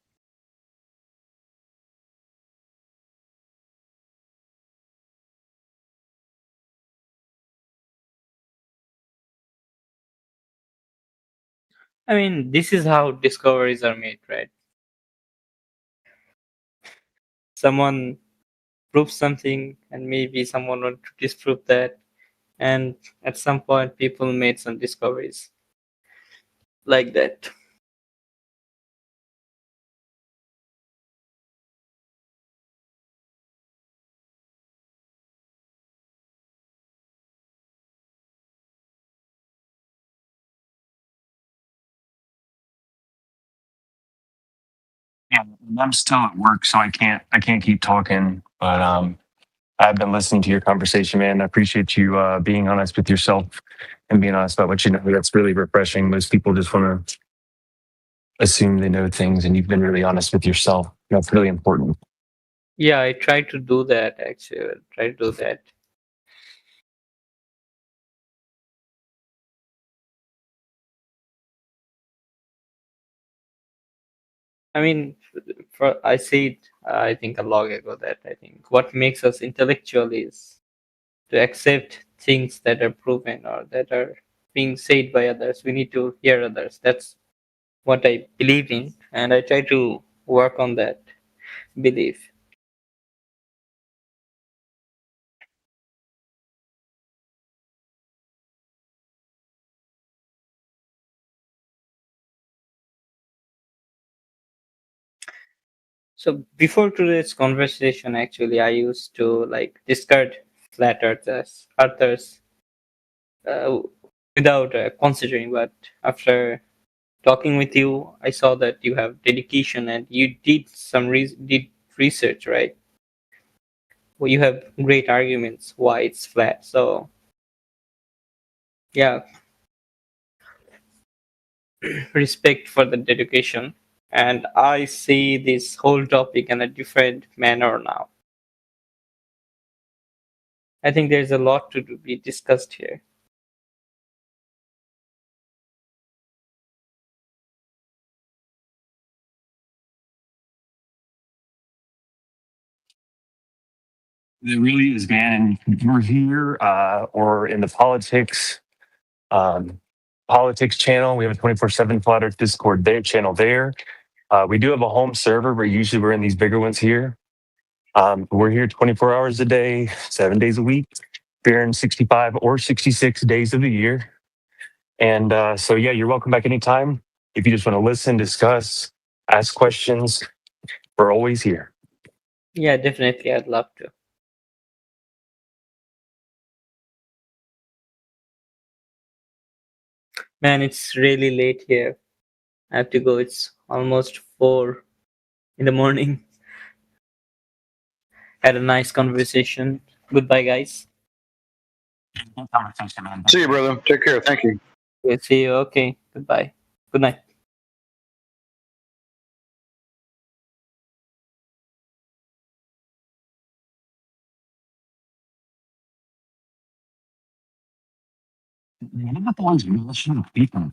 I mean, this is how discoveries are made, right? Someone proves something, and maybe someone want to disprove that, and at some point, people made some discoveries like that. Yeah, I'm still at work, so I can't keep talking. But I've been listening to your conversation, man. I appreciate you being honest with yourself and being honest about what you know. That's really refreshing. Most people just want to assume they know things, and you've been really honest with yourself. That's really important. Yeah, I try to do that actually. I try to do that. I mean, I said I think a long ago that I think what makes us intellectual is to accept things that are proven or that are being said by others. We need to hear others. That's what I believe in, and I try to work on that belief. So before today's conversation, actually, I used to like discard flat earthers uh, without considering. But after talking with you, I saw that you have dedication and you did some did research, right? Well, you have great arguments why it's flat. So yeah, respect for the dedication. And I see this whole topic in a different manner now. I think there's a lot to be discussed here. It really is, man. And we're here or in the um, politics channel. We have a 24/7 Flat Earth Discord channel there. We do have a home server, but usually we're in these bigger ones here. We're here 24 hours a day, 7 days a week, 365 or 66 days of the year. And so, yeah, you're welcome back anytime. If you just want to listen, discuss, ask questions, we're always here. Yeah, definitely. I'd love to. Man, it's really late here. I have to go. It's almost 4 in the morning. Had a nice conversation. Goodbye, guys. See you, brother. Take care. Thank you. We'll see you. Okay. Goodbye. Good night. What about the ones listening to people?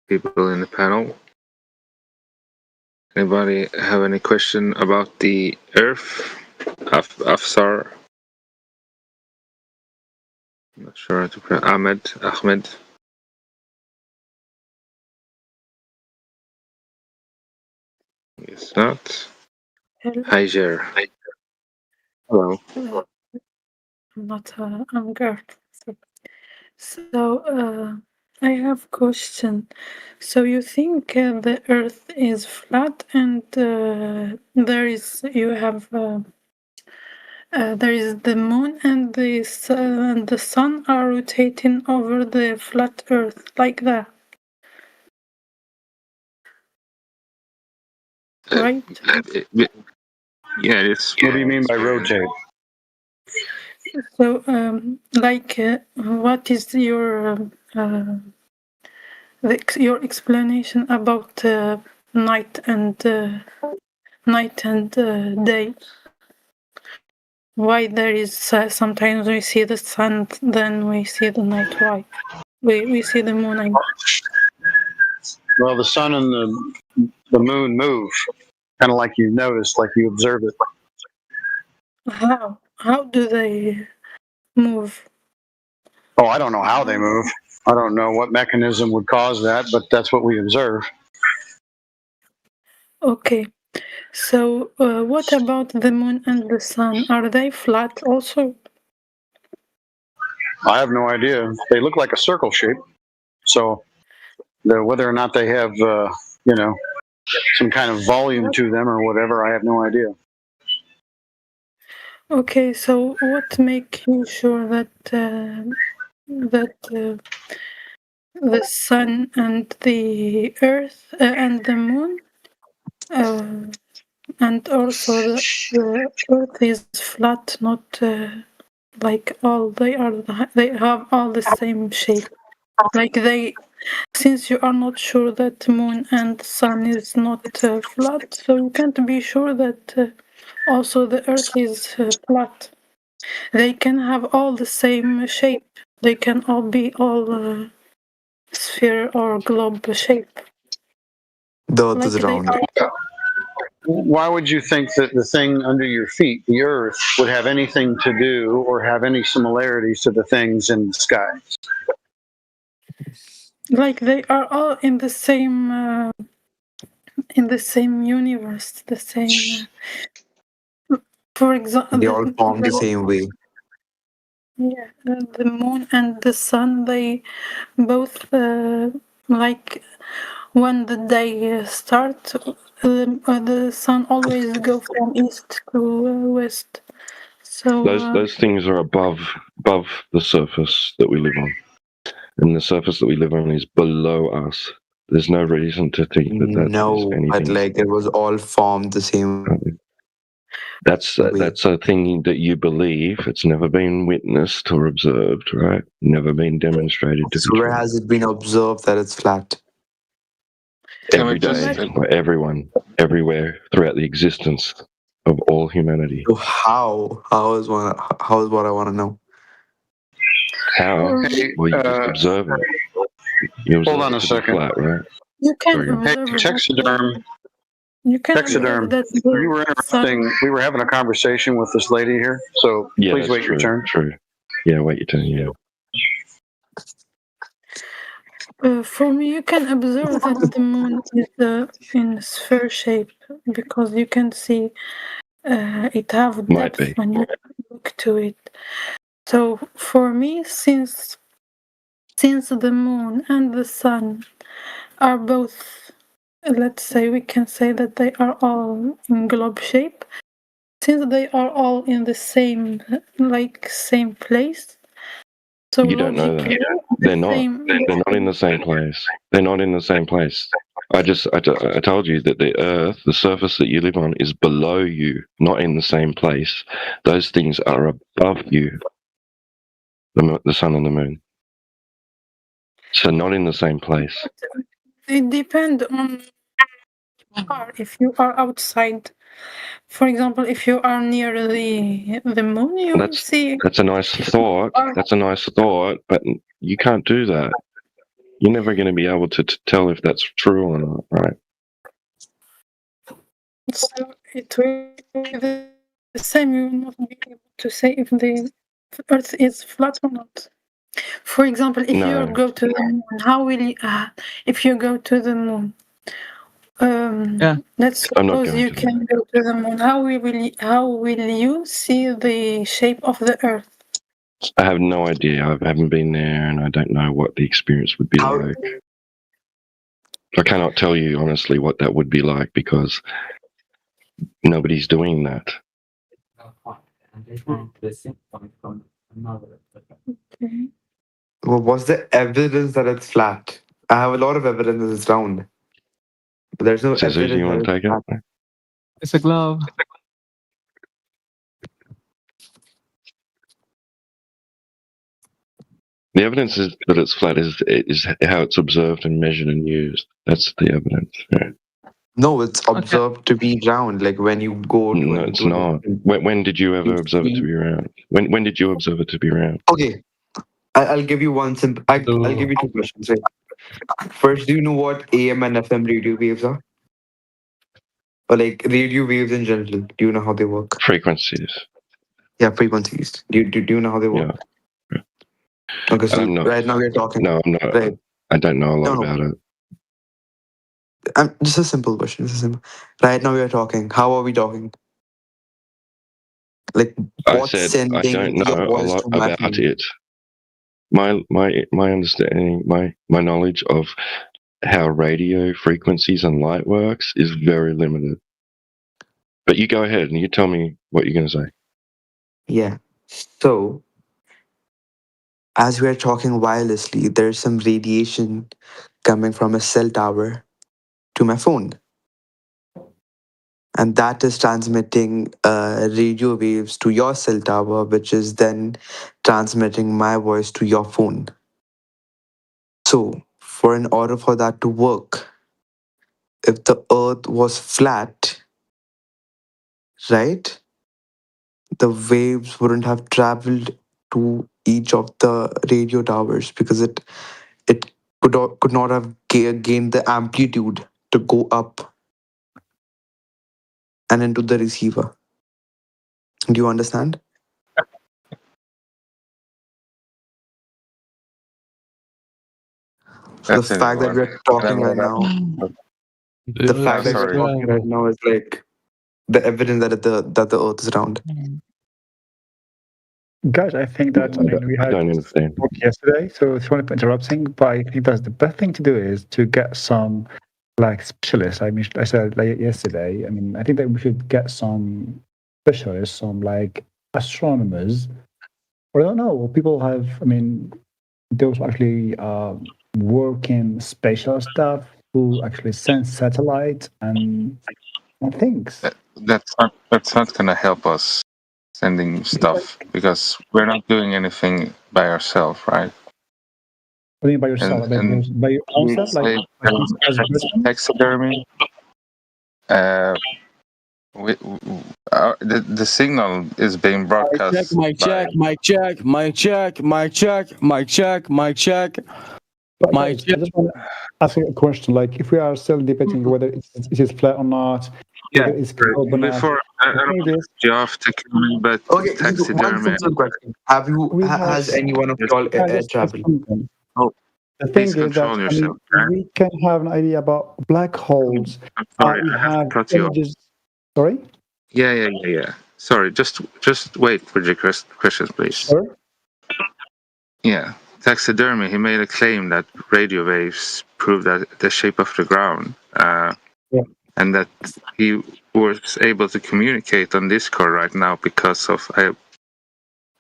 people in the panel. Anybody have any question about the Earth? Afsar? I'm not sure how to pronounce Ahmed. It's not. Hello. Hijer. Hello. Hello. I'm Gert. So, I have question. So you think the Earth is flat, and there is there is the moon and the sun are rotating over the flat Earth like that, right? Yeah, it's. What do you mean by rotate? So, what is your explanation about night and day? Why there is sometimes we see the sun, then we see the night? Why we see the moon? Well, the sun and the moon move, kind of like you notice, like you observe it. How do they move? Oh, I don't know how they move. I don't know what mechanism would cause that, but that's what we observe. Okay, so what about the moon and the sun? Are they flat also? I have no idea. They look like a circle shape. So whether or not they have, some kind of volume to them or whatever, I have no idea. Okay, so what makes you sure that the sun and the earth and the moon and also the earth is flat, not like they have all the same shape? Like since you are not sure that moon and sun is not flat, so you can't be sure that also the earth is flat. They can have all the same shape. They can all be sphere or globe shape. The earth is round. Why would you think that the thing under your feet, the earth, would have anything to do or have any similarities to the things in the sky? Like they are all in the same universe, the same. For example, They all form the same way. Yeah, the moon and the sun, they both like when the day starts, the sun always go from east to west. So those things are above the surface that we live on, and the surface that we live on is below us. There's no reason to think that No, anything. but like it was all formed the same. That's a thing that you believe. It's never been witnessed or observed, right? Never been demonstrated to So be where true. has it been observed that it's flat? Every day, by everyone, everywhere, throughout the existence of all humanity. So how is what I want to know. How? Well, you just observe it. You observe Hold on it a to be second. flat, right? You can Hey, Texaderm. You can Texaderm, you were interrupting. We were having a conversation with this lady here, so Yeah, please that's wait your turn. True. Yeah, wait your turn. Yeah. For me, you can observe that the moon is in sphere shape because you can see it have Might depth be. when you look to it. So for me, since the moon and the sun are both, let's say, we can say that they are all in globe shape. Since they are all in the same place, so You don't know that. They're not. They're not in the same place. They're not in the same place. I told you that the Earth, the surface that you live on, is below you, not in the same place. Those things are above you. The sun and the moon. So not in the same place. It depends on if you are outside. For example, if you are near the moon, you will see. That's a nice thought. That's a nice thought, but you can't do that. you're never going to be able to tell if that's true or not, right? So it will be the same. You will not be able to say if the Earth is flat or not. For example, if you No. go to the moon, how will you? If you go to the moon, let's I'm not suppose going you to. can go to the moon. How will you see the shape of the Earth? I have no idea. I haven't been there, and I don't know what the experience would be like. I cannot tell you honestly what that would be like because nobody's doing that. Okay. Well, what's the evidence that it's flat? I have a lot of evidence that it's round. But there's no Scissors, evidence you want that to it's take flat. it? It's a glove. The evidence is that it's flat is how it's observed and measured and used. That's the evidence. Yeah. No, it's observed to be round. Like when you go to No, it's not. When did you ever observe it to be round? When did you observe it to be round? Okay, I'll give you one simple. I'll give you two questions. Right? First, do you know what AM and FM radio waves are? Or like radio waves in general? Do you know how they work? Frequencies. Yeah, frequencies. Do you know how they work? Yeah. Okay, so I'm not. right now we're talking. No, I'm not. Right. I don't know a lot No. about it. Just a simple question. Just a simple. Right now we are talking. How are we talking? Like I what's said I sending don't your know a voice lot to my about phone? it. My understanding, my knowledge of how radio frequencies and light works is very limited. But you go ahead and you tell me what you're going to say. Yeah. So as we are talking wirelessly, there's some radiation coming from a cell tower to my phone. And that is transmitting radio waves to your cell tower, which is then transmitting my voice to your phone. So, in order for that to work, if the earth was flat, right, the waves wouldn't have traveled to each of the radio towers because it could not have gained the amplitude to go up and into the receiver. Do you understand? So the fact that we're talking right now, the fact that we're talking right now is like the evidence that the Earth is round. Guys, I think that we had talk yesterday, so sorry for interrupting, but I think that's the best thing to do is to get some like specialists. I said like yesterday. I think that we should get some specialists, some like astronomers, or I don't know, people have. Those who actually work in spatial stuff, who actually send satellites and things. That's not gonna help us sending stuff because we're not doing anything by ourselves, right? What do you mean by yourself? By your own self? Like as a person? Taxidermy. The signal is being broadcast. Mic check. I just want to ask you a question. Like, if we are still debating whether it is flat or not, whether it's curved or not. Before I don't know you off to me, but Okay, taxidermy. one simple question: has anyone of y'all traveled? The thing is that we can have an idea about black holes. Sorry, we I have have to cut you off. images. Sorry. Yeah. Sorry, just wait with your questions, please. Sure. Yeah, taxidermy. He made a claim that radio waves prove that the shape of the ground, and that he was able to communicate on Discord right now because of I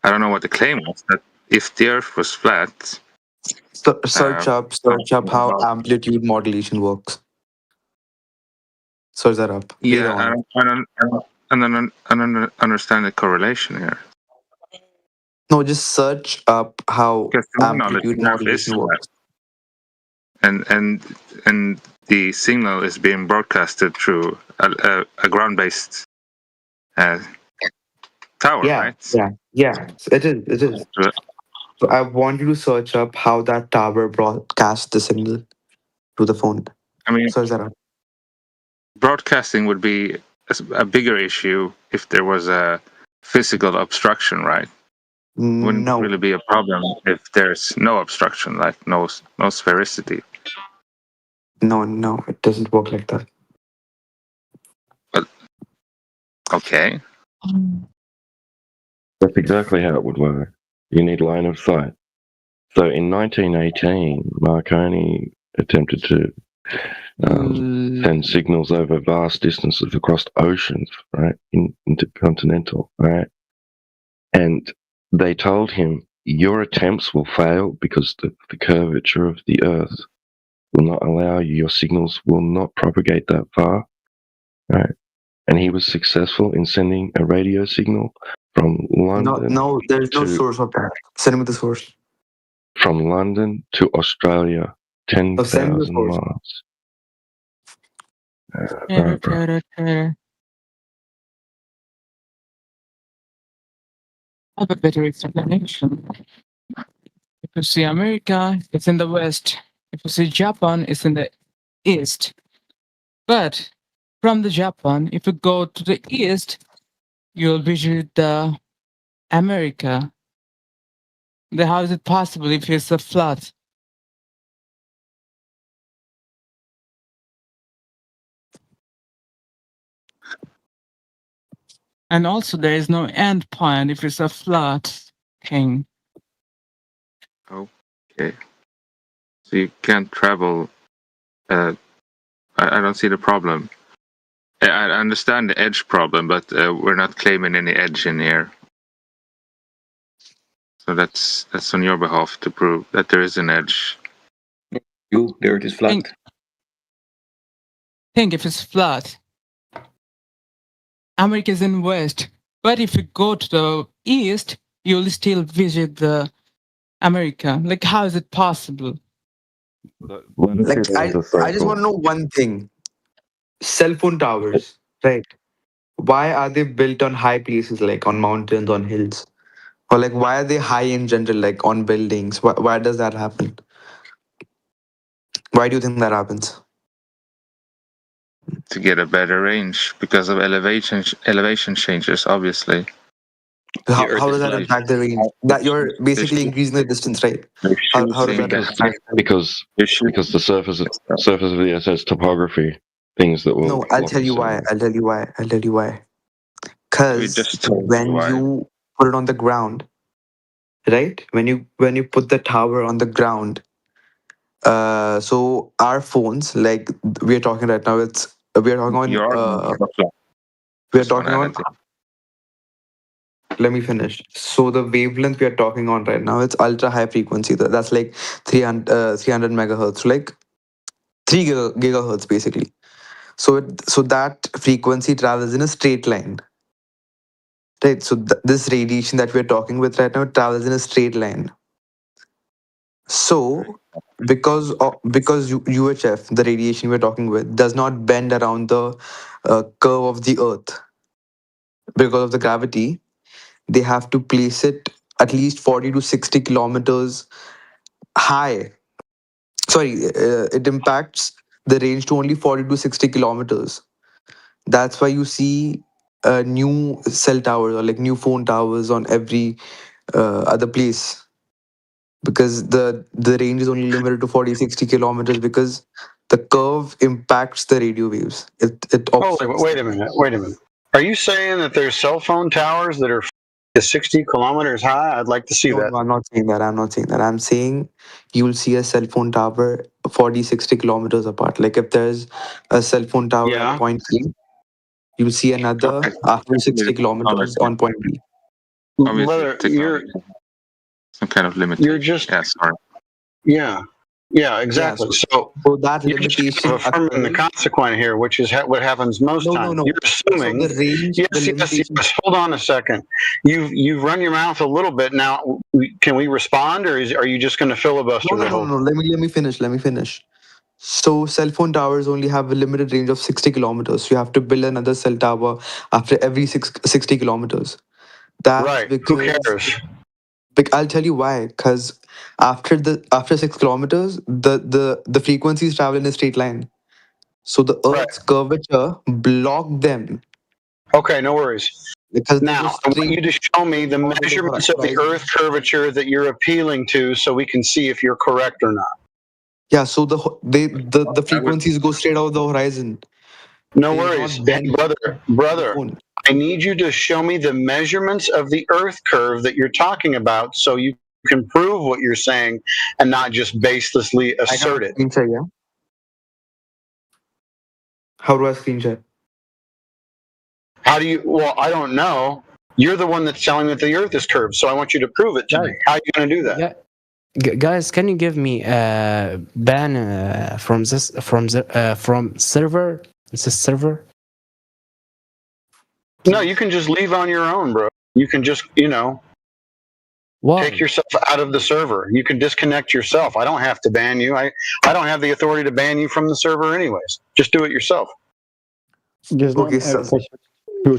don't know what the claim was. That if the Earth was flat, Search up how amplitude modulation works. Search that up. Yeah, I don't understand the correlation here. No, just search up how amplitude modulation works. And the signal is being broadcasted through a ground-based tower, right? Yeah. It is. So I want you to search up how that tower broadcasts the signal to the phone. I mean, Search that up. broadcasting would be a bigger issue if there was a physical obstruction, right? Wouldn't No, really be a problem if there's no obstruction, like no sphericity. no, it doesn't work like that. But okay, That's exactly how it would work. You need line of sight. So in 1918, Marconi attempted to send signals over vast distances across oceans, right, intercontinental, right? And they told him, your attempts will fail because the curvature of the Earth will not allow you. Your signals will not propagate that far, right? And he was successful in sending a radio signal from London. No, there's no to- source of that. Send me the source. From London to Australia, send me the 10,000 source. miles. Trader, Right, bro. trader, trader. I have a better explanation. If you see America, it's in the west. If you see Japan, it's in the east. But from the Japan, if you go to the east, you'll visit the America. Then how is it possible if it's a flat? And also there is no end point if it's a flat thing. okay. So you can't travel. I don't see the problem. I understand the edge problem, but we're not claiming any edge in here. So that's on your behalf to prove that there is an edge. There it is flat. Think if it's flat. America is in west. But if you go to the east, you'll still visit the America. Like how is it possible? Like I just want to know one thing. Cell phone towers, right? Why are they built on high places, like on mountains, on hills? Or like why are they high in general, like on buildings? Why does that happen? Why do you think that happens? To get a better range because of elevation changes, obviously. How does that impact the range? That you're basically increasing the distance, right? How does that impact? Because the surface of the Earth has topography, things that will. No, I'll tell you why. Because when you put it on the ground, right? When you put the tower on the ground, so our phones, like we are talking right now, we are talking on. Let me finish. So the wavelength we are talking on right now, it's ultra high frequency. That's like 300 megahertz, like 3 gigahertz basically. So that frequency travels in a straight line, right? So this radiation that we're talking with right now travels in a straight line. So because UHF, the radiation we're talking with, does not bend around the curve of the Earth because of the gravity, they have to place it at least 40 to 60 kilometers high. Sorry, it impacts the range to only 40 to 60 kilometers. That's why you see new cell towers or like new phone towers on every other place, because the range is only limited to 40 60 kilometers because the curve impacts the radio waves. Wait a minute. Are you saying that there's cell phone towers that are 60 kilometers high? I'd like to see that. No, I'm not saying that. I'm saying you will see a cell phone tower 40 60 kilometers apart. Like if there's a cell phone tower at point A, you'll see another after 60 kilometers on point B. Obviously, you're some kind of limitation. You're just sorry. Yeah, exactly. So that you're just affirming the consequent here, which is what happens most times. No. You're assuming. So the range, Yes. Hold on a second. You've run your mouth a little bit now. Can we respond, or are you just going to filibuster the whole? No. Let me finish. So cell phone towers only have a limited range of 60 kilometers. You have to build another cell tower after every 60 kilometers. That's right. Because, who cares? I'll tell you why. Because after 6 kilometers, the frequencies travel in a straight line. So the Earth's curvature blocked them. Okay, no worries. Because now, I want you to show me the measurements of the Earth curvature that you're appealing to, so we can see if you're correct or not. Yeah, so the frequencies go straight out of the horizon. No worries, brother. I need you to show me the measurements of the Earth curve that you're talking about, so you can prove what you're saying and not just baselessly assert it. Screen share, yeah? How do I screen share? How do you? Well, I don't know. You're the one that's telling me that the Earth is curved, so I want you to prove it to me. How are you going to do that? Yeah. Guys, can you give me a ban from server? Is this server? No, you can just leave on your own, bro. You can just, take yourself out of the server. You can disconnect yourself. I don't have to ban you. I don't have the authority to ban you from the server anyways. Just do it yourself. Okay, so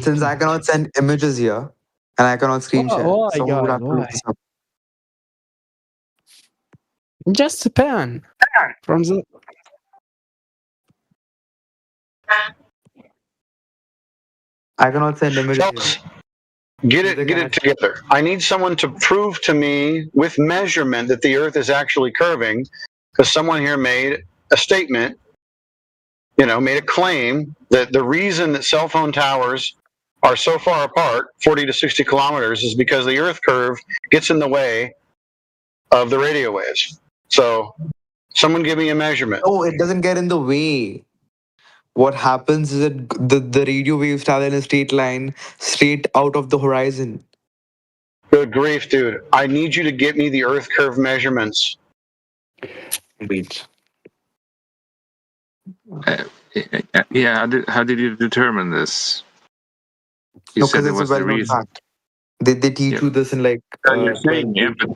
since I cannot send images here and I cannot screen share, someone would have to look this up. Just a ban from the. I cannot send images. Get it together. I need someone to prove to me with measurement that the Earth is actually curving, because someone here made a statement, made a claim that the reason that cell phone towers are so far apart, 40 to 60 kilometers, is because the Earth curve gets in the way of the radio waves. So, someone give me a measurement. No, it doesn't get in the way. What happens is that the radio waves travel in a straight line straight out of the horizon. Good grief, dude. I need you to get me the Earth curve measurements. Wait. Yeah, how did you determine this? You No, said because it it's a was the well-known reason. fact. They teach you this in like. You're saying, yeah, but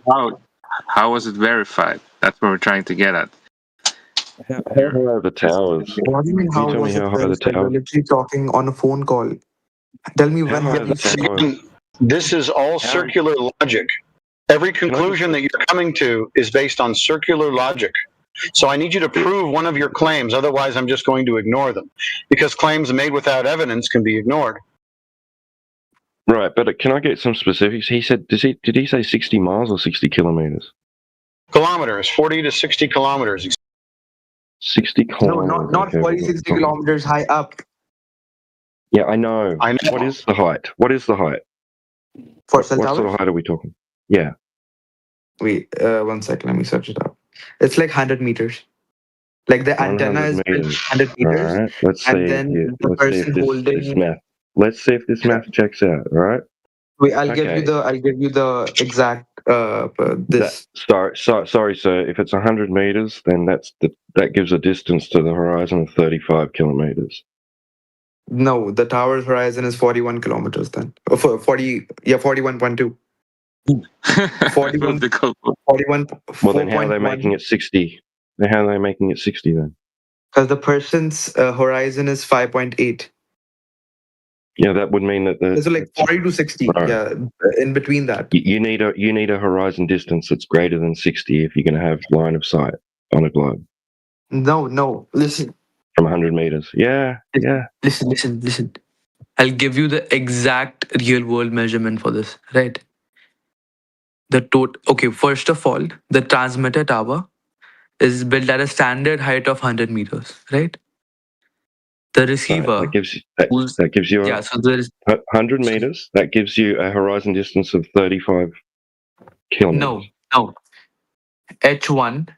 how was it verified? That's what we're trying to get at. How high are the towers? What do you mean? Can you How tell me was it how high the verified? We're towers? literally talking on a phone call. Tell me How when high are have the you towers? seen? This is all circular logic. Every conclusion that you're coming to is based on circular logic. So I need you to prove one of your claims, otherwise I'm just going to ignore them. Because claims made without evidence can be ignored. Right, but can I get some specifics? He said, did he say 60 miles or 60 kilometers? Kilometers, 40 to 60 kilometers. 60 No, kilometers. not okay, 40, 60 kilometers high up. Yeah, I know. What is the height? What is the height? For What cell sort of towers? height are we talking? Yeah. Wait, 1 second. Let me search it up. It's like 100 meters. Like the antenna 100 is built meters. 100 meters. All right. Let's see. And then the Let's see if person this holding. math. Let's see if this math checks out. All right. Wait, I'll give you the exact this. Sorry, sir. If it's 100 meters, then that gives a distance to the horizon of 35 kilometers. No, the tower's horizon is 41 kilometers then. 41.2. 41. Well, then how are they making it 60? How are they making it 60 then? Because the person's horizon is 5.8. Yeah, that would mean that So like 40 to 60. Right. Yeah, in between that. You need a horizon distance that's greater than 60 if you're going to have line of sight on a globe. No. Listen. From 100 meters. Yeah. Listen. I'll give you the exact real world measurement for this, right? Okay, first of all, the transmitter tower is built at a standard height of 100 meters, right? The receiver. That gives you yeah, so there is 100 meters. That gives you a horizon distance of 35 kilometers. No. H1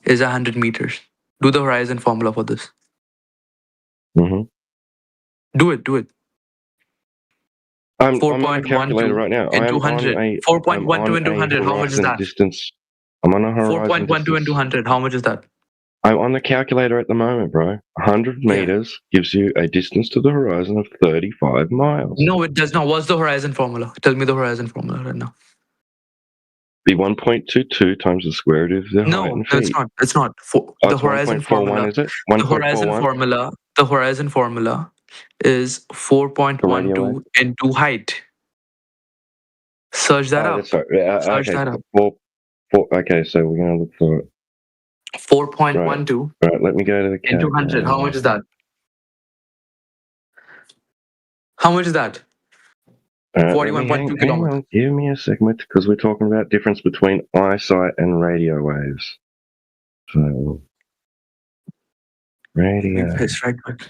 is 100 meters. Do the horizon formula for this. Mm-hmm. Do it. I'm on a calculator right now. Into 100. 4.12 into 100. How much is that? Distance. I'm on a horizon 4.12 into 100. How much is that? I'm on the calculator at the moment, bro. 100 meters gives you a distance to the horizon of 35 miles. No, it does not. What's the horizon formula? Tell me the horizon formula right now. Be 1.22 times the square root of the height in feet. It's not. The horizon formula. Is it? The horizon formula is 4.12 into height. Search that Oh, up. that's right. Search Okay, that up. okay, so we're going to look for it. 4.12 Right, let me go to the into 100. How much is that? How much is that? 41.2 hang kilometers. on, give me a segment, because we're talking about difference between eyesight and radio waves. So, radio. It's right quick.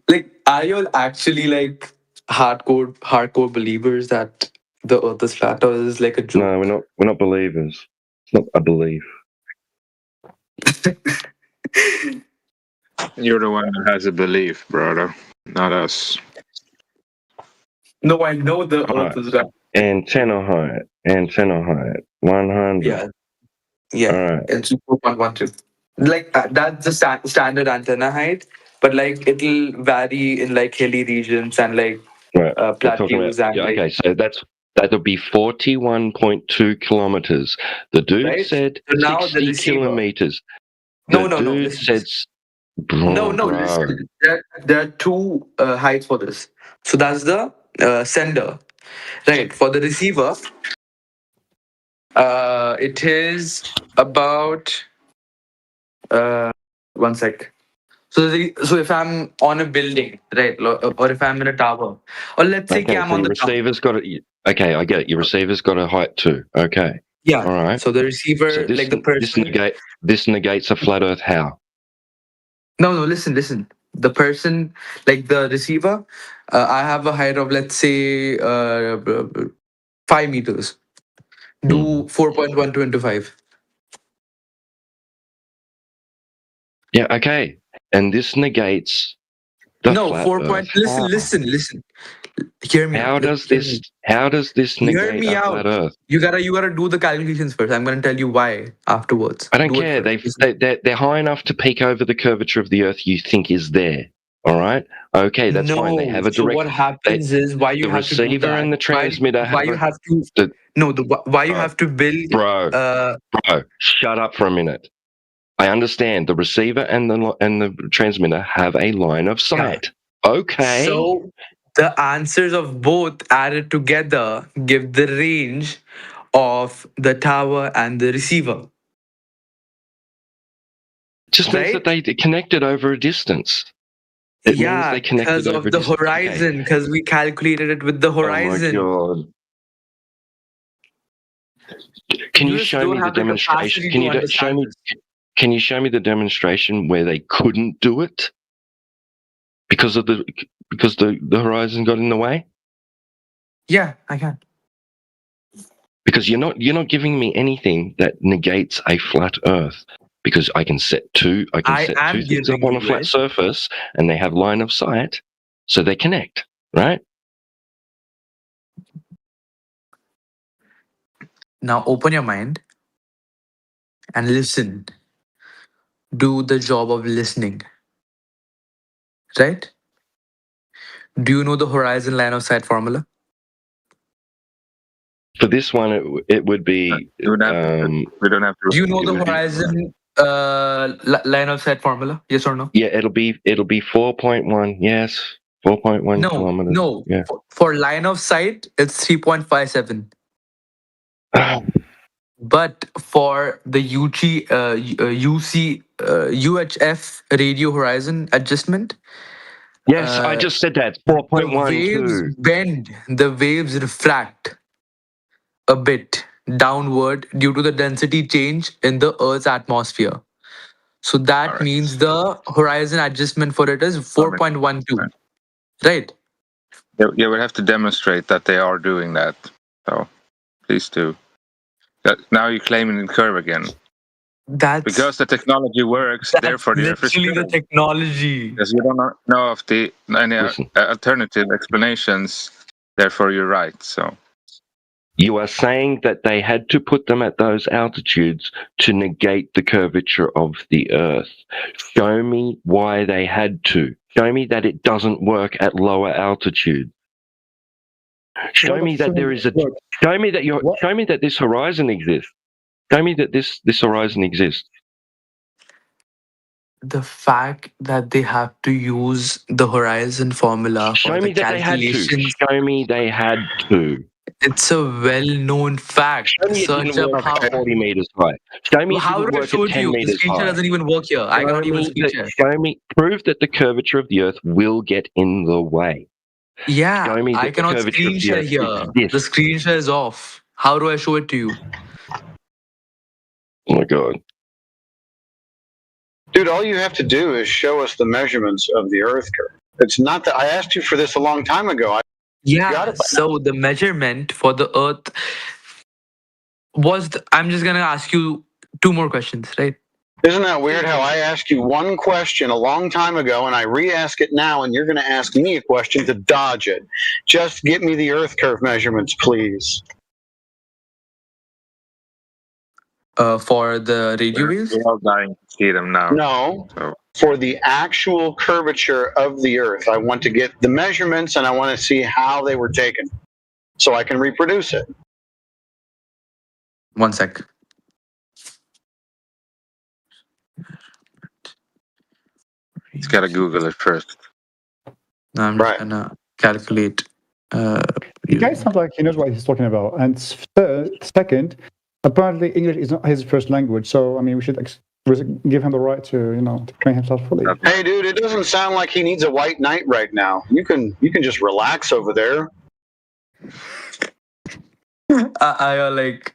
Like, are you all actually like hardcore believers that the Earth is flat, or is it like a joke? No, we're not believers. It's not a belief. You're the one that has a belief, brother, not us. No, I know the Earth is flat. Antenna height, 100. Yeah, All right. it's 4.12. Like that's the standard antenna height, but like it'll vary in like hilly regions and like Right. We're talking plateaus about, and like, okay, so that'll be 41.2 kilometers. The dude right? said So now the 60 receiver. kilometers. No, The dude listen. said, bro, Listen. There are two heights for this. So that's the sender, right? For the receiver, it is about 1 sec. So if I'm on a building, right, or if I'm in a tower, or let's say okay, I'm so on your the top. receiver's got a, okay, I get it. Your receiver's got a height too. Okay. Yeah. All right. So the receiver, So like the person. This negates a flat Earth. How? No, listen. The person, like the receiver, I have a height of, let's say, 5 meters. Do 4.12 into 5. Yeah. Okay. And this negates the flat 4. Earth. Listen. Hear me How out. does this Hear negate me a out. flat Earth? You gotta do the calculations first. I'm gonna tell you why afterwards. I don't care. They're high enough to peek over the curvature of the Earth you think is there. All right. Okay, that's fine. They have a So direct. what happens is why you the have to do receiver that. and the transmitter Why you have to? Why you have to build? Bro, shut up for a minute. I understand the receiver and the transmitter have a line of sight. Okay. So the answers of both added together give the range of the tower and the receiver. Just means that they connected over a distance. It means they connected because over of a the distance. horizon, because we calculated it with the horizon. Oh my god! Can you show me the demonstration? Can you show me the demonstration where they couldn't do it because the horizon got in the way? Yeah, I can. Because you're not giving me anything that negates a flat Earth. Because I can set two things up on a flat surface, and they have line of sight, so they connect, right? Now open your mind and listen. Do the job of listening. Right? Do you know the horizon line of sight formula? For this one, it would be. We don't have to. Do you know the horizon line of sight formula? Yes or no? Yeah, it'll be 4.1. Yes, 4.1 kilometers. No. Yeah. For line of sight, it's 3.57. But for the UHF radio horizon adjustment. Yes, I just said that. 4.12. The waves refract a bit downward due to the density change in the Earth's atmosphere. So that means the horizon adjustment for it is 4.12. Right? Yeah, we have to demonstrate that they are doing that. So please do. Now you're claiming in curve again. Because the technology works, therefore the Earth is literally the technology. Because you don't know of any alternative explanations, therefore you're right. So you are saying that they had to put them at those altitudes to negate the curvature of the Earth. Show me why they had to. Show me that it doesn't work at lower altitude. Show me that there is a. Show me that this horizon exists. Show me that this horizon exists. the fact that they have to use the horizon formula for Show the me that they had to. calculations. Show me they had to. It's a well-known fact. Show me it Search didn't up work how. at 40 meters high. Show me it How didn't do I work show at it to 10 you? The meters screenshot high. doesn't even work here. I cannot even screenshot. Show me, prove that the curvature of the Earth will get in the way. Yeah, Show me I that the cannot curvature of the screenshot Earth here. exists. The screenshot is off. How do I show it to you? Oh my god. Dude, all you have to do is show us the measurements of the Earth curve. It's not that I asked you for this a long time ago. Yeah, so the measurement for the Earth was. I'm just gonna ask you 2 more questions, right? Isn't that weird how I asked you one question a long time ago and I re-ask it now and you're going to ask me a question to dodge it? Just get me the Earth curve measurements, please. For the radio waves? We're all dying to see them now. No, So for the actual curvature of the Earth. I want to get the measurements and I want to see how they were taken so I can reproduce it. 1 sec. it's gotta Google it first. I'm just gonna calculate. The guy sounds like he knows what he's talking about. And second, apparently English is not his first language, so I mean we should give him the right to to train himself fully. Hey, dude, it doesn't sound like he needs a white knight right now. You can just relax over there. I are like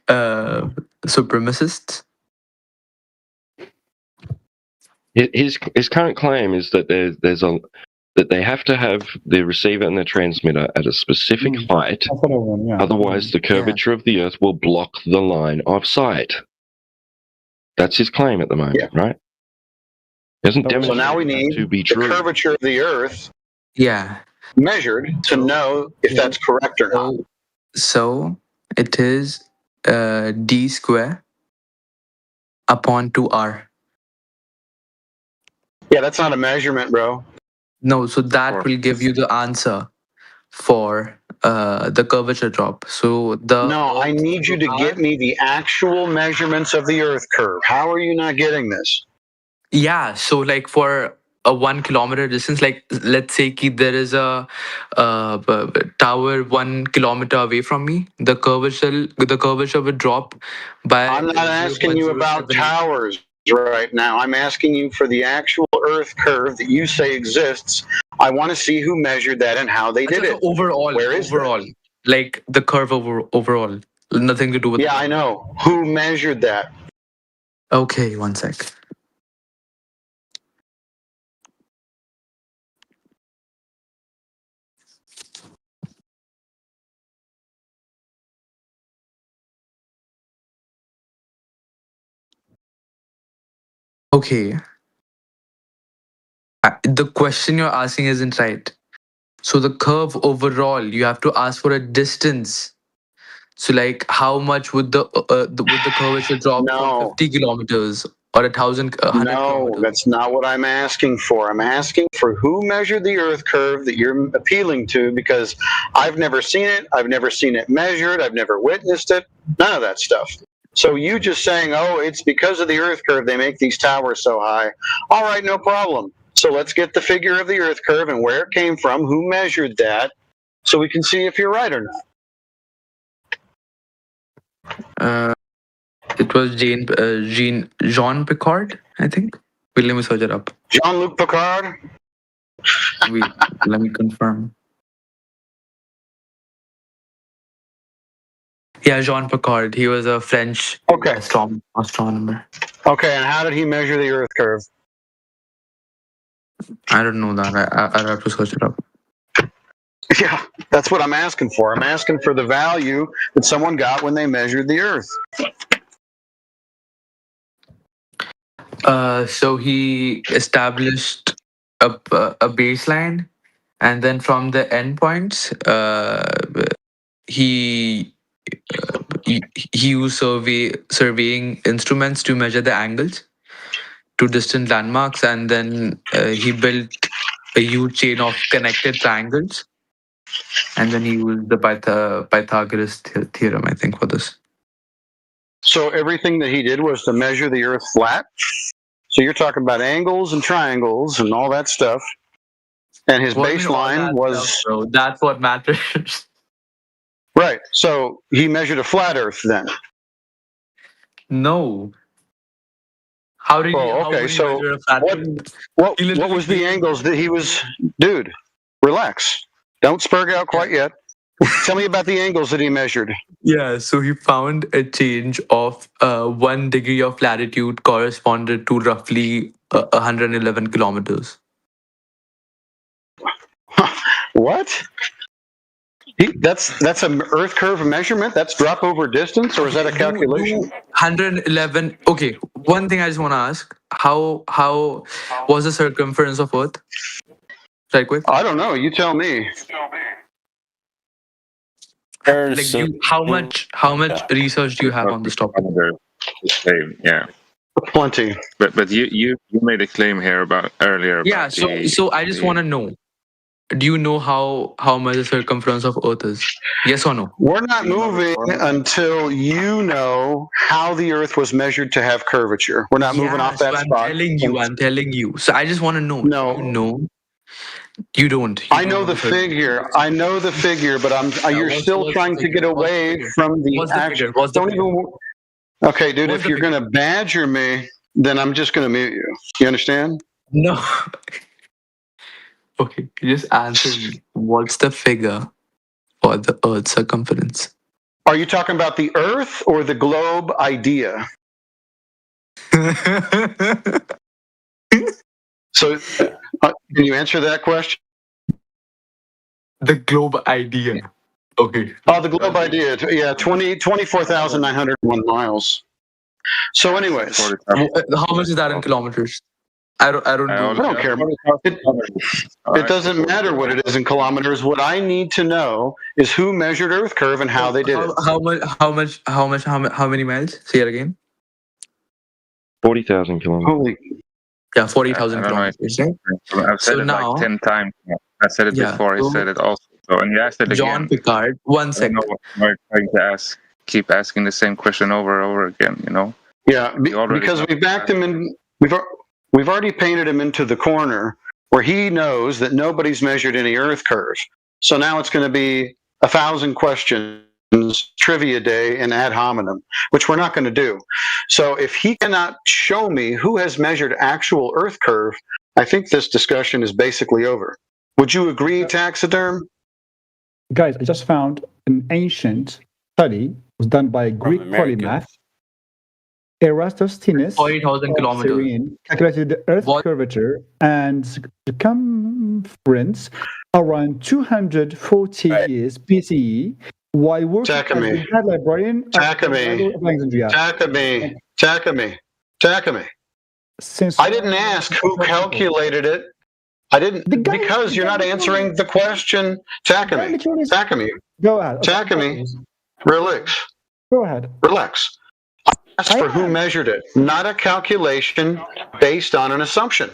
supremacists. His current claim is that that they have to have the receiver and the transmitter at a specific height. That's what I want, yeah. Otherwise, the curvature of the Earth will block the line of sight. That's his claim at the moment, right? Doesn't So now we need to be the true. curvature of the Earth measured to know if that's correct or not. So it is d square upon 2r. Yeah, that's not a measurement, bro. No, so that will give you the answer for the curvature drop. So No, I need you to get me the actual measurements of the Earth curve. How are you not getting this? Yeah, so like for a 1 kilometer distance, like let's say there is a tower 1 kilometer away from me, the curvature would drop by. I'm not asking you about towers right now. I'm asking you for the actual Earth curve that you say exists. I want to see who measured that and how they did it. Overall, Where is overall, like the curve overall, nothing to do with. Yeah, I know. Who measured that? Okay, 1 sec. Okay. The question you're asking isn't right. So the curve overall, you have to ask for a distance. So like, how much would the curvature drop from 50 kilometers or 1,000? No, that's not what I'm asking for. I'm asking for who measured the Earth curve that you're appealing to, because I've never seen it. I've never seen it measured. I've never witnessed it. None of that stuff. So you just saying, oh, it's because of the Earth curve they make these towers so high. All right, no problem. So let's get the figure of the Earth curve and where it came from, who measured that, so we can see if you're right or not. It was Jean Picard, I think. Wait, let me search it up. Jean-Luc Picard? Wait, let me confirm. Yeah, Jean Picard. He was a French astronomer. Okay, and how did he measure the Earth curve? I don't know that. I'll have to search it up. Yeah, that's what I'm asking for. I'm asking for the value that someone got when they measured the Earth. So he established a baseline, and then from the endpoints, he used surveying instruments to measure the angles to distant landmarks, and then he built a huge chain of connected triangles, and then he used the Pythagoras theorem, I think, for this. So everything that he did was to measure the Earth flat? So you're talking about angles and triangles and all that stuff. And his What do you mean all baseline that was stuff, bro? That's what matters. right. So he measured a flat Earth then. No. How did he? Oh, How okay. would he So measure a flat? what was the angles that he was? Dude, relax. Don't spurg out quite yet. Tell me about the angles that he measured. Yeah, so he found a change of 1 degree of latitude corresponded to roughly 111 kilometers. What? That's an Earth curve measurement? That's drop over distance, or is that a calculation? 111. Okay, one thing I just want to ask: How was the circumference of Earth? Right quick. I don't know. You tell me. Like, how much research do you have on this topic? Yeah, plenty. But you made a claim here about earlier. Yeah. About So I just want to know. Do you know how much the circumference of Earth is? Yes or no? We're not moving until you know how the Earth was measured to have curvature. We're not moving off that I'm spot. I'm telling you. So I just want to know. No. No. You don't. I know the figure. I know the figure, but you're still trying to get away from the actual. Don't even. Okay, dude. If you're gonna badger me, then I'm just gonna mute you. You understand? No. Okay, just answer me. What's the figure for the Earth's circumference? Are you talking about the Earth or the globe idea? So, can you answer that question? The globe idea. Okay. Oh, the globe idea. Yeah, 24,901 miles. So, anyways, How much is that in kilometers? I don't care. It doesn't matter what it is in kilometers. What I need to know is who measured Earth curve and how they did it. How many miles? Say it again. 40,000 kilometers. Holy. Yeah, 40,000 kilometers. I've said it like 10 times. I said it before. He said it also. So, and you asked it again. John Picard. 1 second. We're trying to keep asking the same question over and over again. You know. Yeah, because we backed him in. We've already painted him into the corner where he knows that nobody's measured any Earth curve. So now it's going to be 1,000 questions, trivia day, and ad hominem, which we're not going to do. So if he cannot show me who has measured actual Earth curve, I think this discussion is basically over. Would you agree, Taxiderm? Guys, I just found an ancient study was done by a Greek polymath. Eratosthenes 40,000 kilometers. Calculated the Earth's curvature and circumference around 240 years BCE while working as a guide librarian at Alexandria. Takami. I didn't ask who calculated it. I didn't because you're not answering the question. Takami. Go ahead. Takami. Relax. Go ahead. Relax. Asked for who measured it, not a calculation based on an assumption.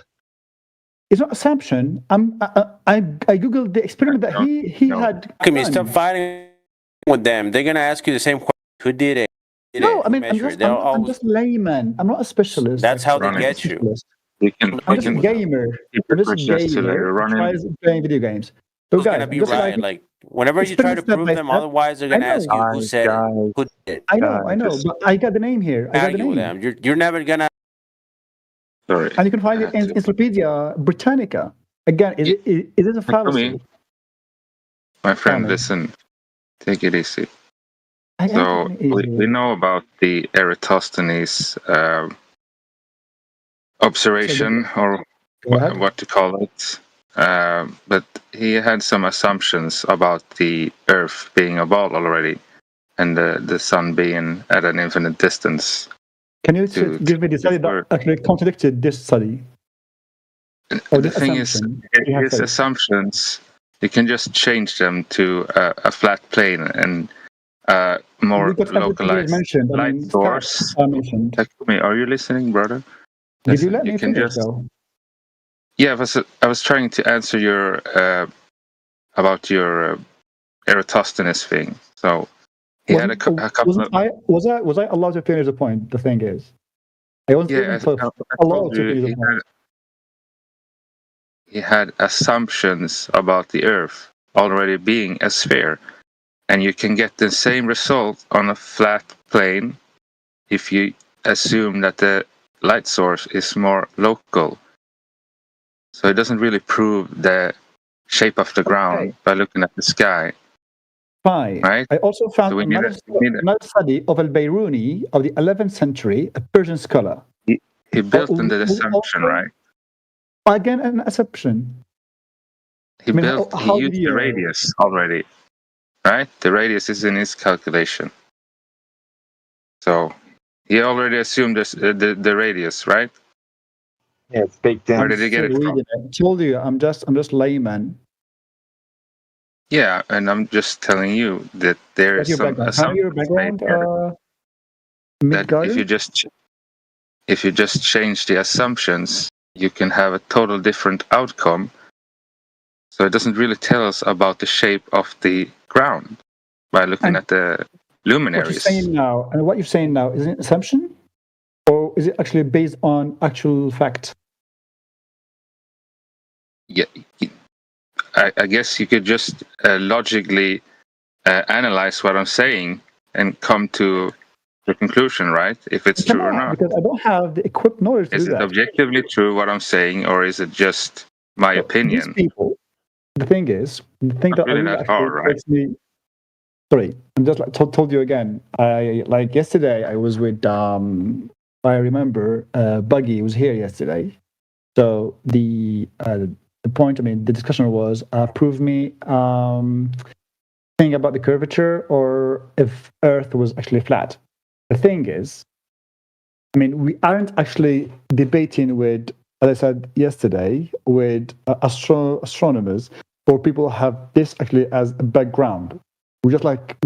It's not assumption. I googled the experiment that he had. Stop fighting with them. They're gonna ask you the same question. Who did it? No, I mean I'm just layman. I'm not a specialist. That's how they get you. I'm just a gamer. I'm just a gamer. Tries playing video games. So Who's gonna be right? Like whenever you try to prove them, otherwise they're gonna ask you who said it, who did it. I know, but I got the name here. I got the name. Them. You're never gonna. Sorry. And you can find it in Encyclopedia Britannica. Again, is it a fallacy? My friend, listen. Take it easy. So we know about the Eratosthenes observation, or what to call it. But he had some assumptions about the Earth being a ball already, and the Sun being at an infinite distance. Can you give me the study that actually contradicted this study? The thing is, his assumptions, you can just change them to a flat plane and more localized light source. Are you listening, brother? Did you let me finish, though? Yeah, I was trying to answer your about your Eratosthenes thing. So he had a couple of. Was I allowed to finish the point? The thing is, I wasn't Yeah, even I allowed told to you read the book. he had assumptions about the Earth already being a sphere, and you can get the same result on a flat plane if you assume that the light source is more local. So it doesn't really prove the shape of the ground by looking at the sky. Fine. Right? I also found So we need another study of Al-Biruni of the 11th century, a Persian scholar. He built on the assumption, right? Again, an assumption. He used the radius already, right? The radius is in his calculation. So he already assumed the radius, right? Yeah, it's baked in. Where did he get it from? I told you, I'm just layman. Yeah, and I'm just telling you that there What's is your some background? Can you assumptions background? made that if you just change the assumptions, you can have a total different outcome. So it doesn't really tell us about the shape of the ground by looking at the luminaries. What you're saying now is it an assumption, or is it actually based on actual fact? Yeah, I guess you could just logically analyze what I'm saying and come to the conclusion, right? If it's true or not. Because I don't have the equipped knowledge to Is do it that. objectively true what I'm saying, or is it just my opinion? These people, the thing that really really that actually hard, right? makes me. Sorry, I'm just like told you again. I like yesterday. I was with. I remember Buggy was here yesterday. So the point. I mean, the discussion was prove me thing about the curvature, or if Earth was actually flat. The thing is, I mean, we aren't actually debating with, as I said yesterday, with astronomers or people who have this actually as a background. We just like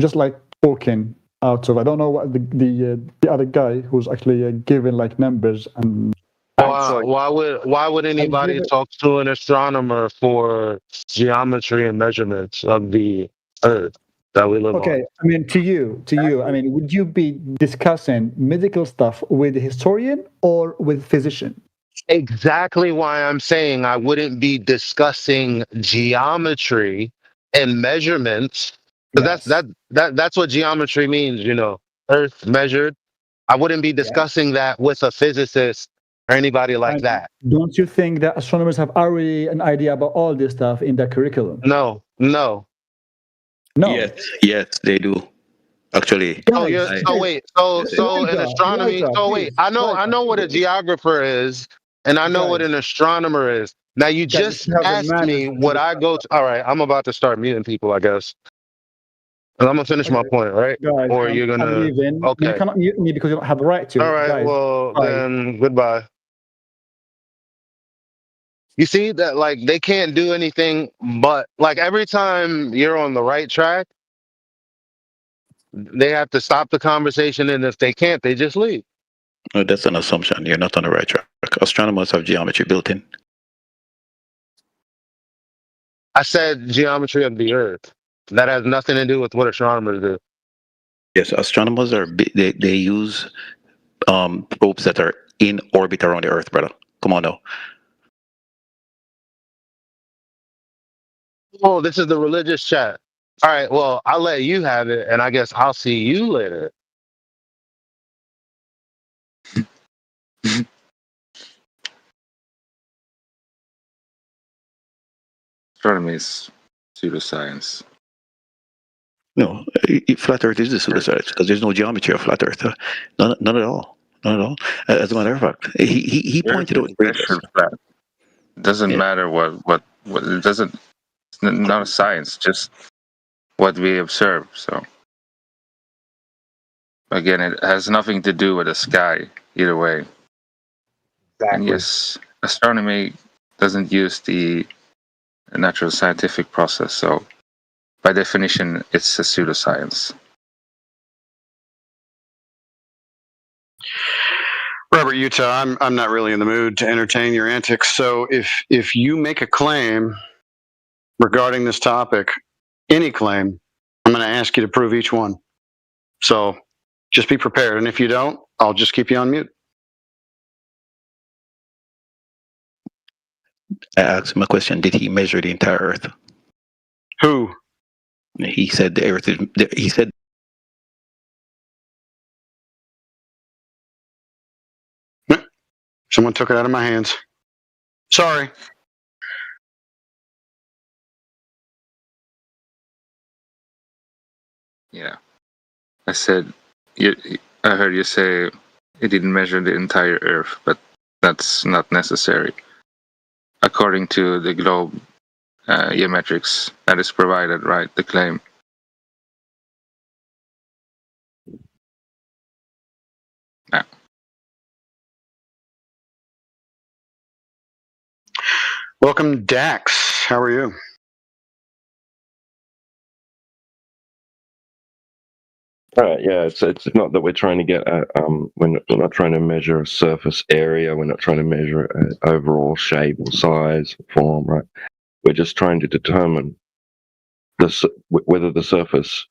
talking out of. I don't know what the other guy who's actually given like numbers and. Why would anybody talk to an astronomer for geometry and measurements of the Earth that we live on? Okay, I mean, to you. I mean, would you be discussing medical stuff with a historian or with a physician? Exactly why I'm saying I wouldn't be discussing geometry and measurements. Because that's what geometry means, Earth measured. I wouldn't be discussing that with a physicist or anybody like that. Don't you think that astronomers have already an idea about all this stuff in their curriculum? No. Yes, they do. Actually. So in astronomy. I know what a geographer is, and I know what an astronomer is. Now you just asked me what I go to. All right, I'm about to start muting people, I guess. And I'm gonna finish my point, right? Guys, or you're gonna. I'm leaving. Okay. You cannot mute me because you don't have the right to. All right. Guys, Well, bye. then goodbye. You see that, like, they can't do anything but, like, every time you're on the right track, they have to stop the conversation, and if they can't, they just leave. No, that's an assumption. You're not on the right track. Astronomers have geometry built in. I said geometry of the Earth. That has nothing to do with what astronomers do. Yes, astronomers they use probes that are in orbit around the Earth, brother. Come on now. Oh, this is the religious chat. All right, well, I'll let you have it, and I guess I'll see you later. Astronomy is pseudoscience. No, flat Earth is a pseudoscience because there's no geometry of flat Earth. None at all. Not at all. As a matter of fact, he pointed out. Flat. Doesn't matter what it doesn't. It's not a science, just what we observe. So again, it has nothing to do with the sky either way. Exactly. And yes, astronomy doesn't use the natural scientific process, so by definition, it's a pseudoscience. Robert Utah, I'm not really in the mood to entertain your antics. So if you make a claim regarding this topic, any claim, I'm going to ask you to prove each one. So just be prepared. And if you don't, I'll just keep you on mute. I asked him a question. Did he measure the entire Earth? Who? He said the Earth is. He said. Someone took it out of my hands. Sorry. Yeah. I said, I heard you say it didn't measure the entire Earth, but that's not necessary. According to the globe geometrics that is provided, right? The claim. Yeah. Welcome, Dax. How are you? Yeah, it's not that we're trying to get we're not trying to measure a surface area. We're not trying to measure an overall shape or size, form, right? We're just trying to determine whether the surface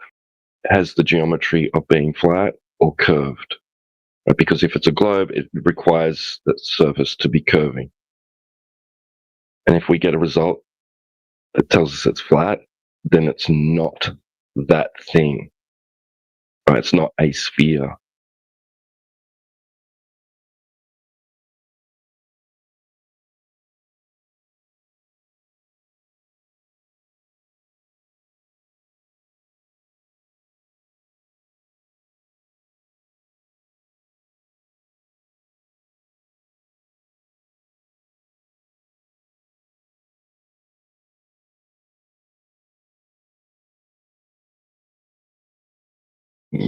has the geometry of being flat or curved. Right? Because if it's a globe, it requires the surface to be curving. And if we get a result that tells us it's flat, then it's not that thing. Right? It's not a sphere.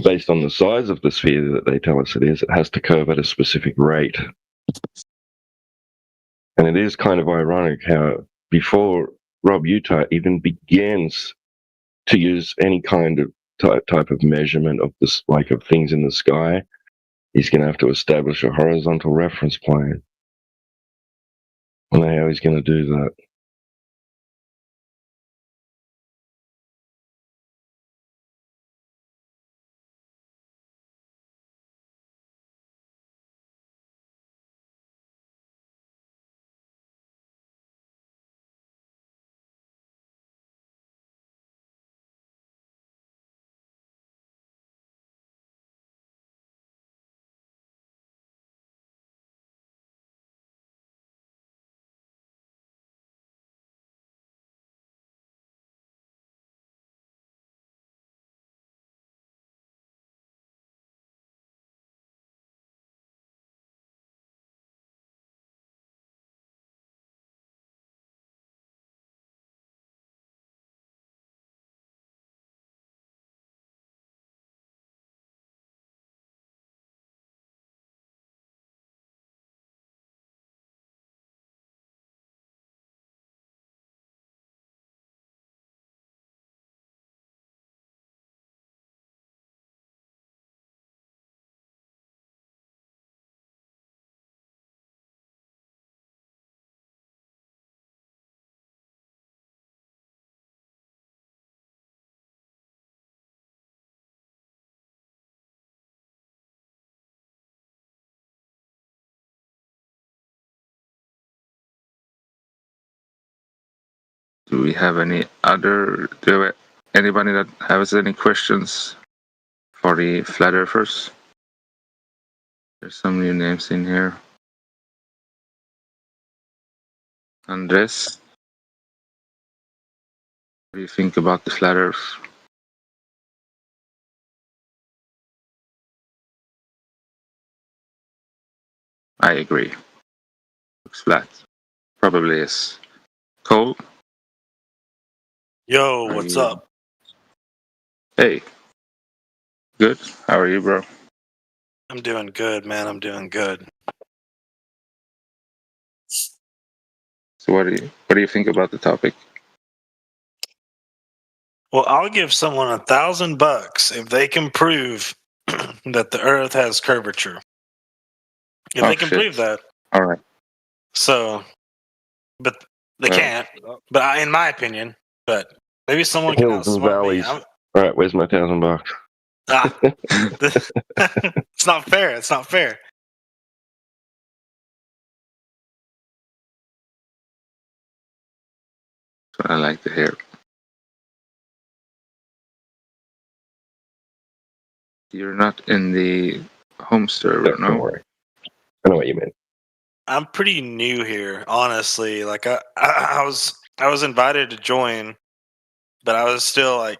Based on the size of the sphere that they tell us it has to curve at a specific rate. And it is kind of ironic how before Rob Utah even begins to use any kind of type of measurement of this, like of things in the sky, he's going to have to establish a horizontal reference plane. I don't know how he's going to do that. Do we have any other? Anybody that has any questions for the flat earthers? There's some new names in here. Andres, what do you think about the flat earth? I agree. Looks flat. Probably is. Cole? Yo, what's up? Hey. Good. How are you, bro? I'm doing good, man. I'm doing good. So what do you think about the topic? Well, I'll give someone $1,000 if they can prove that the Earth has curvature. If they can prove that. All right. So, but they can't. But in my opinion, but maybe someone can Hills and outsmart me. valleys. All right, where's my $1,000? It's not fair. It's not fair. what I like to hear. You're not in the home server, Don't no? worry. I know what you mean. I'm pretty new here, honestly. Like I was invited to join, but I was still like,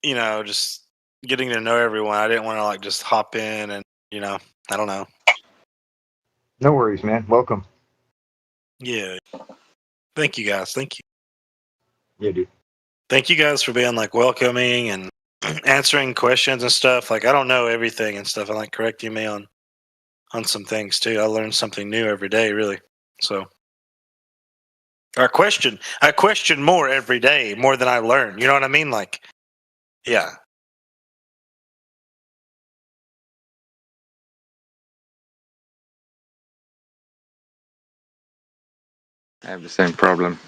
just getting to know everyone. I didn't want to like just hop in and I don't know. No worries, man. Welcome. Yeah. Thank you guys. Thank you. Yeah, dude. Thank you guys for being like welcoming and answering questions and stuff. Like I don't know everything and stuff. I like correcting me on some things too. I learn something new every day, really. So I question more every day, more than I learn. You know what I mean? Like, yeah. I have the same problem.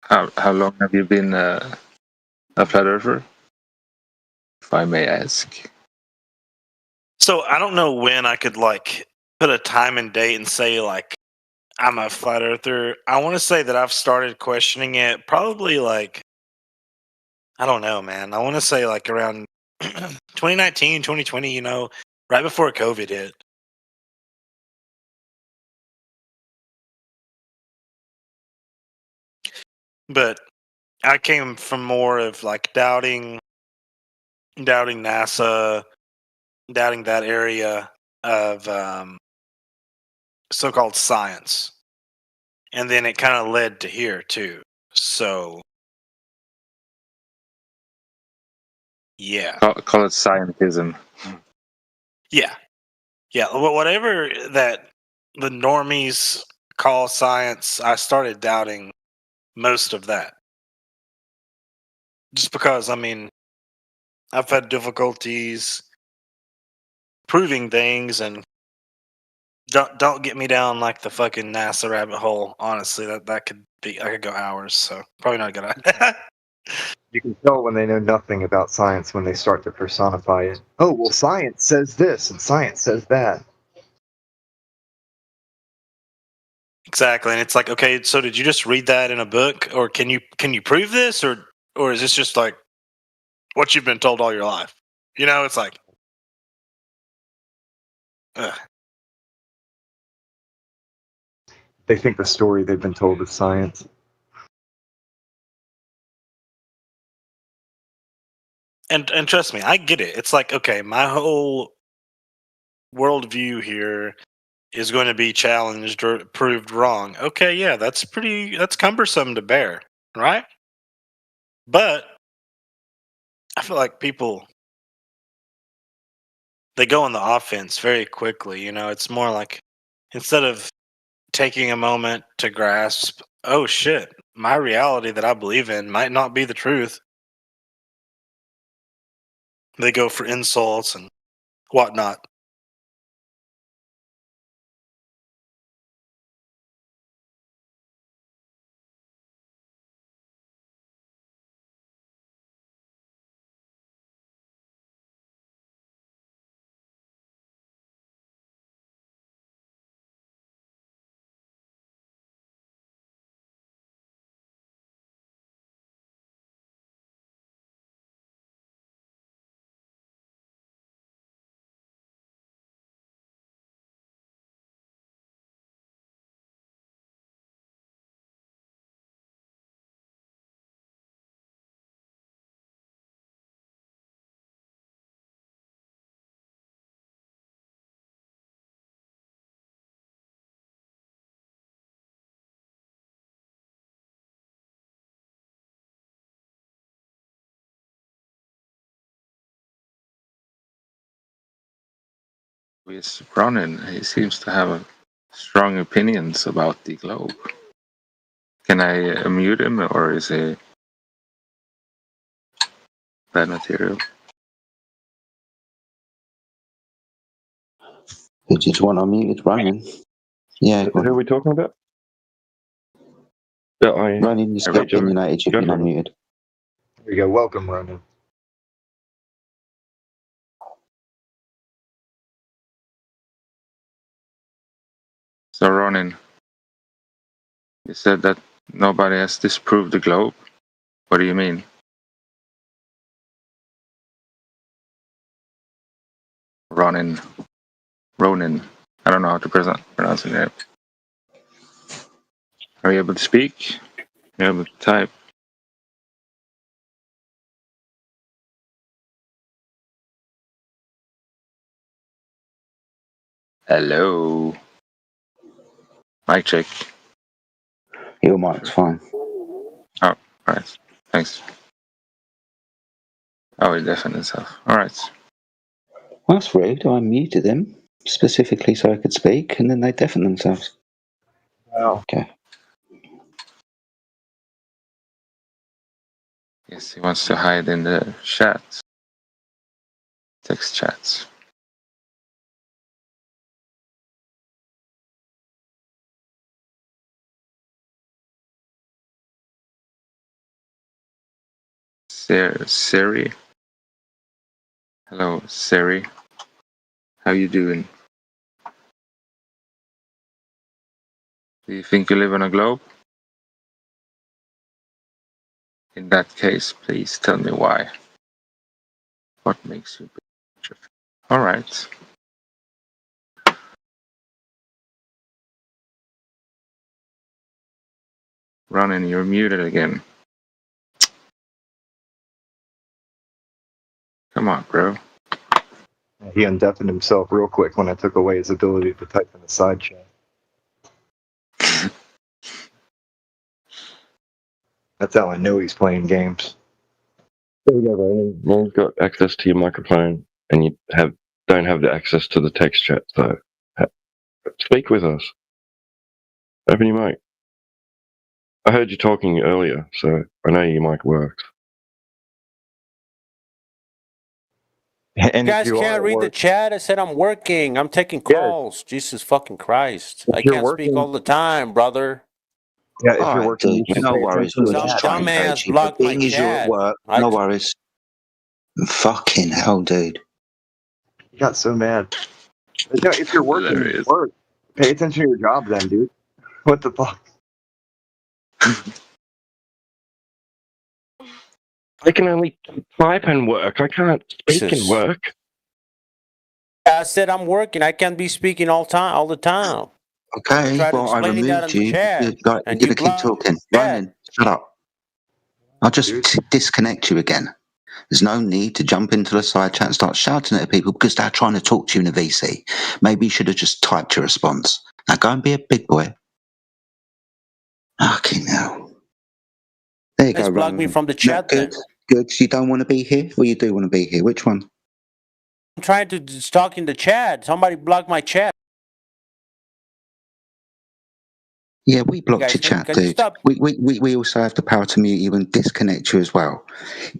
How long have you been a flat earther, if I may ask? So I don't know when I could like put a time and date and say like I'm a flat earther. I want to say that I've started questioning it probably like I don't know, man. I want to say like around 2019, 2020, right before COVID hit. But I came from more of like doubting NASA, doubting that area of so-called science, and then it kind of led to here too. So, yeah, Call it scientism. yeah. Whatever that the normies call science, I started doubting most of that. Just because, I mean, I've had difficulties proving things, and don't get me down like the fucking NASA rabbit hole. Honestly, that could be, I could go hours. So probably not a good idea. You can tell when they know nothing about science when they start to personify it. Oh, well, science says this and science says that. Exactly, and it's like, okay, so did you just read that in a book, or can you prove this, or is this just like what you've been told all your life? It's like, ugh. They think the story they've been told is science. And trust me, I get it. It's like, okay, my whole worldview here is going to be challenged or proved wrong. Okay, yeah, that's cumbersome to bear, right? But I feel like people, they go on the offense very quickly. It's more like instead of taking a moment to grasp, oh shit, my reality that I believe in might not be the truth, they go for insults and whatnot. With Ronin, he seems to have strong opinions about the globe. Can I mute him, or is he bad material? Did you want to unmute it, Ronin? Yeah, Who are we talking about? Ronin, you Captain United should be unmuted. There you go. Welcome, Ronan. So Ronin, you said that nobody has disproved the globe. What do you mean? Ronin. I don't know how to pronounce your name. Are you able to speak? Are you able to type? Hello. Mic check. Your mic's fine. Oh, right. Thanks. Oh, he deafened himself. All right. Well, that's rude. I muted them specifically so I could speak, and then they deafened themselves. Wow. Okay. Yes, he wants to hide in the chat. Text chats. Siri. Hello, Siri. How you doing? Do you think you live on a globe? In that case, please tell me why. What makes you believe? All right. Ronin, you're muted again. Come on, bro. He undeafened himself real quick when I took away his ability to type in the side chat. That's how I know he's playing games. There we go, Ronan. You've got access to your microphone, and you don't have the access to the text chat, so speak with us. Open your mic. I heard you talking earlier, so I know your mic works. And You guys can't read the chat. I said I'm working. I'm taking calls. Jesus fucking Christ. I can't speak all the time, brother. Yeah, if All you're right, working, dude, no worries. We were just trying to Dumbass encourage you. blocked my Being as you're at chat. work, no worries. Fucking hell, dude. He got so mad. But no, if you're working, work. Pay attention to your job then, dude. What the fuck? I can only type and work. I can't speak and work. I said I'm working. I can't be speaking all the time. Okay, Try to well, I explain that removed in the you. chat, You're and going you to keep talking. Ronan, shut up. I'll just disconnect you again. There's no need to jump into the side chat and start shouting at people because they're trying to talk to you in a VC. Maybe you should have just typed your response. Now go and be a big boy. Fucking hell. There you Guys go, block Ronan. me from the chat Good, then. good. You don't want to be here? Well, you do want to be here. Which one? I'm trying to talk in the chat. Somebody blocked my chat. Yeah, we blocked Guys, your chat, can you dude. stop? We also have the power to mute you and disconnect you as well.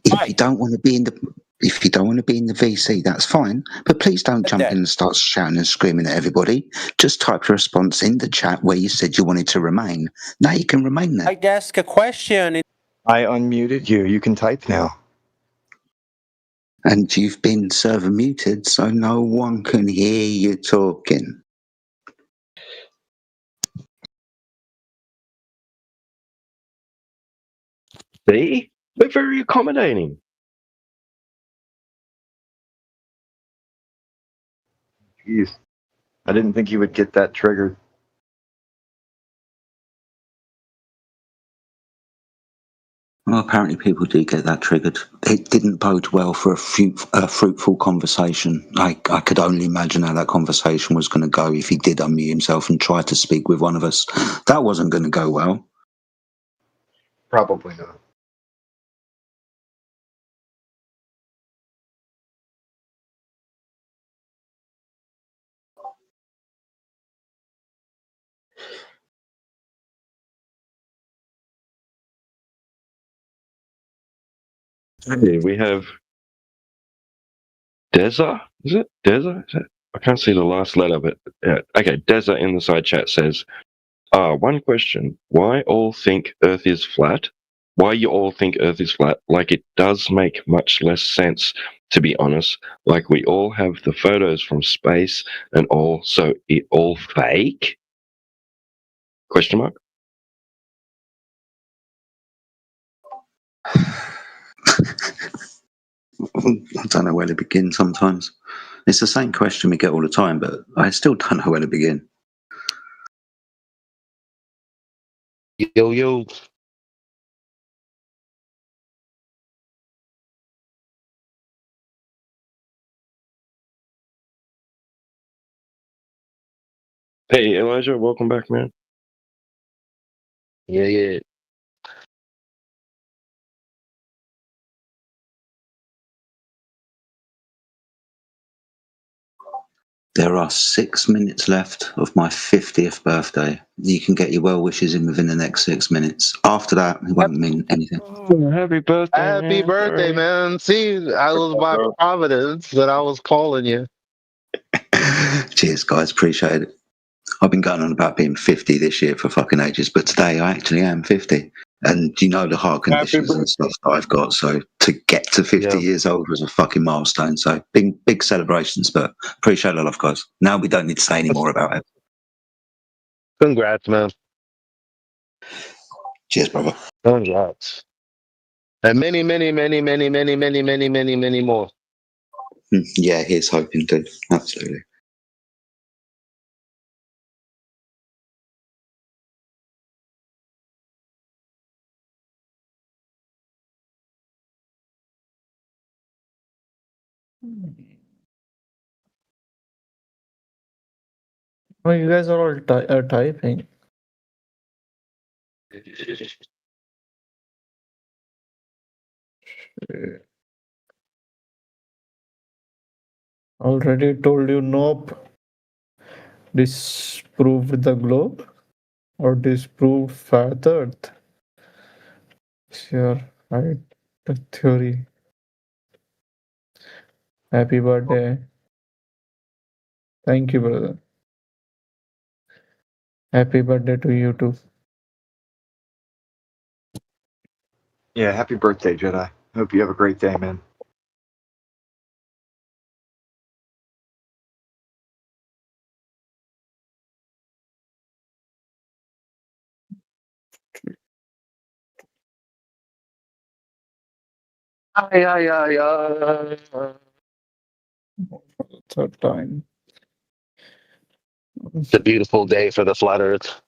If you don't want to be in the VC, that's fine. But please don't jump in and start shouting and screaming at everybody. Just type your response in the chat where you said you wanted to remain. Now you can remain there. I ask a question. I unmuted you. You can type now. And you've been server muted, so no one can hear you talking. See? We're very accommodating. Jeez. I didn't think you would get that triggered. Well, apparently people do get that triggered. It didn't bode well for a fruitful conversation. I could only imagine how that conversation was going to go if he did unmute himself and try to speak with one of us. That wasn't going to go well. Probably not. Hey, we have Deza. Is it Deza? I can't see the last letter, but yeah. Okay, Deza in the side chat says, one question. Why all think Earth is flat? why you all think Earth is flat. Like, it does make much less sense, to be honest. Like, we all have the photos from space and all, so it all fake? Question mark? I don't know where to begin sometimes. It's the same question we get all the time, but I still don't know where to begin. Yo. Hey, Elijah, welcome back, man. Yeah. There are 6 minutes left of my 50th birthday. You can get your well wishes in within the next 6 minutes. After that, it won't mean anything. Happy birthday, Happy man. birthday, man. See, I was by Providence that I was calling you. Cheers, guys. Appreciate it. I've been going on about being 50 this year for fucking ages, but today I actually am 50. And you know the heart conditions and stuff that I've got. So to get to 50 years old was a fucking milestone. So big celebrations, but appreciate a lot, guys. Now we don't need to say any more about it. Congrats, man. Cheers, brother. Congrats. And many more. Yeah, here's hoping to. Absolutely. Oh, you guys are all typing. Already told you nope. Disproved the globe or disproved flat earth. Sure, right. The theory. Happy birthday. Thank you, brother. Happy birthday to you too. Yeah, happy birthday, Jedi. Hope you have a great day, man. Third time. It's a beautiful day for the flat earth.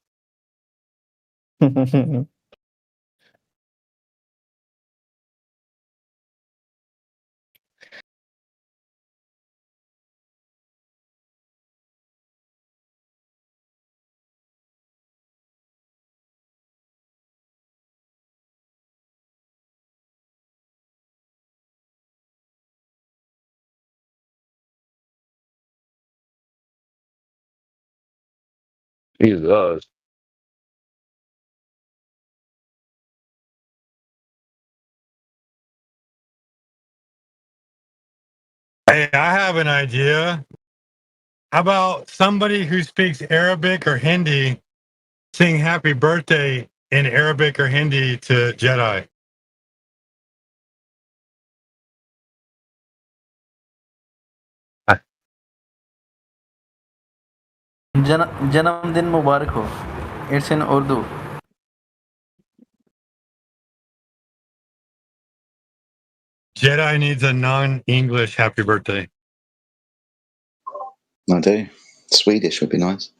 Jesus. Hey, I have an idea. How about somebody who speaks Arabic or Hindi sing happy birthday in Arabic or Hindi to Jedi? जन्मदिन मुबारक हो. It's in Urdu. Jedi needs a non-English happy birthday. I do. Swedish would be nice.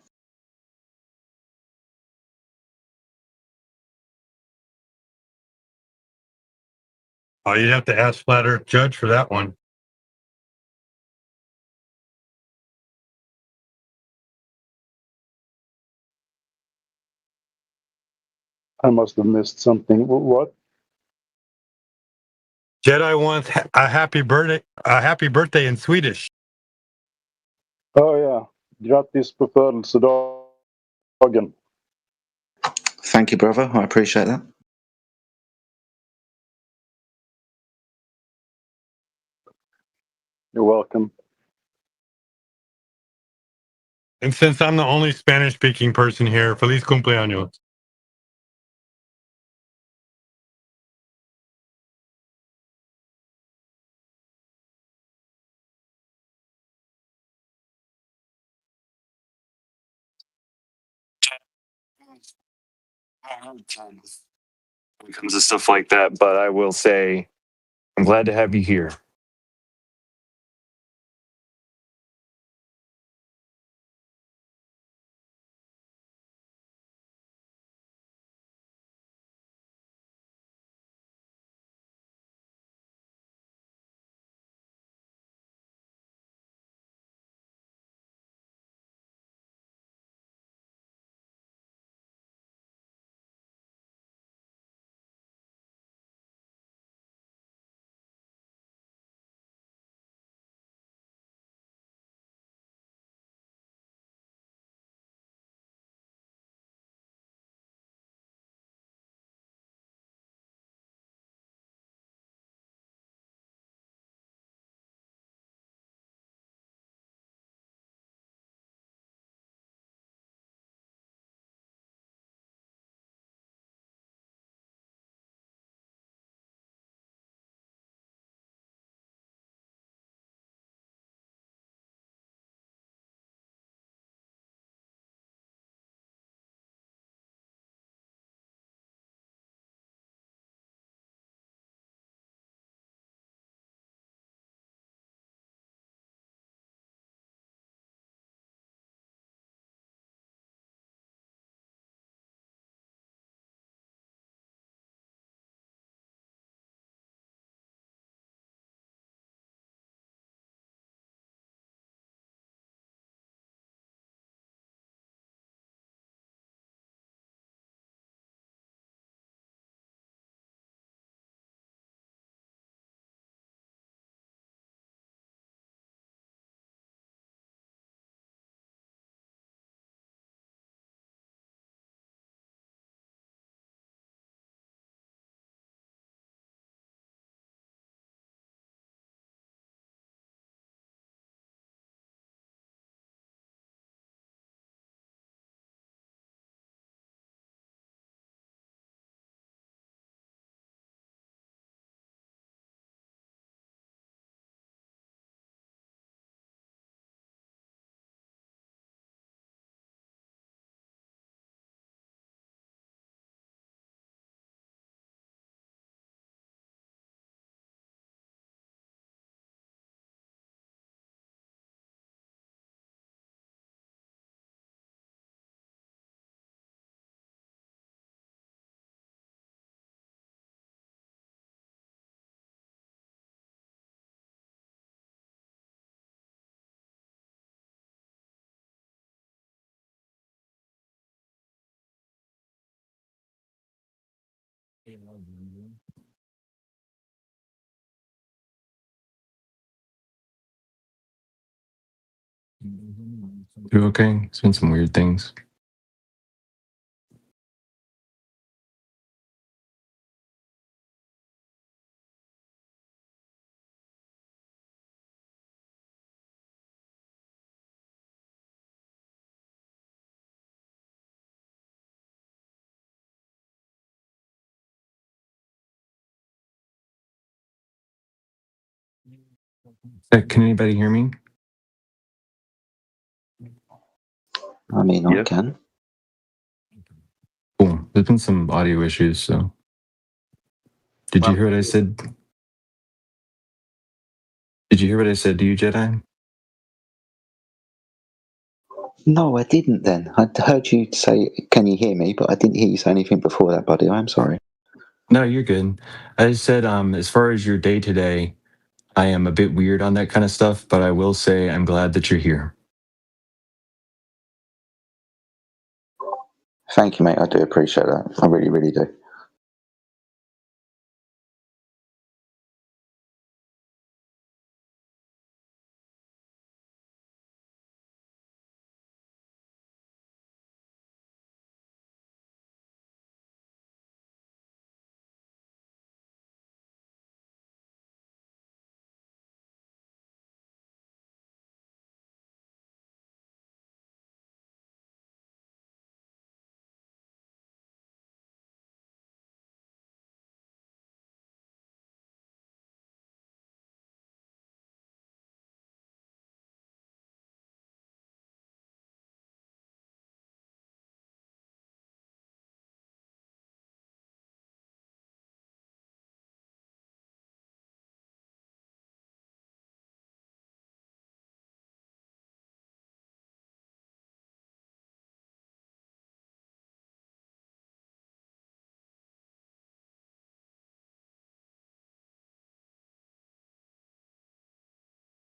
Oh, you'd have to ask Flat Earth Judge for that one. I must have missed something. What? Jedi wants a happy birthday in Swedish. Oh yeah. Grattis på födelsedagen. Thank you, brother. I appreciate that. You're welcome. And since I'm the only Spanish-speaking person here, feliz cumpleaños. when it comes to stuff like that, but I will say I'm glad to have you here. You okay? It's been some weird things. Can anybody hear me? I mean, I can. Cool. There's been some audio issues, so. Did you hear what I said? Did you hear what I said to you, Jedi? No, I didn't then. I heard you say, can you hear me? But I didn't hear you say anything before that, buddy. I'm sorry. No, you're good. I said, as far as your day today, I am a bit weird on that kind of stuff, but I will say I'm glad that you're here. Thank you, mate. I do appreciate that. I really, really do.